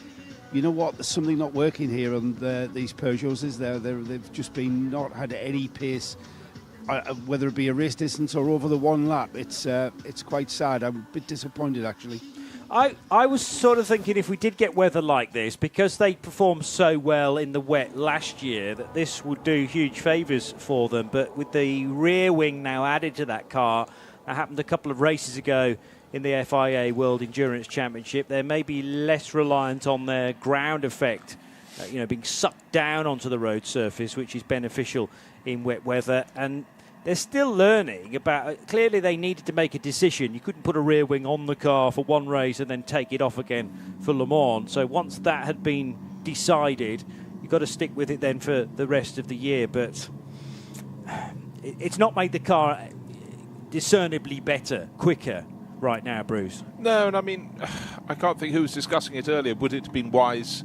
you know what, there's something not working here on these Peugeots, is there? They've just been not had any pace, whether it be a race distance or over the 1 lap. It's quite sad. I'm a bit disappointed, actually. I was sort of thinking if we did get weather like this, because they performed so well in the wet last year, that this would do huge favours for them. But with the rear wing now added to that car, that happened a couple of races ago in the FIA World Endurance Championship, they may be less reliant on their ground effect, being sucked down onto the road surface, which is beneficial in wet weather. And they're still learning about. Clearly, they needed to make a decision. You couldn't put a rear wing on the car for one race and then take it off again for Le Mans. So once that had been decided, you've got to stick with it then for the rest of the year. But it's not made the car discernibly better, quicker right now, Bruce. No, and I mean, I can't think who was discussing it earlier. Would it have been wise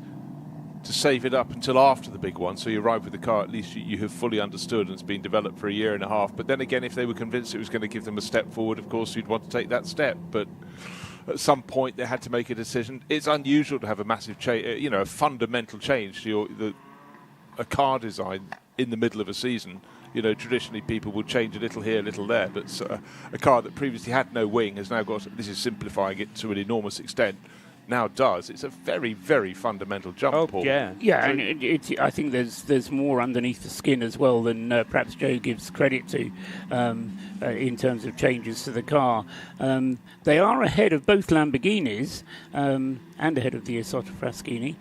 to save it up until after the big one, so you arrive with the car, at least you have fully understood and it's been developed for a year and a half? But then again, if they were convinced it was going to give them a step forward, of course you'd want to take that step. But at some point they had to make a decision. It's unusual to have a massive change, a fundamental change to a car design in the middle of a season. Traditionally people would change a little here, a little there, but a car that previously had no wing has now got, this is simplifying it to an enormous extent, now does. It's a very, very fundamental jump, Paul. Yeah, and I think there's more underneath the skin as well than perhaps Joe gives credit to in terms of changes to the car. They are ahead of both Lamborghinis and ahead of the Isotta Fraschini.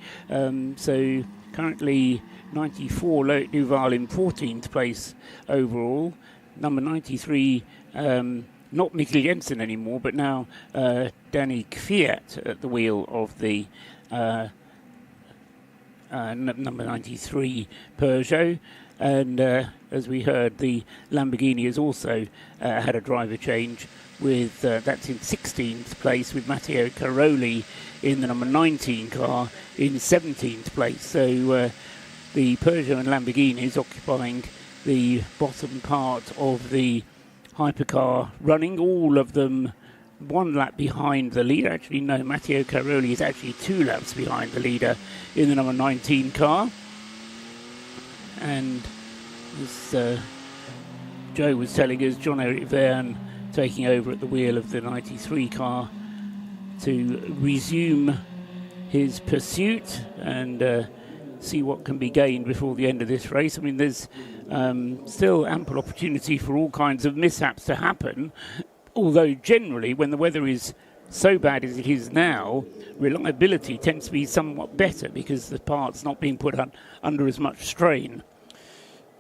So currently 94 Loic Duval in 14th place overall. Number 93, not Mikkel Jensen anymore, but now Danny Kvyat at the wheel of the number 93 Peugeot. And as we heard, the Lamborghini has also had a driver change with that's in 16th place, with Matteo Caroli in the number 19 car in 17th place. So the Peugeot and Lamborghinis occupying the bottom part of the hypercar running, all of them 1 lap behind the leader. Actually, no, Matteo Caroli is actually 2 laps behind the leader in the number 19 car. And as Joe was telling us, Jean-Eric Verne taking over at the wheel of the 93 car to resume his pursuit and see what can be gained before the end of this race. I mean, there's still ample opportunity for all kinds of mishaps to happen, although generally when the weather is so bad as it is now, reliability tends to be somewhat better because the part's not being put under as much strain.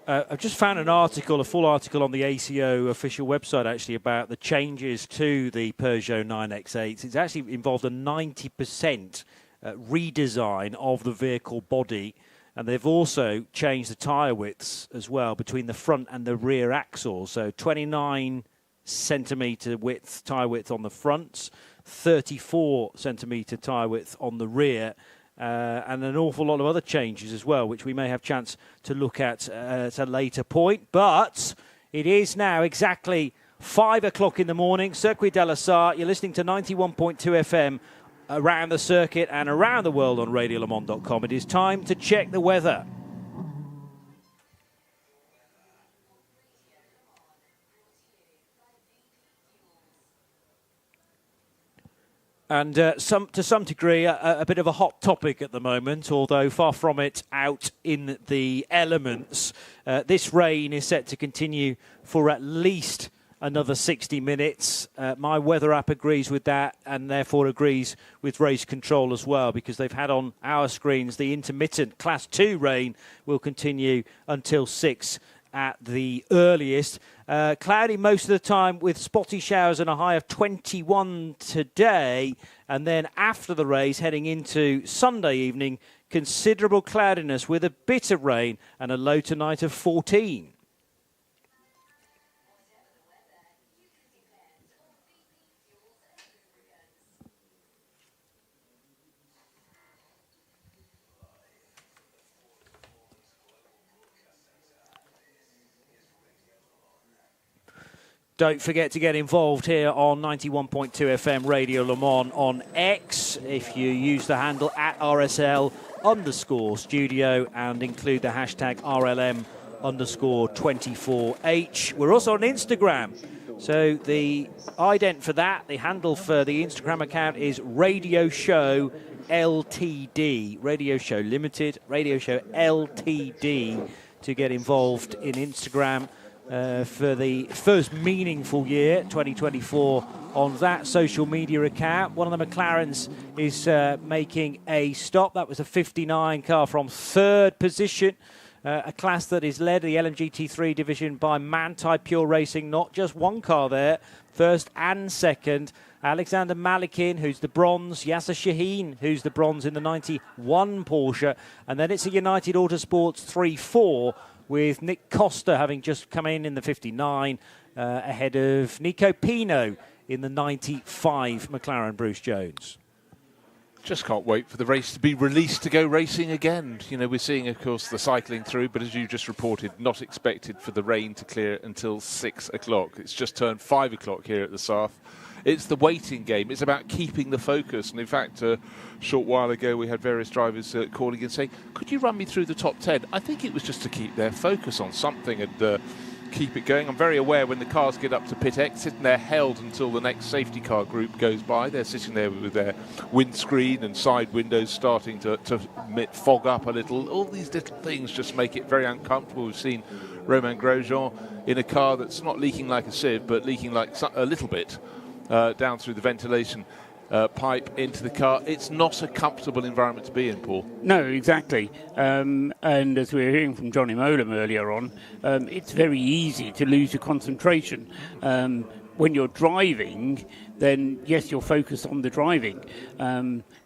I've just found an article, a full article on the ACO official website actually about the changes to the Peugeot 9X8. It's actually involved a 90% redesign of the vehicle body, and they've also changed the tyre widths as well between the front and the rear axles. So 29 centimetre tyre width on the front, 34 centimetre tyre width on the rear. And an awful lot of other changes as well, which we may have chance to look at a later point. But it is now exactly 5 o'clock in the morning, Circuit de la Sarre. You're listening to 91.2 FM around the circuit and around the world on radiolemans.com. It is time to check the weather. And to some degree, a bit of a hot topic at the moment, although far from it out in the elements. This rain is set to continue for at least another 60 minutes. My weather app agrees with that and therefore agrees with race control as well, because they've had on our screens the intermittent Class 2 rain will continue until 6 at the earliest. Cloudy most of the time with spotty showers and a high of 21 today. And then after the race, heading into Sunday evening, considerable cloudiness with a bit of rain and a low tonight of 14. Don't forget to get involved here on 91.2 FM Radio Le Mans on X. If you use the handle at RSL_studio and include the hashtag RLM_24H. We're also on Instagram. So the ident for that, the handle for the Instagram account is Radio Show LTD. Radio Show Limited, Radio Show LTD to get involved in Instagram. For the first meaningful year, 2024, on that social media account. One of the McLarens is making a stop. That was a 59 car from third position. A class that is led, the LMGT3 division, by Manthey Pure Racing. Not just one car there, first and second. Alexander Malikin, who's the bronze. Yasser Shaheen, who's the bronze in the 91 Porsche. And then it's a United Autosports 3-4, with Nick Costa having just come in the 59, ahead of Nico Pino in the 95 McLaren Bruce Jones. Just can't wait for the race to be released to go racing again. You know, we're seeing, of course, the cycling through, but as you just reported, not expected for the rain to clear until 6 o'clock. It's just turned 5 o'clock here at the Sarthe. It's the waiting game. It's about keeping the focus. And in fact, a short while ago, we had various drivers calling and saying, could you run me through the top 10? I think it was just to keep their focus on something and keep it going. I'm very aware when the cars get up to pit exit and they're held until the next safety car group goes by. They're sitting there with their windscreen and side windows starting to fog up a little. All these little things just make it very uncomfortable. We've seen Romain Grosjean in a car that's not leaking like a sieve, but leaking like a little bit. Down through the ventilation pipe into the car. It's not a comfortable environment to be in, Paul. No, exactly. And as we were hearing from Johnny Molam earlier on, it's very easy to lose your concentration. When you're driving, then yes, you're focused on the driving.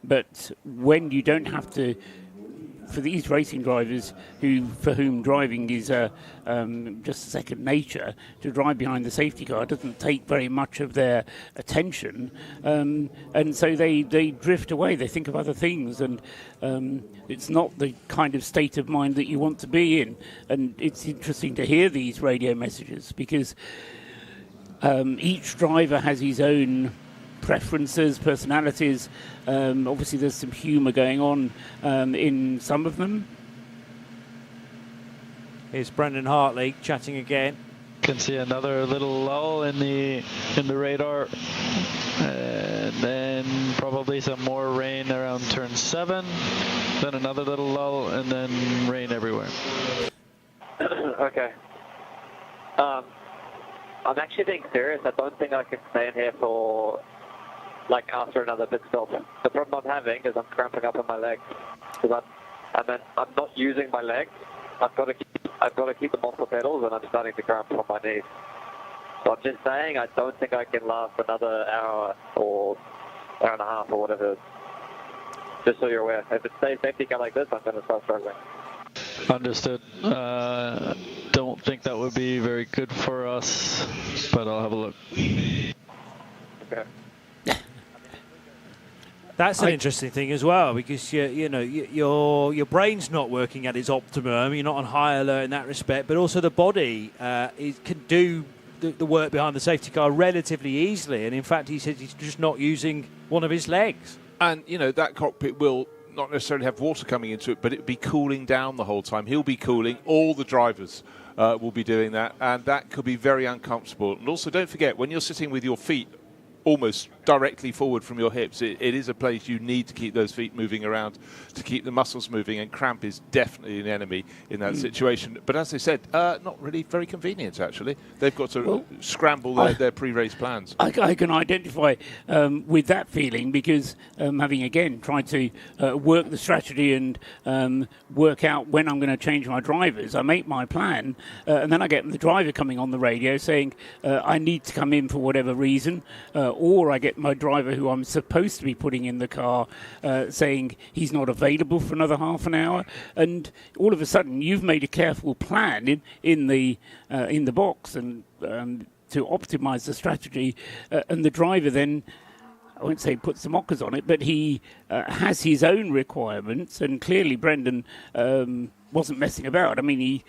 But when you don't have to, for these racing drivers for whom driving is just second nature, to drive behind the safety car doesn't take very much of their attention, and so they drift away. They think of other things, and it's not the kind of state of mind that you want to be in. And it's interesting to hear these radio messages because each driver has his own preferences, personalities. Obviously, there's some humour going on in some of them. Here's Brendan Hartley chatting again. Can see another little lull in the radar, and then probably some more rain around turn 7, then another little lull, and then rain everywhere. Okay. I'm actually being serious. I don't think I can stay in here for after another pit stop. The problem I'm having is I'm cramping up in my legs because I'm not using my legs. I've got to keep them off the pedals, and I'm starting to cramp from my knees. So I'm just saying I don't think I can last another hour or hour and a half or whatever. Just so you're aware. If it stays safety car like this, I'm going to start struggling. Understood. Don't think that would be very good for us, but I'll have a look. Okay. That's an interesting thing as well, because your brain's not working at its optimum. You're not on high alert in that respect, but also the body can do the work behind the safety car relatively easily. And in fact, he said he's just not using one of his legs. And that cockpit will not necessarily have water coming into it, but it'll be cooling down the whole time. He'll be cooling. All the drivers will be doing that, and that could be very uncomfortable. And also, don't forget, when you're sitting with your feet almost directly forward from your hips, it is a place you need to keep those feet moving around to keep the muscles moving, and cramp is definitely an enemy in that situation. But as I said, not really very convenient, actually. They've got to scramble their pre-race plans. I can identify with that feeling because having, again, tried to work the strategy and work out when I'm going to change my drivers, I make my plan, and then I get the driver coming on the radio saying, I need to come in for whatever reason, or I get my driver who I'm supposed to be putting in the car saying he's not available for another half an hour, and all of a sudden you've made a careful plan in the box and to optimise the strategy, and the driver then, I won't say puts the mockers on it, but he has his own requirements, and clearly Brendan wasn't messing about. I mean,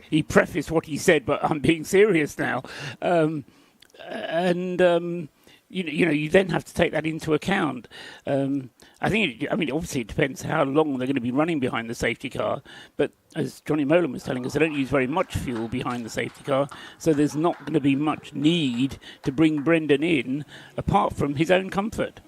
he prefaced what he said, but I'm being serious now, you then have to take that into account. Obviously it depends how long they're going to be running behind the safety car, but as Johnny Molan was telling us, they don't use very much fuel behind the safety car, so there's not going to be much need to bring Brendan in apart from his own comfort.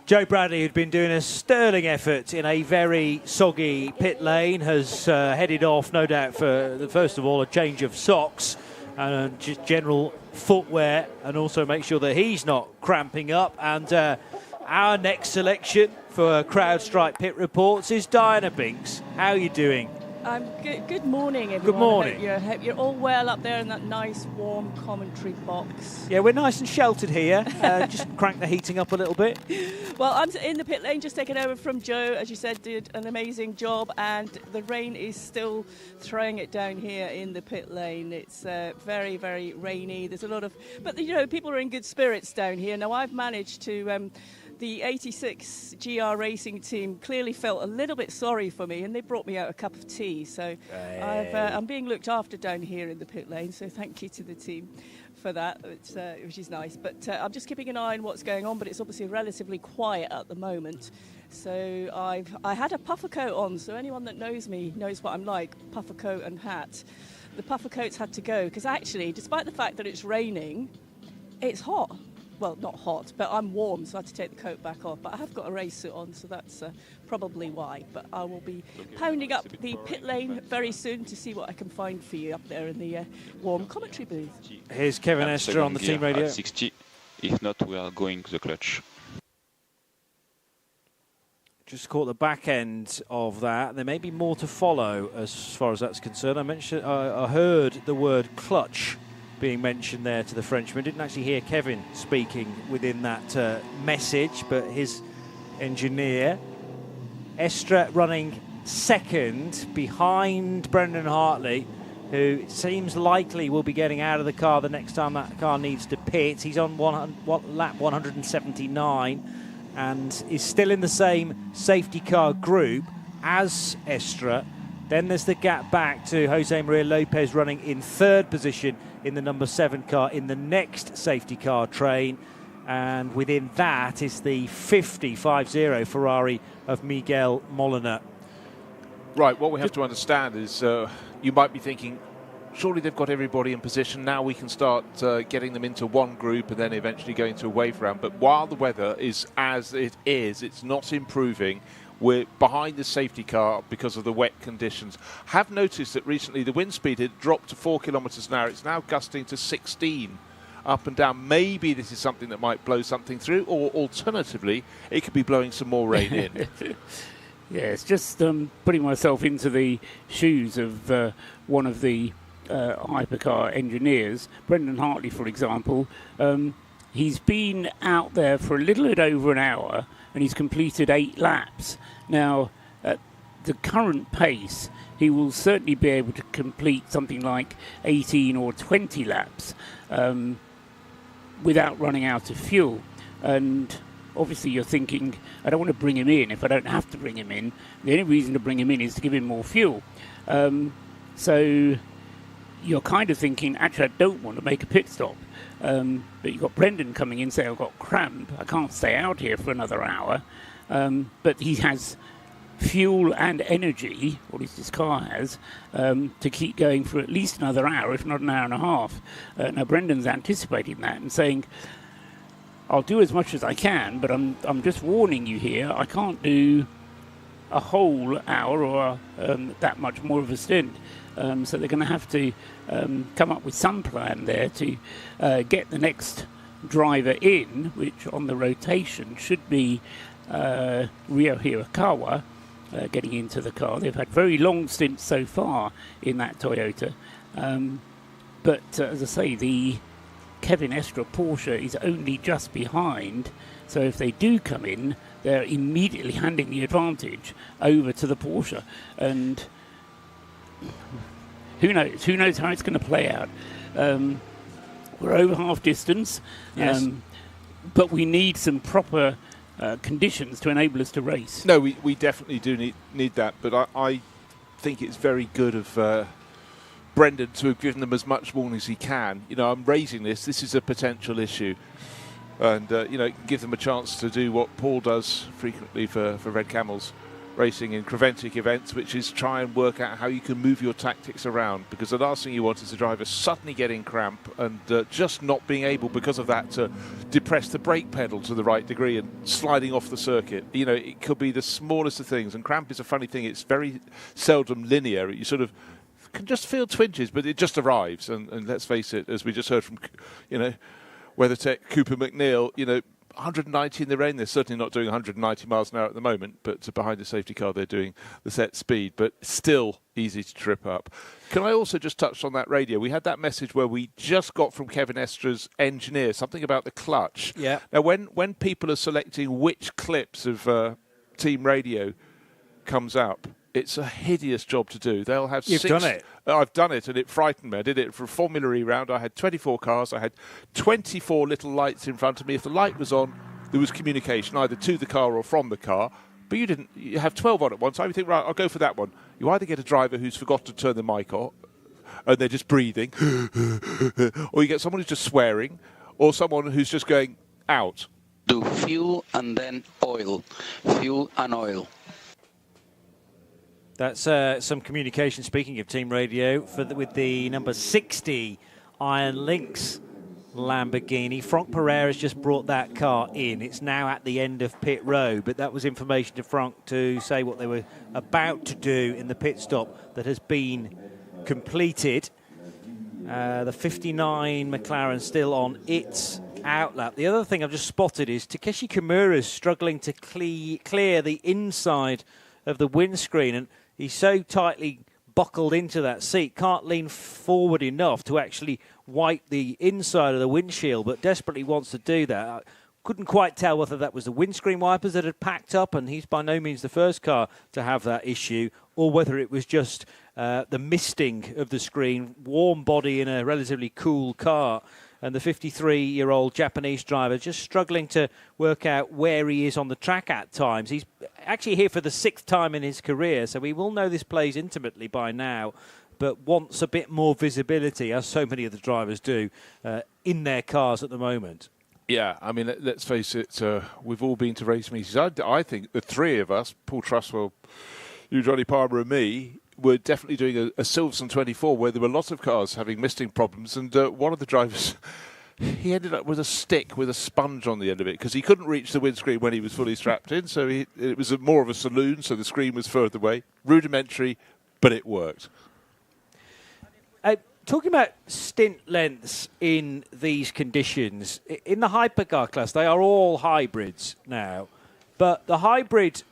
Joe Bradley, who'd been doing a sterling effort in a very soggy pit lane, has headed off, no doubt, for, first of all, a change of socks and just general footwear, and also make sure that he's not cramping up. And our next selection for CrowdStrike Pit Reports is Diana Binks. How are you doing? Good morning, everyone. Good morning. I hope you're all well up there in that nice, warm commentary box. Yeah, we're nice and sheltered here. Just crank the heating up a little bit. Well, I'm in the pit lane, just taking over from Joe. As you said, did an amazing job, and the rain is still throwing it down here in the pit lane. It's very, very rainy. There's a lot of... But, people are in good spirits down here. Now, I've managed to... The 86 GR Racing team clearly felt a little bit sorry for me, and they brought me out a cup of tea. So I'm being looked after down here in the pit lane, so thank you to the team for that, which is nice. But I'm just keeping an eye on what's going on, but it's obviously relatively quiet at the moment. So I had a puffer coat on, so anyone that knows me knows what I'm like, puffer coat and hat. The puffer coats had to go, because actually, despite the fact that it's raining, it's hot. Well, not hot, but I'm warm, so I had to take the coat back off. But I have got a race suit on, so that's probably why. But I will be pounding up the pit lane very soon to see what I can find for you up there in the warm commentary booth. Here's Kevin Estre on the team radio. At 60. If not, we are going to the clutch. Just caught the back end of that. There may be more to follow as far as that's concerned. I heard the word clutch being mentioned there to the Frenchman. Didn't actually hear Kevin speaking within that message, but his engineer. Estre running second behind Brendan Hartley, who it seems likely will be getting out of the car the next time that car needs to pit. He's on lap 179 and is still in the same safety car group as Estre. Then there's the gap back to Jose Maria Lopez running in third position in the number 7 car in the next safety car train. And within that is the 50 Ferrari of Miguel Molina. Right, what we have to understand is you might be thinking, surely they've got everybody in position. Now we can start getting them into one group and then eventually going to a wave round. But while the weather is as it is, it's not improving. We're behind the safety car because of the wet conditions. Have noticed that recently the wind speed had dropped to 4 kilometres an hour. It's now gusting to 16 up and down. Maybe this is something that might blow something through, or alternatively, it could be blowing some more rain in. Yeah, it's just putting myself into the shoes of one of the hypercar engineers, Brendan Hartley, for example. He's been out there for a little bit over an hour and he's completed 8 laps. Now, at the current pace, he will certainly be able to complete something like 18 or 20 laps without running out of fuel. And obviously you're thinking, I don't want to bring him in if I don't have to bring him in. The only reason to bring him in is to give him more fuel. So you're kind of thinking, actually, I don't want to make a pit stop. But you've got Brendan coming in saying, I've got cramp, I can't stay out here for another hour. But he has fuel and energy, or at least his car has, to keep going for at least another hour, if not an hour and a half. Now, Brendan's anticipating that and saying, I'll do as much as I can, but I'm just warning you here, I can't do a whole hour or that much more of a stint. So they're going to have to come up with some plan there to get the next driver in, which on the rotation should be Ryo Hirakawa getting into the car. They've had very long stints so far in that Toyota. But as I say, the Kevin Estre Porsche is only just behind. So if they do come in, they're immediately handing the advantage over to the Porsche. And who knows? Who knows how it's going to play out? We're over half distance, yes. But we need some proper conditions to enable us to race. No, we definitely do need that. But I think it's very good of Brendan to have given them as much warning as he can. You know, I'm raising this. This is a potential issue. And, give them a chance to do what Paul does frequently for Red Camels racing in Creventic events, which is try and work out how you can move your tactics around, because the last thing you want is a driver suddenly getting cramp and just not being able, because of that, to depress the brake pedal to the right degree and sliding off the circuit. You know, it could be the smallest of things, and cramp is a funny thing. It's very seldom linear. You sort of can just feel twinges, but it just arrives, and let's face it, as we just heard from, WeatherTech Cooper McNeil, 190 in the rain. They're certainly not doing 190 miles an hour at the moment, but behind the safety car they're doing the set speed, but still easy to trip up. Can I also just touch on that radio? We had that message where we just got from Kevin Estre's engineer, something about the clutch. Yeah. Now, when people are selecting which clips of team radio comes up, it's a hideous job to do. They'll have You've done it. I've done it, and it frightened me. I did it for a Formula E round. I had 24 cars. I had 24 little lights in front of me. If the light was on, there was communication, either to the car or from the car. But you have 12 on at one time. You think, right, I'll go for that one. You either get a driver who's forgot to turn the mic on, and they're just breathing, or you get someone who's just swearing, or someone who's just going out. Do fuel and then oil. Fuel and oil. That's some communication, speaking of team radio, with the number 60 Iron Lynx Lamborghini. Franck Pereira's just brought that car in. It's now at the end of pit road, but that was information to Franck to say what they were about to do in the pit stop that has been completed. The 59 McLaren still on its outlap. The other thing I've just spotted is Takeshi Kimura's struggling to clear the inside of the windscreen, and he's so tightly buckled into that seat, can't lean forward enough to actually wipe the inside of the windshield, but desperately wants to do that. I couldn't quite tell whether that was the windscreen wipers that had packed up, and he's by no means the first car to have that issue, or whether it was just the misting of the screen, warm body in a relatively cool car. And the 53-year-old Japanese driver just struggling to work out where he is on the track at times. He's actually here for the 6th time in his career, so we will know this place intimately by now, but wants a bit more visibility, as so many of the drivers do, in their cars at the moment. Yeah, I mean, let's face it, we've all been to race meetings. I think the three of us, Paul Truswell, you, Johnny Palmer and me, were definitely doing a Silverstone 24 where there were lots of cars having misting problems, and one of the drivers, he ended up with a stick with a sponge on the end of it because he couldn't reach the windscreen when he was fully strapped in, so it was more of a saloon, so the screen was further away. Rudimentary, but it worked. Talking about stint lengths in these conditions, in the hypercar class, they are all hybrids now, but the hybrid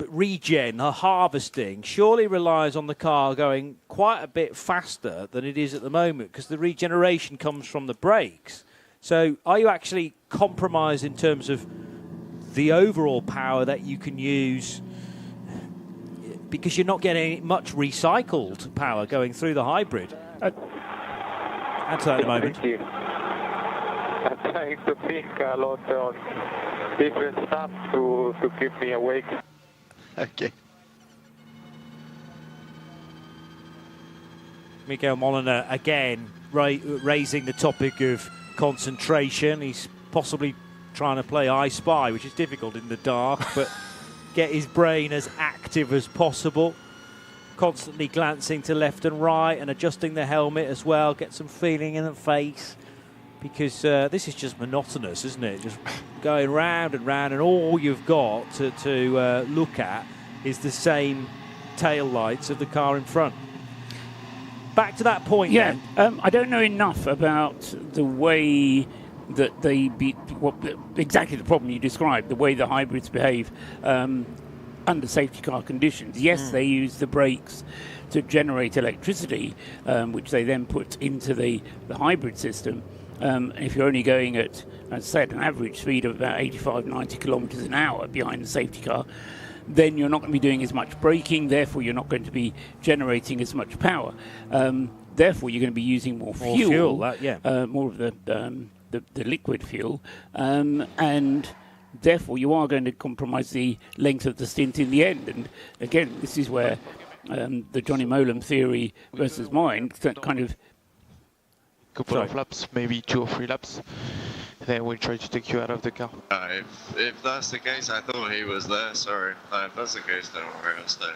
regen, the harvesting, surely relies on the car going quite a bit faster than it is at the moment because the regeneration comes from the brakes. So are you actually compromised in terms of the overall power that you can use because you're not getting much recycled power going through the hybrid? Answer that in a moment. Thank you. I'm trying to think a lot on different stuff to keep me awake. Okay. Miguel Molina again raising the topic of concentration. He's possibly trying to play I Spy, which is difficult in the dark, but get his brain as active as possible. Constantly glancing to left and right and adjusting the helmet as well. Get some feeling in the face because this is just monotonous, isn't it? Just going round and round, and all you've got to look at is the same tail lights of the car in front. Back to that point. Yeah, I don't know enough about the way that exactly the problem you described, the way the hybrids behave under safety car conditions. Yes, they use the brakes to generate electricity, which they then put into the hybrid system. If you're only going at, as I said, an average speed of about 85, 90 kilometres an hour behind the safety car, then you're not going to be doing as much braking, therefore you're not going to be generating as much power. Therefore you're going to be using more fuel, more of the liquid fuel, and therefore you are going to compromise the length of the stint in the end. And again, this is where the Johnny Molam theory versus mine kind of... Couple of laps, maybe 2 or 3 laps. Then we'll try to take you out of the car. If that's the case, I thought he was there, sorry. If that's the case, don't worry, I'll stay.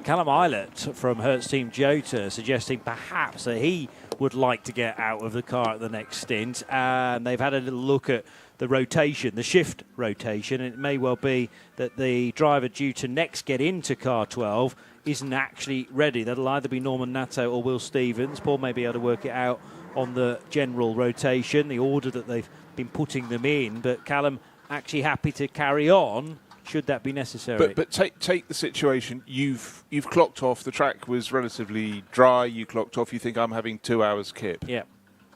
Callum Eilert from Hertz Team Jota suggesting perhaps that he would like to get out of the car at the next stint. And they've had a little look at the rotation, the shift rotation. And it may well be that the driver due to next get into car 12 isn't actually ready. That'll either be Norman Nato or Will Stevens. Paul may be able to work it out on the general rotation, the order that they've been putting them in. But Callum actually happy to carry on should that be necessary. But take the situation. You've clocked off. The track was relatively dry. You clocked off. You think I'm having 2 hours kip. Yeah.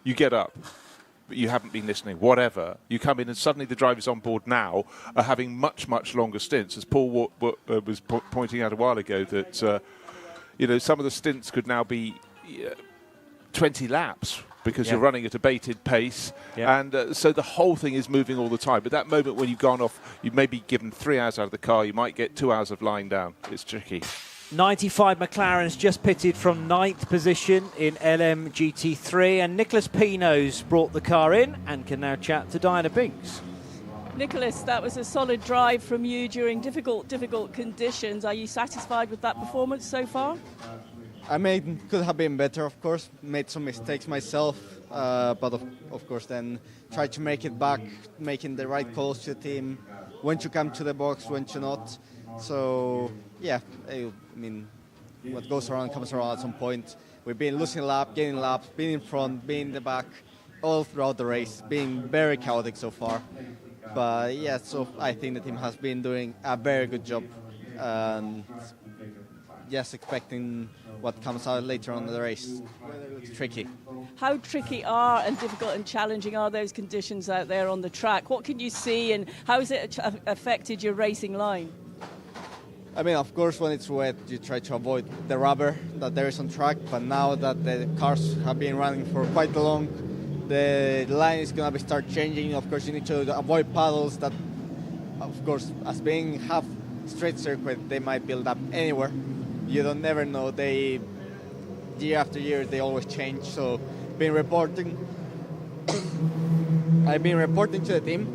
You get up. But you haven't been listening, whatever. You come in and suddenly the drivers on board now are having much, much longer stints. As Paul was pointing out a while ago, that some of the stints could now be 20 laps because you're running at a bated pace. Yeah. And so the whole thing is moving all the time. But that moment when you've gone off, you may be given 3 hours out of the car, you might get 2 hours of lying down. It's tricky. 95 McLaren's just pitted from 9th position in LM GT3, and Nicholas Pino's brought the car in and can now chat to Diana Binks. Nicholas, that was a solid drive from you during difficult conditions. Are you satisfied with that performance so far? Could have been better, of course. Made some mistakes myself, but of course then tried to make it back, making the right calls to the team, when to come to the box, when to not. So, yeah, what goes around comes around at some point. We've been losing laps, gaining laps, being in front, being in the back, all throughout the race, being very chaotic so far. But, yeah, so I think the team has been doing a very good job. Just expecting what comes out later on in the race. It's tricky. How tricky and difficult and challenging are those conditions out there on the track? What can you see, and how has it affected your racing line? Of course, when it's wet, you try to avoid the rubber that there is on track. But now that the cars have been running for quite long, the line is going to start changing. Of course, you need to avoid puddles that, of course, as being half straight circuit, they might build up anywhere. You don't never know. Year after year, they always change. So, been reporting I've been reporting to the team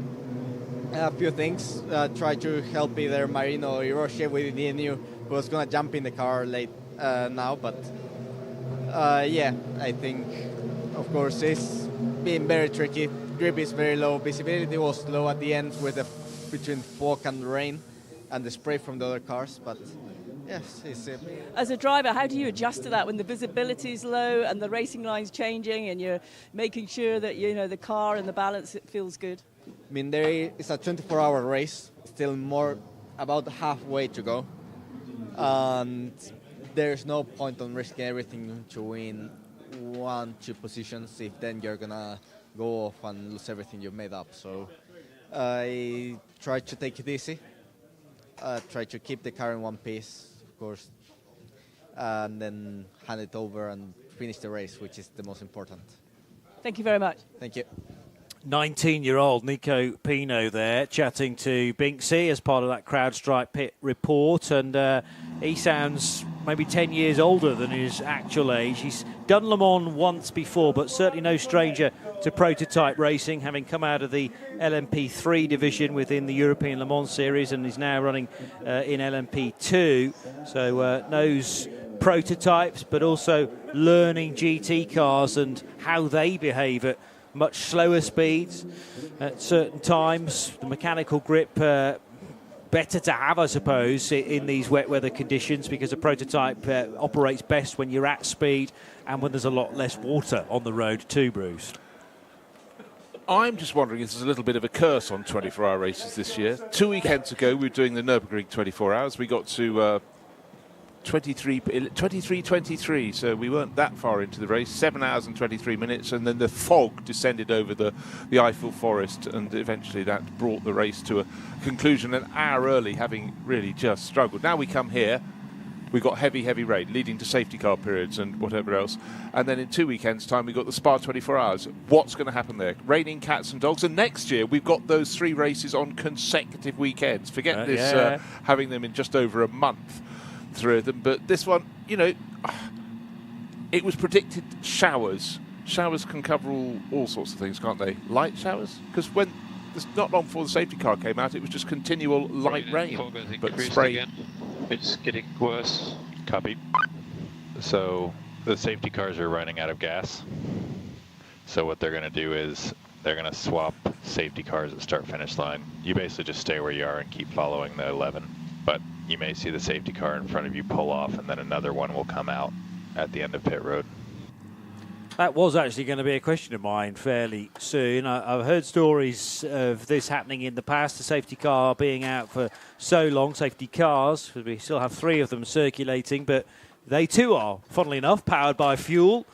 a few things. Try to help either Marino or Hiroshi with the new who was going to jump in the car late now. But yeah, I think, of course, it's been very tricky. Grip is very low. Visibility was low at the end with between fog and rain and the spray from the other cars. But yes, it's as a driver, how do you adjust to that when the visibility is low and the racing line's changing and you're making sure that the car and the balance it feels good? I mean, there is a 24-hour race, still more about halfway to go, and there's no point on risking everything to win 1-2 positions if then you're gonna go off and lose everything you've made up. So I try to take it easy, try to keep the car in one piece, of course, and then hand it over and finish the race, which is the most important. Thank you very much. Thank you. 19-year-old Nico Pino there chatting to Binksy as part of that CrowdStrike pit report, and he sounds maybe 10 years older than his actual age. He's done Le Mans once before, but certainly no stranger to prototype racing, having come out of the LMP3 division within the European Le Mans series, and is now running in LMP2, so knows prototypes but also learning GT cars and how they behave at much slower speeds at certain times. The mechanical grip better to have, I suppose, in these wet weather conditions, because a prototype operates best when you're at speed and when there's a lot less water on the road too, Bruce. I'm just wondering if there's a little bit of a curse on 24-hour races this year. 2 weekends ago, we were doing the Nürburgring 24 hours. We got to 23:23, so we weren't that far into the race. 7 hours and 23 minutes, and then the fog descended over the Eiffel Forest, and eventually that brought the race to a conclusion an hour early, having really just struggled. Now we come here, we got heavy rain leading to safety car periods and whatever else, and then in 2 weekends' time we got the Spa 24 hours. What's going to happen there? Raining cats and dogs, and next year we've got those 3 races on consecutive weekends. Forget this having them in just over a month. 3 of them, but this one, it was predicted showers. Showers can cover all sorts of things, can't they? Light showers? Because when not long before the safety car came out, it was just continual light rain, but spray. Again. It's getting worse. Copy. So the safety cars are running out of gas. So what they're going to do is they're going to swap safety cars at start-finish line. You basically just stay where you are and keep following the 11, but you may see the safety car in front of you pull off, and then another one will come out at the end of pit road. That was actually going to be a question of mine fairly soon. I've heard stories of this happening in the past, the safety car being out for so long, safety cars, because we still have 3 of them circulating, but they too are, funnily enough, powered by fuel.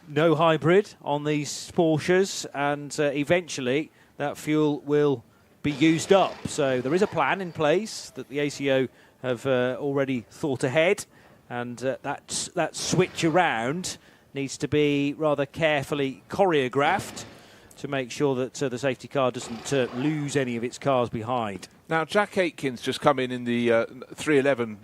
No hybrid on these Porsches, and eventually that fuel will be used up. So there is a plan in place that the ACO have already thought ahead, and that switch around needs to be rather carefully choreographed to make sure that the safety car doesn't lose any of its cars behind. Now, Jack Aitken's just come in the 311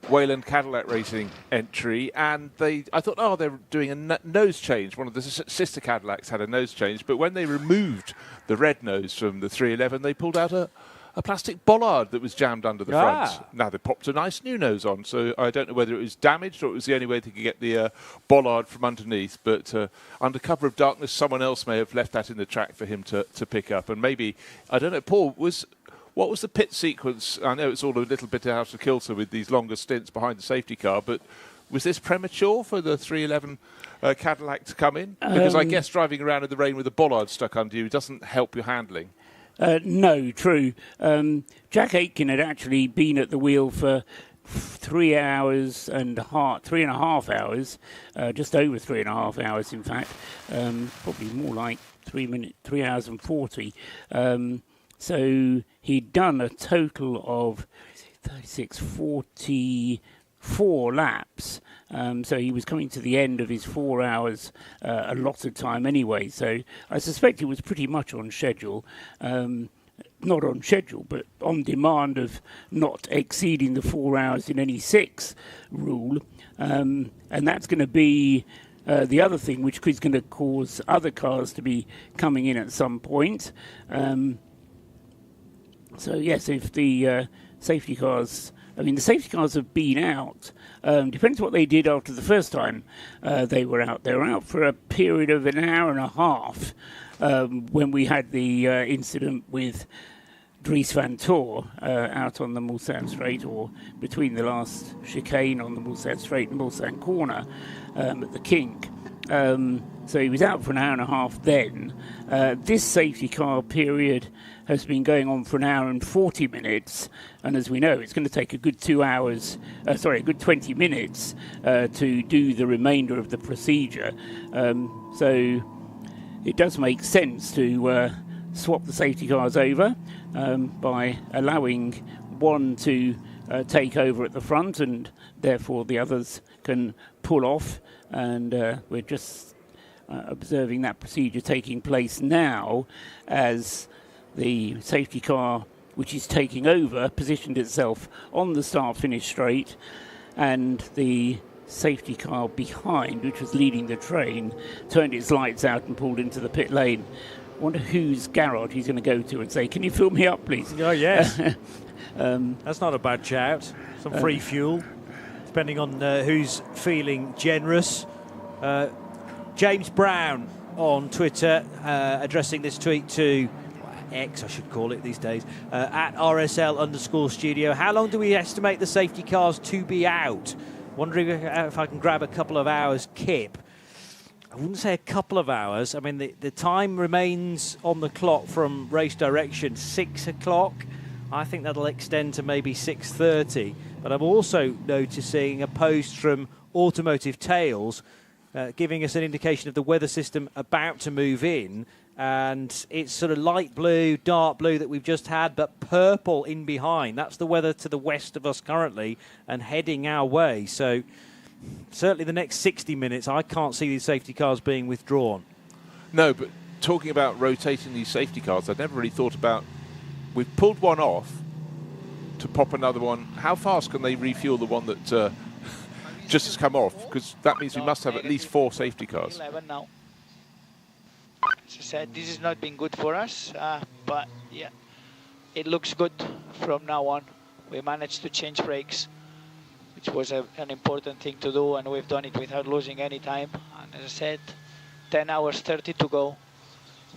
Wayland Cadillac Racing entry, and I thought, they're doing a nose change. One of the sister Cadillacs had a nose change, but when they removed the red nose from the 311, they pulled out a plastic bollard that was jammed under the front. Now they popped a nice new nose on, so I don't know whether it was damaged or it was the only way they could get the bollard from underneath, but under cover of darkness, someone else may have left that in the track for him to pick up. And maybe, I don't know, Paul, what was the pit sequence? I know it's all a little bit out of kilter with these longer stints behind the safety car, but was this premature for the 311 Cadillac to come in? Because I guess driving around in the rain with a bollard stuck under you doesn't help your handling. No, true. Jack Aitken had actually been at the wheel for 3.5 hours, just over 3.5 hours, in fact. Probably more like 3 hours and 40. So he'd done a total of 44 laps. So he was coming to the end of his 4 hours allotted time anyway. So I suspect he was pretty much on schedule. Not on schedule, but on demand of not exceeding the 4 hours in any 6 rule. And that's going to be the other thing, which is going to cause other cars to be coming in at some point. So yes, if the safety cars, the safety cars have been out. Depends what they did after the first time they were out. They were out for a period of an hour and a half when we had the incident with Dries van Tor out on the Mulsanne Straight, or between the last chicane on the Mulsanne Straight and Mulsanne Corner at the Kink. So he was out for an hour and a half then. This safety car period has been going on for an hour and 40 minutes, and as we know, it's going to take a good 20 minutes to do the remainder of the procedure. So it does make sense to swap the safety cars over by allowing one to take over at the front, and therefore the others can pull off, and we're just observing that procedure taking place now as the safety car, which is taking over, positioned itself on the start-finish straight, and the safety car behind, which was leading the train, turned its lights out and pulled into the pit lane. I wonder whose garage he's going to go to and say, "Can you fill me up, please?" Oh, yes. That's not a bad shout. Some free fuel, depending on who's feeling generous. James Brown on Twitter addressing this tweet to X, I should call it these days, at RSL_studio. How long do we estimate the safety cars to be out? Wondering if I can grab a couple of hours, Kip. I wouldn't say a couple of hours. I mean, the time remains on the clock from race direction 6 o'clock. I think that'll extend to maybe 6:30. But I'm also noticing a post from Automotive Tales giving us an indication of the weather system about to move in. And it's sort of light blue, dark blue that we've just had, but purple in behind. That's the weather to the west of us currently and heading our way. So certainly the next 60 minutes, I can't see these safety cars being withdrawn. No, but talking about rotating these safety cars, I'd never really thought about, we've pulled one off to pop another one. How fast can they refuel the one that just has come off? Because that means we must have at least 4 safety cars. 11 now. As I said, this has not been good for us, but yeah, it looks good from now on. We managed to change brakes, which was an important thing to do, and we've done it without losing any time. And as I said, 10 hours 30 to go.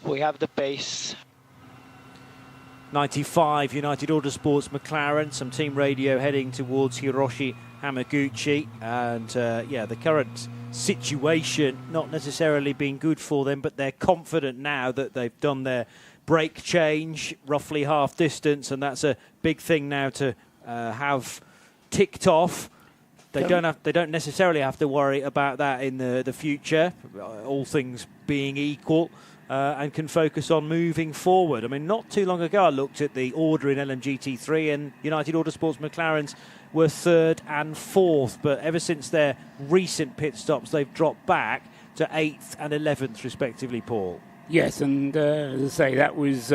We have the pace. 95 United Autosports McLaren, some team radio heading towards Hiroshi Hamaguchi, and the current situation not necessarily been good for them, but they're confident now that they've done their brake change roughly half distance, and that's a big thing now to have ticked off. They don't necessarily have to worry about that in the future, all things being equal, and can focus on moving forward. I mean, not too long ago I looked at the order in LMGT3, and United Autosports McLarens were 3rd and 4th, but ever since their recent pit stops, they've dropped back to 8th and 11th, respectively, Paul. Yes, and as I say, that was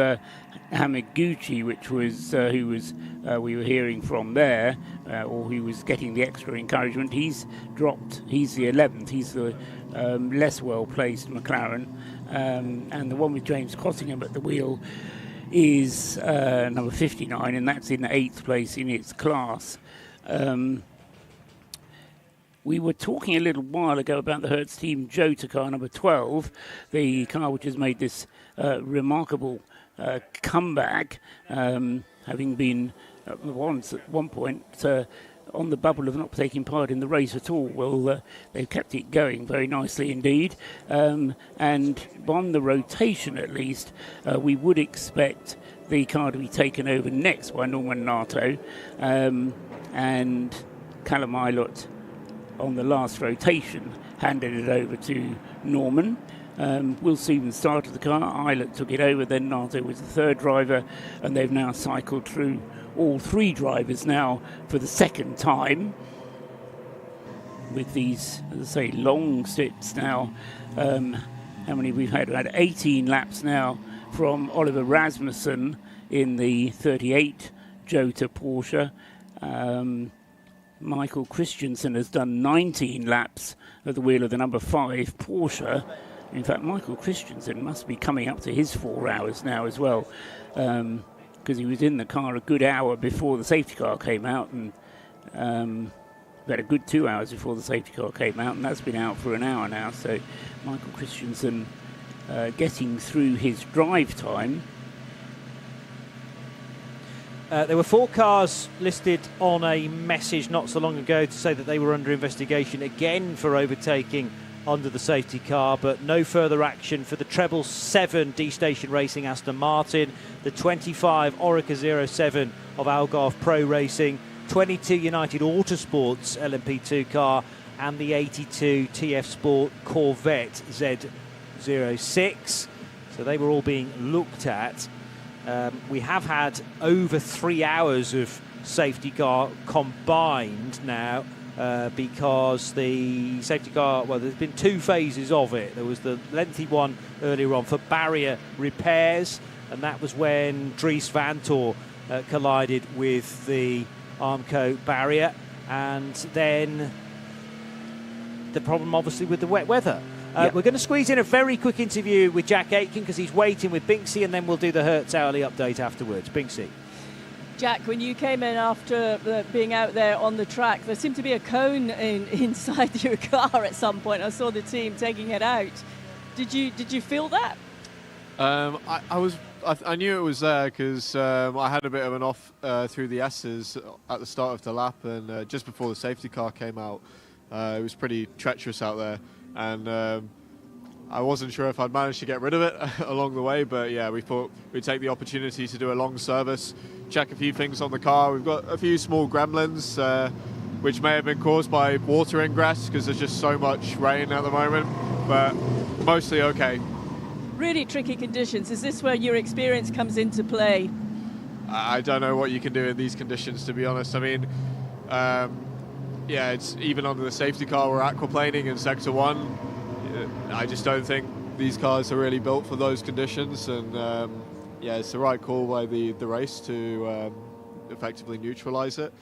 Hamaguchi, which was who was we were hearing from there, or who was getting the extra encouragement. He's dropped. He's the 11th. He's the less well-placed McLaren, and the one with James Cottingham at the wheel is number 59, and that's in 8th place in its class. We were talking a little while ago about the Hertz Team Jota car number 12, the car which has made this remarkable comeback, having been at one point on the bubble of not taking part in the race at all. Well, they've kept it going very nicely indeed, and on the rotation at least, we would expect the car to be taken over next by Norman Nato, and Callum Eilert on the last rotation handed it over to Norman. Will Stevens started the car, Eilert took it over, then Nato was the 3rd driver, and they've now cycled through all 3 drivers now for the 2nd time with these, as I say, long stints now. How many we've had? We've had 18 laps now from Oliver Rasmussen in the 38 Jota Porsche. Michael Christensen has done 19 laps at the wheel of the number 5 Porsche. In fact, Michael Christensen must be coming up to his 4 hours now as well, because he was in the car a good hour before the safety car came out, and we had a good 2 hours before the safety car came out, and that's been out for an hour now. So Michael Christensen getting through his drive time. There were 4 cars listed on a message not so long ago to say that they were under investigation again for overtaking under the safety car, but no further action for the treble 7 D-Station Racing Aston Martin, the 25 Orica 07 of Algarve Pro Racing, 22 United Autosports LMP2 car, and the 82 TF Sport Corvette Z06. So they were all being looked at. We have had over 3 hours of safety car combined now, because the safety car, well, there's been 2 phases of it. There was the lengthy one earlier on for barrier repairs, and that was when Dries Vanthoor collided with the Armco barrier, and then the problem obviously with the wet weather. We're going to squeeze in a very quick interview with Jack Aitken because he's waiting with Binksy, and then we'll do the Hertz hourly update afterwards. Binksy. Jack, when you came in after being out there on the track, there seemed to be a cone inside your car at some point. I saw the team taking it out. Did you feel that? I knew it was there because I had a bit of an off through the S's at the start of the lap, and just before the safety car came out, it was pretty treacherous out there, and I wasn't sure if I'd managed to get rid of it along the way, but yeah, we thought we'd take the opportunity to do a long service, check a few things on the car. We've got a few small gremlins, which may have been caused by water ingress because there's just so much rain at the moment, but mostly okay. Really tricky conditions. Is this where your experience comes into play? I don't know what you can do in these conditions, to be honest. I mean, yeah, it's even under the safety car, we're aquaplaning in Sector 1. I just don't think these cars are really built for those conditions, and yeah, it's the right call by the race to effectively neutralize it.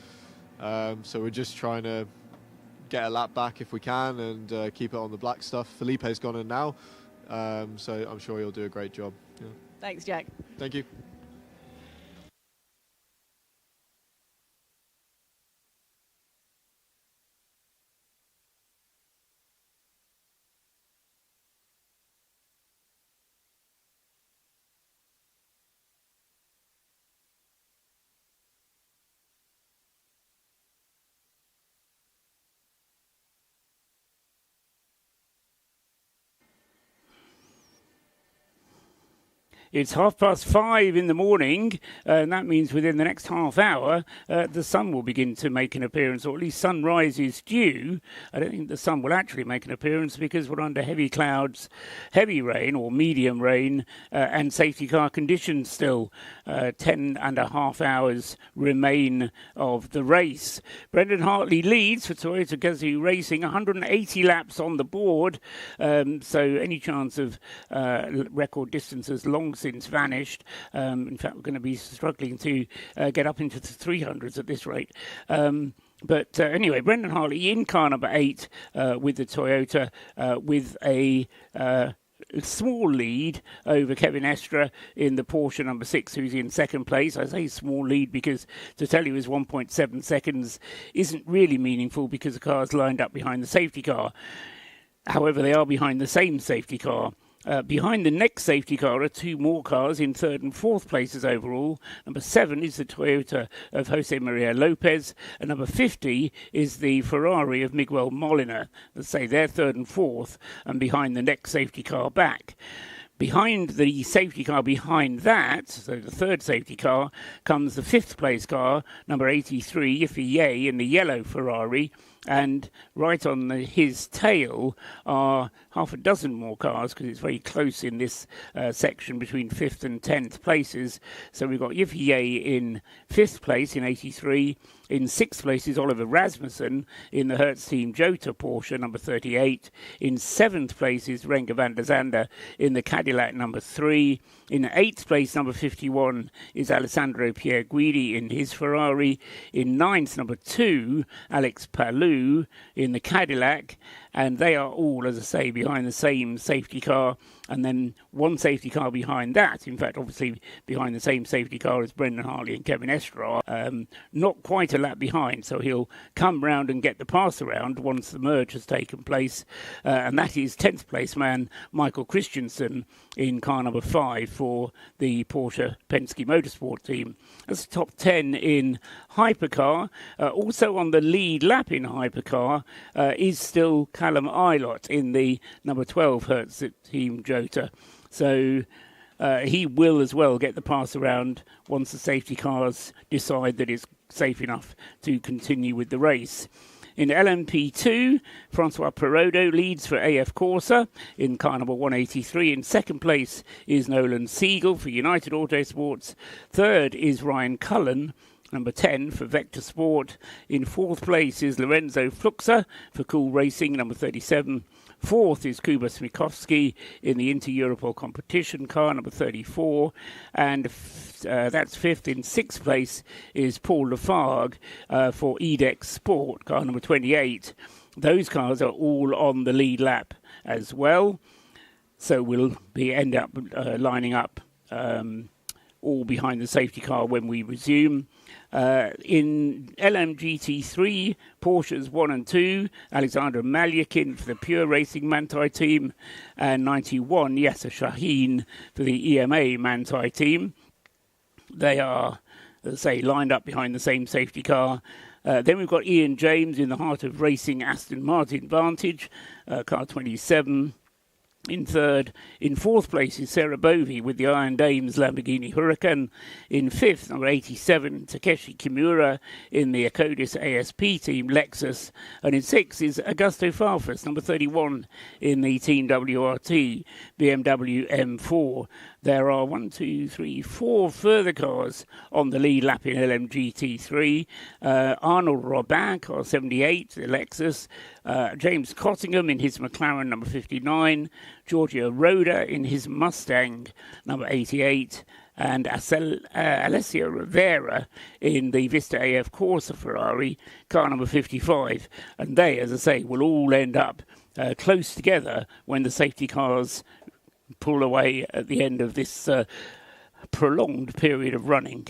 So we're just trying to get a lap back if we can and keep it on the black stuff. Felipe's gone in now, so I'm sure he'll do a great job. Yeah. Thanks, Jack. Thank you. It's 5:30 in the morning, and that means within the next half hour, the sun will begin to make an appearance, or at least sunrise is due. I don't think the sun will actually make an appearance because we're under heavy clouds, heavy rain or medium rain, and safety car conditions still. 10.5 hours remain of the race. Brendan Hartley leads for Toyota Gazoo Racing, 180 laps on the board, so any chance of record distances long since vanished. In fact, we're going to be struggling to get up into the 300s at this rate. But anyway, Brendan Hartley in car number 8 with the Toyota with a small lead over Kevin Estra in the Porsche number 6, who's in second place. I say small lead because to tell you is 1.7 seconds isn't really meaningful because the car's lined up behind the safety car. However, they are behind the same safety car. Behind the next safety car are 2 more cars in 3rd and 4th places overall. Number 7 is the Toyota of Jose Maria Lopez, and number 50 is the Ferrari of Miguel Molina. Let's say they're 3rd and 4th, and behind the next safety car back. Behind the safety car behind that, so the 3rd safety car, comes the 5th place car, number 83, Yiffy Ye, in the yellow Ferrari. And right on his tail are half a dozen more cars, because it's very close in this section between 5th and 10th places. So we've got Yiffy in 5th place in 83. In 6th place is Oliver Rasmussen in the Hertz Team Jota Porsche number 38. In 7th place is Renger van der Zande in the Cadillac number 3. In 8th place, number 51, is Alessandro Pierguidi in his Ferrari. In 9th, number 2, Alex Palou in the Cadillac. And they are all, as I say, behind the same safety car. And then one safety car behind that, in fact, obviously behind the same safety car as Brendan Hartley and Kevin Estre, not quite a lap behind. So he'll come round and get the pass around once the merge has taken place. And that is 10th place man Michael Christensen in car number 5 for the Porsche Penske Motorsport team. That's top 10 in hypercar. Also on the lead lap in hypercar is still Callum Ilott in the number 12 Hertz Team Jota. So he will as well get the pass around once the safety cars decide that it's safe enough to continue with the race. In LMP2, Francois Perrodo leads for AF Corsa in car number 183. In second place is Nolan Siegel for United Autosports. Third is Ryan Cullen, number 10 for Vector Sport. In fourth place is Lorenzo Fluxa for Cool Racing, number 37. Fourth is Kuba Smikowski in the Inter-Europol competition car, number 34. And that's fifth. In sixth place is Paul Lafargue for Edex Sport, car number 28. Those cars are all on the lead lap as well. So we'll end up lining up all behind the safety car when we resume. In LMGT3, Porsches 1 and 2, Alexander Malyakin for the Pure Racing Manthey team, and 91, Yasser Shaheen for the EMA Manthey team. They are, as I say, lined up behind the same safety car. Then we've got Ian James in the Heart of Racing Aston Martin Vantage, car 27. In third. In fourth place is Sarah Bovey with the Iron Dames Lamborghini Huracan. In fifth, number 87, Takeshi Kimura in the Acodis ASP team Lexus. And in sixth is Augusto Farfus, number 31, in the Team WRT BMW M4. There are 4 further cars on the lead lap in LMGT3. Arnold Robin, car 78, the Lexus. James Cottingham in his McLaren, number 59. Giorgio Roda in his Mustang, number 88. And Alessio Rivera in the Vista AF Corsa Ferrari, car number 55. And they, as I say, will all end up close together when the safety cars pull away at the end of this prolonged period of running.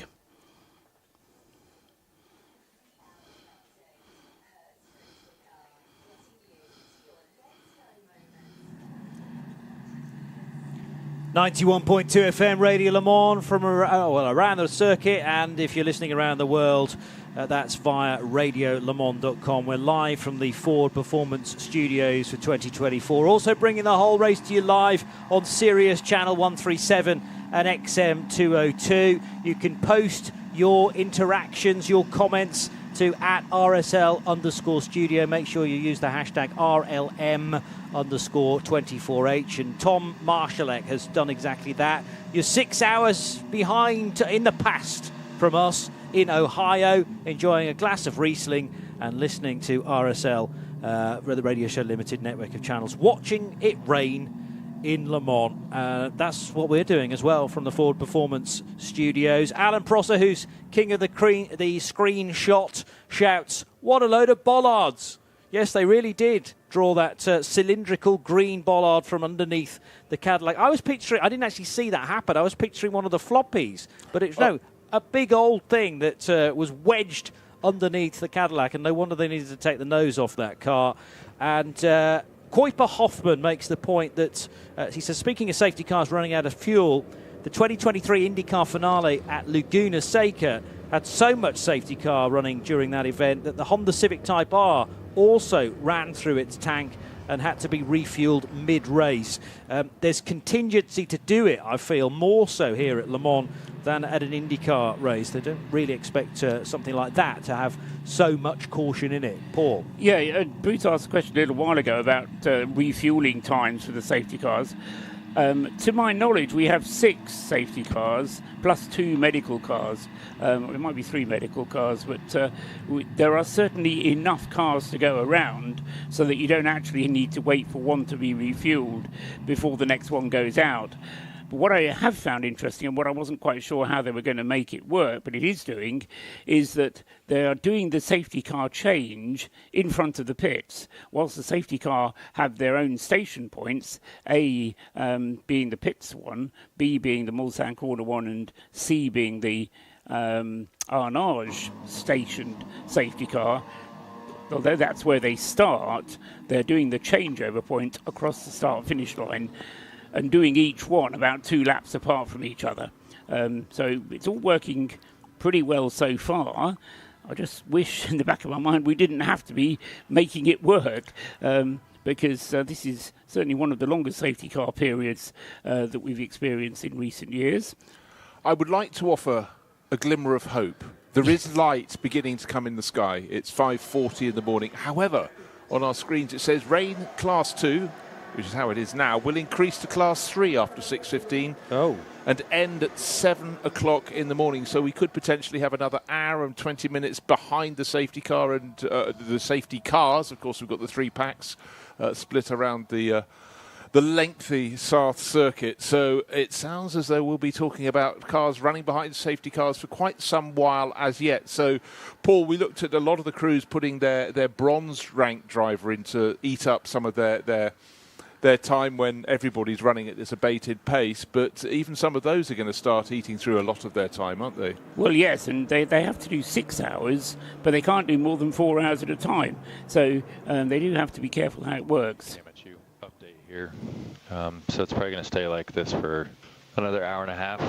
.2 FM Radio Le Mans from around the circuit, and if you're listening around the world, that's via radiolemans.com. We're live from the Ford Performance Studios for 2024. Also bringing the whole race to you live on Sirius Channel 137 and XM 202. You can post your interactions, your comments to @RSL_studio. Make sure you use the hashtag RLM_24H. And Tom Marshallek has done exactly that. You're 6 hours behind in the past from us in Ohio, enjoying a glass of Riesling and listening to RSL, the Radio Show Limited network of channels, watching it rain in Le Mans. That's what we're doing as well from the Ford Performance Studios. Alan Prosser, who's king of the screenshot, shouts, "What a load of bollards!" Yes, they really did draw that cylindrical green bollard from underneath the Cadillac. I didn't actually see that happen. I was picturing one of the floppies, but it's a big old thing that was wedged underneath the Cadillac, and no wonder they needed to take the nose off that car. And Kuiper Hoffman makes the point that, he says, speaking of safety cars running out of fuel, the 2023 IndyCar finale at Laguna Seca had so much safety car running during that event that the Honda Civic Type R also ran through its tank and had to be refueled mid-race. There's contingency to do it, I feel, more so here at Le Mans than at an IndyCar race. They don't really expect something like that to have so much caution in it. Paul? Yeah, Bruce asked a question a little while ago about refueling times for the safety cars. To my knowledge, we have 6 safety cars plus 2 medical cars. It might be 3 medical cars, but there are certainly enough cars to go around so that you don't actually need to wait for one to be refueled before the next one goes out. But what I have found interesting, and what I wasn't quite sure how they were going to make it work, but it is doing, is that they are doing the safety car change in front of the pits, whilst the safety car have their own station points, A being the pits one, B being the Mulsanne corner one, and C being the Arnage stationed safety car. Although that's where they start, they're doing the changeover point across the start-finish line, and doing each one about 2 laps apart from each other. So it's all working pretty well so far. I just wish in the back of my mind we didn't have to be making it work, because this is certainly one of the longest safety car periods that we've experienced in recent years. I would like to offer a glimmer of hope. There is light beginning to come in the sky. It's 5:40 in the morning. However, on our screens it says rain class 2, which is how it is now, will increase to class 3 after 6:15 and end at 7 o'clock in the morning. So we could potentially have another hour and 20 minutes behind the safety car and the safety cars. Of course, we've got the 3 packs split around the lengthy Sarthe circuit. So it sounds as though we'll be talking about cars running behind safety cars for quite some while as yet. So, Paul, we looked at a lot of the crews putting their bronze rank driver in to eat up some of their time when everybody's running at this abated pace, but even some of those are going to start eating through a lot of their time, aren't they? Well, yes, and they have to do 6 hours, but they can't do more than 4 hours at a time. So they do have to be careful how it works. Update here. So it's probably going to stay like this for another hour and a half.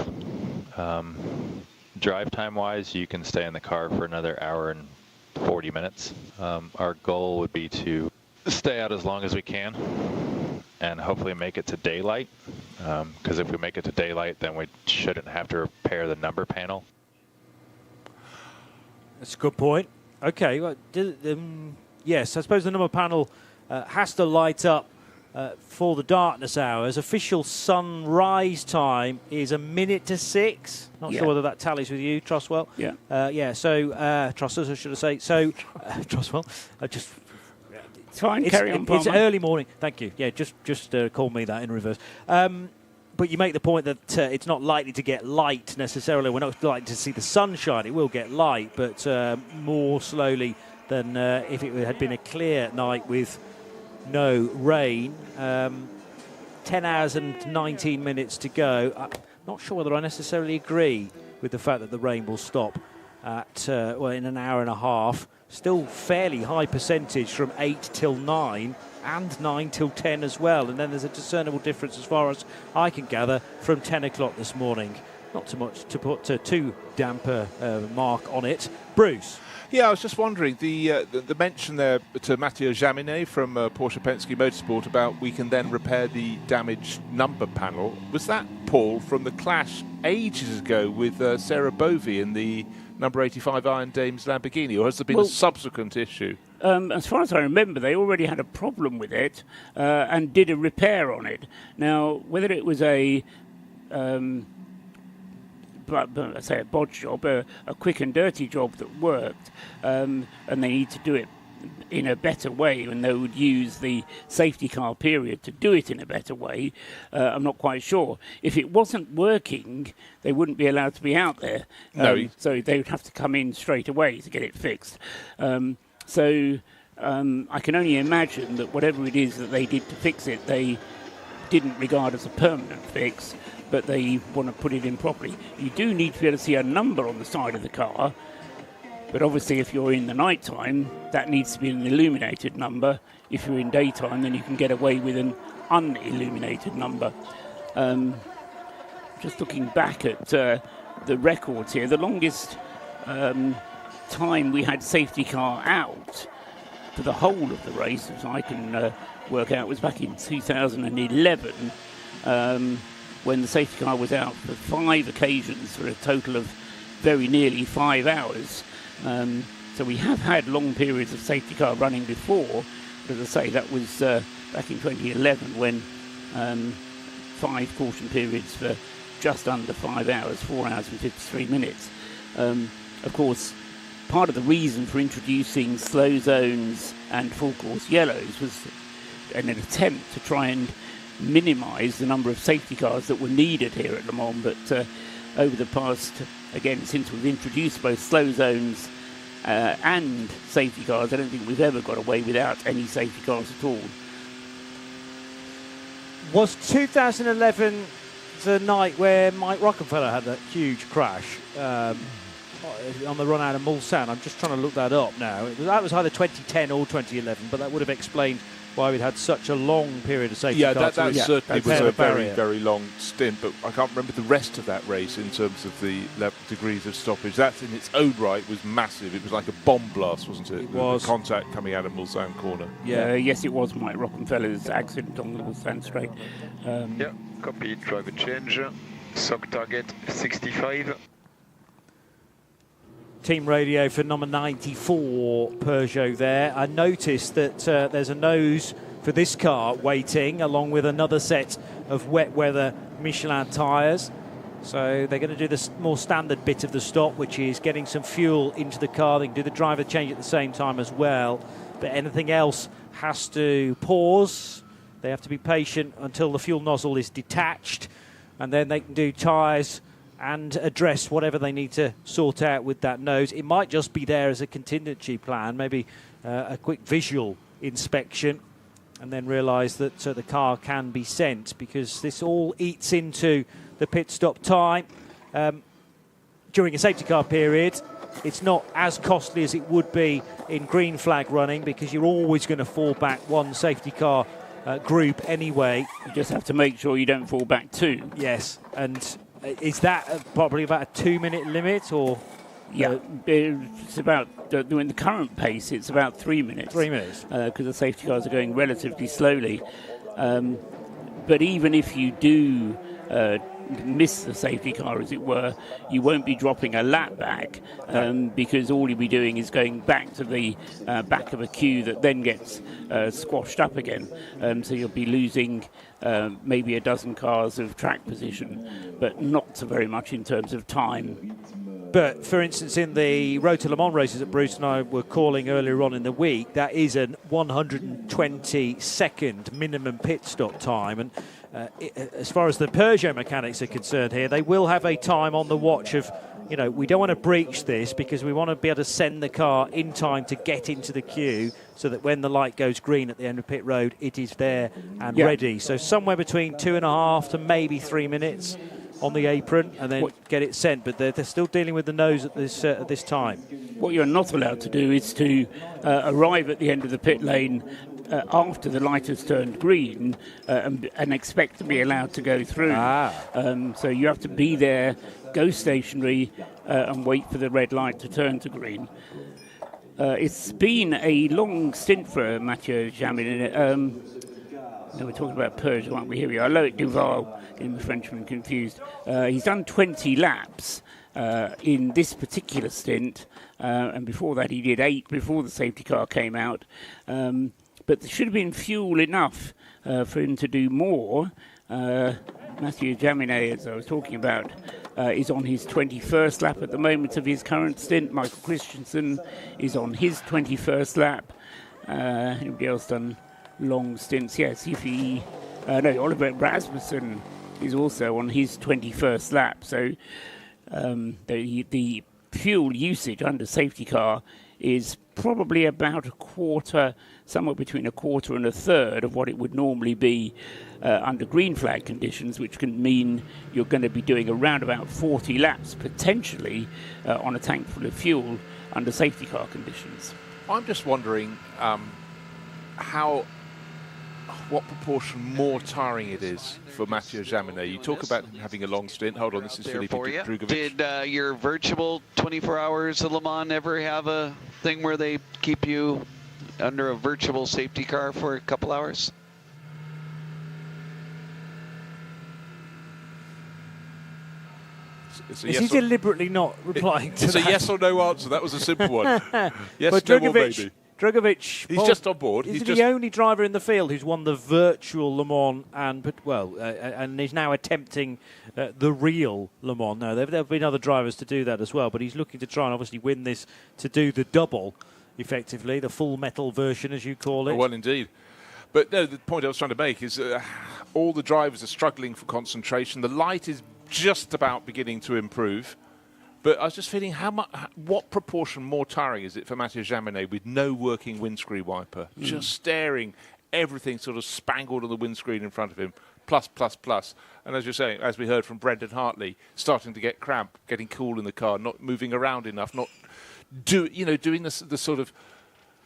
Drive time-wise, you can stay in the car for another hour and 40 minutes. Our goal would be to stay out as long as we can and hopefully make it to daylight, because if we make it to daylight, then we shouldn't have to repair the number panel. That's a good point. Okay, well, yes, I suppose the number panel has to light up for the darkness hours. Official sunrise time is 1 minute to 6. Not sure whether that tallies with you, Troswell. Yeah. So Trossers, should I say? So Troswell, just. It's fine, carry on, It's early morning. Thank you. Yeah, just call me that in reverse. But you make the point that it's not likely to get light necessarily. We're not likely to see the sunshine. It will get light, but more slowly than if it had been a clear night with no rain. 10 hours and 19 minutes to go. I'm not sure whether I necessarily agree with the fact that the rain will stop at in an hour and a half. Still fairly high percentage from 8 till 9 and 9 till 10 as well. And then there's a discernible difference as far as I can gather from 10 o'clock this morning. Not too much to put too damper mark on it. Bruce? Yeah, I was just wondering, the mention there to Matteo Jaminet from Porsche Penske Motorsport about we can then repair the damaged number panel. Was that, Paul, from the clash ages ago with Sarah Bovey in the number 85 Iron Dames Lamborghini, or has there been a subsequent issue? As far as I remember, they already had a problem with it and did a repair on it. Now, whether it was a bodge job, a quick and dirty job that worked, and they need to do it in a better way, and they would use the safety car period to do it in a better way, I'm not quite sure. If it wasn't working, they wouldn't be allowed to be out there. So they would have to come in straight away to get it fixed. I can only imagine that whatever it is that they did to fix it, they didn't regard as a permanent fix, but they want to put it in properly. You do need to be able to see a number on the side of the car, but obviously if you're in the night time, that needs to be an illuminated number. If you're in daytime, then you can get away with an unilluminated number. Just looking back at the records here, the longest time we had safety car out for the whole of the race, as I can work out was back in 2011, when the safety car was out for 5 occasions for a total of very nearly 5 hours. So we have had long periods of safety car running before, but as I say, that was back in 2011 when 5 caution periods for just under 5 hours, 4 hours and 53 minutes. Of course, part of the reason for introducing slow zones and full course yellows was an attempt to try and minimise the number of safety cars that were needed here at Le Mans, but over the past, again, since we've introduced both slow zones and safety cars, I don't think we've ever got away without any safety cars at all. Was 2011 the night where Mike Rockefeller had that huge crash on the run out of Mulsanne? I'm just trying to look that up now. That was either 2010 or 2011, but that would have explained why we'd had such a long period of safety cars. That certainly was a very, very long stint, but I can't remember the rest of that race in terms of the degrees of stoppage. That in its own right was massive. It was like a bomb blast, wasn't it? It was. The contact coming out of Mulsanne corner. Yes, it was Mike Rockefeller's accident on the Mulsanne straight. Yeah, copy, driver change, sock target 65. Team radio for number 94 Peugeot there. I noticed that there's a nose for this car waiting, along with another set of wet weather Michelin tyres. So they're going to do the more standard bit of the stop, which is getting some fuel into the car. They can do the driver change at the same time as well. But anything else has to pause. They have to be patient until the fuel nozzle is detached, and then they can do tyres and address whatever they need to sort out with that nose. It might just be there as a contingency plan, maybe a quick visual inspection, and then realise that the car can be sent, because this all eats into the pit stop time. During a safety car period, it's not as costly as it would be in green flag running, because you're always going to fall back one safety car group anyway. You just have to make sure you don't fall back two. Yes, and is that probably about a 2-minute limit, or? Yeah, it's about, in the current pace, it's about 3 minutes. 3 minutes. Because the safety cars are going relatively slowly. But even if you do miss the safety car, as it were, you won't be dropping a lap back, because all you'll be doing is going back to the back of a queue that then gets squashed up again. So you'll be losing maybe a dozen cars of track position, but not so very much in terms of time. But, for instance, in the Road to Le Mans races that Bruce and I were calling earlier on in the week, that is a 120-second minimum pit stop time. And as far as the Peugeot mechanics are concerned here, they will have a time on the watch of, you know, we don't want to breach this, because we want to be able to send the car in time to get into the queue, so that when the light goes green at the end of pit road, it is there and ready. So somewhere between 2.5 to maybe 3 minutes on the apron, and then get it sent. But they're still dealing with the nose at this time. What you're not allowed to do is to arrive at the end of the pit lane after the light has turned green and expect to be allowed to go through. So you have to be there, go stationary, and wait for the red light to turn to green. It's been a long stint for Mathieu Jaminet. No, we're talking about Peugeot, aren't we? Here we are. Loic Duval, getting the Frenchman confused. He's done 20 laps in this particular stint, and before that he did 8 before the safety car came out. But there should have been fuel enough for him to do more. Mathieu Jaminet, as I was talking about, is on his 21st lap at the moment of his current stint. Michael Christensen is on his 21st lap. Anybody else done long stints? Yes, Oliver Rasmussen is also on his 21st lap. So the fuel usage under safety car is probably about a quarter, somewhere between a quarter and a third of what it would normally be under green flag conditions, which can mean you're going to be doing around about 40 laps potentially on a tank full of fuel under safety car conditions. I'm just wondering what proportion more tiring it is for Mathieu Jaminet. You talk about him having a long stint. Hold on, this is Filipe Drugovich. Did your virtual 24 hours of Le Mans ever have a thing where they keep you under a virtual safety car for a couple hours? It's a Is yes he or, deliberately not replying to It's that? a yes or no answer. That was a simple one. Yes, But no, or maybe. Drugovic, He's just on board. He's He's the just only driver in the field who's won the virtual Le Mans and is now attempting the real Le Mans. No, there have been other drivers to do that as well, but he's looking to try and obviously win this to do the double, effectively, the full metal version, as you call it. Well, indeed. But no, the point I was trying to make is all the drivers are struggling for concentration. The light is just about beginning to improve. But I was just feeling what proportion more tiring is it for Mathieu Jaminet with no working windscreen wiper, just staring, everything sort of spangled on the windscreen in front of him, plus. And as you're saying, as we heard from Brendan Hartley, starting to get cramp, getting cool in the car, not moving around enough, not doing the sort of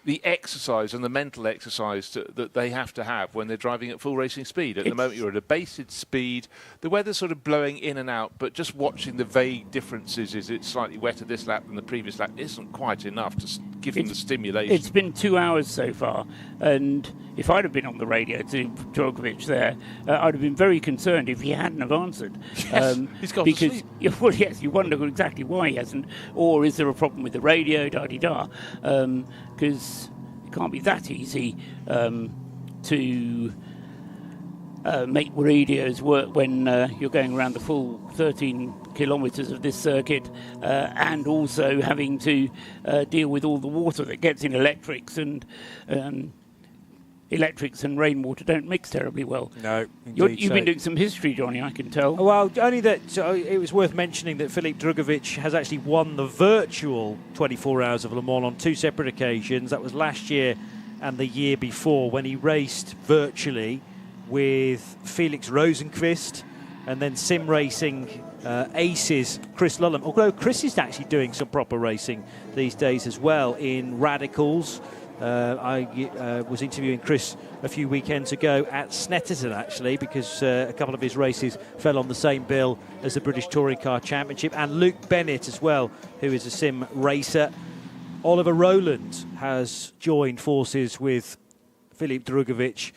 the exercise and the mental exercise that they have to have when they're driving at full racing speed. At the moment, you're at a based speed. The weather's sort of blowing in and out, but just watching the vague differences, is it slightly wetter this lap than the previous lap, isn't quite enough to give them the stimulation. It's been 2 hours so far, and if I'd have been on the radio to Djokovic there, I'd have been very concerned if he hadn't have answered. Yes, he's gone because, to sleep. Well, yes, you wonder exactly why he hasn't, or is there a problem with the radio, da-di-da, because it can't be that easy to make radios work when you're going around the full 13 kilometres of this circuit, and also having to deal with all the water that gets in electrics, and rainwater don't mix terribly well. No, You've been doing some history, Johnny, I can tell. Well, only that it was worth mentioning that Filip Drugovic has actually won the virtual 24 Hours of Le Mans on 2 separate occasions. That was last year and the year before, when he raced virtually with Felix Rosenqvist and then sim racing aces Chris Lulham. Although Chris is actually doing some proper racing these days as well in Radicals. I was interviewing Chris a few weekends ago at Snetterton, actually, because a couple of his races fell on the same bill as the British Touring Car Championship. And Luke Bennett as well, who is a sim racer. Oliver Rowland has joined forces with Filip Drugovic.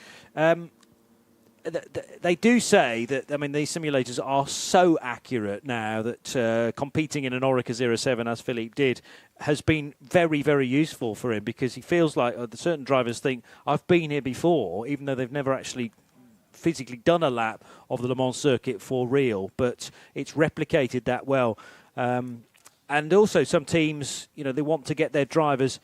They do say that, I mean, these simulators are so accurate now that competing in an Oreca 07, as Philippe did, has been very, very useful for him, because he feels like certain drivers think, I've been here before, even though they've never actually physically done a lap of the Le Mans circuit for real, but it's replicated that well. And also some teams, they want to get their drivers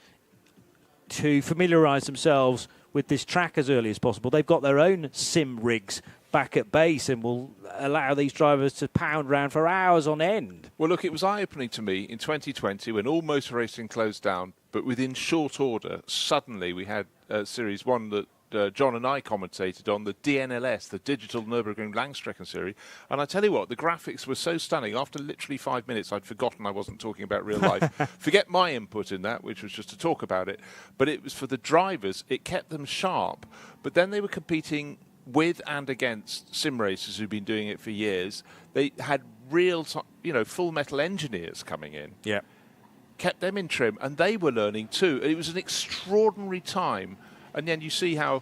to familiarise themselves with this track as early as possible. They've got their own sim rigs back at base and will allow these drivers to pound around for hours on end. Well, look, it was eye-opening to me in 2020 when all motor racing closed down, but within short order, suddenly we had Series 1 that John and I commentated on, the DNLS, the Digital Nürburgring Langstrecken Series. And I tell you what, the graphics were so stunning. After literally 5 minutes, I'd forgotten I wasn't talking about real life. Forget my input in that, which was just to talk about it. But it was for the drivers. It kept them sharp. But then they were competing with and against sim racers who've been doing it for years. They had real, full metal engineers coming in. Yeah. Kept them in trim, and they were learning too. It was an extraordinary time. And then you see how,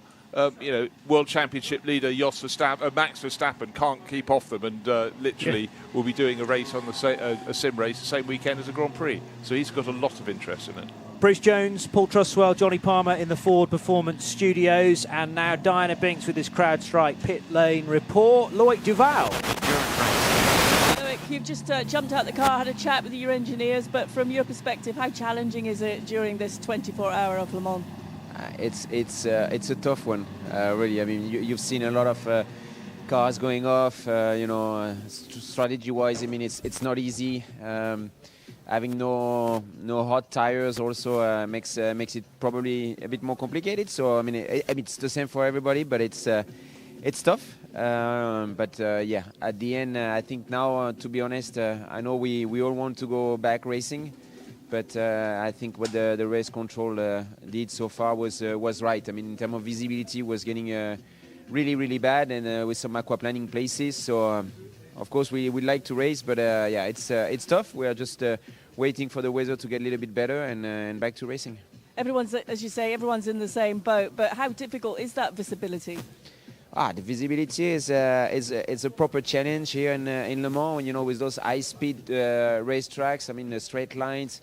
World Championship leader Max Verstappen can't keep off them, and literally will be doing a race on a sim race the same weekend as a Grand Prix. So he's got a lot of interest in it. Bruce Jones, Paul Truswell, Johnny Palmer in the Ford Performance Studios, and now Diana Binks with this CrowdStrike pit lane report. Loic Duval. Loic, you've just jumped out the car, had a chat with your engineers, but from your perspective, how challenging is it during this 24-hour of Le Mans? It's a tough one, really. I mean, you've seen a lot of cars going off. Strategy-wise, I mean, it's not easy. Having no hot tires also makes it probably a bit more complicated. So I mean, it's the same for everybody, but it's tough. But at the end, I think now, to be honest, I know we all want to go back racing. But I think what the race control did so far was right. I mean, in terms of visibility, was getting really, really bad, and with some aquaplaning places. So, of course, we'd like to race, but it's tough. We are just waiting for the weather to get a little bit better and back to racing. Everyone's, as you say, everyone's in the same boat. But how difficult is that visibility? The visibility is a proper challenge here in Le Mans. You know, with those high-speed racetracks. I mean, the straight lines.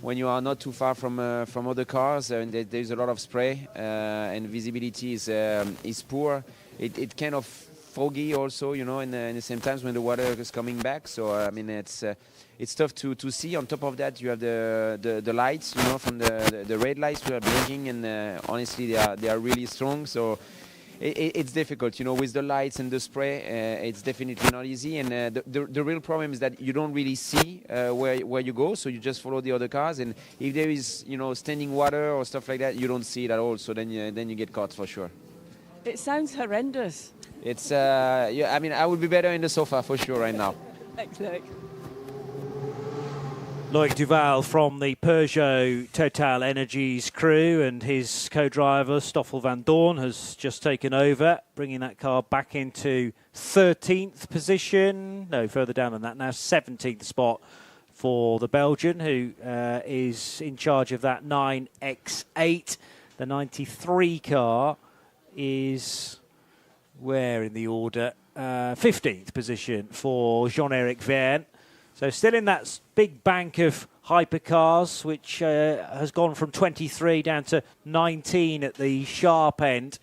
When you are not too far from other cars, and there's a lot of spray, and visibility is poor. It kind of foggy also, you know, in the same times when the water is coming back. So I mean, it's tough to see. On top of that, you have the lights, you know, from the red lights that are blinking, and honestly, they are really strong. So it's difficult, you know, with the lights and the spray. It's definitely not easy. And the real problem is that you don't really see where you go, so you just follow the other cars. And if there is, you know, standing water or stuff like that, you don't see it at all. So then you get caught for sure. It sounds horrendous. It's yeah. I mean, I would be better in the sofa for sure right now. Thanks, Loic. Loic Duval from the Peugeot Total Energies crew, and his co-driver Stoffel van Dorn has just taken over, bringing that car back into 13th position. No, further down than that now, 17th spot for the Belgian, who is in charge of that 9X8. The 93 car is where in the order? 15th position for Jean-Eric Verne. So still in that big bank of hypercars, which has gone from 23 down to 19 at the sharp end.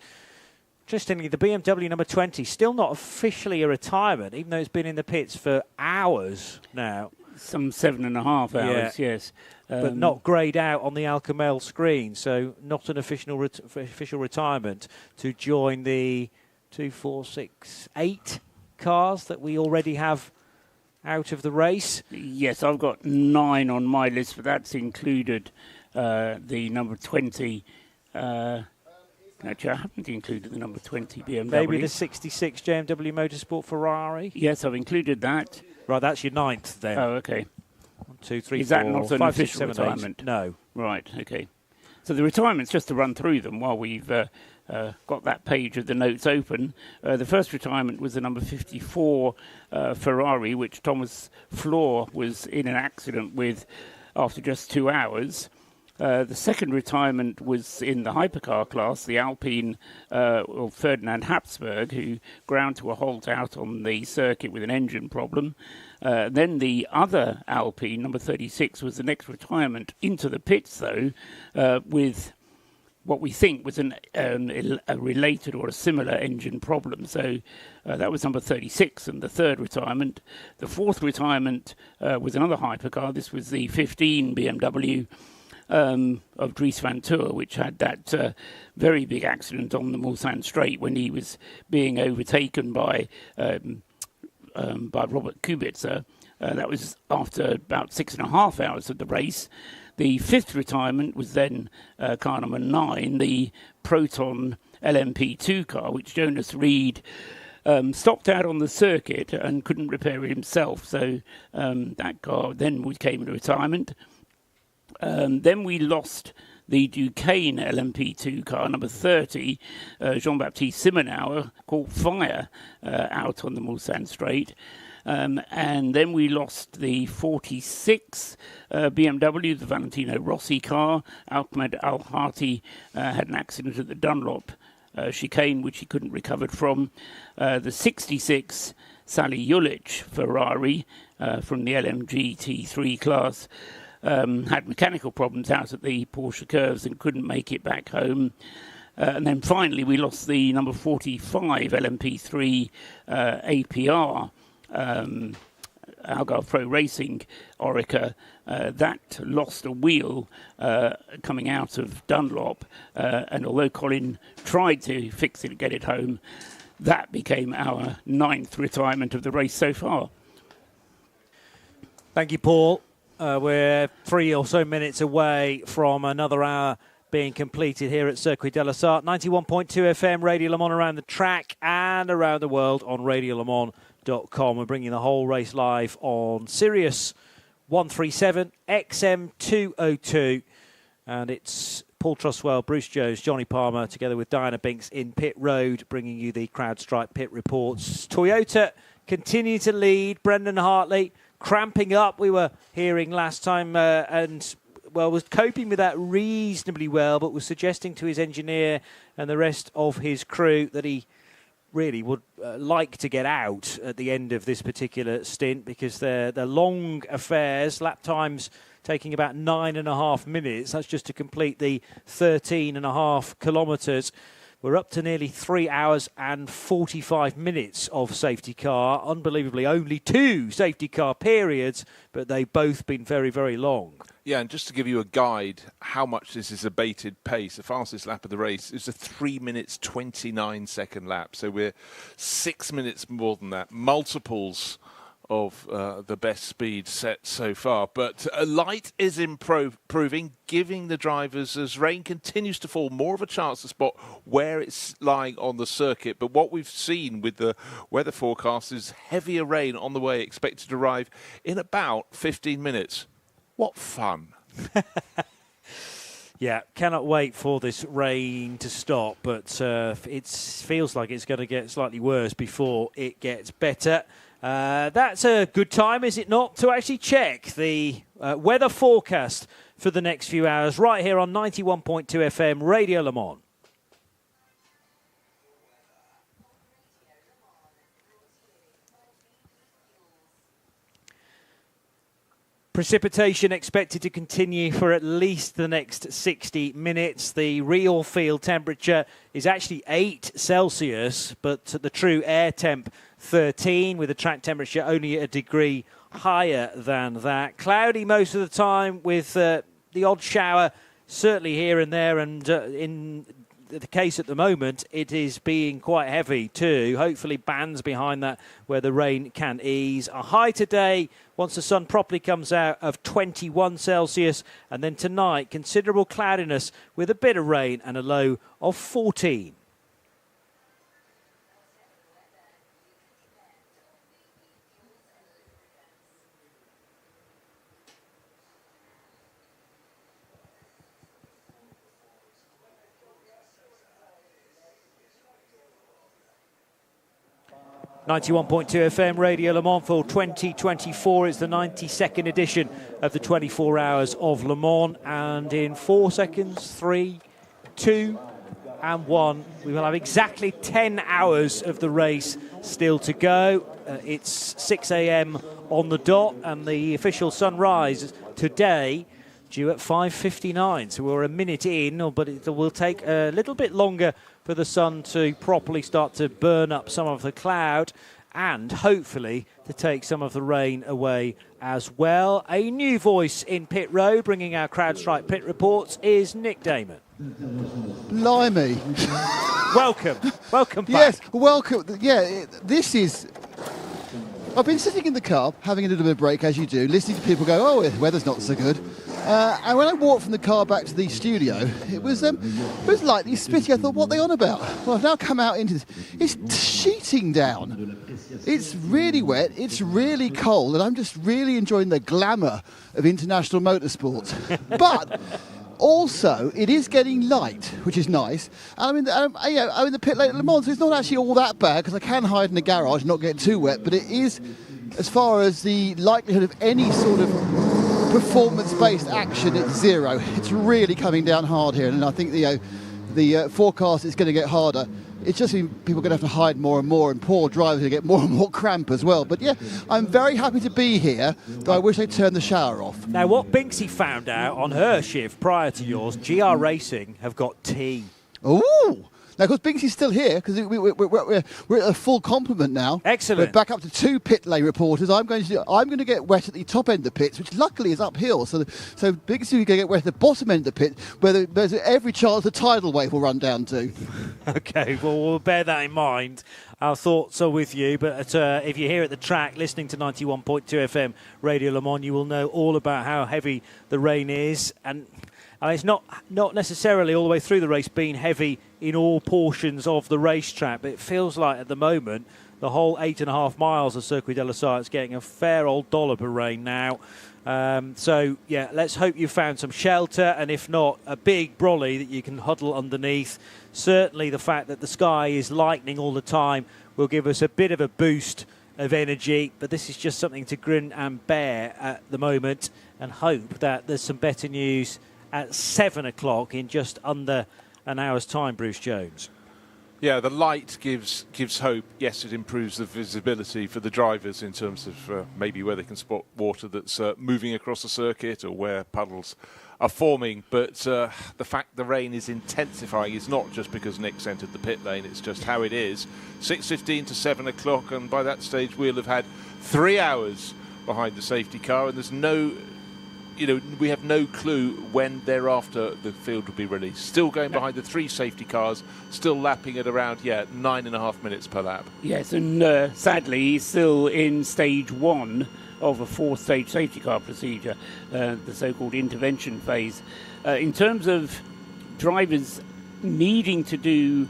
Interestingly, the BMW number 20, still not officially a retirement, even though it's been in the pits for hours now. Some 7.5 hours, yes. But not greyed out on the Alcamel screen, so not an official retirement to join the 2, 4, 6, 8 cars that we already have out of the race. Yes, I've got 9 on my list, but that's included the number 20. Actually, I haven't included the number 20 BMW. Maybe the 66 JMW Motorsport Ferrari? Yes, I've included that. Right, that's your 9th then. Oh, okay. 1, 2, 3, 4, Is that not an 5, 6, official 7, retirement? 8. No. Right, okay. So the retirements, just to run through them while we've got that page of the notes open. The first retirement was the number 54 Ferrari, which Thomas Floor was in an accident with after just 2 hours. The second retirement was in the hypercar class, the Alpine Ferdinand Habsburg, who ground to a halt out on the circuit with an engine problem. Then the other Alpine, number 36, was the next retirement into the pits, though, with what we think was a related or a similar engine problem. So that was number 36 and the third retirement. The fourth retirement was another hypercar. This was the 15 BMW of Dries van Tour, which had that very big accident on the Mulsanne Straight when he was being overtaken by Robert Kubica. That was after about 6.5 hours of the race. The fifth retirement was then car number 9, the Proton LMP2 car, which Jonas Reed stopped out on the circuit and couldn't repair it himself. So that car then came into retirement. Then we lost the Duquesne LMP2 car, number 30, Jean-Baptiste Simonauer, caught fire out on the Mulsanne Straight. And then we lost the 46 BMW, the Valentino Rossi car. Ahmed Al-Hati had an accident at the Dunlop chicane, which he couldn't recover from. The 66 Sally Julich Ferrari from the LMG T3 class had mechanical problems out at the Porsche curves and couldn't make it back home. And then finally we lost the number 45 LMP3 APR Algarve Pro Racing Orica. That lost a wheel coming out of Dunlop, and although Colin tried to fix it and get it home, that became our 9th retirement of the race so far. Thank you, Paul. We're 3 or so minutes away from another hour being completed here at Circuit de la Sarthe. 91.2 FM, Radio Le Mans around the track and around the world on radiolemans.com. We're bringing the whole race live on Sirius 137, XM 202. And it's Paul Truswell, Bruce Jones, Johnny Palmer, together with Diana Binks in pit road, bringing you the CrowdStrike pit reports. Toyota continue to lead. Brendan Hartley cramping up, we were hearing last time, and was coping with that reasonably well, but was suggesting to his engineer and the rest of his crew that he really would like to get out at the end of this particular stint, because they're long affairs, lap times taking about 9.5 minutes. That's just to complete the 13.5 kilometres. We're up to nearly 3 hours and 45 minutes of safety car. Unbelievably, only 2 safety car periods, but they've both been very, very long. Yeah, and just to give you a guide how much this is abated pace, the fastest lap of the race is a 3 minutes 29 second lap. So we're 6 minutes more than that, multiples of the best speed set so far. But light is improving, giving the drivers, as rain continues to fall, more of a chance to spot where it's lying on the circuit. But what we've seen with the weather forecast is heavier rain on the way, expected to arrive in about 15 minutes. What fun. Yeah, cannot wait for this rain to stop, but it feels like it's going to get slightly worse before it gets better. That's a good time, is it not, to actually check the weather forecast for the next few hours right here on 91.2 FM Radio Le Mans. Precipitation expected to continue for at least the next 60 minutes. The real field temperature is actually 8 Celsius, but the true air temp 13, with the track temperature only a degree higher than that. Cloudy most of the time, with the odd shower certainly here and there, and in the case at the moment, it is being quite heavy too. Hopefully bands behind that where the rain can ease. A high today, once the sun properly comes out, of 21 Celsius. And then tonight, considerable cloudiness with a bit of rain and a low of 14. .2 FM Radio Le Mans for 2024. It's the 92nd edition of the 24 Hours of Le Mans. And in 4 seconds, 3, 2, and 1, we will have exactly 10 hours of the race still to go. It's 6 a.m. on the dot, and the official sunrise today due at 5:59. So we're a minute in, but it will take a little bit longer for the sun to properly start to burn up some of the cloud, and hopefully to take some of the rain away as well. A new voice in pit road, bringing our CrowdStrike pit reports, is Nick Damon. Blimey. Welcome back. Yes, welcome. Yeah, this is... I've been sitting in the car, having a little bit of a break, as you do, listening to people go, oh, the weather's not so good. And when I walked from the car back to the studio, it was lightly spitty. I thought, what are they on about? Well, I've now come out into this. It's sheeting down. It's really wet. It's really cold. And I'm just really enjoying the glamour of international motorsport. But also, it is getting light, which is nice. And I'm in the pit lane at Le Mans, so it's not actually all that bad, because I can hide in the garage and not get too wet. But it is, as far as the likelihood of any sort of performance-based action, it's zero. It's really coming down hard here, and I think the forecast is going to get harder. It's just people are going to have to hide more and more, and poor drivers are going to get more and more cramp as well. But yeah, I'm very happy to be here, though I wish they'd turned the shower off. Now, what Binksy found out on her shift prior to yours, GR Racing have got tea. Ooh! Now, of course, Binksy's still here, because we're at a full complement now. Excellent. We're back up to 2 pit lane reporters. I'm going to get wet at the top end of the pits, which luckily is uphill. So Binksy's going to get wet at the bottom end of the pit, where there's every chance the tidal wave will run down to. Okay, well, we'll bear that in mind. Our thoughts are with you, but if you're here at the track listening to 91.2 FM Radio Le Mans, you will know all about how heavy the rain is. And it's not necessarily all the way through the race being heavy in all portions of the racetrack, but it feels like at the moment the whole 8.5 miles of Circuit de la Sarthe is getting a fair old dollop of rain now. So, yeah, let's hope you found some shelter, and if not, a big brolly that you can huddle underneath. Certainly the fact that the sky is lightening all the time will give us a bit of a boost of energy, but this is just something to grin and bear at the moment, and hope that there's some better news at 7 o'clock in just under an hour's time, Bruce Jones. Yeah, the light gives hope. Yes, it improves the visibility for the drivers in terms of maybe where they can spot water that's moving across the circuit or where puddles are forming. But the fact the rain is intensifying is not just because Nick's entered the pit lane, it's just how it is. 6:15 to 7 o'clock, and by that stage we'll have had 3 hours behind the safety car, and there's no... we have no clue when thereafter the field will be released. Still going behind the 3 safety cars, still lapping at around 9.5 minutes per lap. Yes, and sadly he's still in stage 1 of a 4-stage safety car procedure, the so-called intervention phase. In terms of drivers needing to do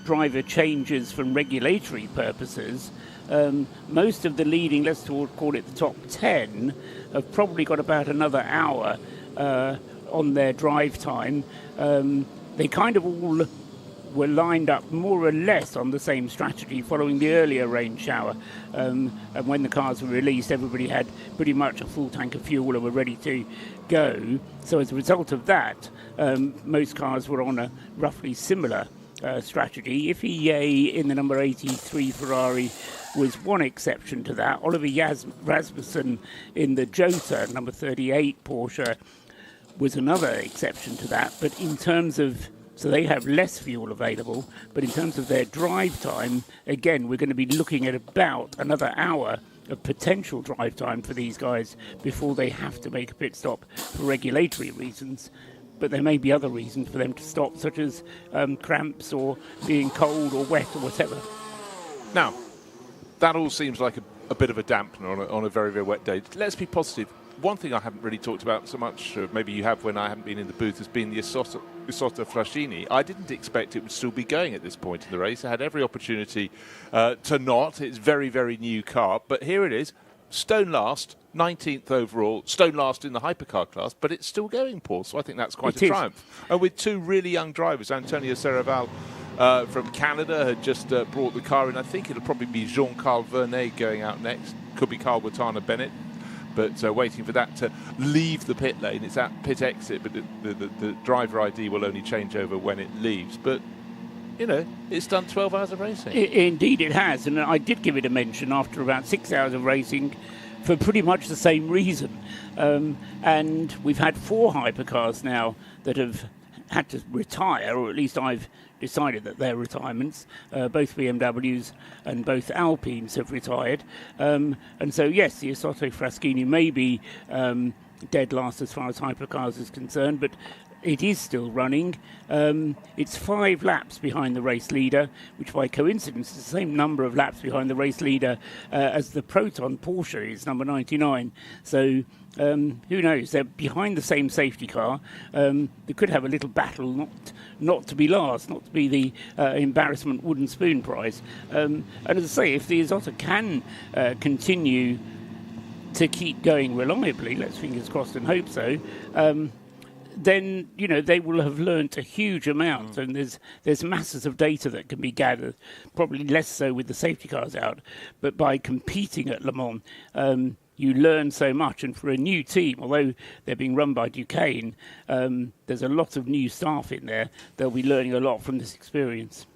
driver changes from regulatory purposes, most of the leading, let's call it the top 10, have probably got about another hour on their drive time. They kind of all were lined up more or less on the same strategy following the earlier rain shower. And when the cars were released, everybody had pretty much a full tank of fuel and were ready to go. So as a result of that, most cars were on a roughly similar strategy. If EA in the number 83 Ferrari was one exception to that, Oliver Rasmussen in the Jota number 38 Porsche was another exception to that. But in terms of, so they have less fuel available, but in terms of their drive time, again, we're going to be looking at about another hour of potential drive time for these guys before they have to make a pit stop for regulatory reasons. But there may be other reasons for them to stop, such as cramps or being cold or wet or whatever. Now, that all seems like a bit of a dampener on a very, very wet day. Let's be positive. One thing I haven't really talked about so much, maybe you have when I haven't been in the booth, has been the Isotta Fraschini. I didn't expect it would still be going at this point in the race. I had every opportunity to not. It's a very, very new car. But here it is, stone last, 19th overall, stone last in the hypercar class, but it's still going, Paul. So I think that's quite a triumph. And with 2 really young drivers, Antonio Serraval from Canada had just brought the car in. I think it'll probably be Jean-Carl Vernet going out next. Could be Carl Watana Bennett. But waiting for that to leave the pit lane. It's at pit exit, but the driver ID will only change over when it leaves. But, it's done 12 hours of racing. Indeed it has. And I did give it a mention after about 6 hours of racing for pretty much the same reason. And we've had 4 hypercars now that have had to retire, or at least I've decided that they're retirements. Both BMWs and both Alpines have retired. And so, yes, the Isotta Fraschini may be dead last as far as hypercars is concerned, but it is still running. It's 5 laps behind the race leader, which by coincidence is the same number of laps behind the race leader as the Proton Porsche is number 99. So who knows? They're behind the same safety car. They could have a little battle not to be last, not to be the embarrassment wooden spoon prize. And as I say, if the Isotta can continue to keep going reliably, let's fingers crossed and hope so, then they will have learnt a huge amount, and there's masses of data that can be gathered. Probably less so with the safety cars out, but by competing at Le Mans, you learn so much. And for a new team, although they're being run by Duquesne, there's a lot of new staff in there. They'll be learning a lot from this experience.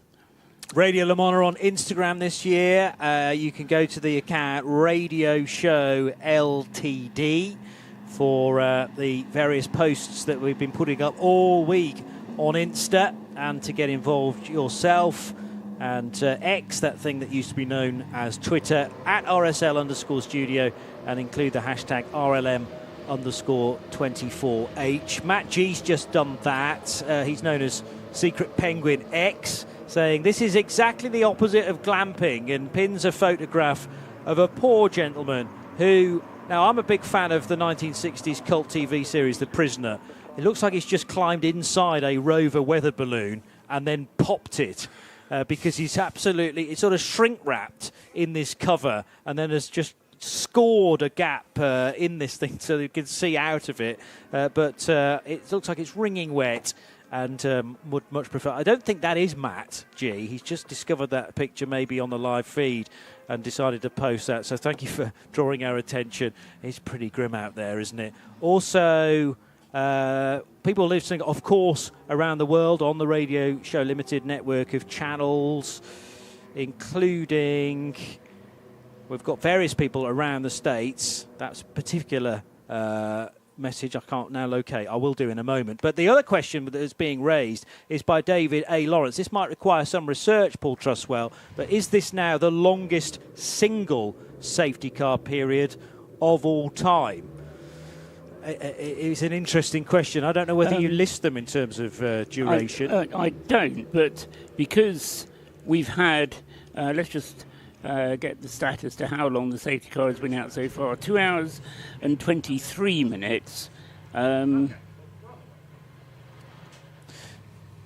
Radio Le Mans are on Instagram this year. You can go to the account Radio Show LTD. For the various posts that we've been putting up all week on Insta, and to get involved yourself, and X, that thing that used to be known as Twitter, at RSL_studio, and include the hashtag RLM_24H. Matt G's just done that. He's known as Secret Penguin X, saying this is exactly the opposite of glamping, and pins a photograph of a poor gentleman who... Now, I'm a big fan of the 1960s cult TV series, The Prisoner. It looks like he's just climbed inside a Rover weather balloon and then popped it because he's absolutely, it's sort of shrink-wrapped in this cover and then has just scored a gap in this thing so you can see out of it. But it looks like it's wringing wet and would much prefer... I don't think that is Matt G. He's just discovered that picture maybe on the live feed and decided to post that. So thank you for drawing our attention. It's pretty grim out there, isn't it? Also, People listening, of course, around the world on the Radio Show Limited network of channels, including, we've got various people around the States. That's a particular message I can't now locate. I will do in a moment. But the other question that is being raised is by David A. Lawrence. This might require some research, Paul Truswell, but is this now the longest single safety car period of all time? It's an interesting question. I don't know whether you list them in terms of duration. I don't, but because we've had, let's just get the status to how long the safety car has been out so far. 2 hours and 23 minutes. You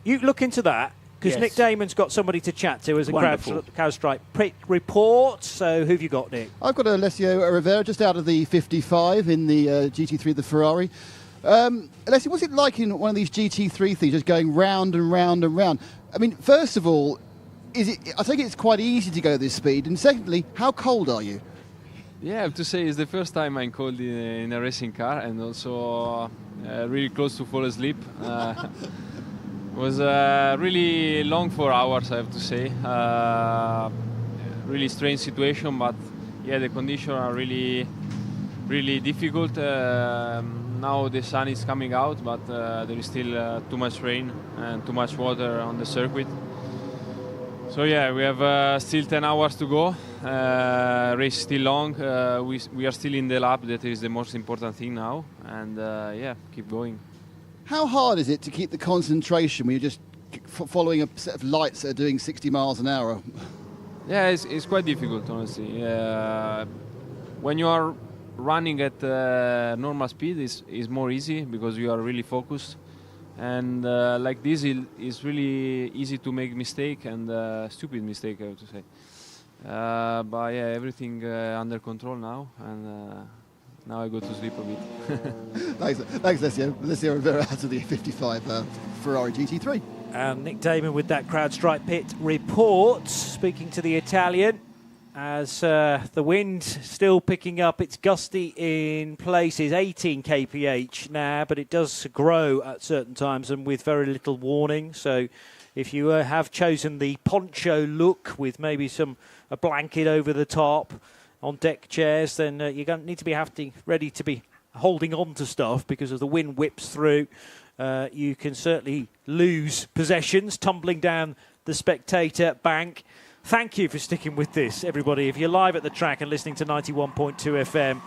look into that, because Yes. Nick Damon's got somebody to chat to as a CrowdStrike pit report. So who have you got, Nick? I've got Alessio Rivera just out of the 55 in the GT3, the Ferrari. Alessio, what's it like in one of these GT3 things, just going round and round and round? I mean, first of all, I think it's quite easy to go this speed, and secondly, how cold are you? Yeah, I have to say it's the first time I'm cold in a racing car, and also really close to fall asleep. It was really long 4 hours, I have to say. Really strange situation, but yeah, the conditions are really, really difficult. Now the sun is coming out, but there is still too much rain and too much water on the circuit. So yeah, we have still 10 hours to go. Race still long. We are still in the lap. That is the most important thing now. And yeah, keep going. How hard is it to keep the concentration when you're just following a set of lights that are doing 60 miles an hour? Yeah, it's quite difficult, honestly. When you are running at normal speed, is more easy because you are really focused. And like this, it's really easy to make mistake and stupid mistake, I have to say. But yeah, everything under control now, and now I go to sleep a bit. Thanks, Alessio. Alessio Rivera out of the 55 Ferrari GT3. And Nick Damon with that CrowdStrike pit report, speaking to the Italian. As the wind still picking up, it's gusty in places, 18 kph now, but it does grow at certain times and with very little warning. So if you have chosen the poncho look with maybe a blanket over the top on deck chairs, then you're going to need to be ready to be holding on to stuff, because as the wind whips through, you can certainly lose possessions, tumbling down the spectator bank. Thank you for sticking with this, everybody. If you're live at the track and listening to 91.2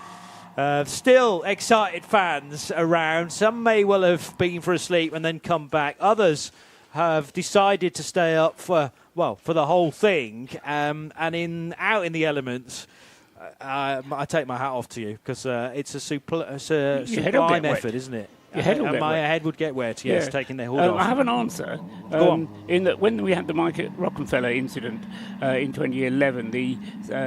FM, still excited fans around. Some may well have been for a sleep and then come back. Others have decided to stay up for the whole thing. And out in the elements, I take my hat off to you, because it's a sublime effort, isn't it? My head would get wet, yes, taking their hood off. I have an answer. Go on. In that, when we had the Mike Rockefeller incident in 2011, the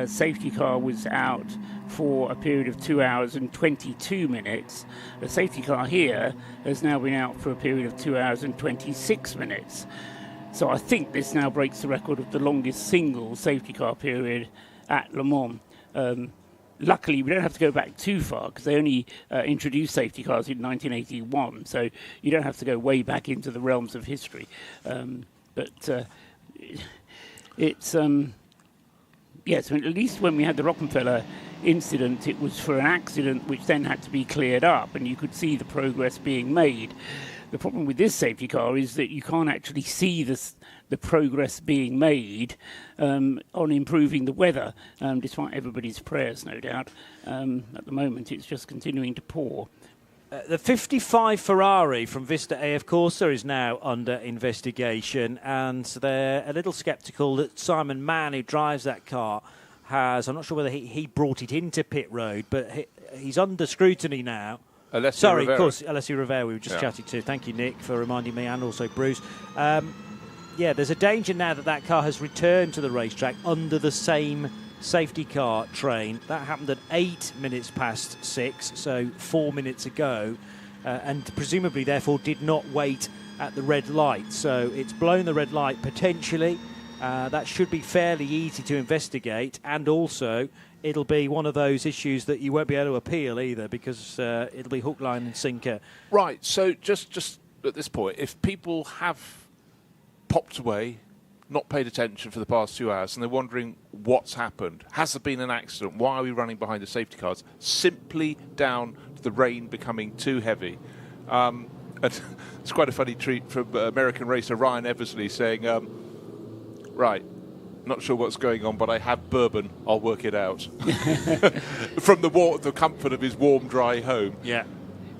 safety car was out for a period of 2 hours and 22 minutes. The safety car here has now been out for a period of 2 hours and 26 minutes. So I think this now breaks the record of the longest single safety car period at Le Mans. Luckily, we don't have to go back too far, because they only introduced safety cars in 1981, so you don't have to go way back into the realms of history. It's yes, at least when we had the Rockefeller incident, it was for an accident which then had to be cleared up, and you could see the progress being made. The problem with this safety car is that you can't actually see the progress being made on improving the weather, despite everybody's prayers, no doubt. At the moment, it's just continuing to pour. The 55 Ferrari from Vista AF Corsa is now under investigation, and they're a little sceptical that Simon Mann, who drives that car, I'm not sure whether he brought it into pit road, but he's under scrutiny now. Alessio Rivera. Of course, Alessio Rivera we were just chatting to. Thank you, Nick, for reminding me, and also Bruce. There's a danger now that car has returned to the racetrack under the same safety car train. That happened at 8 minutes past 6, so 4 minutes ago, and presumably, therefore, did not wait at the red light. So it's blown the red light potentially, That should be fairly easy to investigate, and also it'll be one of those issues that you won't be able to appeal either, because it'll be hook, line and sinker. Right, so just at this point, if people have popped away, not paid attention for the past 2 hours, and they're wondering what's happened, has there been an accident, why are we running behind the safety cars, simply down to the rain becoming too heavy. And it's quite a funny treat from American racer Ryan Eversley saying, right, not sure what's going on, but I have bourbon, I'll work it out. From the comfort of his warm, dry home. Yeah.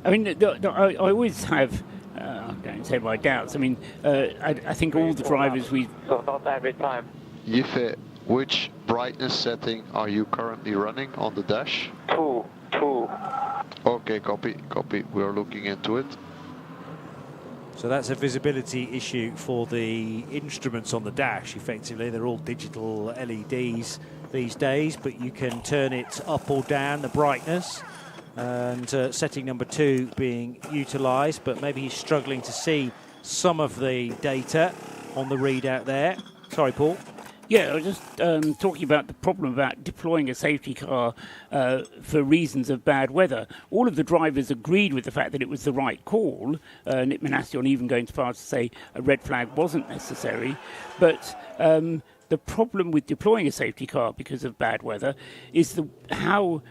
I mean, I always have, I don't say my doubts, I mean, I think all the drivers So not every time. Yife, which brightness setting are you currently running on the dash? 2. Okay, copy. We are looking into it. So that's a visibility issue for the instruments on the dash, effectively. They're all digital LEDs these days, but you can turn it up or down, the brightness. And setting number 2 being utilised, but maybe he's struggling to see some of the data on the readout there. Sorry, Paul. Yeah, I was just talking about the problem about deploying a safety car for reasons of bad weather. All of the drivers agreed with the fact that it was the right call. Nick Manassion even going so far as to say a red flag wasn't necessary. But the problem with deploying a safety car because of bad weather is how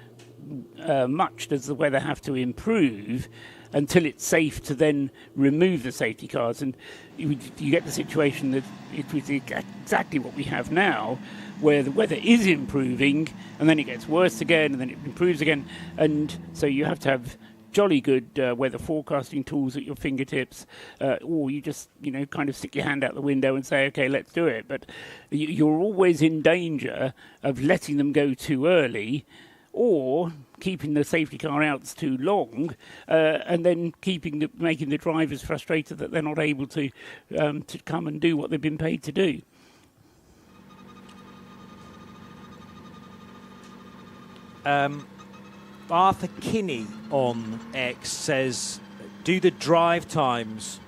much does the weather have to improve until it's safe to then remove the safety cars. And you get the situation that it was exactly what we have now, where the weather is improving and then it gets worse again and then it improves again. And so you have to have jolly good weather forecasting tools at your fingertips, or you just, kind of stick your hand out the window and say, okay, let's do it. But you're always in danger of letting them go too early, or keeping the safety car outs too long, and then making the drivers frustrated that they're not able to come and do what they've been paid to do. Arthur Kinney on X says, do the drive times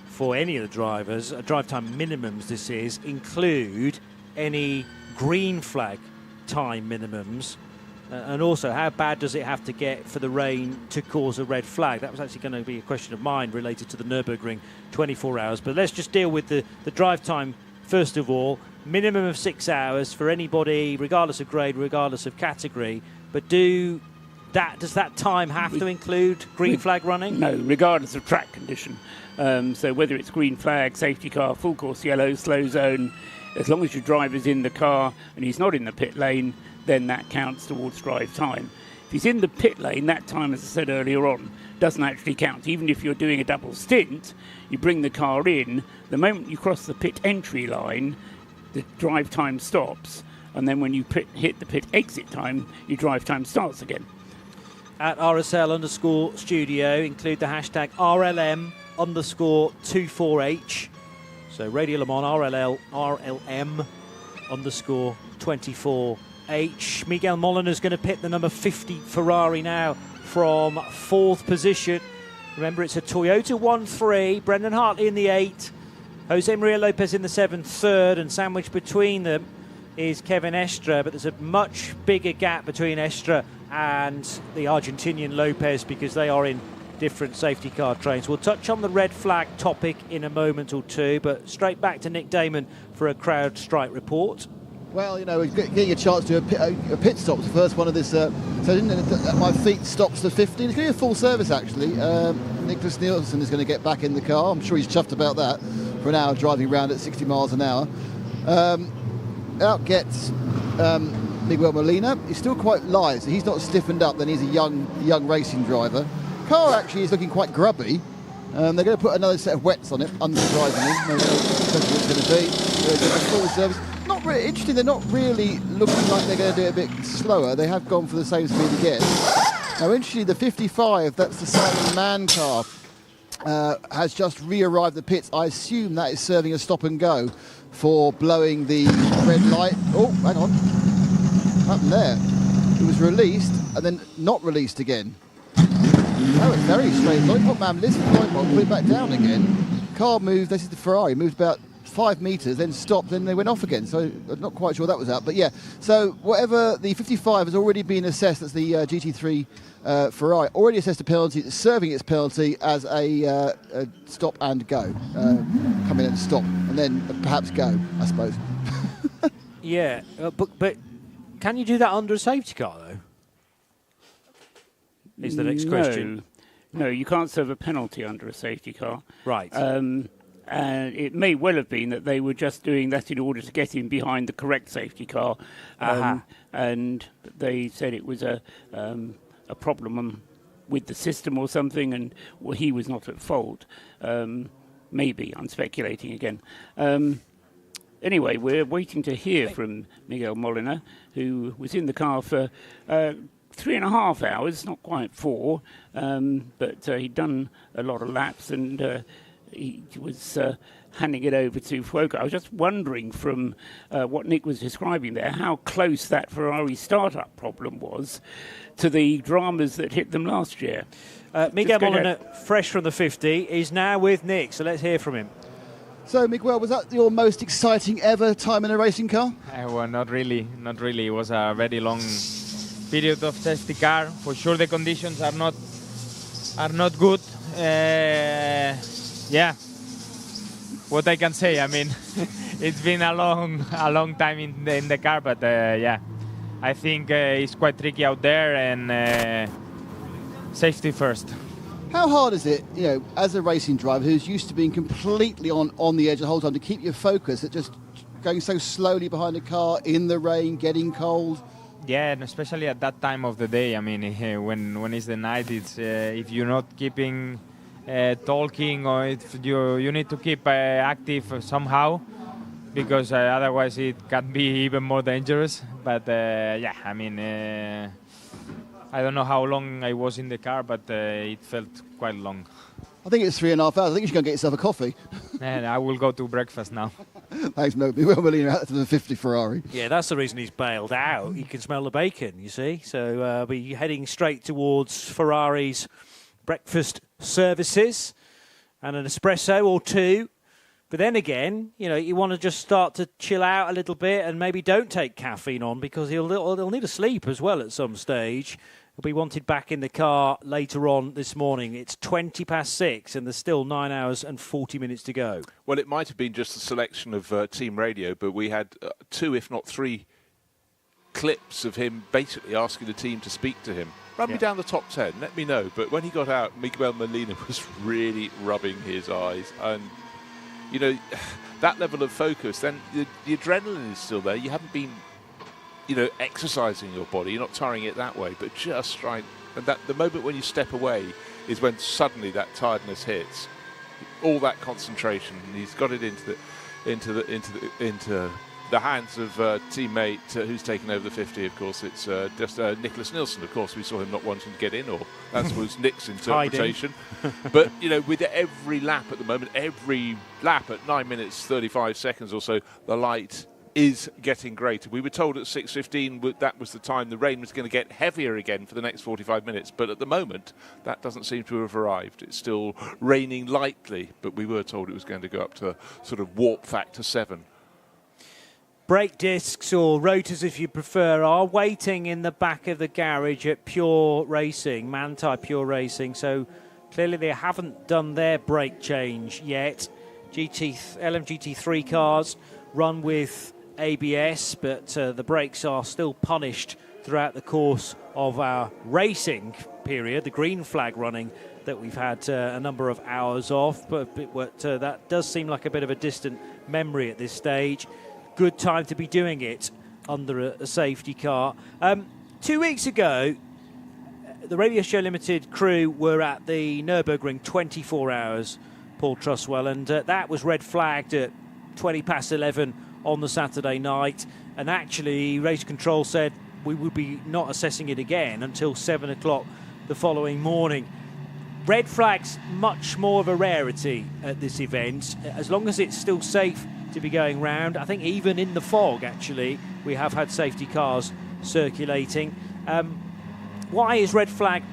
for any of the drivers, drive time minimums this is, include any green flag time minimums? And also, how bad does it have to get for the rain to cause a red flag? That was actually going to be a question of mine related to the Nürburgring 24 hours. But let's just deal with the drive time first of all. Minimum of 6 hours for anybody, regardless of grade, regardless of category. But does that time have to include green flag running? No, regardless of track condition. So whether it's green flag, safety car, full course yellow, slow zone, as long as your driver's in the car and he's not in the pit lane, then that counts towards drive time. If he's in the pit lane, that time, as I said earlier on, doesn't actually count. Even if you're doing a double stint, you bring the car in, the moment you cross the pit entry line, the drive time stops, and then when you hit the pit exit time, your drive time starts again. At RSL_studio, include the hashtag RLM_24H. So Radio Le Mans RLM_24H. Miguel Molina's going to pit the number 50 Ferrari now from 4th position. Remember, it's a Toyota 1-3. Brendan Hartley in the 8. Jose Maria Lopez in the 7th, 3rd, and sandwiched between them is Kevin Estra, but there's a much bigger gap between Estra and the Argentinian Lopez because they are in different safety car trains. We'll touch on the red flag topic in a moment or two, but straight back to Nick Damon for a crowd strike report. Well, we're getting a chance to do a pit stop, the first one of this. So my feet stops to 15. It's going to be a full service, actually. Nicholas Nielsen is going to get back in the car. I'm sure he's chuffed about that for an hour driving around at 60 miles an hour. Out gets Miguel Molina. He's still quite light, so he's not stiffened up. Then he's a young racing driver. Car actually is looking quite grubby. They're going to put another set of wets on it, unsurprisingly. No what it's going to be. Full service. Not really interesting. They're not really looking like they're going to do it a bit slower. They have gone for the same speed again. Now, interestingly, the 55, that's the Simon Mann car, has just re-arrived at the pits. I assume that is serving a stop and go for blowing the red light. Oh, hang on. What happened there? It was released and then not released again. That was very strange. Lollipop Man lifted the lollipop, put it back down again. Car moved, this is the Ferrari, moved about 5 metres, then stopped, then they went off again. So I'm not quite sure that was out. But yeah, so whatever, the 55 has already been assessed, that's the GT3 Ferrari, already assessed a penalty, it's serving its penalty as a stop and go. Come in and stop, and then perhaps go, I suppose. Yeah, but can you do that under a safety car, though? Is the next question. No, you can't serve a penalty under a safety car. Right. And it may well have been that they were just doing that in order to get in behind the correct safety car. And they said it was a problem with the system or something, and well, he was not at fault. Maybe, I'm speculating again. Anyway, we're waiting to hear from Miguel Molina, who was in the car for 3.5 hours, not quite 4, but he'd done a lot of laps, and he was handing it over to Fuoco. I was just wondering from what Nick was describing there, how close that Ferrari startup problem was to the dramas that hit them last year. Miguel Molina, fresh from the 50, is now with Nick, so let's hear from him. So, Miguel, was that your most exciting ever time in a racing car? Well, not really. Not really. It was a very long period of safety car. For sure, the conditions are not good. Yeah. What I can say, I mean, it's been a long time in the car, but yeah, I think it's quite tricky out there, and safety first. How hard is it, you know, as a racing driver who's used to being completely on the edge the whole time, to keep your focus at just going so slowly behind the car in the rain, getting cold? Yeah, and especially at that time of the day. I mean, when it's the night, it's if you're not keeping talking, or if you need to keep active somehow, because otherwise it can be even more dangerous. But yeah, I mean, I don't know how long I was in the car, but it felt quite long. I think it's 3.5 hours. I think you should go and get yourself a coffee. And I will go to breakfast now. Thanks, Miguel Molina, out to the 50 Ferrari. Yeah, that's the reason he's bailed out. You can smell the bacon, you see. So we're heading straight towards Ferrari's breakfast services and an espresso or two. But then again, you know, you want to just start to chill out a little bit and maybe don't take caffeine on, because he'll need a sleep as well at some stage. He'll be wanted back in the car later on this morning. It's 6:20 and there's still 9 hours and 40 minutes to go. Well, it might have been just a selection of team radio, but we had 2, if not 3, clips of him basically asking the team to speak to him. Run me down the top 10, let me know. But when he got out, Miguel Molina was really rubbing his eyes. And, you know, that level of focus, then the adrenaline is still there. You haven't been, you know, exercising your body. You're not tiring it that way, but just right. And that the moment when you step away is when suddenly that tiredness hits. All that concentration, and he's got it into the hands of teammate who's taken over the 50. Of course, it's just Nicholas Nielsen. Of course, we saw him not wanting to get in, or that was Nick's interpretation. But you know, with every lap at the moment, every lap at 9 minutes 35 seconds or so, the light is getting greater. We were told at 6:15 that was the time the rain was going to get heavier again for the next 45 minutes, but at the moment that doesn't seem to have arrived. It's still raining lightly, but we were told it was going to go up to sort of warp factor 7. Brake discs, or rotors if you prefer, are waiting in the back of the garage at Pure Racing, Manthey Pure Racing, so clearly they haven't done their brake change yet. LMGT3 cars run with ABS, but the brakes are still punished throughout the course of our racing period, the green flag running that we've had a number of hours off, but that does seem like a bit of a distant memory at this stage. Good time to be doing it under a safety car. 2 weeks ago, the Radio Show Limited crew were at the Nürburgring 24 hours, Paul Truswell, and that was red flagged at 11:20 on the Saturday night, and actually Race Control said we would be not assessing it again until 7 o'clock the following morning. Red flags much more of a rarity at this event, as long as it's still safe to be going round. I think even in the fog, actually, we have had safety cars circulating. Why is red flag,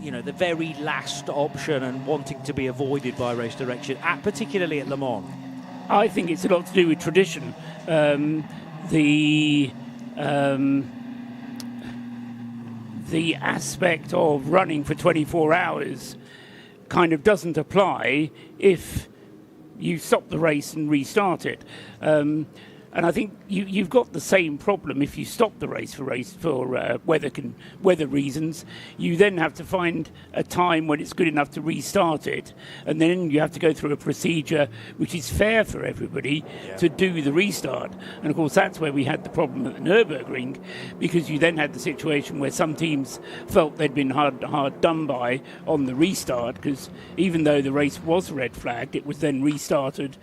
you know, the very last option and wanting to be avoided by race direction, particularly at Le Mans? I think it's a lot to do with tradition. The aspect of running for 24 hours kind of doesn't apply if you stop the race and restart it. And I think you've got the same problem if you stop the race for weather reasons. You then have to find a time when it's good enough to restart it, and then you have to go through a procedure which is fair for everybody to do the restart. And of course, that's where we had the problem at the Nürburgring, because you then had the situation where some teams felt they'd been hard done by on the restart, because even though the race was red flagged, it was then restarted.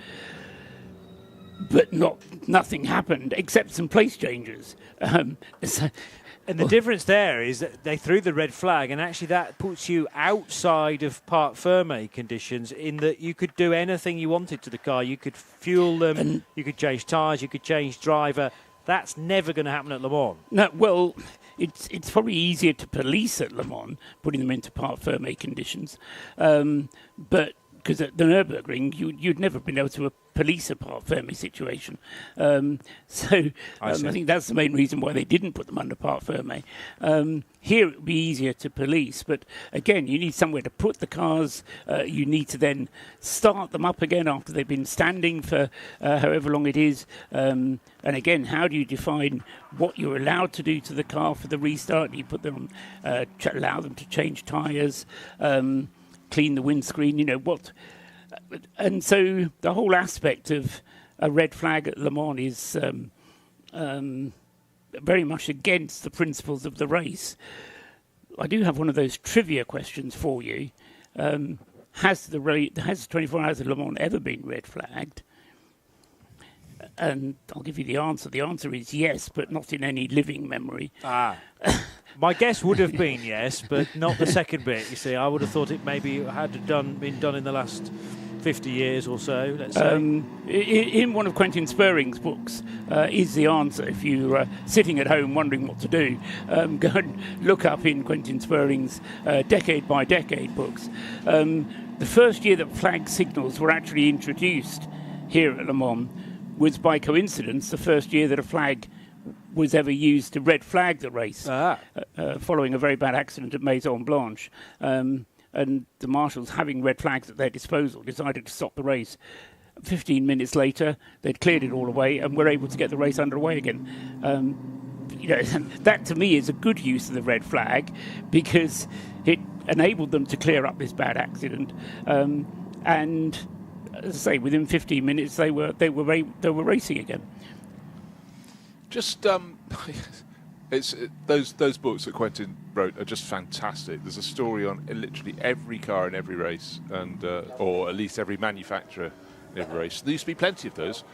But nothing happened except some place changes. And the difference there is that they threw the red flag, and actually that puts you outside of Parc Fermé conditions, in that you could do anything you wanted to the car. You could fuel them, you could change tyres, you could change driver. That's never going to happen at Le Mans. No, well, it's probably easier to police at Le Mans, putting them into Parc Fermé conditions. But because at the Nürburgring, you'd never been able to police a Parc Fermé situation. I think that's the main reason why they didn't put them under Parc Fermé. Here it would be easier to police, but again, you need somewhere to put the cars. You need to then start them up again after they've been standing for however long it is. And again, how do you define what you're allowed to do to the car for the restart? You put them on, allow them to change tyres, clean the windscreen, what. And so the whole aspect of a red flag at Le Mans is very much against the principles of the race. I do have one of those trivia questions for you. Has 24 Hours of Le Mans ever been red flagged? And I'll give you the answer. The answer is yes, but not in any living memory. My guess would have been yes, but not the second bit. You see, I would have thought it maybe had been done in the last 50 years or so, let's say. In one of Quentin Spurring's books is the answer. If you're sitting at home wondering what to do, go and look up in Quentin Spurring's decade by decade books. The first year that flag signals were actually introduced here at Le Mans was, by coincidence, the first year that a flag was ever used to red flag the race, following a very bad accident at Maison Blanche. And the marshals, having red flags at their disposal, decided to stop the race. 15 minutes later, they'd cleared it all away and were able to get the race underway again. That to me is a good use of the red flag, because it enabled them to clear up this bad accident. And as I say, within 15 minutes, they were racing again. Just those books that Quentin wrote are just fantastic. There's a story on literally every car in every race, and or at least every manufacturer in every race. There used to be plenty of those,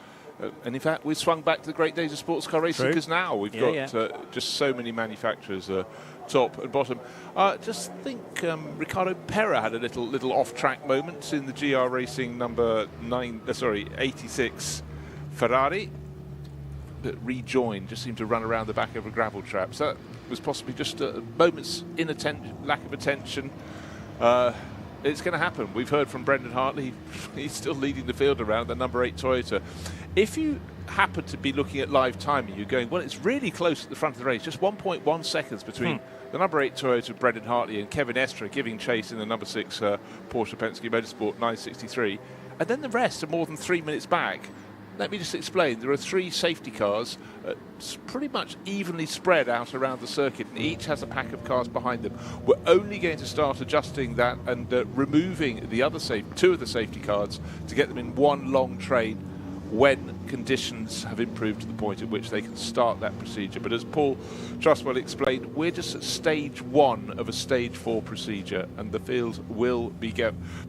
and in fact, we've swung back to the great days of sports car racing, because now we've got just so many manufacturers, top and bottom. Just think Ricardo Pera had a little off-track moment in the GR Racing number 86 Ferrari. That rejoined, just seemed to run around the back of a gravel trap. So that was possibly just moments lack of attention. It's going to happen. We've heard from Brendan Hartley. He's still leading the field around the number 8 Toyota. If you happen to be looking at live timing, you're going, well, it's really close at the front of the race. Just 1.1 seconds between the number 8 Toyota, Brendan Hartley, and Kevin Estre giving chase in the number 6 Porsche Penske Motorsport 963. And then the rest are more than 3 minutes back. Let me just explain. There are 3 safety cars pretty much evenly spread out around the circuit, and each has a pack of cars behind them. We're only going to start adjusting that and removing the other 2 of the safety cars to get them in one long train when conditions have improved to the point at which they can start that procedure. But as Paul Trustwell explained, we're just at stage 1 of a stage 4 procedure, and the field will be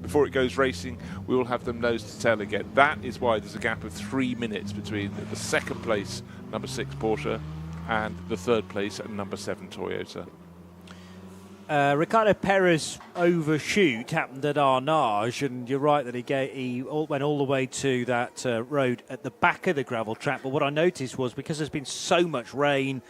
before it goes racing, we will have them nose to tail again. That is why there's a gap of 3 minutes between the second place number 6 Porsche and the third place at number 7 Toyota. Ricardo Pera's overshoot happened at Arnage, and you're right that he went all the way to that road at the back of the gravel trap. But what I noticed was, because there's been so much rain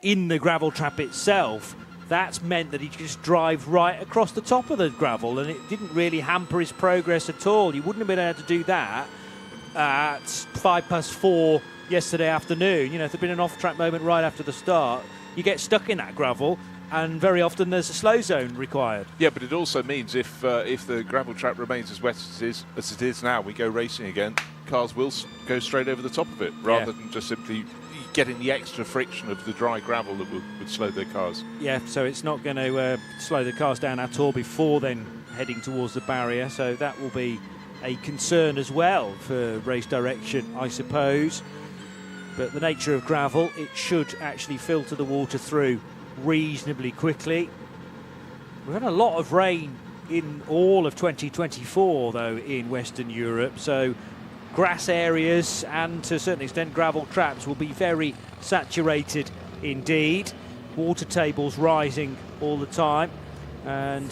in the gravel trap itself, that's meant that he could just drive right across the top of the gravel, and it didn't really hamper his progress at all. You wouldn't have been able to do that at 4:05 yesterday afternoon. You know, if there'd been an off-track moment right after the start, you get stuck in that gravel, and very often there's a slow zone required. Yeah, but it also means if the gravel track remains as wet as it is now, we go racing again, cars will go straight over the top of it, rather than just simply getting the extra friction of the dry gravel that would slow their cars. Yeah, so it's not going to slow the cars down at all before then heading towards the barrier, so that will be a concern as well for race direction, I suppose. But the nature of gravel, it should actually filter the water through reasonably quickly. We've had a lot of rain in all of 2024, though, in Western Europe, so grass areas and to a certain extent gravel traps will be very saturated indeed. Water tables rising all the time, and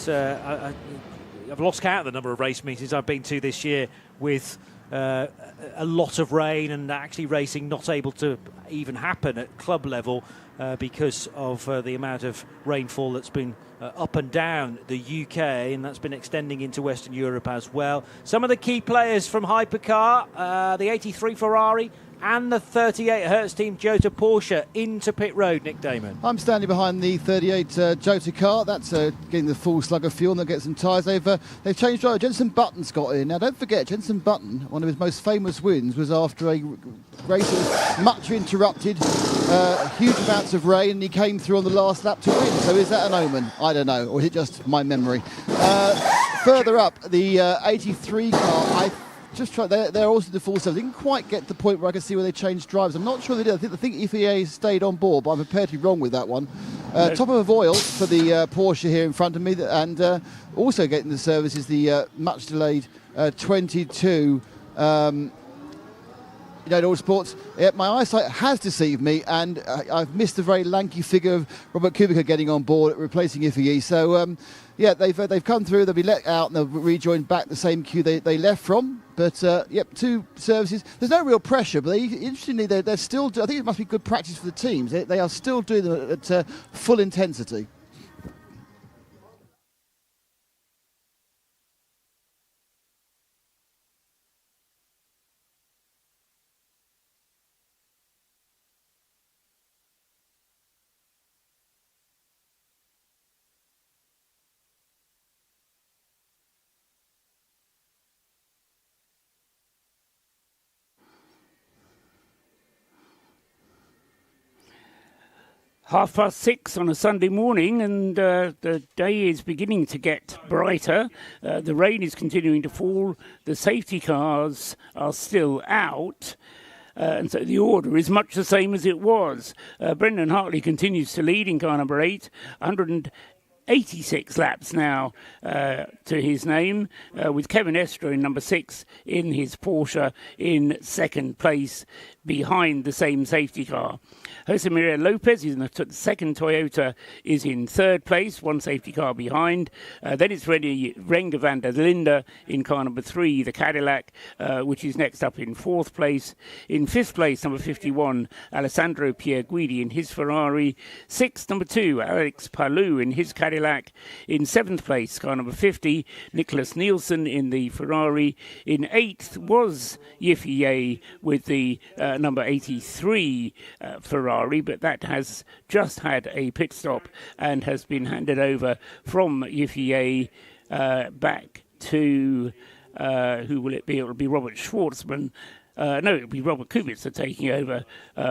I've lost count of the number of race meetings I've been to this year with a lot of rain and actually racing not able to even happen at club level because of the amount of rainfall that's been up and down the UK, and that's been extending into Western Europe as well. Some of the key players from Hypercar, the 83 Ferrari and the 38 Hertz Team Jota Porsche into pit road. Nick Damon. I'm standing behind the 38 Jota car. That's getting the full slug of fuel, and they'll get some tyres. They've changed driver. Jenson Button's got in. Now, don't forget, Jenson Button, one of his most famous wins was after a race that was much interrupted, huge amounts of rain, and he came through on the last lap to win. So is that an omen? I don't know. Or is it just my memory? Further up, the 83 car, just try. They're also the full service. They didn't quite get to the point where I can see where they changed drivers. I'm not sure they did. I think FEA stayed on board, but I'm prepared to be wrong with that one. Top of oil for the Porsche here in front of me, and also getting the service is the much delayed 22. All sports. My eyesight has deceived me, and I've missed the very lanky figure of Robert Kubica getting on board, replacing FEE. So, they've come through. They'll be let out, and they'll rejoin back the same queue they left from. But two services. There's no real pressure, but interestingly, they're still. I think it must be good practice for the teams. They are still doing them at full intensity. Half past 6 on a Sunday morning, and the day is beginning to get brighter. The rain is continuing to fall. The safety cars are still out. And so the order is much the same as it was. Brendan Hartley continues to lead in car number 8, 186 laps now to his name, with Kevin Estre in number 6 in his Porsche in second place behind the same safety car. Jose Maria Lopez is in the second Toyota, is in third place, one safety car behind. Then it's Renger van der Linde in car number 3, the Cadillac, which is next up in fourth place. In fifth place, number 51, Alessandro Pierguidi in his Ferrari. Sixth, number 2, Alex Palou in his Cadillac. In seventh place, car number 50, Nicholas Nielsen in the Ferrari. In eighth was Yiffy with the number 83 Ferrari, but that has just had a pit stop and has been handed over from Yiffy back to who will it be? It will be Robert Schwartzman. No, it'll be Robert Kubica taking over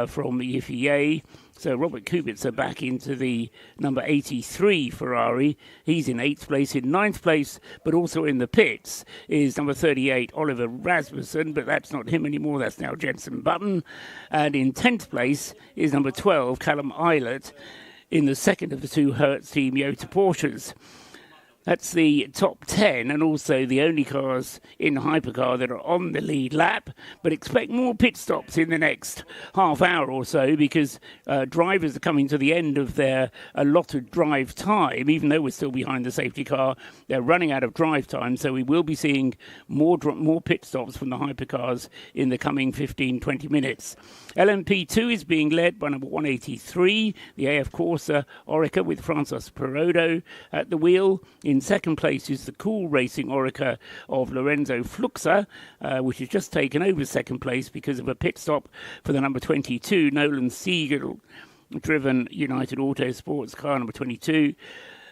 from Yiffy. So Robert Kubica back into the number 83 Ferrari. He's in 8th place. In 9th place, but also in the pits, is number 38 Oliver Rasmussen, but that's not him anymore. That's now Jenson Button. And in 10th place is number 12 Callum Eilert in the second of the two Hertz Team Jota Porsches. That's the top 10 and also the only cars in Hypercar that are on the lead lap. But expect more pit stops in the next half hour or so because drivers are coming to the end of their allotted drive time. Even though we're still behind the safety car, they're running out of drive time. So we will be seeing more pit stops from the Hypercars in the coming 15-20 minutes. LMP2 is being led by number 183, the AF Corsa Orica with Francis Perodo at the wheel. In In second place is the Cool Racing Orica of Lorenzo Fluxa, which has just taken over second place because of a pit stop for the number 22, Nolan Siegel, driven United Autosports car number 22.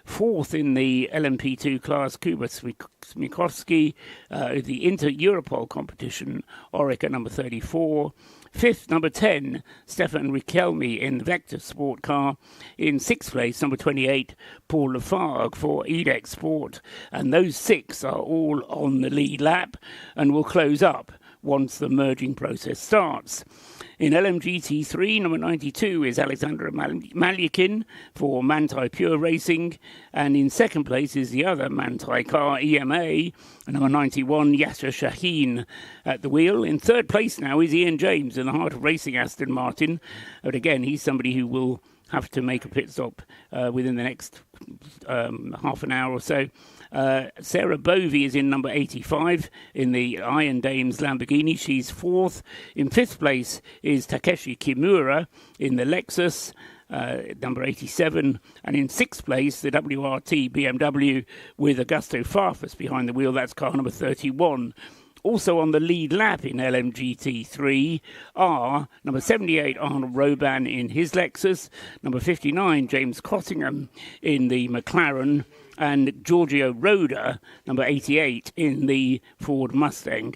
Fourth in the LMP2 class, Kuba Smikowski, the Inter-Europol competition, Orica number 34. Fifth, number 10, Stefan Riquelme in the Vector Sport car. In sixth place, number 28, Paul Lafargue for Edex Sport. And those six are all on the lead lap and will close up once the merging process starts. In LMGT3, number 92 is Alexander Malyakin for Manthey Pure Racing. And in second place is the other Manthey car, EMA, number 91, Yasser Shaheen at the wheel. In third place now is Ian James in the Heart of Racing Aston Martin. But again, he's somebody who will have to make a pit stop within the next half an hour or so. Sarah Bovey is in number 85 in the Iron Dames Lamborghini. She's fourth. In fifth place is Takeshi Kimura in the Lexus, number 87. And in sixth place, the WRT BMW with Augusto Farfus behind the wheel. That's car number 31. Also on the lead lap in LMGT3 are number 78, Arnold Roban in his Lexus, number 59, James Cottingham in the McLaren, and Giorgio Roda, number 88, in the Ford Mustang.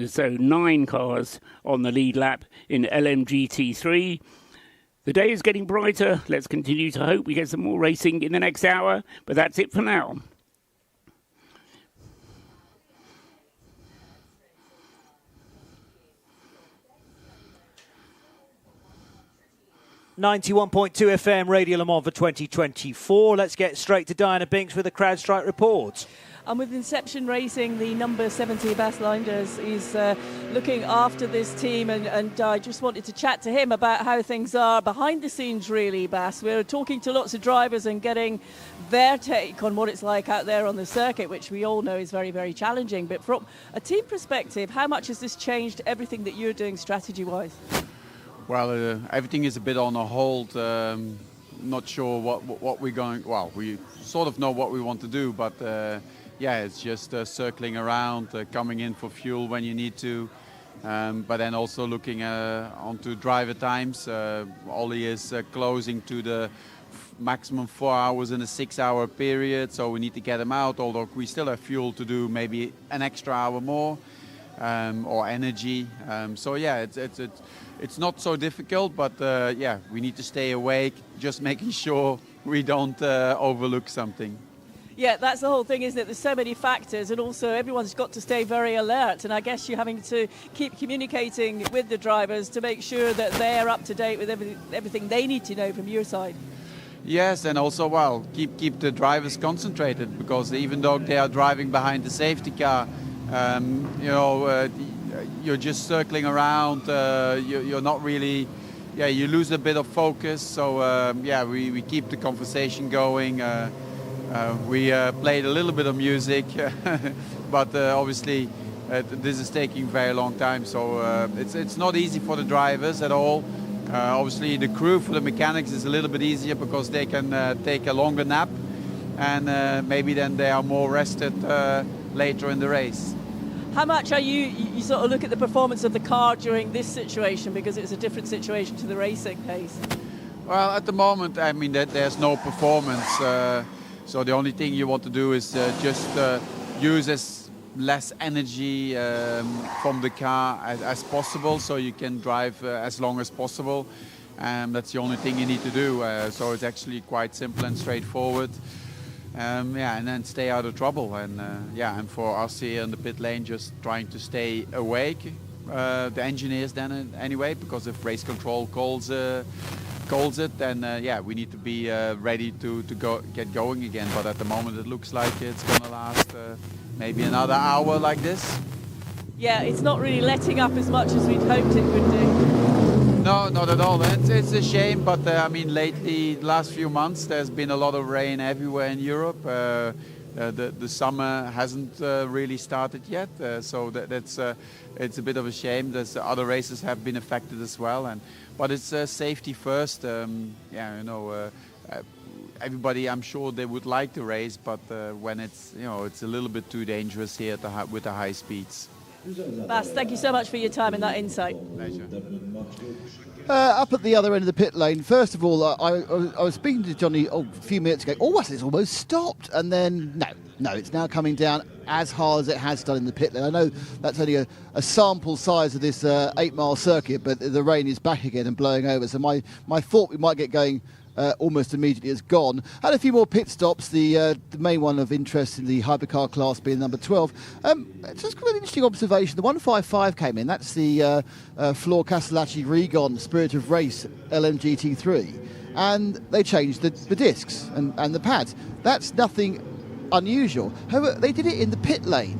So 9 cars on the lead lap in LMGT3. The day is getting brighter. Let's continue to hope we get some more racing in the next hour, but that's it for now. .2 FM Radio Le Mans for 2024. Let's get straight to Diana Binks with a CrowdStrike report. And with Inception Racing, the number 70, Bas Leinders, is looking after this team. And I just wanted to chat to him about how things are behind the scenes, really, Bas. We're talking to lots of drivers and getting their take on what it's like out there on the circuit, which we all know is very, very challenging. But from a team perspective, how much has this changed everything that you're doing strategy-wise? Well, everything is a bit on a hold. Not sure what we're going. Well, we sort of know what we want to do, but yeah, it's just circling around, coming in for fuel when you need to, but then also looking onto driver times. Ollie is closing to the maximum 4 hours in a 6-hour period, so we need to get him out. Although we still have fuel to do maybe an extra hour more, or energy. So yeah, it's not so difficult, but yeah, we need to stay awake, just making sure we don't overlook something. Yeah, that's the whole thing, isn't it? There's so many factors, and also everyone's got to stay very alert. And I guess you're having to keep communicating with the drivers to make sure that they're up to date with everything they need to know from your side. Yes, and also, well, keep the drivers concentrated, because even though they are driving behind the safety car, you know, you're just circling around. You're not really, yeah, you lose a bit of focus. So yeah, we keep the conversation going. We played a little bit of music, but obviously this is taking a very long time. So it's not easy for the drivers at all. Obviously the crew, for the mechanics, is a little bit easier because they can take a longer nap, and maybe then they are more rested later in the race. How much are you sort of look at the performance of the car during this situation, because it's a different situation to the racing pace? Well, at the moment, I mean, there's no performance. So the only thing you want to do is just use as less energy from the car as possible, so you can drive as long as possible. That's the only thing you need to do. So it's actually quite simple and straightforward. Yeah, and then stay out of trouble. And yeah, and for us here in the pit lane, just trying to stay awake. The engineers then anyway, because if race control calls it, then yeah, we need to be ready to get going again. But at the moment, it looks like it's gonna last maybe another hour like this. Yeah, it's not really letting up as much as we'd hoped it would do. No, not at all. It's a shame, but I mean, lately, the last few months, there's been a lot of rain everywhere in Europe. The summer hasn't really started yet, so it's a bit of a shame. There's other races have been affected as well, but it's safety first. Yeah, you know, everybody, I'm sure they would like to race, but when it's it's a little bit too dangerous here with the high speeds. Bas, thank you so much for your time and that insight. Pleasure. Up at the other end of the pit lane, first of all, I was speaking to Johnny a few minutes ago. Oh, it's almost stopped. And then, no, it's now coming down as hard as it has done in the pit lane. I know that's only a sample size of this 8-mile circuit, but the rain is back again and blowing over. So my thought we might get going almost immediately is gone. Had a few more pit stops, the main one of interest in the hypercar class being number 12. Just quite an interesting observation. The 155 came in. That's the Floor Castellacci Regon Spirit of Race LMGT3. And they changed the discs and the pads. That's nothing unusual. However, they did it in the pit lane.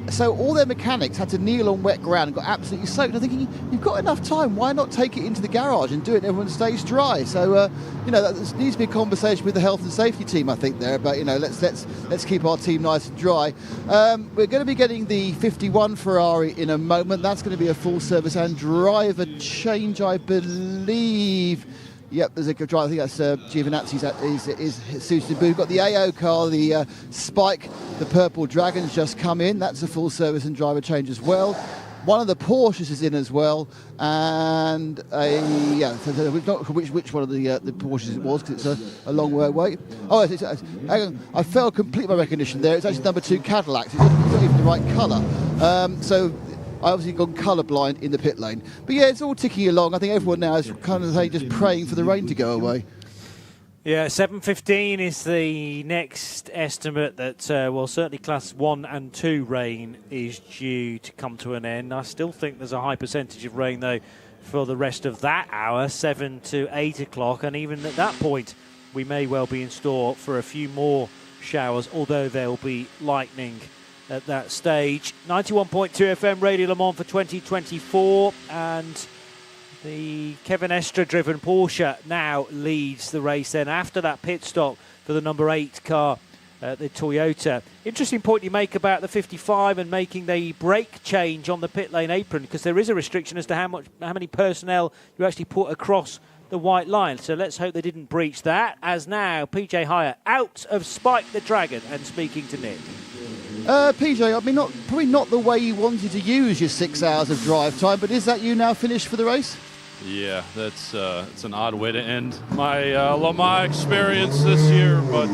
So all their mechanics had to kneel on wet ground and got absolutely soaked. I'm thinking, you've got enough time. Why not take it into the garage and do it and everyone stays dry? So, there needs to be a conversation with the health and safety team, I think, there. But, let's keep our team nice and dry. We're going to be getting the 51 Ferrari in a moment. That's going to be a full service and driver change, I believe. Yep, there's a good driver. I think that's Giovinazzi's is suited to boot. We've got the AO car, the Spike, the Purple Dragon's just come in. That's a full service and driver change as well. One of the Porsches is in as well, and not which one of the Porsches it was, because it's a long way away. Oh, hang on, I failed completely my recognition there. It's actually number 2 Cadillac. So it's not even the right colour. So I obviously gone colourblind in the pit lane. But yeah, it's all ticking along. I think everyone now is kind of just praying for the rain to go away. Yeah, 7:15 is the next estimate that, certainly class 1 and 2 rain is due to come to an end. I still think there's a high percentage of rain, though, for the rest of that hour, 7 to 8 o'clock. And even at that point, we may well be in store for a few more showers, although there'll be lightning at that stage. 91.2 FM Radio Le Mans for 2024, and the Kevin Estre-driven Porsche now leads the race then after that pit stop for the number 8 car, the Toyota. Interesting point you make about the 55 and making the brake change on the pit lane apron, because there is a restriction as to how many personnel you actually put across the white line. So let's hope they didn't breach that, as now PJ Hyatt out of Spike the Dragon and speaking to Nick. PJ, I mean, probably not the way you wanted to use your 6 hours of drive time, but is that you now finished for the race? Yeah, that's it's an odd way to end my Le Mans experience this year, but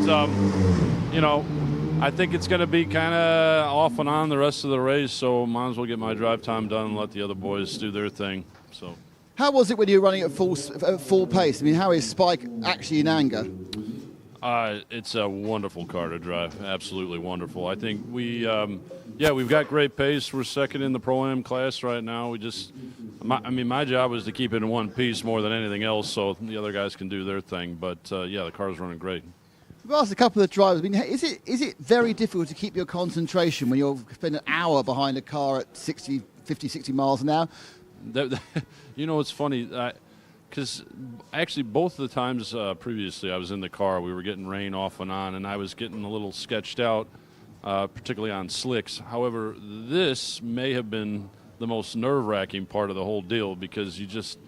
I think it's going to be kind of off and on the rest of the race, so might as well get my drive time done and let the other boys do their thing. So, how was it when you were running at full pace? I mean, how is Spike actually in anger? It's a wonderful car to drive, absolutely wonderful. I think we've got great pace. We're second in the Pro-Am class right now. My job was to keep it in one piece more than anything else, so the other guys can do their thing. But the car's running great. I've asked a couple of drivers. I mean, is it very difficult to keep your concentration when you're spending an hour behind a car at 50, 60 miles an hour? It's funny. Because actually both of the times previously I was in the car, we were getting rain off and on, and I was getting a little sketched out, particularly on slicks. However, this may have been the most nerve-wracking part of the whole deal, because you just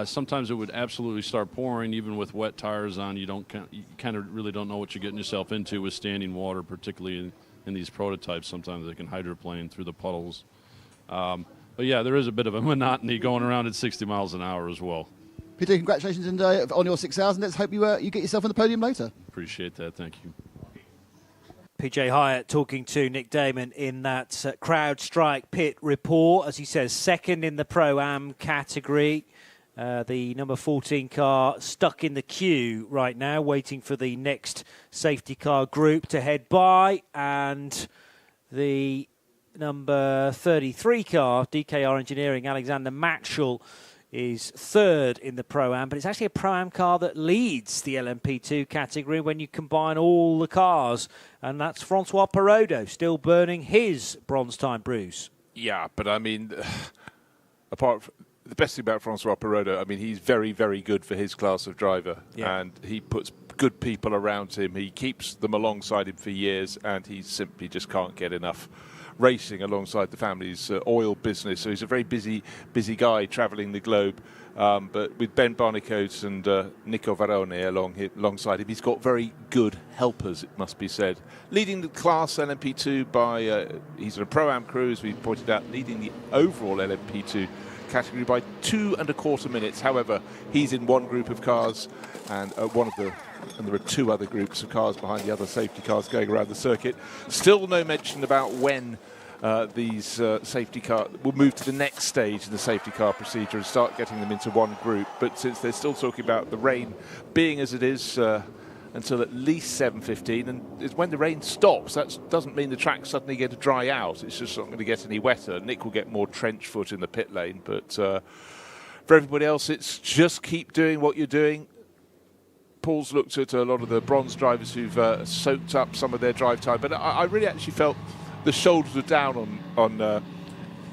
sometimes it would absolutely start pouring, even with wet tires on. You kind of really don't know what you're getting yourself into with standing water, particularly in these prototypes. Sometimes they can hydroplane through the puddles. But yeah, there is a bit of a monotony going around at 60 miles an hour as well. Peter, congratulations on your 6 hours, and let's hope you get yourself on the podium later. Appreciate that. Thank you. PJ Hyatt talking to Nick Damon in that CrowdStrike pit report. As he says, second in the Pro-Am category. The number 14 car stuck in the queue right now, waiting for the next safety car group to head by. And the number 33 car, DKR Engineering, Alexander Matchell, is third in the Pro-Am, but it's actually a Pro-Am car that leads the LMP2 category when you combine all the cars, and that's Francois Perrodo, still burning his bronze time bruise. Yeah, but I mean, the best thing about Francois Perrodo, I mean, he's very, very good for his class of driver, and he puts good people around him. He keeps them alongside him for years, and he simply just can't get enough racing alongside the family's oil business. So he's a very busy guy travelling the globe. But with Ben Barnicoat and Nico Varone alongside him, he's got very good helpers, it must be said. Leading the class LMP2 by, he's in a Pro-Am crew, as we pointed out, leading the overall LMP2 category by 2.25 minutes. However, he's in one group of cars, and and there are two other groups of cars behind the other safety cars going around the circuit. Still no mention about when these safety cars will move to the next stage in the safety car procedure and start getting them into one group. But since they're still talking about the rain being as it is until at least 7:15, and it's when the rain stops, that doesn't mean the track's suddenly going to dry out. It's just not going to get any wetter. Nick will get more trench foot in the pit lane, but for everybody else, it's just keep doing what you're doing. Paul's looked at a lot of the bronze drivers who've soaked up some of their drive time, but I really actually felt the shoulders were down on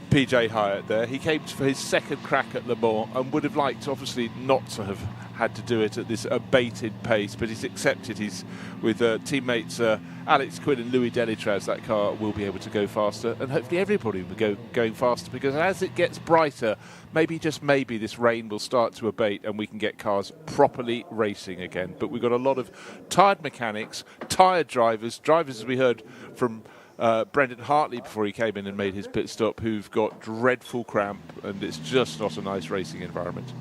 PJ Hyatt there. He came for his second crack at Le Mans and would have liked, obviously, not to have had to do it at this abated pace, but he's accepted. He's with teammates Alex Quinn and Louis Delétraz. That car will be able to go faster, and hopefully everybody will be going faster, because as it gets brighter, maybe, just maybe, this rain will start to abate and we can get cars properly racing again. But we've got a lot of tired mechanics, tired drivers, as we heard from Brendan Hartley before he came in and made his pit stop, who've got dreadful cramp, and it's just not a nice racing environment.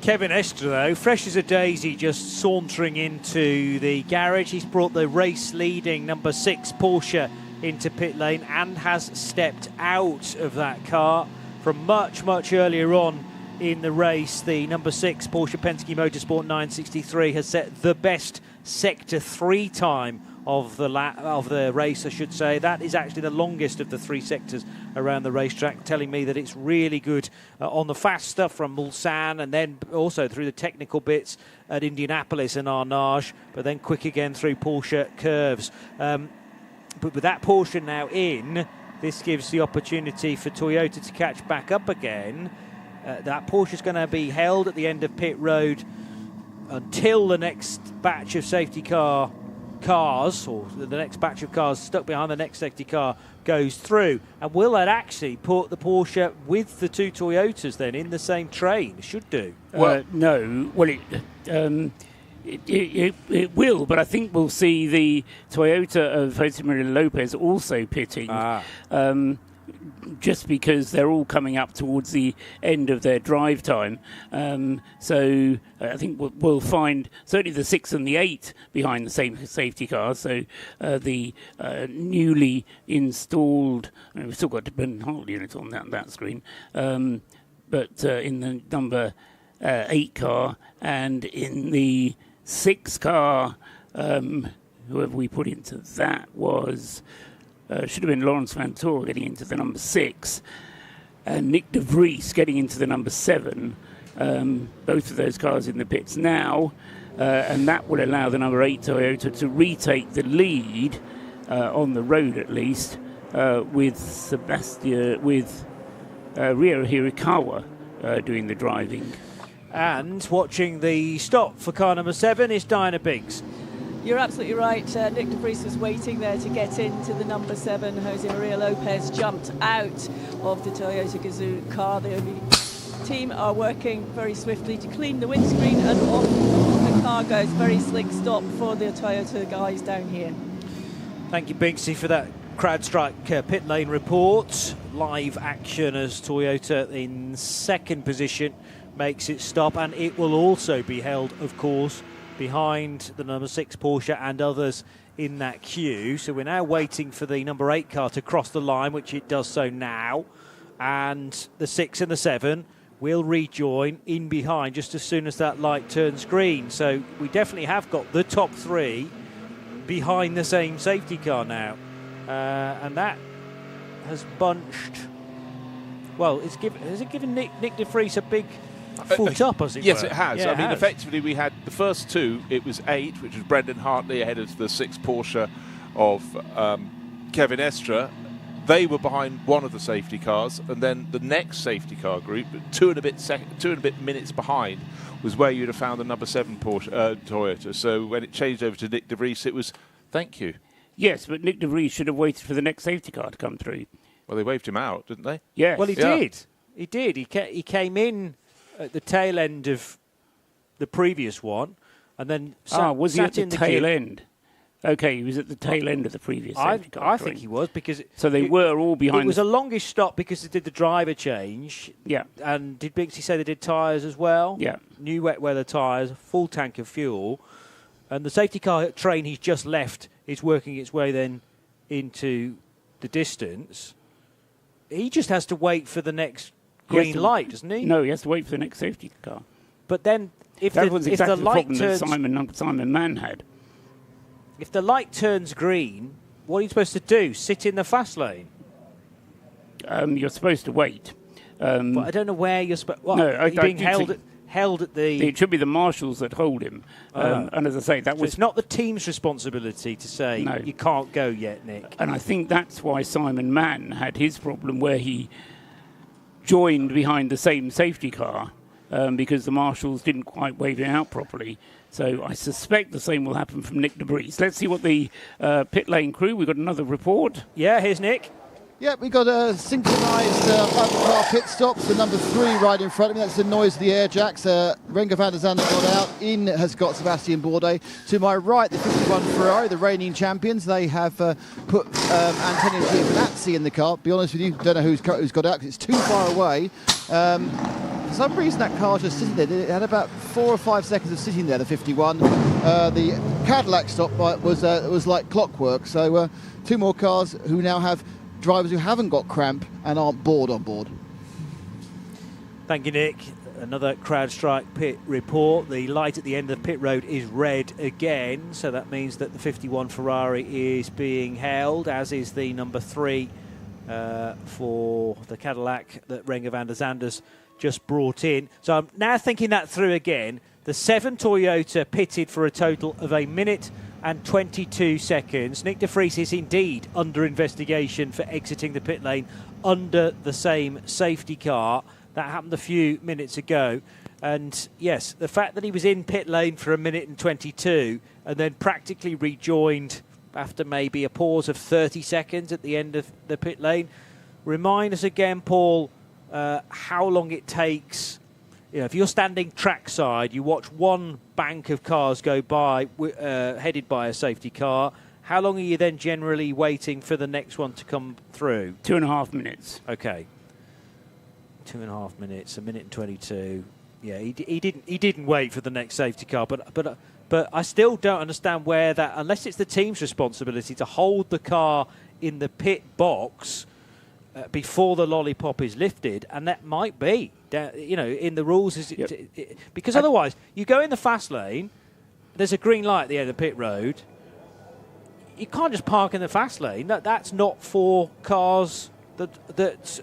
Kevin Estre, though, fresh as a daisy, just sauntering into the garage. He's brought the race-leading number 6 Porsche into pit lane and has stepped out of that car from much, much earlier on in the race. The number 6 Porsche Penske Motorsport 963 has set the best Sector 3 time of the race, I should say. That is actually the longest of the 3 sectors around the racetrack, telling me that it's really good on the fast stuff from Mulsanne, and then also through the technical bits at Indianapolis and Arnage, but then quick again through Porsche curves. But with that Porsche now in, this gives the opportunity for Toyota to catch back up again. That Porsche is going to be held at the end of pit road until the next batch of safety cars, or the next batch of cars stuck behind the next safety car, goes through. And will that actually put the Porsche with the 2 Toyotas then in the same train? It should do. No. Well, it will, but I think we'll see the Toyota of Jose Maria Lopez also pitting. Just because they're all coming up towards the end of their drive time. So I think we'll find certainly the 6 and the 8 behind the same safety cars. So the newly installed, we've still got the Ben Hartley unit on that screen, but in the number 8 car and in the 6 car, whoever we put into that was... should have been Lawrence Van Tor getting into the number 6, and Nick de Vries getting into the number 7. Both of those cars in the pits now, and that will allow the number 8 Toyota to retake the lead on the road, at least, with Ryo Hirakawa doing the driving. And watching the stop for car number 7 is Diana Biggs. You're absolutely right. Nick de Vries was waiting there to get into the number 7. Jose Maria Lopez jumped out of the Toyota Gazoo car. The team are working very swiftly to clean the windscreen, and off the car goes. Very slick stop for the Toyota guys down here. Thank you, Bigsy, for that CrowdStrike pit lane report. Live action as Toyota in second position makes it stop, and it will also be held, of course, behind the number 6 Porsche and others in that queue. So we're now waiting for the number 8 car to cross the line, which it does so now, and the 6 and the 7 will rejoin in behind just as soon as that light turns green. So we definitely have got the top 3 behind the same safety car now, and that has bunched. Well, has it given Nick de Vries a big foot up, as it yes, were? it has. Yeah, I mean, effectively, we had the first 2. It was 8, which was Brendan Hartley ahead of the 6 Porsche of Kevin Estre. They were behind one of the safety cars, and then the next safety car group, 2 and a bit minutes behind, was where you'd have found the number 7 Porsche, Toyota. So when it changed over to Nick de Vries, it was thank you. Yes, but Nick de Vries should have waited for the next safety car to come through. Well, they waved him out, didn't they? Yes. Well, he did. He did. He came in at the tail end of the previous one, and then was he at the tail end? Okay, he was at the tail end of the previous safety car. I think he was, because so they were all behind. It was a longish stop because they did the driver change. Yeah. And did Binksy say they did tyres as well? Yeah. New wet weather tyres, full tank of fuel, and the safety car train he's just left is working its way then into the distance. He just has to wait for the next green light, doesn't he? No, he has to wait for the next safety car. But then, if that the, was if exactly the the light problem turns, that Simon Mann had. If the light turns green, what are you supposed to do? Sit in the fast lane? You're supposed to wait. But I don't know where you're supposed. Well, no, being held at the. It should be the marshals that hold him. And as I say, that was. It's not the team's responsibility to say you can't go yet, Nick. And I think that's why Simon Mann had his problem, where he joined behind the same safety car because the marshals didn't quite wave it out properly. So I suspect the same will happen from Nick de Vries. Let's see what the pit lane crew. We've got another report. Yeah, here's Nick. Yeah, we got a synchronised car pit stops. The number 3 right in front of me. That's the noise of the air jacks. Renger van der Zande got out. In has got Sebastian Bourdais. To my right, the 51 Ferrari, the reigning champions. They have put Antonio Giovinazzi in the car. Be honest with you, don't know who's got out because it's too far away. For some reason, that car was just sitting there. It had about 4 or 5 seconds of sitting there, the 51. The Cadillac stop was like clockwork. So 2 more cars who now have drivers who haven't got cramp and aren't bored on board. Thank you, Nick. Another CrowdStrike pit report. The light at the end of the pit road is red again, so that means that the 51 Ferrari is being held, as is the number 3 for the Cadillac that Renger van der Zande's just brought in. So I'm now thinking that through again. The 7 Toyota pitted for a total of 1 minute and 22 seconds. Nick de Vries is indeed under investigation for exiting the pit lane under the same safety car. That happened a few minutes ago. And yes, the fact that he was in pit lane for 1 minute and 22 and then practically rejoined after maybe a pause of 30 seconds at the end of the pit lane. Remind us again, Paul, how long it takes. You know, if you're standing trackside, you watch one bank of cars go by, headed by a safety car. How long are you then generally waiting for the next one to come through? 2.5 minutes. Okay. 2.5 minutes, 1 minute and 22. Yeah, he didn't wait for the next safety car, but I still don't understand where that, unless it's the team's responsibility to hold the car in the pit box before the lollipop is lifted, and that might be, you know, in the rules. Because otherwise, you go in the fast lane, there's a green light at the end of the pit road. You can't just park in the fast lane. That's not for cars that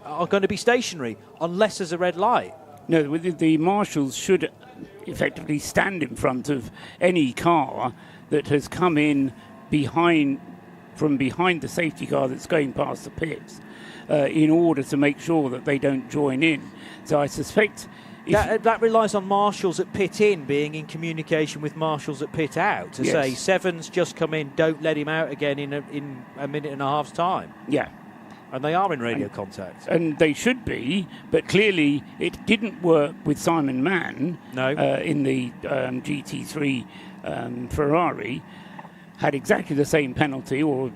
are going to be stationary unless there's a red light. No, the marshals should effectively stand in front of any car that has come in from behind the safety car that's going past the pits, in order to make sure that they don't join in. So I suspect that relies on marshals at pit in being in communication with marshals at pit out to say 7's just come in, don't let him out again in a minute and a half's time. Yeah. And they are in radio contact. And they should be, but clearly it didn't work with Simon Mann in the GT3 Ferrari. Had exactly the same penalty, or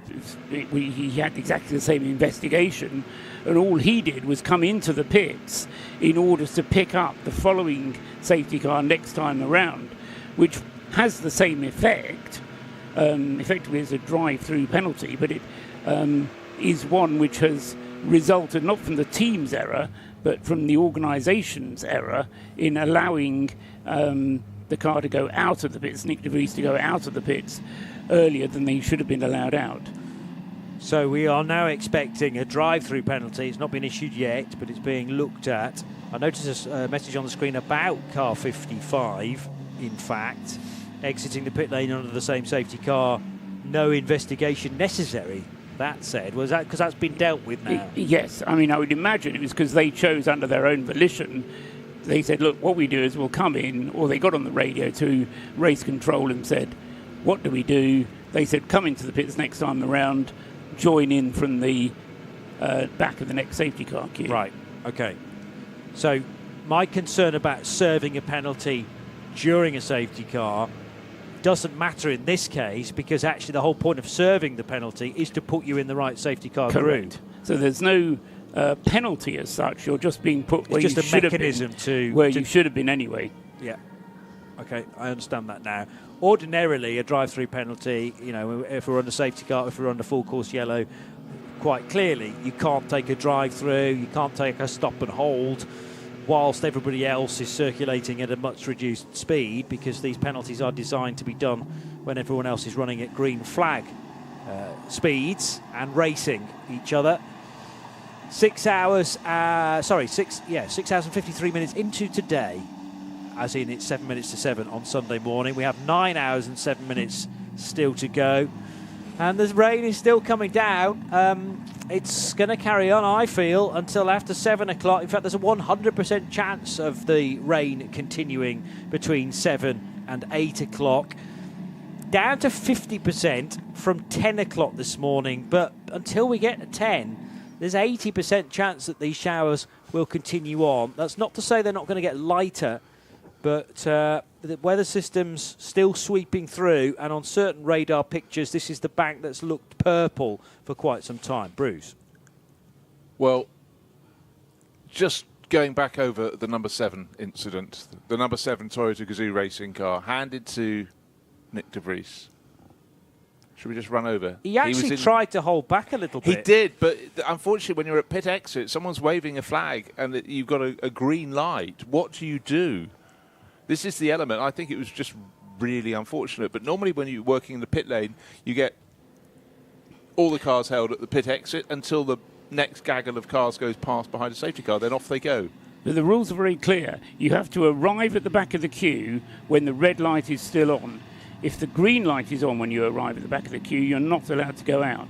he had exactly the same investigation, and all he did was come into the pits in order to pick up the following safety car next time around, which has the same effect, effectively as a drive-through penalty, but it is one which has resulted not from the team's error, but from the organisation's error in allowing the car to go out of the pits, Nick de Vries to go out of the pits earlier than they should have been allowed out. So we are now expecting a drive-through penalty. It's not been issued yet, but it's being looked at. I noticed a message on the screen about car 55, in fact, exiting the pit lane under the same safety car. No investigation necessary. that said? Was that because that's been dealt with now? Yes. I mean, I would imagine it was because they chose under their own volition. They said, look, what we do is we'll come in, or they got on the radio to race control and said, what do we do? They said, come into the pits next time around, join in from the back of the next safety car queue. Right, okay. So my concern about serving a penalty during a safety car doesn't matter in this case, because actually the whole point of serving the penalty is to put you in the right safety car Correct. group. So there's no penalty as such. You're just being put where it's you just should a mechanism have been, you should have been anyway. Yeah. Okay, I understand that now. Ordinarily, a drive-through penalty, you know, if we're on the safety car, if we're on the full course yellow, quite clearly, you can't take a drive-through, you can't take a stop and hold, whilst everybody else is circulating at a much reduced speed, because these penalties are designed to be done when everyone else is running at green flag speeds and racing each other. 6 hours and 53 minutes into today, as in it's 7 minutes to 7 on Sunday morning. We have 9 hours and 7 minutes still to go, and the rain is still coming down. It's going to carry on, I feel, until after 7 o'clock. In fact, there's a 100% chance of the rain continuing between 7 and 8 o'clock. Down to 50% from 10 o'clock this morning, but until we get to 10, there's 80% chance that these showers will continue on. That's not to say they're not going to get lighter, but the weather system's still sweeping through, and on certain radar pictures, this is the bank that's looked purple for quite some time. Bruce? Well, just going back over the number 7 incident, the number 7 Toyota Gazoo racing car handed to Nick de Vries. Should we just run over? He actually tried to hold back a little bit. He did, but unfortunately when you're at pit exit, someone's waving a flag and you've got a green light. What do you do? This is the element. I think it was just really unfortunate. But normally when you're working in the pit lane, you get all the cars held at the pit exit until the next gaggle of cars goes past behind a safety car. Then off they go. But the rules are very clear. You have to arrive at the back of the queue when the red light is still on. If the green light is on when you arrive at the back of the queue, you're not allowed to go out.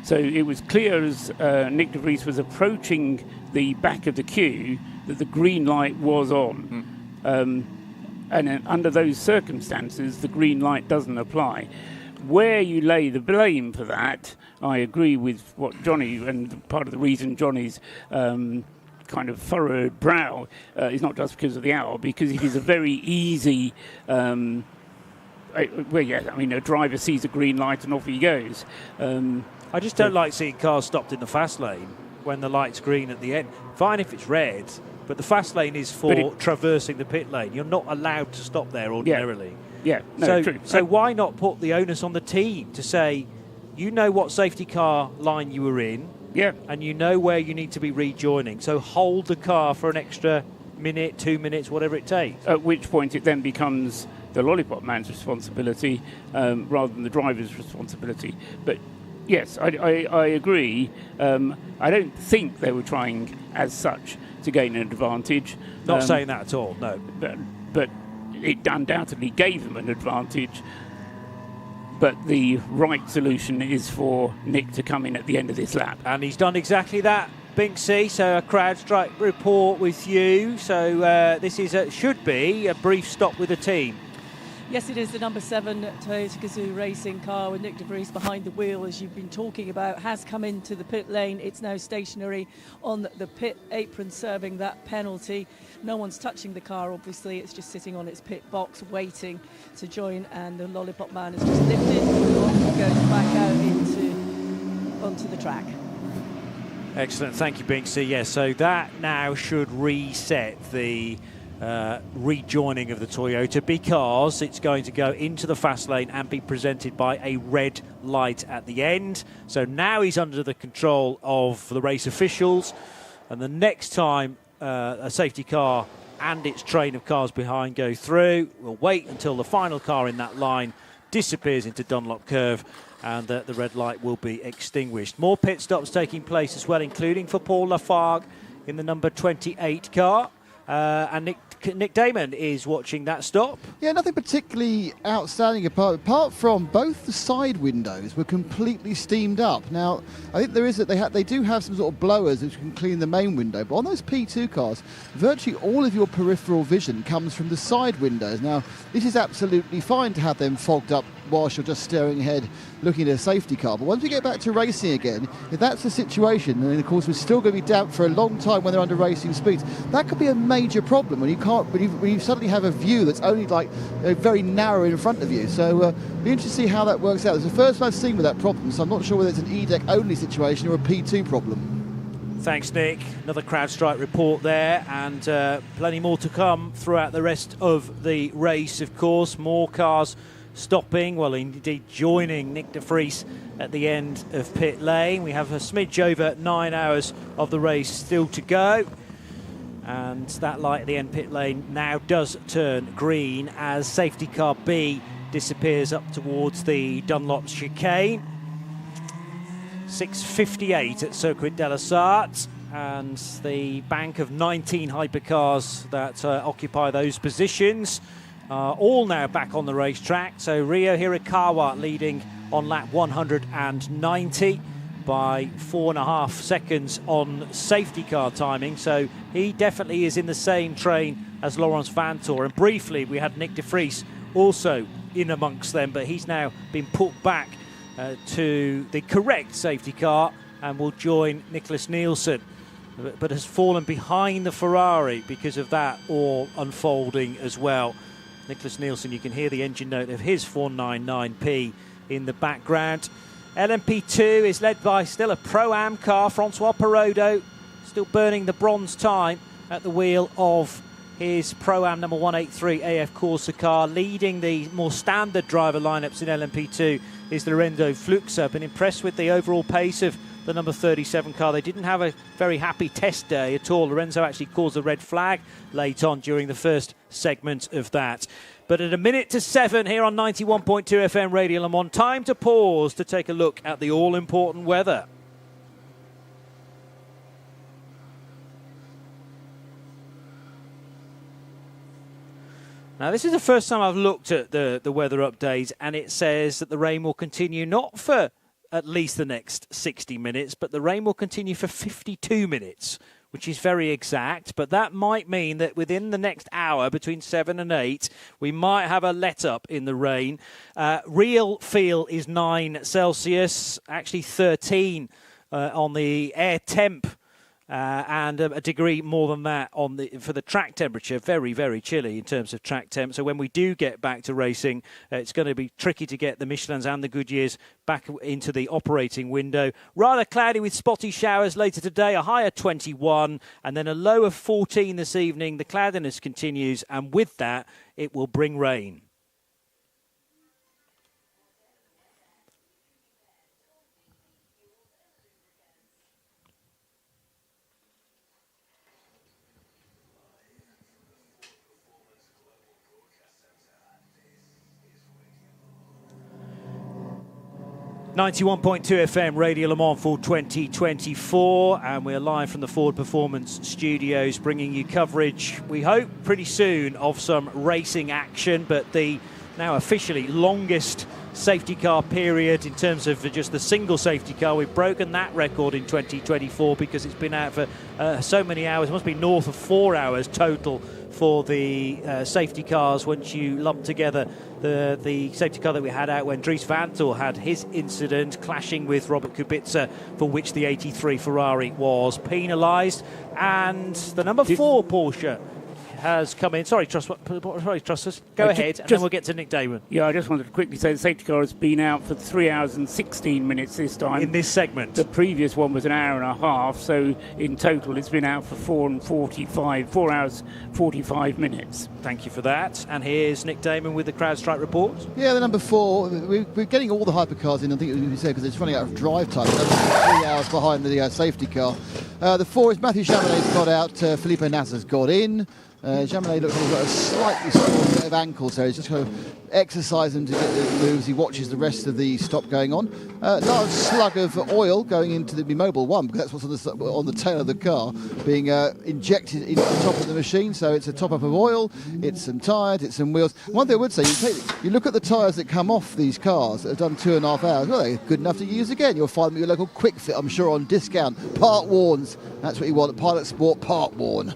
So it was clear as Nick de Vries was approaching the back of the queue that the green light was on. And under those circumstances, the green light doesn't apply. Where you lay the blame for that, I agree with what Johnny, and part of the reason Johnny's kind of furrowed brow is not just because of the hour, because it is a very easy... a driver sees a green light and off he goes. I just don't like seeing cars stopped in the fast lane when the light's green at the end. Fine if it's red, but the fast lane is for traversing the pit lane. You're not allowed to stop there ordinarily. Yeah, no, true. So why not put the onus on the team to say, you know what safety car line you were in, and you know where you need to be rejoining, so hold the car for an extra minute, 2 minutes, whatever it takes. At which point it then becomes the lollipop man's responsibility rather than the driver's responsibility. But yes, I agree. I don't think they were trying as such to gain an advantage. Not saying that at all, no. But it undoubtedly gave them an advantage. But the right solution is for Nick to come in at the end of this lap. And he's done exactly that. Binksy, so a crowd strike report with you. So this is should be a brief stop with the team. Yes, it is the number 7 Toyota Gazoo racing car with Nick de Vries behind the wheel, as you've been talking about, has come into the pit lane. It's now stationary on the pit apron serving that penalty. No one's touching the car, obviously. It's just sitting on its pit box waiting to join, and the lollipop man is just lifted and goes back out onto the track. Excellent, thank you, Binksy. Yes, so that now should reset the rejoining of the Toyota, because it's going to go into the fast lane and be presented by a red light at the end. So now he's under the control of the race officials, and the next time a safety car and its train of cars behind go through, we'll wait until the final car in that line disappears into Dunlop Curve, and the red light will be extinguished. More pit stops taking place as well, including for Paul Lafargue in the number 28 car. And Nick Nick Damon is watching that stop. Yeah, nothing particularly outstanding apart from both the side windows were completely steamed up. Now, I think they do have some sort of blowers which can clean the main window, but on those P2 cars, virtually all of your peripheral vision comes from the side windows. Now, this is absolutely fine to have them fogged up whilst you're just staring ahead looking at a safety car. But once we get back to racing again, if that's the situation, and of course we're still going to be damp for a long time when they're under racing speeds, that could be a major problem when you suddenly have a view that's only like very narrow in front of you. So be interested to see how that works out. It's the first I've seen with that problem, so I'm not sure whether it's an E-deck only situation or a P2 problem. Thanks, Nick. Another CrowdStrike report there, and plenty more to come throughout the rest of the race, of course. More cars stopping, well, indeed joining Nick de Vries at the end of pit lane. We have a smidge over 9 hours of the race still to go, and that light at the end pit lane now does turn green as safety car B disappears up towards the Dunlop chicane. 6:58 at Circuit de la Sarthe, and the bank of 19 hypercars that occupy those positions all now back on the racetrack. So Ryo Hirakawa leading on lap 190 by 4.5 seconds on safety car timing. So he definitely is in the same train as Laurens Vanthoor. And briefly, we had Nick de Vries also in amongst them, but he's now been put back to the correct safety car and will join Nicholas Nielsen, but has fallen behind the Ferrari because of that all unfolding as well. Nicholas Nielsen, you can hear the engine note of his 499P in the background. LMP2 is led by still a Pro-Am car. Francois Perrodo still burning the bronze time at the wheel of his Pro-Am number 183 AF Corsa car. Leading the more standard driver lineups in LMP2 is Lorenzo Fluxa. Been impressed with the overall pace of the number 37 car. They didn't have a very happy test day at all. Lorenzo actually caused a red flag late on during the first segment of that. But at 1:07 here on 91.2 FM Radio Le Mans, time to pause to take a look at the all-important weather. Now, this is the first time I've looked at the weather update, and it says that the rain will continue not for at least the next 60 minutes, but the rain will continue for 52 minutes, which is very exact. But that might mean that within the next hour, between 7 and 8, we might have a let-up in the rain. Real feel is 9 Celsius, actually 13 on the air temp, and a degree more than that for the track temperature. Very, very chilly in terms of track temp. So when we do get back to racing, it's going to be tricky to get the Michelins and the Goodyears back into the operating window. Rather cloudy with spotty showers later today, a high of 21 and then a low of 14 this evening. The cloudiness continues, and with that, it will bring rain. .2 FM Radio Le Mans for 2024, and we're live from the Ford Performance Studios, bringing you coverage, we hope, pretty soon of some racing action, but the now officially longest safety car period in terms of just the single safety car. We've broken that record in 2024 because it's been out for so many hours. It must be north of 4 hours total for the safety cars once you lump together the safety car that we had out when Dries Vanthoor had his incident clashing with Robert Kubica, for which the 83 Ferrari was penalised. And the number 4 Porsche has come in. Sorry, Truss, go ahead, and then we'll get to Nick Damon. Yeah, I just wanted to quickly say the safety car has been out for 3 hours and 16 minutes this time. In this segment. The previous one was an hour and a half, so in total it's been out for 4 hours, 45 minutes. Thank you for that. And here's Nick Damon with the CrowdStrike report. Yeah, the number 4, we're getting all the hypercars in, I think you said, because it's running out of drive time. That's 3 hours behind the safety car. The 4 is Mathieu Chamonix's got out, Felipe Nasser's got in. Jaminet looks like he's got a slightly sore set of ankles, so he's just kind of exercising to get the moves. He watches the rest of the stop going on. Large slug of oil going into the Mobile 1, because that's what's on the tail of the car, being injected into the top of the machine. So it's a top-up of oil, it's some tyres, it's some wheels. One thing I would say, you look at the tyres that come off these cars that have done 2.5 hours, well, they're good enough to use again. You'll find them at your local Quick Fit, I'm sure, on discount. Part worns, that's what you want, Pilot Sport part worn.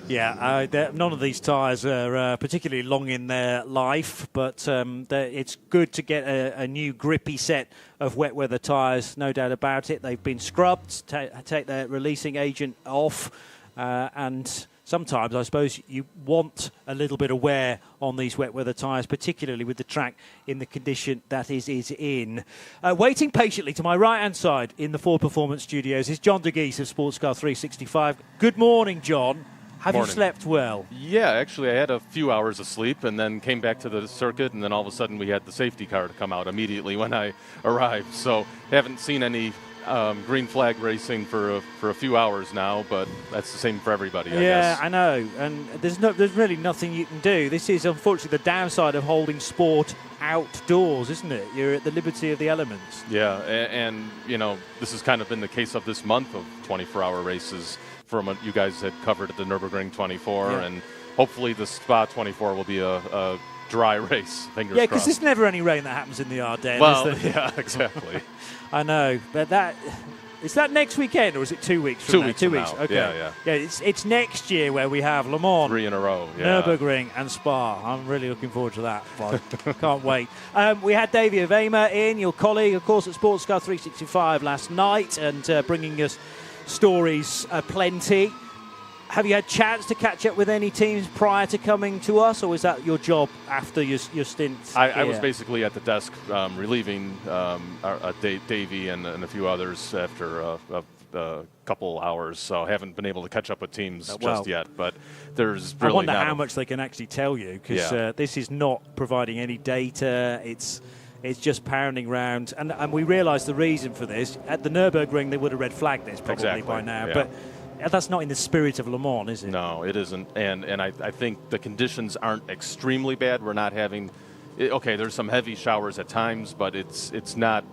Yeah, none of these tyres are particularly long in their life, but it's good to get a new grippy set of wet weather tyres, no doubt about it. They've been scrubbed, take their releasing agent off, and sometimes I suppose you want a little bit of wear on these wet weather tyres, particularly with the track in the condition that is in. Waiting patiently to my right-hand side in the Ford Performance Studios is John de Geese of Sports Car 365. Good morning, John. Have you slept well? Yeah, actually, I had a few hours of sleep and then came back to the circuit, and then all of a sudden we had the safety car to come out immediately when I arrived. So haven't seen any green flag racing for a few hours now, but that's the same for everybody, I guess. Yeah, I know, and there's really nothing you can do. This is unfortunately the downside of holding sport outdoors, isn't it? You're at the liberty of the elements. Yeah, and you know, this has kind of been the case of this month of 24-hour races from what you guys had covered at the Nürburgring 24, and hopefully the Spa 24 will be a dry race, fingers crossed. Yeah, because there's never any rain that happens in the Ardennes. Well, yeah, exactly. I know, but is that next weekend, or is it 2 weeks from 2 now? weeks 2 from weeks, now. okay. Yeah, it's next year where we have Le Mans, 3 in a row, yeah. Nürburgring and Spa. I'm really looking forward to that. Can't wait. We had Davey Avema in, your colleague, of course, at Sports Car 365 last night, and bringing us stories aplenty. Have you had chance to catch up with any teams prior to coming to us, or is that your job after your stint? I was basically at the desk relieving Davey and a few others after a couple hours, so I haven't been able to catch up with teams just yet. But there's really I wonder how much they can actually tell you, because this is not providing any data. It's just pounding round, and we realise the reason for this. At the Nürburgring, they would have red flagged this probably by now, but that's not in the spirit of Le Mans, is it? No, it isn't, and I think the conditions aren't extremely bad. We're not having, there's some heavy showers at times, but it's not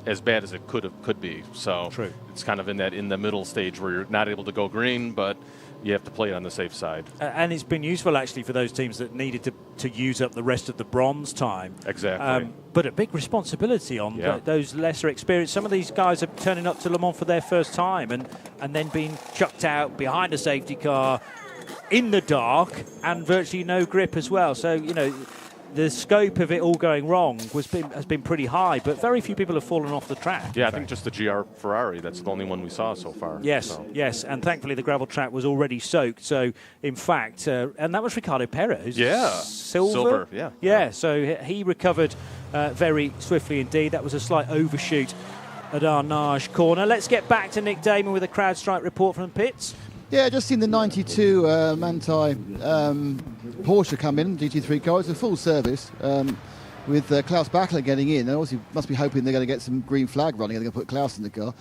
as bad as it could be. So it's kind of in the middle stage where you're not able to go green, but you have to play it on the safe side. And it's been useful, actually, for those teams that needed to use up the rest of the bronze time. Exactly. But a big responsibility on those lesser experienced. Some of these guys are turning up to Le Mans for their first time and then being chucked out behind a safety car in the dark and virtually no grip as well. So, you know, the scope of it all going wrong has been pretty high, but very few people have fallen off the track. Yeah, I think just the GR Ferrari, that's the only one we saw so far. Yes, and thankfully the gravel track was already soaked. So, in fact, and that was Ricardo Perez. Yeah, silver. Yeah, so he recovered very swiftly indeed. That was a slight overshoot at Arnage corner. Let's get back to Nick Damon with a CrowdStrike report from the pits. Yeah, just seen the 92 Manthey Porsche come in, GT3 car. It's a full service with Klaus Bachler getting in. And obviously must be hoping they're going to get some green flag running. They're going to put Klaus in the car.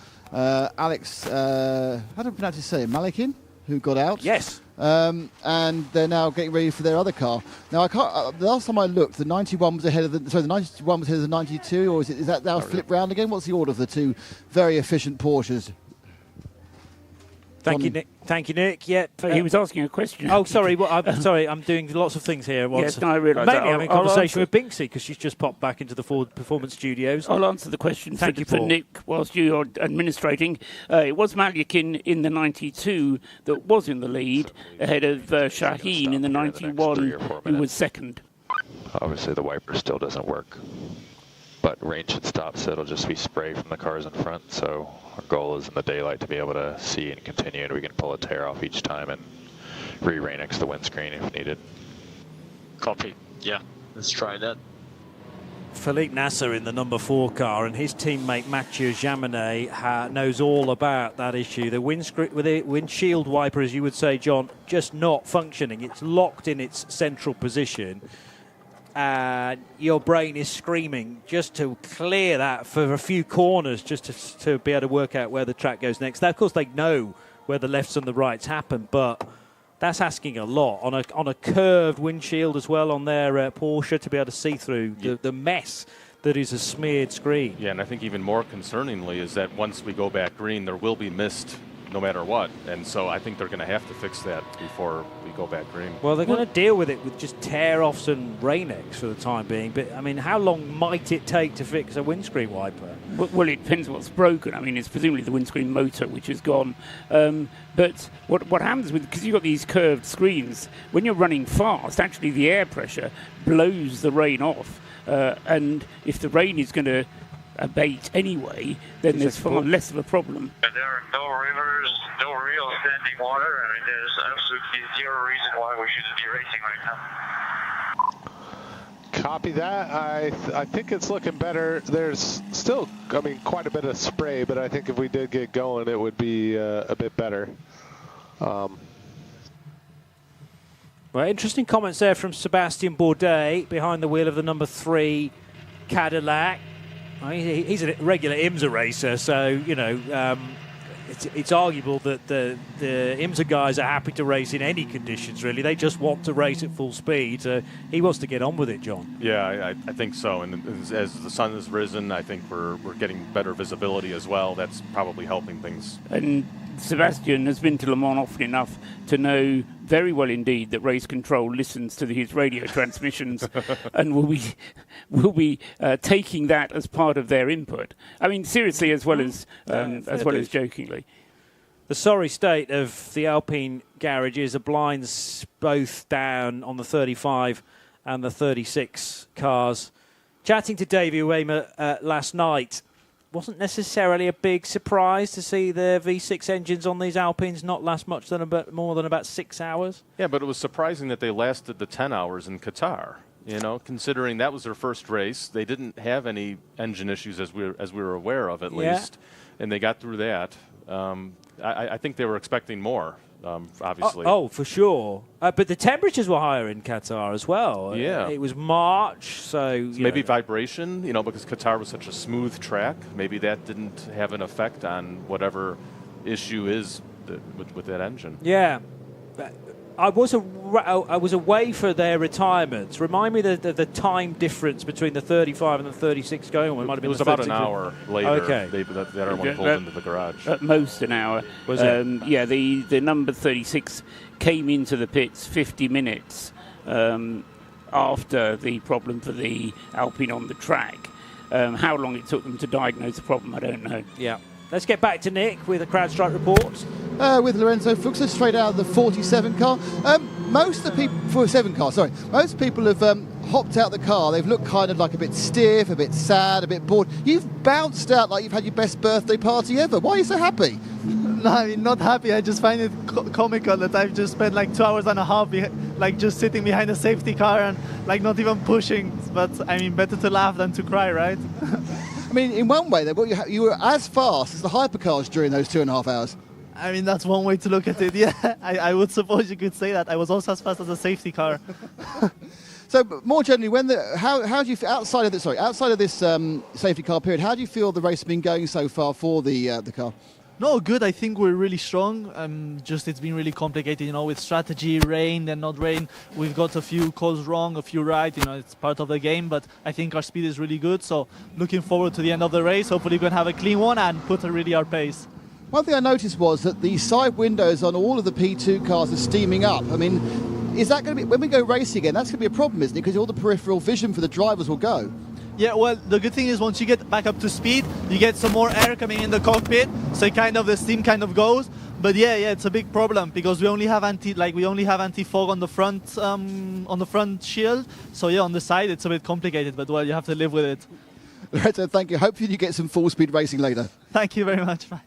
Alex, how do I pronounce his name? Malikin, who got out. Yes. And they're now getting ready for their other car. Now, the last time I looked, the 91 was ahead of the 91 was ahead of the 92, or is that now flipped round again? What's the order of the two very efficient Porsches? Thank you, Nick. Thank you, Nick. Yeah, he was asking a question. Oh, sorry. I'm sorry. I'm doing lots of things here at once. Yes, no, I realise Mainly that. having a conversation with Binksy because she's just popped back into the Ford Performance Studios. I'll answer the question for Nick whilst you're administrating. It was Malyakin in the 92 that was in the lead ahead of Shaheen in the 91 who was second. Obviously the wiper still doesn't work, but rain should stop, so it'll just be spray from the cars in front. So our goal is in the daylight to be able to see and continue, and we can pull a tear off each time and re-rain next to the windscreen if needed. Copy. Yeah, let's try that. Philippe Nasser in the number 4 car, and his teammate Mathieu Jaminet knows all about that issue. The windshield wiper, as you would say, John, just not functioning. It's locked in its central position. And your brain is screaming just to clear that for a few corners, just to be able to work out where the track goes next. Now, of course, they know where the lefts and the rights happen, but That's asking a lot on a curved windshield as well on their Porsche to be able to see through the mess that is a smeared screen. Yeah, and I think even more concerningly is that once we go back green, there will be mist no matter what. And so I think they're going to have to fix that before we go back green. Well, they're going to deal with it with just tear-offs and rain-X for the time being. But, I mean, how long might it take to fix a windscreen wiper? Well, it depends what's broken. I mean, it's presumably the windscreen motor, which is gone. But what happens because you've got these curved screens, when you're running fast, actually the air pressure blows the rain off. And if the rain is going to abate anyway, then there's far less of a problem. There are no rivers, no real standing water. I mean, there's absolutely zero reason why we shouldn't be racing right now. Copy that. I think it's looking better. There's still, I mean, quite a bit of spray, but I think if we did get going, it would be a bit better. Well, interesting comments there from Sebastian Bourdais behind the wheel of the number 3 Cadillac. I mean, he's a regular IMSA racer, so, you know, it's arguable that the IMSA guys are happy to race in any conditions, really. They just want to race at full speed. He wants to get on with it, John. Yeah, I think so. And as the sun has risen, I think we're getting better visibility as well. That's probably helping things. And Sebastian has been to Le Mans often enough to know very well indeed that race control listens to his radio transmissions and will be taking that as part of their input. I mean, seriously, as well as jokingly. The sorry state of the Alpine garages, the blinds both down on the 35 and the 36 cars. Chatting to Davey Uema last night, wasn't necessarily a big surprise to see the V6 engines on these Alpines not last more than about 6 hours. Yeah, but it was surprising that they lasted the 10 hours in Qatar. You know, considering that was their first race, they didn't have any engine issues as we were aware of at least, and they got through that. I think they were expecting more. Obviously. Oh, for sure. But the temperatures were higher in Qatar as well. Yeah. It was March, so maybe vibration, because Qatar was such a smooth track, maybe that didn't have an effect on whatever issue is with that engine. Yeah. I was away for their retirements. Remind me the time difference between the 35 and the 36 going on. It was about an hour later. Okay. That everyone pulled into the garage. At most an hour. Was it? Yeah, the number 36 came into the pits 50 minutes after the problem for the Alpine on the track. How long it took them to diagnose the problem, I don't know. Yeah. Let's get back to Nick with a CrowdStrike report. With Lorenzo Fuchs, straight out of the 47 car. Most of the people, 47 car, sorry. Most people have hopped out the car. They've looked kind of like a bit stiff, a bit sad, a bit bored. You've bounced out like you've had your best birthday party ever. Why are you so happy? No, I mean, not happy. I just find it comical that I've just spent like 2 hours and a half like just sitting behind a safety car and like not even pushing. But I mean, better to laugh than to cry, right? I mean, in one way, you were as fast as the hypercars during those 2.5 hours. I mean, that's one way to look at it. Yeah, I would suppose you could say that. I was also as fast as a safety car. So, more generally, how do you feel outside of this safety car period? How do you feel the race has been going so far for the car? No, good. I think we're really strong. Just it's been really complicated, with strategy, rain and not rain. We've got a few calls wrong, a few right. It's part of the game. But I think our speed is really good. So looking forward to the end of the race. Hopefully, we're going to have a clean one and put a really hard pace. One thing I noticed was that the side windows on all of the P2 cars are steaming up. I mean, is that going to be, when we go racing again, that's going to be a problem, isn't it? Because all the peripheral vision for the drivers will go. Yeah, well, the good thing is once you get back up to speed, you get some more air coming in the cockpit, so the steam kind of goes. But yeah, it's a big problem because we only have anti-fog on the front shield. So yeah, on the side it's a bit complicated, but well, you have to live with it. Lorenzo, thank you. Hopefully you get some full speed racing later. Thank you very much. Bye.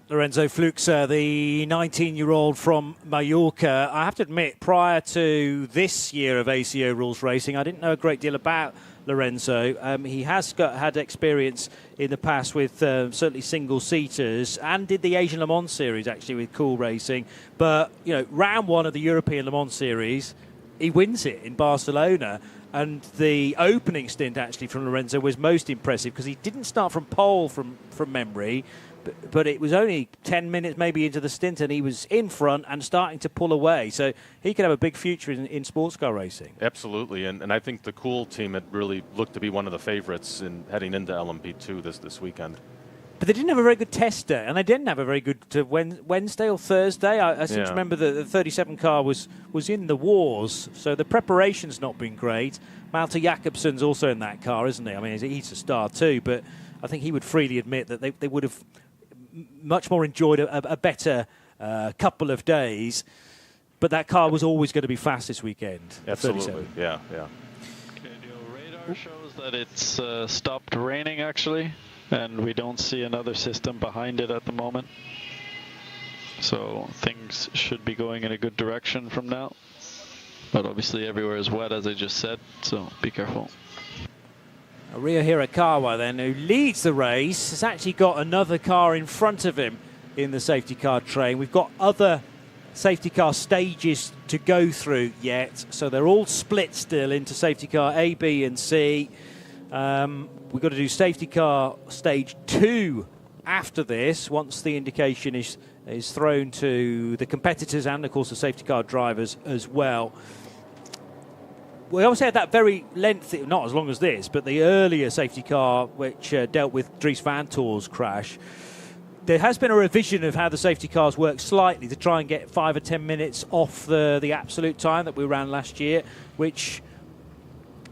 Lorenzo Fuchs, the 19-year-old from Mallorca. I have to admit, prior to this year of ACO rules racing, I didn't know a great deal about Lorenzo. He has had experience in the past with certainly single-seaters and did the Asian Le Mans Series, actually, with Cool Racing. But, round one of the European Le Mans Series, he wins it in Barcelona. And the opening stint, actually, from Lorenzo was most impressive because he didn't start from pole from memory, but it was only 10 minutes maybe into the stint, and he was in front and starting to pull away. So he could have a big future in sports car racing. Absolutely, and I think the Cool team had really looked to be one of the favorites in heading into LMP2 this weekend. But they didn't have a very good test day, and they didn't have a very good Wednesday or Thursday. I seem to remember that the 37 car was in the wars, so the preparation's not been great. Malte Jakobsen's also in that car, isn't he? I mean, he's a star too, but I think he would freely admit that they would have much more enjoyed a better couple of days, but that car was always going to be fast this weekend. Absolutely, yeah. Okay, your radar shows that it's stopped raining actually, and we don't see another system behind it at the moment. So things should be going in a good direction from now. But obviously everywhere is wet, as I just said, so be careful. Ryo Hirakawa then, who leads the race, has actually got another car in front of him in the safety car train. We've got other safety car stages to go through yet, so they're all split still into safety car A, B and C. We've got to do safety car stage 2 after this, once the indication is thrown to the competitors and, of course, the safety car drivers as well. We obviously had that very lengthy, not as long as this, but the earlier safety car which dealt with Dries Vanthoor's crash. There has been a revision of how the safety cars work slightly to try and get 5 or 10 minutes off the absolute time that we ran last year, which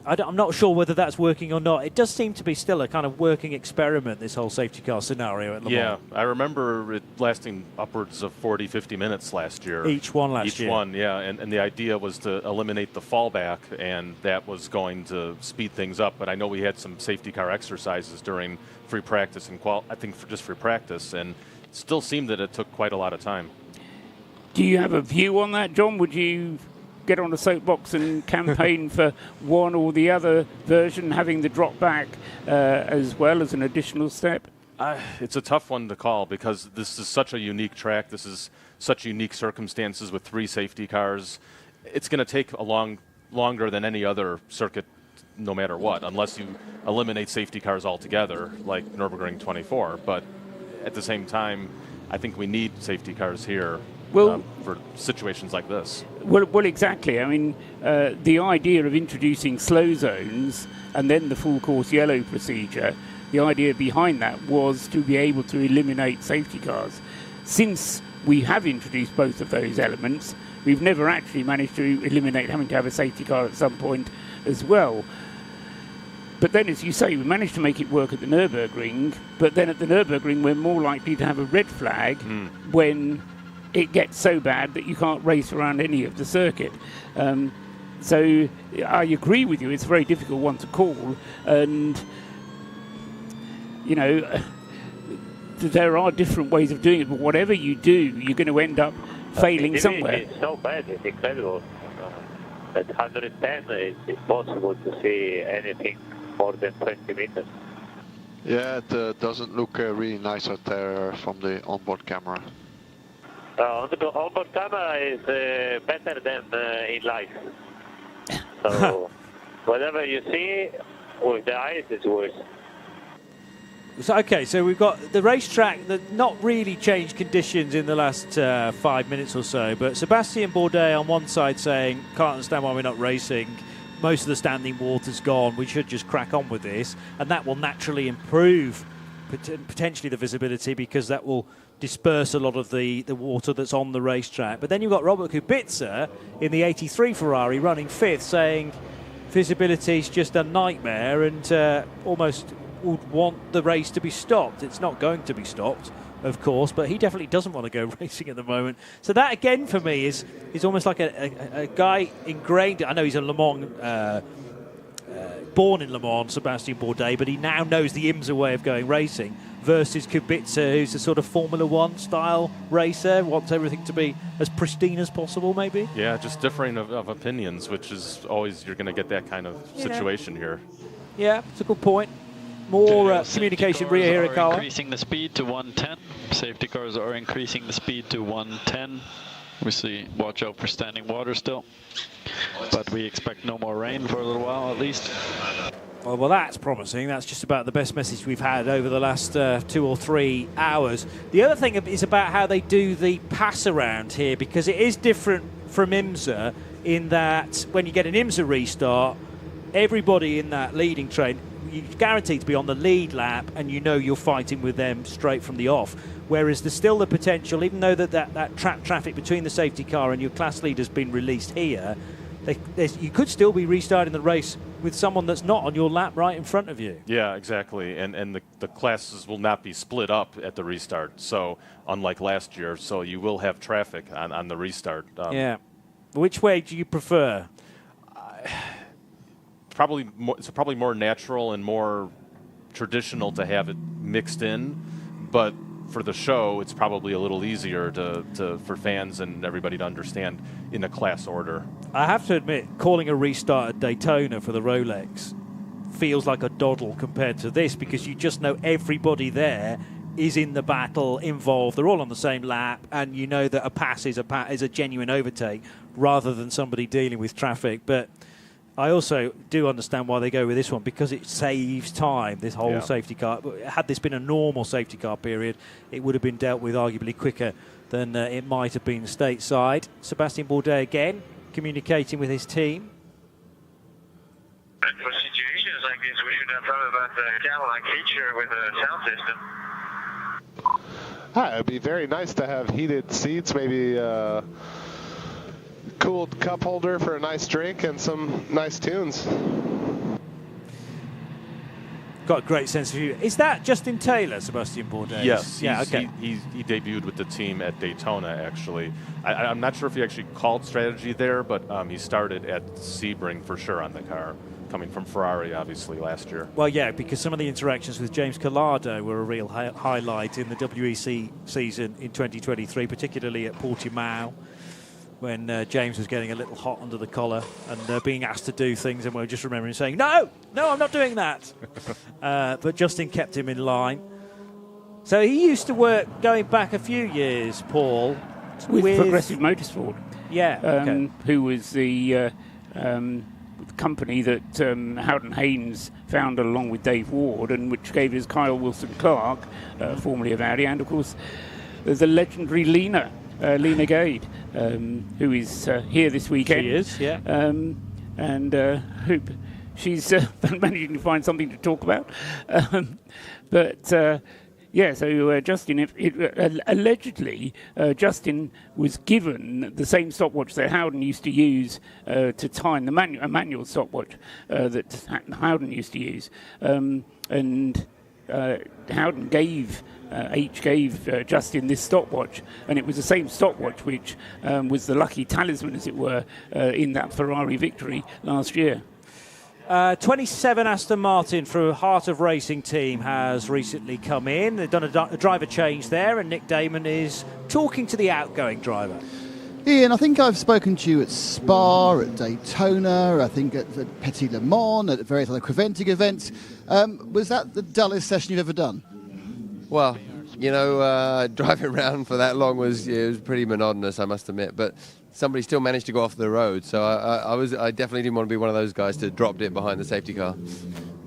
I'm not sure whether that's working or not. It does seem to be still a kind of working experiment, this whole safety car scenario at Le Mans. Yeah, I remember it lasting upwards of 40, 50 minutes last year. Each one last year. Each one, yeah. And the idea was to eliminate the fallback, and that was going to speed things up. But I know we had some safety car exercises during free practice and I think for just free practice, and it still seemed that it took quite a lot of time. Do you have a view on that, John? Would you get on a soapbox and campaign for one or the other version, having the drop back as well as an additional step? It's a tough one to call because this is such a unique track. This is such unique circumstances with 3 safety cars. It's going to take longer than any other circuit, no matter what, unless you eliminate safety cars altogether, like Nürburgring 24. But at the same time, I think we need safety cars here. For situations like this. Well, exactly. I mean, the idea of introducing slow zones and then the full course yellow procedure, the idea behind that was to be able to eliminate safety cars. Since we have introduced both of those elements, we've never actually managed to eliminate having to have a safety car at some point as well. But then, as you say, we managed to make it work at the Nürburgring, but then at the Nürburgring we're more likely to have a red flag when it gets so bad that you can't race around any of the circuit. So I agree with you, it's a very difficult one to call, and you know, there are different ways of doing it, but whatever you do, you're going to end up failing somewhere. It's so bad, it's incredible. At 110 it's impossible to see anything more than 20 meters. Yeah, it doesn't look really nice out there from the onboard camera. On the onboard camera is better than in life. So whatever you see with the eyes is worse. So, okay, so we've got the racetrack that not really changed conditions in the last 5 minutes or so, but Sebastian Bourdais on one side saying, can't understand why we're not racing, most of the standing water's gone, we should just crack on with this, and that will naturally improve potentially the visibility because that will disperse a lot of the water that's on the racetrack. But then you've got Robert Kubica in the 83 Ferrari running 5th saying visibility is just a nightmare and almost would want the race to be stopped. It's not going to be stopped, of course, but he definitely doesn't want to go racing at the moment. So that again for me is almost like a guy ingrained. I know he's a Le Mans born in Le Mans, Sebastian Bourdais, but he now knows the IMSA way of going racing versus Kubica, who's a sort of Formula One style racer, wants everything to be as pristine as possible, maybe. Yeah, just differing of opinions, which is always, you're going to get that kind of situation here. Yeah, it's a good point. More communication, Ryo Hirakawa. Increasing the speed to 110. Safety cars are increasing the speed to 110. Obviously, watch out for standing water still. But we expect no more rain for a little while at least. Well, that's promising. That's just about the best message we've had over the last 2 or 3 hours. The other thing is about how they do the pass around here, because it is different from IMSA in that when you get an IMSA restart, everybody in that leading train, you're guaranteed to be on the lead lap, and you know you're fighting with them straight from the off. Whereas there's still the potential, even though that traffic between the safety car and your class lead has been released here, you could still be restarting the race with someone that's not on your lap right in front of you. Yeah, exactly. And the classes will not be split up at the restart. So unlike last year, so you will have traffic on the restart. Yeah. Which way do you prefer? It's probably more natural and more traditional to have it mixed in, but for the show, it's probably a little easier for fans and everybody to understand in a class order. I have to admit, calling a restart at Daytona for the Rolex feels like a doddle compared to this, because you just know everybody there is in the battle, involved. They're all on the same lap, and you know that a pass is a genuine overtake rather than somebody dealing with traffic. But I also do understand why they go with this one, because it saves time, this whole safety car. Had this been a normal safety car period, it would have been dealt with arguably quicker than it might have been stateside. Sebastian Bourdais again, communicating with his team. For situations like this, we should have thought about the Cadillac feature with a sound system. It'd be very nice to have heated seats, maybe cooled cup holder for a nice drink and some nice tunes. Got a great sense of humor. Is that Justin Taylor, Sebastian Bourdais? Yes. Okay. He debuted with the team at Daytona, actually. I'm not sure if he actually called strategy there, but he started at Sebring for sure on the car, coming from Ferrari, obviously, last year. Well, yeah, because some of the interactions with James Collado were a real highlight in the WEC season in 2023, particularly at Portimao, when James was getting a little hot under the collar and being asked to do things, and we were just remembering saying, no, I'm not doing that. But Justin kept him in line. So he used to work, going back a few years, Paul, with Progressive Motorsport. Yeah. Who was the company that Howden Haynes founded along with Dave Ward, and which gave us Kyle Wilson-Clark, formerly of Audi, and of course the legendary Lena Gade, who is here this weekend. She is, yeah. And hope she's managing to find something to talk about. So Justin, allegedly, Justin was given the same stopwatch that Howden used to use to time a manual stopwatch that Howden used to use. And Howden gave Justin this stopwatch, and it was the same stopwatch which was the lucky talisman, as it were, in that Ferrari victory last year. 27 Aston Martin for Heart of Racing team has recently come in. They've done a driver change there, and Nick Damon is talking to the outgoing driver. Ian, I think I've spoken to you at Spa, at Daytona, I think at Petit Le Mans, at various other Creventic events. Was that the dullest session you've ever done? Well, driving around for that long was pretty monotonous, I must admit. But somebody still managed to go off the road, so I definitely didn't want to be one of those guys to drop it behind the safety car.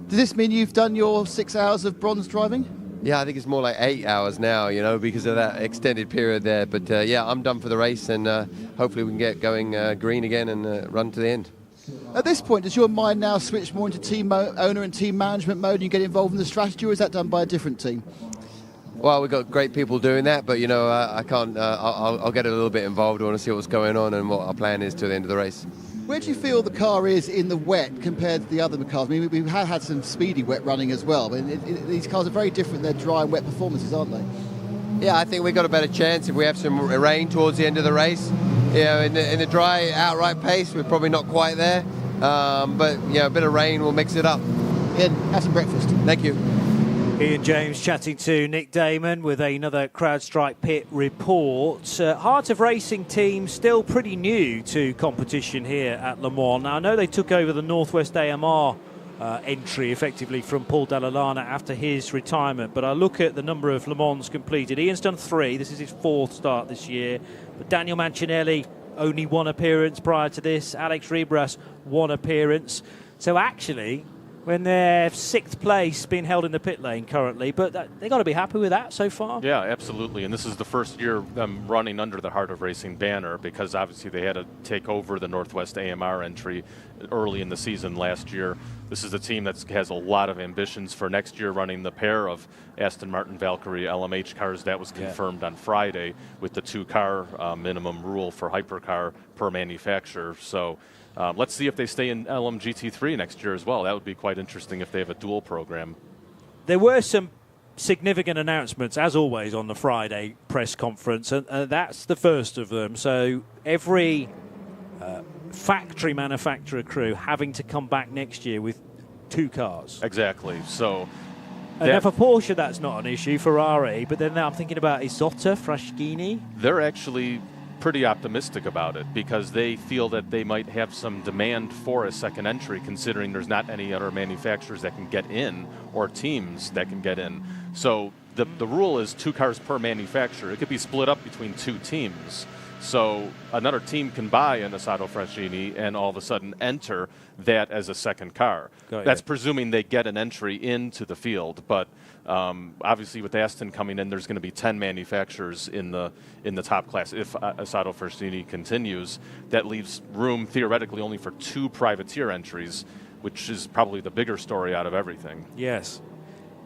Does this mean you've done your 6 hours of bronze driving? Yeah, I think it's more like 8 hours now, because of that extended period there. But I'm done for the race, and hopefully we can get going green again and run to the end. At this point, does your mind now switch more into team owner and team management mode and you get involved in the strategy, or is that done by a different team? Well, we've got great people doing that, but I can't. I'll get a little bit involved. I want to see what's going on and what our plan is to the end of the race. Where do you feel the car is in the wet compared to the other cars? I mean, we have had some speedy wet running as well, but these cars are very different. They're dry and wet performances, aren't they? Yeah, I think we've got a better chance if we have some rain towards the end of the race. In the dry outright pace, we're probably not quite there, but a bit of rain will mix it up. Ian, have some breakfast. Thank you. Ian James chatting to Nick Damon with another CrowdStrike pit report. Heart of Racing team still pretty new to competition here at Le Mans. Now, I know they took over the Northwest AMR entry effectively from Paul Dall'Anna after his retirement, but I look at the number of Le Mans completed. Ian's done 3. This is his 4th start this year. But Daniel Mancinelli, only 1 appearance prior to this. Alex Ribras, 1 appearance. So actually, when they're 6th place being held in the pit lane currently, but they've got to be happy with that so far. Yeah, absolutely. And this is the first year of them running under the Heart of Racing banner, because obviously they had to take over the Northwest AMR entry early in the season last year. This is a team that has a lot of ambitions for next year, running the pair of Aston Martin Valkyrie LMH cars. That was confirmed on Friday with the 2-car minimum rule for hypercar per manufacturer. So let's see if they stay in LMGT3 next year as well. That would be quite interesting if they have a dual program. There were some significant announcements, as always, on the Friday press conference, and that's the first of them. So every factory manufacturer crew having to come back next year with 2 cars. Exactly. So, and now for Porsche, that's not an issue. Ferrari, but then now I'm thinking about Isotta, Fraschini. They're actually pretty optimistic about it, because they feel that they might have some demand for a second entry, considering there's not any other manufacturers that can get in or teams that can get in. So the rule is 2 cars per manufacturer. It could be split up between 2 teams. So another team can buy an Isotta Fraschini and all of a sudden enter that as a second car. That's presuming they get an entry into the field. But obviously with Aston coming in, there's going to be 10 manufacturers in the top class. If Isotta Fraschini continues, that leaves room theoretically only for 2 privateer entries, which is probably the bigger story out of everything. Yes.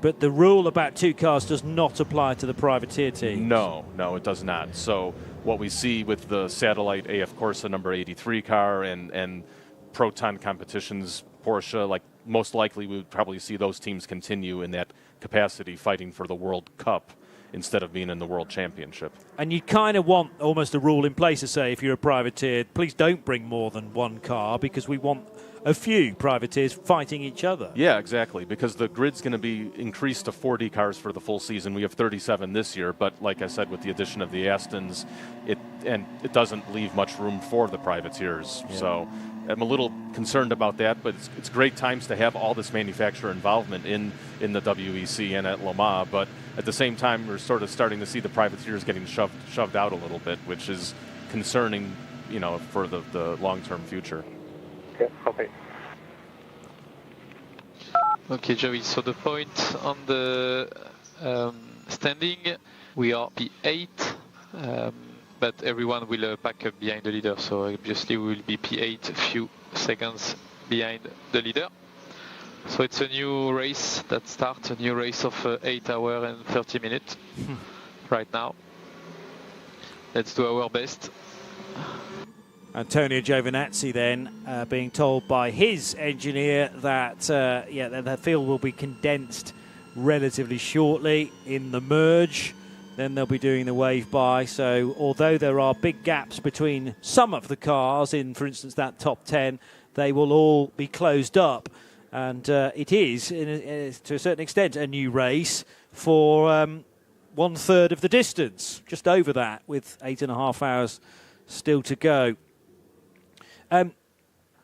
But the rule about 2 cars does not apply to the privateer team. No, it does not. So what we see with the satellite AF Corsa number 83 car and Proton competitions, Porsche, like most likely we would probably see those teams continue in that capacity fighting for the World Cup instead of being in the World Championship. And you kind of want almost a rule in place to say, if you're a privateer, please don't bring more than 1 car, because we want a few privateers fighting each other. Yeah, exactly, because the grid's going to be increased to 40 cars for the full season. We have 37 this year, but like I said, with the addition of the Astons, it doesn't leave much room for the privateers. Yeah. So I'm a little concerned about that, but it's great times to have all this manufacturer involvement in the WEC and at Le Mans, but at the same time, we're sort of starting to see the privateers getting shoved out a little bit, which is concerning, for the long-term future. Okay. Okay, Joey, so the point on the standing, we are P8, but everyone will pack up behind the leader, so obviously we will be P8 a few seconds behind the leader. So it's a new race that starts, a new race of 8 hours and 30 minutes right now. Let's do our best. Antonio Giovinazzi then being told by his engineer that the field will be condensed relatively shortly in the merge. Then they'll be doing the wave by. So although there are big gaps between some of the cars in, for instance, that top 10, they will all be closed up. And it is, to a certain extent, a new race for 1/3 of the distance, just over that, with 8.5 hours still to go.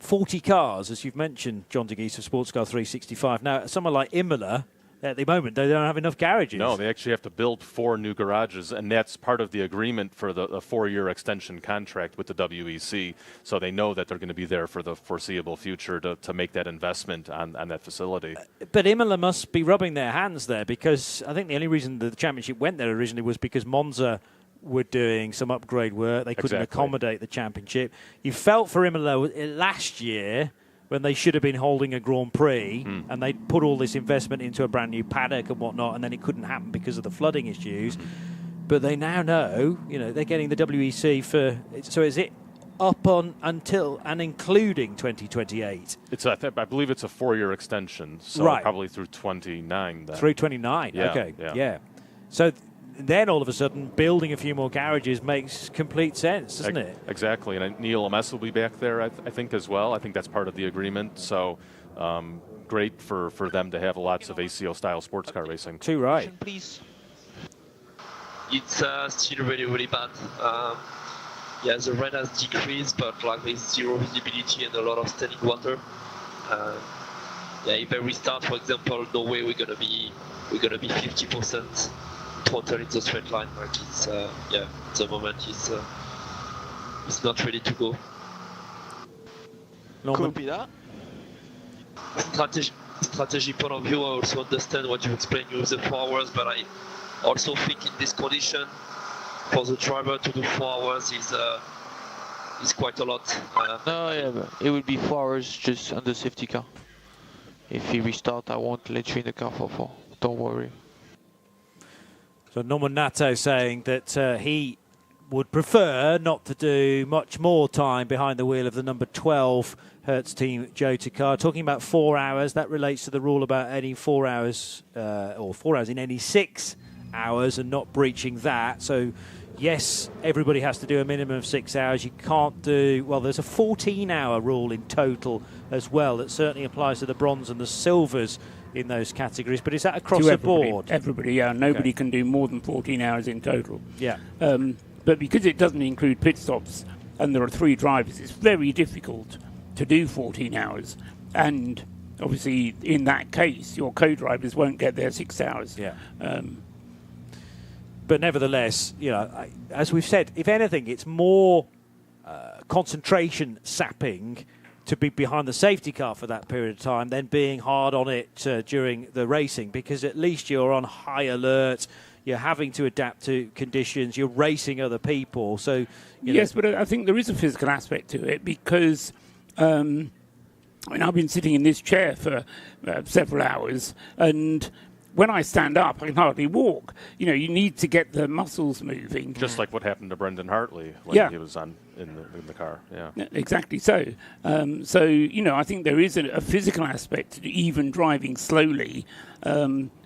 40 cars, as you've mentioned, John de Geese of Sports Car 365. Now, someone like Imola, at the moment, they don't have enough garages. No, they actually have to build 4 new garages, and that's part of the agreement for the 4-year extension contract with the WEC. So they know that they're going to be there for the foreseeable future to make that investment on that facility. But Imola must be rubbing their hands there, because I think the only reason the championship went there originally was because Monza were doing some upgrade work. They couldn't accommodate the championship. You felt for Imola last year when they should have been holding a Grand Prix and they put all this investment into a brand new paddock and whatnot, and then it couldn't happen because of the flooding issues. But they now know, they're getting the WEC for... So is it up on until and including 2028? I believe it's a 4-year extension, so probably through 29 then. Through 29, yeah, okay, yeah. So then all of a sudden building a few more garages makes complete sense, doesn't it? Exactly, and Neil MS will be back there, I think, as well. I think that's part of the agreement, so great for them to have lots of ACO-style sports car racing. Too right. Please. It's still really, really bad. The rain has decreased, but there's zero visibility and a lot of standing water. If I restart, for example, no way we're gonna be 50% total in the straight line. The moment it's not ready to go. Norman. Copy that. strategy point of view, I also understand what you explained with the 4 hours, but I also think in this condition, for the driver to do 4 hours is quite a lot. No, yeah, but it will be 4 hours just on the safety car. If he restart, I won't let you in the car for 4. Don't worry. So Norman Nato saying that he would prefer not to do much more time behind the wheel of the number 12 Hertz team Joe Takar. Talking about 4 hours, that relates to the rule about any 4 hours or 4 hours in any 6 hours and not breaching that. So yes, everybody has to do a minimum of 6 hours. You can't do, well, there's a 14-hour rule in total as well that certainly applies to the bronze and the silvers in those categories, but is that across the board? Everybody, yeah. Nobody can do more than 14 hours in total. Yeah. But because it doesn't include pit stops and there are 3 drivers, it's very difficult to do 14 hours. And obviously, in that case, your co-drivers won't get their 6 hours. Yeah. But nevertheless, you know, as we've said, if anything, it's more concentration sapping to be behind the safety car for that period of time than being hard on it during the racing, because at least you're on high alert. You're having to adapt to conditions. You're racing other people. So yes, but I think there is a physical aspect to it because I mean, I've been sitting in this chair for several hours, and when I stand up, I can hardly walk. You know, you need to get the muscles moving. Just like what happened to Brendan Hartley when he was in the car. Yeah, exactly. So, so you know, I think there is a physical aspect to even driving slowly,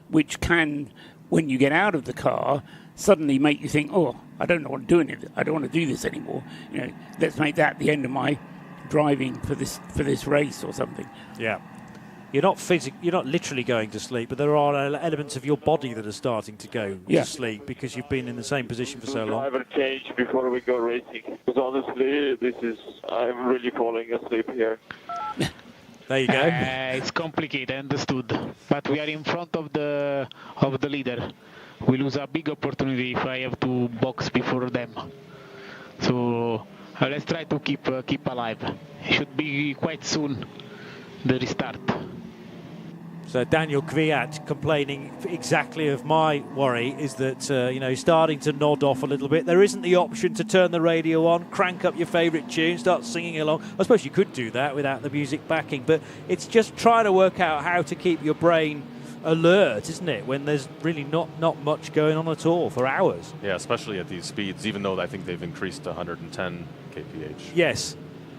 which can, when you get out of the car, suddenly make you think, oh, I don't know what I'm doing. I don't want to do this anymore. You know, let's make that the end of my driving for this race or something. Yeah. You're not literally going to sleep, but there are elements of your body that are starting to go to sleep because you've been in the same position for so long. Driver change before we go racing. Because honestly, I'm really falling asleep here. There you go. It's complicated, understood. But we are in front of the leader. We lose a big opportunity if I have to box before them. So let's try to keep alive. It should be quite soon, the restart. So Daniel Kvyat complaining exactly of my worry is that, you know, starting to nod off a little bit. There isn't the option to turn the radio on, crank up your favourite tune, start singing along. I suppose you could do that without the music backing, but it's just trying to work out how to keep your brain alert, isn't it, when there's really not much going on at all for hours. Yeah, especially at these speeds, even though I think they've increased to 110 kph. Yes.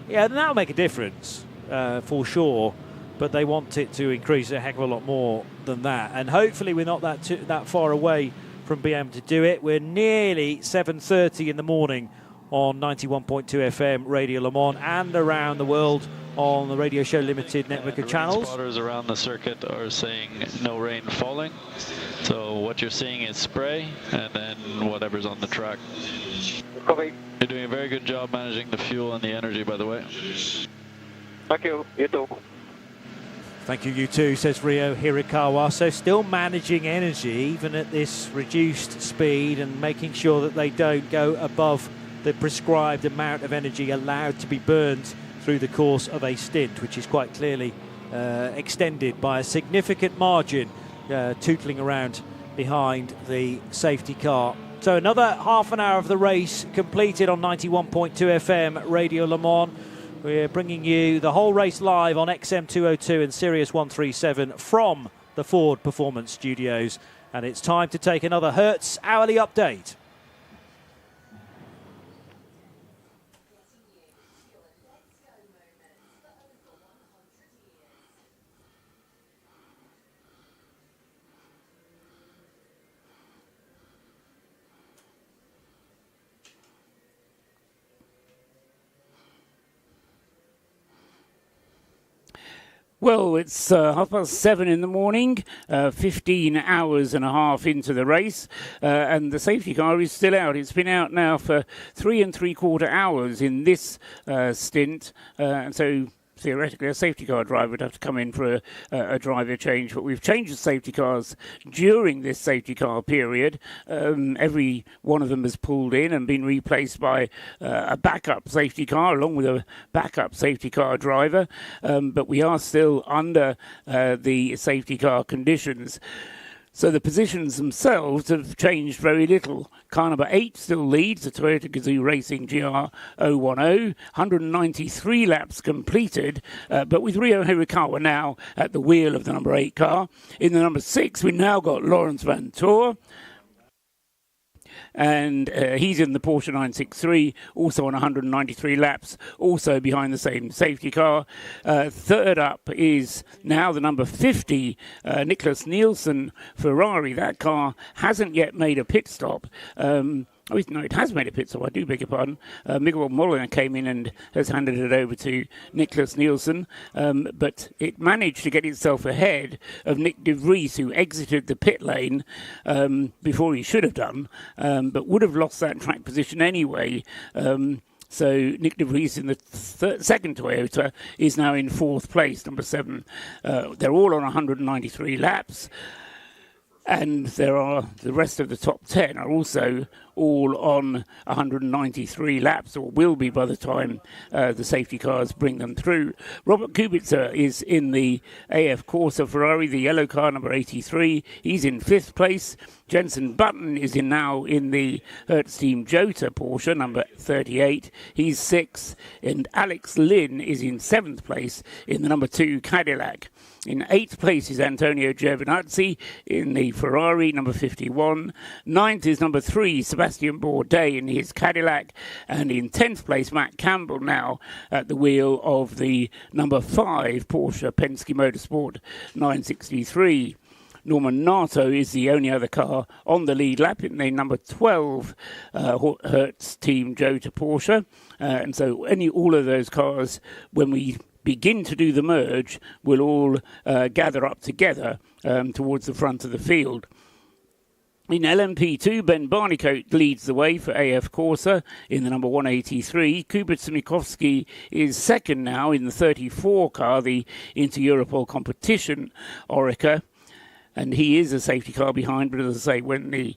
Yeah, and that'll make a difference for sure. But they want it to increase a heck of a lot more than that. And hopefully we're not that far away from being able to do it. We're nearly 7:30 in the morning on 91.2 FM Radio Le Mans and around the world on the Radio Show Limited network of channels. Spotters around the circuit are saying no rain falling. So what you're seeing is spray and then whatever's on the track. Copy. You're doing a very good job managing the fuel and the energy, by the way. Thank you. You too. Thank you too, says Rio Hirakawa. So still managing energy, even at this reduced speed, and making sure that they don't go above the prescribed amount of energy allowed to be burned through the course of a stint, which is quite clearly extended by a significant margin, tootling around behind the safety car. So another half an hour of the race completed on 91.2 FM Radio Le Mans. We're bringing you the whole race live on XM202 and Sirius 137 from the Ford Performance Studios. And it's time to take another Hertz hourly update. Well, it's 7:30 in the morning, 15 hours and a half into the race, and the safety car is still out. It's been out now for 3 3/4 hours in this stint, and so theoretically, a safety car driver would have to come in for a driver change, but we've changed the safety cars during this safety car period. Every one of them has pulled in and been replaced by a backup safety car along with a backup safety car driver, but we are still under the safety car conditions. So the positions themselves have changed very little. Car number 8 still leads, the Toyota Gazoo Racing GR010, 193 laps completed, but with Ryo Hirakawa now at the wheel of the number 8 car. In the number 6, we now got Lawrence Van Toor, and he's in the Porsche 963, also on 193 laps, also behind the same safety car. Third up is now the number 50, Nicholas Nielsen Ferrari. That car hasn't yet made a pit stop. No, it has made a pit stop, I do beg your pardon. Miguel Molina came in and has handed it over to Nicholas Nielsen, but it managed to get itself ahead of Nick de Vries, who exited the pit lane before he should have done, but would have lost that track position anyway. So Nick de Vries in the second Toyota is now in 4th place, number 7. They're all on 193 laps. And the rest of the top 10 are also all on 193 laps, or will be by the time the safety cars bring them through. Robert Kubica is in the AF Corsa Ferrari, the yellow car, number 83. He's in 5th place. Jenson Button is now in the Hertz Team Jota Porsche, number 38. He's 6th. And Alex Lynn is in 7th place in the number 2 Cadillac. In 8th place is Antonio Giovinazzi in the Ferrari, number 51. 9th is number 3, Sebastian Bourdais in his Cadillac. And in 10th place, Matt Campbell now at the wheel of the number 5 Porsche Penske Motorsport 963. Norman Nato is the only other car on the lead lap in the number 12 Hertz Team Jota Porsche. And so all of those cars, when we begin to do the merge, will all gather up together towards the front of the field. In LMP2, Ben Barnicoat leads the way for AF Corsa in the number 183. Kubica is second now in the 34 car, the Inter-Europol competition Oreca. And he is a safety car behind, but as I say, when the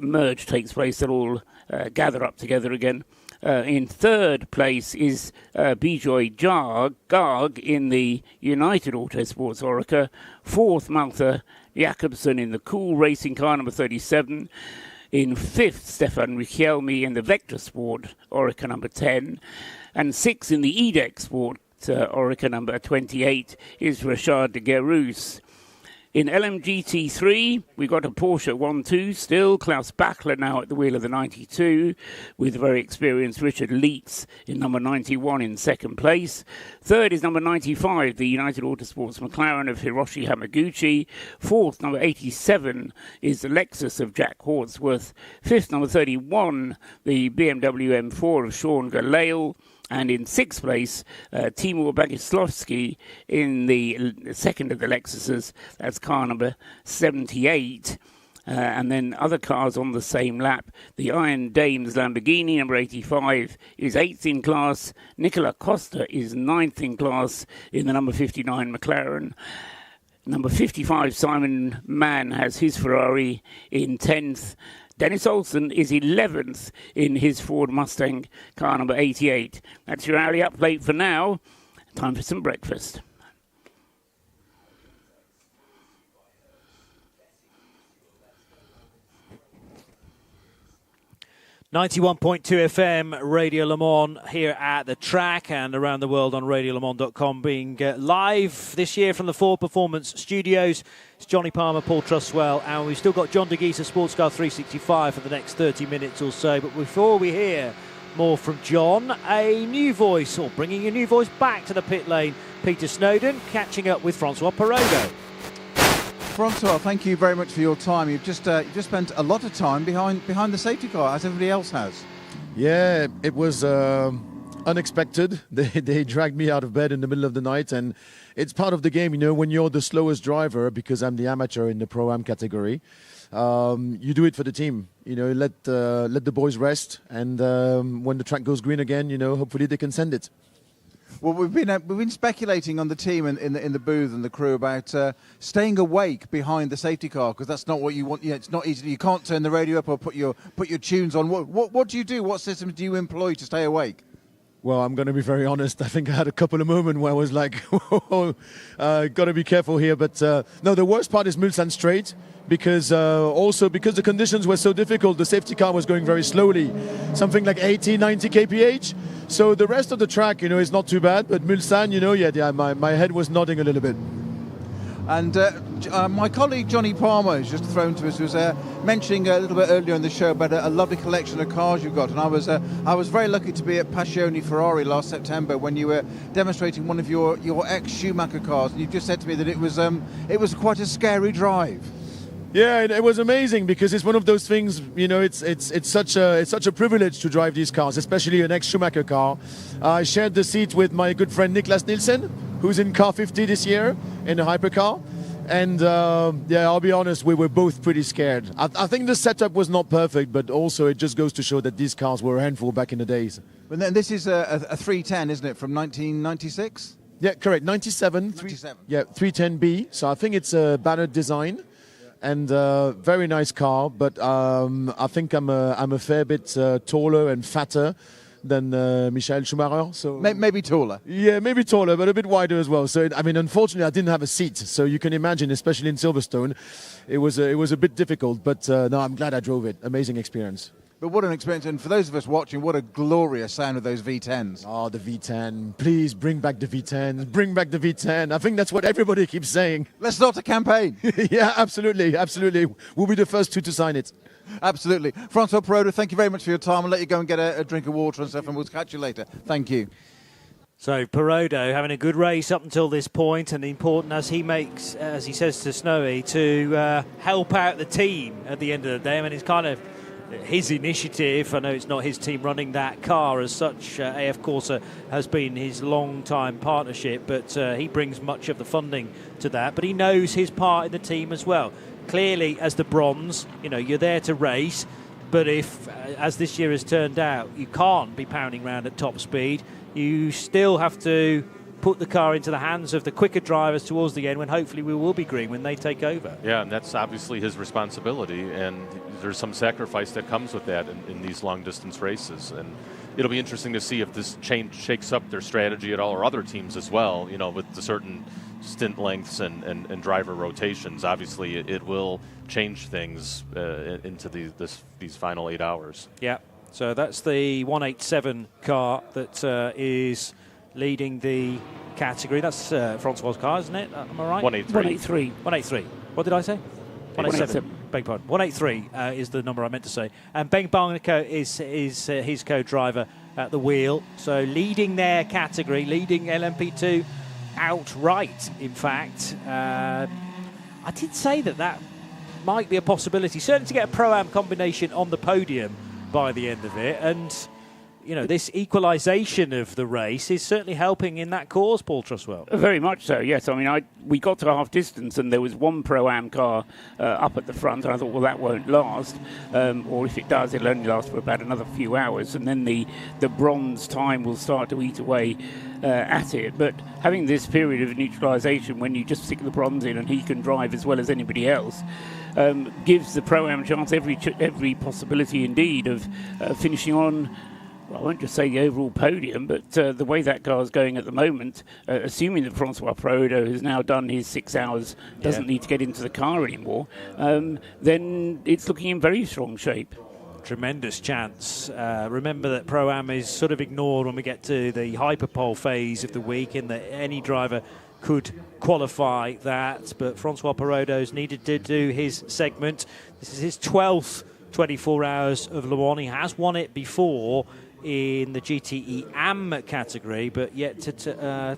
merge takes place, they'll all gather up together again. In 3rd place is Bijoy Garg in the United Autosports Oreca. 4th, Malta Jakobsen in the Cool Racing car, number 37. In 5th, Stefan Richelme in the Vector Sport Oreca, number 10. And 6th in the EDEC Sport Oreca, number 28, is Richard de Guerrousse. In LMGT3, we got a Porsche 1-2 still. Klaus Bachler now at the wheel of the 92, with very experienced Richard Leitz in number 91 in 2nd place. 3rd is number 95, the United Autosports McLaren of Hiroshi Hamaguchi. 4th, number 87, is the Lexus of Jack Hawksworth. 5th, number 31, the BMW M4 of Sean Galail. And in 6th place, Timur Bagislovsky in the second of the Lexuses. That's car number 78. And then other cars on the same lap. The Iron Dames Lamborghini, number 85, is 8th in class. Nicola Costa is 9th in class in the number 59 McLaren. Number 55, Simon Mann, has his Ferrari in 10th. Dennis Olsen is 11th in his Ford Mustang, car number 88. That's your alley up late for now. Time for some breakfast. 91.2 FM, Radio Le Mans here at the track and around the world on radiolemans.com, being live this year from the Ford Performance Studios. It's Johnny Palmer, Paul Trustwell, and we've still got John de Geese of Sports Car 365 for the next 30 minutes or so. But before we hear more from John, a new voice, or bringing a new voice back to the pit lane, Peter Snowden, catching up with Francois Perrodo. Francois, thank you very much for your time. You've just spent a lot of time behind the safety car, as everybody else has. Yeah, it was unexpected. They dragged me out of bed in the middle of the night, and it's part of the game, you know, when you're the slowest driver, because I'm the amateur in the Pro-Am category. You do it for the team, you know, let the boys rest, and when the track goes green again, you know, hopefully they can send it. Well, we've been speculating on the team and in the booth and the crew about staying awake behind the safety car, because that's not what you want. It's not easy. You can't turn the radio up or put your tunes on. What do you do? What systems do you employ to stay awake? Well, I'm going to be very honest. I think I had a couple of moments where I was like, got to be careful here. But no, the worst part is Mulsanne Straight, because also because the conditions were so difficult, the safety car was going very slowly, something like 80, 90 kph. So the rest of the track, is not too bad. But Mulsanne, my head was nodding a little bit. And my colleague Johnny Palmer has just thrown to us, was mentioning a little bit earlier in the show about a lovely collection of cars you've got. And I was very lucky to be at Passione Ferrari last September when you were demonstrating one of your ex-Schumacher cars. And you just said to me that it was quite a scary drive. Yeah, it was amazing, because it's one of those things. It's such a privilege to drive these cars, especially an ex-Schumacher car. I shared the seat with my good friend Niklas Nielsen, who's in car 50 this year in a hypercar. And I'll be honest, we were both pretty scared. I think the setup was not perfect, but also it just goes to show that these cars were a handful back in the days. And then this is a 310, isn't it, from 1996? Yeah, correct, 97. 97. Yeah, 310B. So I think it's a Bannert design. And very nice car, but I think I'm a fair bit taller and fatter than Michael Schumacher. So maybe taller. Yeah, maybe taller, but a bit wider as well. So unfortunately, I didn't have a seat. So you can imagine, especially in Silverstone, it was a bit difficult. But no, I'm glad I drove it. Amazing experience. But what an experience, and for those of us watching, what a glorious sound of those V10s. Oh, the V10. Please bring back the V10. Bring back the V10. I think that's what everybody keeps saying. Let's start a campaign. Yeah, absolutely. We'll be the first two to sign it. Absolutely. Francois Perrodo, thank you very much for your time. I'll let you go and get a drink of water and stuff, and we'll catch you later. Thank you. So Perrodo having a good race up until this point, and important as he makes, as he says to Snowy, to help out the team at the end of the day. I mean, it's kind of his initiative. I know it's not his team running that car as such. AF Corsa has been his long-time partnership, but he brings much of the funding to that. But he knows his part in the team as well. Clearly, as the bronze, you're there to race. But if, as this year has turned out, you can't be pounding around at top speed, you still have to put the car into the hands of the quicker drivers towards the end, when hopefully we will be green when they take over. Yeah, and that's obviously his responsibility, and there's some sacrifice that comes with that in these long-distance races. And it'll be interesting to see if this shakes up their strategy at all, or other teams as well, with the certain stint lengths and driver rotations. Obviously, it will change things into these final 8 hours. Yeah, so that's the 187 car that is leading the category. That's Francois' car, isn't it? Am I right? 183. 183. What did I say? 187. Beg pardon. 183 is the number I meant to say. And Ben Barnico is his co-driver at the wheel. So leading their category, leading LMP2 outright, in fact. I did say that might be a possibility, certainly to get a Pro-Am combination on the podium by the end of it. And this equalisation of the race is certainly helping in that cause, Paul Truswell. Very much so, yes. I mean, we got to half distance and there was one Pro-Am car up at the front, and I thought, well, that won't last. Or if it does, it'll only last for about another few hours, and then the bronze time will start to eat away at it. But having this period of neutralisation, when you just stick the bronze in and he can drive as well as anybody else, gives the Pro-Am chance every possibility indeed of finishing on, I won't just say the overall podium, but the way that car's going at the moment, assuming that Francois Perrodo has now done his 6 hours, doesn't need to get into the car anymore, then it's looking in very strong shape. Tremendous chance. Remember that Pro-Am is sort of ignored when we get to the hyperpole phase of the week, in that any driver could qualify that, but Francois Perrodo's needed to do his segment. This is his 12th 24 hours of Le Mans. He has won it before in the GTE AM category, but yet to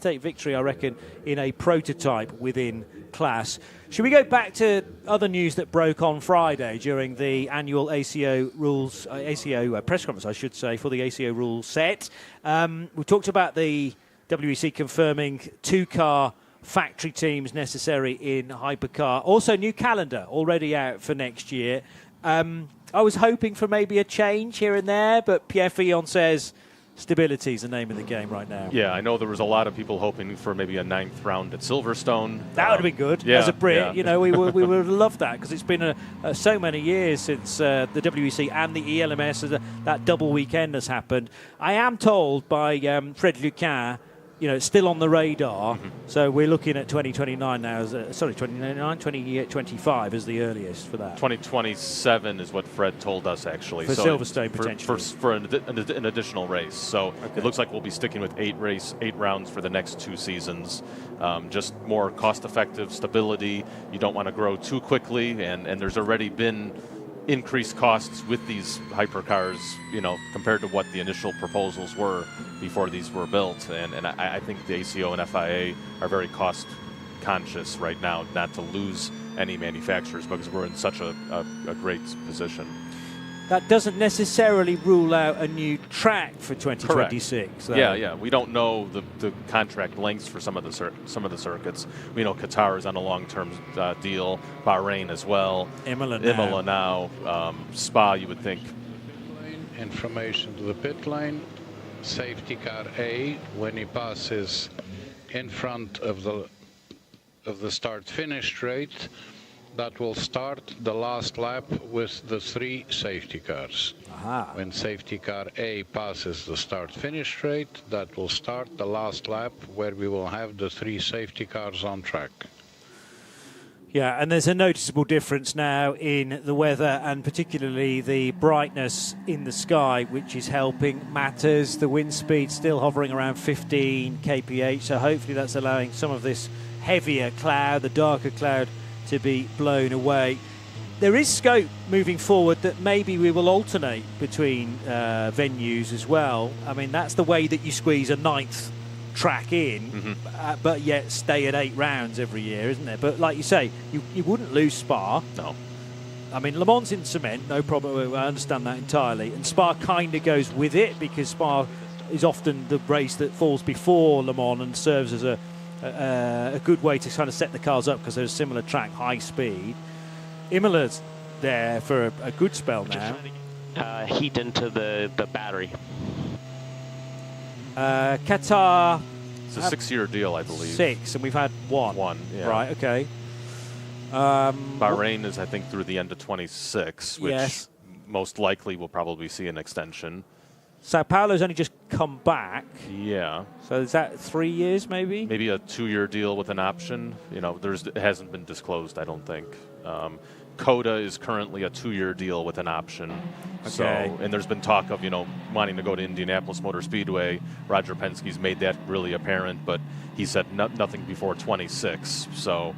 take victory, I reckon, in a prototype within class. Should we go back to other news that broke on Friday during the annual ACO rules, ACO press conference, I should say, for the ACO rules set? We talked about the WEC confirming 2-car factory teams necessary in hypercar. Also, new calendar already out for next year. I was hoping for maybe a change here and there, but Pierre Fillon says Stability is the name of the game right now. Yeah, I know there was a lot of people hoping for maybe a 9th round at Silverstone. That would have been good. Yeah, As a Brit, yeah. you know, we would have loved that, because it's been so many years since the WEC and the ELMS, that double weekend has happened. I am told by Fred Lucan, you know, it's still on the radar. So we're looking at 2029 now. 2025 is the earliest for that. 2027 is what Fred told us, actually. For Silverstone, potentially. For an additional race. So it looks like we'll be sticking with 8 rounds for the next 2 seasons. Just more cost-effective stability. You don't want to grow too quickly, and there's already been increased costs with these hypercars, you know, compared to what the initial proposals were before these were built. And I think the ACO and FIA are very cost conscious right now, not to lose any manufacturers, because we're in such a great position. That doesn't necessarily rule out a new track for 2026. Yeah. We don't know the contract lengths for some of the circuits. We know Qatar is on a long-term deal, Bahrain as well, Imola now, Spa. You would think. Information to the pit lane. Safety car A, when he passes in front of the start-finish straight, that will start the last lap with the 3 safety cars. When safety car A passes the start-finish straight, that will start the last lap where we will have the 3 safety cars on track. Yeah, and there's a noticeable difference now in the weather, and particularly the brightness in the sky, which is helping matters. The wind speed still hovering around 15 kph, so hopefully that's allowing some of this heavier cloud, the darker cloud, to be blown away. There is scope moving forward that maybe we will alternate between venues as well. I mean, that's the way that you squeeze a 9th track in, but yet stay at 8 rounds every year, isn't it? But like you say, you wouldn't lose Spa. No. I mean, Le Mans in cement, no problem. I understand that entirely. And Spa kind of goes with it, because Spa is often the race that falls before Le Mans and serves as a good way to kind of set the cars up, because there's a similar track, high speed. Imola's there for a good spell now. Heat into the battery. Qatar. It's a 6-year deal, I believe. 6, and we've had 1. 1, yeah. Right, okay. Bahrain is, I think, through the end of 26, which most likely will probably see an extension. Sao Paulo's only just come back. Yeah. So is that 3 years, maybe? Maybe a 2-year deal with an option. You know, it hasn't been disclosed, I don't think. Coda is currently a 2-year deal with an option. Okay. So, and there's been talk of, you know, wanting to go to Indianapolis Motor Speedway. Roger Penske's made that really apparent, but he said nothing before 26. So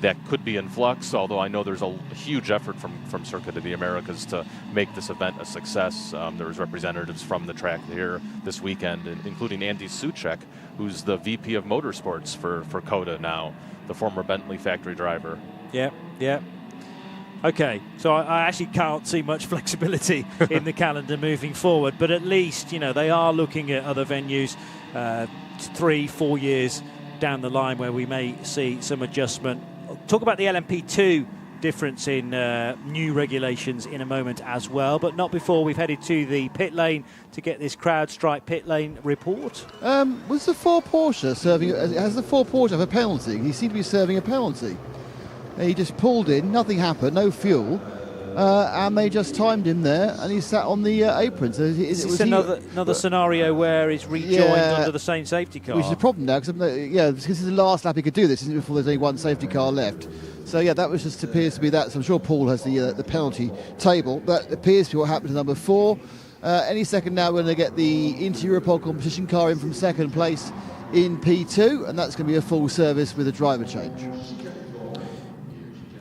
that could be in flux, although I know there's a huge effort from Circuit of the Americas to make this event a success. There's representatives from the track here this weekend, including Andy Suchek, who's the VP of Motorsports for Coda now, the former Bentley factory driver. Yeah. Okay, so I actually can't see much flexibility in the calendar moving forward, but at least, you know, they are looking at other venues 3-4 years down the line where we may see some adjustment. Talk about the LMP2 difference in new regulations in a moment as well, but not before we've headed to the pit lane to get this CrowdStrike pit lane report. Was the Ford Porsche serving? Has the Ford Porsche have a penalty? He seemed to be serving a penalty. He just pulled in, nothing happened, no fuel, and they just timed him there, and he sat on the apron. So it's another scenario where he's rejoined under the same safety car. Which is a problem now, because this is the last lap he could do this, isn't it, before there's only one safety car left. So yeah, that was just appears to be that. So I'm sure Paul has the penalty table. That appears to be what happened to number 4. Any second now, we're going to get the interior pole competition car in from second place in P2, and that's going to be a full service with a driver change.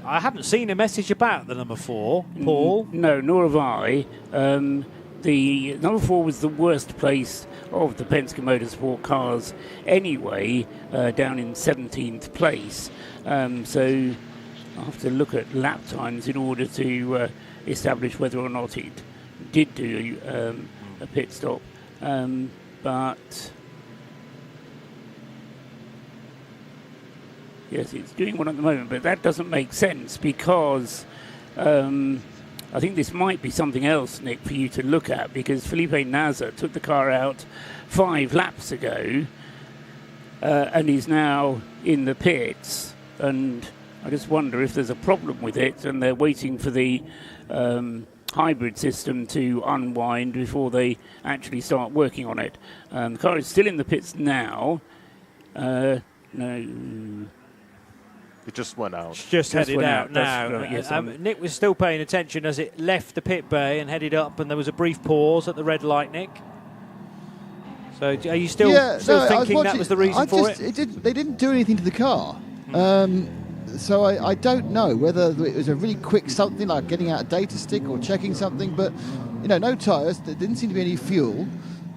I haven't seen a message about the number 4, Paul. No, nor have I. The number 4 was the worst place of the Penske Motorsport cars anyway, down in 17th place. So I have to look at lap times in order to establish whether or not it did do a pit stop. But yes, it's doing one at the moment, but that doesn't make sense because I think this might be something else, Nick, for you to look at, because Felipe Nasr took the car out 5 laps ago and is now in the pits. And I just wonder if there's a problem with it and they're waiting for the hybrid system to unwind before they actually start working on it. The car is still in the pits now. No. It just went out. It's just headed out now. Right, yes, Nick was still paying attention as it left the pit bay and headed up, and there was a brief pause at the red light, Nick. So are you still thinking that was the reason for it? They didn't do anything to the car. So I don't know whether it was a really quick something like getting out a data stick or checking something, but no tyres. There didn't seem to be any fuel.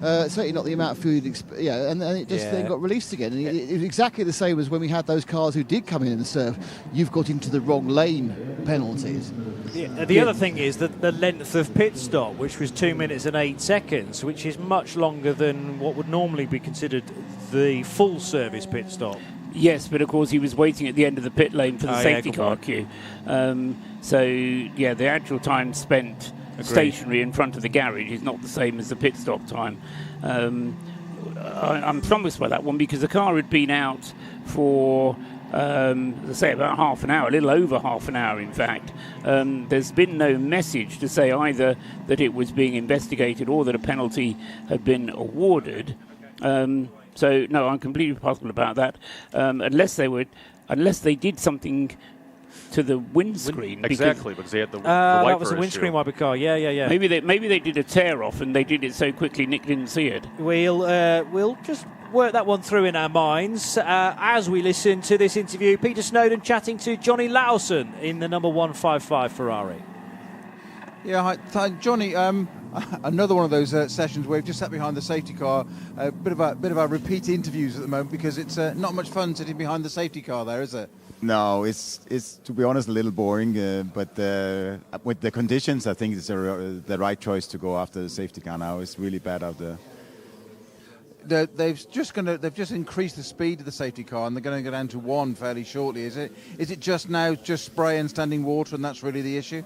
Certainly not the amount of fuel you'd expect. Yeah, and it just then got released again. And it was exactly the same as when we had those cars who did come in and serve. You've got into the wrong lane penalties. The other thing is that the length of pit stop, which was 2 minutes and 8 seconds, which is much longer than what would normally be considered the full service pit stop. Yes, but of course he was waiting at the end of the pit lane for the safety car queue. The actual time spent stationary in front of the garage is not the same as the pit stop time. I'm promised by that one because the car had been out for, about half an hour, a little over half an hour, in fact. There's been no message to say either that it was being investigated or that a penalty had been awarded. So, no, I'm completely puzzled about that. Unless they did something to the windscreen. Exactly, because they had the wiper that was a windscreen issue. wiper car. Yeah. Maybe they did a tear off and they did it so quickly Nick didn't see it. We'll just work that one through in our minds as we listen to this interview. Peter Snowden chatting to Johnny Lawson in the number 155 Ferrari. Yeah, hi Johnny. Another one of those sessions where we've just sat behind the safety car. A bit of our repeat interviews at the moment because it's not much fun sitting behind the safety car there, is it? No, it's to be honest a little boring. But with the conditions, I think it's the right choice to go after the safety car now. It's really bad out there. They've just increased the speed of the safety car and they're going to go down to 1 fairly shortly. Is it just now just spray and standing water and that's really the issue?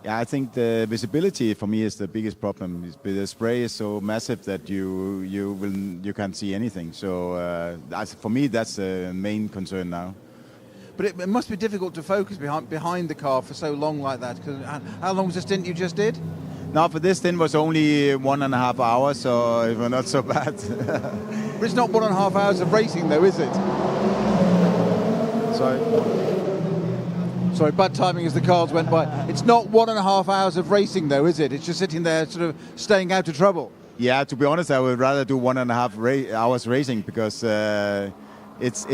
Yeah, I think the visibility for me is the biggest problem. The spray is so massive that you can't see anything. So for me, that's the main concern now. But it must be difficult to focus behind the car for so long like that. How long was the stint you just did? No, for this stint was only 1.5 hours, so it was not so bad. But it's not 1.5 hours of racing, though, is it? Sorry, bad timing as the cars went by. It's not 1.5 hours of racing, though, is it? It's just sitting there, sort of staying out of trouble. Yeah, to be honest, I would rather do 1.5 hours racing because it's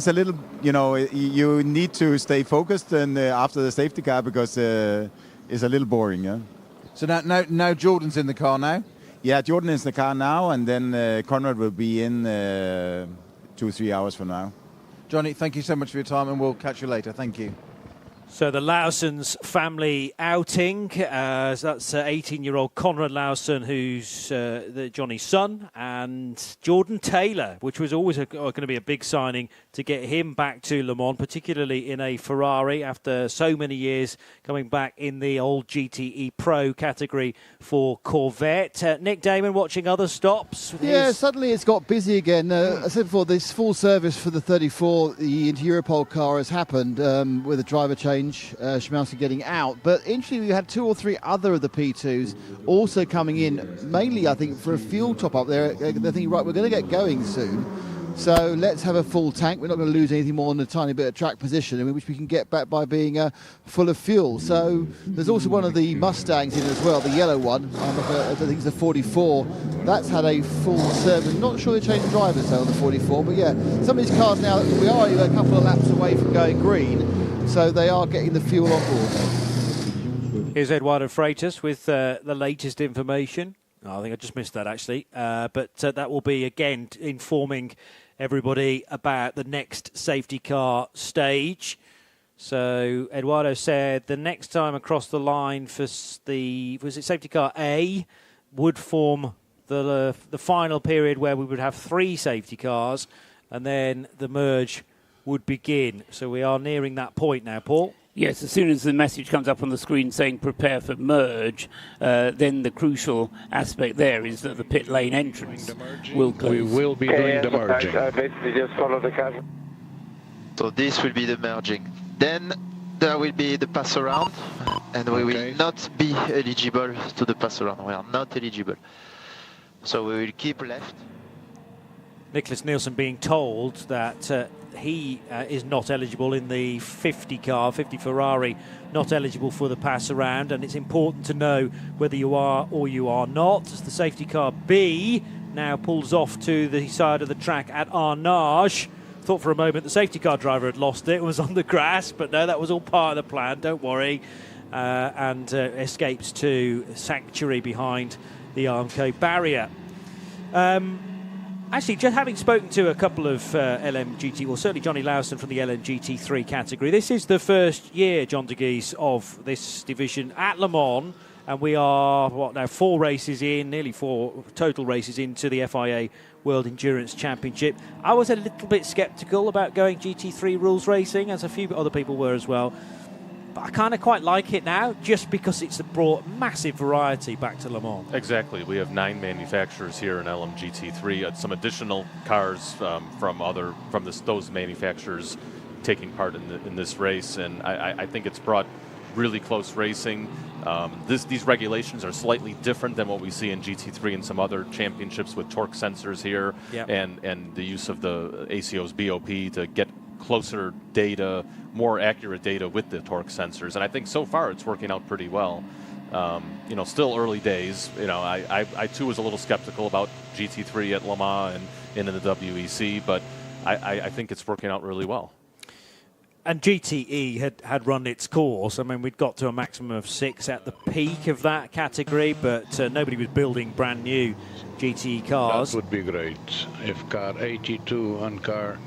a little, you need to stay focused and after the safety car because it's a little boring. Yeah. So now Jordan's in the car now. Yeah, Jordan is in the car now, and then Conrad will be in 2-3 hours from now. Johnny, thank you so much for your time, and we'll catch you later. Thank you. So the Lawson's family outing, that's 18-year-old Conrad Lawson, who's Johnny's son, and Jordan Taylor, which was always going to be a big signing to get him back to Le Mans, particularly in a Ferrari after so many years coming back in the old GTE Pro category for Corvette. Nick Damon watching other stops. Yeah, suddenly it's got busy again. I said before, this full service for the 34, the into Europol car has happened with a driver change. Schmalski getting out, but interestingly we had 2 or 3 other of the P2s also coming in, mainly I think for a fuel top up there. They're thinking, right, we're going to get going soon, so let's have a full tank. We're not going to lose anything more than a tiny bit of track position, in which we can get back by being full of fuel. So there's also one of the Mustangs in as well, the yellow one. I think it's the 44. That's had a full service. Not sure they changed drivers though on the 44, but yeah, some of these cars now, we are a couple of laps away from going green. So they are getting the fuel on board. Here's Eduardo Freitas with the latest information. I think I just missed that, actually. But that will be, again, informing everybody about the next safety car stage. So Eduardo said the next time across the line for safety car A would form the final period where we would have 3 safety cars, and then the merge would begin. So we are nearing that point now, Paul. Yes, as soon as the message comes up on the screen saying prepare for merge, then the crucial aspect there is that the pit lane entrance will close. We will be doing the merging. I basically just follow the car. So this will be the merging. Then there will be the pass around, and we will not be eligible to the pass around. We are not eligible. So we will keep left. Nicholas Nielsen being told that he is not eligible in the 50 Ferrari, not eligible for the pass around, and it's important to know whether you are or you are not. As the safety car B now pulls off to the side of the track at Arnage. Thought for a moment the safety car driver had lost it, was on the grass, but no, that was all part of the plan, don't worry, and escapes to Sanctuary behind the Armco barrier. Actually, just having spoken to a couple of LMGT, well, certainly Johnny Lawson from the LMGT3 category, this is the first year, John de Gies, of this division at Le Mans, and we are, what now, 4 races in, nearly 4 total races into the FIA World Endurance Championship. I was a little bit sceptical about going GT3 rules racing, as a few other people were as well. But I kind of quite like it now, just because it's brought massive variety back to Le Mans. Exactly. We have 9 manufacturers here in LMGT3. Some additional cars from those manufacturers taking part in this race, and I think it's brought really close racing. These regulations are slightly different than what we see in GT3 and some other championships with torque sensors here, and the use of the ACO's BOP to get closer data, more accurate data with the torque sensors, and I think so far it's working out pretty well. Still early days. I too was a little skeptical about GT3 at Le Mans and in the WEC, but I think it's working out really well. And GTE had run its course. I mean, we'd got to a maximum of 6 at the peak of that category, but nobody was building brand new GTE cars. That would be great if car 82 and car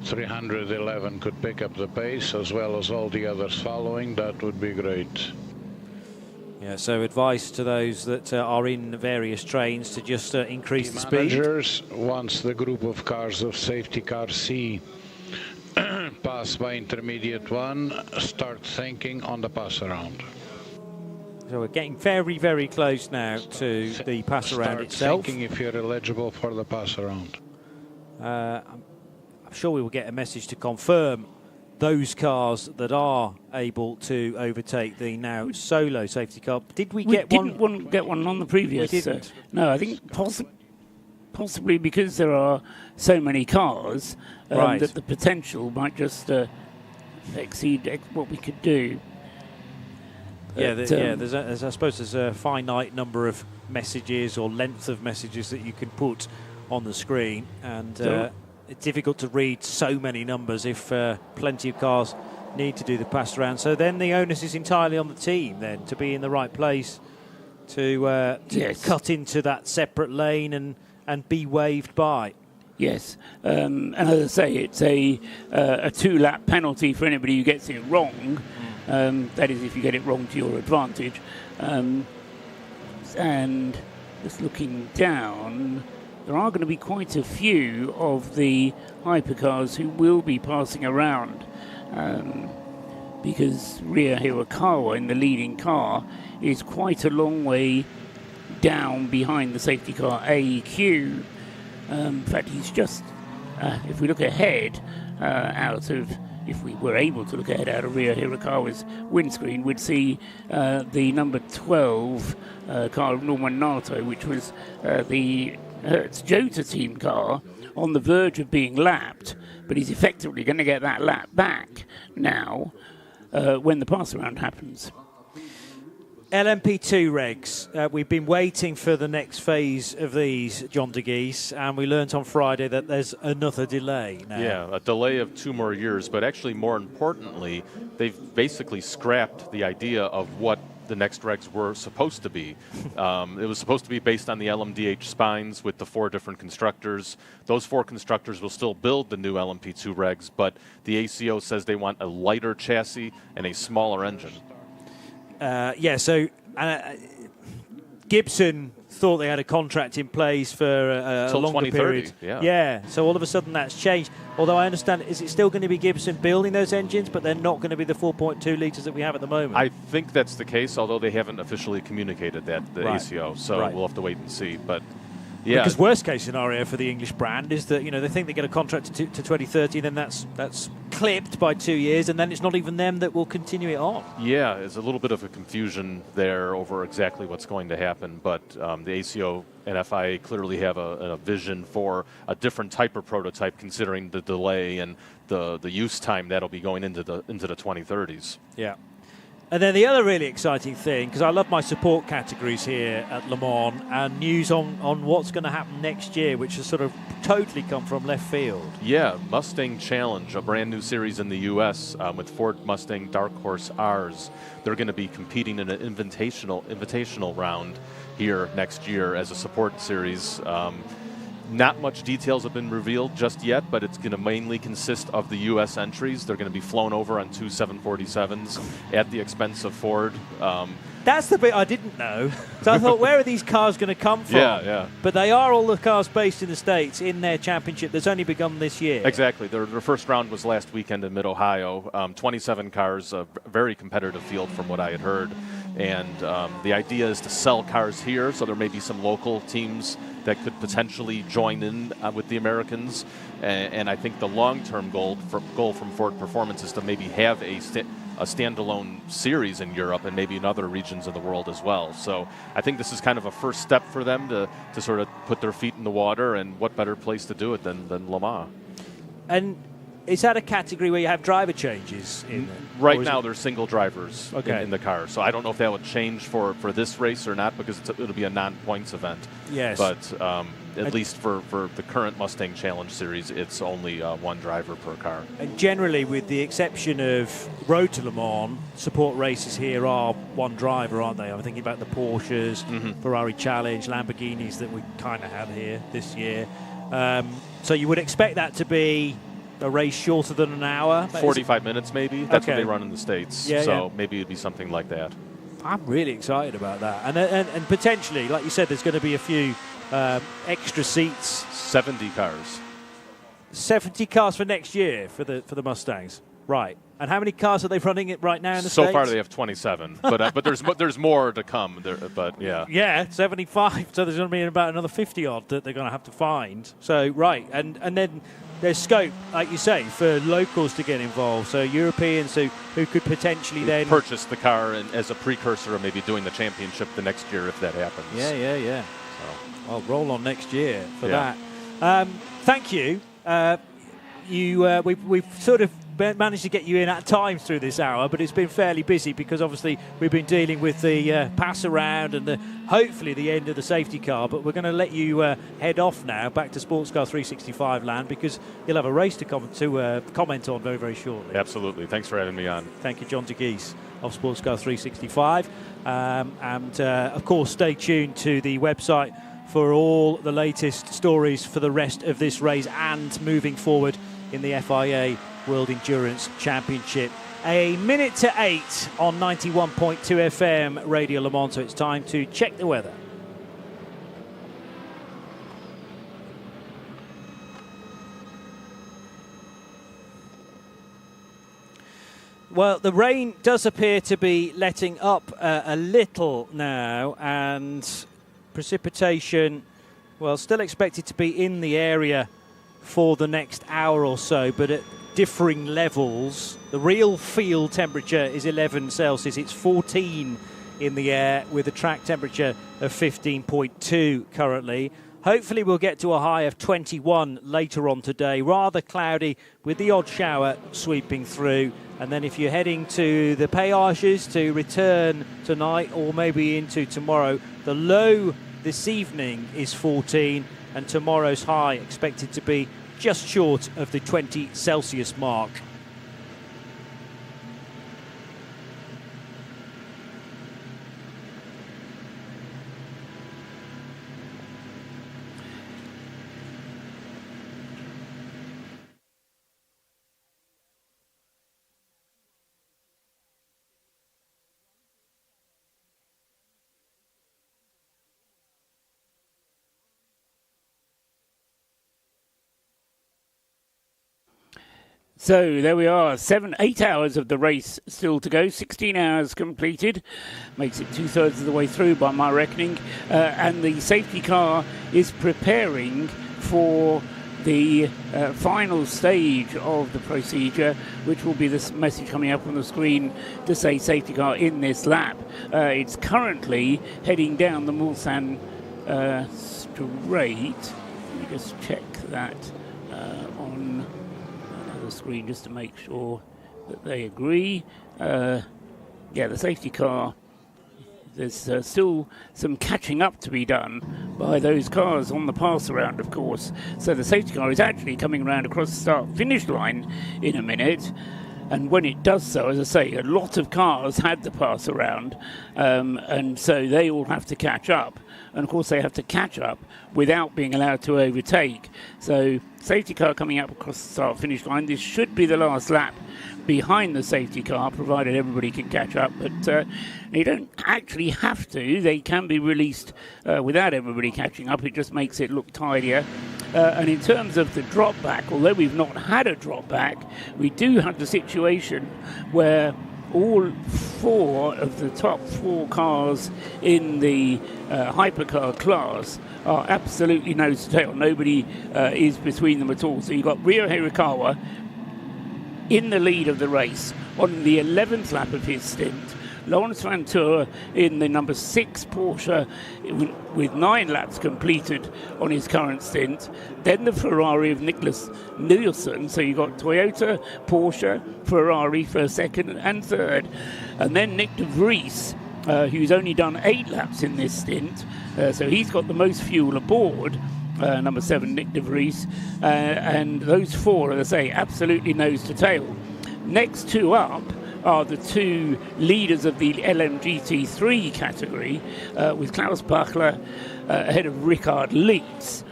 311 could pick up the pace as well as all the others following. That would be great. Yeah, so advice to those that are in various trains to just increase the speed. Managers, once the group of cars of safety car C pass by intermediate 1, start thinking on the pass around. So we're getting very, very close now to the pass around itself. Thinking if you're eligible for the pass around. I'm sure we will get a message to confirm those cars that are able to overtake the now solo safety car. Did we get one? We didn't get one on the previous. We didn't. No, I think possibly because there are so many cars that the potential might just exceed what we could do. I suppose there's a finite number of messages or length of messages that you can put on the screen, and it's difficult to read so many numbers if plenty of cars need to do the pass around. So then the onus is entirely on the team then to be in the right place to cut into that separate lane and be waved by. Yes, and as I say, it's a 2-lap penalty for anybody who gets it wrong. That is, if you get it wrong to your advantage. And just looking down, there are going to be quite a few of the hypercars who will be passing around because Ria Hirakawa in the leading car is quite a long way down behind the safety car AEQ. In fact, he's just, if we look ahead if we were able to look ahead out of Ria Hirakawa's windscreen, we'd see the number 12 car of Norman Nato, which was the Hertz Jota team car, on the verge of being lapped, but he's effectively going to get that lap back now when the pass around happens. LMP2 regs. We've been waiting for the next phase of these, John de Gies, and we learnt on Friday that there's another delay now. Yeah, a delay of 2 more years, but actually more importantly, they've basically scrapped the idea of what the next regs were supposed to be. It was supposed to be based on the LMDH spines with the 4 different constructors. Those 4 constructors will still build the new LMP2 regs, but the ACO says they want a lighter chassis and a smaller engine. So Gibson thought they had a contract in place for a Till longer 2030, period. yeah. So all of a sudden that's changed. Although I understand, is it still going to be Gibson building those engines, but they're not going to be the 4.2 litres that we have at the moment? I think that's the case, although they haven't officially communicated that, the Right. ACO, so Right. we'll have to wait and see. But yeah, Because worst case scenario for the English brand is that, you know, they think they get a contract to 2030, then that's clipped by 2 years, and then it's not even them that will continue it on. yeah, there's a little bit of a confusion there over exactly what's going to happen, but the ACO and FIA clearly have a vision for a different type of prototype, considering the delay and the use time that'll be going into the 2030s. Yeah. And then the other really exciting thing, because I love my support categories here at Le Mans, and news on what's going to happen next year, which has sort of totally come from left field. Yeah, Mustang Challenge, a brand new series in the U.S. With Ford Mustang Dark Horse R's. They're going to be competing in an invitational round here next year as a support series. Not much details have been revealed just yet, but it's going to mainly consist of the U.S. entries. They're going to be flown over on two 747s at the expense of Ford. That's the bit I didn't know. So I thought, where are these cars going to come from? Yeah. But they are all the cars based in the States in their championship that's only begun this year. Exactly. Their first round was last weekend in Mid-Ohio. 27 cars, a very competitive field from what I had heard. And the idea is to sell cars here, so there may be some local teams that could potentially join in with the Americans. And I think the long-term goal from Ford Performance is to maybe have a standalone series in Europe and maybe in other regions of the world as well. So I think this is kind of a first step for them to sort of put their feet in the water, and what better place to do it than Le Mans. And is that a category where you have driver changes in it? Right now, there's single drivers Okay. in the car. So I don't know if that would change for this race or not, because it'll be a non-points event. Yes. But at least for the current Mustang Challenge series, it's only one driver per car. And generally, with the exception of Road to Le Mans, support races here are one driver, aren't they? I'm thinking about the Porsches, Ferrari Challenge, Lamborghinis that we kind of had here this year. So you would expect that to be a race shorter than an hour? 45 minutes maybe. That's what Okay. they run in the States. Yeah, so yeah. maybe it'd be something like that. I'm really excited about that. And potentially, like you said, there's going to be a few extra seats. 70 cars. 70 cars for next year for the Mustangs. Right. And how many cars are they running it right now in the States? So far they have 27, but there's more to come. But yeah. Yeah, 75. So there's going to be about another 50 odd that they're going to have to find. So right, and then there's scope, like you say, for locals to get involved. So Europeans who could potentially then purchase the car and as a precursor of maybe doing the championship the next year if that happens. Yeah. So I'll roll on next year for Yeah. that. Thank you. We've sort of managed to get you in at times through this hour, but it's been fairly busy because obviously we've been dealing with the pass around and hopefully the end of the safety car. But we're going to let you head off now back to Sports Car 365 land, because you'll have a race to comment on very, very shortly. Absolutely. Thanks for having me on. Thank you, John de Gies of Sports Car 365. Of course, stay tuned to the website for all the latest stories for the rest of this race and moving forward in the FIA World Endurance Championship. A minute to 8 on 91.2 FM Radio Le Mans, so it's time to check the weather. Well, the rain does appear to be letting up a little now, and precipitation, well, still expected to be in the area for the next hour or so, but at differing levels. The real field temperature is 11 Celsius. It's 14 in the air with a track temperature of 15.2 currently. Hopefully we'll get to a high of 21 later on today. Rather cloudy with the odd shower sweeping through. And then if you're heading to the péages to return tonight or maybe into tomorrow, the low this evening is 14, and tomorrow's high expected to be just short of the 20 Celsius mark. So there we are, 8 hours of the race still to go, 16 hours completed, makes it 2/3 of the way through by my reckoning, and the safety car is preparing for the final stage of the procedure, which will be this message coming up on the screen to say safety car in this lap. It's currently heading down the Mulsanne straight. Let me just check that on the screen just to make sure that they agree. Yeah, the safety car, there's still some catching up to be done by those cars on the pass around, of course. So the safety car is actually coming around across the start-finish line in a minute. And when it does so, as I say, a lot of cars had the pass around, and so they all have to catch up. And of course, they have to catch up without being allowed to overtake. So safety car coming up across the start-finish line. This should be the last lap behind the safety car, provided everybody can catch up. But they don't actually have to. They can be released without everybody catching up. It just makes it look tidier. And in terms of the drop back, although we've not had a drop back, we do have the situation where all 4 of the top 4 cars in the hypercar class are absolutely nose to tail. Nobody is between them at all. So you've got Rio Hirakawa in the lead of the race on the 11th lap of his stint. Lawrence Van Tour in the number 6 Porsche with 9 laps completed on his current stint. Then the Ferrari of Nicholas Nielsen. So you've got Toyota, Porsche, Ferrari for second and third. And then Nick de Vries, who's only done 8 laps in this stint. So he's got the most fuel aboard. Number 7, Nick de Vries. And those 4, as I say, absolutely nose to tail. Next 2 up are the 2 leaders of the LMGT3 category, with Klaus Bachler ahead of Richard Lietz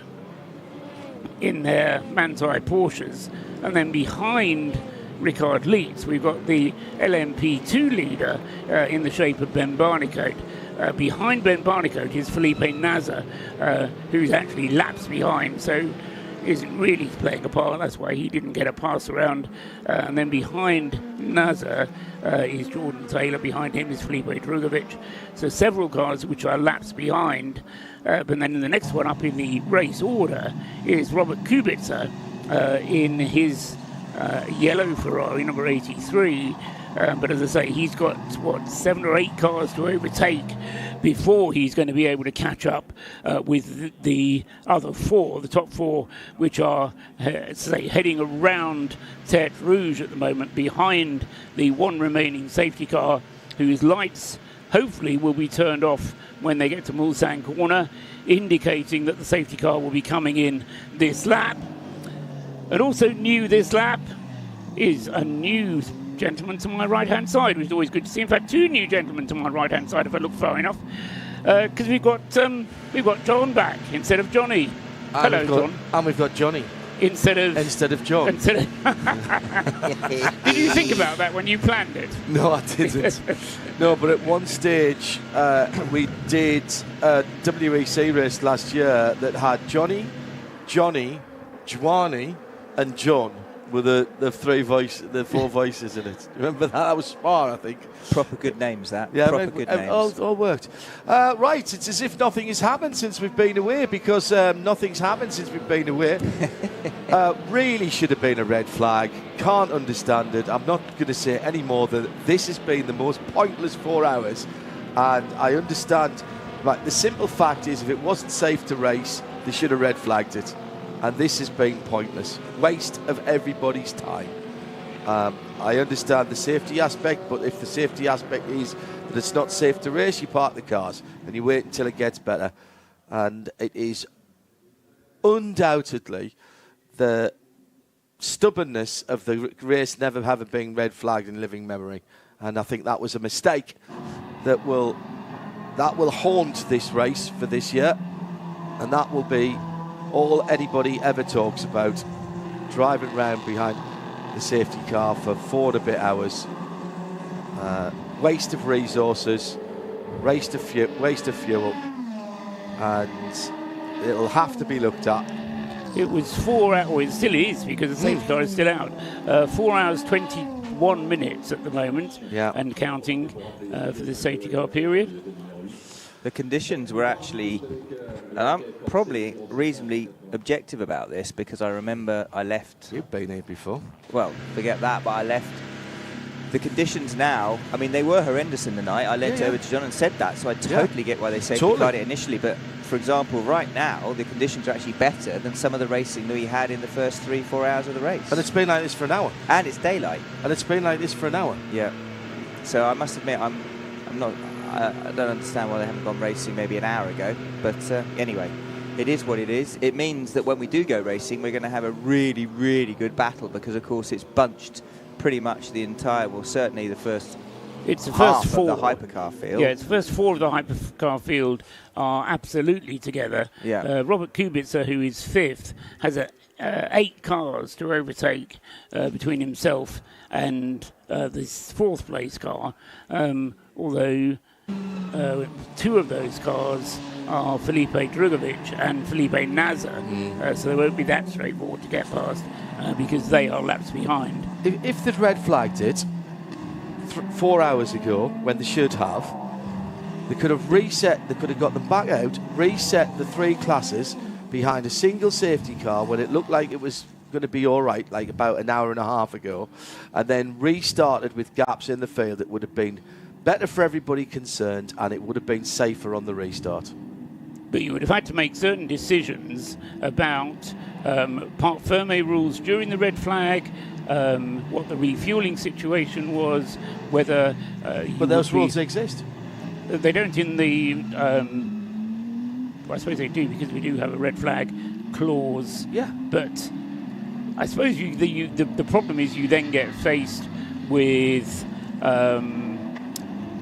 in their Manthey Porsches. And then behind Richard Lietz, we've got the LMP2 leader in the shape of Ben Barnicoat. Behind Ben Barnicoat is Felipe Nasr, who's actually laps behind, so isn't really playing a part. That's why he didn't get a pass around. And then behind Nasr is Jordan Taylor. Behind him is Felipe Drugovic. So several cars which are laps behind. But then in the next one up in the race order is Robert Kubica in his yellow Ferrari, number 83. But as I say, he's got, 7 or 8 cars to overtake before he's going to be able to catch up with the other 4, the top 4, which are, say, heading around Tertre Rouge at the moment, behind the one remaining safety car, whose lights hopefully will be turned off when they get to Mulsanne Corner, indicating that the safety car will be coming in this lap. And also new this lap is a new gentleman to my right-hand side, which is always good to see. In fact, 2 new gentlemen to my right-hand side, if I look far enough, because we've got John back instead of Johnny. Hello, John. And we've got Johnny instead of John. Did you think about that when you planned it? No, I didn't. No, but at one stage we did a WEC race last year that had Johnny, Giovanni, and John. With the 4 voices in it. Remember that? That was Spa, I think. Proper good names, that. Yeah, proper good names. All worked. Right, it's as if nothing has happened since we've been away, because nothing's happened since we've been away. Really should have been a red flag. Can't understand it. I'm not going to say any more than this has been the most pointless 4 hours. And I understand. Right, the simple fact is, if it wasn't safe to race, they should have red flagged it. And this has been pointless. Waste of everybody's time. I understand the safety aspect, but if the safety aspect is that it's not safe to race, you park the cars and you wait until it gets better. And it is undoubtedly the stubbornness of the race never having been red flagged in living memory. And I think that was a mistake that will haunt this race for this year. And that will be all anybody ever talks about, driving round behind the safety car for 4 and a bit hours. Waste of resources, waste of fuel, and it'll have to be looked at. it was 4 hours, or it still is because the safety car is still out. 4 hours 21 minutes at the moment, and counting for the safety car period. The conditions were actually, and I'm probably reasonably objective about this because I remember I left. You've been here before. Well, forget that, but I left. The conditions now, I mean, they were horrendous in the night. I leant over to John and said that, so I totally get why they safety car'd it initially. But for example, right now, the conditions are actually better than some of the racing that we had in the first 3-4 hours of the race. And it's been like this for an hour. And it's daylight. And it's been like this for an hour. Yeah. So I must admit, I don't understand why they haven't gone racing maybe an hour ago. But anyway, it is what it is. It means that when we do go racing, we're going to have a really, really good battle because, of course, it's bunched pretty much the entire, well, certainly the first. It's the first four of the hypercar field. Yeah, it's the first four of the hypercar field are absolutely together. Yeah. Robert Kubica, who is fifth, has 8 cars to overtake between himself and this fourth place car. Although 2 of those cars are Felipe Drugovich and Felipe Nasr, so they won't be that straightforward to get past because they are laps behind. If they'd red flagged it 4 hours ago, when they should have, they could have reset, they could have got them back out, reset the 3 classes behind a single safety car when it looked like it was going to be all right, like about an hour and a half ago, and then restarted with gaps in the field. It would have been better for everybody concerned, and it would have been safer on the restart. But you would have had to make certain decisions about parc fermé rules during the red flag, what the refueling situation was, whether... but those rules exist. They don't in the... well, I suppose they do, because we do have a red flag clause. Yeah. But I suppose the problem is you then get faced with...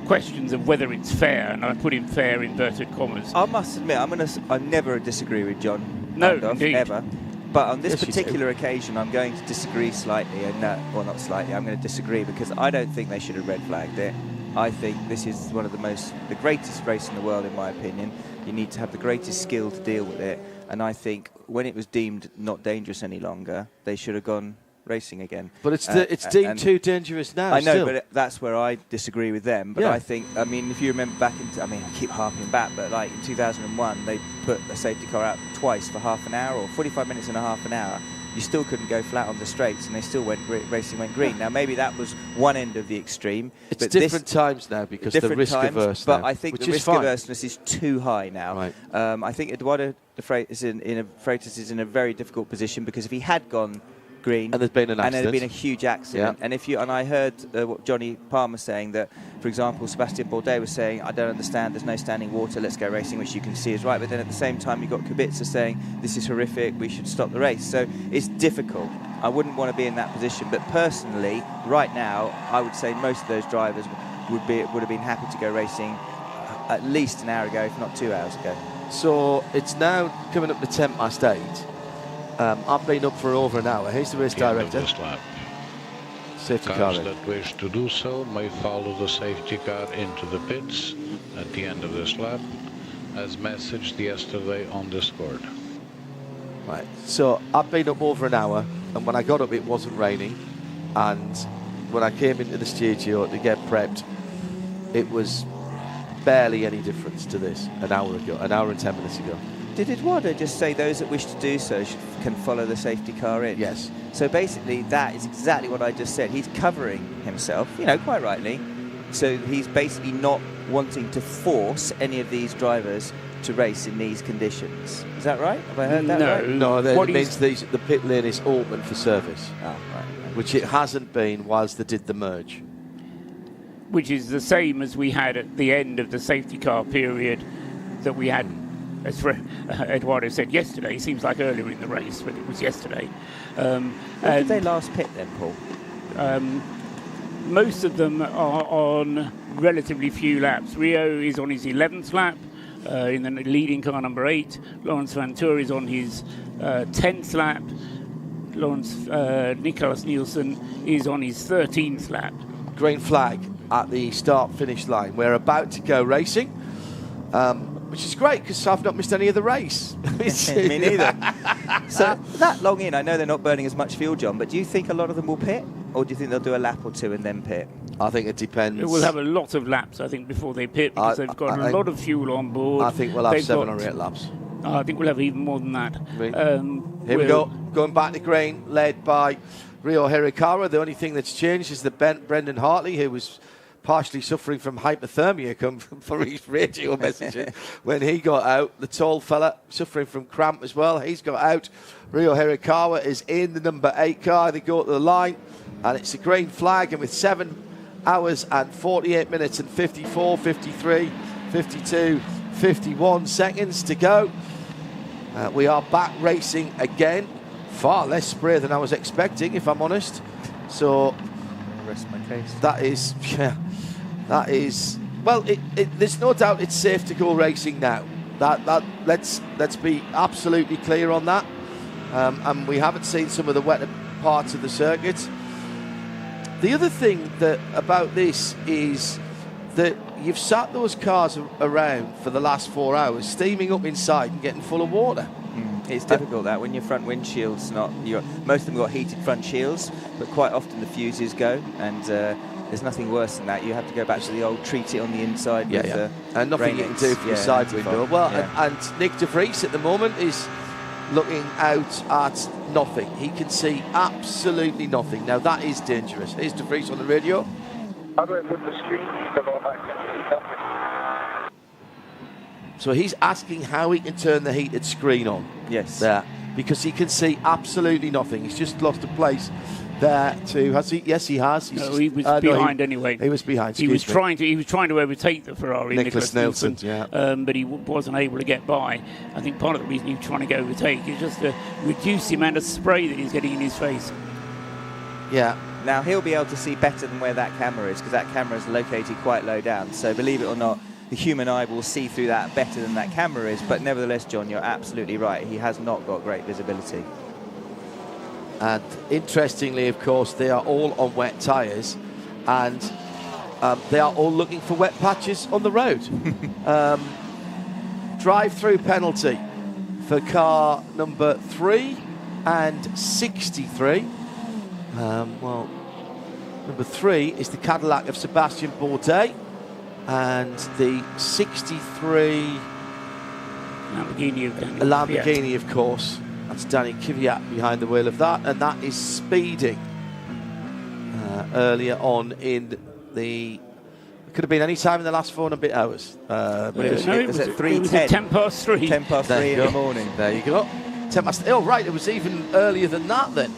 questions of whether it's fair, and I put in fair inverted commas. I must admit, I never disagree with John. No, Randolph, indeed. ever. But on this Yes, you particular occasion, I'm going to disagree slightly, and well, not slightly. I'm going to disagree because I don't think they should have red flagged it. I think this is one of the greatest race in the world, in my opinion. You need to have the greatest skill to deal with it, and I think when it was deemed not dangerous any longer, they should have gone racing again. But it's deemed too dangerous now. I know, still. but that's where I disagree with them. But Yeah. I think, I mean, if you remember back in, I mean, I keep harping back, but like in 2001, they put a safety car out twice for half an hour, or 45 minutes and a half an hour. You still couldn't go flat on the straights, and they still racing went green. Now maybe that was one end of the extreme. It's but different times now because the different risk times, averse But now, I think which the is risk fine. averseness is too high now. Right. I think Eduardo de Freitas is in a very difficult position because if he had gone green, and there's been an and accident, there'd been a huge accident. Yeah. And I heard what Johnny Palmer saying that, for example, Sebastian Bourdais was saying, I don't understand, there's no standing water, let's go racing, which you can see is right. But then at the same time, you've got Kubica saying, this is horrific, we should stop the race. So it's difficult. I wouldn't want to be in that position. But personally, right now, I would say most of those drivers would have been happy to go racing at least an hour ago, if not 2 hours ago. So it's now coming up to 8:10. I've been up for over an hour. Here's the race director. This lap. Safety Cars car. that wish to do so may follow the safety car into the pits at the end of this lap, as messaged yesterday on Discord. Right. So I've been up over an hour, and when I got up, it wasn't raining. And when I came into the studio to get prepped, it was barely any difference to this an hour and 10 minutes ago. Did Eduardo just say those that wish to do so can follow the safety car in? Yes. So basically, that is exactly what I just said. He's covering himself, quite rightly. So he's basically not wanting to force any of these drivers to race in these conditions. Is that right? Have I heard that right? No, that means the pit lane is open for service. Oh, right. Which it hasn't been whilst they did the merge. Which is the same as we had at the end of the safety car period that we had, as Eduardo said yesterday. Seems like earlier in the race, but it was yesterday. When did they last pit then, Paul? Most of them are on relatively few laps. Rio is on his 11th lap in the leading car, number 8. Lawrence Vanturi is on his 10th lap. Nicholas Nielsen is on his 13th lap. Green flag at the start-finish line. We're about to go racing. which is great because I've not missed any of the race. Me neither. So that long in, I know they're not burning as much fuel, John, but do you think a lot of them will pit? Or do you think they'll do a lap or two and then pit? I think it depends. It will have a lot of laps, I think, before they pit because they've got a lot of fuel on board. I think we'll have 7 or 8 laps. I think we'll have even more than that. Here we go. Going back to green, led by Ryo Hirakawa. The only thing that's changed is that Brendan Hartley, who was partially suffering from hypothermia, come for his radio messages when he got out. The tall fella suffering from cramp as well. He's got out. Ryo Hirakawa is in the number 8 car. They go to the line, and it's a green flag. And with 7 hours and 48 minutes and 54, 53, 52, 51 seconds to go, we are back racing again. Far less spray than I was expecting, if I'm honest. So rest my case. That is well. There's no doubt it's safe to go racing now. Let's be absolutely clear on that. And we haven't seen some of the wetter parts of the circuit. The other thing about this is that you've sat those cars around for the last 4 hours, steaming up inside and getting full of water. It's difficult that when your front windshield's not. Most of them got heated front shields, but quite often the fuses go, and there's nothing worse than that. You have to go back to the old treat it on the inside. And nothing you can do for the side window. Well, and Nick de Vries at the moment is looking out at nothing. He can see absolutely nothing. Now that is dangerous. Here's de Vries on the radio. How do I put the screen? So he's asking how he can turn the heated screen on. Yes. There. Because he can see absolutely nothing. He's just lost a place there too. Has he? Yes, he has. He was behind anyway. He was behind. He was trying to overtake the Ferrari, Nicholas Nielsen, but he wasn't able to get by. I think part of the reason he was trying to overtake is just to reduce the amount of spray that he's getting in his face. Yeah. Now he'll be able to see better than where that camera is, because that camera is located quite low down. So believe it or not, the human eye will see through that better than that camera is. But nevertheless, John, you're absolutely right. He has not got great visibility. And interestingly, of course, they are all on wet tyres, and they are all looking for wet patches on the road. Drive-through penalty for car number 3 and 63. Well, number 3 is the Cadillac of Sebastian Bourdais, and the 63 Lamborghini, of course. That's Danny Kvyat behind the wheel of that, and that is speeding earlier in the. It could have been any time in the last 4 and a bit hours. But it was at 3:10. It was at 10 past 3. 10 past 3 in the morning. There you go. 10 past. Oh right, it was even earlier than that then.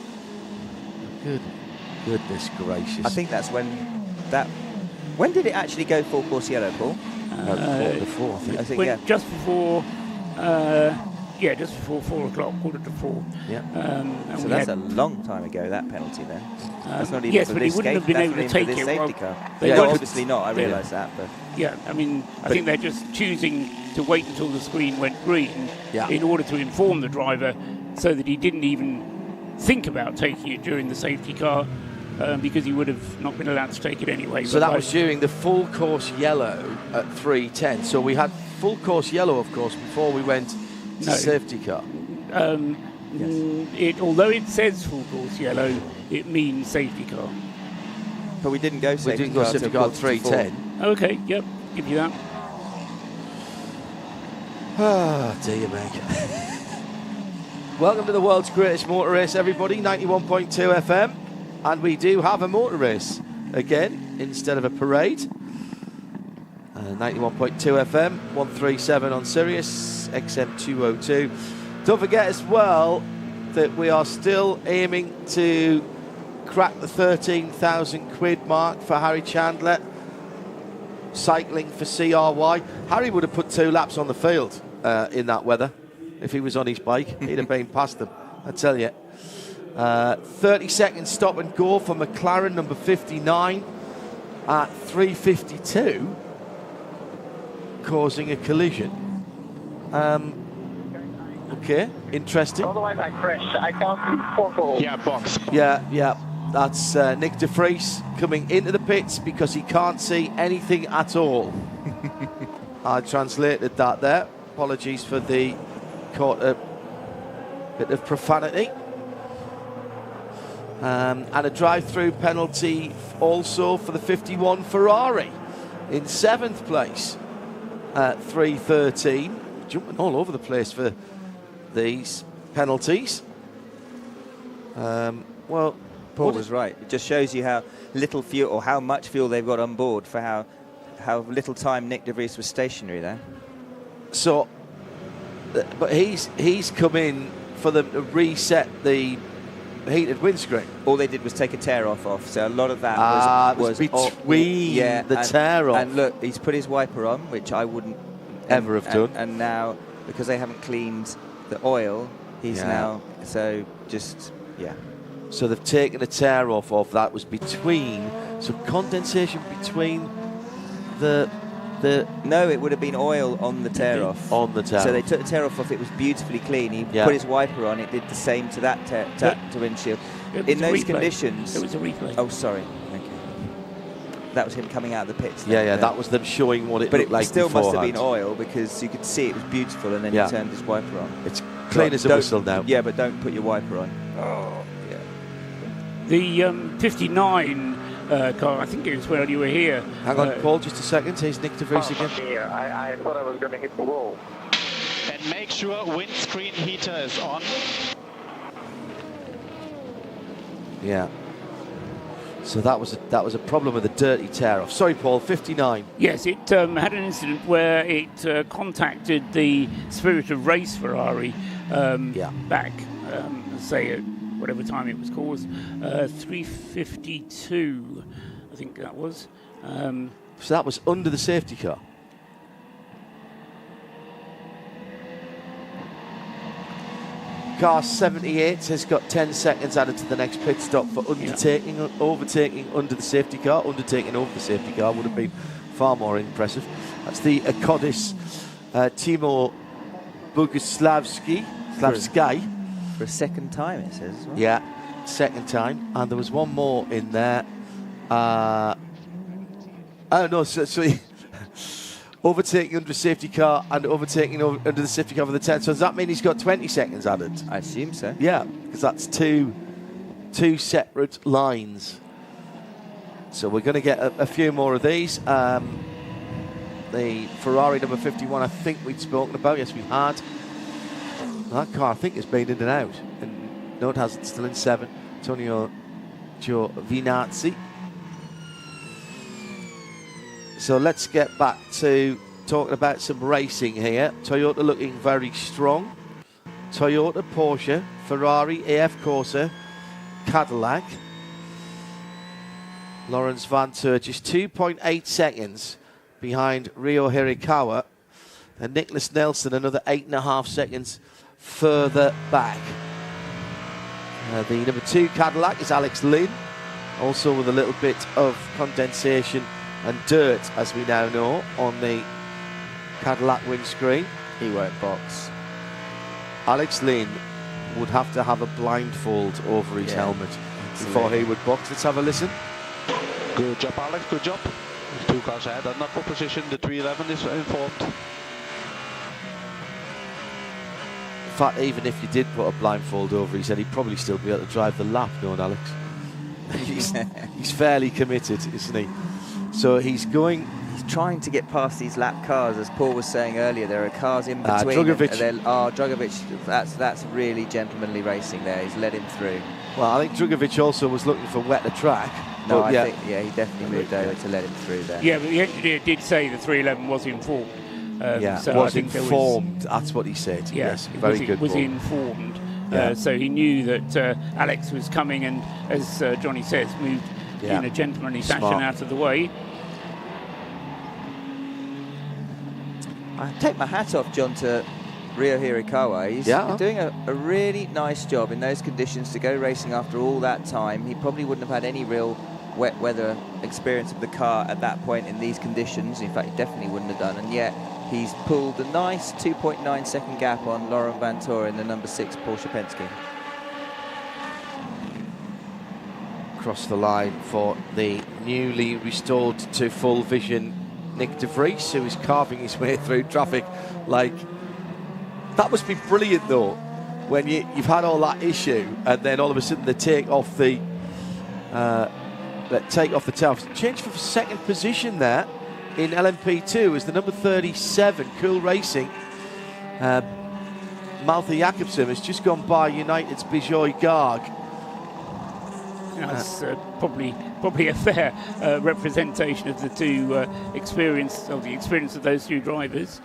Goodness gracious. I think that's when that. When did it actually go full course yellow, Paul? Before, I think. Yeah. Just before. Just before 4 o'clock, 3:45. Yeah. So that's a long time ago, that penalty then. That's not even yes, for but this he wouldn't have been able to take it. Safety car. Obviously not, I realise that. But yeah, I mean, I think they're just choosing to wait until the screen went green in order to inform the driver so that he didn't even think about taking it during the safety car. Because he would have not been allowed to take it anyway. So that was during the full course yellow at 3:10. So we had full course yellow, of course, before we went to safety car. Although it says full course yellow, it means safety car. But we didn't go safety car. Safety car at 3:10. Okay, yep, give you that. Dear me. Welcome to the world's greatest motor race, everybody. 91.2 FM. And we do have a motor race again instead of a parade. 91.2 FM, 137 on Sirius, XM 202. Don't forget as well that we are still aiming to crack the 13,000 quid mark for Harry Chandler, cycling for CRY. Harry would have put 2 laps on the field in that weather if he was on his bike. He'd have been past them, I tell you. 30-second stop and go for McLaren number 59 at 3:52, causing a collision. Okay, interesting. All the way back, Chris. I can't 4 goals. Yeah, box. Yeah. That's Nick de Vries coming into the pits because he can't see anything at all. I translated that there. Apologies for the bit of profanity. And a drive-through penalty also for the 51 Ferrari in 7th place at 3:13. Jumping all over the place for these penalties. Well, Paul was right. It just shows you how little fuel, or how much fuel they've got on board for how little time Nick de Vries was stationary there. So, but he's come in for them to reset the heated windscreen. All they did was take a tear off, so a lot of that was between the tear off. And look, he's put his wiper on, which I wouldn't ever have done. And now, because they haven't cleaned the oil, he's now, so just, So they've taken a tear off of that was between, so condensation between the No, it would have been oil on the tear off. On the tear So they off. took the tear off, it was beautifully clean. He put his wiper on, it did the same to that to windshield. In those conditions... It was a replay. Oh, sorry. Okay. That was him coming out of the pits. That was them showing what it looked like. But it still must have beforehand. been oil, because you could see it was beautiful, and then he turned his wiper on. It's clean as a whistle now. Yeah, but don't put your wiper on. Oh, yeah. The 59 car, I think it was when you were here. Hang on, Paul, just a second. Here's Nick de Vries again. I thought I was going to hit the wall. And make sure windscreen heater is on. Yeah. So that was a problem with a dirty tear off. Sorry, Paul. 59. Yes, it had an incident where it contacted the Spirit of Race Ferrari back, say at whatever time it was caused, 3:52, I think that was. So that was under the safety car. Car 78 has got 10 seconds added to the next pit stop for overtaking under the safety car. Undertaking over the safety car would have been far more impressive. That's the Kodis Timo Boguslavsky. For a second time, it says as well. Yeah, second time. And there was one more in there. Oh, no, so overtaking under a safety car and overtaking under the safety car for the 10. So does that mean he's got 20 seconds added? I assume so. Yeah, because that's two separate lines. So we're going to get a few more of these. The Ferrari number 51, I think we'd spoken about. Yes, we had. That car, I think, has been in and out. And no, it hasn't. Still in 7. Antonio Giovinazzi. So let's get back to talking about some racing here. Toyota looking very strong. Toyota, Porsche, Ferrari, AF Corsa, Cadillac. Lawrence Vantour just 2.8 seconds behind Ryo Hirakawa. And Nicholas Nelson another 8.5 seconds further back. The number 2 Cadillac is Alex Lynn, also with a little bit of condensation and dirt, as we now know, on the Cadillac windscreen. He won't box. Alex Lynn would have to have a blindfold over his helmet before he would box. Let's have a listen. Good job, Alex, good job. There's 2 cars ahead and up for position. The 311 is informed. In fact, even if you did put a blindfold over, he said he'd probably still be able to drive the lap, knowing Alex. He's fairly committed, isn't he? So he's trying to get past these lap cars, as Paul was saying earlier. There are cars in between. Drugovic. That's really gentlemanly racing there. He's led him through. Well, I think Drugovic also was looking for wetter track. No, I think he definitely moved over to let him through there. Yeah, but the engineer did say the 311 was informed. So was informed. That's what he said. Yes, very good. Was informed. So he knew that Alex was coming, and as Johnny says, moved in a gentlemanly fashion out of the way. I take my hat off, John, to Ryo Hirakawa. He's doing a really nice job in those conditions to go racing after all that time. He probably wouldn't have had any real wet weather experience of the car at that point in these conditions. In fact, he definitely wouldn't have done. And yet, he's pulled a nice 2.9 second gap on Laurent Vantour in the number 6 Porsche Penske. Across the line for the newly restored to full vision Nick de Vries, who is carving his way through traffic. Like, that must be brilliant, though, when you've had all that issue, and then all of a sudden they take off the tail. Change for second position there in LMP2 is the number 37, Cool Racing. Maltha Jakobsen has just gone by United's Bijoy Garg. That's probably a fair representation of the two experience of those two drivers.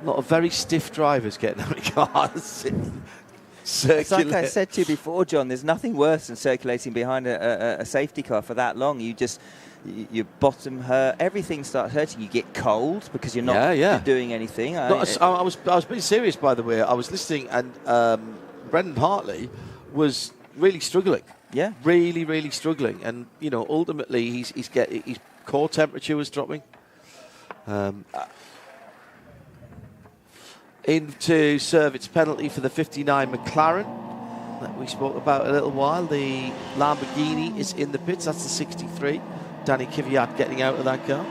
A lot of very stiff drivers getting out of cars. It's like I said to you before, John, there's nothing worse than circulating behind a safety car for that long. Your bottom hurt, everything starts hurting. You get cold because you're not doing anything. I was being serious, by the way. I was listening, and Brendan Hartley was really struggling. Yeah, really, really struggling. And ultimately, his core temperature was dropping. In to serve its penalty for the 59 McLaren that we spoke about a little while. The Lamborghini is in the pits. That's the 63. Danny Kvyat getting out of that car.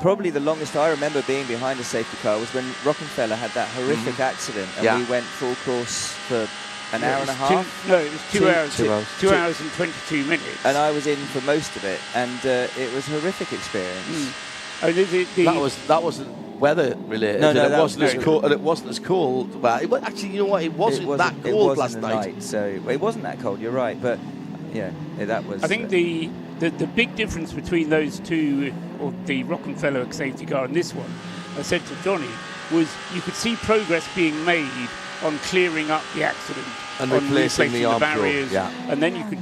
Probably the longest I remember being behind a safety car was when Rockefeller had that horrific accident, and we went full course for an hour and a half. It was 2 hours. 2 hours and 22 minutes. And I was in for most of it, and it was a horrific experience. That wasn't weather related. No, it wasn't as cold. And it wasn't as cold. Well, actually, you know what? It wasn't that cold last night. So it wasn't that cold. You're right, but that was. I think the big difference between those two, or the Rockefeller safety car and this one, I said to Johnny, was you could see progress being made on clearing up the accident and on replacing the barriers, and then you could.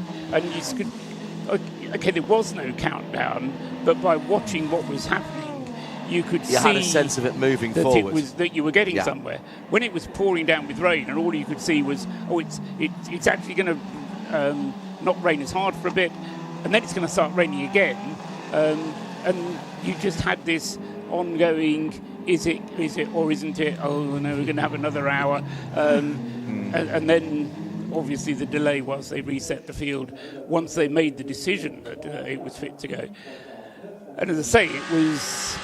Okay, there was no countdown, but by watching what was happening, you could see had a sense of it moving forward. That you were getting somewhere. When it was pouring down with rain, and all you could see was, it's actually going to not rain as hard for a bit, and then it's going to start raining again, and you just had this ongoing, is it or isn't it? Oh no, we're going to have another hour, and then obviously the delay was they reset the field once they made the decision that it was fit to go. And as I say, it was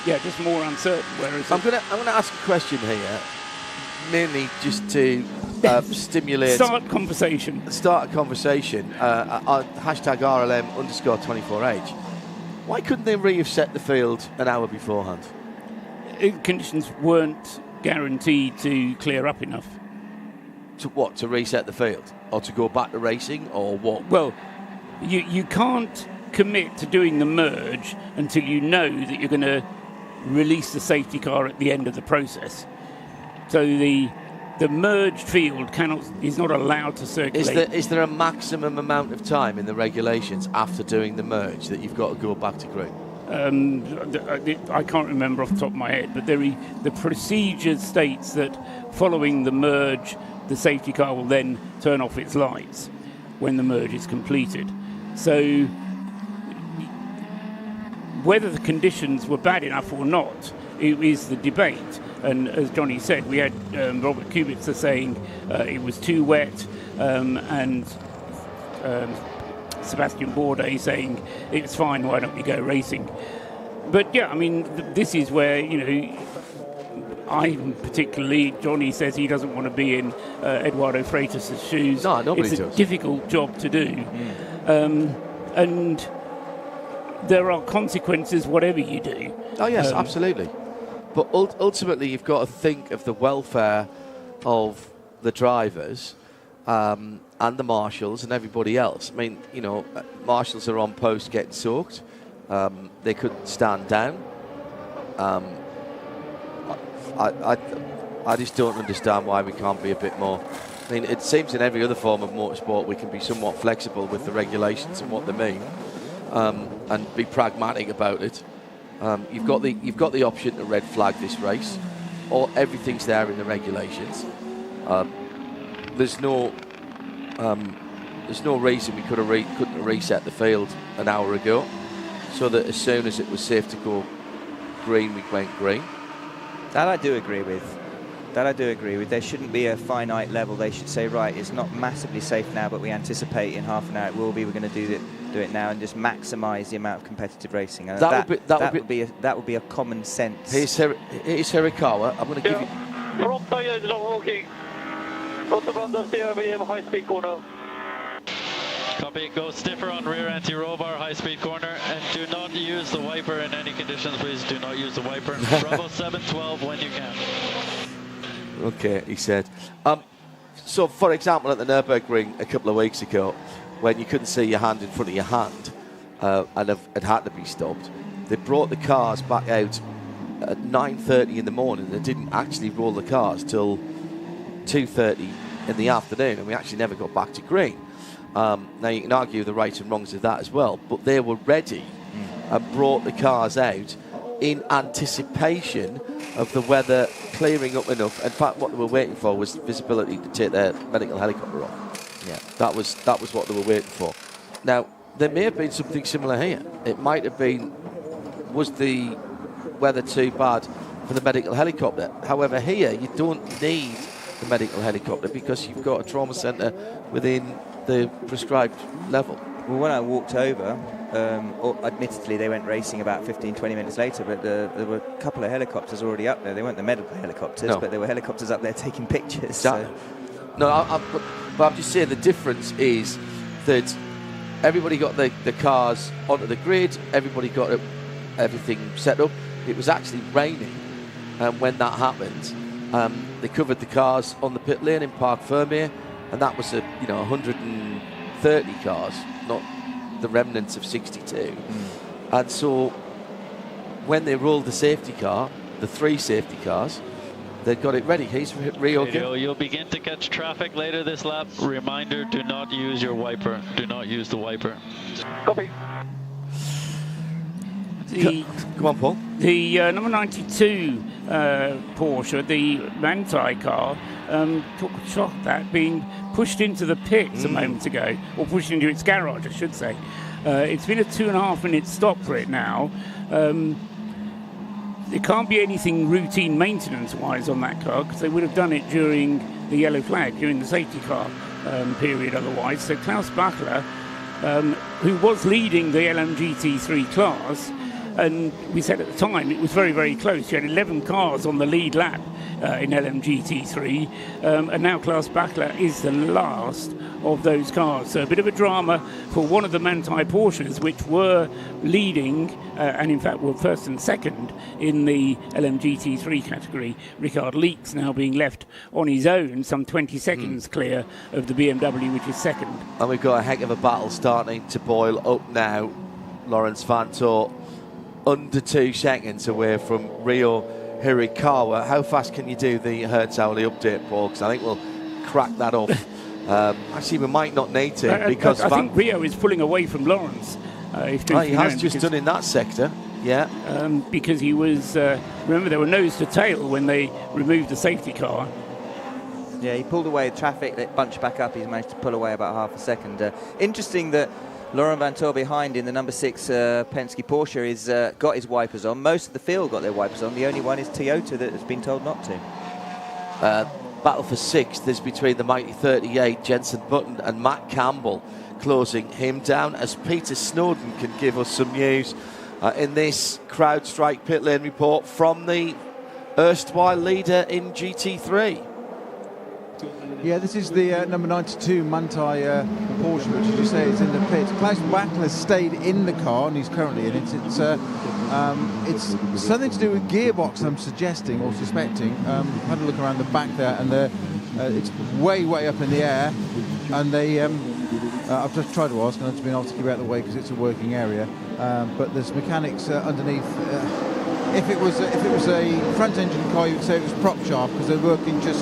just more uncertain. Whereas I'm going to ask a question here, mainly just to stimulate. Start a conversation. Hashtag RLM_24H. Why couldn't they have set the field an hour beforehand? Conditions weren't guaranteed to clear up enough. To what? To reset the field? Or to go back to racing? Or what? Well, you can't commit to doing the merge until you know that you're going to release the safety car at the end of the process. So the merged field is not allowed to circulate. Is there a maximum amount of time in the regulations after doing the merge that you've got to go back to green? I can't remember off the top of my head, but the procedure states that following the merge, the safety car will then turn off its lights when the merge is completed. So whether the conditions were bad enough or not is the debate. And as Johnny said, we had Robert Kubica saying it was too wet, and Sebastian Bourdais saying it's fine, why don't we go racing? But yeah, I mean, this is where, particularly, Johnny says he doesn't want to be in Eduardo Freitas' shoes. No, nobody does. It's a difficult job to do. And there are consequences whatever you do. Oh, yes, absolutely. But ultimately, you've got to think of the welfare of the drivers and the marshals and everybody else. I mean, marshals are on post getting soaked. They couldn't stand down. I just don't understand why we can't be a bit more. I mean, it seems in every other form of motorsport we can be somewhat flexible with the regulations and what they mean, and be pragmatic about it. You've got the option to red flag this race, or everything's there in the regulations. There's no reason we couldn't have reset the field an hour ago, so that as soon as it was safe to go green, we went green. That I do agree with. There shouldn't be a finite level. They should say, right, it's not massively safe now, but we anticipate in half an hour it will be. We're going to do it do it now and just maximise the amount of competitive racing. And That would be a common sense. Here's Hirakawa. I'm going to give you. Front tire is not working. Front of front WRT high speed corner. Copy, go stiffer on rear anti-roll bar, high speed corner, and do not use the wiper in any conditions, please. Do not use the wiper. Bravo 712 when you can. Okay, he said. So, for example, at the Nürburgring a couple of weeks ago, when you couldn't see your hand in front of your hand and it had to be stopped, they brought the cars back out at 9:30 in the morning. They didn't actually roll the cars till 2:30 in the afternoon, and we actually never got back to green. Now, you can argue the rights and wrongs of that as well, but they were ready and brought the cars out in anticipation of the weather clearing up enough. In fact, what they were waiting for was visibility to take their medical helicopter off. Yeah, that was what they were waiting for. Now, there may have been something similar here. It might have been, was the weather too bad for the medical helicopter? However, here you don't need the medical helicopter because you've got a trauma centre within the prescribed level. Well, when I walked over, admittedly they went racing about 15-20 minutes later, but there were a couple of helicopters already up there. They weren't the medical helicopters, No. but there were helicopters up there taking pictures. Exactly. So. No, but I'm just saying the difference is that everybody got the cars onto the grid, everybody got everything set up. It was actually raining when that happened. They covered the cars on the pit lane in Parc Fermé, and that was 130 cars, not the remnants of 62. And so when they rolled the safety car, the 3 safety cars, they got it ready. He's Rio. You'll begin to catch traffic later this lap. Reminder, do not use your wiper. Do not use the wiper. Copy. Come on, Paul. The number 92 Porsche, the Manthey car, took a shot at being pushed into the pits a moment ago, or pushed into its garage, I should say. It's been a 2.5 minute stop for it now. There can't be anything routine maintenance-wise on that car because they would have done it during the yellow flag, during the safety car period otherwise. So Klaus Bachler, who was leading the LMGT3 class, and we said at the time it was very, very close. You had 11 cars on the lead lap in LMGT3, and now Klaus Bachler is the last of those cars. So a bit of a drama for one of the Manthey Porsches, which were leading, and in fact were first and second in the LMGT3 category. Richard Leeks now being left on his own, some 20 seconds clear of the BMW, which is second. And we've got a heck of a battle starting to boil up now. Lawrence Vanthoor under 2 seconds away from Rio Hirakawa. How fast can you do the Hertz hourly update, Paul? Because I think we'll crack that off. Actually, we might not need to because I think Rio is pulling away from Lawrence. He has just done in that sector, yeah. Because he was, remember, they were nose to tail when they removed the safety car. Yeah, he pulled away traffic, it bunched back up. He's managed to pull away about half a second. Interesting that Laurent Vanthoor behind in the number 6 Penske Porsche is got his wipers on. Most of the field got their wipers on. The only one is Toyota that has been told not to. Battle for 6th is between the mighty 38 Jenson Button and Matt Campbell, closing him down as Peter Snowden can give us some news in this CrowdStrike pit lane report from the erstwhile leader in GT3. Yeah, this is the number 92 Manthey Porsche, which, as you say, is in the pit. Klaus Bachler stayed in the car, and he's currently in it. It's something to do with gearbox, I'm suggesting or suspecting. Had a look around the back there, and it's way, way up in the air. And they, I've just tried to ask, and I've just been able to keep out of the way because it's a working area. But there's mechanics underneath. If it was a front engine car, you'd say it was prop shaft because they're working just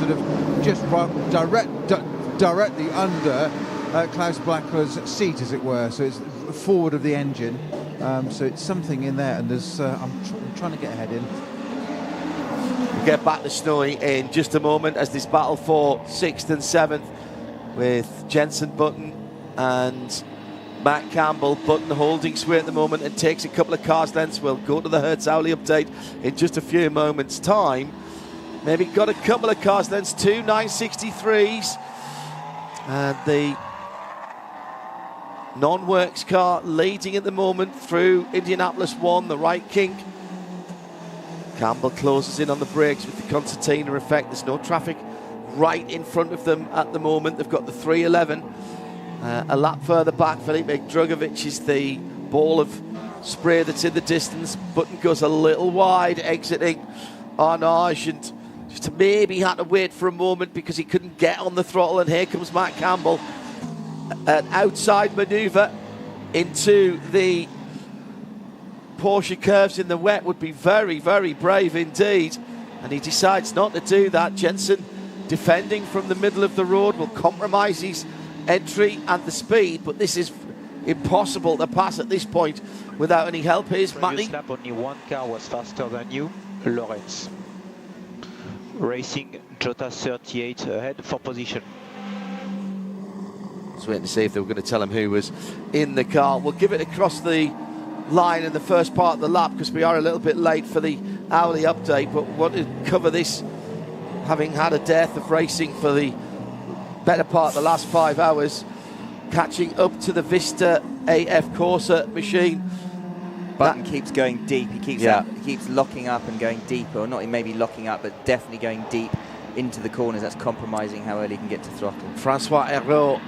directly under Klaus Bachler's seat, as it were. So it's forward of the engine. So it's something in there, and there's. I'm trying to get ahead in. We'll get back to Snowy in just a moment as this battle for 6th and 7th with Jenson Button and Matt Campbell. Button holding sway at the moment and takes a couple of cars lengths. We'll go to the Hertz hourly update in just a few moments' time. Maybe got a couple of cars lengths, 2 963s. And the non-works car leading at the moment through Indianapolis 1, the right kink. Campbell closes in on the brakes with the concertina effect. There's no traffic right in front of them at the moment. They've got the 311. A lap further back, Felipe Drugovich is the ball of spray that's in the distance. Button goes a little wide, exiting Arnage, and just maybe had to wait for a moment because he couldn't get on the throttle. And here comes Matt Campbell. An outside manoeuvre into the Porsche curves in the wet would be very, very brave indeed. And he decides not to do that. Jensen, defending from the middle of the road, will compromise his entry and the speed, but this is impossible to pass at this point without any help. Here's Matty. Lap, only one car was faster than you, Lawrence. Racing Jota 38 ahead for position. Just waiting to see if they were going to tell him who was in the car. We'll give it across the line in the first part of the lap because we are a little bit late for the hourly update, but we want to cover this having had a dearth of racing for the better part of the last 5 hours, catching up to the Vista AF Corsa machine. Button keeps going deep. He keeps locking up and going deeper, or not maybe locking up, but definitely going deep into the corners. That's compromising how early he can get to throttle. Francois Hérault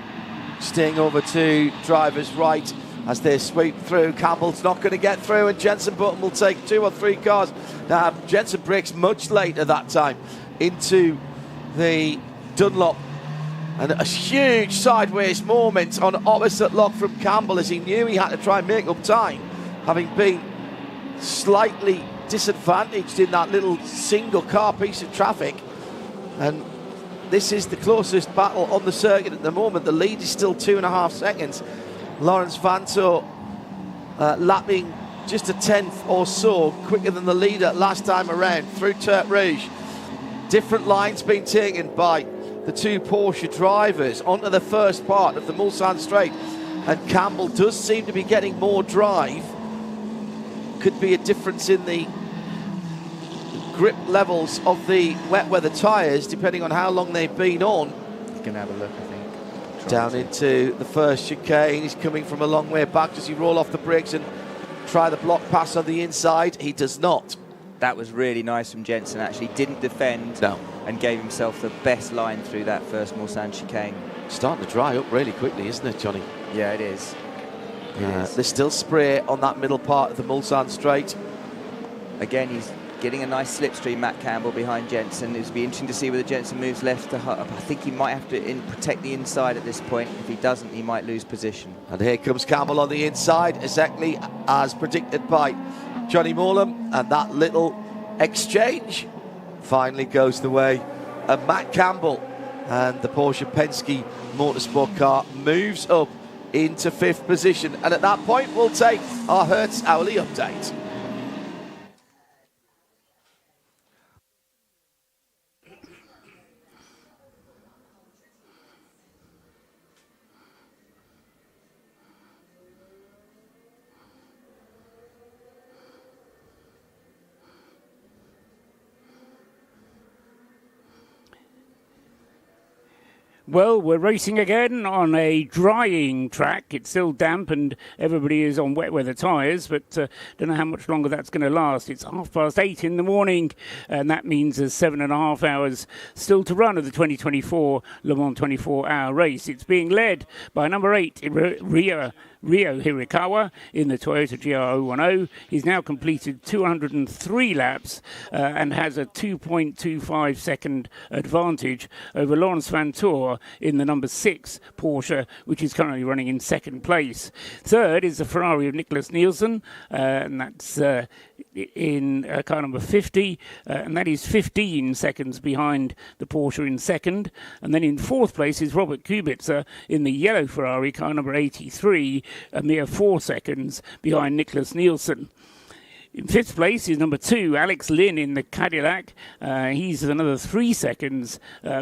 staying over to driver's right as they sweep through. Campbell's not going to get through, and Jensen Button will take 2 or 3 cars. Now, Jensen breaks much later that time into the Dunlop, and a huge sideways moment on opposite lock from Campbell as he knew he had to try and make up time, having been slightly disadvantaged in that little single car piece of traffic. And this is the closest battle on the circuit at the moment. The lead is still 2.5 seconds. Lawrence Vanto lapping just a tenth or so quicker than the leader last time around through Tertre Rouge. Different lines being taken by the 2 Porsche drivers onto the first part of the Mulsanne Straight, and Campbell does seem to be getting more drive. Could be a difference in the grip levels of the wet weather tyres depending on how long they've been on. You can have a look, I think. Down into the first chicane. He's coming from a long way back. Does he roll off the brakes and try the block pass on the inside? He does not. That was really nice from Jensen, actually. Didn't defend and gave himself the best line through that first Mulsanne chicane. Starting to dry up really quickly, isn't it, Johnny? Yeah, it is. There's still spray on that middle part of the Mulsanne Straight. Again, he's getting a nice slipstream, Matt Campbell, behind Jensen. It'll be interesting to see whether Jensen moves left to I think he might have to protect the inside at this point. If he doesn't, he might lose position. And here comes Campbell on the inside, exactly as predicted by Johnny Morlam, and that little exchange finally goes the way of Matt Campbell, and the Porsche Penske Motorsport car moves up into 5th position. And at that point, we'll take our Hertz hourly update. Well, we're racing again on a drying track. It's still damp and everybody is on wet weather tyres, but don't know how much longer that's going to last. It's 8:30 in the morning, and that means there's 7.5 hours still to run of the 2024 Le Mans 24-hour race. It's being led by number 8, Ryo Hirakawa in the Toyota GR010. He's now completed 203 laps and has a 2.25 second advantage over Lawrence Vantour in the number 6 Porsche, which is currently running in 2nd place. 3rd is the Ferrari of Nicholas Nielsen, and that's in car number 50, and that is 15 seconds behind the Porsche in 2nd. And then in 4th place is Robert Kubica in the yellow Ferrari, car number 83, a mere 4 seconds behind Nicholas Nielsen. In 5th place is number 2, Alex Lynn in the Cadillac. He's another 3 seconds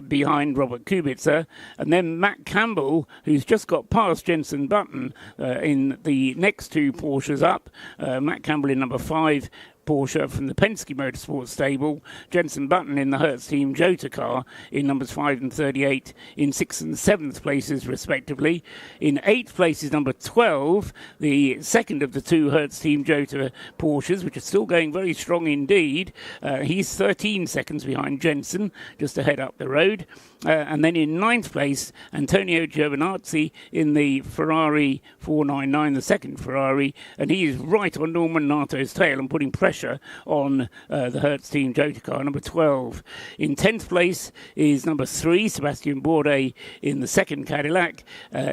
behind Robert Kubica. And then Matt Campbell, who's just got past Jensen Button in the next 2 Porsches up. Matt Campbell in number 5, Porsche from the Penske Motorsport stable. Jenson Button in the Hertz Team Jota car in numbers 5 and 38 in 6th and 7th places respectively. In 8th place is number 12, the second of the two Hertz Team Jota Porsches, which are still going very strong indeed. He's 13 seconds behind Jenson, just ahead up the road. And then in 9th place, Antonio Giovinazzi in the Ferrari 499, the second Ferrari, and he is right on Norman Nato's tail and putting pressure on the Hertz Team Jota car, number 12. In 10th place is number 3, Sebastian Bourdais in the second Cadillac.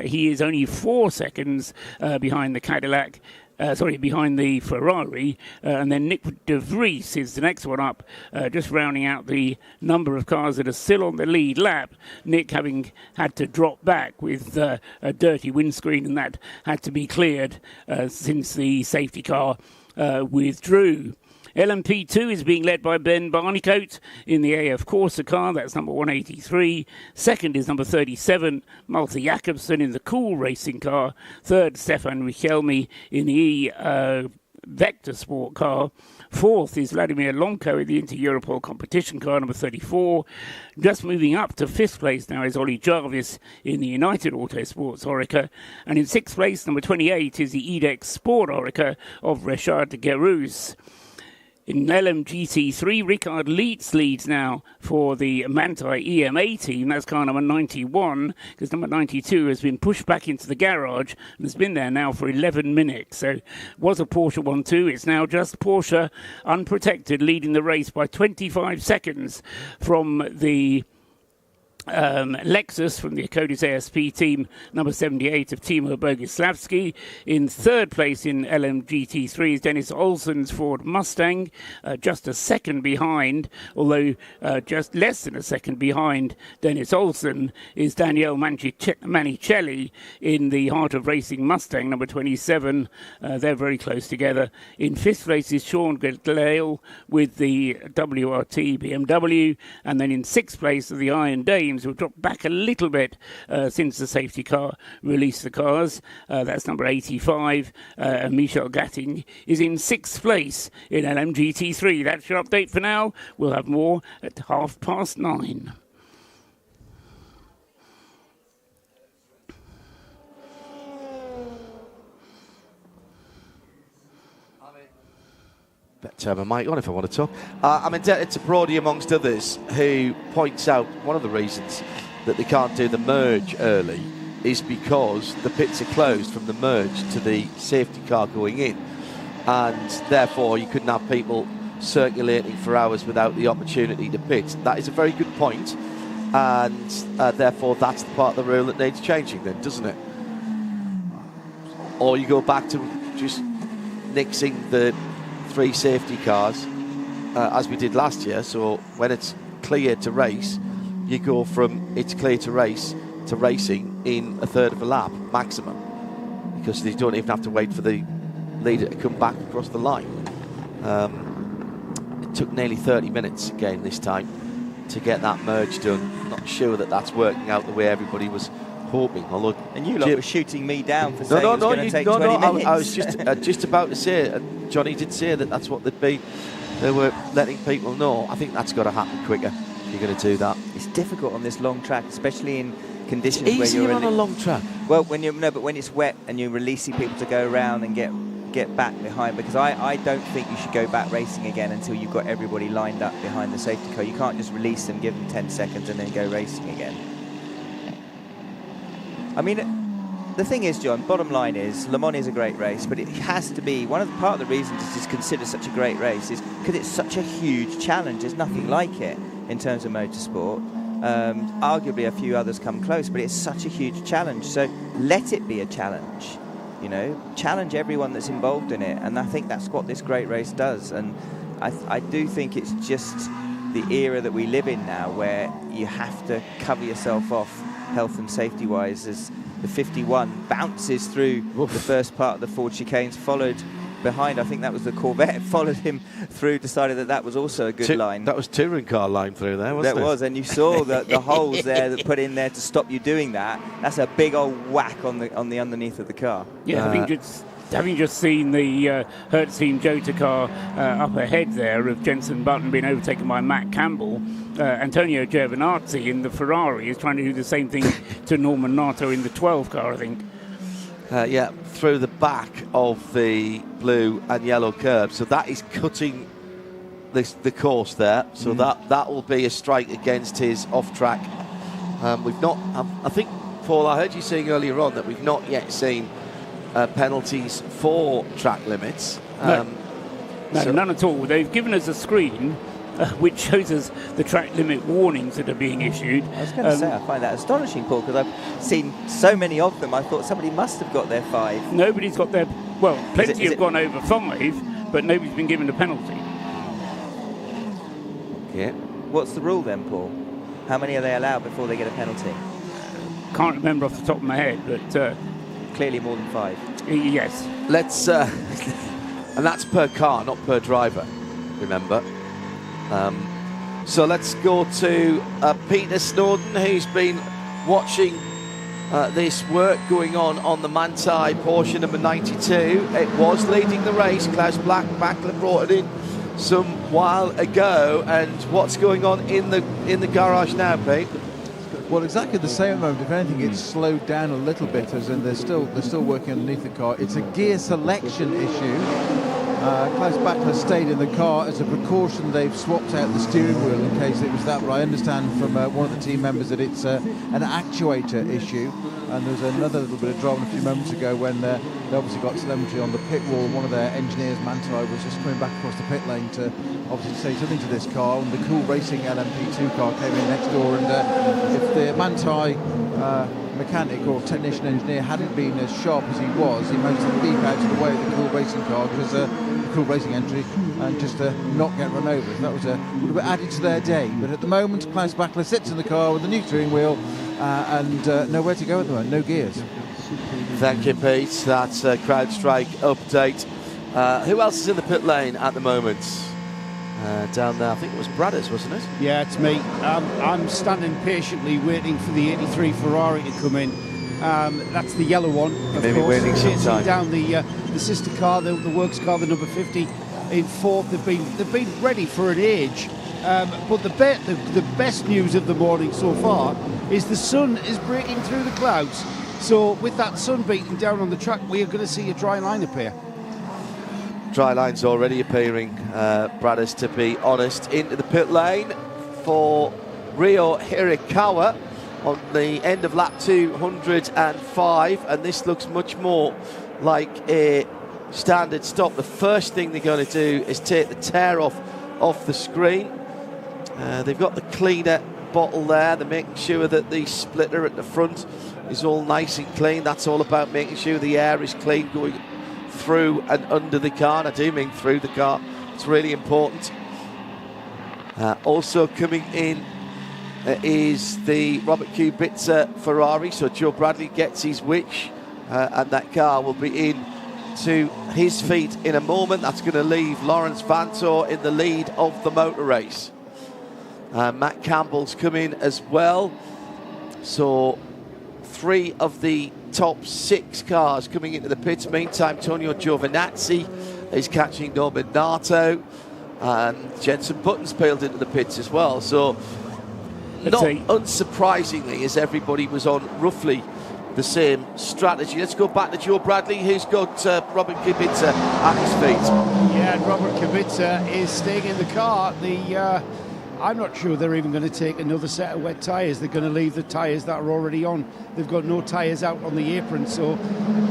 He is only 4 seconds behind the Cadillac. Behind the Ferrari, and then Nick de Vries is the next one up, just rounding out the number of cars that are still on the lead lap. Nick having had to drop back with a dirty windscreen, and that had to be cleared since the safety car withdrew. LMP2 is being led by Ben Barnicoat in the AF Corsa car. That's number 183. Second is number 37, Malte Jakobsen in the Cool Racing car. Third, Stefan Richelme in the Vector Sport car. Fourth is Vladimir Lomko in the Inter-Europol competition car, number 34. Just moving up to 5th place now is Ollie Jarvis in the United Autosports Oreca. And in 6th place, number 28, is the EDEX Sport Oreca of Richard de Guerrousse. In LMGT3, Richard Leitz leads now for the Manthey EMA team. That's car number 91, because number 92 has been pushed back into the garage and has been there now for 11 minutes. So was a Porsche 1-2. It's now just Porsche unprotected, leading the race by 25 seconds from the Lexus from the Akodis ASP team, number 78 of Timo Boguslavski. In 3rd place in LMGT3 is Dennis Olsen's Ford Mustang, just a second behind, although just less than a second behind Dennis Olsen is Daniele Manicelli in the Heart of Racing Mustang, number 27. They're very close together. In 5th place is Sean Gale with the WRT BMW, and then in 6th place are the Iron Dames, who have dropped back a little bit since the safety car released the cars. That's number 85. Michel Gatting is in 6th place in LMGT3. That's your update for now. We'll have more at 9:30. Turn my mic on if I want to talk. I'm indebted to Brody, amongst others, who points out one of the reasons that they can't do the merge early is because the pits are closed from the merge to the safety car going in, and therefore you couldn't have people circulating for hours without the opportunity to pit. That is a very good point, and therefore that's the part of the rule that needs changing then, doesn't it? Or you go back to just nixing the 3 safety cars as we did last year, so when it's clear to race, you go from it's clear to race to racing in a third of a lap maximum, because they don't even have to wait for the leader to come back across the line. It took nearly 30 minutes again this time to get that merge done. Not sure that that's working out the way everybody was hoping. Although, and you lot were shooting me down for saying it was going to take 20 minutes. I was just about to say, Johnny did say that that's what they'd be. They were letting people know. I think that's got to happen quicker if you're going to do that. It's difficult on this long track, especially in conditions it's where you're on a long track. Well, but when it's wet and you're releasing people to go around and get back behind, because I don't think you should go back racing again until you've got everybody lined up behind the safety car. You can't just release them, give them 10 seconds and then go racing again. I mean, the thing is, John, bottom line is, Le Mans is a great race, but it has to be, part of the reasons it's considered such a great race is because it's such a huge challenge. There's nothing like it in terms of motorsport. Arguably a few others come close, but it's such a huge challenge. So let it be a challenge, challenge everyone that's involved in it. And I think that's what this great race does. And I do think it's just the era that we live in now, where you have to cover yourself off health and safety wise, as the 51 bounces through the first part of the Ford chicanes, followed behind, I think that was the Corvette, followed him through, decided that was also a good line. That was touring car line through there, wasn't it? That was, and you saw the holes there that put in there to stop you doing that. That's a big old whack on the underneath of the car. Yeah, I think it's having just seen the Hertz Team Jota car up ahead there of Jenson Button being overtaken by Matt Campbell, Antonio Giovinazzi in the Ferrari is trying to do the same thing to Norman Nato in the 12 car, I think. Yeah, through the back of the blue and yellow curb. So that is cutting the course there. So that will be a strike against his off-track. We've not, I think, Paul, I heard you saying earlier on that we've not yet seen penalties for track limits. No, none at all. They've given us a screen which shows us the track limit warnings that are being issued. I was going to say, I find that astonishing, Paul, because I've seen so many of them. I thought somebody must have got their 5. Nobody's got their, well, plenty have gone over 5, but nobody's been given a penalty. Yeah. What's the rule then, Paul? How many are they allowed before they get a penalty? Can't remember off the top of my head, but clearly more than 5. Yes. Let's, and that's per car, not per driver, remember. So let's go to Peter Snowden, who's been watching this work going on the Manthey Porsche number 92. It was leading the race. Klaus Bachler brought it in some while ago. And what's going on in the garage now, Pete? Well, exactly the same moment. If anything, it's slowed down a little bit, as in they're still working underneath the car. It's a gear selection issue. Klaus Bachler stayed in the car as a precaution. They've swapped out the steering wheel in case it was that. But I understand from one of the team members that it's an actuator issue. And there was another little bit of drama a few moments ago when they obviously got telemetry on the pit wall. One of their engineers, Manthey, was just coming back across the pit lane to obviously say something to this car. And the Cool Racing LMP2 car came in next door. And if the Manthey mechanic or technician engineer hadn't been as sharp as he was, he managed to beep out of the way of the Cool Racing car because the Cool Racing entry and just not get run over. That was would have added to their day. But at the moment, Klaus Bachler sits in the car with a new steering wheel and nowhere to go at the moment, no gears. Thank you, Pete. That's a CrowdStrike update. Who else is in the pit lane at the moment? Down there, I think it was Bradders, wasn't it? Yeah, it's me. I'm standing patiently waiting for the 83 Ferrari to come in. That's the yellow one, of Maybe course. waiting some time. Down the sister car, the works car, the number 50 in 4th. They've been ready for an age. But the best news of the morning so far is the sun is breaking through the clouds. So with that sun beating down on the track, we are going to see a dry line appear. Dry line's already appearing, Bradders, to be honest. Into the pit lane for Ryo Hirakawa on the end of lap 205, and this looks much more like a standard stop. The first thing they're going to do is take the tear off the screen. They've got the cleaner bottle there. They're making sure that the splitter at the front is all nice and clean. That's all about making sure the air is clean going through and under the car, and I do mean through the car. It's really important. Also coming in is the Robert Kubica Ferrari, so Joe Bradley gets his wish, and that car will be in to his feet in a moment. That's going to leave Lawrence Vanthoor in the lead of the motor race. Matt Campbell's come in as well, so 3 of the top 6 cars coming into the pits. Meantime, Antonio Giovinazzi is catching Norman Nato, and Jenson Button's peeled into the pits as well. So, not unsurprisingly, as everybody was on roughly the same strategy. Let's go back to Joe Bradley, who's got Robert Kubica at his feet. Yeah, and Robert Kubica is staying in the car. I'm not sure they're even going to take another set of wet tyres. They're going to leave the tyres that are already on. They've got no tyres out on the apron, so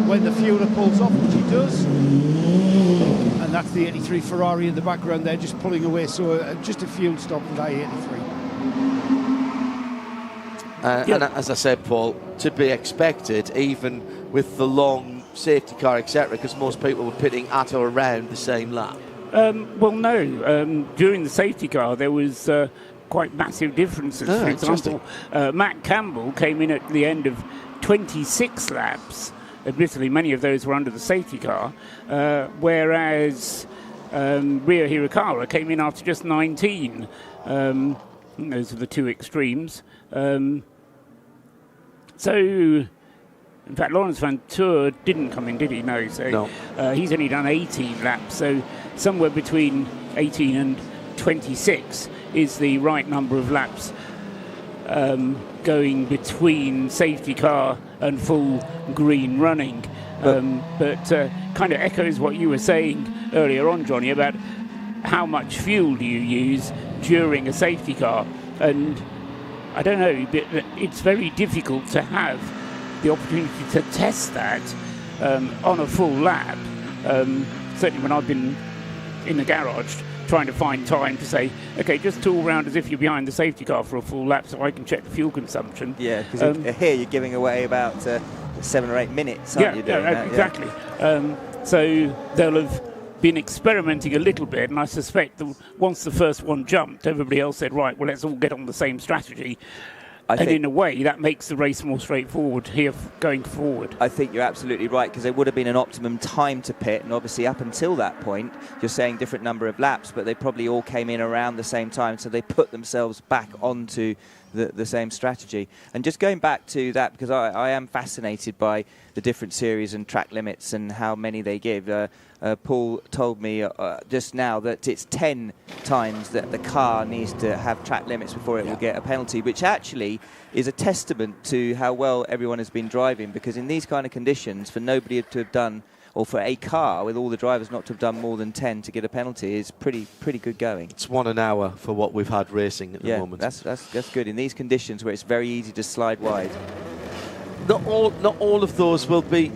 when the fueler pulls off, which he does, and that's the 83 Ferrari in the background, they're just pulling away, so just a fuel stop for that 83. And as I said, Paul, to be expected, even with the long safety car, etc., because most people were pitting at or around the same lap. Well, no. During the safety car, there was quite massive differences. For example, Matt Campbell came in at the end of 26 laps. Admittedly, many of those were under the safety car, whereas Ryo Hirakawa came in after just 19. Those are the two extremes. So In fact, Lawrence Van Tour didn't come in, did he? No. So No. he's only done 18 laps. So somewhere between 18 and 26 is the right number of laps going between safety car and full green running. But kind of echoes what you were saying earlier on, Johnny, about how much fuel do you use during a safety car. And I don't know, but it's very difficult to have the opportunity to test that on a full lap. Certainly when I've been in the garage trying to find time to say, okay, just tool round as if you're behind the safety car for a full lap so I can check the fuel consumption. Yeah, because here you're giving away about 7 or 8 minutes, aren't you? Doing that? Exactly. So they'll have been experimenting a little bit, and I suspect that once the first one jumped, everybody else said, right, well, let's all get on the same strategy. And in a way, that makes the race more straightforward here going forward. I think you're absolutely right, because there would have been an optimum time to pit, and obviously up until that point, you're saying different number of laps, but they probably all came in around the same time, so they put themselves back onto the same strategy. And just going back to that, because I am fascinated by the different series and track limits and how many they give. Paul told me just now that it's 10 times that the car needs to have track limits before it will get a penalty, which actually is a testament to how well everyone has been driving, because in these kind of conditions, for nobody to have done, or for a car with all the drivers not to have done more than 10 to get a penalty is pretty good going. It's 1 an hour for what we've had racing at the moment. That's good in these conditions where it's very easy to slide wide. Not all of those will be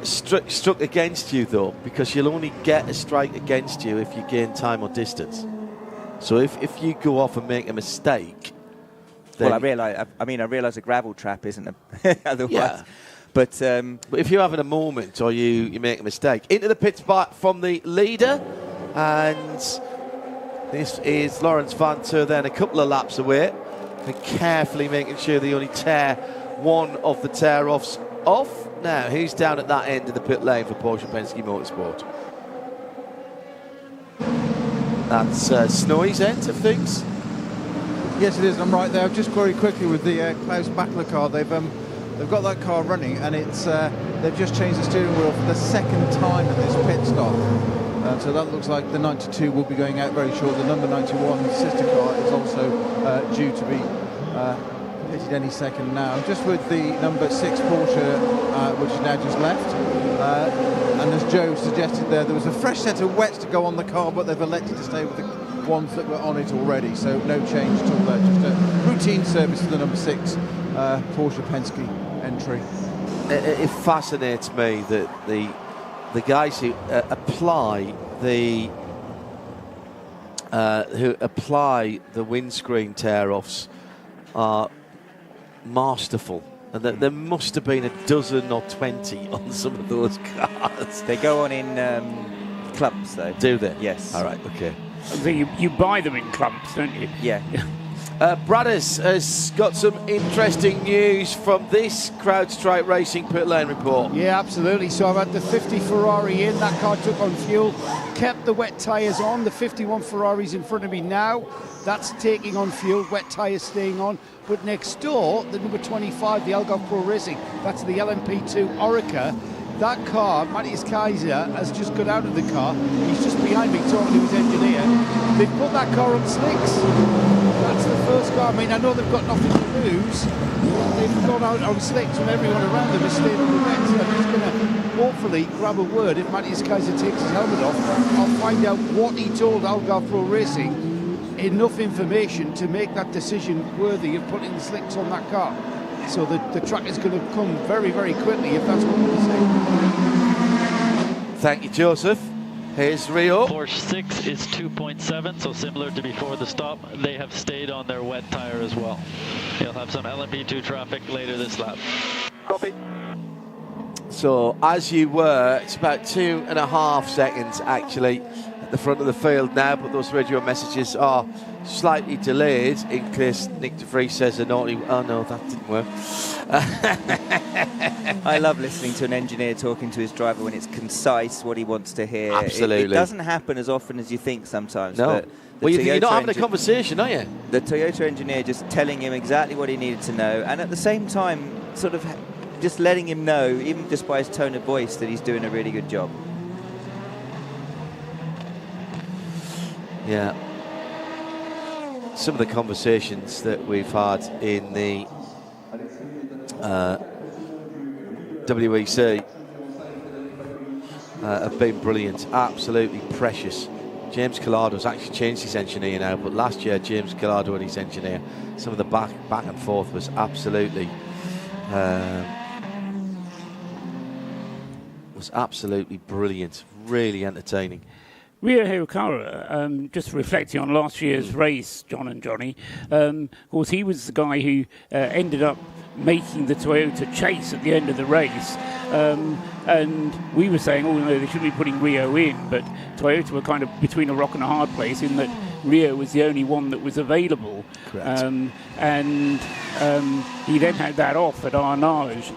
struck against you, though, because you'll only get a strike against you if you gain time or distance. So if you go off and make a mistake, then well, I realise a gravel trap isn't otherwise. Yeah. But if you're having a moment or you make a mistake, into the pits from the leader, and this is Lawrence Van Tour then a couple of laps away, and carefully making sure they only tear one of the tear-offs off. Now, who's down at that end of the pit lane for Porsche Penske Motorsport? That's Snowy's end of things. Yes, it is. I'm right there. Just very quickly with the Klaus Bachler car, they've got that car running, and it's they've just changed the steering wheel for the second time at this pit stop. So that looks like the 92 will be going out very short. The number 91 sister car is also due to be pitted any second now. Just with the number 6 Porsche, which is now just left. And as Joe suggested there was a fresh set of wets to go on the car, but they've elected to stay with the ones that were on it already. So no change at all there. Just a routine service for the number 6 Porsche Penske entry. It fascinates me that the guys who apply the windscreen tear-offs are masterful, and that there must have been a dozen or 20 on some of those cars. They go on in clumps, though. Do they? Yes. All right. Okay. So you buy them in clumps, don't you? Yeah. Bradders has got some interesting news from this CrowdStrike Racing pit lane report. Yeah, absolutely. So I've had the 50 Ferrari in. That car took on fuel, kept the wet tyres on. The 51 Ferrari's in front of me now. That's taking on fuel, wet tyres staying on. But next door, the number 25, the Algarve Pro Racing, that's the LMP2 Orica. That car, Matthias Kaiser, has just got out of the car. He's just behind me talking to his engineer. They've put that car on slicks. That's the first car. I mean, I know they've got nothing to lose. They've gone out on slicks when everyone around them is staying on the wet. So I'm just going to hopefully grab a word if Matthias Kaiser takes his helmet off. I'll find out what he told Algarve Pro Racing. Enough information to make that decision worthy of putting the slicks on that car. So the track is going to come very, very quickly if that's what we're saying. Thank you, Joseph. Here's Rio. Porsche 6 is 2.7, so similar to before the stop. They have stayed on their wet tire as well. You'll have some LMP2 traffic later this lap. Copy. So, as you were, it's about 2.5 seconds actually at the front of the field now, but those radio messages are slightly delayed in case Nick de Vries says a naughty. Oh no, that didn't work. I love listening to an engineer talking to his driver when it's concise, what he wants to hear. Absolutely. It doesn't happen as often as you think sometimes. No. But Well, you're not having a conversation, are you? The Toyota engineer just telling him exactly what he needed to know, and at the same time, sort of just letting him know, even just by his tone of voice, that he's doing a really good job. Yeah. Some of the conversations that we've had in the WEC have been brilliant, absolutely precious. James Collardo's actually changed his engineer now, but last year James Collardo and his engineer, some of the back and forth was absolutely brilliant, really entertaining. Rio Hirokara, just reflecting on last year's race, John and Johnny, of course he was the guy who ended up making the Toyota chase at the end of the race, and we were saying, oh no, they shouldn't be putting Rio in, but Toyota were kind of between a rock and a hard place in that Rio was the only one that was available. And he then had that off at Arnage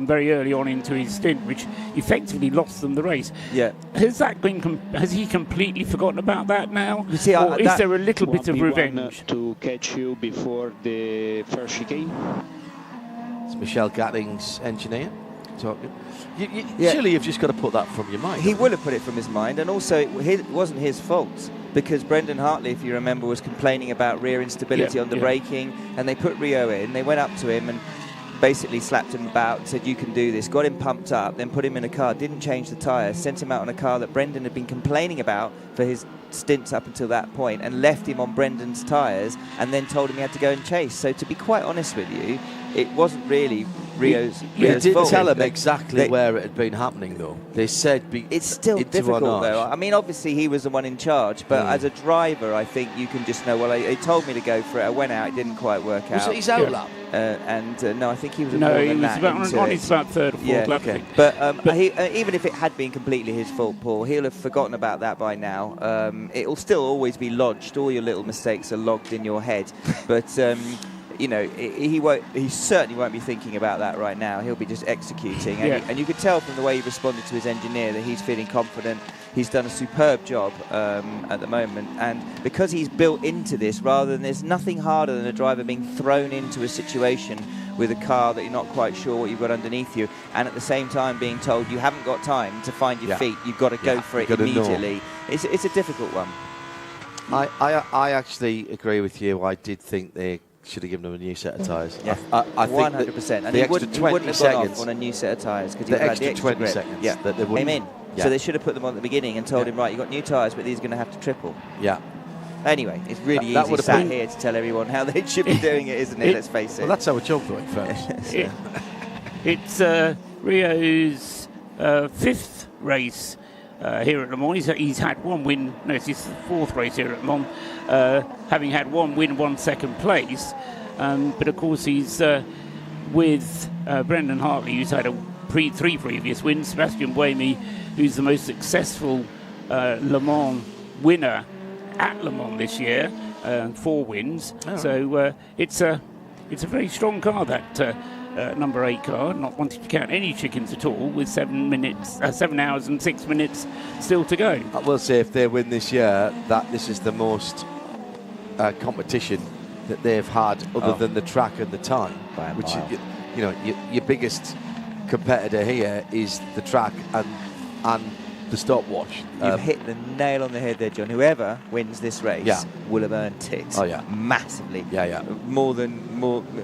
very early on into his stint, which effectively lost them the race. Yeah. Has he completely forgotten about that now? You see, or is there a little bit of 1v1 revenge? to catch you before the first chicane? It's Michel Gatting's engineer talking. Yeah. Surely you've just got to put that from your mind. He will have put it from his mind, and also it wasn't his fault, because Brendan Hartley, if you remember, was complaining about rear instability on the braking, and they put Rio in. They went up to him and basically slapped him about, said you can do this, got him pumped up, then put him in a car, didn't change the tyres, sent him out on a car that Brendan had been complaining about for his stints up until that point, and left him on Brendan's tyres, and then told him he had to go and chase. So to be quite honest with you, it wasn't really Rio's didn't fault. tell him exactly where it had been happening, though. They said it's still difficult, though. I mean, obviously he was the one in charge, but as a driver, I think you can just know, well, he told me to go for it. I went out, it didn't quite work out. Was it his out lap? No, I think he was No, more he than was that. on his about third or fourth lap. Okay. But he, even if it had been completely his fault, Paul, he'll have forgotten about that by now. It'll still always be lodged. All your little mistakes are logged in your head. But you know, he certainly won't be thinking about that right now. He'll be just executing. And you could tell from the way he responded to his engineer that he's feeling confident. He's done a superb job at the moment. And because he's built into this, rather than, there's nothing harder than a driver being thrown into a situation with a car that you're not quite sure what you've got underneath you, and at the same time being told you haven't got time to find your feet, you've got to go for it immediately. It's a difficult one. I actually agree with you. I did think they should have given him a new set of tyres. Yeah, I think 100%. And the he extra wouldn't 20 have seconds gone off on a new set of tyres because he the had extra the extra 20 grip. seconds Yeah, that they wouldn't. came in. Yeah. So they should have put them on at the beginning and told him, right, you've got new tyres, but these are going to have to triple. Yeah. Anyway, it's really that easy sat here to tell everyone how they should be doing it, isn't it? Let's face it. Well, that's how it's job doing, folks. It's Rio's fifth race here at Le Mans. He's had one win. No, it's his fourth race here at Le Mans, having had one win, one second place. But of course, he's with Brendan Hartley, who's had three previous wins. Sebastian Buemi, who's the most successful Le Mans winner at Le Mans this year, 4 wins. Oh. So it's a very strong car, that number 8 car. Not wanting to count any chickens at all, with 7 hours and 6 minutes still to go. I will say, if they win this year, that this is the most competition that they've had, other than the track and the time. Which you know, your biggest competitor here is the track and the stopwatch. You've hit the nail on the head there, John. Whoever wins this race will have earned it massively.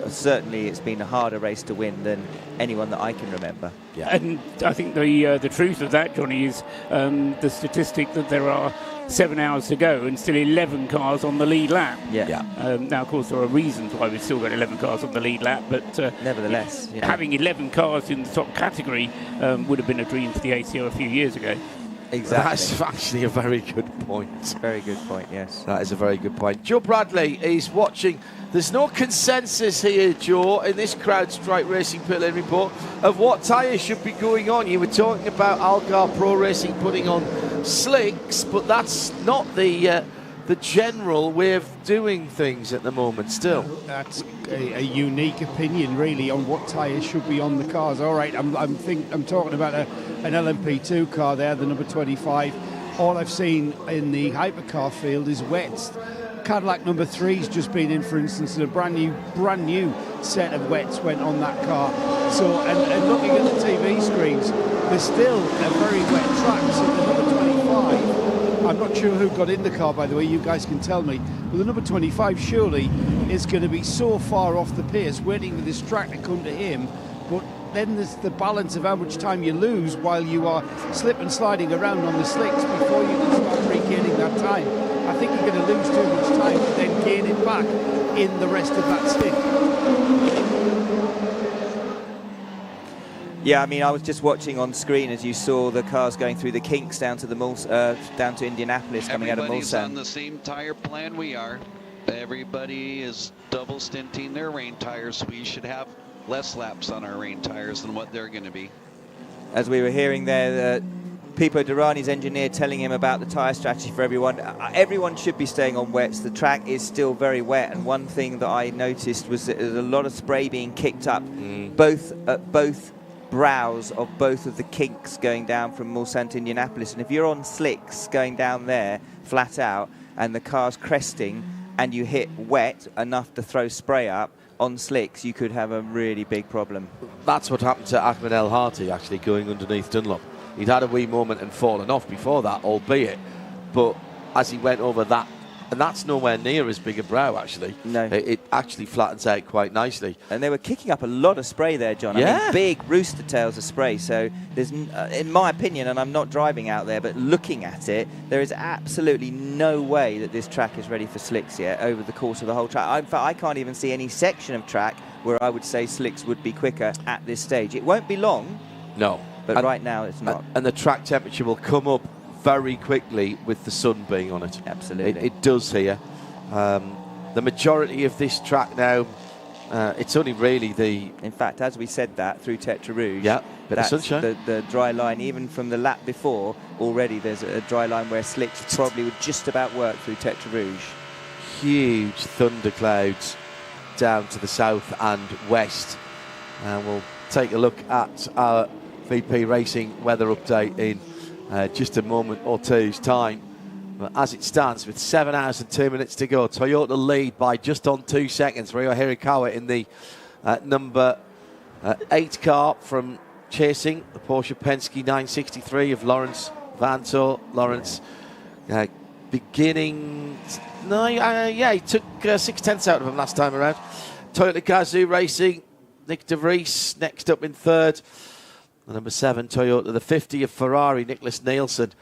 Certainly it's been a harder race to win than anyone that I can remember. And I think the truth of that, Johnny, is the statistic that there are 7 hours to go and still 11 cars on the lead lap. Now, of course, there are reasons why we've still got 11 cars on the lead lap, but nevertheless, having 11 cars in the top category would have been a dream for the ACO a few years ago. Exactly. That's actually a very good point. Very good point, yes. That is a very good point. Joe Bradley is watching. There's no consensus here, Joe, in this CrowdStrike Racing Pit Lane report of what tyres should be going on. You were talking about Algar Pro Racing putting on slicks, but that's not the general way of doing things at the moment still. That's a unique opinion, really, on what tyres should be on the cars. All right, I'm talking about an LMP2 car there, the number 25. All I've seen in the hypercar field is wets. Cadillac number 3's just been in, for instance, in a brand new set of wets went on that car. So, and looking at the TV screens, there's still a very wet track. So the number 25, I'm not sure who got in the car, by the way, you guys can tell me, but the number 25 surely is going to be so far off the pace, waiting for this track to come to him. But then there's the balance of how much time you lose while you are slip and sliding around on the slicks before you can start regaining that time. I think you're going to lose too much time to then gain it back in the rest of that stint. Yeah, I mean, I was just watching on screen as you saw the cars going through the kinks down to the down to Indianapolis, coming out of Everybody's Mulsanne. on the same tire plan we are. Everybody is double stinting their rain tires. We should have less laps on our rain tires than what they're going to be. As we were hearing there, Pipo Durrani's engineer telling him about the tyre strategy for everyone. Everyone should be staying on wets. The track is still very wet, and one thing that I noticed was that there's a lot of spray being kicked up, both brows of both of the kinks going down from Mulsanne to Indianapolis. And if you're on slicks going down there flat out and the car's cresting and you hit wet enough to throw spray up on slicks, you could have a really big problem. That's what happened to Ahmed El Harty, actually, going underneath Dunlop. He'd had a wee moment and fallen off before that, albeit, but as he went over that, and that's nowhere near as big a brow, actually. No. It actually flattens out quite nicely. And they were kicking up a lot of spray there, John. Yeah. I mean, big rooster tails of spray. So there's, in my opinion, and I'm not driving out there, but looking at it, there is absolutely no way that this track is ready for slicks yet over the course of the whole track. In fact, I can't even see any section of track where I would say slicks would be quicker at this stage. It won't be long. No. But right now it's not. And the track temperature will come up very quickly with the sun being on it. Absolutely. It does here. The majority of this track now, it's only really the... In fact, as we said that, through Tetra Rouge, yeah, bit of sunshine. The dry line, even from the lap before, already there's a dry line where slicks probably would just about work through Tetra Rouge. Huge thunderclouds down to the south and west. And we'll take a look at our VP Racing weather update in just a moment or two's time. But as it stands, with 7 hours and 2 minutes to go, Toyota lead by just on 2 seconds. Ryo Hirakawa in the number 8 car from chasing the Porsche Penske 963 of Lawrence Vanto. Lawrence beginning... yeah, he took 6/10 out of him last time around. Toyota Gazoo Racing, Nick De Vries next up in third. The number 7 Toyota, the 50 of Ferrari, Nicholas Nielsen,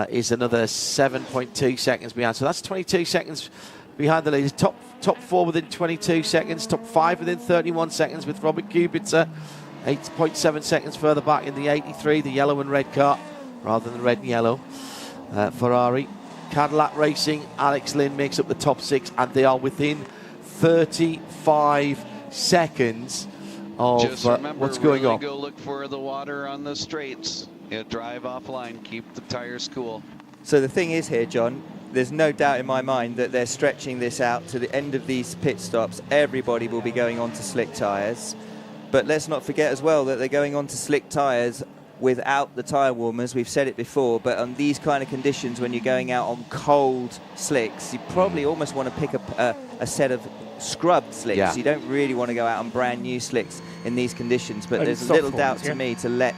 is another 7.2 seconds behind. So that's 22 seconds behind the leaders. Top 4 within 22 seconds. Top 5 within 31 seconds with Robert Kubica. 8.7 seconds further back in the 83, the yellow and red car, rather than red and yellow. Ferrari. Cadillac Racing, Alex Lynn makes up the top 6, and they are within 35 seconds of Just remember, what's going really on. Go look for the water on the straights. Yeah, drive offline, keep the tires cool. So the thing is here, John, there's no doubt in my mind that they're stretching this out to the end of these pit stops. Everybody will be going on to slick tyres. But let's not forget as well that they're going on to slick tyres without the tyre warmers. We've said it before, but on these kind of conditions, when you're going out on cold slicks, you probably almost want to pick up a set of scrubbed slicks. Yeah. You don't really want to go out on brand new slicks in these conditions, but And there's soft little ones, doubt to yeah. me to let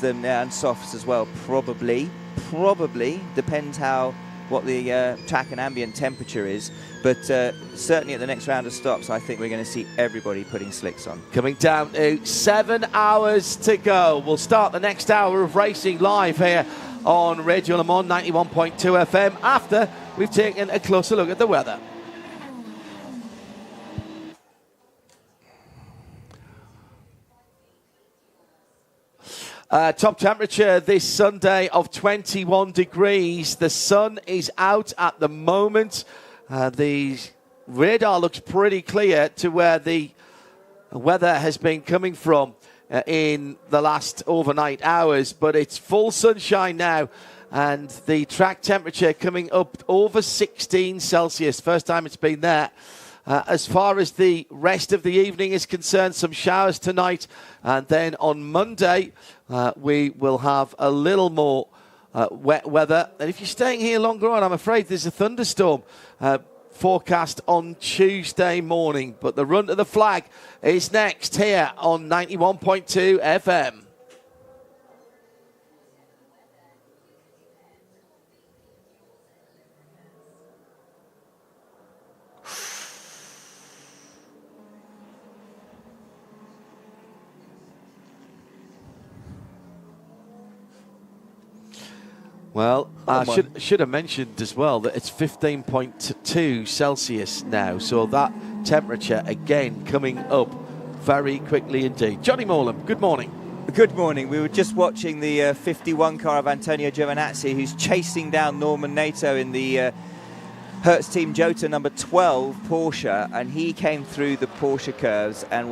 them, and softs as well, probably, depends what the track and ambient temperature is, but certainly at the next round of stops, I think we're going to see everybody putting slicks on. Coming down to 7 hours to go. We'll start the next hour of racing live here on Radio Le Mans 91.2 FM after we've taken a closer look at the weather. Top temperature this Sunday of 21 degrees. The sun is out at the moment. The radar looks pretty clear to where the weather has been coming from in the last overnight hours, but it's full sunshine now, and the track temperature coming up over 16 Celsius. First time it's been there. As far as the rest of the evening is concerned, some showers tonight, and then on Monday we will have a little more wet weather. And if you're staying here longer on, I'm afraid there's a thunderstorm forecast on Tuesday morning. But the run to the flag is next here on 91.2 FM. Well, I should have mentioned as well that it's 15.2 Celsius now, so that temperature again coming up very quickly indeed. Johnny Morland, good morning. Good morning. We were just watching the 51 car of Antonio Giovinazzi, who's chasing down Norman Nato in the Hertz Team Jota number 12 Porsche, and he came through the Porsche curves and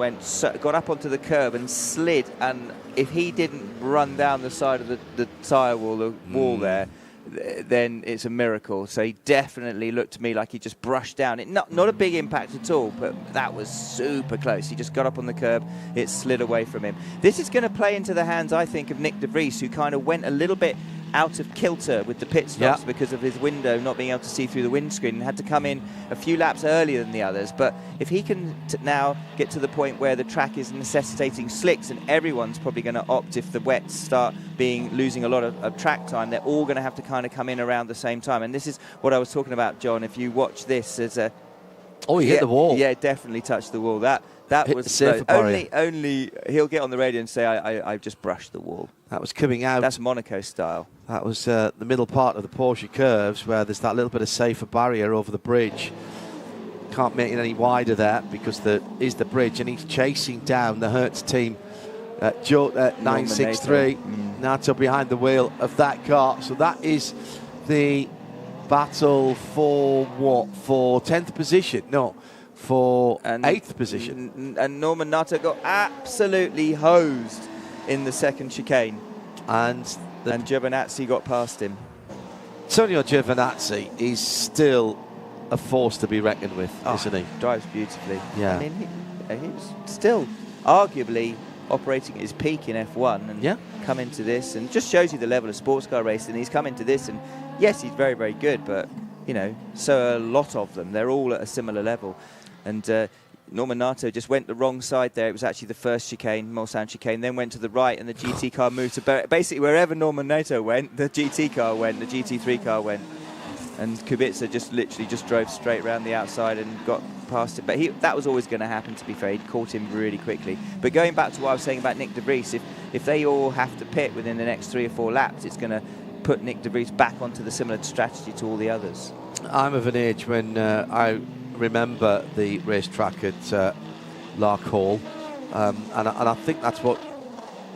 got up onto the curb and slid, and if he didn't run down the side of the tyre wall, the wall there, then it's a miracle. So he definitely looked to me like he just brushed down it. Not a big impact at all, but that was super close. He just got up on the curb, it slid away from him. This is going to play into the hands, I think, of Nick de Vries, who kind of went a little bit out of kilter with the pit stops because of his window not being able to see through the windscreen, and had to come in a few laps earlier than the others. But if he can now get to the point where the track is necessitating slicks, and everyone's probably going to opt, if the wets start losing a lot of track time, they're all going to have to kind of come in around the same time. And this is what I was talking about, John. If you watch this as a... Oh, he hit the wall. Yeah, definitely touched the wall. That was only he'll get on the radio and say, I just brushed the wall. That was coming out. That's Monaco style. That was the middle part of the Porsche curves, where there's that little bit of safer barrier over the bridge. Can't make it any wider there because there is the bridge, and he's chasing down the Hertz team. Jota 963, Nato behind the wheel of that car. So that is the battle for what? For 10th position? No, for 8th position. And Norman Nato got absolutely hosed in the second chicane. And Giovinazzi got past him. Antonio Giovinazzi is still a force to be reckoned with, isn't he? Drives beautifully. Yeah. I mean, he's still arguably operating at his peak in F1, and come into this, and just shows you the level of sports car racing. He's come into this, and yes, he's very, very good, but you know, so are a lot of them. They're all at a similar level. And Norman Nato just went the wrong side there. It was actually the first chicane, Mulsanne chicane, then went to the right, and the GT car moved to basically wherever Norman Nato went, the GT car went, the GT3 car went. And Kubica just literally drove straight around the outside and got past it. But that was always going to happen, to be fair. He'd caught him really quickly. But going back to what I was saying about Nick de Vries, if they all have to pit within the next 3 or 4 laps, it's going to put Nick de Vries back onto the similar strategy to all the others. I'm of an age when I remember the racetrack at Lark Hall, and I think that's what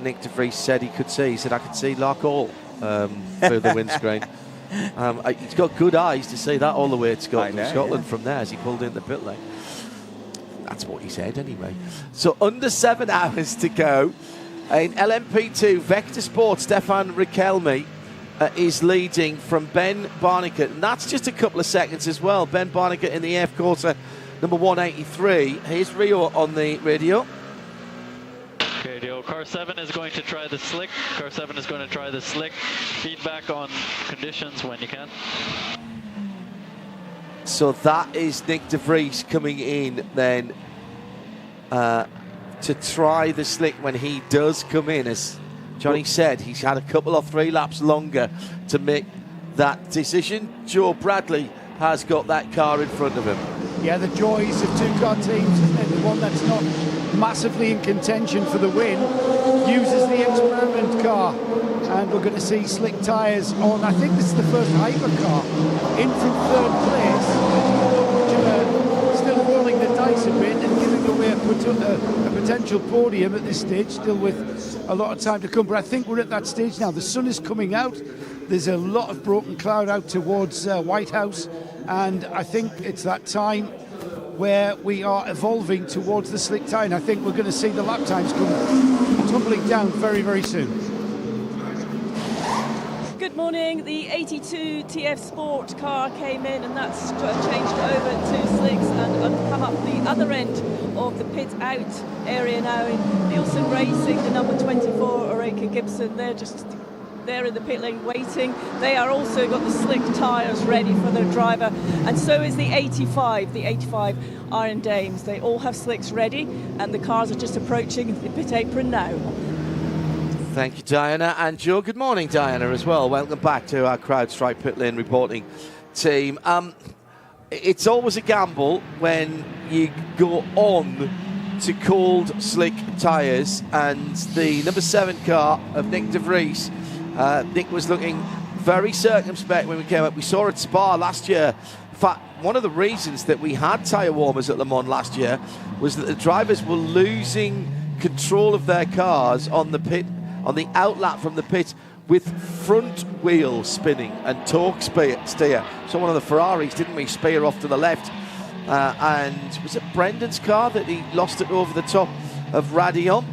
Nick de Vries said he could see. He said, I could see Lark Hall through the windscreen. He's got good eyes to see that all the way to Scotland from there as he pulled in the pit lane. That's what he said anyway. So under 7 hours to go. In LMP2, Vector Sport, Stefan Riquelme is leading from Ben Barnicat. And that's just a couple of seconds as well. Ben Barnicat in the AF quarter, number 183. Here's Rio on the radio. Okay, Rio. Car 7 is going to try the slick. Car 7 is going to try the slick. Feedback on conditions when you can. So that is Nick de Vries coming in then to try the slick when he does come in. As Johnny said, he's had a couple or 3 laps longer to make that decision. Joe Bradley has got that car in front of him. Yeah, the joys of 2-car teams, isn't it? The one that's not massively in contention for the win uses the experiment car, and we're going to see slick tyres on. I think this is the first hypercar in from 3rd place, still rolling the dice a bit and giving away a potential podium at this stage, still with a lot of time to come. But I think we're at that stage now. The sun is coming out. There's a lot of broken cloud out towards Whitehouse, and I think it's that time where we are evolving towards the slick tyre. And I think we're going to see the lap times come tumbling down very, very soon. Good morning. The 82 TF Sport car came in, and that's changed over to slicks and come up the other end of the pit out area now. In Nielsen Racing, the number 24, Oreca Gibson, they're just there in the pit lane waiting. They are also got the slick tyres ready for their driver, and so is the 85 Iron Dames. They all have slicks ready, and the cars are just approaching the pit apron now. Thank you, Diana. And Joe, good morning, Diana, as well. Welcome back to our CrowdStrike Pit Lane reporting team. It's always a gamble when you go on to cold, slick tyres, and the number 7 car of Nick de Vries, Nick was looking very circumspect when we came up. We saw at Spa last year. In fact, one of the reasons that we had tyre warmers at Le Mans last year was that the drivers were losing control of their cars on the outlap from the pit with front wheel spinning and torque steer. So one of the Ferraris, didn't we, spear off to the left, and was it Brendan's car that he lost it over the top of Radion?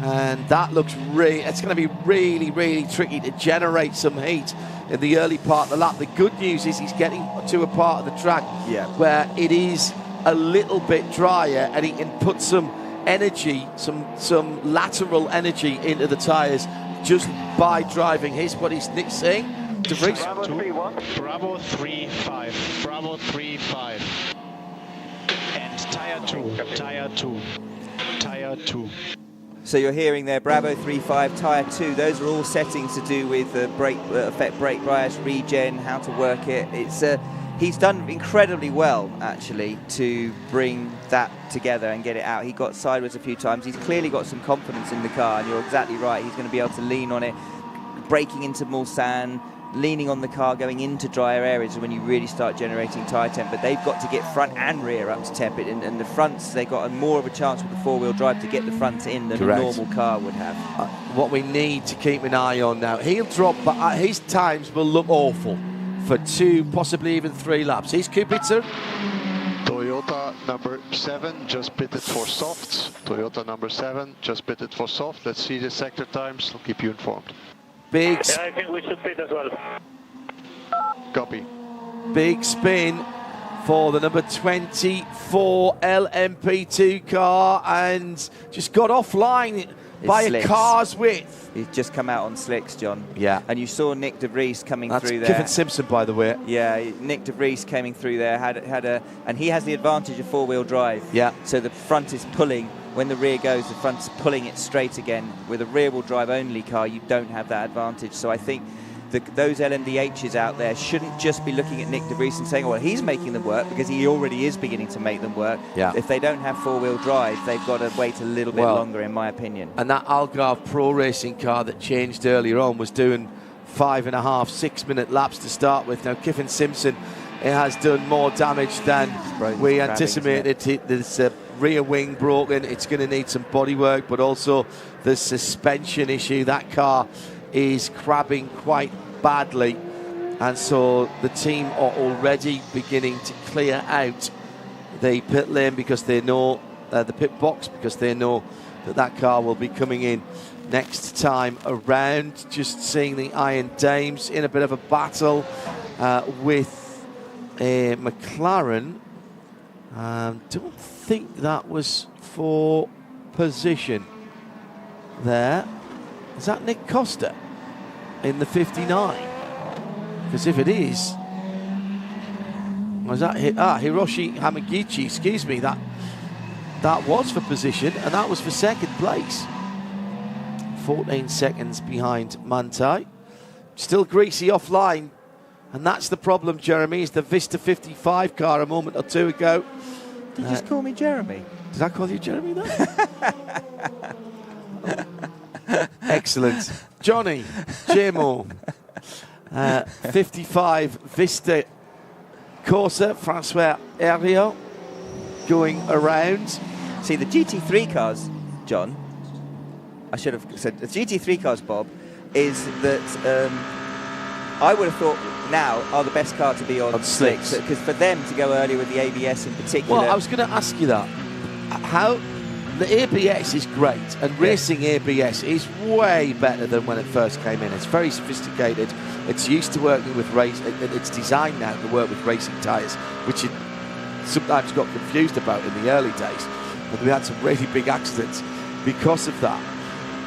And that looks it's going to be really, really tricky to generate some heat in the early part of the lap. The good news is he's getting to a part of the track where it is a little bit drier, and he can put some energy, some lateral energy into the tyres just by driving what is Nick saying? De Vries? Bravo 3-5. Bravo 3-5. And tyre 2. So you're hearing there, Bravo 3.5, tyre 2. Those are all settings to do with brake effect, brake bias, regen, how to work it. It's he's done incredibly well, actually, to bring that together and get it out. He got sideways a few times. He's clearly got some confidence in the car, and you're exactly right. He's going to be able to lean on it, braking into Mulsanne, leaning on the car, going into drier areas when you really start generating tyre temp. But they've got to get front and rear up to temp it, and the fronts, they've got more of a chance with the four-wheel drive to get the fronts in than a normal car would have. What we need to keep an eye on now, he'll drop, but his times will look awful for 2, possibly even 3 laps. He's Kubica. Toyota number 7 just pitted for softs. Toyota number 7 just pitted for soft. Let's see the sector times. I'll keep you informed. Big. Yeah, I think we should pit as well. Copy. Big spin for the number 24 LMP2 car, and just got offline by a car's width. He's just come out on slicks, John. Yeah. And you saw Nick de Vries coming through there. That's Kevin Simpson, by the way. Yeah, Nick de Vries coming through there, and he has the advantage of four-wheel drive. Yeah. So the front is pulling. When the rear goes, the front's pulling it straight again. With a rear-wheel drive only car, you don't have that advantage. So I think those LMDHs out there shouldn't just be looking at Nick de Vries and saying, well, he's making them work, because he already is beginning to make them work. Yeah. If they don't have four-wheel drive, they've got to wait a little bit longer, in my opinion. And that Algarve Pro Racing car that changed earlier on was doing 5.5, 6-minute laps to start with. Now, Kiffin Simpson, it has done more damage than we anticipated. There's a rear wing broken. It's going to need some body work, but also the suspension issue. That car is crabbing quite badly, and so the team are already beginning to clear out the pit lane because they know the pit box, because they know that car will be coming in next time around. Just seeing the Iron Dames in a bit of a battle with a McLaren. Don't think that was for position there. Is that Nick Costa in the 59? Because if it is, was that Hiroshi Hamaguchi? Excuse me, that was for position, and that was for second place. 14 seconds behind Manthey. Still greasy offline, and that's the problem, Jeremy, is the Vista 55 car a moment or two ago. Did you just call me Jeremy? Did I call you Jeremy then? Excellent. Johnny, JMO, 55 Vista Corsa, Francois Herriot going around. See, the GT3 cars, John, I should have said, the GT3 cars, Bob, is that I would have thought now are the best car to be on slicks, because for them to go earlier with the ABS in particular. Well, I was going to ask you that. How the ABS is great, and racing ABS is way better than when it first came in. It's very sophisticated. It's used to working with it's designed now to work with racing tyres, which it sometimes got confused about in the early days. And we had some really big accidents because of that.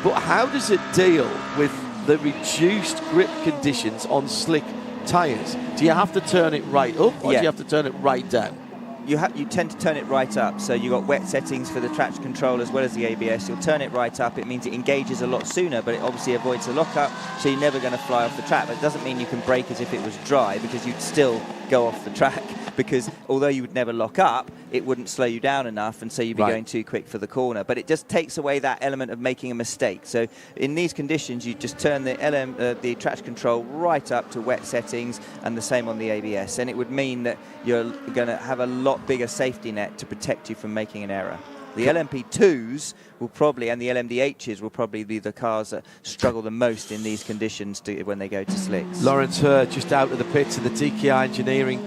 But how does it deal with the reduced grip conditions on slick tyres? Do you have to turn it right up, or do you have to turn it right down? You tend to turn it right up, so you've got wet settings for the traction control as well as the ABS. You'll turn it right up. It means it engages a lot sooner, but it obviously avoids the lockup, so you're never going to fly off the track. But it doesn't mean you can brake as if it was dry, because you'd still go off the track, because although you would never lock up, it wouldn't slow you down enough, and so you'd be going too quick for the corner. But it just takes away that element of making a mistake. So in these conditions, you just turn the traction control right up to wet settings, and the same on the ABS, and it would mean that you're going to have a lot bigger safety net to protect you from making an error. The LMP2s will probably, and the LMDHs will probably be the cars that struggle the most in these conditions when they go to slicks. Lawrence Hurd just out of the pits of the TKI Engineering,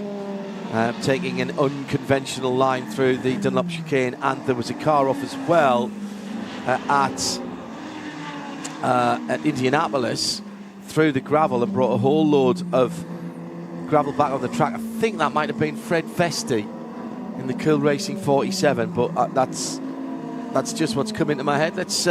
taking an unconventional line through the Dunlop chicane, and there was a car off as well at Indianapolis through the gravel and brought a whole load of gravel back on the track. I think that might have been Fred Vesti in the Cool Racing 47, but that's just what's come into my head. Let's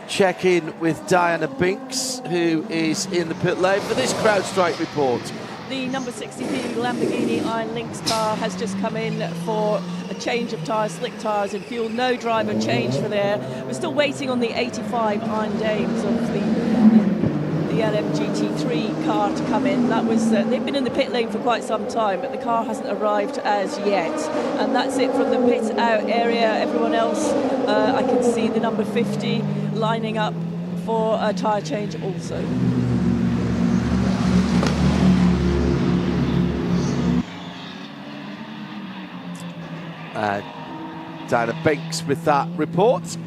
check in with Diana Binks, who is in the pit lane for this CrowdStrike report. The number 63 Lamborghini Iron Lynx car has just come in for a change of tyres, slick tyres and fuel. No driver change for there. We're still waiting on the 85 Iron Dames of the LMGT3 car to come in. That was they've been in the pit lane for quite some time, but the car hasn't arrived as yet. And that's it from the pit out area. Everyone else, I can see the number 50 lining up for a tyre change also. Diana Binks with that report.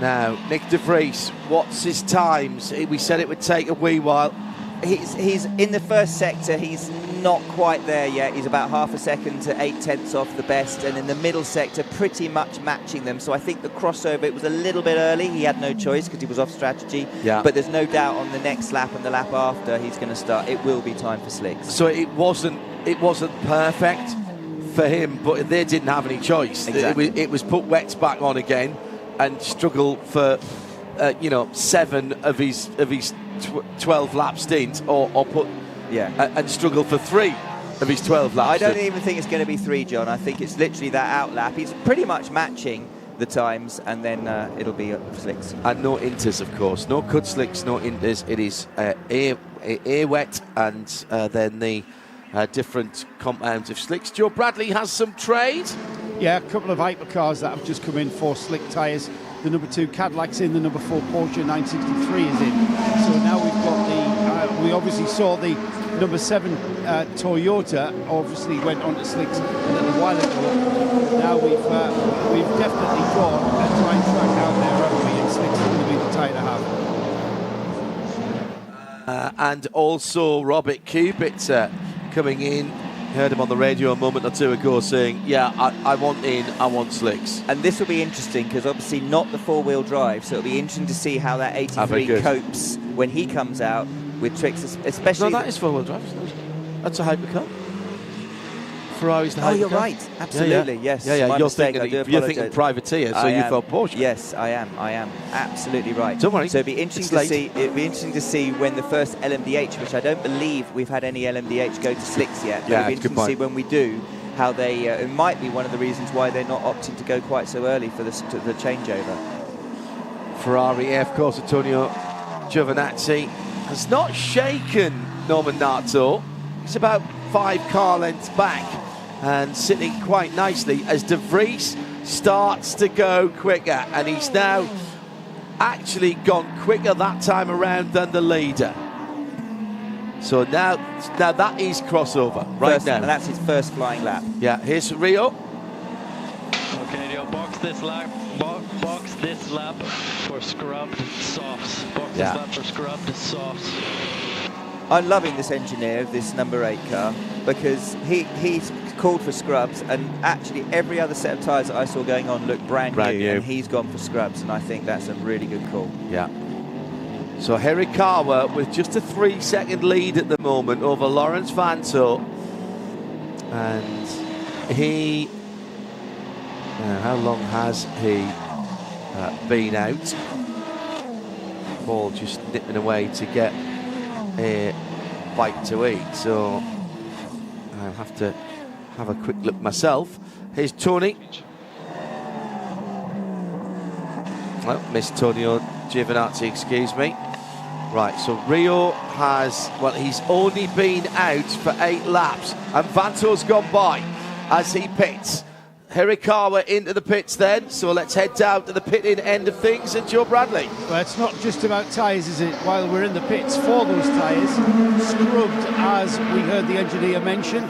Now, Nick De Vries, what's his times? We said it would take a wee while. He's in the first sector, he's not quite there yet. He's about half a second to 8/10 off the best, and in the middle sector, pretty much matching them. So I think the crossover, it was a little bit early. He had no choice because he was off strategy. Yeah. But there's no doubt on the next lap and the lap after, he's going to start. It will be time for slicks. So it wasn't perfect for him, but they didn't have any choice. Exactly. It was put wets back on again and struggle for 7 of his 12 lap stint, or put and struggle for 3 of his 12 laps. I don't even think it's going to be 3, John. I think it's literally that out lap. He's pretty much matching the times, and then it'll be slicks. And no inters, of course. No cut slicks, no inters. It is air wet, and then the different compounds of slicks. Joe Bradley has some trade. Yeah, a couple of hypercars that have just come in for slick tyres. The number 2 Cadillac's in, the number 4 Porsche 963 is in. So now we've got we obviously saw the number 7 Toyota obviously went on to slicks a little while ago. Now we've definitely got a dry track out there, haven't we? And slicks is going to be the tyre to have. And also Robert Kubica coming in. Heard him on the radio a moment or two ago saying, yeah, I want slicks. And this will be interesting because obviously not the 4-wheel drive, so it'll be interesting to see how that 83 copes when he comes out with tricks, especially... No, that is 4-wheel drive, isn't it? That's a hypercar. Ferrari's the hypercar. Oh, you're right. Absolutely, yes. Yeah, you're thinking privateer, so you thought Porsche. Yes, I am. Absolutely right. Don't worry. So it'd be interesting to see when the first LMDH, which I don't believe we've had any LMDH go to slicks yet. Yeah, it'd be interesting to see when we do how they. It might be one of the reasons why they're not opting to go quite so early for the changeover. Ferrari, of course, Antonio Giovinazzi has not shaken Norman Nato. He's about 5 car lengths back and sitting quite nicely as De Vries starts to go quicker, and he's now actually gone quicker that time around than the leader. So now that is crossover now. And that's his first flying lap. Yeah, here's Rio. Okay, Rio, box this lap for scrubbed softs. Box this lap for scrubbed softs. I'm loving this engineer, this number 8 car, because he's called for scrubs, and actually every other set of tyres that I saw going on looked brand new, and he's gone for scrubs, and I think that's a really good call. Yeah. So Hirakawa with just a 3-second lead at the moment over Lawrence Vanto, and he... how long has he been out? Paul just nipping away to get a bite to eat, so I'll have to have a quick look myself. Here's Tony. Oh, Miss Tonio Giovinazzi, excuse me. Right, so Rio has, well, he's only been out for 8 laps, and Vanto's gone by as he pits. Hirakawa into the pits then, so let's head down to the pit-in end of things, and Joe Bradley. Well, it's not just about tyres, is it? While we're in the pits for those tyres, scrubbed, as we heard the engineer mention,